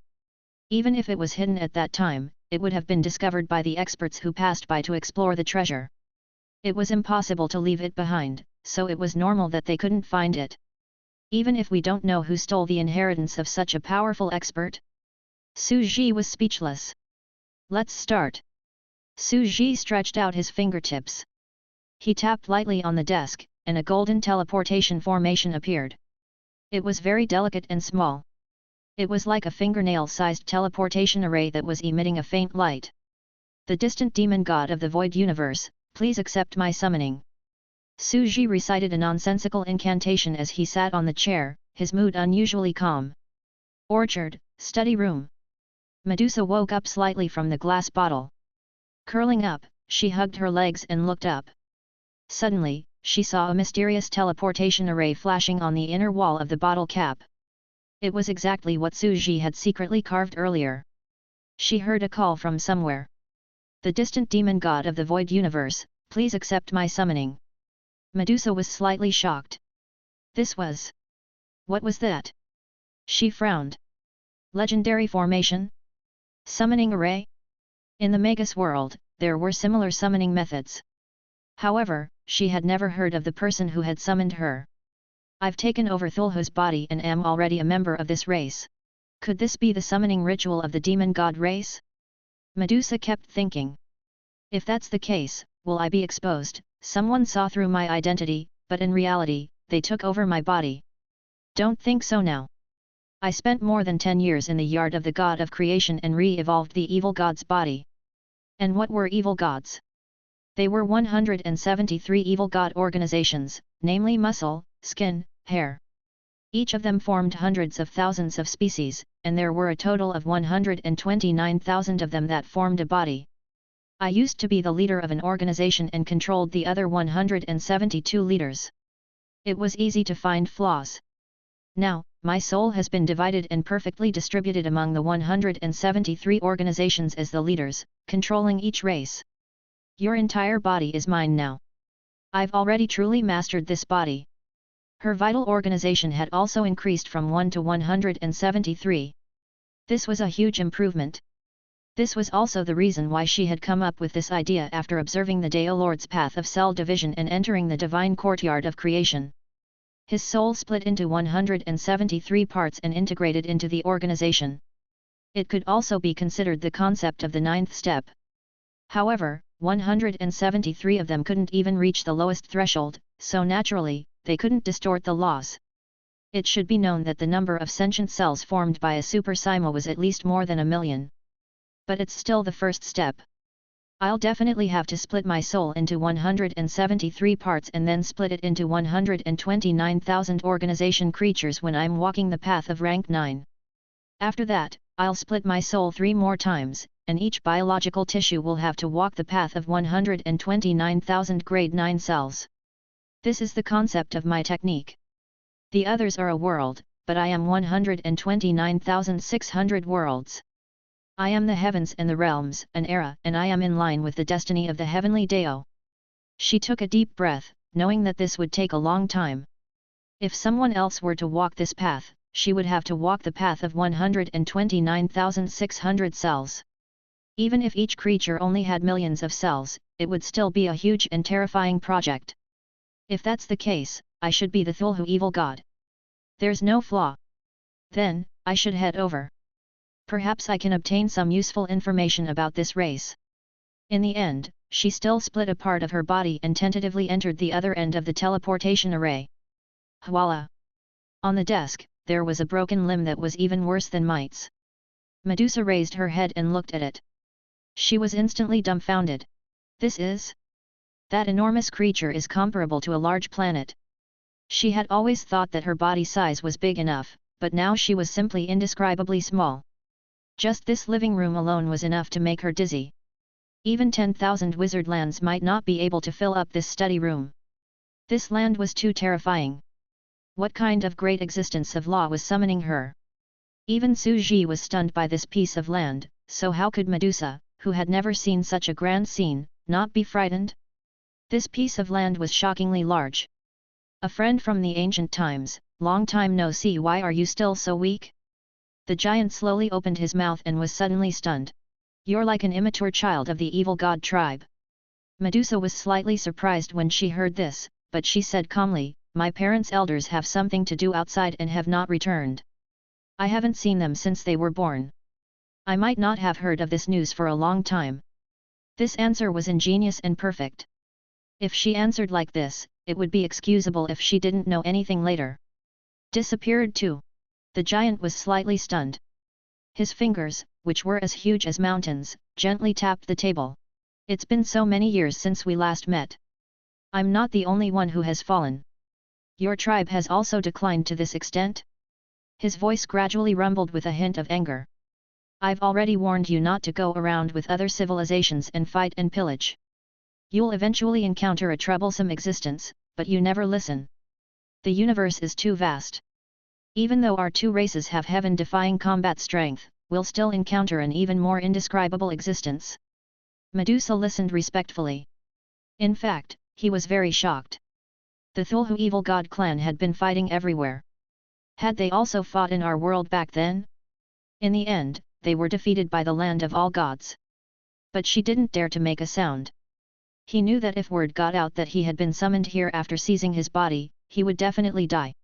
Even if it was hidden at that time, it would have been discovered by the experts who passed by to explore the treasure. It was impossible to leave it behind, so it was normal that they couldn't find it. Even if we don't know who stole the inheritance of such a powerful expert? Su Ji was speechless. Let's start. Su Ji stretched out his fingertips. He tapped lightly on the desk, and a golden teleportation formation appeared. It was very delicate and small. It was like a fingernail-sized teleportation array that was emitting a faint light. The distant demon god of the void universe, please accept my summoning. Su Ji recited a nonsensical incantation as he sat on the chair, his mood unusually calm. Orchard, study room. Medusa woke up slightly from the glass bottle. Curling up, she hugged her legs and looked up. Suddenly, she saw a mysterious teleportation array flashing on the inner wall of the bottle cap. It was exactly what Su Ji had secretly carved earlier. She heard a call from somewhere. The distant demon god of the void universe, please accept my summoning. Medusa was slightly shocked. This was... What was that? She frowned. Legendary formation? Summoning array? In the Magus world, there were similar summoning methods. However, she had never heard of the person who had summoned her. I've taken over Thulhu's body and am already a member of this race. Could this be the summoning ritual of the demon god race? Medusa kept thinking. If that's the case, will I be exposed? Someone saw through my identity, but in reality, they took over my body. Don't think so now. I spent more than 10 years in the yard of the god of creation and re-evolved the evil god's body. And what were evil gods? They were 173 evil god organizations, namely muscle, skin, hair. Each of them formed hundreds of thousands of species, and there were a total of 129,000 of them that formed a body. I used to be the leader of an organization and controlled the other 172 leaders. It was easy to find flaws. Now, my soul has been divided and perfectly distributed among the 173 organizations as the leaders, controlling each race. Your entire body is mine now. I've already truly mastered this body. Her vital organization had also increased from 1 to 173. This was a huge improvement. This was also the reason why she had come up with this idea after observing the Deo Lord's path of cell division and entering the divine courtyard of creation. His soul split into 173 parts and integrated into the organization. It could also be considered the concept of the ninth step. However, 173 of them couldn't even reach the lowest threshold, so naturally, they couldn't distort the laws. It should be known that the number of sentient cells formed by a super Sima was at least more than 1 million. But it's still the first step. I'll definitely have to split my soul into 173 parts and then split it into 129,000 organization creatures when I'm walking the path of rank 9. After that, I'll split my soul 3 more times, and each biological tissue will have to walk the path of 129,000 grade 9 cells. This is the concept of my technique. The others are a world, but I am 129,600 worlds. I am the heavens and the realms, an era, and I am in line with the destiny of the heavenly Deo. She took a deep breath, knowing that this would take a long time. If someone else were to walk this path, she would have to walk the path of 129,600 cells. Even if each creature only had millions of cells, it would still be a huge and terrifying project. If that's the case, I should be the Thulhu evil god. There's no flaw. Then, I should head over. Perhaps I can obtain some useful information about this race. In the end, she still split a part of her body and tentatively entered the other end of the teleportation array. Voila! On the desk, there was a broken limb that was even worse than mites. Medusa raised her head and looked at it. She was instantly dumbfounded. This is? That enormous creature is comparable to a large planet. She had always thought that her body size was big enough, but now she was simply indescribably small. Just this living room alone was enough to make her dizzy. Even 10,000 wizard lands might not be able to fill up this study room. This land was too terrifying. What kind of great existence of law was summoning her? Even Su Ji was stunned by this piece of land, so how could Medusa, who had never seen such a grand scene, not be frightened? This piece of land was shockingly large. A friend from the ancient times, long time no see, why are you still so weak? The giant slowly opened his mouth and was suddenly stunned. You're like an immature child of the evil god tribe. Medusa was slightly surprised when she heard this, but she said calmly, my parents' elders have something to do outside and have not returned. I haven't seen them since they were born. I might not have heard of this news for a long time. This answer was ingenious and perfect. If she answered like this, it would be excusable if she didn't know anything later. Disappeared too. The giant was slightly stunned. His fingers, which were as huge as mountains, gently tapped the table. It's been so many years since we last met. I'm not the only one who has fallen. Your tribe has also declined to this extent? His voice gradually rumbled with a hint of anger. I've already warned you not to go around with other civilizations and fight and pillage. You'll eventually encounter a troublesome existence, but you never listen. The universe is too vast. Even though our two races have heaven-defying combat strength, we'll still encounter an even more indescribable existence. Medusa listened respectfully. In fact, he was very shocked. The Thulhu evil god clan had been fighting everywhere. Had they also fought in our world back then? In the end, they were defeated by the land of all gods. But she didn't dare to make a sound. He knew that if word got out that he had been summoned here after seizing his body, he would definitely die.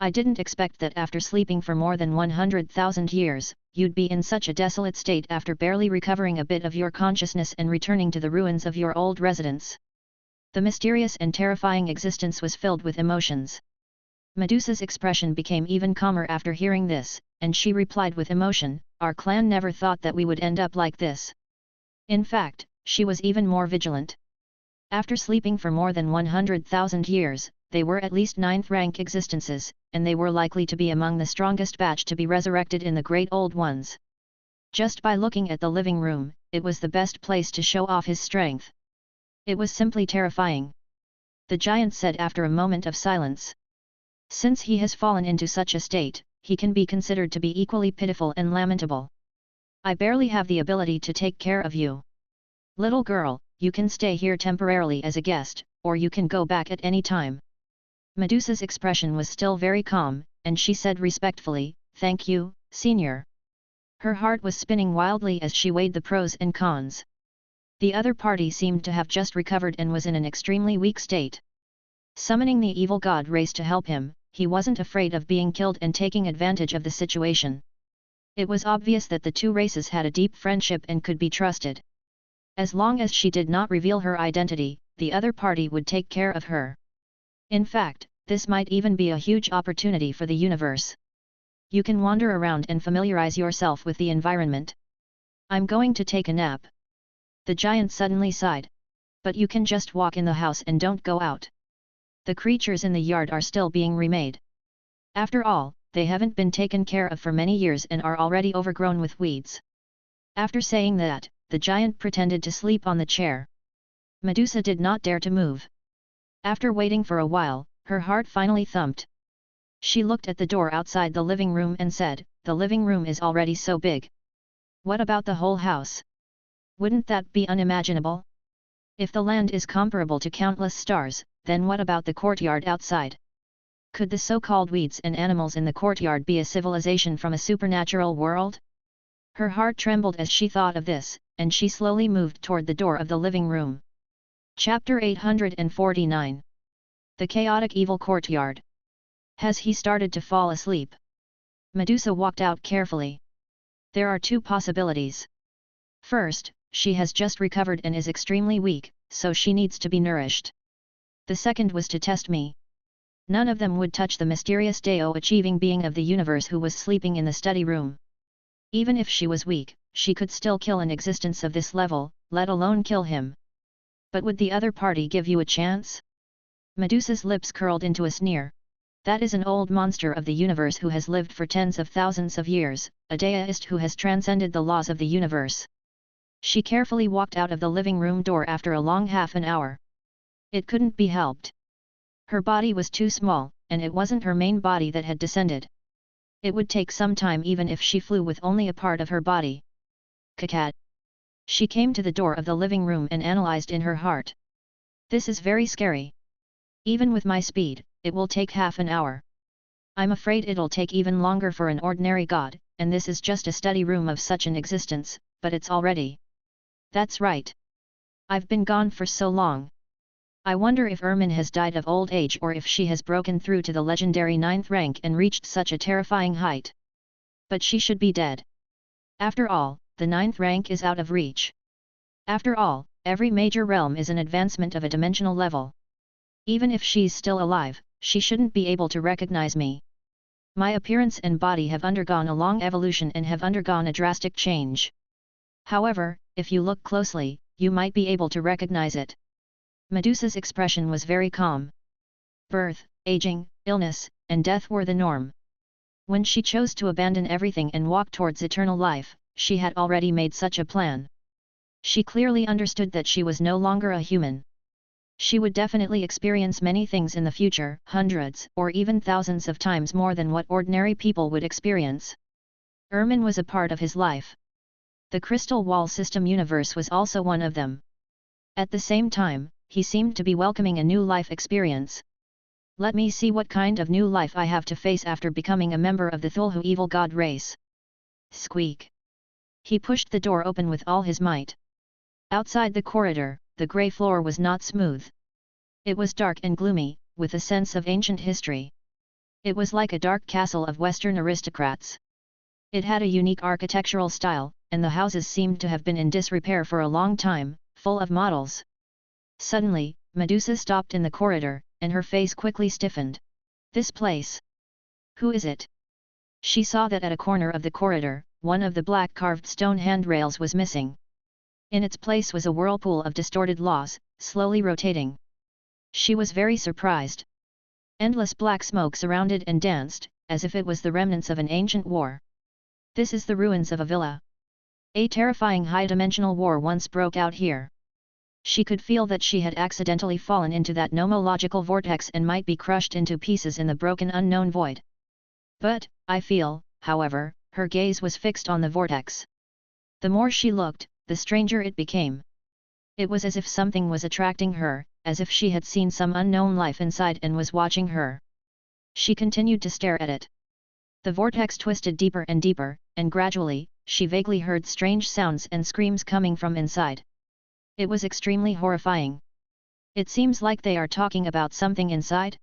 I didn't expect that after sleeping for more than 100,000 years, you'd be in such a desolate state after barely recovering a bit of your consciousness and returning to the ruins of your old residence. The mysterious and terrifying existence was filled with emotions. Medusa's expression became even calmer after hearing this, and she replied with emotion, our clan never thought that we would end up like this. In fact, she was even more vigilant. After sleeping for more than 100,000 years, they were at least 9th-rank existences, and they were likely to be among the strongest batch to be resurrected in the Great Old Ones. Just by looking at the living room, it was the best place to show off his strength. It was simply terrifying. The giant said after a moment of silence. Since he has fallen into such a state, he can be considered to be equally pitiful and lamentable. I barely have the ability to take care of you. Little girl, you can stay here temporarily as a guest, or you can go back at any time. Medusa's expression was still very calm, and she said respectfully, "Thank you, Senior." Her heart was spinning wildly as she weighed the pros and cons. The other party seemed to have just recovered and was in an extremely weak state. Summoning the evil god race to help him, he wasn't afraid of being killed and taking advantage of the situation. It was obvious that the two races had a deep friendship and could be trusted. As long as she did not reveal her identity, the other party would take care of her. In fact, this might even be a huge opportunity for the universe. You can wander around and familiarize yourself with the environment. I'm going to take a nap. The giant suddenly sighed. But you can just walk in the house and don't go out. The creatures in the yard are still being remade. After all, they haven't been taken care of for many years and are already overgrown with weeds. After saying that, the giant pretended to sleep on the chair. Medusa did not dare to move. After waiting for a while, her heart finally thumped. She looked at the door outside the living room and said, "The living room is already so big. What about the whole house? Wouldn't that be unimaginable? If the land is comparable to countless stars, then what about the courtyard outside? Could the so-called weeds and animals in the courtyard be a civilization from a supernatural world?" Her heart trembled as she thought of this, and she slowly moved toward the door of the living room. Chapter 849. The Chaotic Evil Courtyard. Has he started to fall asleep? Medusa walked out carefully. There are two possibilities. First, she has just recovered and is extremely weak, so she needs to be nourished. The second was to test me. None of them would touch the mysterious Dao-achieving being of the universe who was sleeping in the study room. Even if she was weak, she could still kill an existence of this level, let alone kill him. But would the other party give you a chance? Medusa's lips curled into a sneer. That is an old monster of the universe who has lived for tens of thousands of years, a deist who has transcended the laws of the universe. She carefully walked out of the living room door after a long half an hour. It couldn't be helped. Her body was too small, and it wasn't her main body that had descended. It would take some time even if she flew with only a part of her body. Kakat. She came to the door of the living room and analyzed in her heart. This is very scary. Even with my speed, it will take half an hour. I'm afraid it'll take even longer for an ordinary god, and this is just a study room of such an existence, but it's already. That's right. I've been gone for so long. I wonder if Ermin has died of old age or if she has broken through to the legendary 9th rank and reached such a terrifying height. But she should be dead. After all, the 9th rank is out of reach. After all, every major realm is an advancement of a dimensional level. Even if she's still alive, she shouldn't be able to recognize me. My appearance and body have undergone a long evolution and have undergone a drastic change. However, if you look closely, you might be able to recognize it. Medusa's expression was very calm. Birth, aging, illness, and death were the norm. When she chose to abandon everything and walk towards eternal life, she had already made such a plan. She clearly understood that she was no longer a human. She would definitely experience many things in the future, hundreds or even thousands of times more than what ordinary people would experience. Ermin was a part of his life. The Crystal Wall System universe was also one of them. At the same time, he seemed to be welcoming a new life experience. Let me see what kind of new life I have to face after becoming a member of the Thulhu evil god race. Squeak. He pushed the door open with all his might. Outside the corridor, the grey floor was not smooth. It was dark and gloomy, with a sense of ancient history. It was like a dark castle of Western aristocrats. It had a unique architectural style, and the houses seemed to have been in disrepair for a long time, full of models. Suddenly, Medusa stopped in the corridor, and her face quickly stiffened. This place. Who is it? She saw that at a corner of the corridor, one of the black carved stone handrails was missing. In its place was a whirlpool of distorted laws, slowly rotating. She was very surprised. Endless black smoke surrounded and danced, as if it was the remnants of an ancient war. This is the ruins of a villa. A terrifying high-dimensional war once broke out here. She could feel that she had accidentally fallen into that nomological vortex and might be crushed into pieces in the broken unknown void. But, I feel, however, her gaze was fixed on the vortex. The more she looked, the stranger it became. It was as if something was attracting her, as if she had seen some unknown life inside and was watching her. She continued to stare at it. The vortex twisted deeper and deeper, and gradually, she vaguely heard strange sounds and screams coming from inside. It was extremely horrifying. It seems like they are talking about something inside.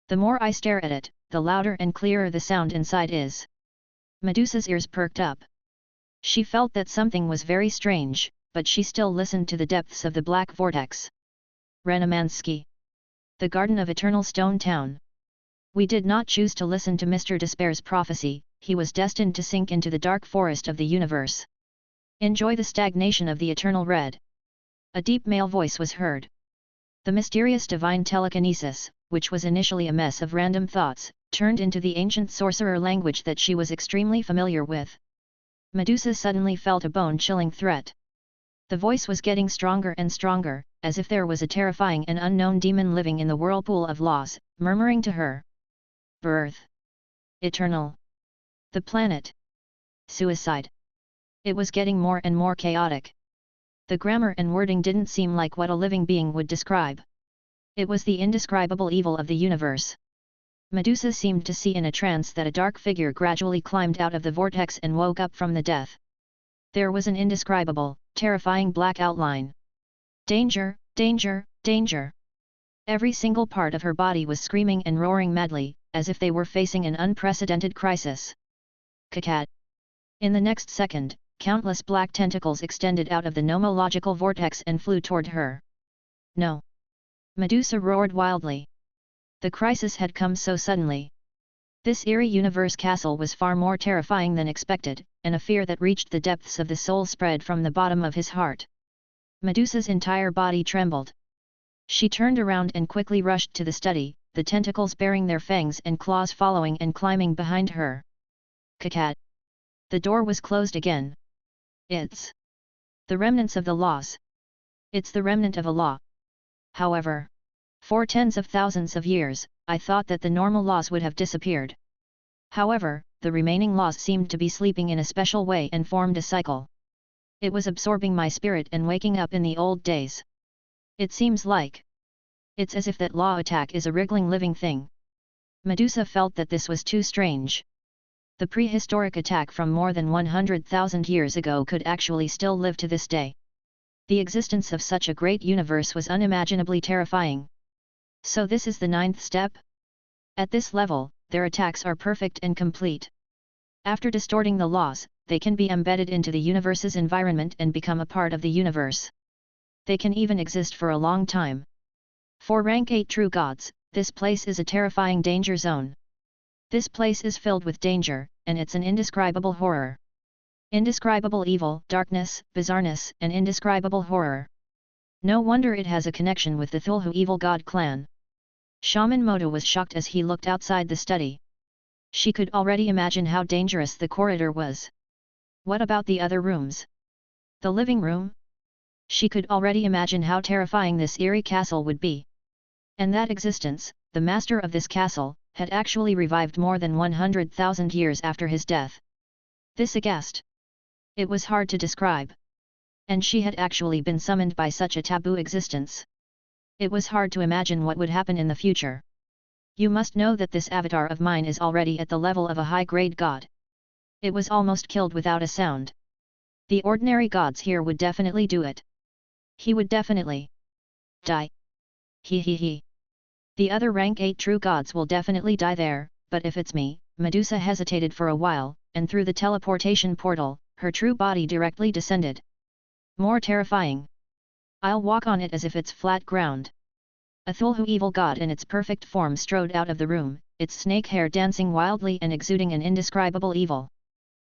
The more I stare at it, the louder and clearer the sound inside is. Medusa's ears perked up. She felt that something was very strange, but she still listened to the depths of the black vortex. Renamansky. The Garden of Eternal Stone Town. We did not choose to listen to Mr. Despair's prophecy, he was destined to sink into the dark forest of the universe. Enjoy the stagnation of the eternal red. A deep male voice was heard. The mysterious divine telekinesis, which was initially a mess of random thoughts, turned into the ancient sorcerer language that she was extremely familiar with. Medusa suddenly felt a bone-chilling threat. The voice was getting stronger and stronger, as if there was a terrifying and unknown demon living in the whirlpool of laws, murmuring to her. Birth. Eternal. The planet. Suicide. It was getting more and more chaotic. The grammar and wording didn't seem like what a living being would describe. It was the indescribable evil of the universe. Medusa seemed to see in a trance that a dark figure gradually climbed out of the vortex and woke up from the death. There was an indescribable, terrifying black outline. Danger, danger, danger! Every single part of her body was screaming and roaring madly, as if they were facing an unprecedented crisis. Kakat! In the next second, countless black tentacles extended out of the nomological vortex and flew toward her. No! Medusa roared wildly. The crisis had come so suddenly. This eerie universe castle was far more terrifying than expected, and a fear that reached the depths of the soul spread from the bottom of his heart. Medusa's entire body trembled. She turned around and quickly rushed to the study, the tentacles bearing their fangs and claws following and climbing behind her. Kakat! The door was closed again. It's the remnants of the laws. It's the remnant of a law. However, for tens of thousands of years, I thought that the normal laws would have disappeared. However, the remaining laws seemed to be sleeping in a special way and formed a cycle. It was absorbing my spirit and waking up in the old days. It seems like. It's as if that law attack is a wriggling living thing. Medusa felt that this was too strange. The prehistoric attack from more than 100,000 years ago could actually still live to this day. The existence of such a great universe was unimaginably terrifying. So this is the 9th step? At this level, their attacks are perfect and complete. After distorting the laws, they can be embedded into the universe's environment and become a part of the universe. They can even exist for a long time. For rank 8 true gods, this place is a terrifying danger zone. This place is filled with danger, and it's an indescribable horror. Indescribable evil, darkness, bizarreness, and indescribable horror. No wonder it has a connection with the Thulhu evil god clan. Shaman Moto was shocked as he looked outside the study. She could already imagine how dangerous the corridor was. What about the other rooms? The living room? She could already imagine how terrifying this eerie castle would be. And that existence, the master of this castle, had actually revived more than 100,000 years after his death. This aghast. It was hard to describe. And she had actually been summoned by such a taboo existence. It was hard to imagine what would happen in the future. You must know that this avatar of mine is already at the level of a high-grade god. It was almost killed without a sound. The ordinary gods here would definitely do it. He would definitely die. He. The other rank 8 true gods will definitely die there, but if it's me, Medusa hesitated for a while, and through the teleportation portal, her true body directly descended. More terrifying. I'll walk on it as if it's flat ground. A Thulhu evil god in its perfect form strode out of the room, its snake hair dancing wildly and exuding an indescribable evil.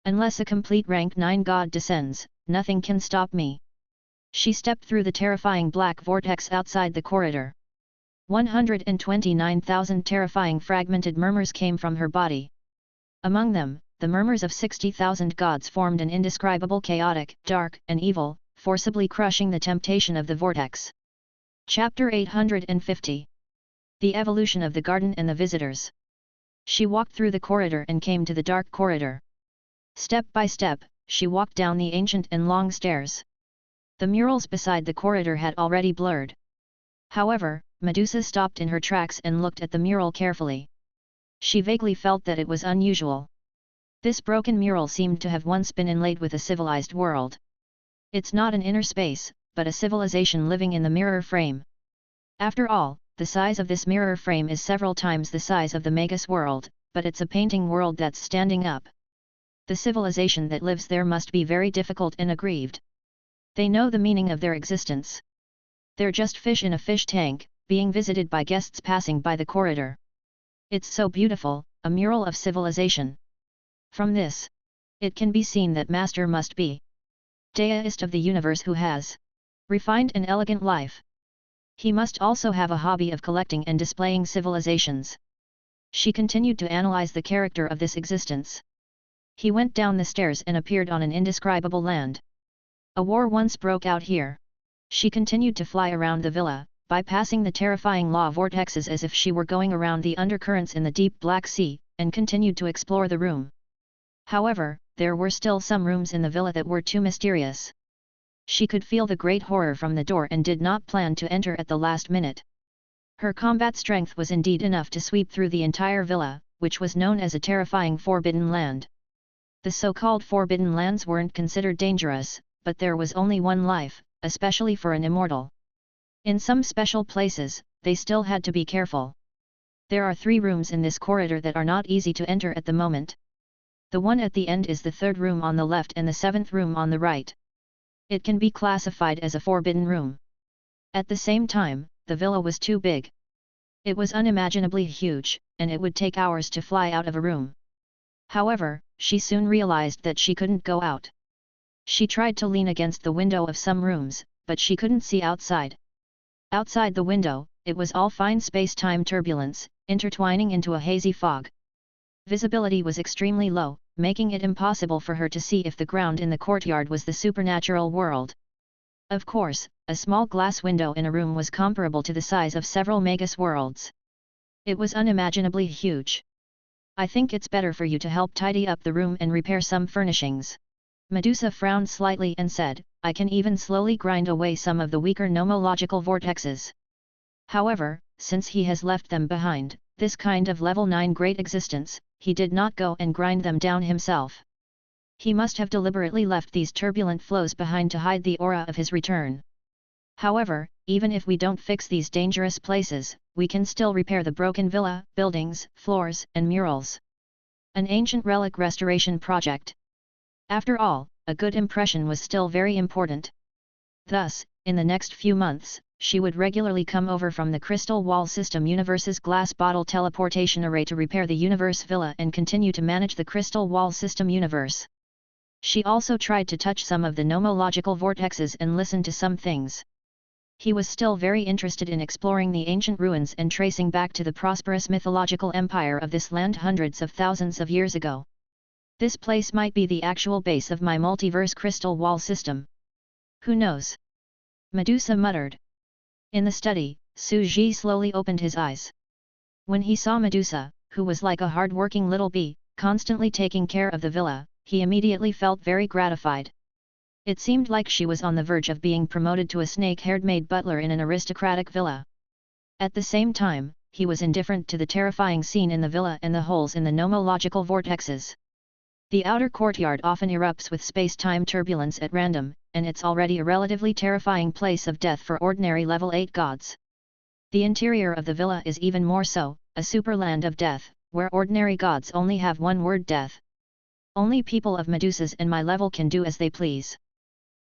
Unless a complete rank 9 god descends, nothing can stop me. She stepped through the terrifying black vortex outside the corridor. 129,000 terrifying fragmented murmurs came from her body. Among them, the murmurs of 60,000 gods formed an indescribable chaotic, dark, and evil, forcibly crushing the temptation of the vortex. Chapter 850. The Evolution of the Garden and the Visitors. She walked through the corridor and came to the dark corridor. Step by step, she walked down the ancient and long stairs. The murals beside the corridor had already blurred. However, Medusa stopped in her tracks and looked at the mural carefully. She vaguely felt that it was unusual. This broken mural seemed to have once been inlaid with a civilized world. It's not an inner space, but a civilization living in the mirror frame. After all, the size of this mirror frame is several times the size of the Magus world, but it's a painting world that's standing up. The civilization that lives there must be very difficult and aggrieved. They know the meaning of their existence. They're just fish in a fish tank, being visited by guests passing by the corridor. It's so beautiful, a mural of civilization. From this, it can be seen that Master must be deist of the universe who has refined an elegant life. He must also have a hobby of collecting and displaying civilizations. She continued to analyze the character of this existence. He went down the stairs and appeared on an indescribable land. A war once broke out here. She continued to fly around the villa, bypassing the terrifying law vortexes as if she were going around the undercurrents in the deep Black Sea, and continued to explore the room. However, there were still some rooms in the villa that were too mysterious. She could feel the great horror from the door and did not plan to enter at the last minute. Her combat strength was indeed enough to sweep through the entire villa, which was known as a terrifying forbidden land. The so-called forbidden lands weren't considered dangerous, but there was only one life, especially for an immortal. In some special places, they still had to be careful. There are 3 rooms in this corridor that are not easy to enter at the moment. The one at the end is the 3rd room on the left and the 7th room on the right. It can be classified as a forbidden room. At the same time, the villa was too big. It was unimaginably huge, and it would take hours to fly out of a room. However, she soon realized that she couldn't go out. She tried to lean against the window of some rooms, but she couldn't see outside. Outside the window, it was all fine space-time turbulence, intertwining into a hazy fog. Visibility was extremely low, making it impossible for her to see if the ground in the courtyard was the supernatural world. Of course, a small glass window in a room was comparable to the size of several Magus worlds. It was unimaginably huge. I think it's better for you to help tidy up the room and repair some furnishings. Medusa frowned slightly and said, I can even slowly grind away some of the weaker nomological vortexes. However, since he has left them behind, this kind of level 9 great existence, he did not go and grind them down himself. He must have deliberately left these turbulent flows behind to hide the aura of his return. However, even if we don't fix these dangerous places, we can still repair the broken villa, buildings, floors, and murals. An ancient relic restoration project. After all, a good impression was still very important. Thus, in the next few months, she would regularly come over from the Crystal Wall System Universe's glass bottle teleportation array to repair the Universe Villa and continue to manage the Crystal Wall System Universe. She also tried to touch some of the nomological vortexes and listen to some things. He was still very interested in exploring the ancient ruins and tracing back to the prosperous mythological empire of this land hundreds of thousands of years ago. This place might be the actual base of my multiverse crystal wall system. Who knows? Medusa muttered. In the study, Suji slowly opened his eyes. When he saw Medusa, who was like a hard-working little bee, constantly taking care of the villa, he immediately felt very gratified. It seemed like she was on the verge of being promoted to a snake-haired maid butler in an aristocratic villa. At the same time, he was indifferent to the terrifying scene in the villa and the holes in the nomological vortexes. The outer courtyard often erupts with space-time turbulence at random, and it's already a relatively terrifying place of death for ordinary level 8 gods. The interior of the villa is even more so, a superland of death, where ordinary gods only have one word: death. Only people of Medusa's and my level can do as they please.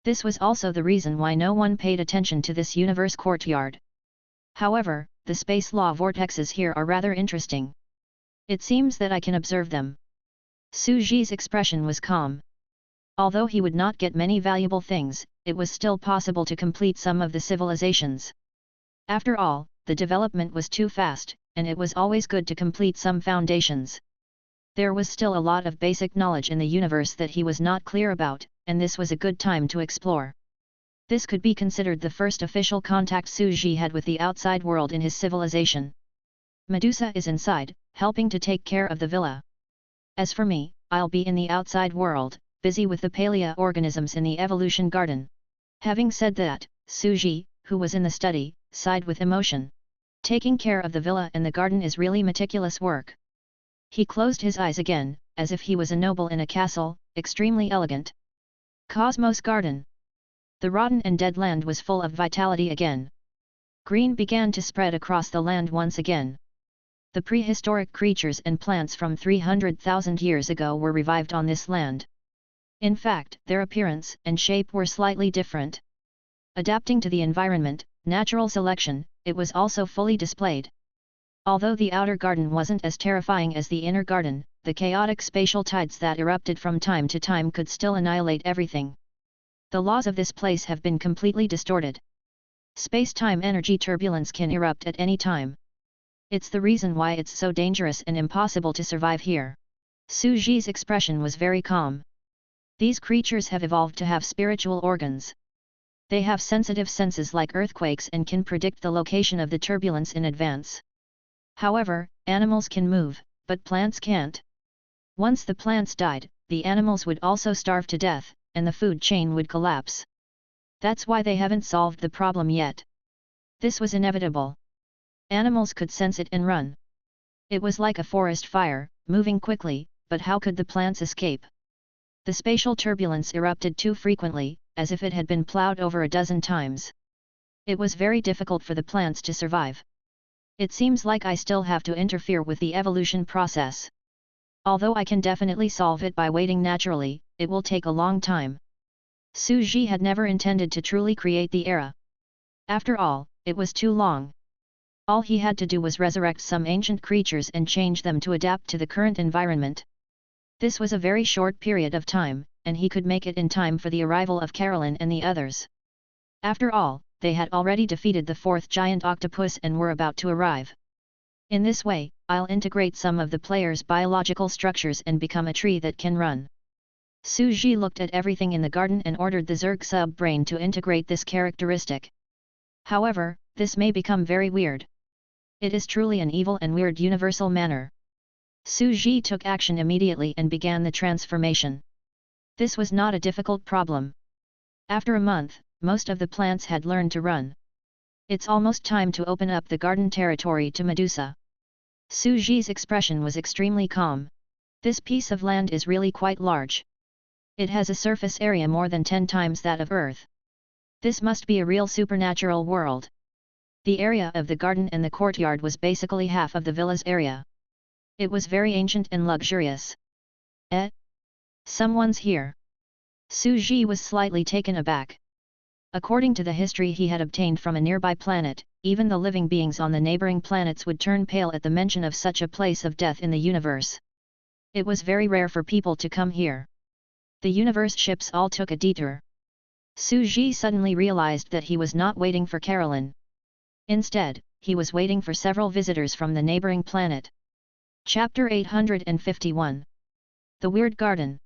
This was also the reason why no one paid attention to this universe courtyard. However, the space law vortexes here are rather interesting. It seems that I can observe them. Suji's expression was calm. Although he would not get many valuable things, it was still possible to complete some of the civilizations. After all, the development was too fast, and it was always good to complete some foundations. There was still a lot of basic knowledge in the universe that he was not clear about, and this was a good time to explore. This could be considered the first official contact Suji had with the outside world in his civilization. Medusa is inside, helping to take care of the villa. As for me, I'll be in the outside world, busy with the paleo-organisms in the evolution garden. Having said that, Suji, who was in the study, sighed with emotion. Taking care of the villa and the garden is really meticulous work. He closed his eyes again, as if he was a noble in a castle, extremely elegant. Cosmos Garden. The rotten and dead land was full of vitality again. Green began to spread across the land once again. The prehistoric creatures and plants from 300,000 years ago were revived on this land. In fact, their appearance and shape were slightly different. Adapting to the environment, natural selection, it was also fully displayed. Although the outer garden wasn't as terrifying as the inner garden, the chaotic spatial tides that erupted from time to time could still annihilate everything. The laws of this place have been completely distorted. Space-time energy turbulence can erupt at any time. It's the reason why it's so dangerous and impossible to survive here. Su Ji's expression was very calm. These creatures have evolved to have spiritual organs. They have sensitive senses like earthquakes and can predict the location of the turbulence in advance. However, animals can move, but plants can't. Once the plants died, the animals would also starve to death, and the food chain would collapse. That's why they haven't solved the problem yet. This was inevitable. Animals could sense it and run. It was like a forest fire, moving quickly, but how could the plants escape? The spatial turbulence erupted too frequently, as if it had been plowed over a dozen times. It was very difficult for the plants to survive. It seems like I still have to interfere with the evolution process. Although I can definitely solve it by waiting naturally, it will take a long time. Su Ji had never intended to truly create the era. After all, it was too long. All he had to do was resurrect some ancient creatures and change them to adapt to the current environment. This was a very short period of time, and he could make it in time for the arrival of Carolyn and the others. After all, they had already defeated the fourth giant octopus and were about to arrive. In this way, I'll integrate some of the player's biological structures and become a tree that can run. Su Ji looked at everything in the garden and ordered the Zerg sub-brain to integrate this characteristic. However, this may become very weird. It is truly an evil and weird universal manner. Su Ji took action immediately and began the transformation. This was not a difficult problem. After a month, most of the plants had learned to run. It's almost time to open up the garden territory to Medusa. Su Ji's expression was extremely calm. This piece of land is really quite large. It has a surface area more than 10 times that of Earth. This must be a real supernatural world. The area of the garden and the courtyard was basically half of the villa's area. It was very ancient and luxurious. Someone's here. Su Ji was slightly taken aback. According to the history he had obtained from a nearby planet, even the living beings on the neighboring planets would turn pale at the mention of such a place of death in the universe. It was very rare for people to come here. The universe ships all took a detour. Su Ji suddenly realized that he was not waiting for Carolyn. Instead, he was waiting for several visitors from the neighboring planet. Chapter 851. The Weird Garden.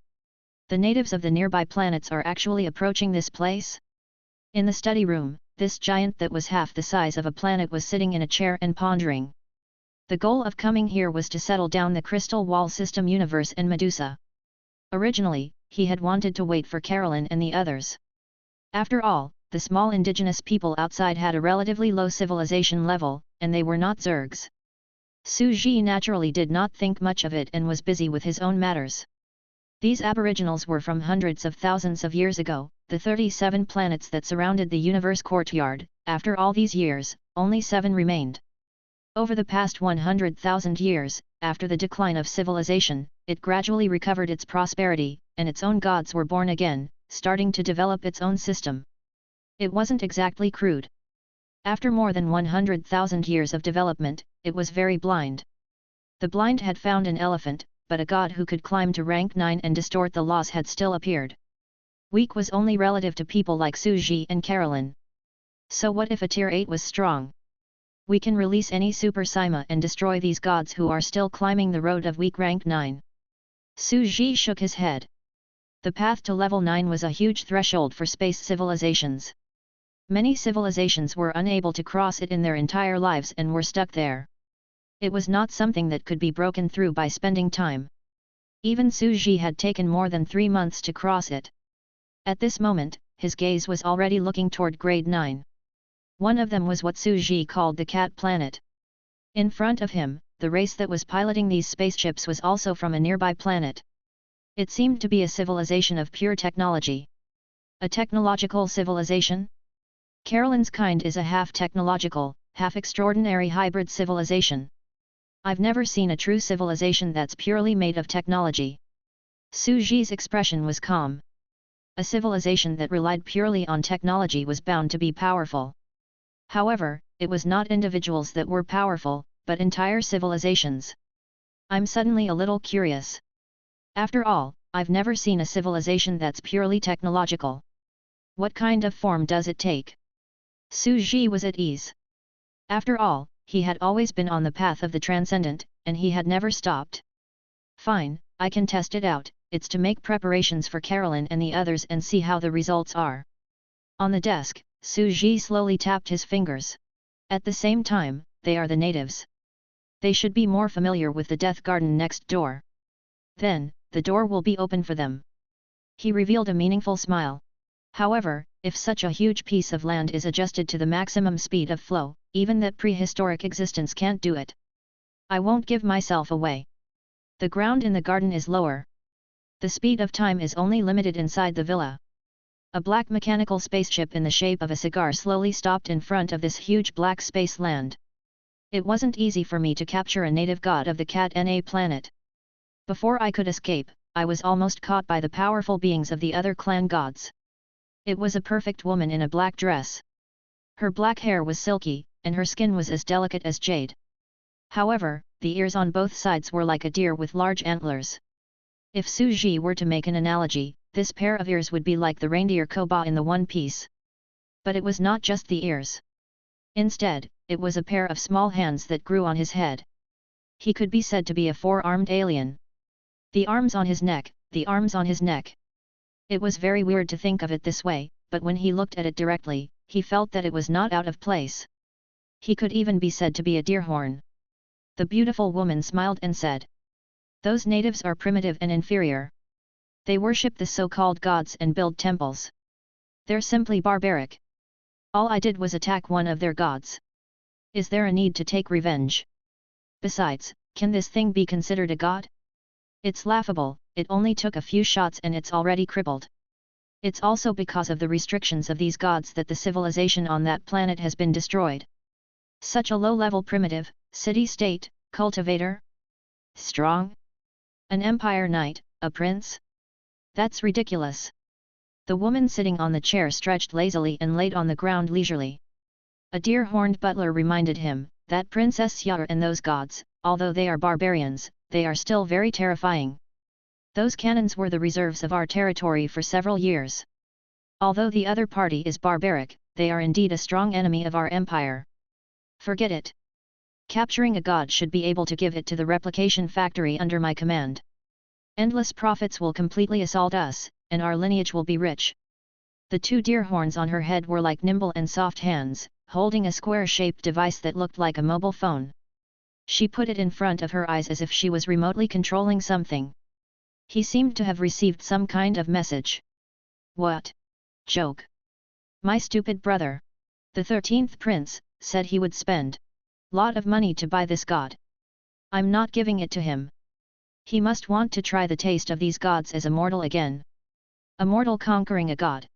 The natives of the nearby planets are actually approaching this place? In the study room, this giant that was half the size of a planet was sitting in a chair and pondering. The goal of coming here was to settle down the Crystal Wall System universe and Medusa. Originally, he had wanted to wait for Carolyn and the others. After all, the small indigenous people outside had a relatively low civilization level, and they were not Zergs. Su Ji naturally did not think much of it and was busy with his own matters. These aboriginals were from hundreds of thousands of years ago, the 37 planets that surrounded the universe courtyard. After all these years, only 7 remained. Over the past 100,000 years, after the decline of civilization, it gradually recovered its prosperity, and its own gods were born again, starting to develop its own system. It wasn't exactly crude. After more than 100,000 years of development, it was very blind. The blind had found an elephant, but a god who could climb to rank 9 and distort the laws had still appeared. Weak was only relative to people like Su Ji and Carolyn. So what if a tier 8 was strong? We can release any Super Sima and destroy these gods who are still climbing the road of weak rank 9. Su Ji shook his head. The path to level 9 was a huge threshold for space civilizations. Many civilizations were unable to cross it in their entire lives and were stuck there. It was not something that could be broken through by spending time. Even Su Ji had taken more than 3 months to cross it. At this moment, his gaze was already looking toward grade 9. One of them was what Su Ji called the Cat Planet. In front of him, the race that was piloting these spaceships was also from a nearby planet. It seemed to be a civilization of pure technology. A technological civilization? Carolyn's kind is a half-technological, half-extraordinary hybrid civilization. I've never seen a true civilization that's purely made of technology. Su Ji's expression was calm. A civilization that relied purely on technology was bound to be powerful. However, it was not individuals that were powerful, but entire civilizations. I'm suddenly a little curious. After all, I've never seen a civilization that's purely technological. What kind of form does it take? Su Ji was at ease. After all, he had always been on the path of the transcendent, and he had never stopped. Fine, I can test it out. It's to make preparations for Carolyn and the others and see how the results are. On the desk, Su Ji slowly tapped his fingers. At the same time, they are the natives. They should be more familiar with the death garden next door. Then, the door will be open for them. He revealed a meaningful smile. However, if such a huge piece of land is adjusted to the maximum speed of flow, even that prehistoric existence can't do it. I won't give myself away. The ground in the garden is lower. The speed of time is only limited inside the villa. A black mechanical spaceship in the shape of a cigar slowly stopped in front of this huge black space land. It wasn't easy for me to capture a native god of the Cat Na planet. Before I could escape, I was almost caught by the powerful beings of the other clan gods. It was a perfect woman in a black dress. Her black hair was silky, and her skin was as delicate as jade. However, the ears on both sides were like a deer with large antlers. If Su Ji were to make an analogy, this pair of ears would be like the reindeer Koba in the One Piece. But it was not just the ears. Instead, it was a pair of small hands that grew on his head. He could be said to be a four-armed alien. The arms on his neck, the arms on his neck. It was very weird to think of it this way, but when he looked at it directly, he felt that it was not out of place. He could even be said to be a deer horn. The beautiful woman smiled and said, "Those natives are primitive and inferior. They worship the so-called gods and build temples. They're simply barbaric. All I did was attack one of their gods. Is there a need to take revenge? Besides, can this thing be considered a god? It's laughable, it only took a few shots and it's already crippled. It's also because of the restrictions of these gods that the civilization on that planet has been destroyed. Such a low-level primitive, city-state, cultivator? Strong? An empire knight, a prince? That's ridiculous." The woman sitting on the chair stretched lazily and laid on the ground leisurely. A deer-horned butler reminded him, that Princess Yar and those gods, although they are barbarians, they are still very terrifying. Those cannons were the reserves of our territory for several years. Although the other party is barbaric, they are indeed a strong enemy of our empire. Forget it. Capturing a god should be able to give it to the replication factory under my command. Endless profits will completely assault us, and our lineage will be rich. The two deer horns on her head were like nimble and soft hands, holding a square-shaped device that looked like a mobile phone. She put it in front of her eyes as if she was remotely controlling something. He seemed to have received some kind of message. What? Joke. My stupid brother. The 13th prince said he would spend lot of money to buy this god. I'm not giving it to him. He must want to try the taste of these gods as a mortal again. A mortal conquering a god.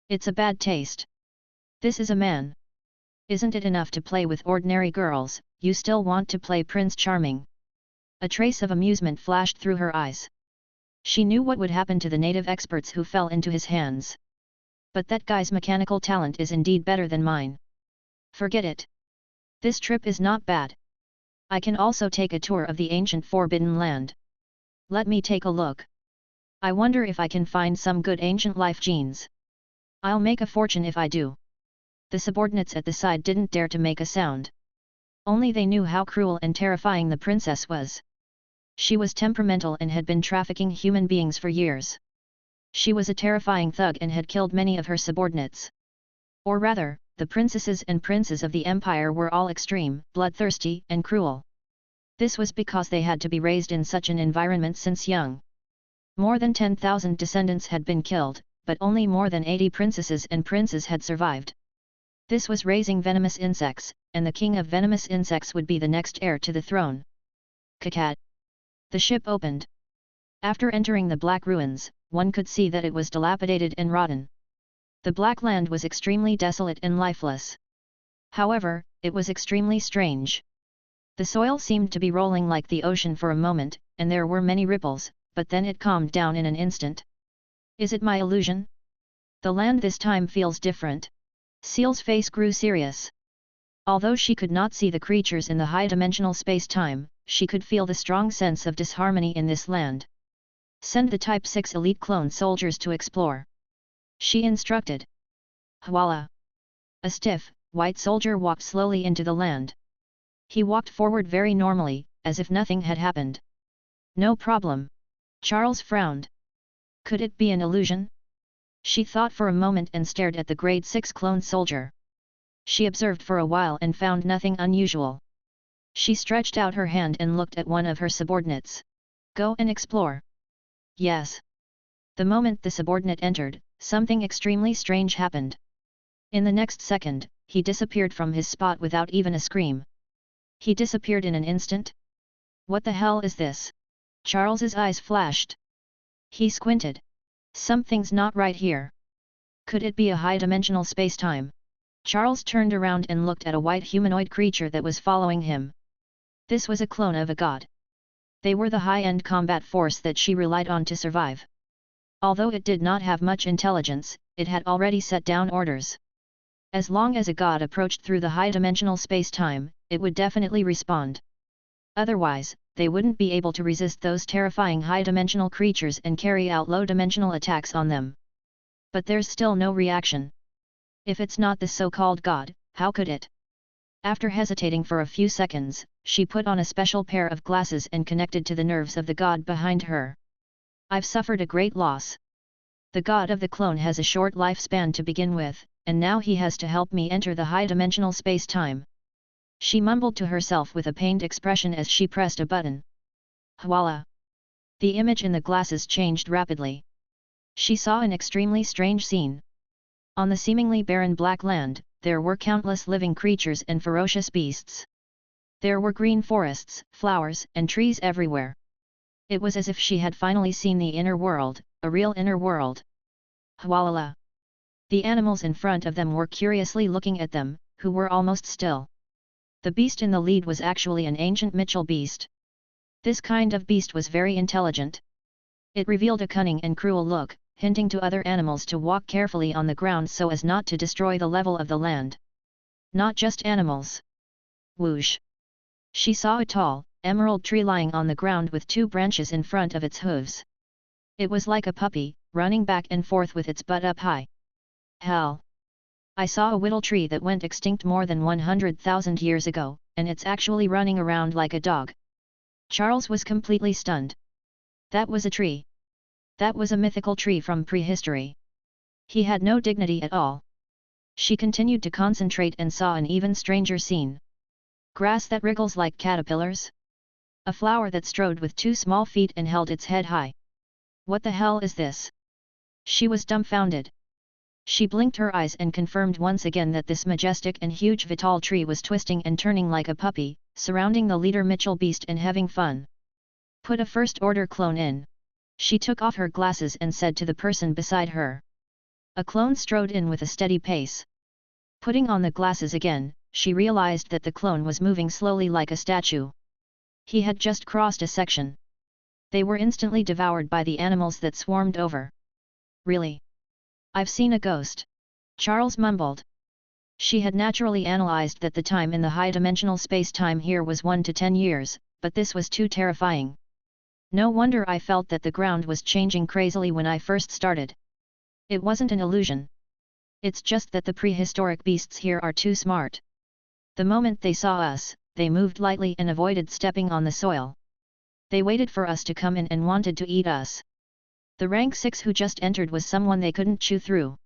It's a bad taste. This is a man. Isn't it enough to play with ordinary girls, you still want to play Prince Charming? A trace of amusement flashed through her eyes. She knew what would happen to the native experts who fell into his hands. But that guy's mechanical talent is indeed better than mine. Forget it. This trip is not bad. I can also take a tour of the ancient Forbidden Land. Let me take a look. I wonder if I can find some good ancient life genes. I'll make a fortune if I do. The subordinates at the side didn't dare to make a sound. Only they knew how cruel and terrifying the princess was. She was temperamental and had been trafficking human beings for years. She was a terrifying thug and had killed many of her subordinates. Or rather, the princesses and princes of the empire were all extreme, bloodthirsty, and cruel. This was because they had to be raised in such an environment since young. More than 10,000 descendants had been killed, but only more than 80 princesses and princes had survived. This was raising venomous insects, and the king of venomous insects would be the next heir to the throne. Kakat. The ship opened. After entering the black ruins, one could see that it was dilapidated and rotten. The black land was extremely desolate and lifeless. However, it was extremely strange. The soil seemed to be rolling like the ocean for a moment, and there were many ripples, but then it calmed down in an instant. Is it my illusion? The land this time feels different. Seal's face grew serious. Although she could not see the creatures in the high-dimensional space-time, she could feel the strong sense of disharmony in this land. Send the Type 6 elite clone soldiers to explore. She instructed. Hwala. A stiff, white soldier walked slowly into the land. He walked forward very normally, as if nothing had happened. No problem. Charles frowned. Could it be an illusion? She thought for a moment and stared at the grade 6 clone soldier. She observed for a while and found nothing unusual. She stretched out her hand and looked at one of her subordinates. Go and explore. Yes. The moment the subordinate entered, something extremely strange happened. In the next second, he disappeared from his spot without even a scream. He disappeared in an instant? What the hell is this? Charles's eyes flashed. He squinted. Something's not right here. Could it be a high-dimensional space-time? Charles turned around and looked at a white humanoid creature that was following him. This was a clone of a god. They were the high-end combat force that she relied on to survive. Although it did not have much intelligence, it had already set down orders. As long as a god approached through the high-dimensional space-time, it would definitely respond. Otherwise, they wouldn't be able to resist those terrifying high-dimensional creatures and carry out low-dimensional attacks on them. But there's still no reaction. If it's not the so-called god, how could it? After hesitating for a few seconds, she put on a special pair of glasses and connected to the nerves of the god behind her. I've suffered a great loss. The god of the clone has a short lifespan to begin with, and now he has to help me enter the high-dimensional space-time. She mumbled to herself with a pained expression as she pressed a button. Hwala! The image in the glasses changed rapidly. She saw an extremely strange scene. On the seemingly barren black land, there were countless living creatures and ferocious beasts. There were green forests, flowers, and trees everywhere. It was as if she had finally seen the inner world, a real inner world. Hwalala! The animals in front of them were curiously looking at them, who were almost still. The beast in the lead was actually an ancient Mitchell beast. This kind of beast was very intelligent. It revealed a cunning and cruel look, hinting to other animals to walk carefully on the ground so as not to destroy the level of the land. Not just animals. Whoosh! She saw a tall, emerald tree lying on the ground with two branches in front of its hooves. It was like a puppy, running back and forth with its butt up high. Hell! I saw a whittle tree that went extinct more than 100,000 years ago, and it's actually running around like a dog. Charles was completely stunned. That was a tree. That was a mythical tree from prehistory. He had no dignity at all. She continued to concentrate and saw an even stranger scene. Grass that wriggles like caterpillars? A flower that strode with two small feet and held its head high. What the hell is this? She was dumbfounded. She blinked her eyes and confirmed once again that this majestic and huge vital tree was twisting and turning like a puppy, surrounding the leader Mitchell beast and having fun. Put a first-order clone in. She took off her glasses and said to the person beside her. A clone strode in with a steady pace. Putting on the glasses again, she realized that the clone was moving slowly like a statue. He had just crossed a section. They were instantly devoured by the animals that swarmed over. Really? I've seen a ghost. Charles mumbled. She had naturally analyzed that the time in the high-dimensional space-time here was 1 to 10 years, but this was too terrifying. No wonder I felt that the ground was changing crazily when I first started. It wasn't an illusion. It's just that the prehistoric beasts here are too smart. The moment they saw us, they moved lightly and avoided stepping on the soil. They waited for us to come in and wanted to eat us. The rank 6 who just entered was someone they couldn't chew through.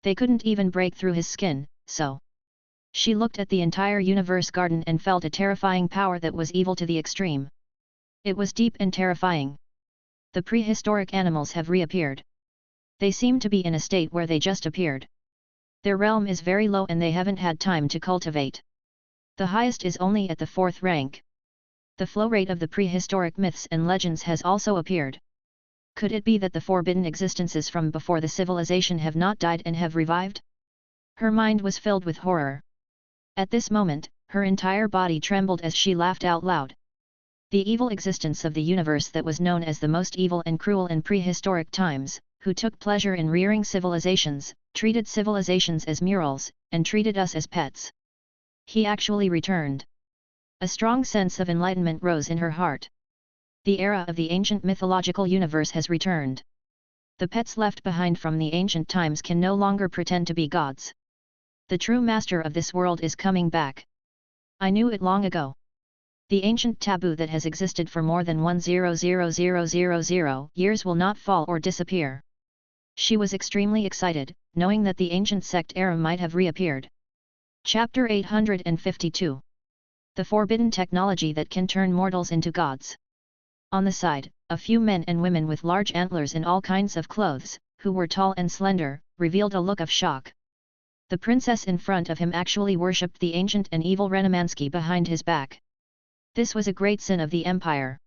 They couldn't even break through his skin, so. She looked at the entire universe garden and felt a terrifying power that was evil to the extreme. It was deep and terrifying. The prehistoric animals have reappeared. They seem to be in a state where they just appeared. Their realm is very low and they haven't had time to cultivate. The highest is only at the 4th rank. The flow rate of the prehistoric myths and legends has also appeared. Could it be that the forbidden existences from before the civilization have not died and have revived? Her mind was filled with horror. At this moment, her entire body trembled as she laughed out loud. The evil existence of the universe that was known as the most evil and cruel in prehistoric times, who took pleasure in rearing civilizations, treated civilizations as murals, and treated us as pets. He actually returned. A strong sense of enlightenment rose in her heart. The era of the ancient mythological universe has returned. The pets left behind from the ancient times can no longer pretend to be gods. The true master of this world is coming back. I knew it long ago. The ancient taboo that has existed for more than 1,000,000 years will not fall or disappear. She was extremely excited, knowing that the ancient sect era might have reappeared. Chapter 852. The forbidden technology that can turn mortals into gods. On the side, a few men and women with large antlers in all kinds of clothes, who were tall and slender, revealed a look of shock. The princess in front of him actually worshipped the ancient and evil Renamansky behind his back. This was a great sin of the empire.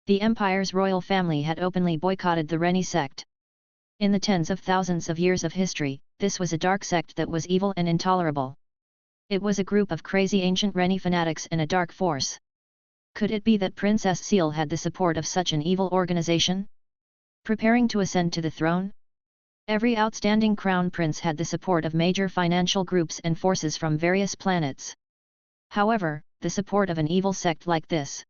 The empire's royal family had openly boycotted the Reni sect. In the tens of thousands of years of history, this was a dark sect that was evil and intolerable. It was a group of crazy ancient Reni fanatics and a dark force. Could it be that Princess Seal had the support of such an evil organization? Preparing to ascend to the throne? Every outstanding crown prince had the support of major financial groups and forces from various planets. However, the support of an evil sect like this.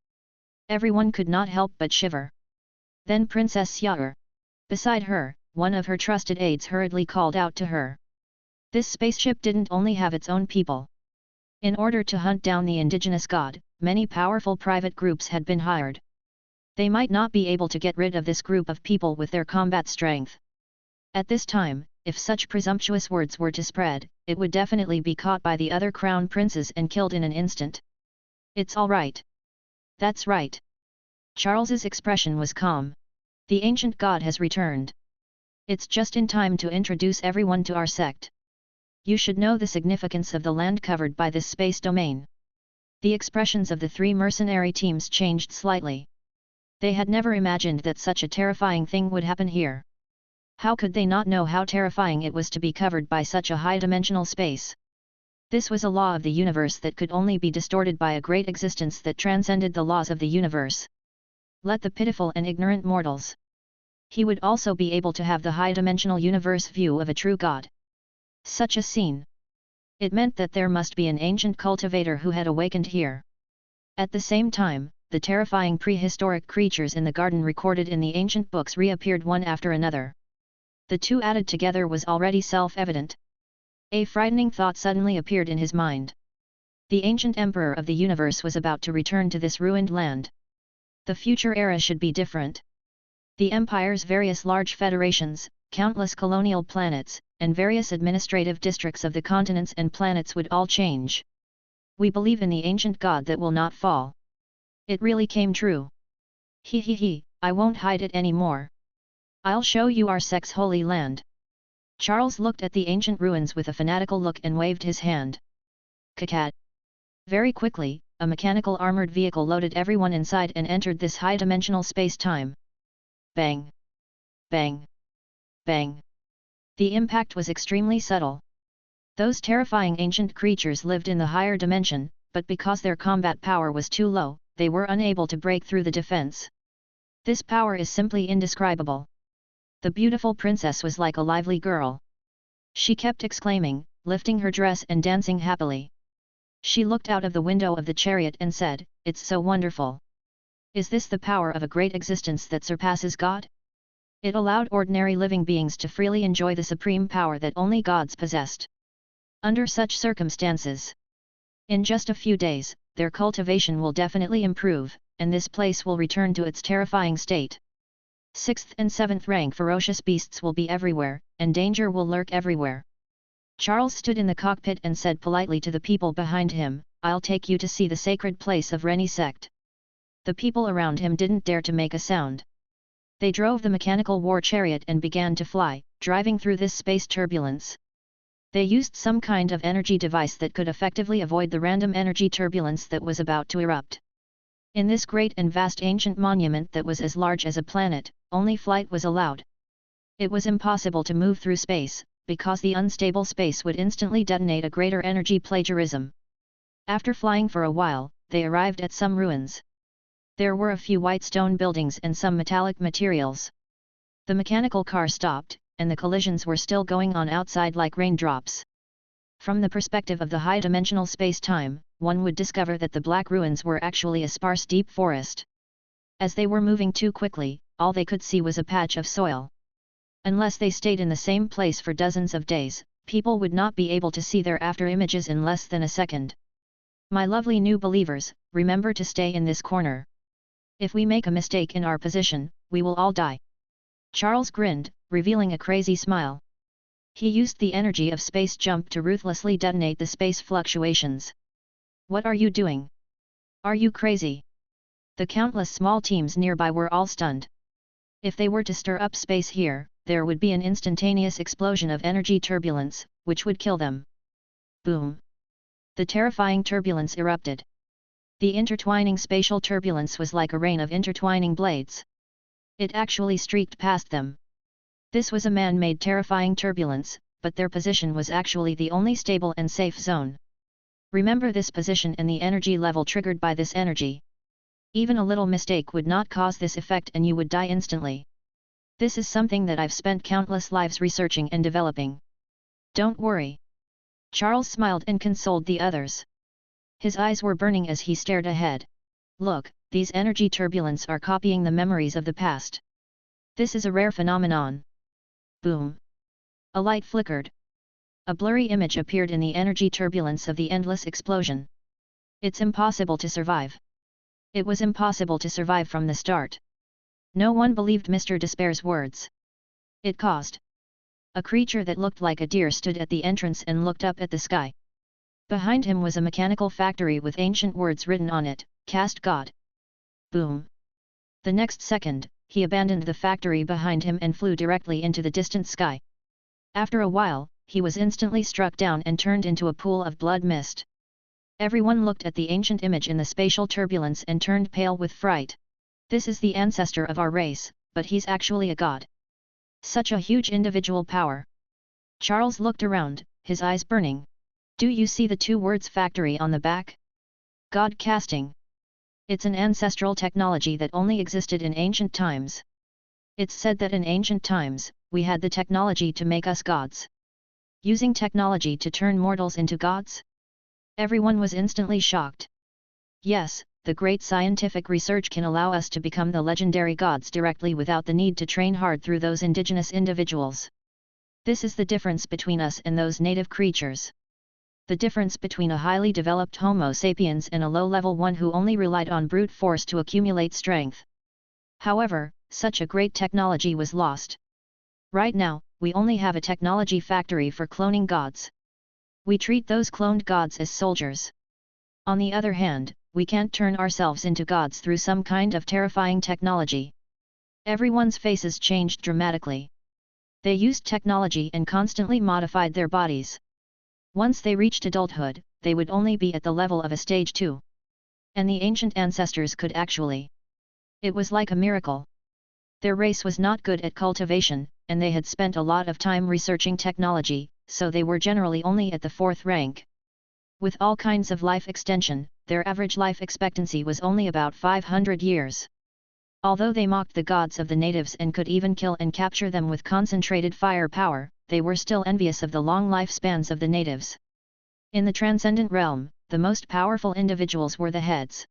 Everyone could not help but shiver. Then Princess Xiao'er. Beside her, one of her trusted aides hurriedly called out to her. This spaceship didn't only have its own people. In order to hunt down the indigenous god, many powerful private groups had been hired. They might not be able to get rid of this group of people with their combat strength. At this time, if such presumptuous words were to spread, it would definitely be caught by the other crown princes and killed in an instant. It's all right. That's right. Charles's expression was calm. The ancient god has returned. It's just in time to introduce everyone to our sect. You should know the significance of the land covered by this space domain. The expressions of the three mercenary teams changed slightly. They had never imagined that such a terrifying thing would happen here. How could they not know how terrifying it was to be covered by such a high-dimensional space? This was a law of the universe that could only be distorted by a great existence that transcended the laws of the universe. Let the pitiful and ignorant mortals. He would also be able to have the high-dimensional universe view of a true god. Such a scene. It meant that there must be an ancient cultivator who had awakened here. At the same time, the terrifying prehistoric creatures in the garden recorded in the ancient books reappeared one after another. The two added together was already self-evident. A frightening thought suddenly appeared in his mind. The ancient emperor of the universe was about to return to this ruined land. The future era should be different. The empire's various large federations, countless colonial planets, and various administrative districts of the continents and planets would all change. We believe in the ancient god that will not fall. It really came true. I won't hide it anymore. I'll show you our sect's holy land. Charles looked at the ancient ruins with a fanatical look and waved his hand. Kakat. Very quickly, a mechanical armored vehicle loaded everyone inside and entered this high-dimensional space-time. Bang! Bang! Bang! The impact was extremely subtle. Those terrifying ancient creatures lived in the higher dimension, but because their combat power was too low, they were unable to break through the defense. This power is simply indescribable. The beautiful princess was like a lively girl. She kept exclaiming, lifting her dress and dancing happily. She looked out of the window of the chariot and said, "It's so wonderful. Is this the power of a great existence that surpasses God?" It allowed ordinary living beings to freely enjoy the supreme power that only gods possessed. Under such circumstances, in just a few days, their cultivation will definitely improve, and this place will return to its terrifying state. 6th and 7th rank ferocious beasts will be everywhere, and danger will lurk everywhere. Charles stood in the cockpit and said politely to the people behind him, "I'll take you to see the sacred place of Reni sect." The people around him didn't dare to make a sound. They drove the mechanical war chariot and began to fly, driving through this space turbulence. They used some kind of energy device that could effectively avoid the random energy turbulence that was about to erupt. In this great and vast ancient monument that was as large as a planet, only flight was allowed. It was impossible to move through space, because the unstable space would instantly detonate a greater energy plagiarism. After flying for a while, they arrived at some ruins. There were a few white stone buildings and some metallic materials. The mechanical car stopped, and the collisions were still going on outside like raindrops. From the perspective of the high-dimensional space-time, one would discover that the black ruins were actually a sparse deep forest. As they were moving too quickly, all they could see was a patch of soil. Unless they stayed in the same place for dozens of days, people would not be able to see their after images in less than a second. My lovely new believers, remember to stay in this corner. If we make a mistake in our position, we will all die. Charles grinned, revealing a crazy smile. He used the energy of space jump to ruthlessly detonate the space fluctuations. What are you doing? Are you crazy? The countless small teams nearby were all stunned. If they were to stir up space here, there would be an instantaneous explosion of energy turbulence, which would kill them. Boom! The terrifying turbulence erupted. The intertwining spatial turbulence was like a rain of intertwining blades. It actually streaked past them. This was a man-made terrifying turbulence, but their position was actually the only stable and safe zone. Remember this position and the energy level triggered by this energy. Even a little mistake would not cause this effect and you would die instantly. This is something that I've spent countless lives researching and developing. Don't worry. Charles smiled and consoled the others. His eyes were burning as he stared ahead. Look, these energy turbulence are copying the memories of the past. This is a rare phenomenon. Boom! A light flickered. A blurry image appeared in the energy turbulence of the endless explosion. It's impossible to survive. It was impossible to survive from the start. No one believed Mr. Despair's words. It caused. A creature that looked like a deer stood at the entrance and looked up at the sky. Behind him was a mechanical factory with ancient words written on it, "Cast God." Boom! The next second, he abandoned the factory behind him and flew directly into the distant sky. After a while, he was instantly struck down and turned into a pool of blood mist. Everyone looked at the ancient image in the spatial turbulence and turned pale with fright. This is the ancestor of our race, but he's actually a god. Such a huge individual power. Charles looked around, his eyes burning. Do you see the two words factory on the back? God casting. It's an ancestral technology that only existed in ancient times. It's said that in ancient times, we had the technology to make us gods. Using technology to turn mortals into gods? Everyone was instantly shocked. Yes, the great scientific research can allow us to become the legendary gods directly without the need to train hard through those indigenous individuals. This is the difference between us and those native creatures. The difference between a highly developed Homo sapiens and a low-level one who only relied on brute force to accumulate strength. However, such a great technology was lost. Right now, we only have a technology factory for cloning gods. We treat those cloned gods as soldiers. On the other hand, we can't turn ourselves into gods through some kind of terrifying technology. Everyone's faces changed dramatically. They used technology and constantly modified their bodies. Once they reached adulthood, they would only be at the level of a stage 2. And the ancient ancestors could actually. It was like a miracle. Their race was not good at cultivation, and they had spent a lot of time researching technology, so they were generally only at the 4th rank. With all kinds of life extension, their average life expectancy was only about 500 years. Although they mocked the gods of the natives and could even kill and capture them with concentrated fire power, they were still envious of the long lifespans of the natives. In the transcendent realm, the most powerful individuals were the heads.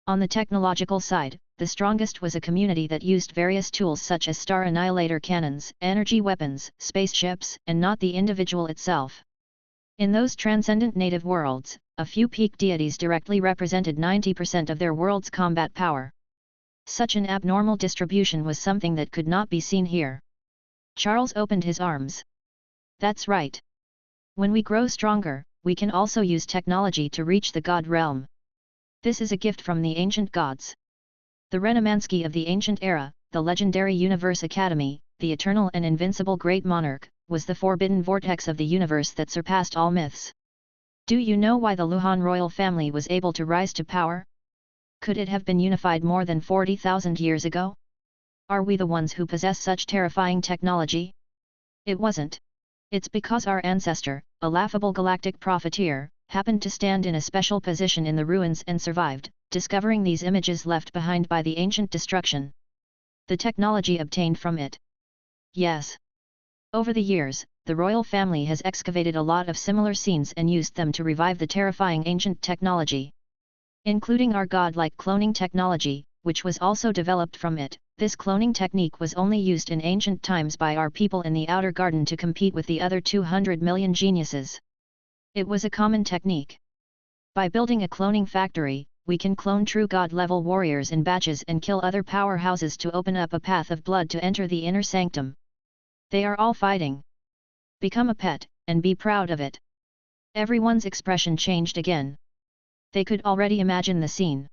On the technological side, the strongest was a community that used various tools such as star annihilator cannons, energy weapons, spaceships, and not the individual itself. In those transcendent native worlds, a few peak deities directly represented 90% of their world's combat power. Such an abnormal distribution was something that could not be seen here. Charles opened his arms. That's right. When we grow stronger, we can also use technology to reach the god realm. This is a gift from the ancient gods. The Renamansky of the ancient era, the legendary Universe Academy, the eternal and invincible Great Monarch, was the forbidden vortex of the universe that surpassed all myths. Do you know why the Luhan royal family was able to rise to power? Could it have been unified more than 40,000 years ago? Are we the ones who possess such terrifying technology? It wasn't. It's because our ancestor, a laughable galactic profiteer, happened to stand in a special position in the ruins and survived, discovering these images left behind by the ancient destruction. The technology obtained from it. Yes. Over the years, the royal family has excavated a lot of similar scenes and used them to revive the terrifying ancient technology. Including our godlike cloning technology, which was also developed from it. This cloning technique was only used in ancient times by our people in the Outer Garden to compete with the other 200 million geniuses. It was a common technique. By building a cloning factory, we can clone true god-level warriors in batches and kill other powerhouses to open up a path of blood to enter the inner sanctum. They are all fighting. Become a pet, and be proud of it. Everyone's expression changed again. They could already imagine the scene.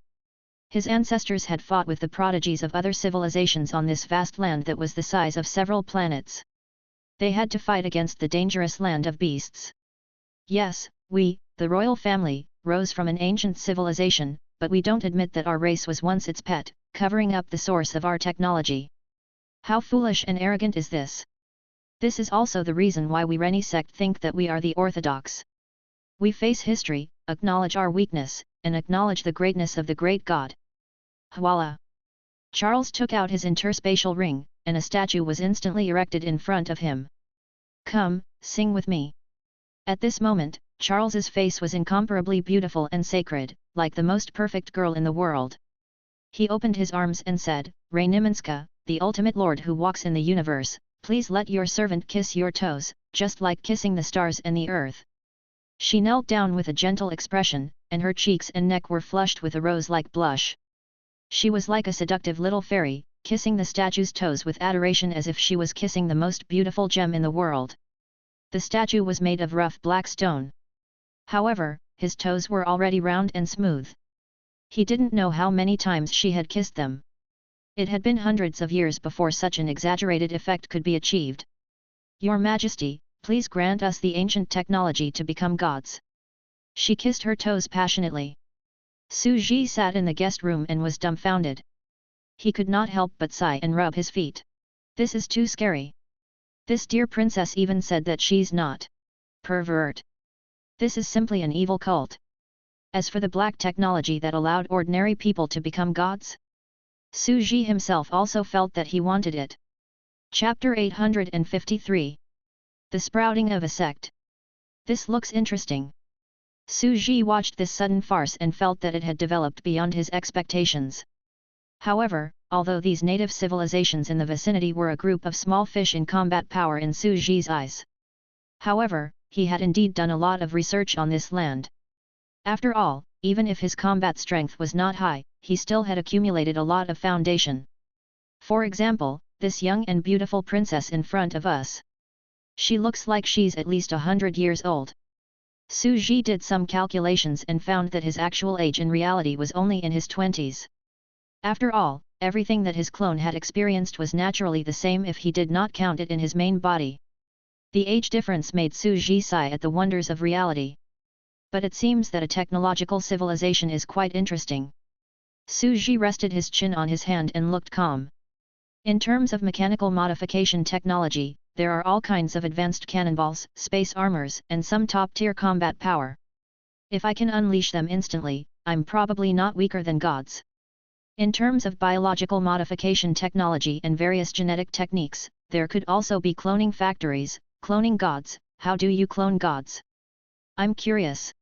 His ancestors had fought with the prodigies of other civilizations on this vast land that was the size of several planets. They had to fight against the dangerous land of beasts. Yes, we, the royal family, rose from an ancient civilization, but we don't admit that our race was once its pet, covering up the source of our technology. How foolish and arrogant is this? This is also the reason why we Reni sect think that we are the orthodox. We face history, acknowledge our weakness, and acknowledge the greatness of the great God. Voila! Charles took out his interspatial ring, and a statue was instantly erected in front of him. Come, sing with me. At this moment, Charles's face was incomparably beautiful and sacred, like the most perfect girl in the world. He opened his arms and said, Reyniminska, the ultimate lord who walks in the universe, please let your servant kiss your toes, just like kissing the stars and the earth. She knelt down with a gentle expression, and her cheeks and neck were flushed with a rose-like blush. She was like a seductive little fairy, kissing the statue's toes with adoration as if she was kissing the most beautiful gem in the world. The statue was made of rough black stone. However, his toes were already round and smooth. He didn't know how many times she had kissed them. It had been hundreds of years before such an exaggerated effect could be achieved. Your Majesty, please grant us the ancient technology to become gods. She kissed her toes passionately. Su Ji sat in the guest room and was dumbfounded. He could not help but sigh and rub his feet. This is too scary. This dear princess even said that she's not pervert. This is simply an evil cult. As for the black technology that allowed ordinary people to become gods, Su Ji himself also felt that he wanted it. Chapter 853. The sprouting of a sect. This looks interesting. Su Ji watched this sudden farce and felt that it had developed beyond his expectations. However, although these native civilizations in the vicinity were a group of small fish in combat power in Su Ji's eyes. However, he had indeed done a lot of research on this land. After all, even if his combat strength was not high, he still had accumulated a lot of foundation. For example, this young and beautiful princess in front of us. She looks like she's at least 100 years old. Su Ji did some calculations and found that his actual age in reality was only in his 20s. After all, everything that his clone had experienced was naturally the same if he did not count it in his main body. The age difference made Su Ji sigh at the wonders of reality. But it seems that a technological civilization is quite interesting. Su Ji rested his chin on his hand and looked calm. In terms of mechanical modification technology, there are all kinds of advanced cannonballs, space armors, and some top-tier combat power. If I can unleash them instantly, I'm probably not weaker than gods. In terms of biological modification technology and various genetic techniques, there could also be cloning factories, cloning gods. How do you clone gods? I'm curious.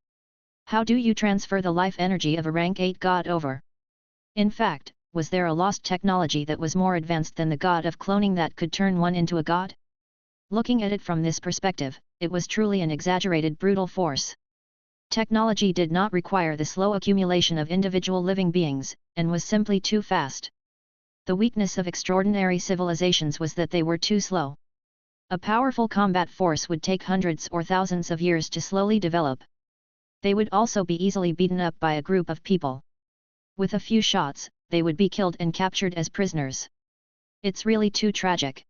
How do you transfer the life energy of a rank 8 god over? In fact, was there a lost technology that was more advanced than the god of cloning that could turn one into a god? Looking at it from this perspective, it was truly an exaggerated brutal force. Technology did not require the slow accumulation of individual living beings, and was simply too fast. The weakness of extraordinary civilizations was that they were too slow. A powerful combat force would take hundreds or thousands of years to slowly develop. They would also be easily beaten up by a group of people. With a few shots, they would be killed and captured as prisoners. It's really too tragic.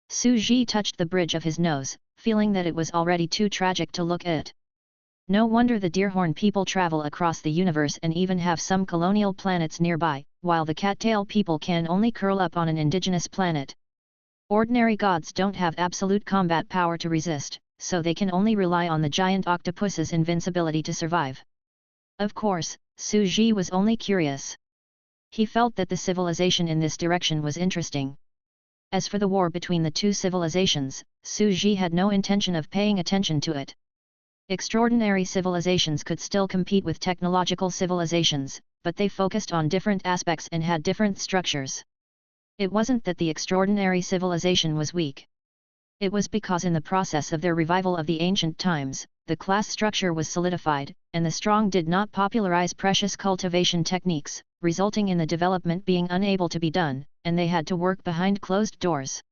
Suji touched the bridge of his nose, feeling that it was already too tragic to look at. No wonder the Deerhorn people travel across the universe and even have some colonial planets nearby, while the cattail people can only curl up on an indigenous planet. Ordinary gods don't have absolute combat power to resist, so they can only rely on the giant octopus's invincibility to survive. Of course, Suji was only curious. He felt that the civilization in this direction was interesting. As for the war between the two civilizations, Suji had no intention of paying attention to it. Extraordinary civilizations could still compete with technological civilizations, but they focused on different aspects and had different structures. It wasn't that the extraordinary civilization was weak. It was because in the process of their revival of the ancient times, the class structure was solidified, and the strong did not popularize precious cultivation techniques, resulting in the development being unable to be done, and they had to work behind closed doors.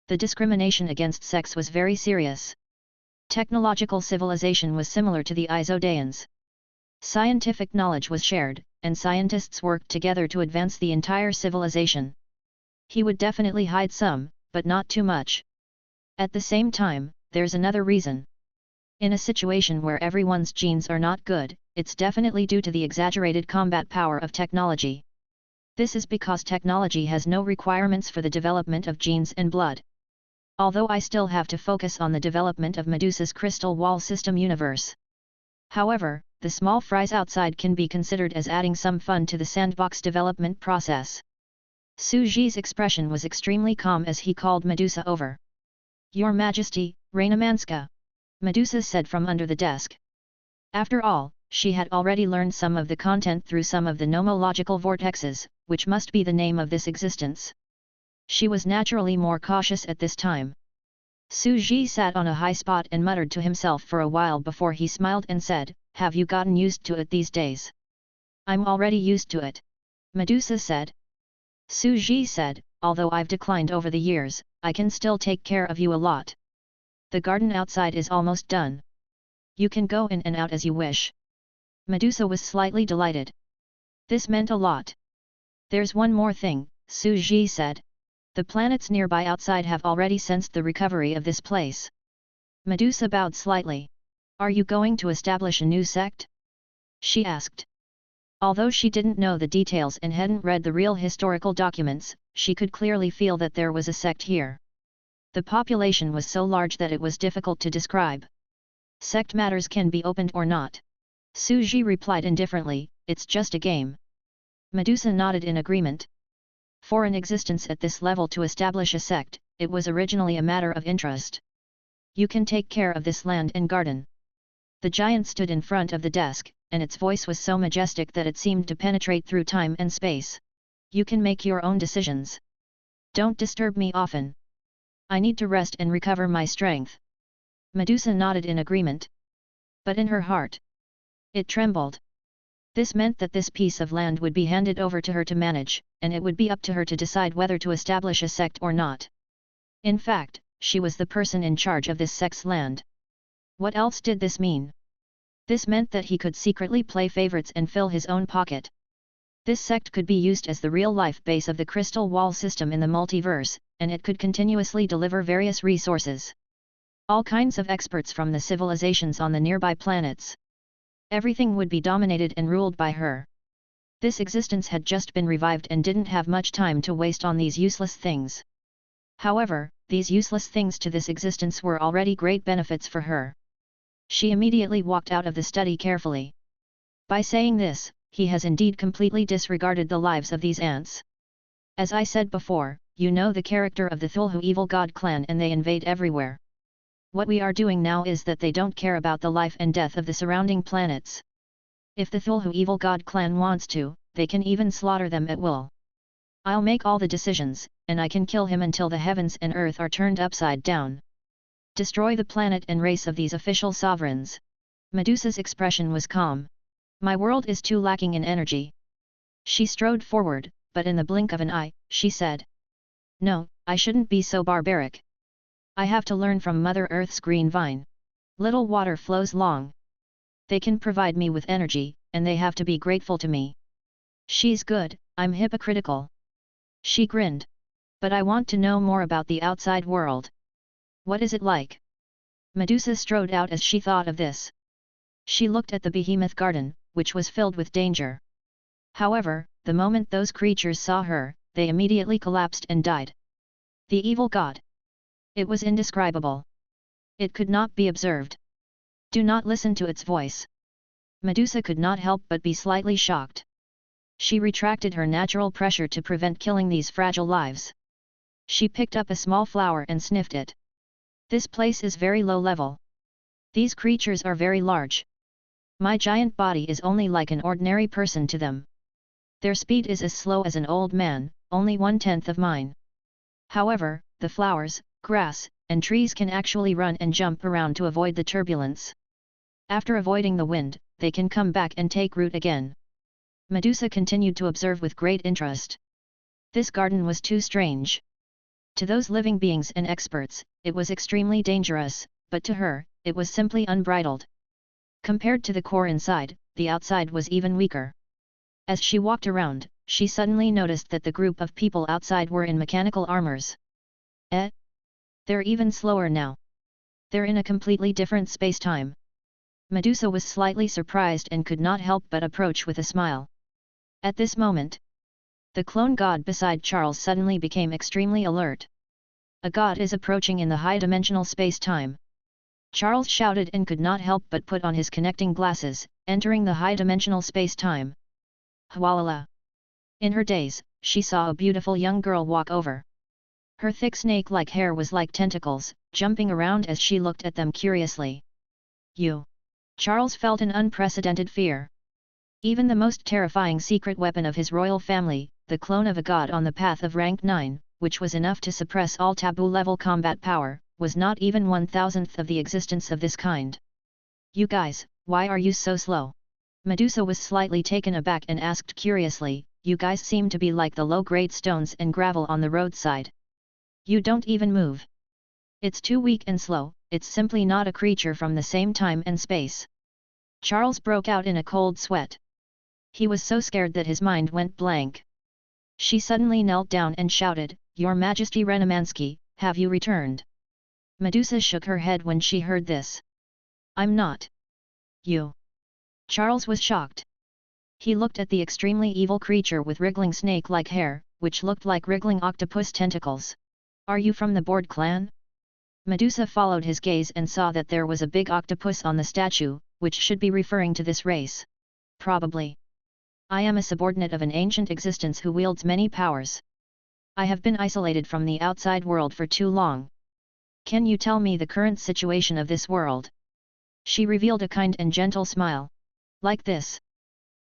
The discrimination against sex was very serious. Technological civilization was similar to the Isodaeans. Scientific knowledge was shared, and scientists worked together to advance the entire civilization. He would definitely hide some, but not too much. At the same time, there's another reason. In a situation where everyone's genes are not good, it's definitely due to the exaggerated combat power of technology. This is because technology has no requirements for the development of genes and blood. Although I still have to focus on the development of Medusa's crystal wall system universe. However, the small fries outside can be considered as adding some fun to the sandbox development process. Suji's expression was extremely calm as he called Medusa over. Your Majesty, Reina Manska, Medusa said from under the desk. After all, she had already learned some of the content through some of the nomological vortexes, which must be the name of this existence. She was naturally more cautious at this time. Suji sat on a high spot and muttered to himself for a while before he smiled and said, "Have you gotten used to it these days?" "I'm already used to it," Medusa said. Suji said, "Although I've declined over the years, I can still take care of you a lot. The garden outside is almost done. You can go in and out as you wish." Medusa was slightly delighted. This meant a lot. "There's one more thing," Suji said. "The planets nearby outside have already sensed the recovery of this place." Medusa bowed slightly. "Are you going to establish a new sect?" she asked. Although she didn't know the details and hadn't read the real historical documents, she could clearly feel that there was a sect here. The population was so large that it was difficult to describe. "Sect matters can be opened or not," Suji replied indifferently, "it's just a game." Medusa nodded in agreement. For an existence at this level to establish a sect, it was originally a matter of interest. "You can take care of this land and garden." The giant stood in front of the desk, and its voice was so majestic that it seemed to penetrate through time and space. "You can make your own decisions. Don't disturb me often. I need to rest and recover my strength." Medusa nodded in agreement. But in her heart, it trembled. This meant that this piece of land would be handed over to her to manage, and it would be up to her to decide whether to establish a sect or not. In fact, she was the person in charge of this sect's land. What else did this mean? This meant that he could secretly play favorites and fill his own pocket. This sect could be used as the real-life base of the crystal wall system in the multiverse, and it could continuously deliver various resources. All kinds of experts from the civilizations on the nearby planets. Everything would be dominated and ruled by her. This existence had just been revived and didn't have much time to waste on these useless things. However, these useless things to this existence were already great benefits for her. She immediately walked out of the study carefully. By saying this, he has indeed completely disregarded the lives of these ants. As I said before, you know the character of the Thulhu evil god clan and they invade everywhere. What we are doing now is that they don't care about the life and death of the surrounding planets. If the Thulhu evil god clan wants to, they can even slaughter them at will. I'll make all the decisions, and I can kill him until the heavens and earth are turned upside down. Destroy the planet and race of these official sovereigns. Medusa's expression was calm. My world is too lacking in energy. She strode forward, but in the blink of an eye, she said. No, I shouldn't be so barbaric. I have to learn from Mother Earth's green vine. Little water flows long. They can provide me with energy, and they have to be grateful to me. She's good, I'm hypocritical. She grinned. But I want to know more about the outside world. What is it like? Medusa strode out as she thought of this. She looked at the behemoth garden, which was filled with danger. However, the moment those creatures saw her, they immediately collapsed and died. The evil god. It was indescribable. It could not be observed. Do not listen to its voice. Medusa could not help but be slightly shocked. She retracted her natural pressure to prevent killing these fragile lives. She picked up a small flower and sniffed it. This place is very low level. These creatures are very large. My giant body is only like an ordinary person to them. Their speed is as slow as an old man, only 1/10 of mine. However, the flowers, grass, and trees can actually run and jump around to avoid the turbulence. After avoiding the wind, they can come back and take root again. Medusa continued to observe with great interest. This garden was too strange. To those living beings and experts, it was extremely dangerous, but to her, it was simply unbridled. Compared to the core inside, the outside was even weaker. As she walked around, she suddenly noticed that the group of people outside were in mechanical armors. They're even slower now. They're in a completely different space-time. Medusa was slightly surprised and could not help but approach with a smile. At this moment, the clone god beside Charles suddenly became extremely alert. A god is approaching in the high-dimensional space-time. Charles shouted and could not help but put on his connecting glasses, entering the high-dimensional space-time. Hwalala! In her daze, she saw a beautiful young girl walk over. Her thick snake-like hair was like tentacles, jumping around as she looked at them curiously. You! Charles felt an unprecedented fear. Even the most terrifying secret weapon of his royal family, the clone of a god on the path of rank 9, which was enough to suppress all taboo-level combat power, was not even 1/1000th of the existence of this kind. You guys, why are you so slow? Medusa was slightly taken aback and asked curiously, you guys seem to be like the low-grade stones and gravel on the roadside. You don't even move. It's too weak and slow, it's simply not a creature from the same time and space. Charles broke out in a cold sweat. He was so scared that his mind went blank. She suddenly knelt down and shouted, Your Majesty Renemansky, have you returned? Medusa shook her head when she heard this. I'm not. You. Charles was shocked. He looked at the extremely evil creature with wriggling snake-like hair, which looked like wriggling octopus tentacles. Are you from the Board clan? Medusa followed his gaze and saw that there was a big octopus on the statue, which should be referring to this race. Probably. I am a subordinate of an ancient existence who wields many powers. I have been isolated from the outside world for too long. Can you tell me the current situation of this world? She revealed a kind and gentle smile. Like this.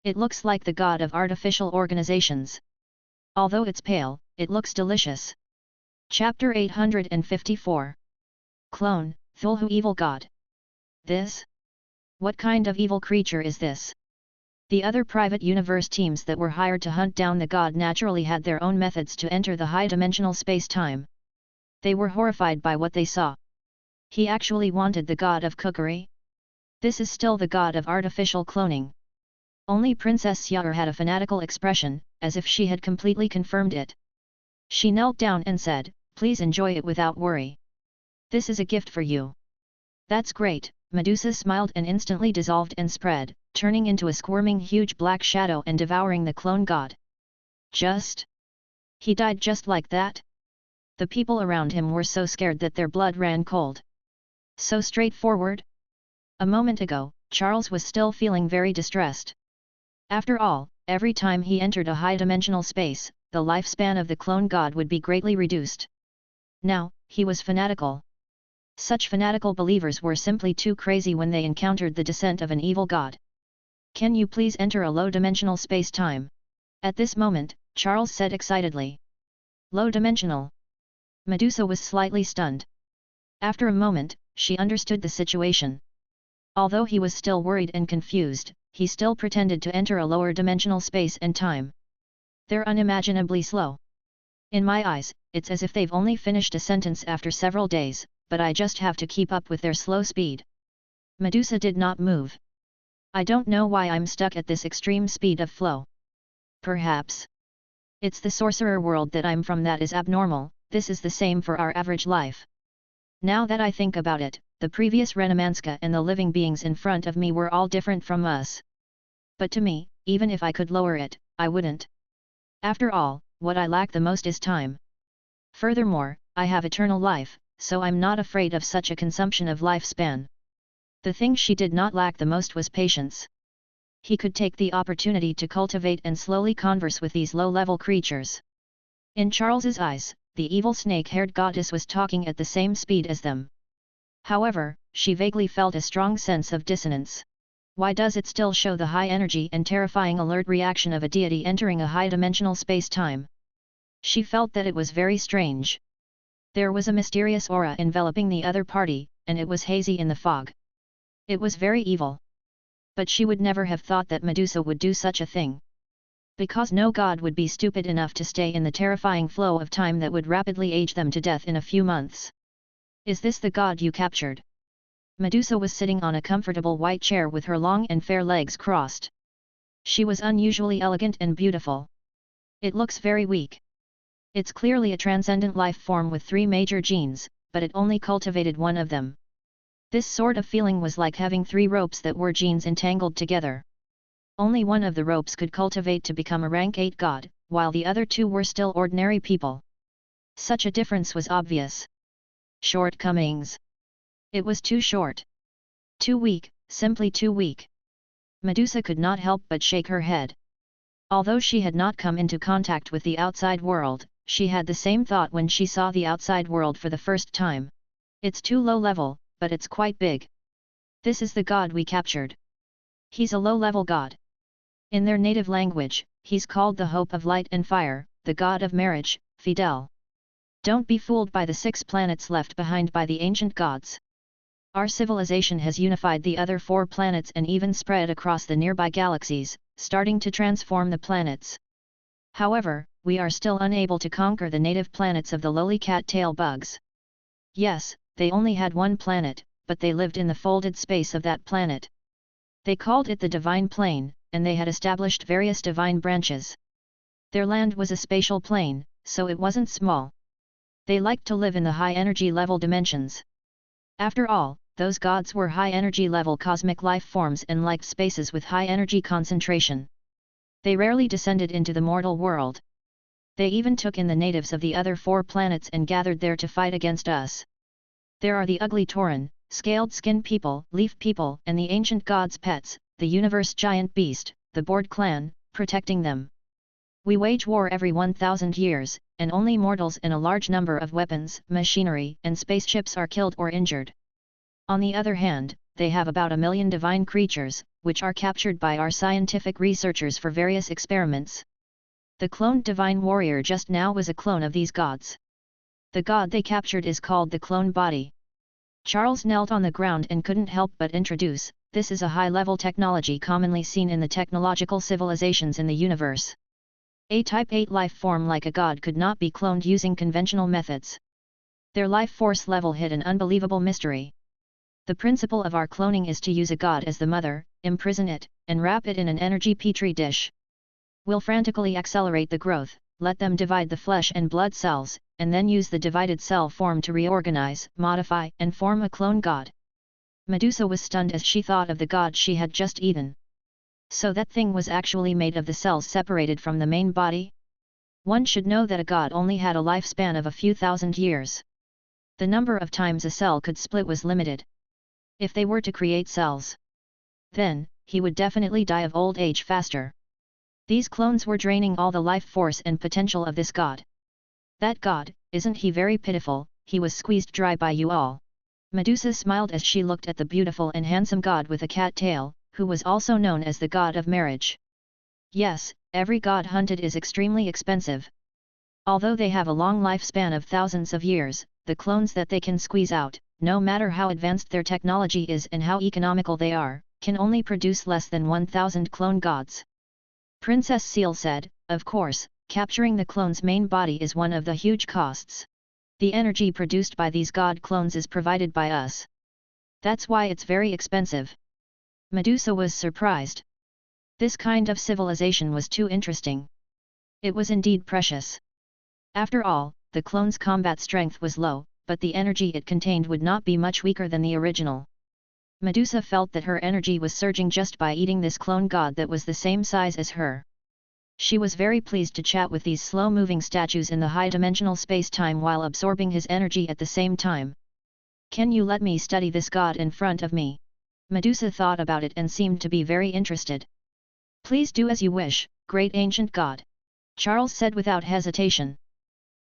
It looks like the god of artificial organizations. Although it's pale, it looks delicious. Chapter 854. Clone, Thulhu Evil God. This? What kind of evil creature is this? The other private universe teams that were hired to hunt down the god naturally had their own methods to enter the high-dimensional space-time. They were horrified by what they saw. He actually wanted the god of cookery? This is still the god of artificial cloning. Only Princess Yair had a fanatical expression, as if she had completely confirmed it. She knelt down and said, Please enjoy it without worry. This is a gift for you. That's great, Medusa smiled and instantly dissolved and spread, turning into a squirming huge black shadow and devouring the clone god. He died just like that? The people around him were so scared that their blood ran cold. So straightforward? A moment ago, Charles was still feeling very distressed. After all, every time he entered a high-dimensional space, the lifespan of the clone god would be greatly reduced. Now, he was fanatical. Such fanatical believers were simply too crazy when they encountered the descent of an evil god. Can you please enter a low-dimensional space-time? At this moment, Charles said excitedly. Low-dimensional. Medusa was slightly stunned. After a moment, she understood the situation. Although he was still worried and confused, he still pretended to enter a lower dimensional space and time. They're unimaginably slow. In my eyes, it's as if they've only finished a sentence after several days, but I just have to keep up with their slow speed. Medusa did not move. I don't know why I'm stuck at this extreme speed of flow. Perhaps. It's the sorcerer world that I'm from that is abnormal, this is the same for our average life. Now that I think about it, the previous Renomanska and the living beings in front of me were all different from us. But to me, even if I could lower it, I wouldn't. After all, what I lack the most is time. Furthermore, I have eternal life, so I'm not afraid of such a consumption of lifespan. The thing she did not lack the most was patience. He could take the opportunity to cultivate and slowly converse with these low-level creatures. In Charles's eyes, the evil snake-haired goddess was talking at the same speed as them. However, she vaguely felt a strong sense of dissonance. Why does it still show the high energy and terrifying alert reaction of a deity entering a high-dimensional space-time? She felt that it was very strange. There was a mysterious aura enveloping the other party, and it was hazy in the fog. It was very evil. But she would never have thought that Medusa would do such a thing. Because no god would be stupid enough to stay in the terrifying flow of time that would rapidly age them to death in a few months. Is this the god you captured? Medusa was sitting on a comfortable white chair with her long and fair legs crossed. She was unusually elegant and beautiful. It looks very weak. It's clearly a transcendent life form with 3 major genes, but it only cultivated one of them. This sort of feeling was like having 3 ropes that were genes entangled together. Only one of the ropes could cultivate to become a rank 8 god, while the other 2 were still ordinary people. Such a difference was obvious. Shortcomings. It was too short. Too weak, simply too weak. Medusa could not help but shake her head. Although she had not come into contact with the outside world, she had the same thought when she saw the outside world for the first time. It's too low level, but it's quite big. This is the god we captured. He's a low-level god. In their native language, he's called the hope of light and fire, the god of marriage, Fidel. Don't be fooled by the 6 planets left behind by the ancient gods. Our civilization has unified the other 4 planets and even spread across the nearby galaxies, starting to transform the planets. However, we are still unable to conquer the native planets of the lowly cat-tail bugs. Yes, they only had 1 planet, but they lived in the folded space of that planet. They called it the Divine Plane, and they had established various divine branches. Their land was a spatial plane, so it wasn't small. They liked to live in the high-energy level dimensions. After all, those gods were high-energy level cosmic life forms and liked spaces with high energy concentration. They rarely descended into the mortal world. They even took in the natives of the other 4 planets and gathered there to fight against us. There are the ugly Tauran, scaled skin people, leaf people, and the ancient gods' pets, the universe giant beast, the Board clan, protecting them. We wage war every 1,000 years, and only mortals and a large number of weapons, machinery, and spaceships are killed or injured. On the other hand, they have about 1 million divine creatures, which are captured by our scientific researchers for various experiments. The cloned divine warrior just now was a clone of these gods. The god they captured is called the clone body. Charles knelt on the ground and couldn't help but introduce, this is a high-level technology commonly seen in the technological civilizations in the universe. A Type 8 life form like a god could not be cloned using conventional methods. Their life force level hid an unbelievable mystery. The principle of our cloning is to use a god as the mother, imprison it, and wrap it in an energy petri dish. We'll frantically accelerate the growth, let them divide the flesh and blood cells, and then use the divided cell form to reorganize, modify, and form a clone god. Medusa was stunned as she thought of the god she had just eaten. So that thing was actually made of the cells separated from the main body? One should know that a god only had a lifespan of a few thousand years. The number of times a cell could split was limited. If they were to create cells, then, he would definitely die of old age faster. These clones were draining all the life force and potential of this god. That god, isn't he very pitiful, he was squeezed dry by you all. Medusa smiled as she looked at the beautiful and handsome god with a cat tail, who was also known as the god of marriage. Yes, every god hunted is extremely expensive. Although they have a long lifespan of thousands of years, the clones that they can squeeze out, no matter how advanced their technology is and how economical they are, can only produce less than 1,000 clone gods. Princess Seal said, of course, capturing the clone's main body is one of the huge costs. The energy produced by these god clones is provided by us. That's why it's very expensive. Medusa was surprised. This kind of civilization was too interesting. It was indeed precious. After all, the clone's combat strength was low, but the energy it contained would not be much weaker than the original. Medusa felt that her energy was surging just by eating this clone god that was the same size as her. She was very pleased to chat with these slow-moving statues in the high-dimensional space-time while absorbing his energy at the same time. "Can you let me study this god in front of me?" Medusa thought about it and seemed to be very interested. "Please do as you wish, great ancient god," Charles said without hesitation.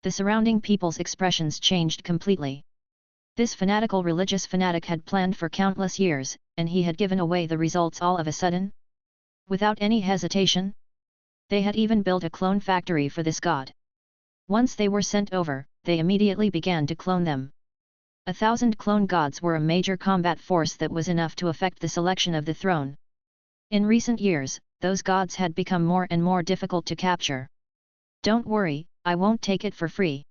The surrounding people's expressions changed completely. This fanatical religious fanatic had planned for countless years, and he had given away the results all of a sudden? Without any hesitation? They had even built a clone factory for this god. Once they were sent over, they immediately began to clone them. 1,000 clone gods were a major combat force that was enough to affect the selection of the throne. In recent years, those gods had become more and more difficult to capture. "Don't worry, I won't take it for free.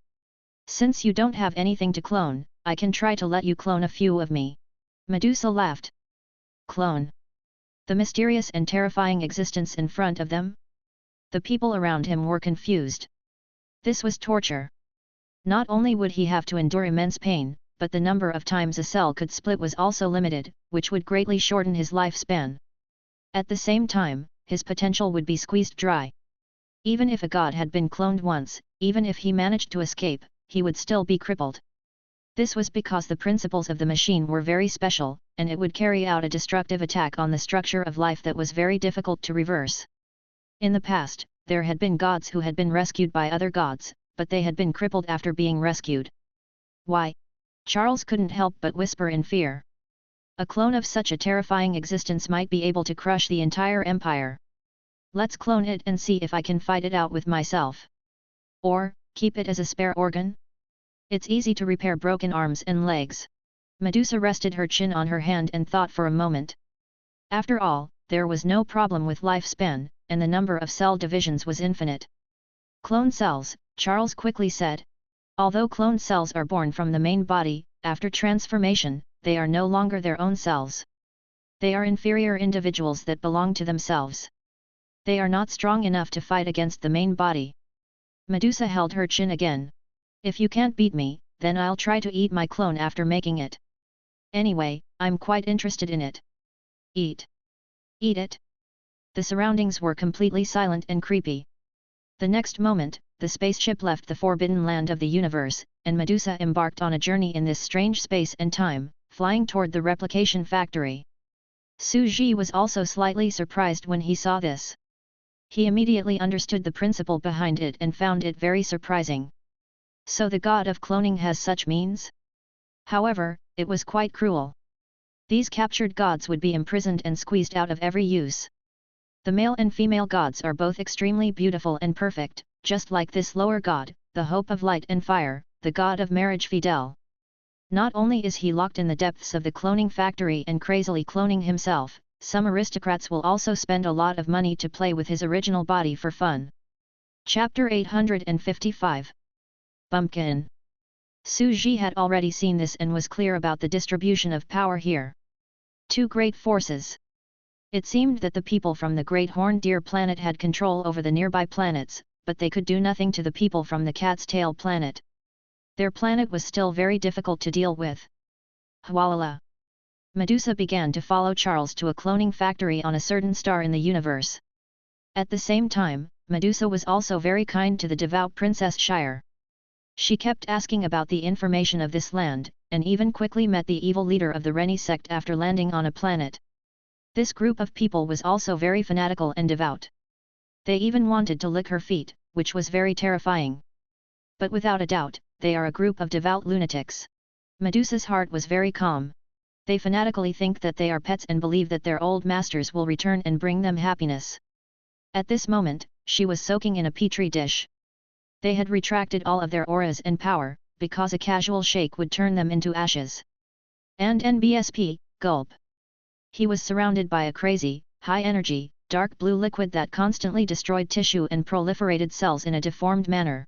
Since you don't have anything to clone, I can try to let you clone a few of me." Medusa laughed. Clone? The mysterious and terrifying existence in front of them? The people around him were confused. This was torture. Not only would he have to endure immense pain, but the number of times a cell could split was also limited, which would greatly shorten his lifespan. At the same time, his potential would be squeezed dry. Even if a god had been cloned once, even if he managed to escape, he would still be crippled. This was because the principles of the machine were very special, and it would carry out a destructive attack on the structure of life that was very difficult to reverse. In the past, there had been gods who had been rescued by other gods, but they had been crippled after being rescued. Why? Charles couldn't help but whisper in fear. A clone of such a terrifying existence might be able to crush the entire empire. Let's clone it and see if I can fight it out with myself. Or, keep it as a spare organ? It's easy to repair broken arms and legs. Medusa rested her chin on her hand and thought for a moment. After all, there was no problem with lifespan, and the number of cell divisions was infinite. "Clone cells," Charles quickly said. "Although clone cells are born from the main body, after transformation, they are no longer their own cells. They are inferior individuals that belong to themselves. They are not strong enough to fight against the main body." Medusa held her chin again. "If you can't beat me, then I'll try to eat my clone after making it. Anyway, I'm quite interested in it." "Eat? Eat it?" The surroundings were completely silent and creepy. The next moment, the spaceship left the forbidden land of the universe, and Medusa embarked on a journey in this strange space and time, flying toward the replication factory. Su Ji was also slightly surprised when he saw this. He immediately understood the principle behind it and found it very surprising. So the god of cloning has such means? However, it was quite cruel. These captured gods would be imprisoned and squeezed out of every use. The male and female gods are both extremely beautiful and perfect, just like this lower god, the hope of light and fire, the god of marriage Fidel. Not only is he locked in the depths of the cloning factory and crazily cloning himself, some aristocrats will also spend a lot of money to play with his original body for fun. Chapter 855. Bumpkin. Su Ji had already seen this and was clear about the distribution of power here. Two great forces. It seemed that the people from the Great Horned Deer planet had control over the nearby planets, but they could do nothing to the people from the Cat's Tail planet. Their planet was still very difficult to deal with. Hualala. Medusa began to follow Charles to a cloning factory on a certain star in the universe. At the same time, Medusa was also very kind to the devout Princess Shire. She kept asking about the information of this land, and even quickly met the evil leader of the Reni sect after landing on a planet. This group of people was also very fanatical and devout. They even wanted to lick her feet, which was very terrifying. But without a doubt, they are a group of devout lunatics. Medusa's heart was very calm. They fanatically think that they are pets and believe that their old masters will return and bring them happiness. At this moment, she was soaking in a petri dish. They had retracted all of their auras and power, because a casual shake would turn them into ashes. And NBSP, gulp. He was surrounded by a crazy, high-energy, dark blue liquid that constantly destroyed tissue and proliferated cells in a deformed manner.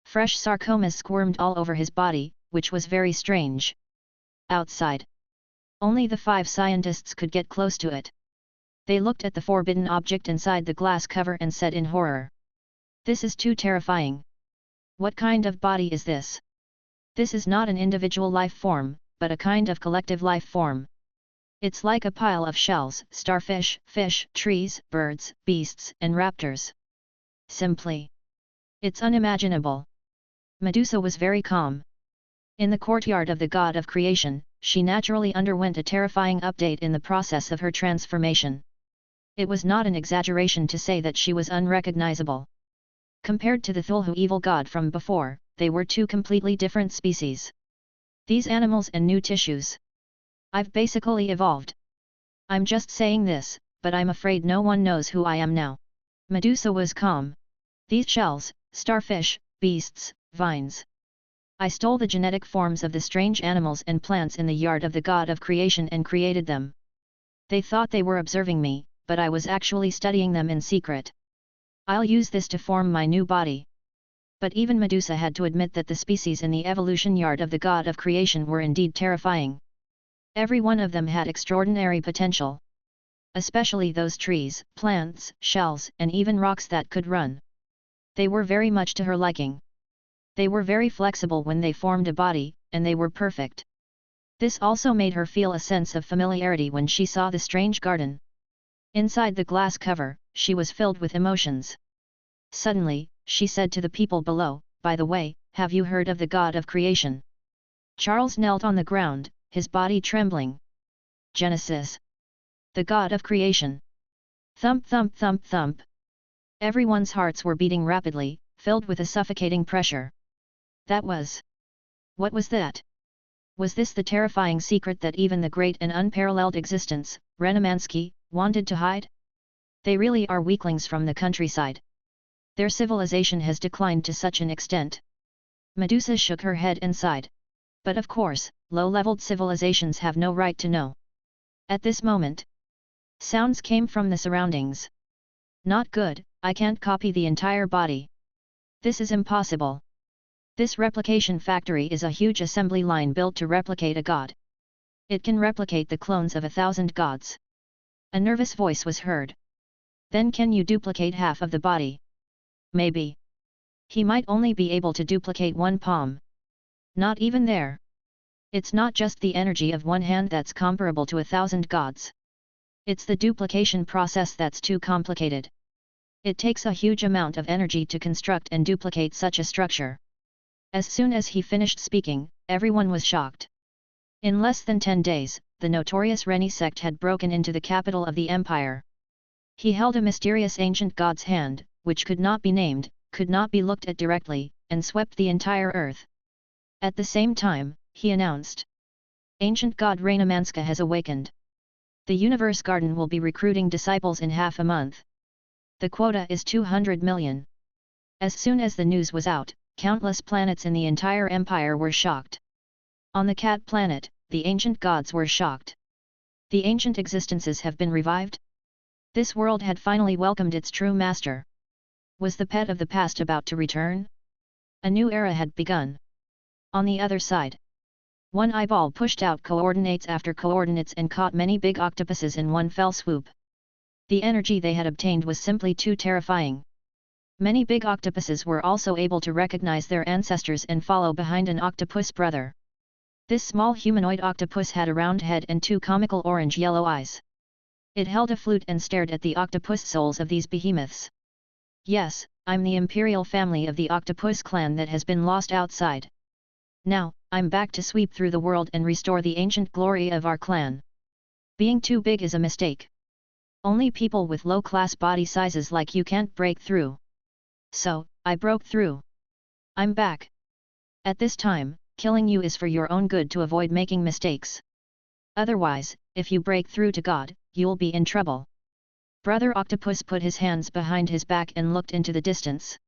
Fresh sarcomas squirmed all over his body, which was very strange. Outside. Only the 5 scientists could get close to it. They looked at the forbidden object inside the glass cover and said in horror. This is too terrifying. What kind of body is this? This is not an individual life form, but a kind of collective life form. It's like a pile of shells, starfish, fish, trees, birds, beasts, and raptors. Simply, it's unimaginable. Medusa was very calm. In the courtyard of the god of creation, she naturally underwent a terrifying update in the process of her transformation. It was not an exaggeration to say that she was unrecognizable. Compared to the Thulhu evil god from before, they were two completely different species. These animals and new tissues. I've basically evolved. I'm just saying this, but I'm afraid no one knows who I am now. Medusa was calm. These shells, starfish, beasts, vines. I stole the genetic forms of the strange animals and plants in the yard of the god of creation and created them. They thought they were observing me, but I was actually studying them in secret. I'll use this to form my new body. But even Medusa had to admit that the species in the evolution yard of the god of creation were indeed terrifying. Every one of them had extraordinary potential. Especially those trees, plants, shells, and even rocks that could run. They were very much to her liking. They were very flexible when they formed a body, and they were perfect. This also made her feel a sense of familiarity when she saw the strange garden. Inside the glass cover, she was filled with emotions. Suddenly, she said to the people below, "By the way, have you heard of the god of creation?" Charles knelt on the ground, his body trembling. Genesis. The god of creation. Thump thump thump thump. Everyone's hearts were beating rapidly, filled with a suffocating pressure. That was. What was that? Was this the terrifying secret that even the great and unparalleled existence, Renamansky, wanted to hide? They really are weaklings from the countryside. Their civilization has declined to such an extent. Medusa shook her head and sighed. But of course, low-leveled civilizations have no right to know. At this moment, sounds came from the surroundings. Not good, I can't copy the entire body. This is impossible. This replication factory is a huge assembly line built to replicate a god. It can replicate the clones of 1,000 gods. A nervous voice was heard. Then can you duplicate half of the body? Maybe. He might only be able to duplicate one palm. Not even there. It's not just the energy of one hand that's comparable to 1,000 gods. It's the duplication process that's too complicated. It takes a huge amount of energy to construct and duplicate such a structure. As soon as he finished speaking, everyone was shocked. In less than 10 days, the notorious Reni sect had broken into the capital of the empire. He held a mysterious ancient god's hand, which could not be named, could not be looked at directly, and swept the entire earth. At the same time, he announced, "Ancient god Renamanska has awakened. The Universe Garden will be recruiting disciples in half a month. The quota is 200 million. As soon as the news was out, countless planets in the entire empire were shocked. On the Cat planet, the ancient gods were shocked. The ancient existences have been revived? This world had finally welcomed its true master. Was the pet of the past about to return? A new era had begun. On the other side, one eyeball pushed out coordinates after coordinates and caught many big octopuses in one fell swoop. The energy they had obtained was simply too terrifying. Many big octopuses were also able to recognize their ancestors and follow behind an octopus brother. This small humanoid octopus had a round head and two comical orange-yellow eyes. It held a flute and stared at the octopus souls of these behemoths. "Yes, I'm the imperial family of the octopus clan that has been lost outside. Now, I'm back to sweep through the world and restore the ancient glory of our clan. Being too big is a mistake. Only people with low-class body sizes like you can't break through. So, I broke through. I'm back. At this time, killing you is for your own good to avoid making mistakes. Otherwise, if you break through to God, you'll be in trouble." Brother Octopus put his hands behind his back and looked into the distance.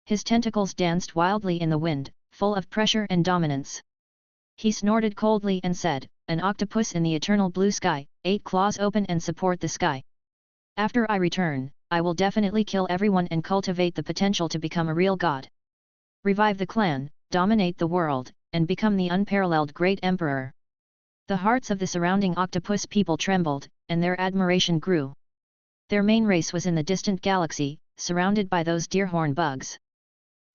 His tentacles danced wildly in the wind, full of pressure and dominance. He snorted coldly and said, "An octopus in the eternal blue sky, 8 claws open and support the sky. After I return, I will definitely kill everyone and cultivate the potential to become a real god. Revive the clan, dominate the world, and become the unparalleled great emperor." The hearts of the surrounding octopus people trembled, and their admiration grew. Their main race was in the distant galaxy, surrounded by those deerhorn bugs.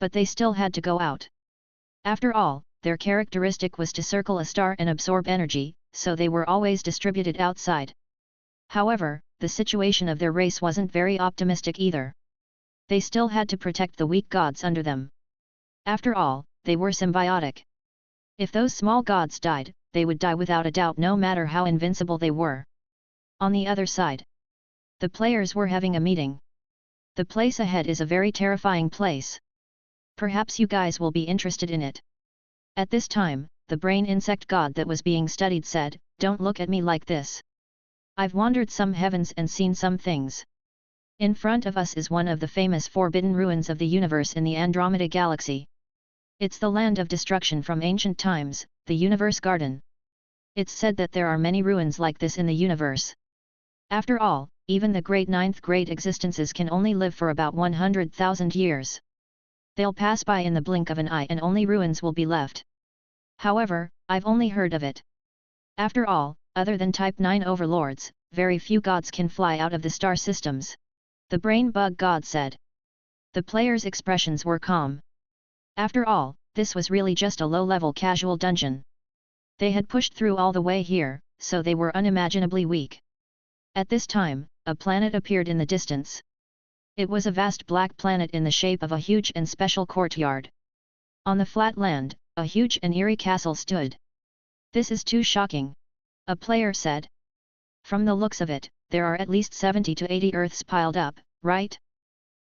But they still had to go out. After all, their characteristic was to circle a star and absorb energy, so they were always distributed outside. However, the situation of their race wasn't very optimistic either. They still had to protect the weak gods under them. After all, they were symbiotic. If those small gods died, they would die without a doubt no matter how invincible they were. On the other side, the players were having a meeting. The place ahead is a very terrifying place. Perhaps you guys will be interested in it. At this time, the brain insect god that was being studied said, "Don't look at me like this. I've wandered some heavens and seen some things. In front of us is one of the famous forbidden ruins of the universe in the Andromeda Galaxy. It's the land of destruction from ancient times, the Universe Garden. It's said that there are many ruins like this in the universe. After all, even the great ninth grade existences can only live for about 100,000 years. They'll pass by in the blink of an eye and only ruins will be left. However, I've only heard of it. After all, other than Type 9 overlords, very few gods can fly out of the star systems," the brain bug god said. The players' expressions were calm. After all, this was really just a low-level casual dungeon. They had pushed through all the way here, so they were unimaginably weak. At this time, a planet appeared in the distance. It was a vast black planet in the shape of a huge and special courtyard. On the flat land, a huge and eerie castle stood. "This is too shocking," a player said. "From the looks of it, there are at least 70 to 80 Earths piled up, right?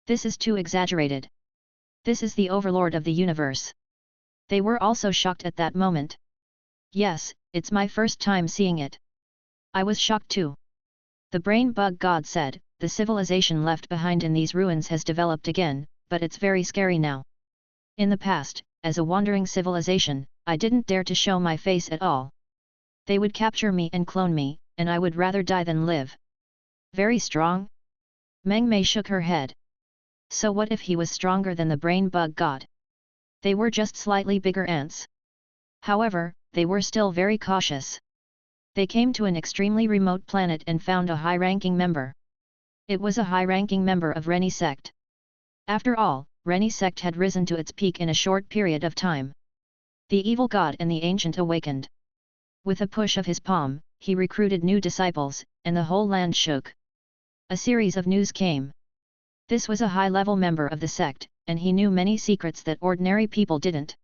This is too exaggerated. This is the overlord of the universe." They were also shocked at that moment. "Yes, it's my first time seeing it. I was shocked too," the brain bug god said. "The civilization left behind in these ruins has developed again, but it's very scary now. In the past, as a wandering civilization, I didn't dare to show my face at all. They would capture me and clone me, and I would rather die than live." "Very strong?" Meng Mei shook her head. So what if he was stronger than the brain bug god? They were just slightly bigger ants. However, they were still very cautious. They came to an extremely remote planet and found a high-ranking member. It was a high-ranking member of Reni sect. After all, Reni sect had risen to its peak in a short period of time. The evil god and the ancient awakened. With a push of his palm, he recruited new disciples, and the whole land shook. A series of news came. This was a high-level member of the sect, and he knew many secrets that ordinary people didn't.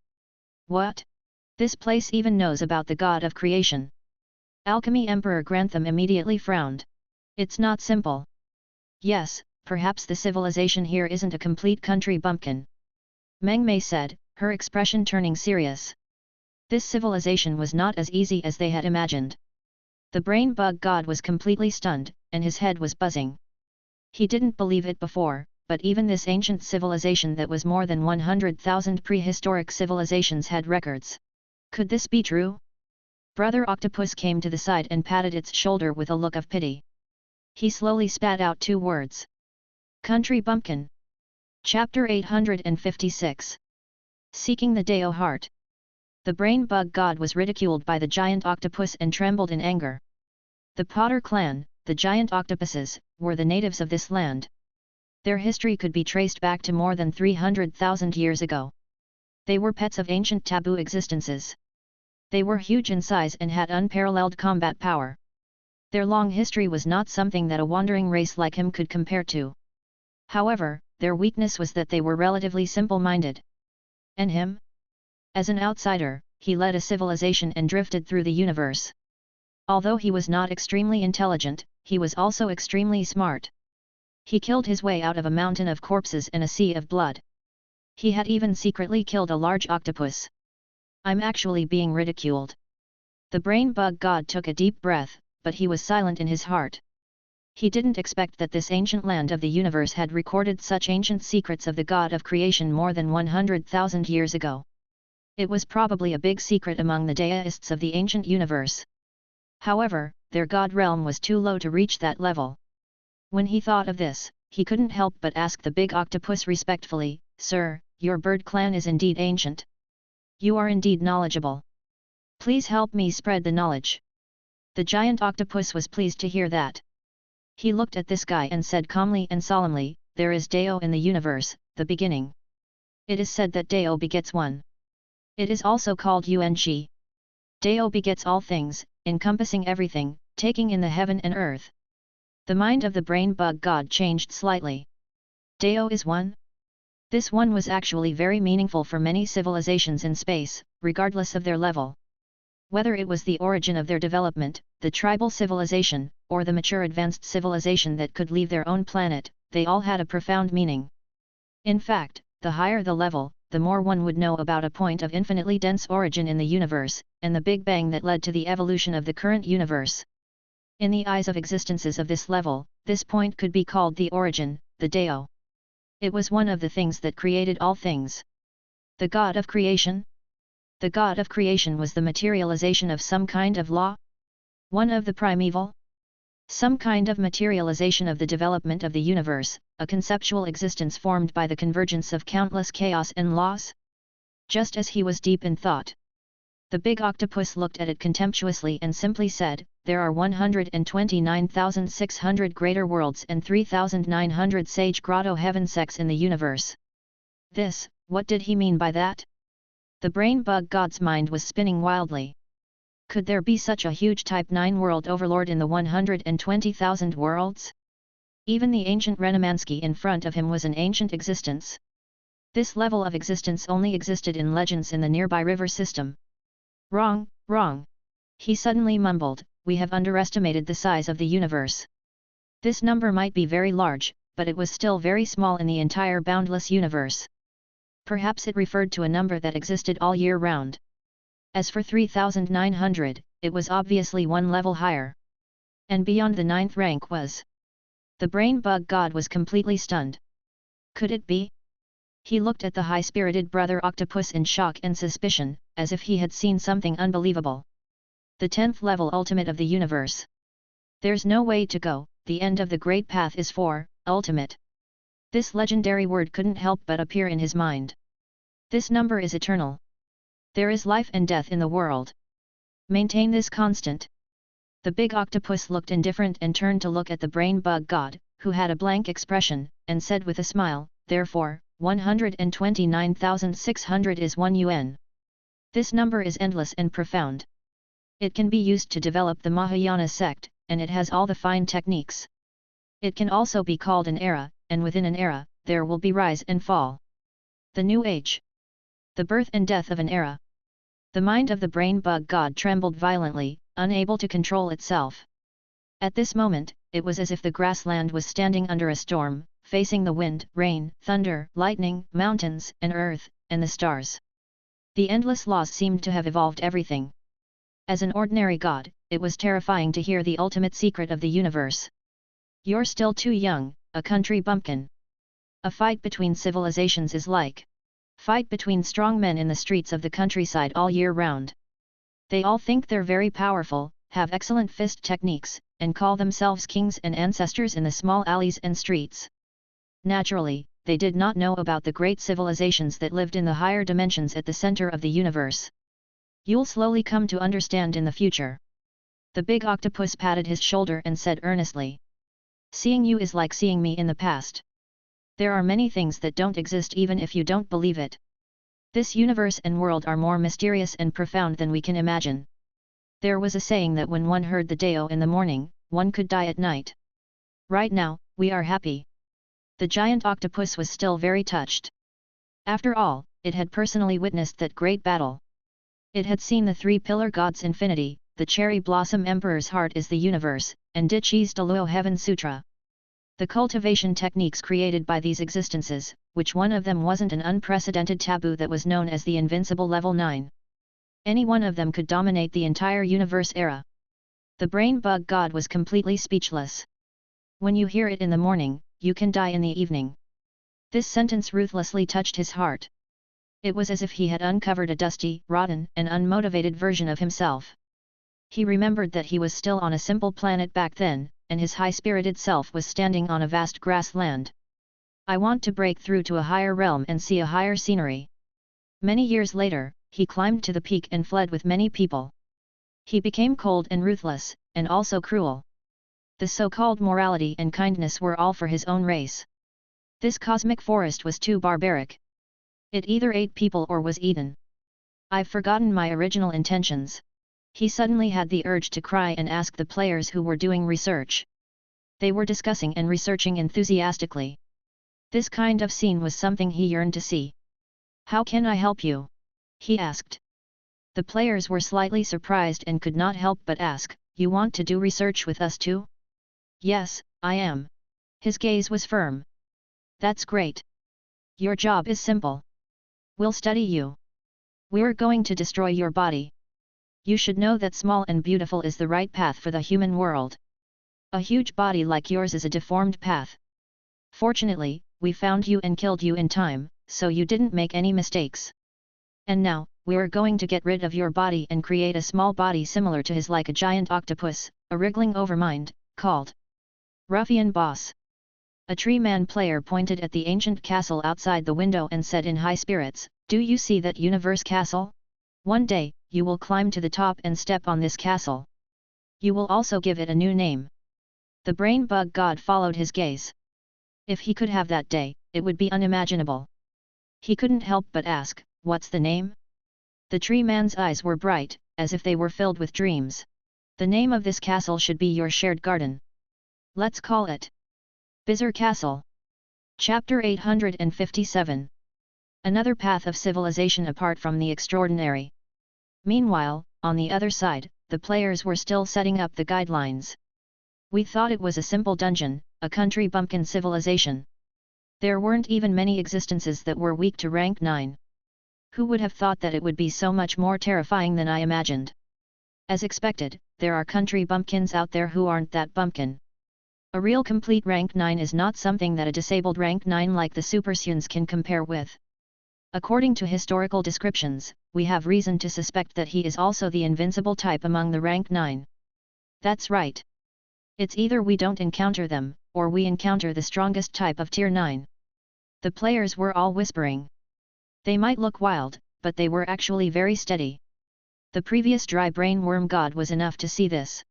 "What? This place even knows about the god of creation?" Alchemy Emperor Grantham immediately frowned. "It's not simple." "Yes, perhaps the civilization here isn't a complete country bumpkin," Meng Mei said, her expression turning serious. This civilization was not as easy as they had imagined. The brain bug god was completely stunned, and his head was buzzing. He didn't believe it before, but even this ancient civilization that was more than 100,000 prehistoric civilizations had records. Could this be true? Brother Octopus came to the side and patted its shoulder with a look of pity. He slowly spat out 2 words. Country bumpkin. Chapter 856. Seeking the Deo Heart. The brain bug god was ridiculed by the giant octopus and trembled in anger. The Potter clan, the giant octopuses, were the natives of this land. Their history could be traced back to more than 300,000 years ago. They were pets of ancient taboo existences. They were huge in size and had unparalleled combat power. Their long history was not something that a wandering race like him could compare to. However, their weakness was that they were relatively simple-minded. And him? As an outsider, he led a civilization and drifted through the universe. Although he was not extremely intelligent, he was also extremely smart. He killed his way out of a mountain of corpses and a sea of blood. He had even secretly killed a large octopus. I'm actually being ridiculed. The brain bug god took a deep breath, but he was silent in his heart. He didn't expect that this ancient land of the universe had recorded such ancient secrets of the god of creation more than 100,000 years ago. It was probably a big secret among the deists of the ancient universe. However, their god realm was too low to reach that level. When he thought of this, he couldn't help but ask the big octopus respectfully, "Sir, your bird clan is indeed ancient. You are indeed knowledgeable. Please help me spread the knowledge." The giant octopus was pleased to hear that. He looked at this guy and said calmly and solemnly, there is Deo in the universe, the beginning. It is said that Deo begets one. It is also called Ung. Deo begets all things, encompassing everything, taking in the heaven and earth. The mind of the brain bug god changed slightly. Deo is one? This one was actually very meaningful for many civilizations in space, regardless of their level. Whether it was the origin of their development, the tribal civilization, or the mature advanced civilization that could leave their own planet, they all had a profound meaning. In fact, the higher the level, the more one would know about a point of infinitely dense origin in the universe, and the Big Bang that led to the evolution of the current universe. In the eyes of existences of this level, this point could be called the origin, the Deo. It was one of the things that created all things. The God of creation? The God of creation was the materialization of some kind of law? One of the primeval? Some kind of materialization of the development of the universe, a conceptual existence formed by the convergence of countless chaos and laws? Just as he was deep in thought, the big octopus looked at it contemptuously and simply said, "There are 129,600 greater worlds and 3,900 sage grotto heaven sects in the universe." What did he mean by that? The brain bug god's mind was spinning wildly. Could there be such a huge Type 9 world overlord in the 120,000 worlds? Even the ancient Renamansky in front of him was an ancient existence. This level of existence only existed in legends in the nearby river system. Wrong, wrong. He suddenly mumbled, "We have underestimated the size of the universe. This number might be very large, but it was still very small in the entire boundless universe. Perhaps it referred to a number that existed all year round. As for 3,900, it was obviously one level higher. And beyond the 9th rank was..." The brain bug god was completely stunned. Could it be? He looked at the high-spirited brother octopus in shock and suspicion, as if he had seen something unbelievable. The 10th level ultimate of the universe. There's no way to go, the end of the great path is for, ultimate. This legendary word couldn't help but appear in his mind. This number is eternal. There is life and death in the world. Maintain this constant. The big octopus looked indifferent and turned to look at the brain bug god, who had a blank expression, and said with a smile, "Therefore, 129,600 is 1 UN. This number is endless and profound. It can be used to develop the Mahayana sect, and it has all the fine techniques. It can also be called an era, and within an era, there will be rise and fall. The new age. The birth and death of an era." The mind of the brain bug god trembled violently, unable to control itself. At this moment, it was as if the grassland was standing under a storm, facing the wind, rain, thunder, lightning, mountains, and earth, and the stars. The endless laws seemed to have evolved everything. As an ordinary god, it was terrifying to hear the ultimate secret of the universe. "You're still too young, a country bumpkin. A fight between civilizations is like fight between strong men in the streets of the countryside all year round. They all think they're very powerful, have excellent fist techniques, and call themselves kings and ancestors in the small alleys and streets. Naturally, they did not know about the great civilizations that lived in the higher dimensions at the center of the universe. You'll slowly come to understand in the future." The big octopus patted his shoulder and said earnestly, "Seeing you is like seeing me in the past. There are many things that don't exist even if you don't believe it. This universe and world are more mysterious and profound than we can imagine. There was a saying that when one heard the Deo in the morning, one could die at night. Right now, we are happy." The giant octopus was still very touched. After all, it had personally witnessed that great battle. It had seen the three-pillar god's infinity, the cherry blossom emperor's heart is the universe, and Dichi's Daluo Heaven Sutra. The cultivation techniques created by these existences, which one of them wasn't an unprecedented taboo that was known as the invincible level 9. Any one of them could dominate the entire universe era. The brain bug god was completely speechless. When you hear it in the morning, you can die in the evening. This sentence ruthlessly touched his heart. It was as if he had uncovered a dusty, rotten, and unmotivated version of himself. He remembered that he was still on a simple planet back then, and his high-spirited self was standing on a vast grassland. I want to break through to a higher realm and see a higher scenery. Many years later, he climbed to the peak and fled with many people. He became cold and ruthless, and also cruel. The so-called morality and kindness were all for his own race. This cosmic forest was too barbaric. It either ate people or was eaten. I've forgotten my original intentions. He suddenly had the urge to cry and ask the players who were doing research. They were discussing and researching enthusiastically. This kind of scene was something he yearned to see. "How can I help you?" he asked. The players were slightly surprised and could not help but ask, "You want to do research with us too?" "Yes, I am." His gaze was firm. "That's great. Your job is simple. We'll study you. We're going to destroy your body. You should know that small and beautiful is the right path for the human world. A huge body like yours is a deformed path. Fortunately, we found you and killed you in time, so you didn't make any mistakes. And now, we're going to get rid of your body and create a small body similar to his, like a giant octopus, a wriggling overmind, called Ruffian Boss." A tree man player pointed at the ancient castle outside the window and said in high spirits, "Do you see that universe castle? One day, you will climb to the top and step on this castle. You will also give it a new name." The brain bug god followed his gaze. If he could have that day, it would be unimaginable. He couldn't help but ask, "What's the name?" The tree man's eyes were bright, as if they were filled with dreams. "The name of this castle should be your shared garden. Let's call it Bizarre Castle." Chapter 857. Another path of civilization apart from the extraordinary. Meanwhile, on the other side, the players were still setting up the guidelines. "We thought it was a simple dungeon, a country bumpkin civilization. There weren't even many existences that were weak to rank 9. Who would have thought that it would be so much more terrifying than I imagined? As expected, there are country bumpkins out there who aren't that bumpkin. A real complete rank 9 is not something that a disabled rank 9 like the Supersuns can compare with. According to historical descriptions, we have reason to suspect that he is also the invincible type among the rank 9. That's right. It's either we don't encounter them, or we encounter the strongest type of tier 9. The players were all whispering. They might look wild, but they were actually very steady. The previous dry brain worm god was enough to see this.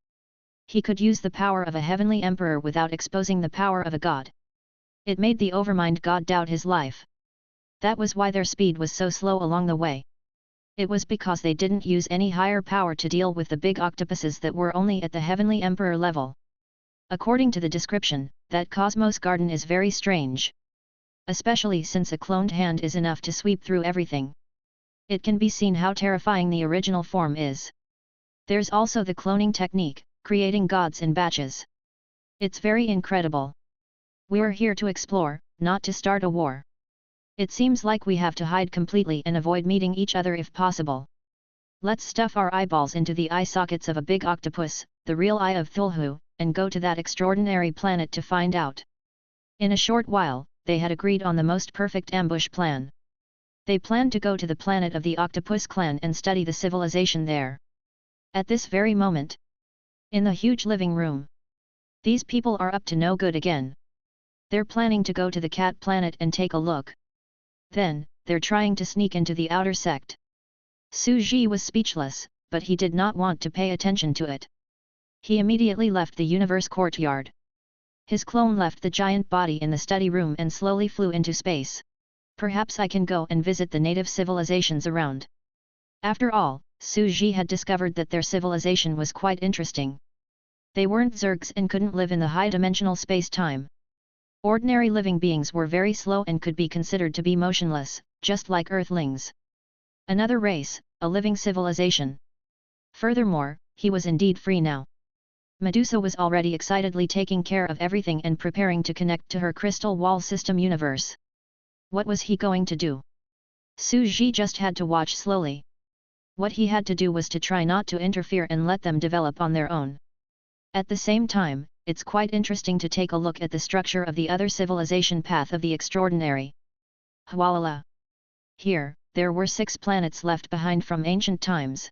He could use the power of a heavenly emperor without exposing the power of a god. It made the overmind god doubt his life. That was why their speed was so slow along the way. It was because they didn't use any higher power to deal with the big octopuses that were only at the heavenly emperor level. According to the description, that Cosmos Garden is very strange. Especially since a cloned hand is enough to sweep through everything. It can be seen how terrifying the original form is. There's also the cloning technique, creating gods in batches. It's very incredible. We're here to explore, not to start a war. It seems like we have to hide completely and avoid meeting each other if possible. Let's stuff our eyeballs into the eye sockets of a big octopus, the real eye of Thulhu, and go to that extraordinary planet to find out. In a short while, they had agreed on the most perfect ambush plan. They planned to go to the planet of the Octopus clan and study the civilization there. At this very moment, in the huge living room, these people are up to no good again. They're planning to go to the cat planet and take a look. Then, they're trying to sneak into the outer sect. Su Ji was speechless, but he did not want to pay attention to it. He immediately left the universe courtyard. His clone left the giant body in the study room and slowly flew into space. Perhaps I can go and visit the native civilizations around. After all, Su Ji had discovered that their civilization was quite interesting. They weren't Zergs and couldn't live in the high-dimensional space-time. Ordinary living beings were very slow and could be considered to be motionless, just like Earthlings. Another race, a living civilization. Furthermore, he was indeed free now. Medusa was already excitedly taking care of everything and preparing to connect to her crystal wall system universe. What was he going to do? Su Ji just had to watch slowly. What he had to do was to try not to interfere and let them develop on their own. At the same time, it's quite interesting to take a look at the structure of the other civilization path of the extraordinary. Hualala. Here, there were 6 planets left behind from ancient times.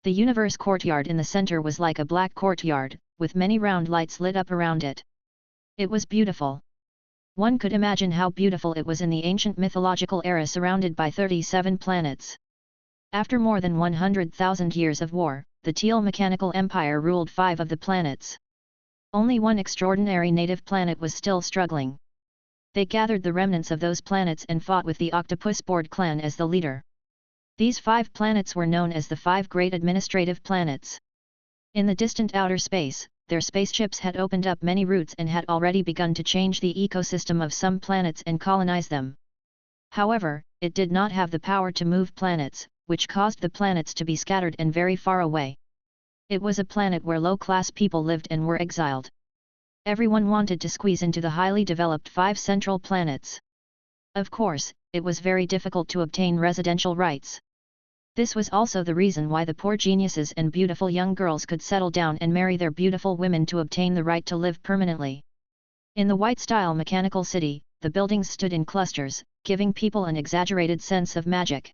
The universe courtyard in the center was like a black courtyard, with many round lights lit up around it. It was beautiful. One could imagine how beautiful it was in the ancient mythological era surrounded by 37 planets. After more than 100,000 years of war, the Teal Mechanical Empire ruled 5 of the planets. Only one extraordinary native planet was still struggling. They gathered the remnants of those planets and fought with the Octopus Board clan as the leader. These 5 planets were known as the 5 Great Administrative Planets. In the distant outer space, their spaceships had opened up many routes and had already begun to change the ecosystem of some planets and colonize them. However, it did not have the power to move planets, which caused the planets to be scattered and very far away. It was a planet where low-class people lived and were exiled. Everyone wanted to squeeze into the highly developed 5 central planets. Of course, it was very difficult to obtain residential rights. This was also the reason why the poor geniuses and beautiful young girls could settle down and marry their beautiful women to obtain the right to live permanently. In the white-style mechanical city, the buildings stood in clusters, giving people an exaggerated sense of magic.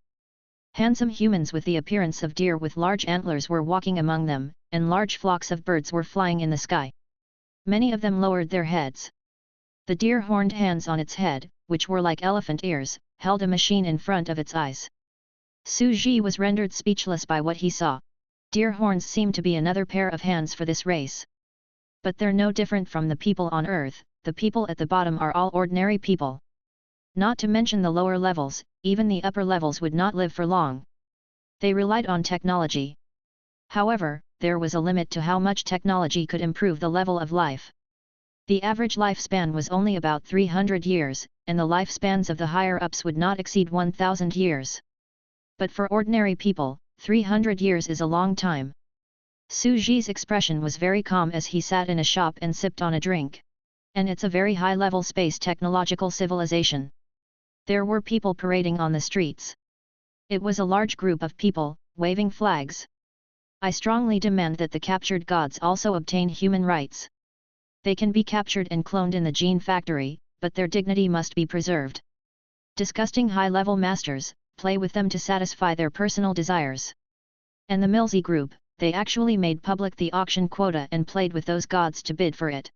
Handsome humans with the appearance of deer with large antlers were walking among them, and large flocks of birds were flying in the sky. Many of them lowered their heads. The deer horned hands on its head, which were like elephant ears, held a machine in front of its eyes. Su Ji was rendered speechless by what he saw. Deer horns seem to be another pair of hands for this race. But they're no different from the people on Earth. The people at the bottom are all ordinary people. Not to mention the lower levels, even the upper levels would not live for long. They relied on technology. However, there was a limit to how much technology could improve the level of life. The average lifespan was only about 300 years, and the lifespans of the higher-ups would not exceed 1,000 years. But for ordinary people, 300 years is a long time. Su Ji's expression was very calm as he sat in a shop and sipped on a drink. And it's a very high-level space technological civilization. There were people parading on the streets. It was a large group of people, waving flags. I strongly demand that the captured gods also obtain human rights. They can be captured and cloned in the gene factory, but their dignity must be preserved. Disgusting high-level masters, play with them to satisfy their personal desires. And the Milsey group, they actually made public the auction quota and played with those gods to bid for it.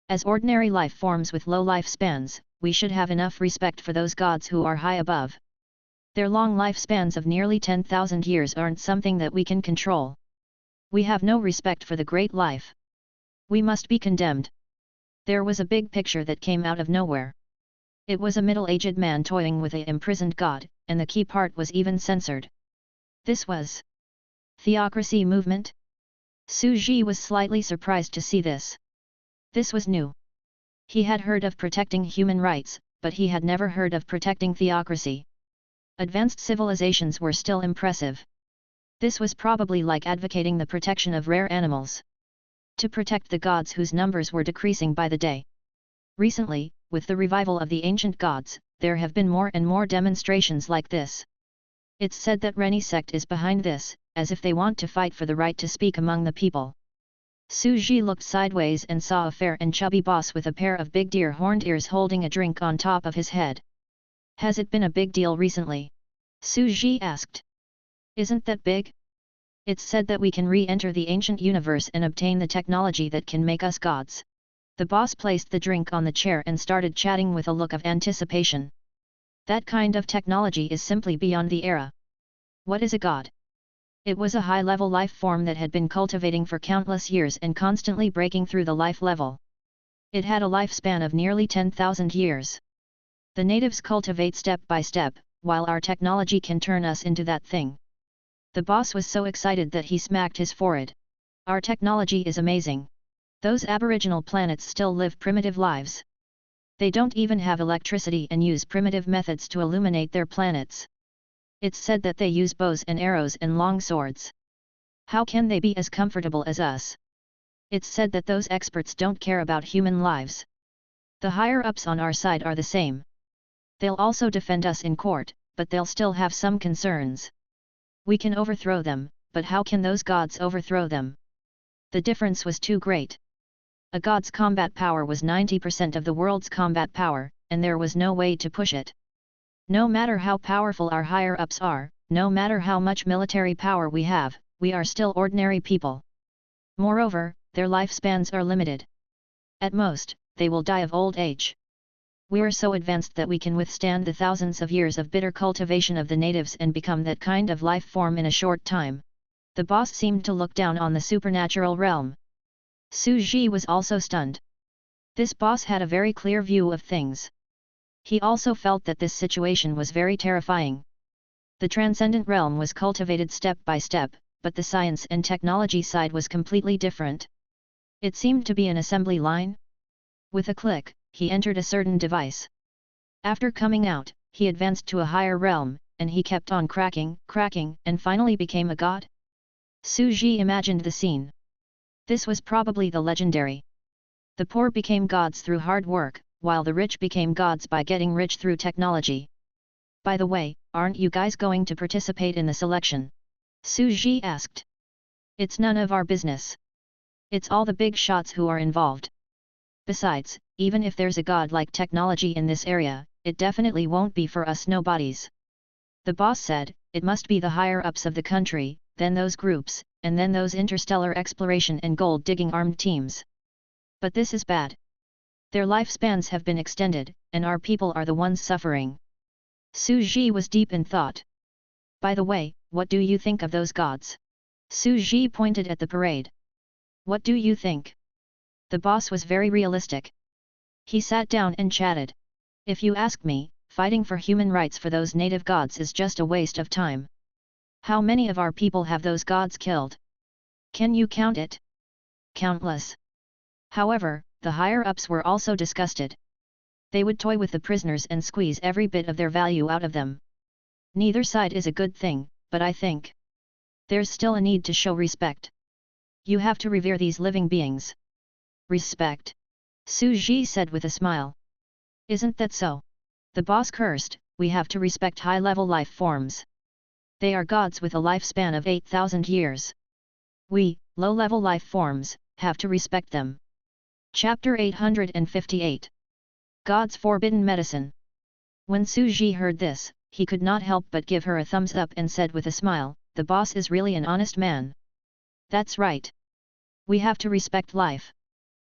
As ordinary life forms with low lifespans, we should have enough respect for those gods who are high above. Their long lifespans of nearly 10,000 years aren't something that we can control. We have no respect for the great life. We must be condemned. There was a big picture that came out of nowhere. It was a middle-aged man toying with an imprisoned god, and the key part was even censored. This was theocracy movement? Su Ji was slightly surprised to see this. This was new. He had heard of protecting human rights, but he had never heard of protecting theocracy. Advanced civilizations were still impressive. This was probably like advocating the protection of rare animals. To protect the gods whose numbers were decreasing by the day. Recently, with the revival of the ancient gods, there have been more and more demonstrations like this. It's said that Reni sect is behind this, as if they want to fight for the right to speak among the people. Su Ji looked sideways and saw a fair and chubby boss with a pair of big deer horned ears holding a drink on top of his head. Has it been a big deal recently? Su Ji asked. Isn't that big? It's said that we can re-enter the ancient universe and obtain the technology that can make us gods. The boss placed the drink on the chair and started chatting with a look of anticipation. That kind of technology is simply beyond the era. What is a god? It was a high-level life form that had been cultivating for countless years and constantly breaking through the life level. It had a lifespan of nearly 10,000 years. The natives cultivate step by step, while our technology can turn us into that thing. The boss was so excited that he smacked his forehead. Our technology is amazing. Those aboriginal planets still live primitive lives. They don't even have electricity and use primitive methods to illuminate their planets. It's said that they use bows and arrows and long swords. How can they be as comfortable as us? It's said that those experts don't care about human lives. The higher-ups on our side are the same. They'll also defend us in court, but they'll still have some concerns. We can overthrow them, but how can those gods overthrow them? The difference was too great. A god's combat power was 90% of the world's combat power, and there was no way to push it. No matter how powerful our higher-ups are, no matter how much military power we have, we are still ordinary people. Moreover, their lifespans are limited. At most, they will die of old age. We're so advanced that we can withstand the thousands of years of bitter cultivation of the natives and become that kind of life form in a short time. The boss seemed to look down on the supernatural realm. Su Ji was also stunned. This boss had a very clear view of things. He also felt that this situation was very terrifying. The transcendent realm was cultivated step by step, but the science and technology side was completely different. It seemed to be an assembly line. With a click, he entered a certain device. After coming out, he advanced to a higher realm, and he kept on cracking, and finally became a god. Su Ji imagined the scene. This was probably the legendary. The poor became gods through hard work, while the rich became gods by getting rich through technology. By the way, aren't you guys going to participate in the selection? Su Ji asked. It's none of our business. It's all the big shots who are involved. Besides, even if there's a god-like technology in this area, it definitely won't be for us nobodies. The boss said, it must be the higher-ups of the country, then those groups, and then those interstellar exploration and gold-digging armed teams. But this is bad. Their lifespans have been extended, and our people are the ones suffering. Su Ji was deep in thought. By the way, what do you think of those gods? Su Ji pointed at the parade. What do you think? The boss was very realistic. He sat down and chatted. If you ask me, fighting for human rights for those native gods is just a waste of time. How many of our people have those gods killed? Can you count it? Countless. However, the higher-ups were also disgusted. They would toy with the prisoners and squeeze every bit of their value out of them. Neither side is a good thing, but I think there's still a need to show respect. You have to revere these living beings. Respect? Su Ji said with a smile. Isn't that so? The boss cursed, we have to respect high-level life forms. They are gods with a lifespan of 8,000 years. We, low-level life forms, have to respect them. Chapter 858. God's Forbidden Medicine. When Su Ji heard this, he could not help but give her a thumbs up and said with a smile, the boss is really an honest man. That's right. We have to respect life.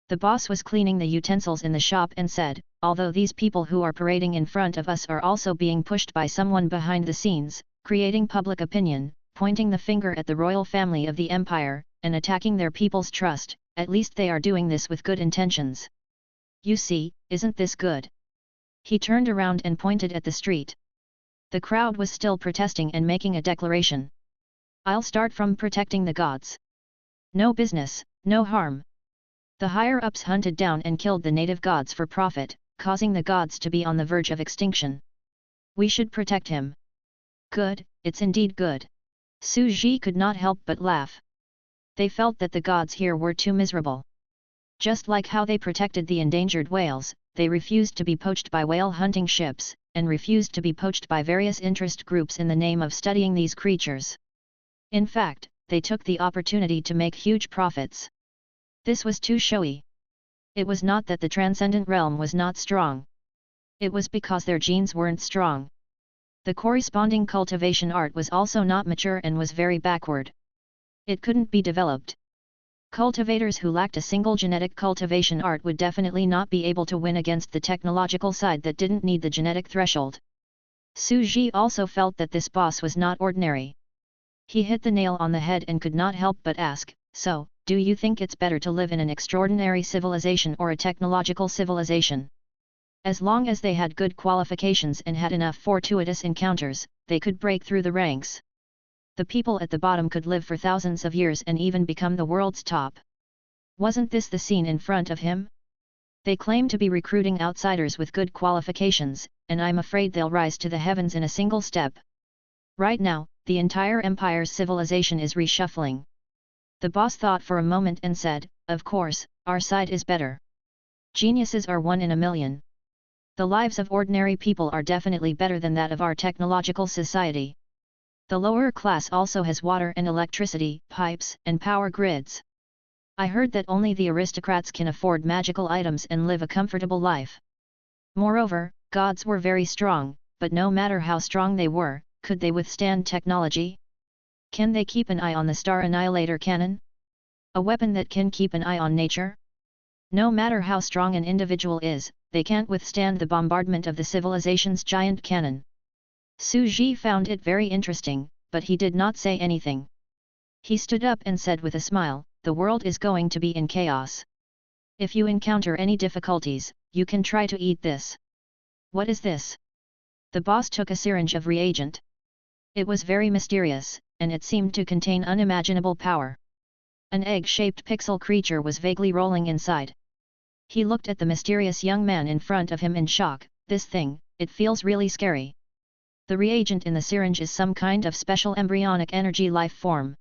The boss was cleaning the utensils in the shop and said, although these people who are parading in front of us are also being pushed by someone behind the scenes, creating public opinion, pointing the finger at the royal family of the empire, and attacking their people's trust, at least they are doing this with good intentions. You see, isn't this good? He turned around and pointed at the street. The crowd was still protesting and making a declaration. I'll start from protecting the gods. No business, no harm. The higher-ups hunted down and killed the native gods for profit, causing the gods to be on the verge of extinction. We should protect him. Good, it's indeed good. Su Ji could not help but laugh. They felt that the gods here were too miserable. Just like how they protected the endangered whales, they refused to be poached by whale-hunting ships, and refused to be poached by various interest groups in the name of studying these creatures. In fact, they took the opportunity to make huge profits. This was too showy. It was not that the transcendent realm was not strong. It was because their genes weren't strong. The corresponding cultivation art was also not mature and was very backward. It couldn't be developed. Cultivators who lacked a single genetic cultivation art would definitely not be able to win against the technological side that didn't need the genetic threshold. Su Ji also felt that this boss was not ordinary. He hit the nail on the head and could not help but ask, so, do you think it's better to live in an extraordinary civilization or a technological civilization? As long as they had good qualifications and had enough fortuitous encounters, they could break through the ranks. The people at the bottom could live for thousands of years and even become the world's top. Wasn't this the scene in front of him? They claim to be recruiting outsiders with good qualifications, and I'm afraid they'll rise to the heavens in a single step. Right now, the entire empire's civilization is reshuffling. The boss thought for a moment and said, of course, our side is better. Geniuses are 1 in a million. The lives of ordinary people are definitely better than that of our technological society. The lower class also has water and electricity, pipes, and power grids. I heard that only the aristocrats can afford magical items and live a comfortable life. Moreover, gods were very strong, but no matter how strong they were, could they withstand technology? Can they keep an eye on the Star Annihilator cannon? A weapon that can keep an eye on nature? No matter how strong an individual is, they can't withstand the bombardment of the civilization's giant cannon. Su Ji found it very interesting, but he did not say anything. He stood up and said with a smile, the world is going to be in chaos. If you encounter any difficulties, you can try to eat this. What is this? The boss took a syringe of reagent. It was very mysterious, and it seemed to contain unimaginable power. An egg-shaped pixel creature was vaguely rolling inside. He looked at the mysterious young man in front of him in shock. This thing, it feels really scary. The reagent in the syringe is some kind of special embryonic energy life form.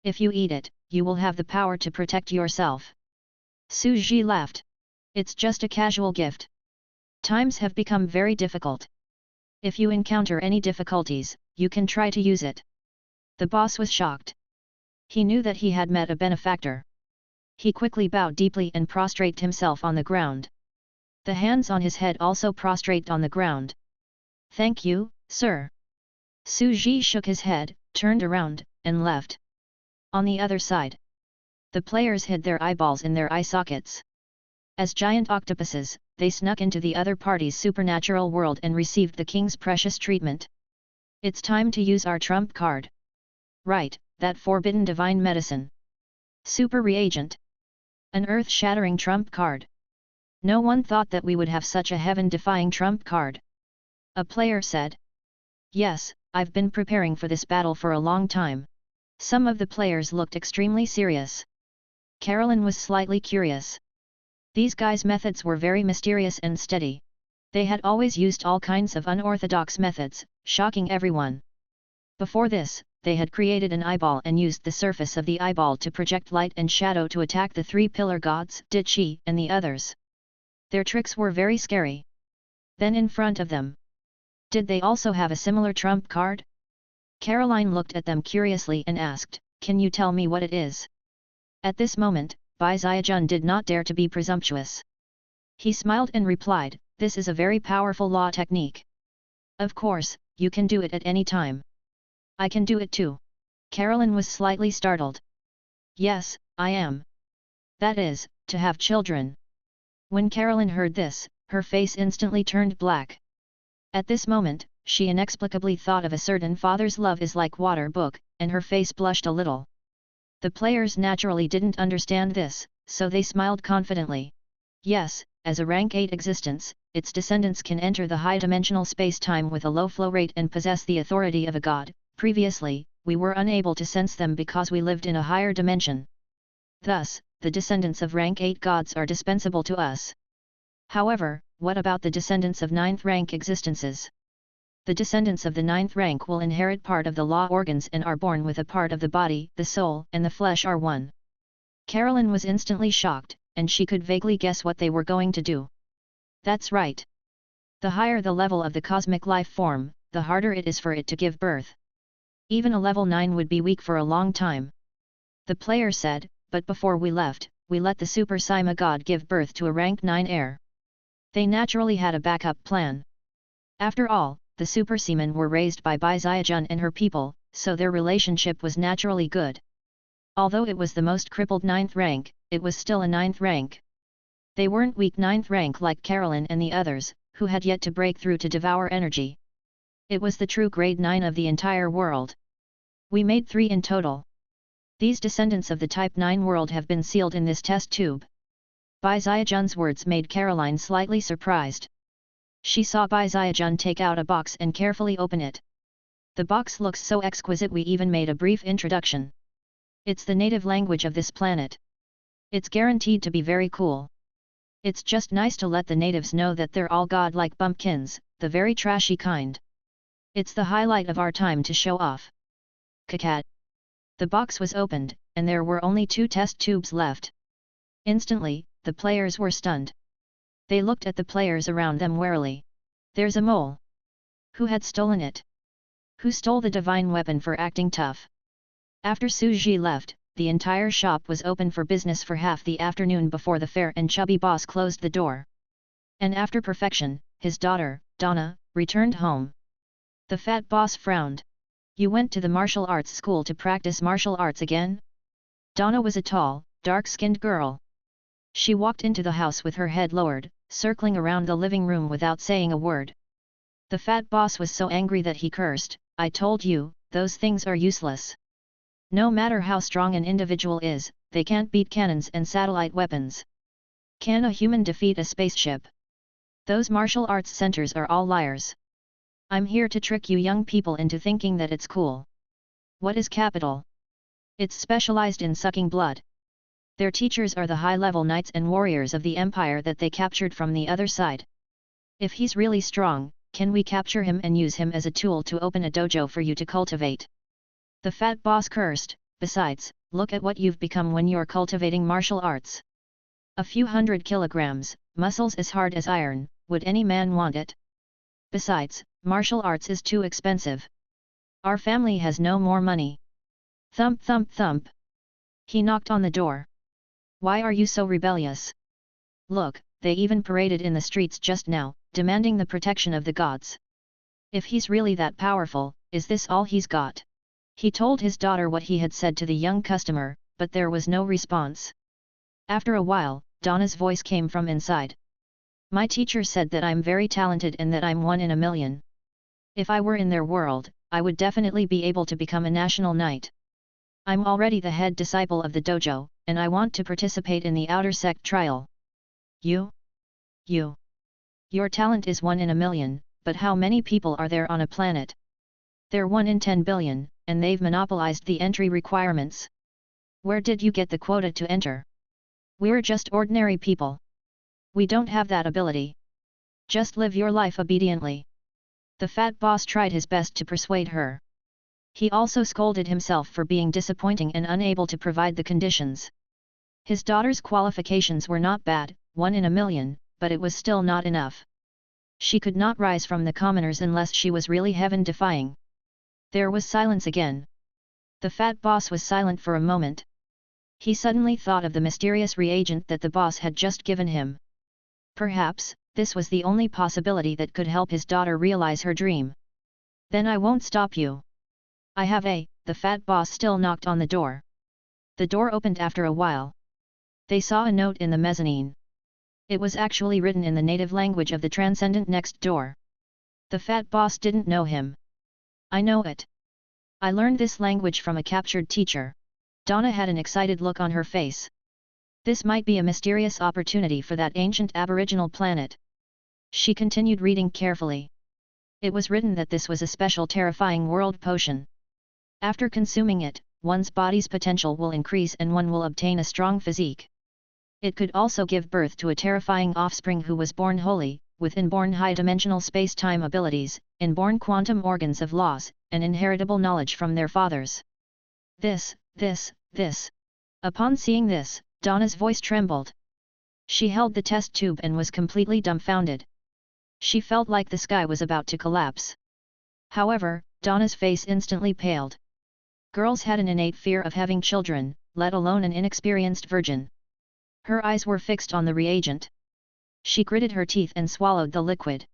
If you eat it, you will have the power to protect yourself. Su Ji laughed. It's just a casual gift. Times have become very difficult. If you encounter any difficulties, you can try to use it. The boss was shocked. He knew that he had met a benefactor. He quickly bowed deeply and prostrated himself on the ground. The hands on his head also prostrate on the ground. Thank you, sir. Su Ji shook his head, turned around, and left. On the other side, the players hid their eyeballs in their eye sockets. As giant octopuses, they snuck into the other party's supernatural world and received the king's precious treatment. It's time to use our trump card. Right, that forbidden divine medicine. Super reagent. An earth-shattering trump card. No one thought that we would have such a heaven-defying trump card. A player said. Yes, I've been preparing for this battle for a long time. Some of the players looked extremely serious. Carolyn was slightly curious. These guys' methods were very mysterious and steady. They had always used all kinds of unorthodox methods, shocking everyone. Before this, they had created an eyeball and used the surface of the eyeball to project light and shadow to attack the three pillar gods, Dichi, and the others. Their tricks were very scary. Then in front of them. Did they also have a similar trump card? Caroline looked at them curiously and asked, "Can you tell me what it is?" At this moment, Bai Xiajun did not dare to be presumptuous. He smiled and replied, "This is a very powerful law technique. Of course, you can do it at any time." "I can do it too." Caroline was slightly startled. "Yes, I am. That is, to have children." When Caroline heard this, her face instantly turned black. At this moment, she inexplicably thought of a certain Father's Love is Like Water book, and her face blushed a little. The players naturally didn't understand this, so they smiled confidently. Yes, as a rank 8 existence, its descendants can enter the high-dimensional space-time with a low flow rate and possess the authority of a god. Previously, we were unable to sense them because we lived in a higher dimension. Thus, the descendants of rank 8 gods are dispensable to us. However, what about the descendants of 9th rank existences? The descendants of the 9th rank will inherit part of the law organs and are born with a part of the body, the soul, and the flesh are one. Caroline was instantly shocked, and she could vaguely guess what they were going to do. That's right. The higher the level of the cosmic life form, the harder it is for it to give birth. Even a level 9 would be weak for a long time. The player said, but before we left, we let the Super Sima god give birth to a rank 9 heir. They naturally had a backup plan. After all, the Super Seamen were raised by Bai Xiajun and her people, so their relationship was naturally good. Although it was the most crippled 9th rank, it was still a 9th rank. They weren't weak 9th rank like Caroline and the others, who had yet to break through to devour energy. It was the true grade 9 of the entire world. We made 3 in total. These descendants of the Type 9 world have been sealed in this test tube. Bai Xiajun's words made Caroline slightly surprised. She saw Bai Xiajun take out a box and carefully open it. The box looks so exquisite we even made a brief introduction. It's the native language of this planet. It's guaranteed to be very cool. It's just nice to let the natives know that they're all god-like bumpkins, the very trashy kind. It's the highlight of our time to show off. Kakat. The box was opened, and there were only 2 test tubes left. Instantly, the players were stunned. They looked at the players around them warily. There's a mole. Who had stolen it? Who stole the divine weapon for acting tough? After Su Ji left, the entire shop was open for business for half the afternoon before the fair and chubby boss closed the door. And after perfection, his daughter, Donna, returned home. The fat boss frowned. You went to the martial arts school to practice martial arts again? Donna was a tall, dark-skinned girl. She walked into the house with her head lowered, circling around the living room without saying a word. The fat boss was so angry that he cursed, I told you, those things are useless. No matter how strong an individual is, they can't beat cannons and satellite weapons. Can a human defeat a spaceship? Those martial arts centers are all liars. I'm here to trick you young people into thinking that it's cool. What is capital? It's specialized in sucking blood. Their teachers are the high-level knights and warriors of the empire that they captured from the other side. If he's really strong, can we capture him and use him as a tool to open a dojo for you to cultivate? The fat boss cursed. Besides, look at what you've become when you're cultivating martial arts. A few 100 kilograms, muscles as hard as iron, would any man want it? Besides, martial arts is too expensive. Our family has no more money. Thump thump thump. He knocked on the door. Why are you so rebellious? Look, they even paraded in the streets just now, demanding the protection of the gods. If he's really that powerful, is this all he's got? He told his daughter what he had said to the young customer, but there was no response. After a while, Donna's voice came from inside. My teacher said that I'm very talented and that I'm one in a million. If I were in their world, I would definitely be able to become a national knight. I'm already the head disciple of the dojo, and I want to participate in the outer sect trial. You? Your talent is 1 in a million, but how many people are there on a planet? They're 1 in 10 billion, and they've monopolized the entry requirements. Where did you get the quota to enter? We're just ordinary people. We don't have that ability. Just live your life obediently. The fat boss tried his best to persuade her. He also scolded himself for being disappointing and unable to provide the conditions. His daughter's qualifications were not bad, 1 in a million, but it was still not enough. She could not rise from the commoners unless she was really heaven-defying. There was silence again. The fat boss was silent for a moment. He suddenly thought of the mysterious reagent that the boss had just given him. Perhaps, this was the only possibility that could help his daughter realize her dream. Then I won't stop you. I have the fat boss still knocked on the door. The door opened after a while. They saw a note in the mezzanine. It was actually written in the native language of the transcendent next door. The fat boss didn't know him. I know it. I learned this language from a captured teacher. Donna had an excited look on her face. This might be a mysterious opportunity for that ancient aboriginal planet. She continued reading carefully. It was written that this was a special terrifying world potion. After consuming it, one's body's potential will increase and one will obtain a strong physique. It could also give birth to a terrifying offspring who was born holy, with inborn high-dimensional space-time abilities, inborn quantum organs of laws, and inheritable knowledge from their fathers. This. Upon seeing this, Donna's voice trembled. She held the test tube and was completely dumbfounded. She felt like the sky was about to collapse. However, Donna's face instantly paled. Girls had an innate fear of having children, let alone an inexperienced virgin. Her eyes were fixed on the reagent. She gritted her teeth and swallowed the liquid.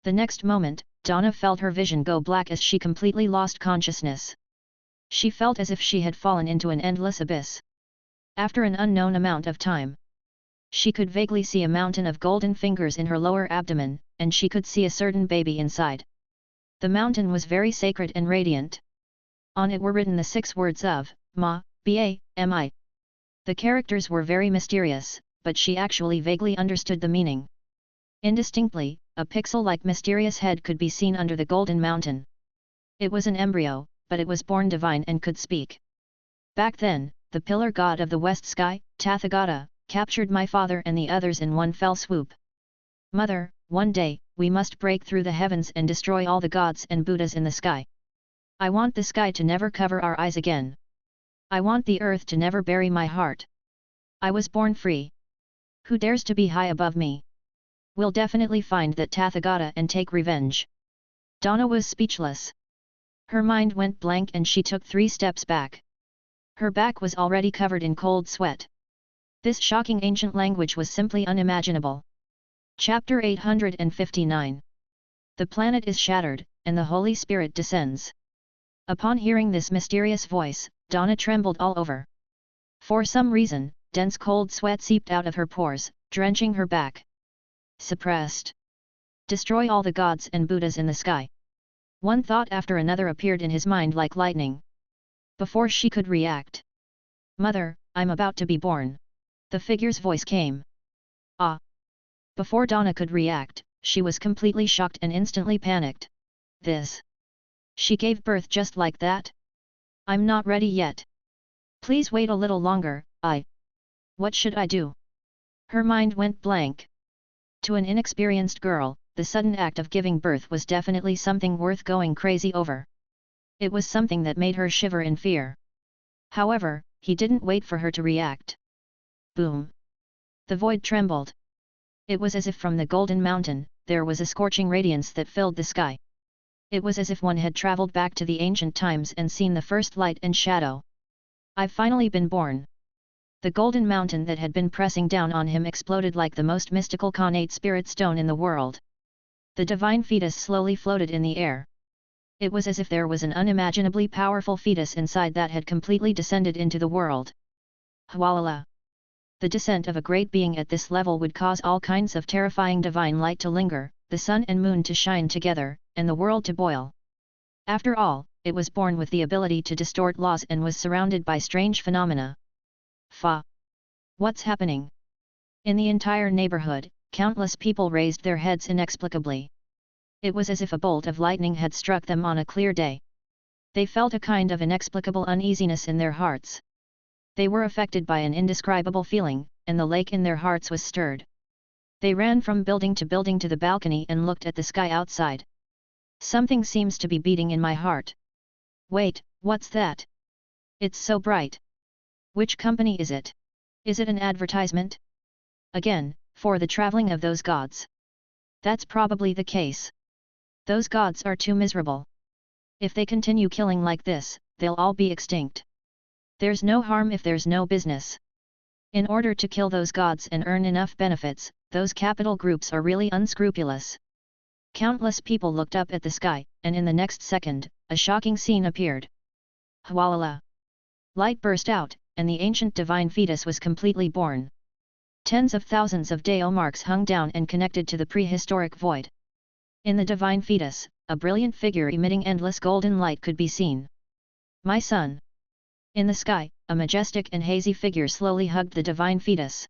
The next moment, Donna felt her vision go black as she completely lost consciousness. She felt as if she had fallen into an endless abyss. After an unknown amount of time, she could vaguely see a mountain of golden fingers in her lower abdomen, and she could see a certain baby inside. The mountain was very sacred and radiant. On it were written the 6 words of, Ma, Ba-Mi. The characters were very mysterious, but she actually vaguely understood the meaning. Indistinctly, a pixel-like mysterious head could be seen under the golden mountain. It was an embryo, but it was born divine and could speak. Back then, the pillar god of the west sky, Tathagata, captured my father and the others in one fell swoop. Mother, one day, we must break through the heavens and destroy all the gods and Buddhas in the sky. I want the sky to never cover our eyes again. I want the earth to never bury my heart. I was born free. Who dares to be high above me? Will definitely find that Tathagata and take revenge. Donna was speechless. Her mind went blank and she took 3 steps back. Her back was already covered in cold sweat. This shocking ancient language was simply unimaginable. Chapter 859. The planet is shattered, and the Holy Spirit descends. Upon hearing this mysterious voice, Donna trembled all over. For some reason, dense cold sweat seeped out of her pores, drenching her back. Suppressed. Destroy all the gods and Buddhas in the sky. One thought after another appeared in his mind like lightning. Before she could react. Mother, I'm about to be born. The figure's voice came. Ah! Before Donna could react, she was completely shocked and instantly panicked. This. She gave birth just like that? I'm not ready yet. Please wait a little longer. What should I do? Her mind went blank. To an inexperienced girl, the sudden act of giving birth was definitely something worth going crazy over. It was something that made her shiver in fear. However, he didn't wait for her to react. Boom! The void trembled. It was as if from the Golden Mountain, there was a scorching radiance that filled the sky. It was as if one had traveled back to the ancient times and seen the first light and shadow. I've finally been born. The Golden Mountain that had been pressing down on him exploded like the most mystical connate spirit stone in the world. The divine fetus slowly floated in the air. It was as if there was an unimaginably powerful fetus inside that had completely descended into the world. Hwalala! The descent of a great being at this level would cause all kinds of terrifying divine light to linger, the sun and moon to shine together, and the world to boil. After all, it was born with the ability to distort laws and was surrounded by strange phenomena. What's happening? In the entire neighborhood, countless people raised their heads inexplicably. It was as if a bolt of lightning had struck them on a clear day. They felt a kind of inexplicable uneasiness in their hearts. They were affected by an indescribable feeling, and the lake in their hearts was stirred. They ran from building to the balcony and looked at the sky outside. Something seems to be beating in my heart. Wait, what's that? It's so bright. Which company is it? Is it an advertisement? Again, for the traveling of those gods. That's probably the case. Those gods are too miserable. If they continue killing like this, they'll all be extinct. There's no harm if there's no business. In order to kill those gods and earn enough benefits, those capital groups are really unscrupulous. Countless people looked up at the sky, and in the next second, a shocking scene appeared. Hwalala! Light burst out, and the ancient divine fetus was completely born. Tens of thousands of Deo marks hung down and connected to the prehistoric void. In the divine fetus, a brilliant figure emitting endless golden light could be seen. My son! In the sky, a majestic and hazy figure slowly hugged the divine fetus.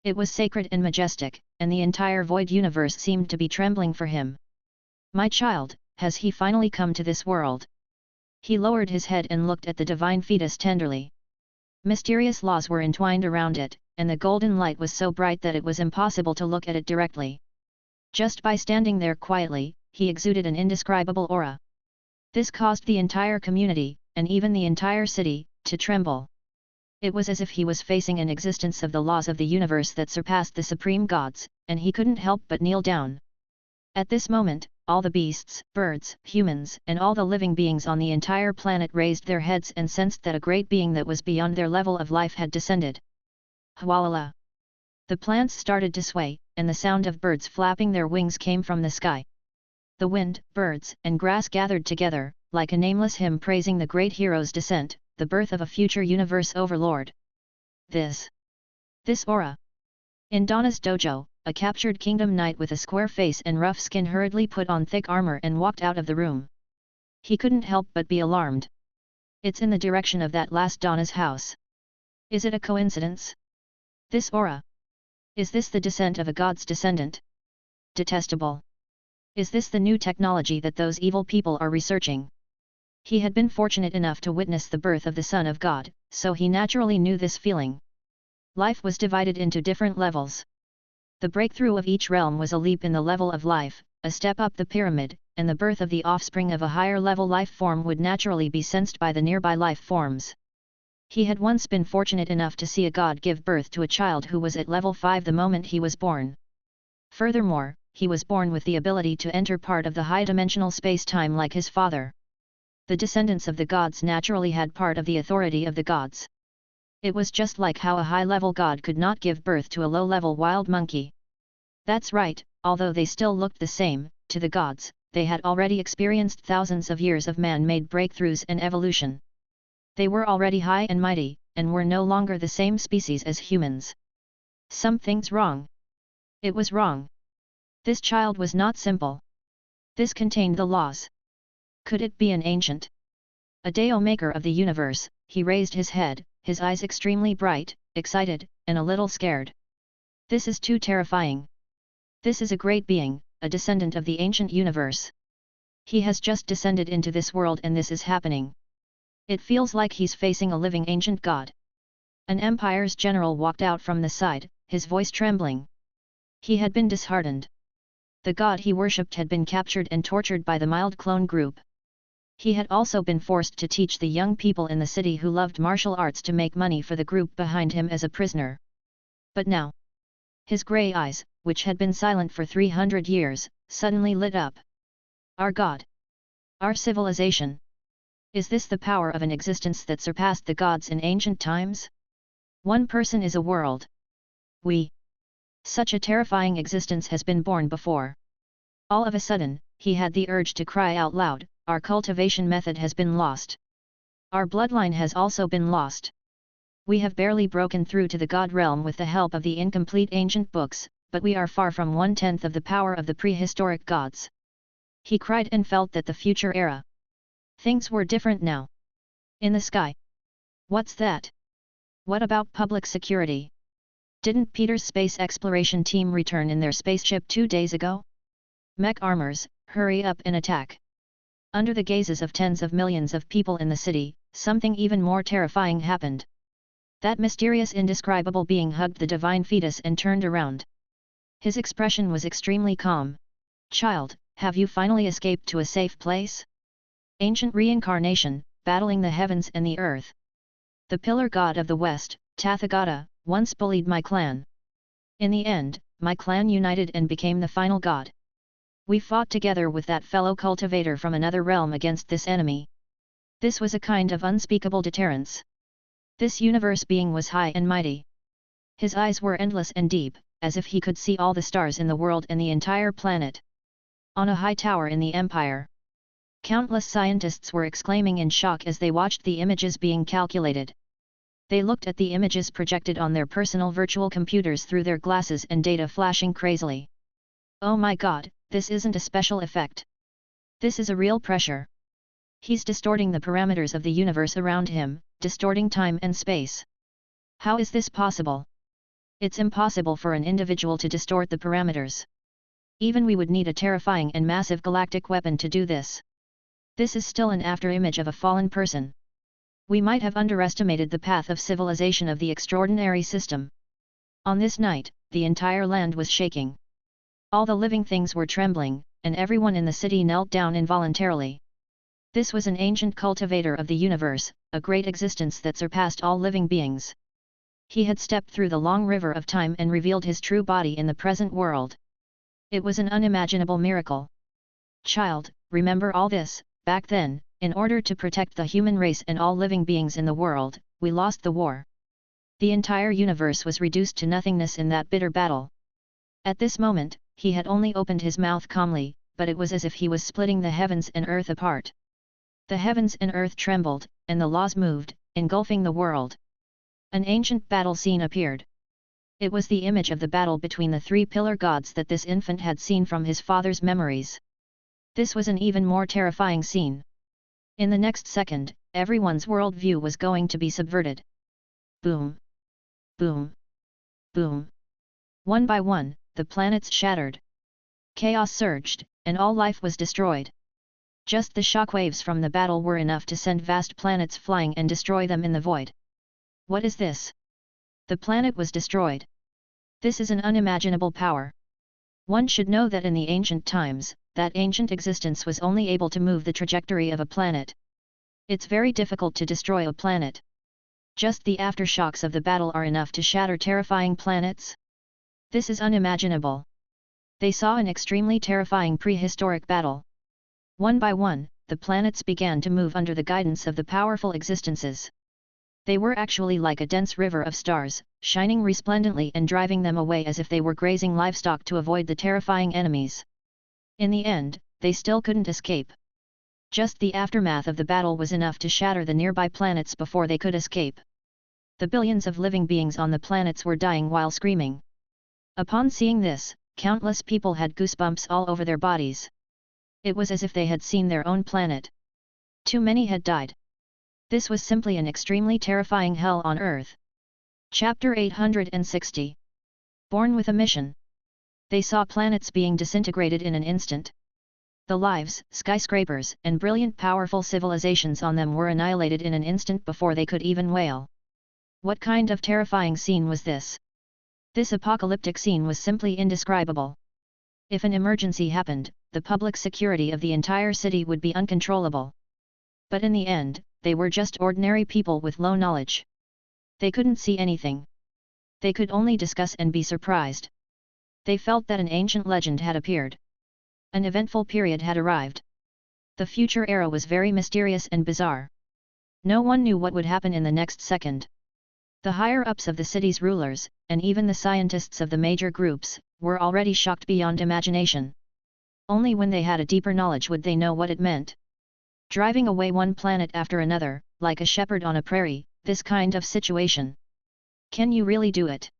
It was sacred and majestic, and the entire void universe seemed to be trembling for him. My child, has he finally come to this world? He lowered his head and looked at the divine fetus tenderly. Mysterious laws were entwined around it, and the golden light was so bright that it was impossible to look at it directly. Just by standing there quietly, he exuded an indescribable aura. This caused the entire community, and even the entire city, to tremble. It was as if he was facing an existence of the laws of the universe that surpassed the supreme gods, and he couldn't help but kneel down. At this moment, all the beasts, birds, humans, and all the living beings on the entire planet raised their heads and sensed that a great being that was beyond their level of life had descended. Hwalala! The plants started to sway, and the sound of birds flapping their wings came from the sky. The wind, birds, and grass gathered together, like a nameless hymn praising the great hero's descent, the birth of a future universe overlord. This aura. In Donna's dojo, a captured kingdom knight with a square face and rough skin hurriedly put on thick armor and walked out of the room. He couldn't help but be alarmed. It's in the direction of that last Donna's house. Is it a coincidence? This aura. Is this the descent of a god's descendant? Detestable. Is this the new technology that those evil people are researching? He had been fortunate enough to witness the birth of the Son of God, so he naturally knew this feeling. Life was divided into different levels. The breakthrough of each realm was a leap in the level of life, a step up the pyramid, and the birth of the offspring of a higher level life form would naturally be sensed by the nearby life forms. He had once been fortunate enough to see a god give birth to a child who was at level 5 the moment he was born. Furthermore, he was born with the ability to enter part of the high-dimensional space-time like his father. The descendants of the gods naturally had part of the authority of the gods. It was just like how a high-level god could not give birth to a low-level wild monkey. That's right, although they still looked the same, to the gods, they had already experienced thousands of years of man-made breakthroughs and evolution. They were already high and mighty, and were no longer the same species as humans. Something's wrong. It was wrong. This child was not simple. This contained the laws. Could it be an ancient? A Deo maker of the universe, he raised his head, his eyes extremely bright, excited, and a little scared. This is too terrifying. This is a great being, a descendant of the ancient universe. He has just descended into this world and this is happening. It feels like he's facing a living ancient god. An empire's general walked out from the side, his voice trembling. He had been disheartened. The god he worshipped had been captured and tortured by the mild clone group. He had also been forced to teach the young people in the city who loved martial arts to make money for the group behind him as a prisoner. But now, his grey eyes, which had been silent for 300 years, suddenly lit up. Our god! Our civilization! Is this the power of an existence that surpassed the gods in ancient times? One person is a world. We! Such a terrifying existence has been born before. All of a sudden, he had the urge to cry out loud, our cultivation method has been lost. Our bloodline has also been lost. We have barely broken through to the god realm with the help of the incomplete ancient books, but we are far from 1/10 of the power of the prehistoric gods. He cried and felt that the future era. Things were different now. In the sky. What's that? What about public security? Didn't Peter's space exploration team return in their spaceship 2 days ago? Mech armors, hurry up and attack. Under the gazes of tens of millions of people in the city, something even more terrifying happened. That mysterious indescribable being hugged the divine fetus and turned around. His expression was extremely calm. Child, have you finally escaped to a safe place? Ancient reincarnation, battling the heavens and the earth. The pillar god of the West, Tathagata, once bullied my clan. In the end, my clan united and became the final god. We fought together with that fellow cultivator from another realm against this enemy. This was a kind of unspeakable deterrence. This universe being was high and mighty. His eyes were endless and deep, as if he could see all the stars in the world and the entire planet. On a high tower in the empire, countless scientists were exclaiming in shock as they watched the images being calculated. They looked at the images projected on their personal virtual computers through their glasses and data flashing crazily. Oh my god, this isn't a special effect. This is a real pressure. He's distorting the parameters of the universe around him, distorting time and space. How is this possible? It's impossible for an individual to distort the parameters. Even we would need a terrifying and massive galactic weapon to do this. This is still an afterimage of a fallen person. We might have underestimated the path of civilization of the extraordinary system. On this night, the entire land was shaking. All the living things were trembling, and everyone in the city knelt down involuntarily. This was an ancient cultivator of the universe, a great existence that surpassed all living beings. He had stepped through the long river of time and revealed his true body in the present world. It was an unimaginable miracle. Child, remember all this, back then, in order to protect the human race and all living beings in the world, we lost the war. The entire universe was reduced to nothingness in that bitter battle. At this moment, he had only opened his mouth calmly, but it was as if he was splitting the heavens and earth apart. The heavens and earth trembled, and the laws moved, engulfing the world. An ancient battle scene appeared. It was the image of the battle between the three pillar gods that this infant had seen from his father's memories. This was an even more terrifying scene. In the next second, everyone's worldview was going to be subverted. Boom! Boom! Boom! One by one, the planets shattered. Chaos surged, and all life was destroyed. Just the shockwaves from the battle were enough to send vast planets flying and destroy them in the void. What is this? The planet was destroyed. This is an unimaginable power. One should know that in the ancient times, that ancient existence was only able to move the trajectory of a planet. It's very difficult to destroy a planet. Just the aftershocks of the battle are enough to shatter terrifying planets. This is unimaginable. They saw an extremely terrifying prehistoric battle. One by one, the planets began to move under the guidance of the powerful existences. They were actually like a dense river of stars, shining resplendently and driving them away as if they were grazing livestock to avoid the terrifying enemies. In the end, they still couldn't escape. Just the aftermath of the battle was enough to shatter the nearby planets before they could escape. The billions of living beings on the planets were dying while screaming. Upon seeing this, countless people had goosebumps all over their bodies. It was as if they had seen their own planet. Too many had died. This was simply an extremely terrifying hell on Earth. Chapter 860. Born with a Mission. They saw planets being disintegrated in an instant. The lives, skyscrapers, and brilliant powerful civilizations on them were annihilated in an instant before they could even wail. What kind of terrifying scene was this? This apocalyptic scene was simply indescribable. If an emergency happened, the public security of the entire city would be uncontrollable. But in the end, they were just ordinary people with low knowledge. They couldn't see anything. They could only discuss and be surprised. They felt that an ancient legend had appeared. An eventful period had arrived. The future era was very mysterious and bizarre. No one knew what would happen in the next second. The higher-ups of the city's rulers, and even the scientists of the major groups, were already shocked beyond imagination. Only when they had a deeper knowledge would they know what it meant. Driving away one planet after another, like a shepherd on a prairie, this kind of situation. Can you really do it?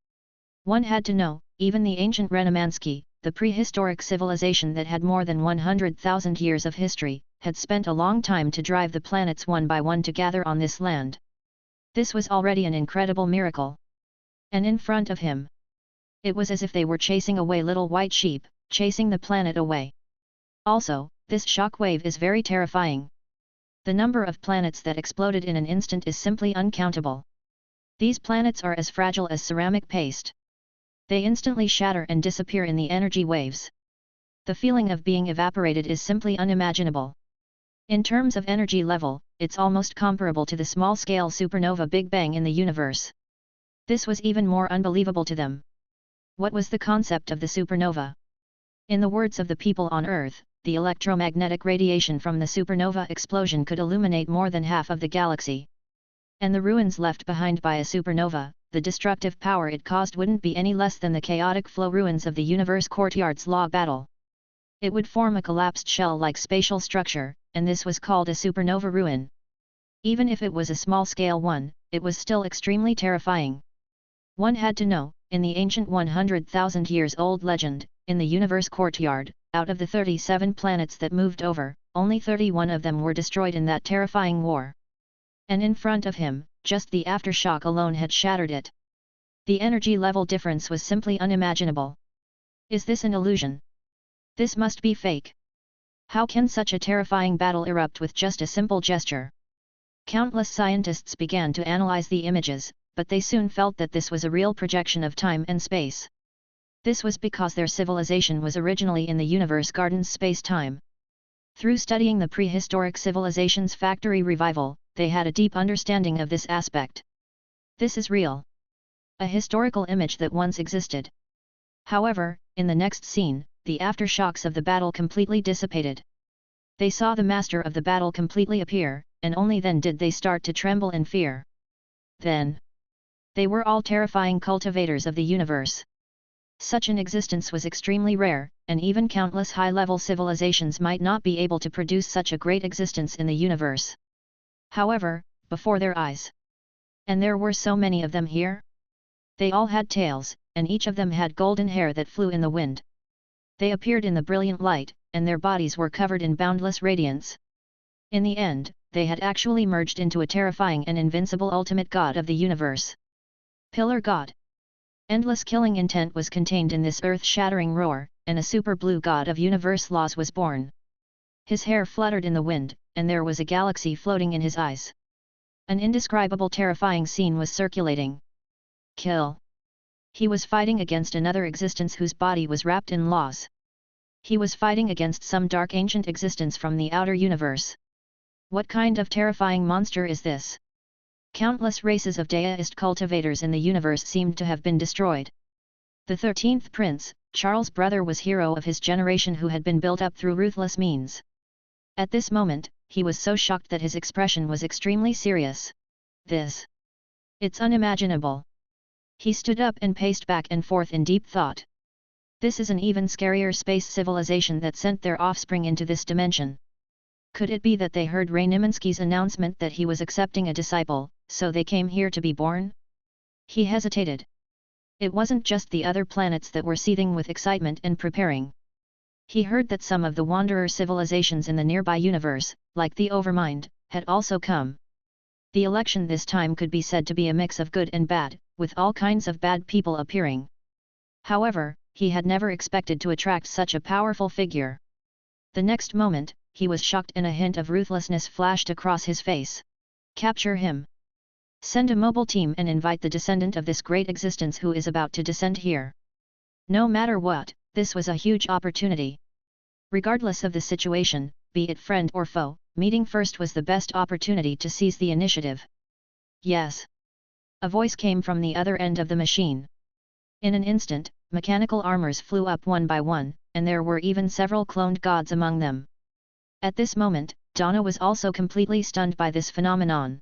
One had to know. Even the ancient Renamansky, the prehistoric civilization that had more than 100,000 years of history, had spent a long time to drive the planets one by one to gather on this land. This was already an incredible miracle. And in front of him, it was as if they were chasing away little white sheep, chasing the planet away. Also, this shock wave is very terrifying. The number of planets that exploded in an instant is simply uncountable. These planets are as fragile as ceramic paste. They instantly shatter and disappear in the energy waves. The feeling of being evaporated is simply unimaginable. In terms of energy level, it's almost comparable to the small-scale supernova Big Bang in the universe. This was even more unbelievable to them. What was the concept of the supernova? In the words of the people on Earth, the electromagnetic radiation from the supernova explosion could illuminate more than half of the galaxy. And the ruins left behind by a supernova, the destructive power it caused wouldn't be any less than the chaotic flow ruins of the universe courtyard's law battle. It would form a collapsed shell-like spatial structure, and this was called a supernova ruin. Even if it was a small-scale one, it was still extremely terrifying. One had to know, in the ancient 100,000 years old legend, in the universe courtyard, out of the 37 planets that moved over, only 31 of them were destroyed in that terrifying war. And in front of him, just the aftershock alone had shattered it. The energy level difference was simply unimaginable. Is this an illusion? This must be fake. How can such a terrifying battle erupt with just a simple gesture? Countless scientists began to analyze the images, but they soon felt that this was a real projection of time and space. This was because their civilization was originally in the universe garden's space-time. Through studying the prehistoric civilization's factory revival, they had a deep understanding of this aspect. This is real. A historical image that once existed. However, in the next scene, the aftershocks of the battle completely dissipated. They saw the master of the battle completely appear, and only then did they start to tremble in fear. Then, they were all terrifying cultivators of the universe. Such an existence was extremely rare, and even countless high-level civilizations might not be able to produce such a great existence in the universe. However, before their eyes. And there were so many of them here. They all had tails, and each of them had golden hair that flew in the wind. They appeared in the brilliant light, and their bodies were covered in boundless radiance. In the end, they had actually merged into a terrifying and invincible ultimate god of the universe. Pillar God. Endless killing intent was contained in this earth-shattering roar, and a super blue god of universe laws was born. His hair fluttered in the wind, and there was a galaxy floating in his eyes. An indescribable terrifying scene was circulating. Kill. He was fighting against another existence whose body was wrapped in laws. He was fighting against some dark ancient existence from the outer universe. What kind of terrifying monster is this? Countless races of deist cultivators in the universe seemed to have been destroyed. The 13th prince, Charles' brother, was hero of his generation who had been built up through ruthless means. At this moment, he was so shocked that his expression was extremely serious. It's unimaginable. He stood up and paced back and forth in deep thought. This is an even scarier space civilization that sent their offspring into this dimension. Could it be that they heard Renamansky's announcement that he was accepting a disciple, so they came here to be born? He hesitated. It wasn't just the other planets that were seething with excitement and preparing. He heard that some of the wanderer civilizations in the nearby universe, like the Overmind, had also come. The election this time could be said to be a mix of good and bad, with all kinds of bad people appearing. However, he had never expected to attract such a powerful figure. The next moment, he was shocked and a hint of ruthlessness flashed across his face. Capture him. Send a mobile team and invite the descendant of this great existence who is about to descend here. No matter what, this was a huge opportunity. Regardless of the situation, be it friend or foe, meeting first was the best opportunity to seize the initiative. Yes. A voice came from the other end of the machine. In an instant, mechanical armors flew up one by one, and there were even several cloned gods among them. At this moment, Donna was also completely stunned by this phenomenon.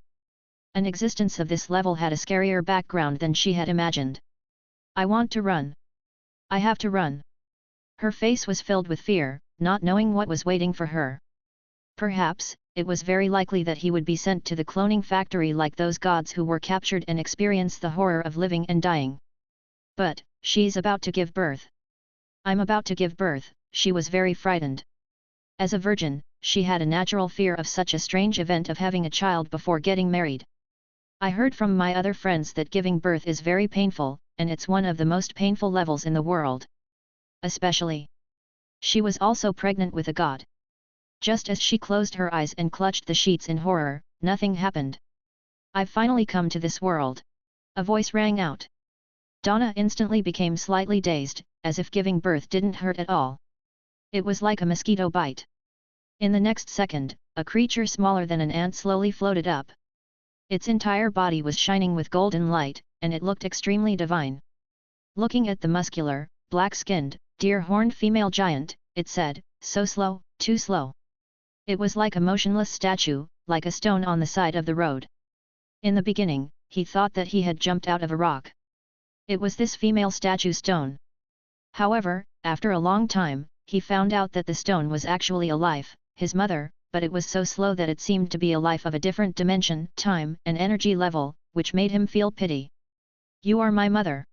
An existence of this level had a scarier background than she had imagined. I want to run. I have to run. Her face was filled with fear, not knowing what was waiting for her. Perhaps, it was very likely that he would be sent to the cloning factory like those gods who were captured and experience the horror of living and dying. But, she's about to give birth. I'm about to give birth, she was very frightened. As a virgin, she had a natural fear of such a strange event of having a child before getting married. I heard from my other friends that giving birth is very painful, and it's one of the most painful levels in the world. Especially. She was also pregnant with a god. Just as she closed her eyes and clutched the sheets in horror, nothing happened. I've finally come to this world. A voice rang out. Donna instantly became slightly dazed, as if giving birth didn't hurt at all. It was like a mosquito bite. In the next second, a creature smaller than an ant slowly floated up. Its entire body was shining with golden light, and it looked extremely divine. Looking at the muscular, black-skinned, deer-horned female giant, it said, "So slow, too slow." It was like a motionless statue, like a stone on the side of the road. In the beginning, he thought that he had jumped out of a rock. It was this female statue stone. However, after a long time, he found out that the stone was actually a life, his mother, but it was so slow that it seemed to be a life of a different dimension, time, and energy level, which made him feel pity. "You are my mother."